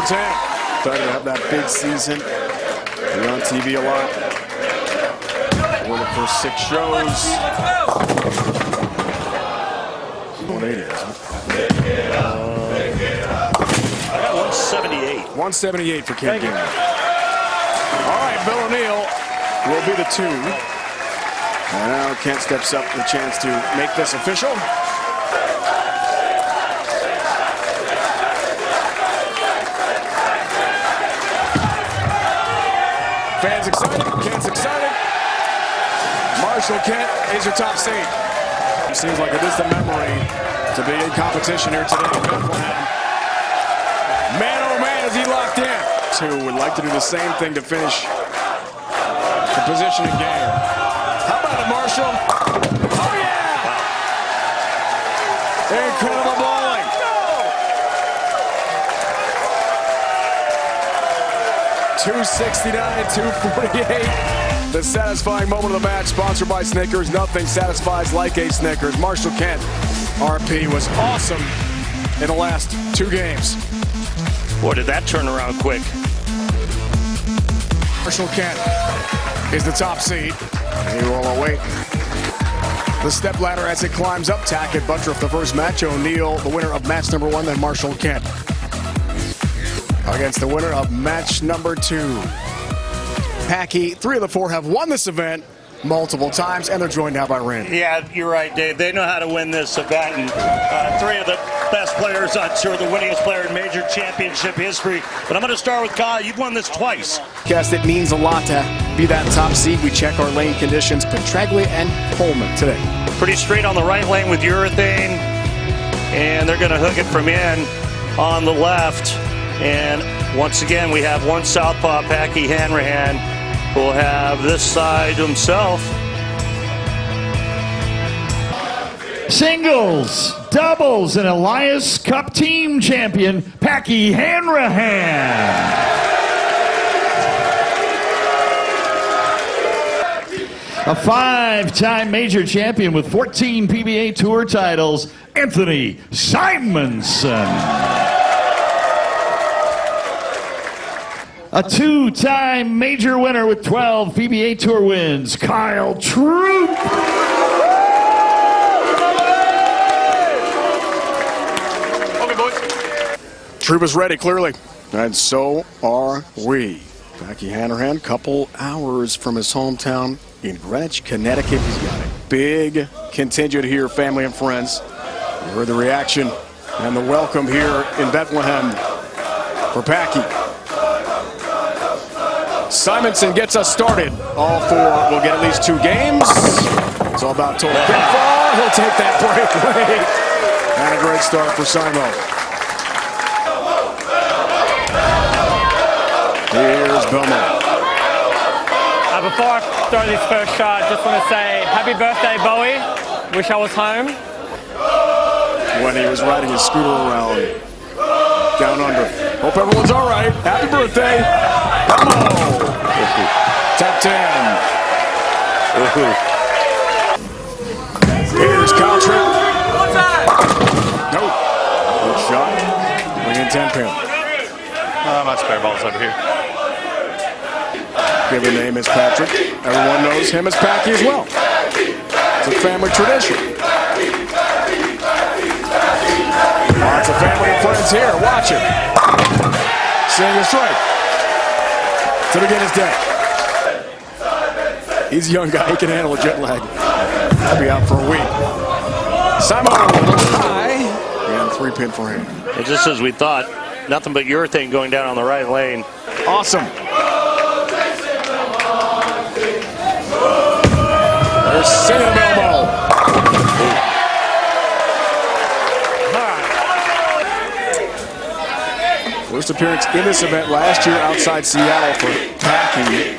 Belmonte. Starting to have that big season. You're on TV a lot. One of the first 6 shows. 180, isn't it? I got 178. 178 for Kent Gamer. All right, Bill O'Neill will be the 2. And now Kent steps up with a chance to make this official. Fans excited, Kent's excited. Marshall Kent is your top seed. It seems like a distant memory to be in competition here today in Bethlehem. Man, oh man, is he locked in. 2 would like to do the same thing to finish the positioning game. How about it, Marshall? Oh yeah! Incredible bowling. 269, 248. The satisfying moment of the match, sponsored by Snickers. Nothing satisfies like a Snickers. Marshall Kent, RP, was awesome in the last 2 games. Boy, did that turn around quick. Marshall Kent is the top seed. He will await the step ladder as it climbs up. Tackett, Buttriff, the first match. O'Neill, the winner of match number 1, then Marshall Kent against the winner of match number 2. Packy, 3 of the 4 have won this event multiple times, and they're joined now by Randy. Yeah, you're right, Dave. They know how to win this event. And 3 of the best players on tour, the winningest player in major championship history. But I'm going to start with Kyle. You've won this twice. Guess it means a lot to be that top seed. We check our lane conditions. Petraglia and Coleman today. Pretty straight on the right lane with urethane, and they're going to hook it from in on the left. And once again, we have one southpaw, Packy Hanrahan, who will have this side to himself. Singles, doubles, and Elias Cup team champion, Packy Hanrahan. A 5-time major champion with 14 PBA Tour titles, Anthony Simonson. A 2-time major winner with 12 PBA Tour wins, Kyle Troup. Okay, boys. Troup is ready, clearly. And so are we. Packy Hanrahan, couple hours from his hometown in Greenwich, Connecticut. He's got a big contingent here, family and friends. You heard the reaction and the welcome here in Bethlehem for Packy. Simonson gets us started. All 4 will get at least 2 games. It's all about total pinfall. He'll take that break late. And a great start for Simo. Here's Belmonte. Before I throw this first shot, I just want to say happy birthday, Bowie. Wish I was home. When he was riding his scooter around down under. Hope everyone's all right. Happy birthday. Top 10. Here's Kyle Troup. Nope. Good shot. Bringing 10 pin. My spare ball's over here. Given name is Patrick. Everyone knows him as Packy as well. It's a family tradition. Lots of family and friends here. Watch him. Seeing a strike to begin his day. He's a young guy. He can handle a jet lag. I'll be out for a week. Simon looks high. And 3 pin for him. It's just as we thought. Nothing but urethane going down on the right lane. Awesome. There's Cinnamon. First appearance in this event last year outside Seattle for Packy.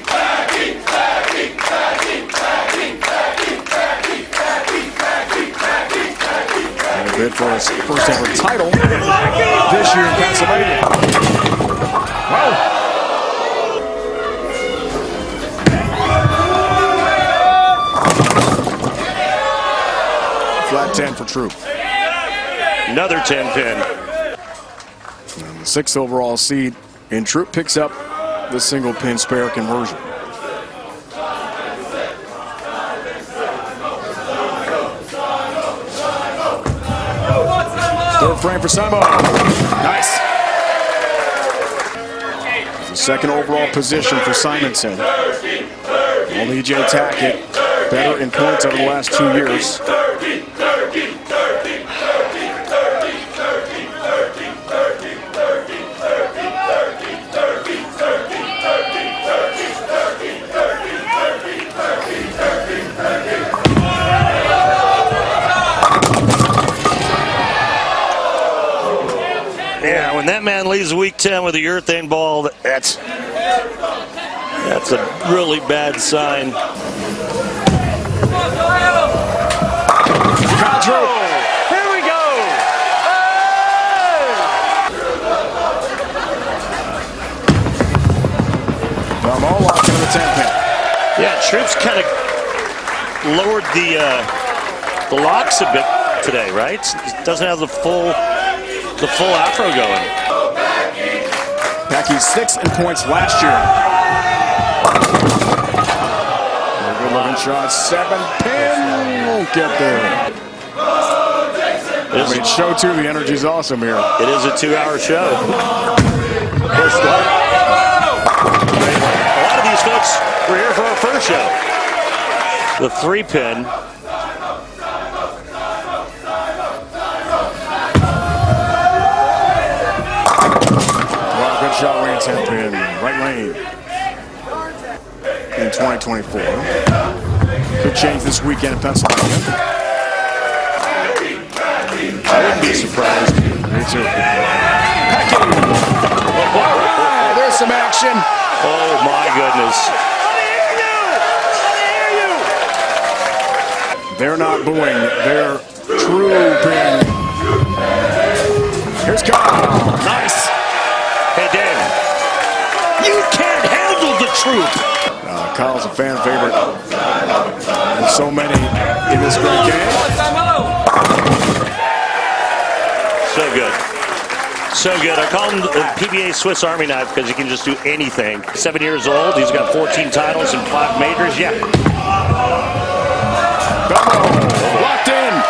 And a bid for his first ever title this year in Pennsylvania. Whoa. Flat 10 for Troup. Another 10 pin. And the 6th overall seed in Troup picks up the single pin spare conversion. Third frame for Simon. Nice. The 2nd overall position for Simonson. Will EJ attack it better in points over the last 2 years. Yeah, when that man leaves week 10 with a urethane ball, that's a really bad sign. Troup. Here we go. Belmonte locked into the 10 pin. Yeah, Troup's kind of lowered the locks a bit today, right? It doesn't have the full afro going. Packy's 6th in points last year. Good looking shot. 7 pin. Won't get there. I mean, show 2, the energy's awesome here. It is a 2-hour show. A lot of these folks were here for our first show. The 3-pin. Good shot, Wayne 10 pin, right lane in 2024. Could change this weekend in Pennsylvania. I wouldn't be surprised. Me too. There's some action. Oh my goodness. They're not booing. They're trooping. Here's Kyle. Nice. Hey, Dan, you can't handle the Troup. Kyle's a fan favorite. And so many in this great game. So good. So good. I call him the PBA Swiss Army knife because he can just do anything. 7 years old. He's got 14 titles and 5 majors. Yeah. Belmonte locked in.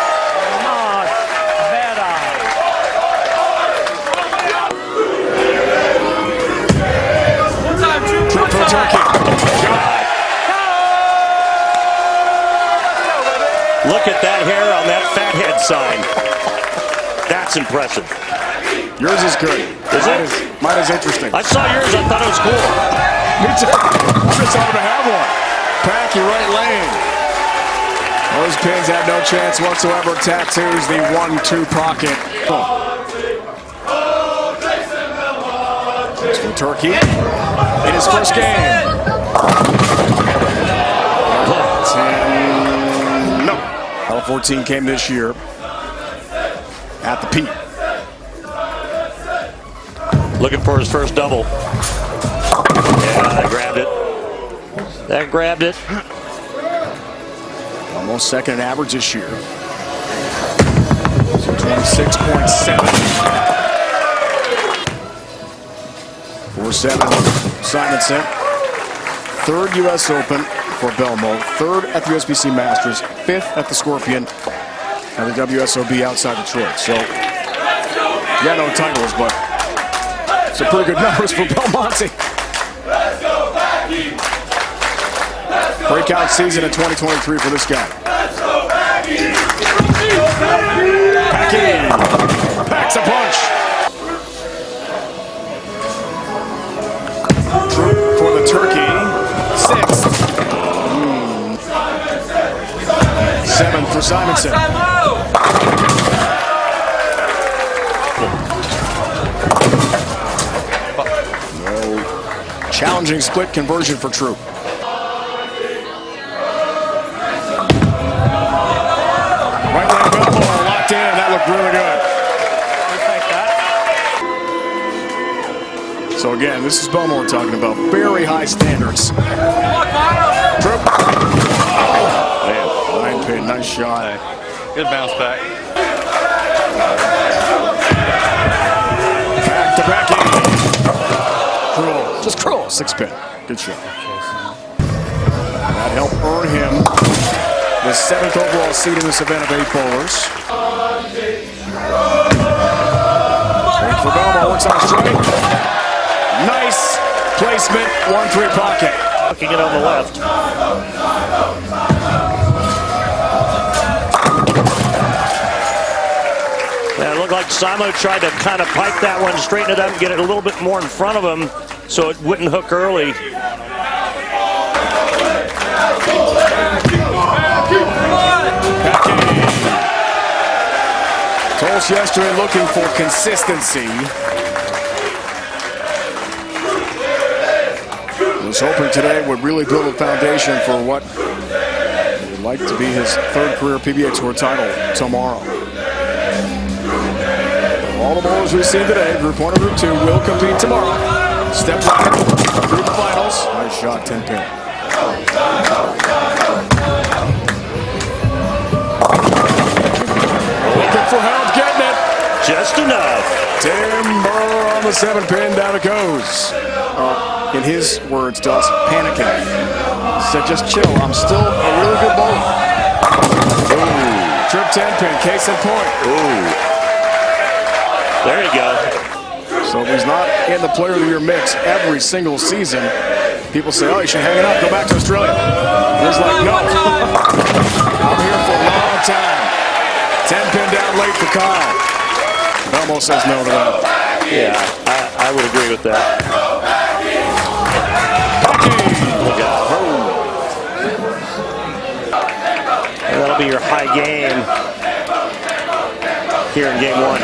Troup for the turkey. Look at that hair on that fathead sign. That's impressive. Yours is good. Is it? Mine is interesting. I saw yours. I thought it was cool. Me too. I'm just happy to have one. Packy right lane. Those pins have no chance whatsoever. Tattoos the 1-2 pocket. There's the turkey in his first game. No. L14 came this year at the Pete. Looking for his first double. Yeah, that grabbed it. That grabbed it. Almost second in average this year. So 26.7. 4-7 Simonson. 3rd U.S. Open for Belmonte. 3rd at the USBC Masters. 5th at the Scorpion. And the WSOB outside Detroit. So, yeah, no titles, but some pretty good numbers for Belmonte. Breakout season in 2023 for this guy. Packy packs a punch. Troup for the turkey. 6th. 7th for Simonson. No challenging split conversion for Troup. Right leg elbow locked in. That looked really good. So again, this is Belmonte talking about very high standards. Troup. Man, 9 pin, nice shot. Good bounce back. to Becky. Cruel, just cruel. 6-pin. Good shot. That helped earn him the 7th overall seed in this event of 8 bowlers. Straight for Belmo, works on a straight. Nice placement, 1-3 pocket. Looking it on the left. Yeah, it looked like Simo tried to kind of pipe that one, straighten it up, and get it a little bit more in front of him so it wouldn't hook early. Told yesterday looking for consistency. Was hoping today would really build a foundation for what would like to be his 3rd career PBA Tour title tomorrow. All the bowlers we've seen today, Group 1 and Group 2, will compete tomorrow. Step ladder, Group Finals. Nice shot, 10-pin. Looking for help, getting it. Just enough. Timber on the 7-pin, down it goes. In his words, Dust panicking. He said, just chill, I'm still a really good bowler. Troup 10-pin, case in point. There you go. So if he's not in the Player of the Year mix every single season, people say, oh, you should hang it up, go back to Australia. He's like, no. I'm here for a long time. 10-pin down late for Kyle. Belmo says no to that. Yeah, I would agree with that. And that'll be your high game here in game 1.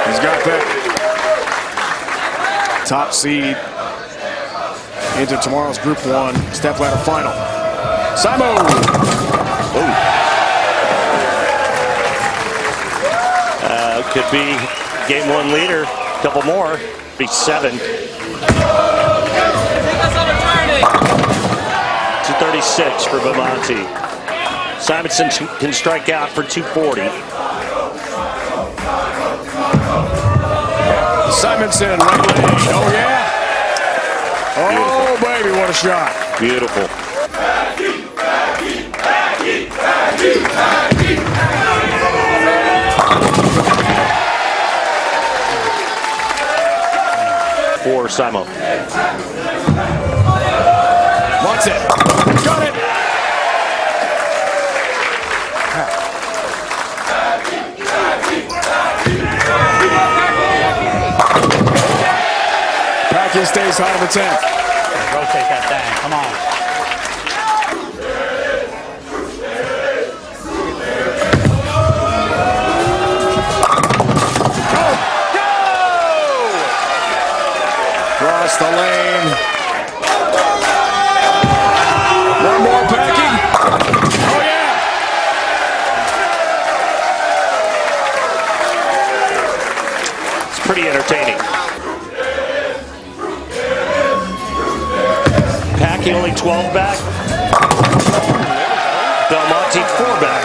He's got that top seed into tomorrow's Group 1 step ladder final. Simo! Could be game 1 leader. A couple more. Be 7. 236 for Belmonte. Simonson can strike out for 240. Simonson, right leg. Oh, yeah. Oh, baby, what a shot. Beautiful. For Simo. Wants it. Got it. Packy stays hot on the 10th. Rotate that thing. Come on. Cross the lane. One more Packy. Oh, yeah. It's pretty entertaining. Packy only 12 back. Belmonte 4 back.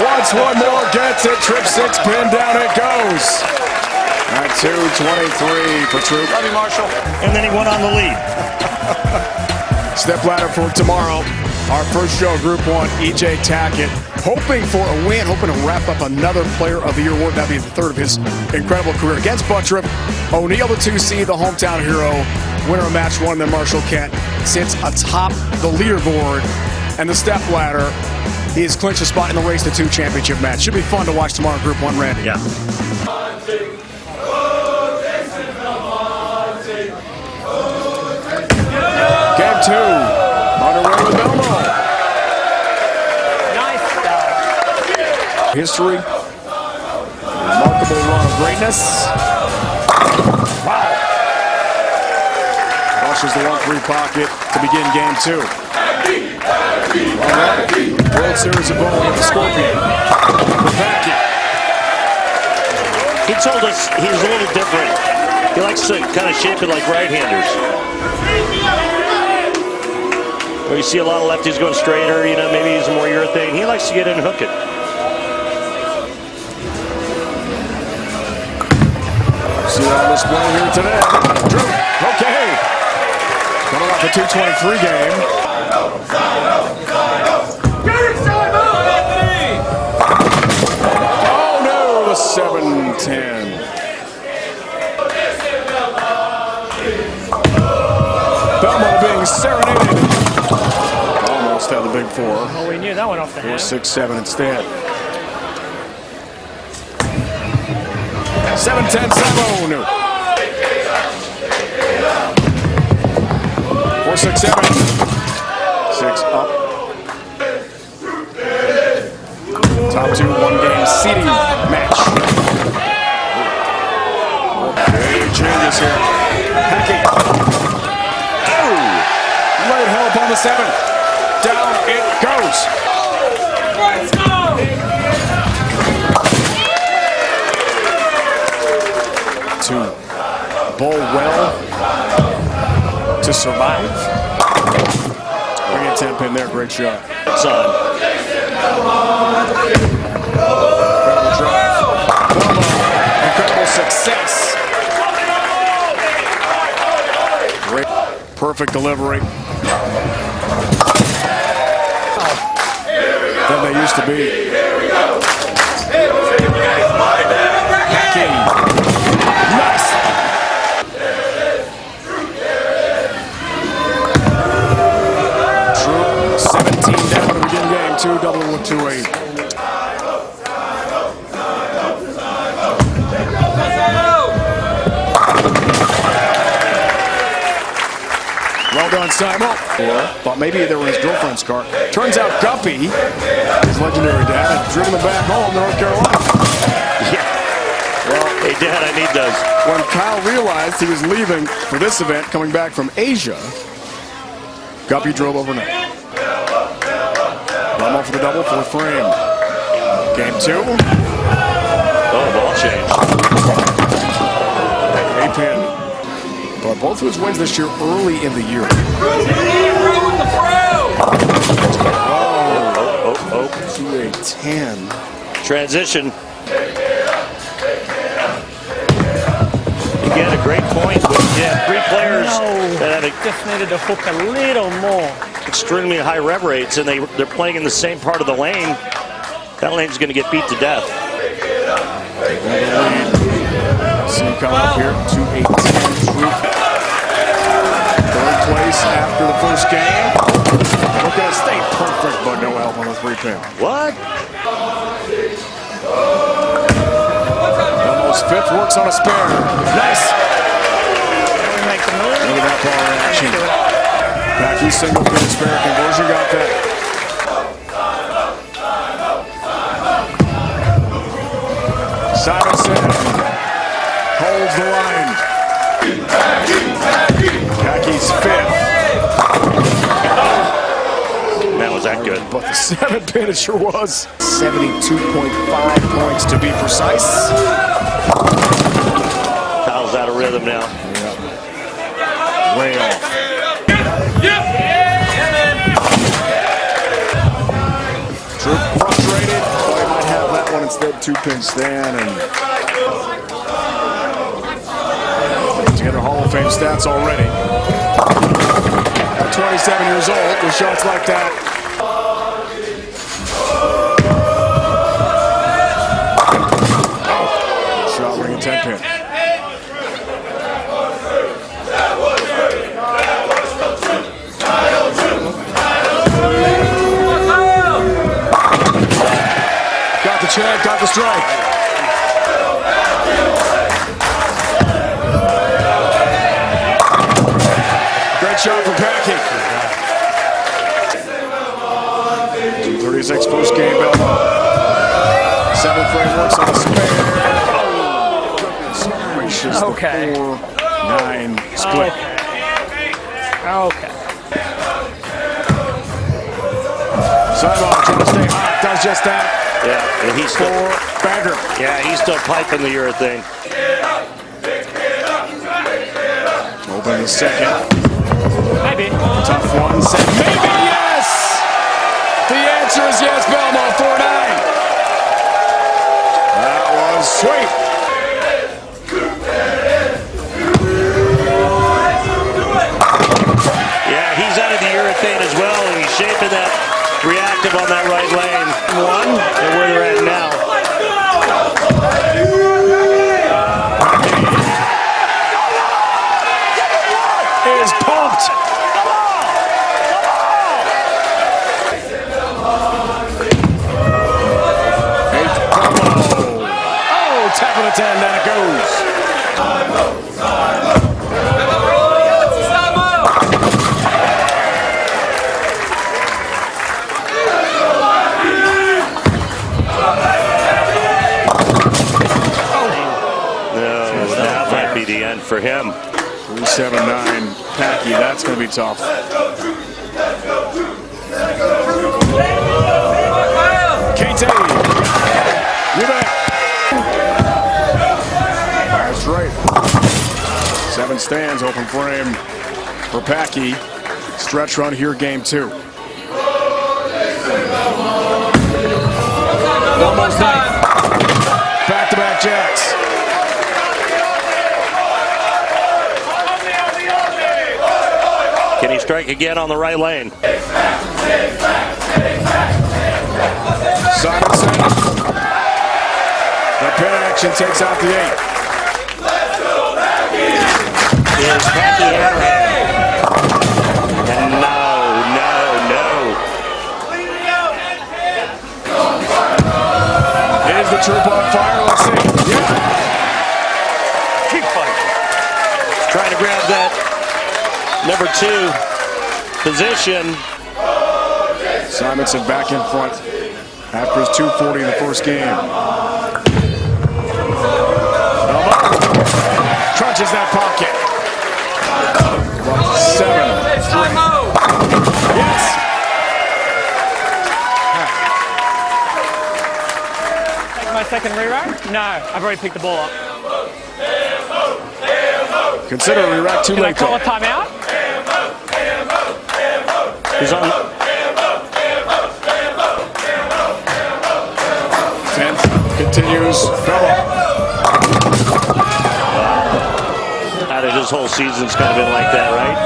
Once one more gets it. Troup 6-pin down it goes. At 223 for Troup. Love you, Marshall. And then he went on the lead. Step ladder for tomorrow. Our first show, Group 1, EJ Tackett, hoping for a win, hoping to wrap up another Player of the Year award. That'd be the 3rd of his incredible career against Buttripp. O'Neal, the 2 seed, the hometown hero, winner of match 1. Then Marshall Kent sits atop the leaderboard and the step ladder. He has clinched a spot in the Race to 2 championship match. Should be fun to watch tomorrow, Group 1, Randy. Yeah. Game 2, underway with Belmo. Nice stuff. History, remarkable run of greatness. Wow. Cross Pushes the 1-3 pocket to begin game 2. World Series of bowling at the Scorpion. He told us he's a little different. He likes to kind of shape it like right-handers. Where you see a lot of lefties going straighter, you know, maybe he's more urethane. He likes to get in and hook it. See that on display here today. Troup, okay. Coming off the 2:23 game. Oh no, the 7-10. Belmonte being serenaded. Almost had the big 4. Oh, we knew that one off the hand. 4-6-7 instead. 7-10 Simone. 4-6-7. 6 up. Top 2 1-game seeding match. Big changes here. Hacking. Light help on the 7. Down it goes. Let's go! To bowl well to survive. Bring in 10 pin there, great shot. It's on. Incredible drive. Incredible success. Great, perfect delivery. Than they used to be. Hacking. Nice. Troup 17 down to begin game 2, doubling with 2-8. Well done, Simon. Thought maybe they were in his girlfriend's car. Turns out Guppy, his legendary dad, had driven him back home to North Carolina. Yeah. Well, hey, Dad, I need those. When Kyle realized he was leaving for this event, coming back from Asia, Guppy drove overnight. Belmonte for the double, 4th frame. Game 2. Oh, ball change. 8-pin. But both of his wins this year early in the year. Oh, 2-8-10. Transition. Again, a great point with 3 players that have just needed to hook a little more. extremely high rev rates, and they're playing in the same part of the lane. That lane's going to get beat to death. See him coming up here, 2-8-10. Troup. 3rd place after the first game. Look at it, stay perfect, but no help on the 3-pin. What? Almost 5th, works on a spare. Nice. Look at that ball in action. Backy single pin spare conversion, got that. Simonson holds the line. Backy's 5th. Man, was that good. But the 7-pin, it sure was. 72.5 points to be precise. Kyle's out of rhythm now. Yeah. Way off. Troup frustrated. Oh, he might have that one instead. 2-pin stand and together Hall of Fame stats already. At 27 years old with shots like that. Shot ring a 10-pin. Got the check, got the strike. Great shot from Packy. 2:36 first game, Belmonte. 7th frame works on the spare. Oh, goodness gracious. Okay. The 4-9 split. Okay. Sideline trying to stay hot. Does just that. Yeah, and he's still Bagger. Yeah, he's still piping the urethane. Open the second. Maybe. Tough one. Maybe yes. The answer is yes. Belmonte 4-9. That was sweet. Yeah, he's out of the urethane as well, and he's shaping that reactive on that right lane. One, and where they're at now. Is pumped. Oh, tap of the 10, down it goes. No, that might be the end for him. 3-7-9, Packy, that's going to be tough. KT, you bet. That's right. 7 stands, open frame for Packy. Stretch run here, game 2. Almost night. Back-to-back jacks. Can he strike again on the right lane? Simonson. The pin action takes out the 8. Is Packy hammerhand? No. Is the Troup on fire? Let's see. Yeah. Keep fighting. Trying to grab that number 2 position. Simonson back in front after his 240 in the first game. Trunches that pocket. 7-3. Yes. Take my second rerack? No, I've already picked the ball up. Consider a re-rack too Can I late, call though. a timeout? He's on. 10th continues. Bello. Out of his whole season's kind of been like that, right?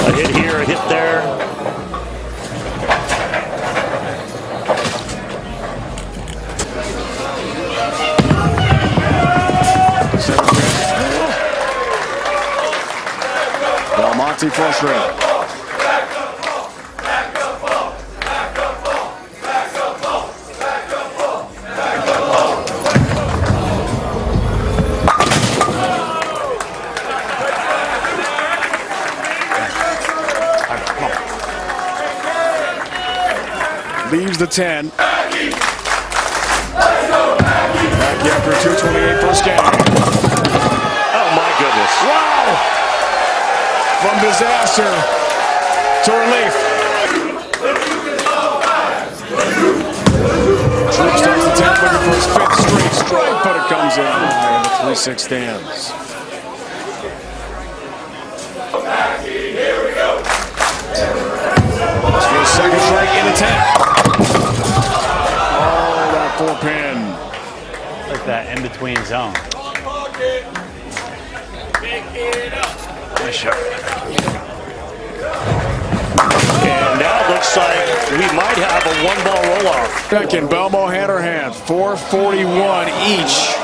A hit here, a hit there. Belmonte frustrated. Leaves the 10. Packy after a 228 first game. Oh my goodness. Wow! From disaster to relief. Troup starts the 10th looking for his 5th straight strike, but it comes in high and the 3-6 stands. Let's get a second strike in the 10th. Oh, that 4-pin. Like that in-between zone. Nice shot. And now it looks like we might have a 1-ball roll-off. Second, Belmo hand or hand, 441 each.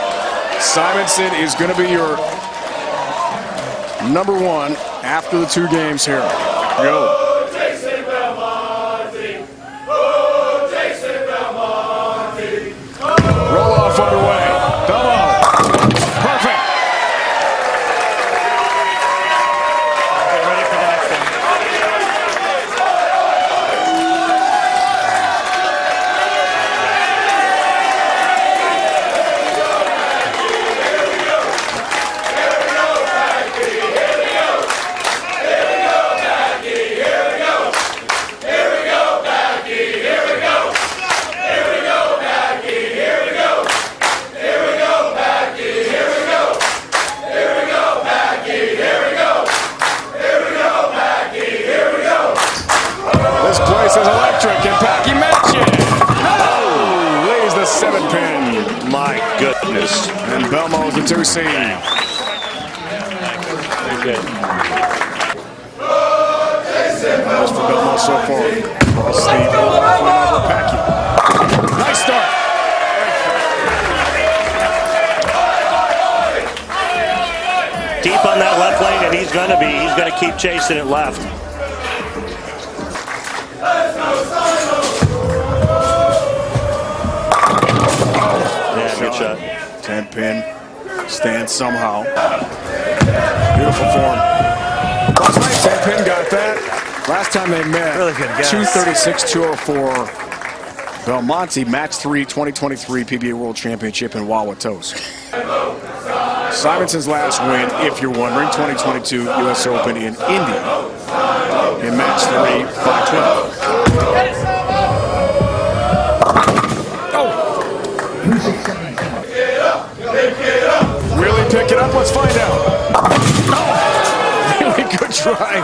Simonson is going to be your number 1 after the 2 games here. Go. Roll-off underway. Belmo. Perfect. Get ready for the next one. the 2 seed. That's for Belmonte so far. Across the over Packy. Nice start. Deep on that left lane, and he's gonna keep chasing it left. Yeah, good shot. 10-pin, stands somehow. Beautiful form. Last night, 10-pin got that. Last time they met, Really good guess. 236-204. Belmonte, Max 3 2023 PBA World Championship in Wauwatosa. Simonson's last win, if you're wondering, 2022 U.S. Open in India in match 3, 5-12. Really pick it up? Let's find out. Oh, really good try.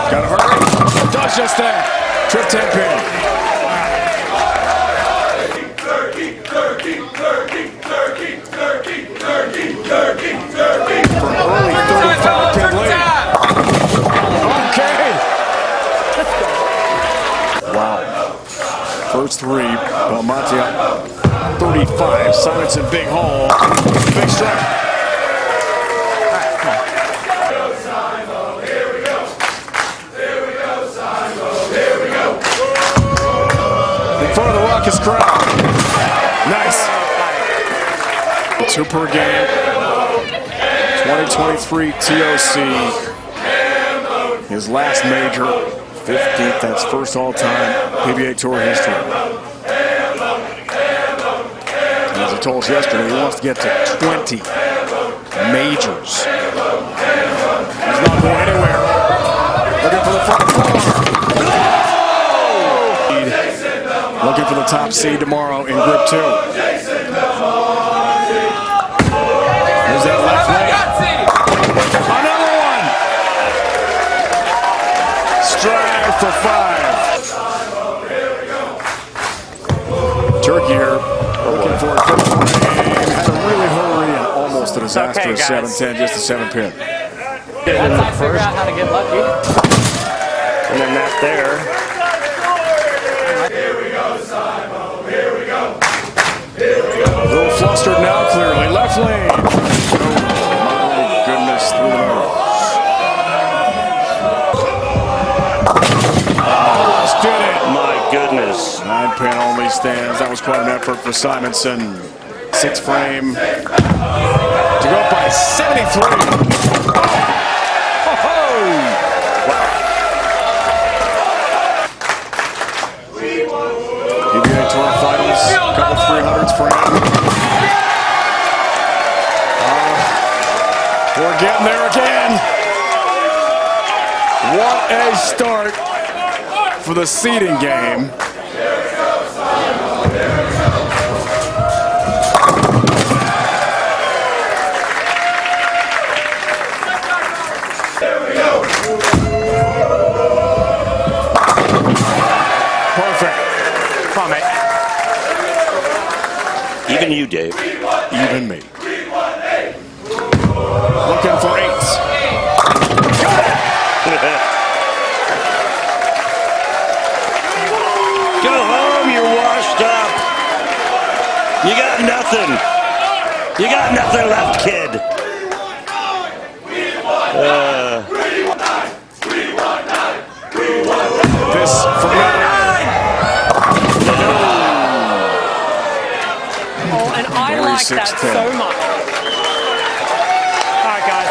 Gotta hurry. Does just that. Troup 10-pin. For early 35-pin lead. Okay. Wow. First 3. Belmonte up 35. Simonson, big hole. Big strike. In front of the raucous crowd. Nice. 2 per game. 2023 TOC. His last major. 15th, that's first all-time PBA Tour history. As I told us yesterday, he wants to get to 20 majors. He's not going anywhere. Looking for the front corner. Looking for the top seed tomorrow in Group 2. There's that left leg. Another one. Strive for 5. Turkey here, looking for a first frame. Had to really hurry and almost a disastrous 7-10, just a 7-pin. Once I figure out how to get lucky. And then that there. A little flustered now, clearly. Left lane. Oh, my goodness, through the nose. Almost did it. My goodness. 9-pin only stands. That was quite an effort for Simonson. 6 frame. To go up by 73. PBA Tour Finals, a couple 300s for him. We're getting there again. What a start for the seeding game. Perfect. Come on, mate. Even you, Dave. Even me. Looking for 8s. Go home, you're washed up. You got nothing. You got nothing left, kid. This for 9. Oh, and I like that so much. All right, guys.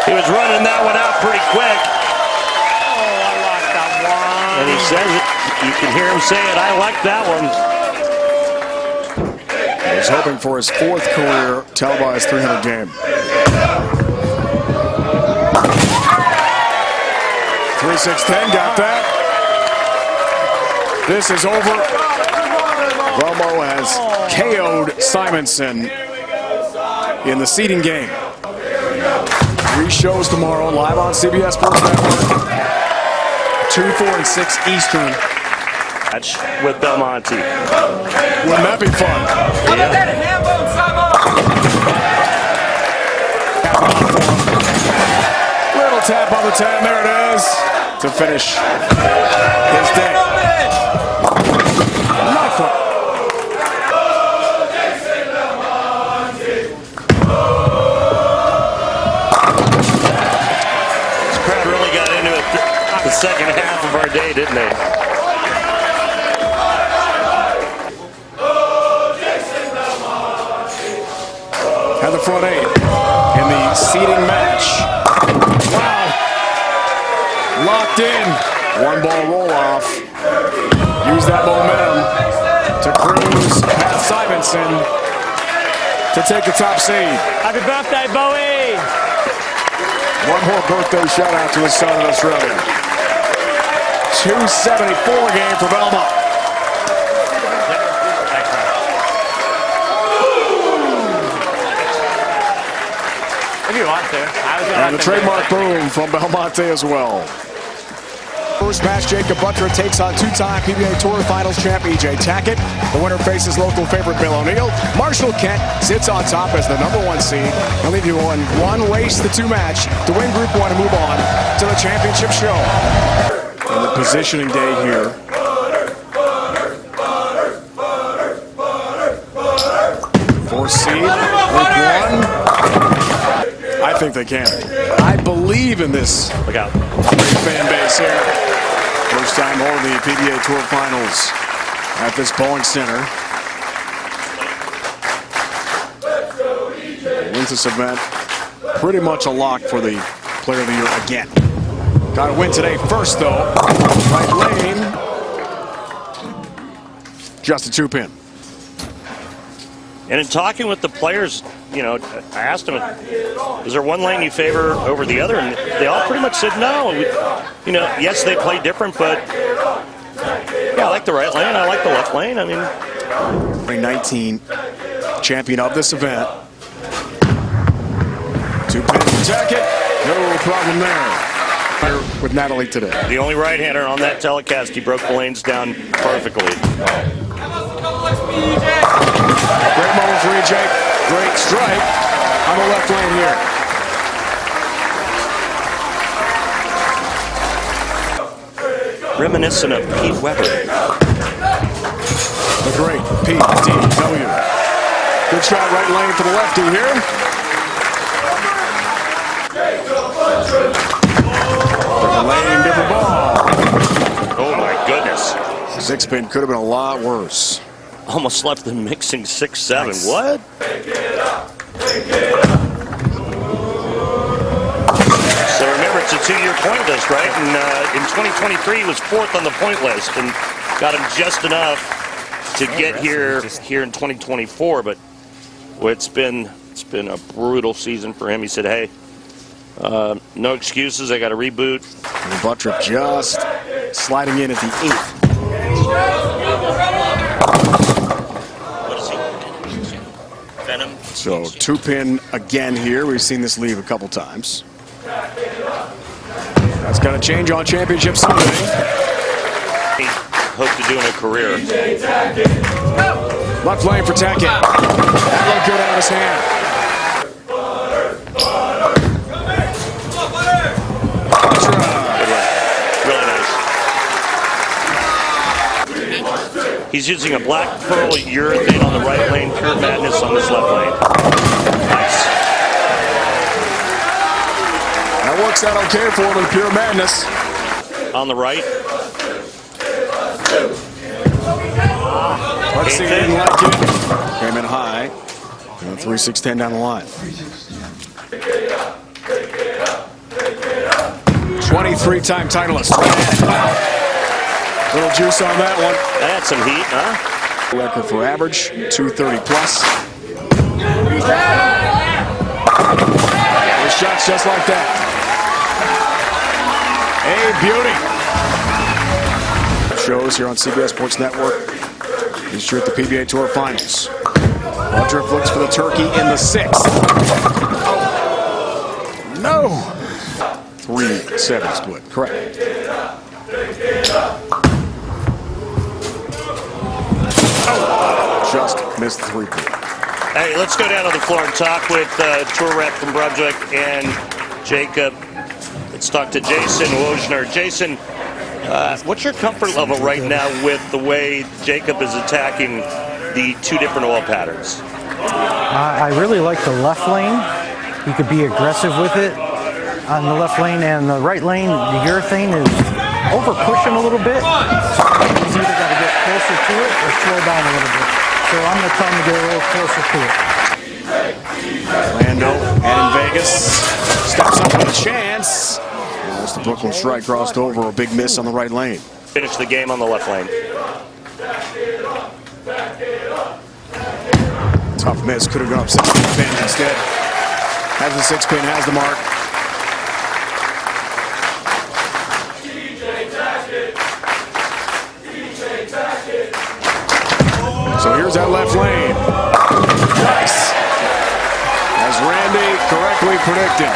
He was running that one out pretty quick. Oh, I like that one. And he says it. You can hear him say it. I like that one. He's hoping for his 4th career televised 300 game. 3-6-10, got that. This is over. Romo has KO'd Simonson in the seeding game. 3 shows tomorrow, live on CBS Sports Network. 2, 4, and 6 Eastern. Match with Belmonte. Wouldn't that be fun? Little tap on the 10, there it is, to finish his day. Not fun. This crowd really got into it the second half of our day, didn't they? Had the front 8 in the seeding match. Wow. Locked in. One ball roll off. Use that momentum to cruise past Simonson to take the top seed. Happy birthday, Bowie! One more birthday shout out to his son in Australia. 274 game for Belmont. If you want to. And the trademark boom from Belmonte as well. First match, Jacob Buttrick takes on two-time PBA Tour Finals champ E.J. Tackett. The winner faces local favorite Bill O'Neill. Marshall Kent sits on top as the #1 seed. He'll leave you on one race, the 2 match, to win Group 1 and move on to the championship show. And the positioning day here. Fourth seed, Group 1. I think they can. I believe in this. Look out. Great fan base here. First time holding the PBA Tour Finals at this Boeing Center. Wins this event. Pretty much a lock for the Player of the Year again. Got to win today first, though. Right lane. Just a 2-pin. And in talking with the players, you know, I asked them, is there one lane you favor over the other? And they all pretty much said no. You know, yes, they play different, but yeah, I like the right lane. I like the left lane. I mean, 2019 champion of this event. 2-pin jacket. No problem there. With Natalie today. The only right-hander on that telecast, he broke the lanes down perfectly. Great moment for EJ. Great strike on the left lane here. Reminiscent of Pete Weber. The great PDW. Good shot right lane for the lefty here. Different lane, different ball. Oh my goodness. 6-pin could have been a lot worse. Almost left them mixing 6-7. Nice. What? So remember, it's a 2-year point list, right? And in 2023, he was 4th on the point list and got him just enough to get here in 2024. But well, it's been a brutal season for him. He said, "Hey, no excuses. I got to reboot." And Buttrick just sliding in at the 8th. So 2-pin again here. We've seen this leave a couple times. That's got to change on Championship Sunday. He hoped to do in a career. Left lane for Tackett. That looked good out of his hand. He's using a black pearl urethane on the right lane, pure madness on this left lane. Nice. That works out okay for him in pure madness. On the right. Let's see, he didn't like it. Came in high. And 3-6-10 down the line. 23-time titleist. Little juice on that one. That's some heat, huh? Record for average, 230 plus. His shots just like that. A beauty. Shows here on CBS Sports Network. He's here at the PBA Tour Finals. Buttrick looks for the turkey in the 6th. No. 3-7 split, correct. just missed the three-point. Hey, let's go down to the floor and talk with tour rep from Brunswick and Jacob. Let's talk to Jason Wojner. Jason, what's your comfort level right now with the way Jacob is attacking the two different oil patterns? I really like the left lane. He could be aggressive with it on the left lane, and the right lane, the urethane is over pushing a little bit. He's either got to get closer to it or slow down a little bit. So I'm going to tell him to get a little closer to it. Lando and in Vegas steps up with a chance. Almost the Brooklyn strike crossed over, a big miss on the right lane. Finish the game on the left lane. Tough miss, could have gone up 16 pins instead. Has the 6 pin, has the mark. So here's that left lane. Nice. As Randy correctly predicted.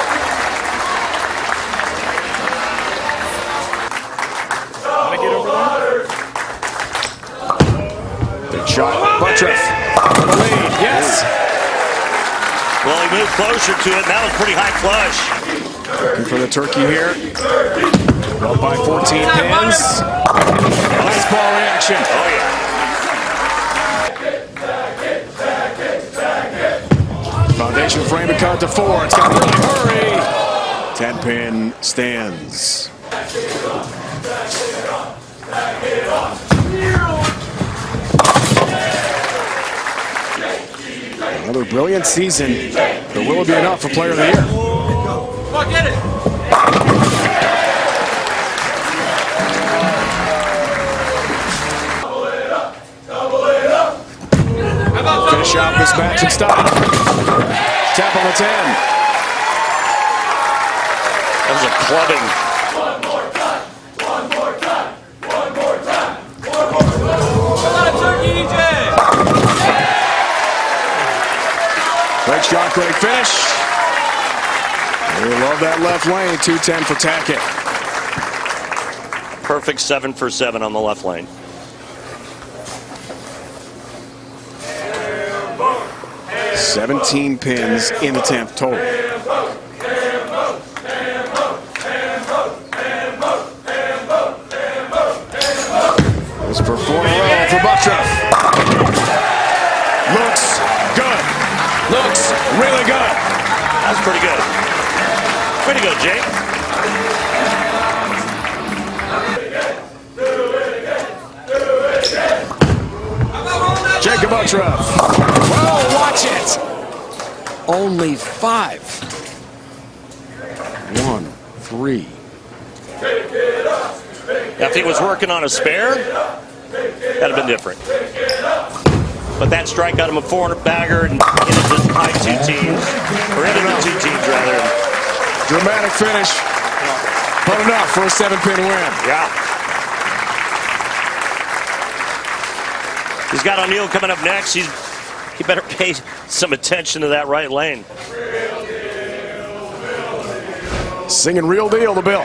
Want to get over there? Big shot. Buttriff. On the lead. Yes. Well, he moved closer to it. That was pretty high flush. Looking for the turkey here. Up by 14 pins. Nice ball reaction. Oh, yeah. Foundation frame to cut to 4. It's got to really hurry. 10-pin stands. Another brilliant season, but will it be enough for Player of the Year? Come on, get it. Finish out this match and stop. Tap on the 10. That was a clubbing. One more time. One more time. One more time. One more time. Come on, turkey, EJ. Great shot, great finish. We love that left lane. 210 for Tackett. Perfect 7 for 7 on the left lane. – 17 pins in the 10th total. This for 4 in a row for Buttriff. Looks good. Looks really good. That's pretty good. Way to go, Jake. Jacob Buttriff. Well, watch it. Only 5. 1, 3. If he was working on a spare, that'd have been different. But that strike got him a 400 bagger and into the high 2 teams, or into the 2 teams rather. Dramatic finish, but enough for a 7-pin win. Yeah. He's got O'Neal coming up next. He better pay some attention to that right lane. Singing Real Deal to Bill.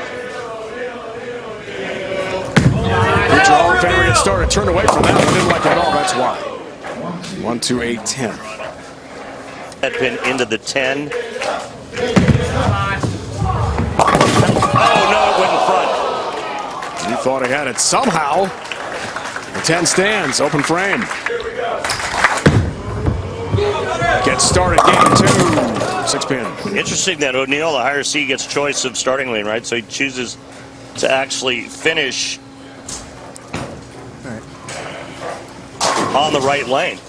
Future Hall of Famer gets started. Turned away from that one. Didn't like it at all. That's why. 1, 2, 8, 10. That pin into the 10. Oh, no, it went in front. He thought he had it somehow. The 10 stands. Open frame. Gets started. Game 2. 6 pin. Interesting that O'Neal, the higher seed, gets choice of starting lane, right? So he chooses to actually finish on the right lane.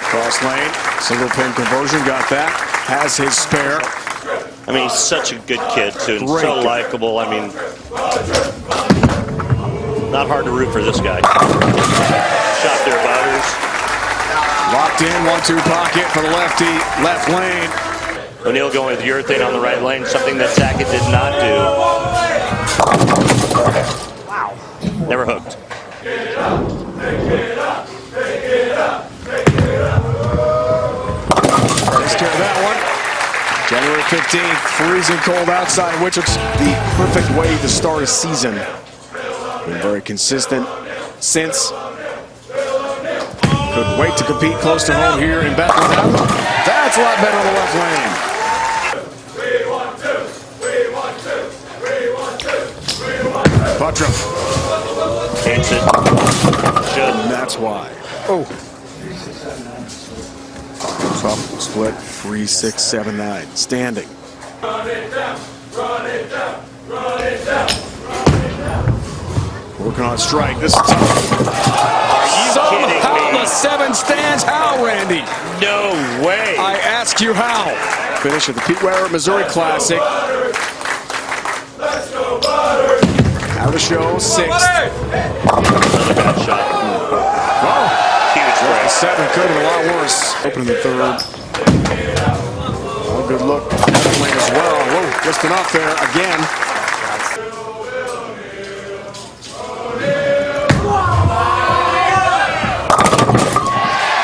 Cross lane, single pin conversion, got that. Has his spare. I mean, he's such a good kid, too, and Great so kid. likable. I mean, not hard to root for this guy. Shot there, Bowders. Locked in, 1-2 pocket for the lefty, left lane. O'Neal going with urethane on the right lane, something that Tackett did not do. Wow. Never hooked. Takes care of that one. January 15th, freezing cold outside Wichita. The perfect way to start a season. Been very consistent since. Couldn't wait to compete close to home here in Bethlehem. That's a lot better on the left lane. Buttroff. Takes it. Should. And that's why. Oh. Tough split. 3-6-7-9. Standing. Run it down. Run it down. Run it down. Working on strike. This is tough. Somehow the 7 stands. How, Randy? No way. I ask you how. Finish at the Pete Ware Missouri Classic. Let's go, Butter. Out of the show, 6th. Another bad shot. Oh. Huge break. The 7 could have been a lot worse. Opening the 3rd. Oh, good look. Lane as well. Whoa, just enough there again.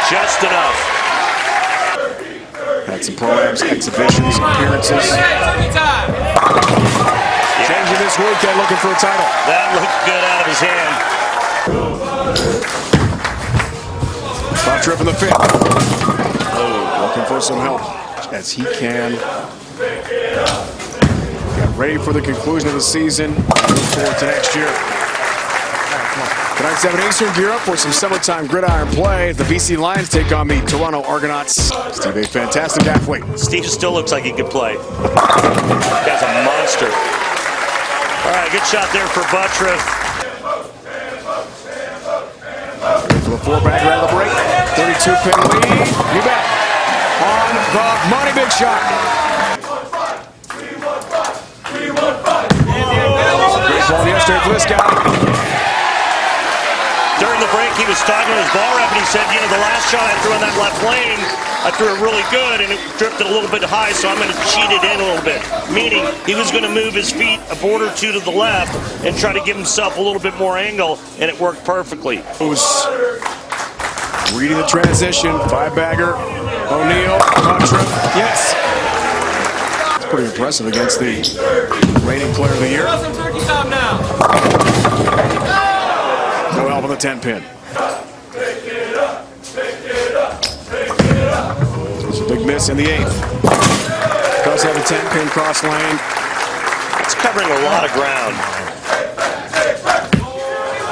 Just enough. Had some pro-ams, exhibitions, appearances. Changing this weekend, looking for a title. That looked good out of his hand. Trip in the 5th. Oh, looking for some help as he can. Get ready for the conclusion of the season. Look forward to next year. Tonight, 7 Eastern, gear up for some summertime gridiron play. The BC Lions take on the Toronto Argonauts. Steve, a fantastic athlete. Steve still looks like he could play. That's a monster. All right, good shot there for Buttroff. For the 4-bagger out of the break. 32-pin lead. You bet. On the money, big shot. Great ball yesterday for this guy. During the break, he was talking to his ball rep, and he said, you know, the last shot I threw on that left lane, I threw it really good, and it drifted a little bit high, so I'm going to cheat it in a little bit. Meaning, he was going to move his feet a board or two to the left and try to give himself a little bit more angle, and it worked perfectly. Reading the transition, 5-bagger, O'Neal, Buttroff, yes. It's pretty impressive against the reigning player of the year. No help on the 10-pin. There's a big miss in the 8th. Does have a 10-pin cross lane. It's covering a lot of ground.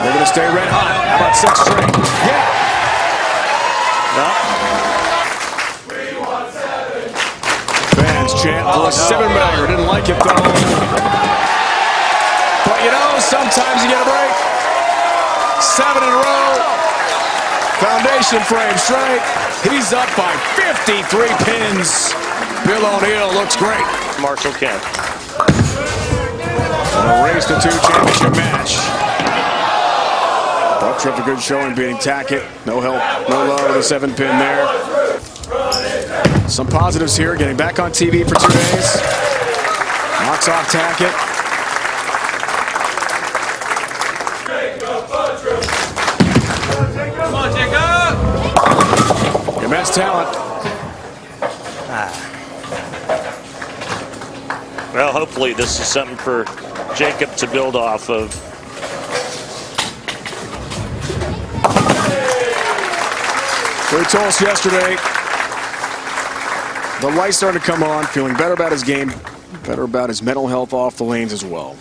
They're going to stay red hot. How about 6 straight? Yeah. No. Fans chant for a 7-bagger. Didn't like it though. But you know, sometimes you get a break. 7 in a row. Foundation frame straight. He's up by 53 pins. Bill O'Neal looks great. Marshall Kent. And a race to 2 championship match. Buttroff a good showing beating Tackett. No help, no love with a 7-pin there. Some positives here, getting back on TV for 2 days. Knocks off Tackett. Come on, Jacob! Immense talent. Well, hopefully this is something for Jacob to build off of. He told us yesterday, the lights started to come on, feeling better about his game, better about his mental health off the lanes as well.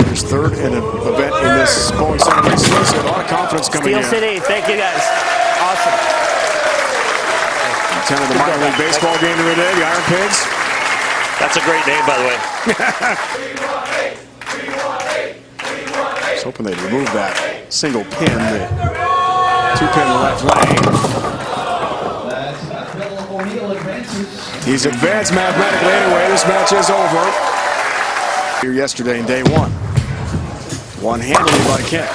His 3rd in an event in this bowling center race. So a lot of confidence coming in. Steel City, thank you guys. Awesome. Attended the minor league baseball game the other day, the Iron Pigs. That's a great name, by the way. I was hoping they'd remove that single pin, the 2-pin left lane. He's advanced mathematically anyway. This match is over. Here yesterday in day 1. One-handedly by Kent.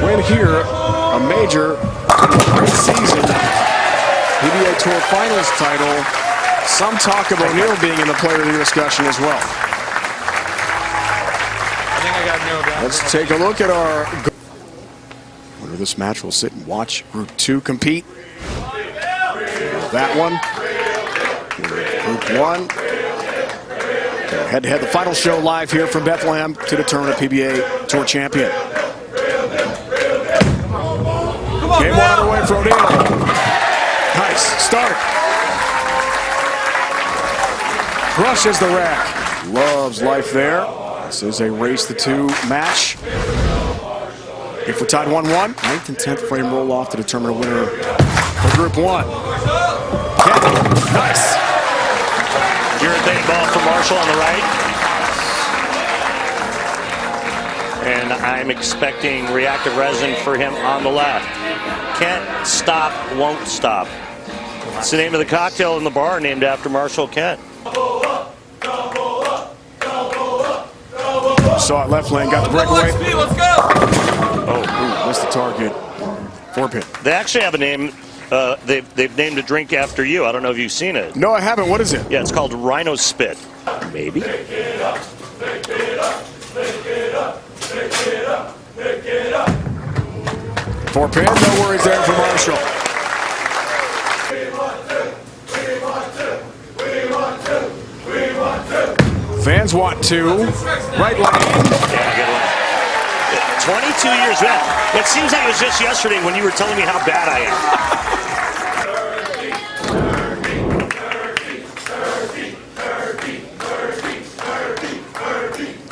Win here, a major, great season. PBA Tour Finals title. Some talk of O'Neal being in the player of the year discussion as well. I think I got nailed down. Let's take a look at our For this match, we'll sit and watch Group 2 compete. That one. Group 1. Head-to-head, the final show live here from Bethlehem to determine a PBA Tour champion. Game 1 underway for O'Neill. Nice start. Crushes the rack. Loves life there. This is a race-to-2 match. If we're tied 1-1, 9th and 10th frame roll off to determine a winner for Group 1. Nice. Urethane ball for Marshall on the right. And I'm expecting reactive resin for him on the left. Kent, stop, won't stop. It's the name of the cocktail in the bar named after Marshall Kent. Saw it left lane, got the breakaway. Let's go! Oh, missed the target. 4-pin. They actually have a name. They've named a drink after you. I don't know if you've seen it. No, I haven't. What is it? Yeah, it's called Rhino Spit. Maybe. Pick it up, pick it up, pick it up, pick it up, pick it up. 4-pin, no worries there for Marshall. Fans want to. Right lane. Yeah, good one. 22 years back. It seems like it was just yesterday when you were telling me how bad I am.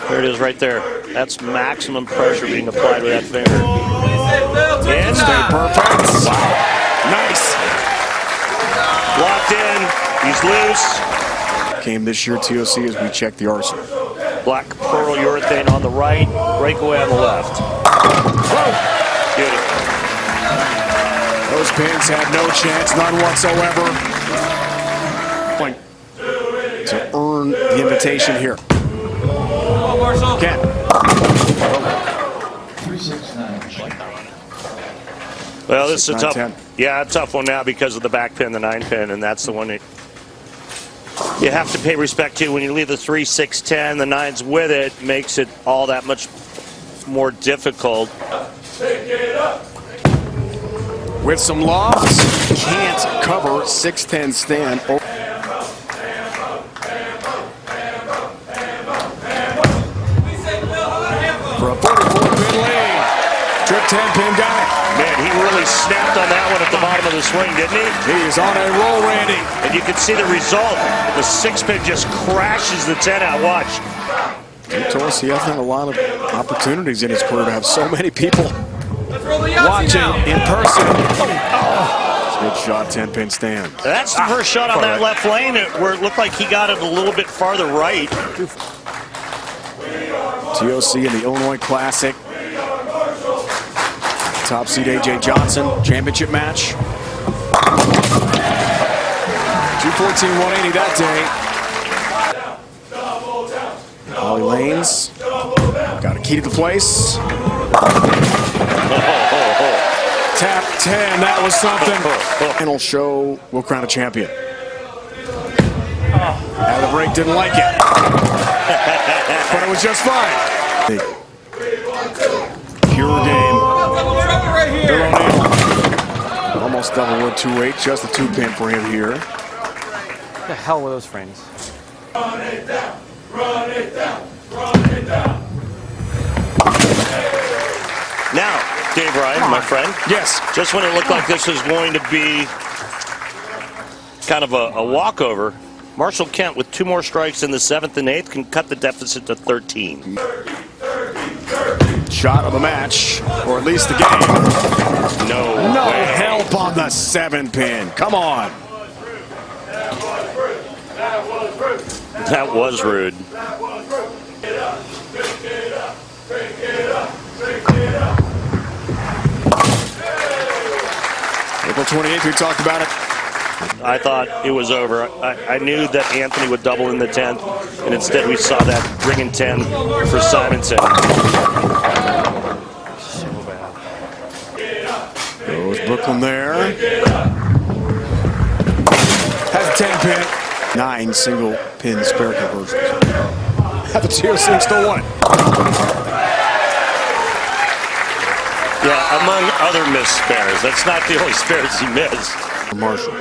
There it is right there. That's maximum pressure being applied with that finger. And stay perfect. Wow. Nice. Locked in. He's loose. Came this year, TOC, as we check the arsenal. Black pearl urethane on the right, breakaway on the left. Beautiful. Those pins had no chance, none whatsoever. Point to earn the invitation here. Ken. Well, this is a tough, 9-10. yeah, a tough one now because of the back pin, the 9-pin, and that's the one that you have to pay respect to. When you leave the 3, 6, 10, the 9's with it, makes it all that much more difficult. With some lofts, can't cover 6-10 stand. For a 44-pin lead. Trip 10-pin guy. Man, he really snapped on that one at the bottom of the swing, didn't he? He is on a roll, Randy. And you can see the result. The 6-pin just crashes the 10 out. Watch. He told us he hasn't had a lot of opportunities in his career to have so many people watching in person. Good shot, 10-pin stand. That's the first shot on that left lane where it looked like he got it a little bit farther right. TOC in the Illinois Classic. Top seed A.J. Johnson, championship match. 214-180 that day. Ollie Lanes got a key to the place. Tap 10, that was something. Final show will crown a champion. Out of the break, didn't like it. But it was just fine. Pure game. Bill O'Neill. Almost double wood 2-8, just a 2-pin for him here. What the hell were those frames? Run it down, run it down, run it down. Now, Dave Ryan, my friend. Yes. Just when it looked like this was going to be kind of a walkover, Marshall Kent with 2 more strikes in the 7th and 8th can cut the deficit to 13. Shot of the match, or at least the game. No way. Help on the 7-pin. Come on. That was rude. April 28th, we talked about it. I thought it was over. I knew that Anthony would double in the 10th, and instead we saw that ring in 10 for Simonson. So bad. Goes Brooklyn there. Has a 10-pin. 9 single-pin spare conversions. Have the TOC still won it. Yeah, among other missed spares. That's not the only spares he missed. Marshall.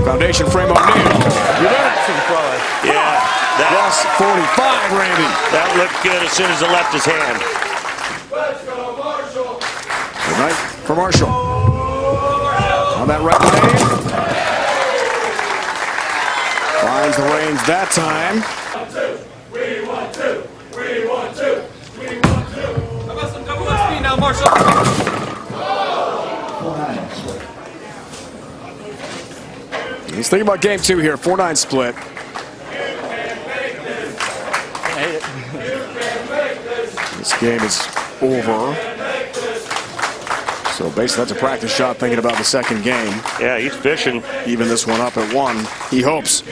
Foundation frame O'Neal. You did it. Yeah. Plus 45, Randy. That looked good as soon as it left his hand. Good night for Marshall. On that right lane. Finds the range that time. We want two. How about some double speed now, Marshall? Let's think about game 2 here. 4-9 split. This game is over. So basically that's a practice shot thinking about the second game. Yeah, he's fishing. Even this one up at 1. He hopes.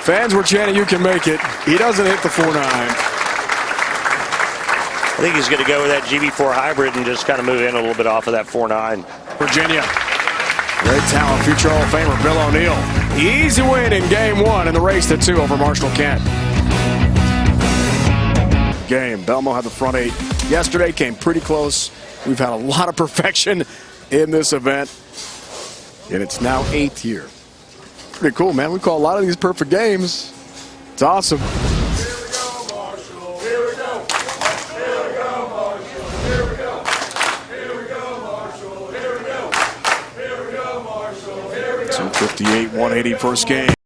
Fans were chanting, you can make it. He doesn't hit the 4-9. I think he's going to go with that GB4 hybrid and just kind of move in a little bit off of that 4-9. Virginia. Great talent, future Hall of Famer Bill O'Neal. Easy win in game 1 in the race to 2 over Marshall Kent. Game. Belmo had the front 8 yesterday, came pretty close. We've had a lot of perfection in this event, and it's now 8th year. Pretty cool, man. We call a lot of these perfect games. It's awesome. Here we go. 258, 180 first game.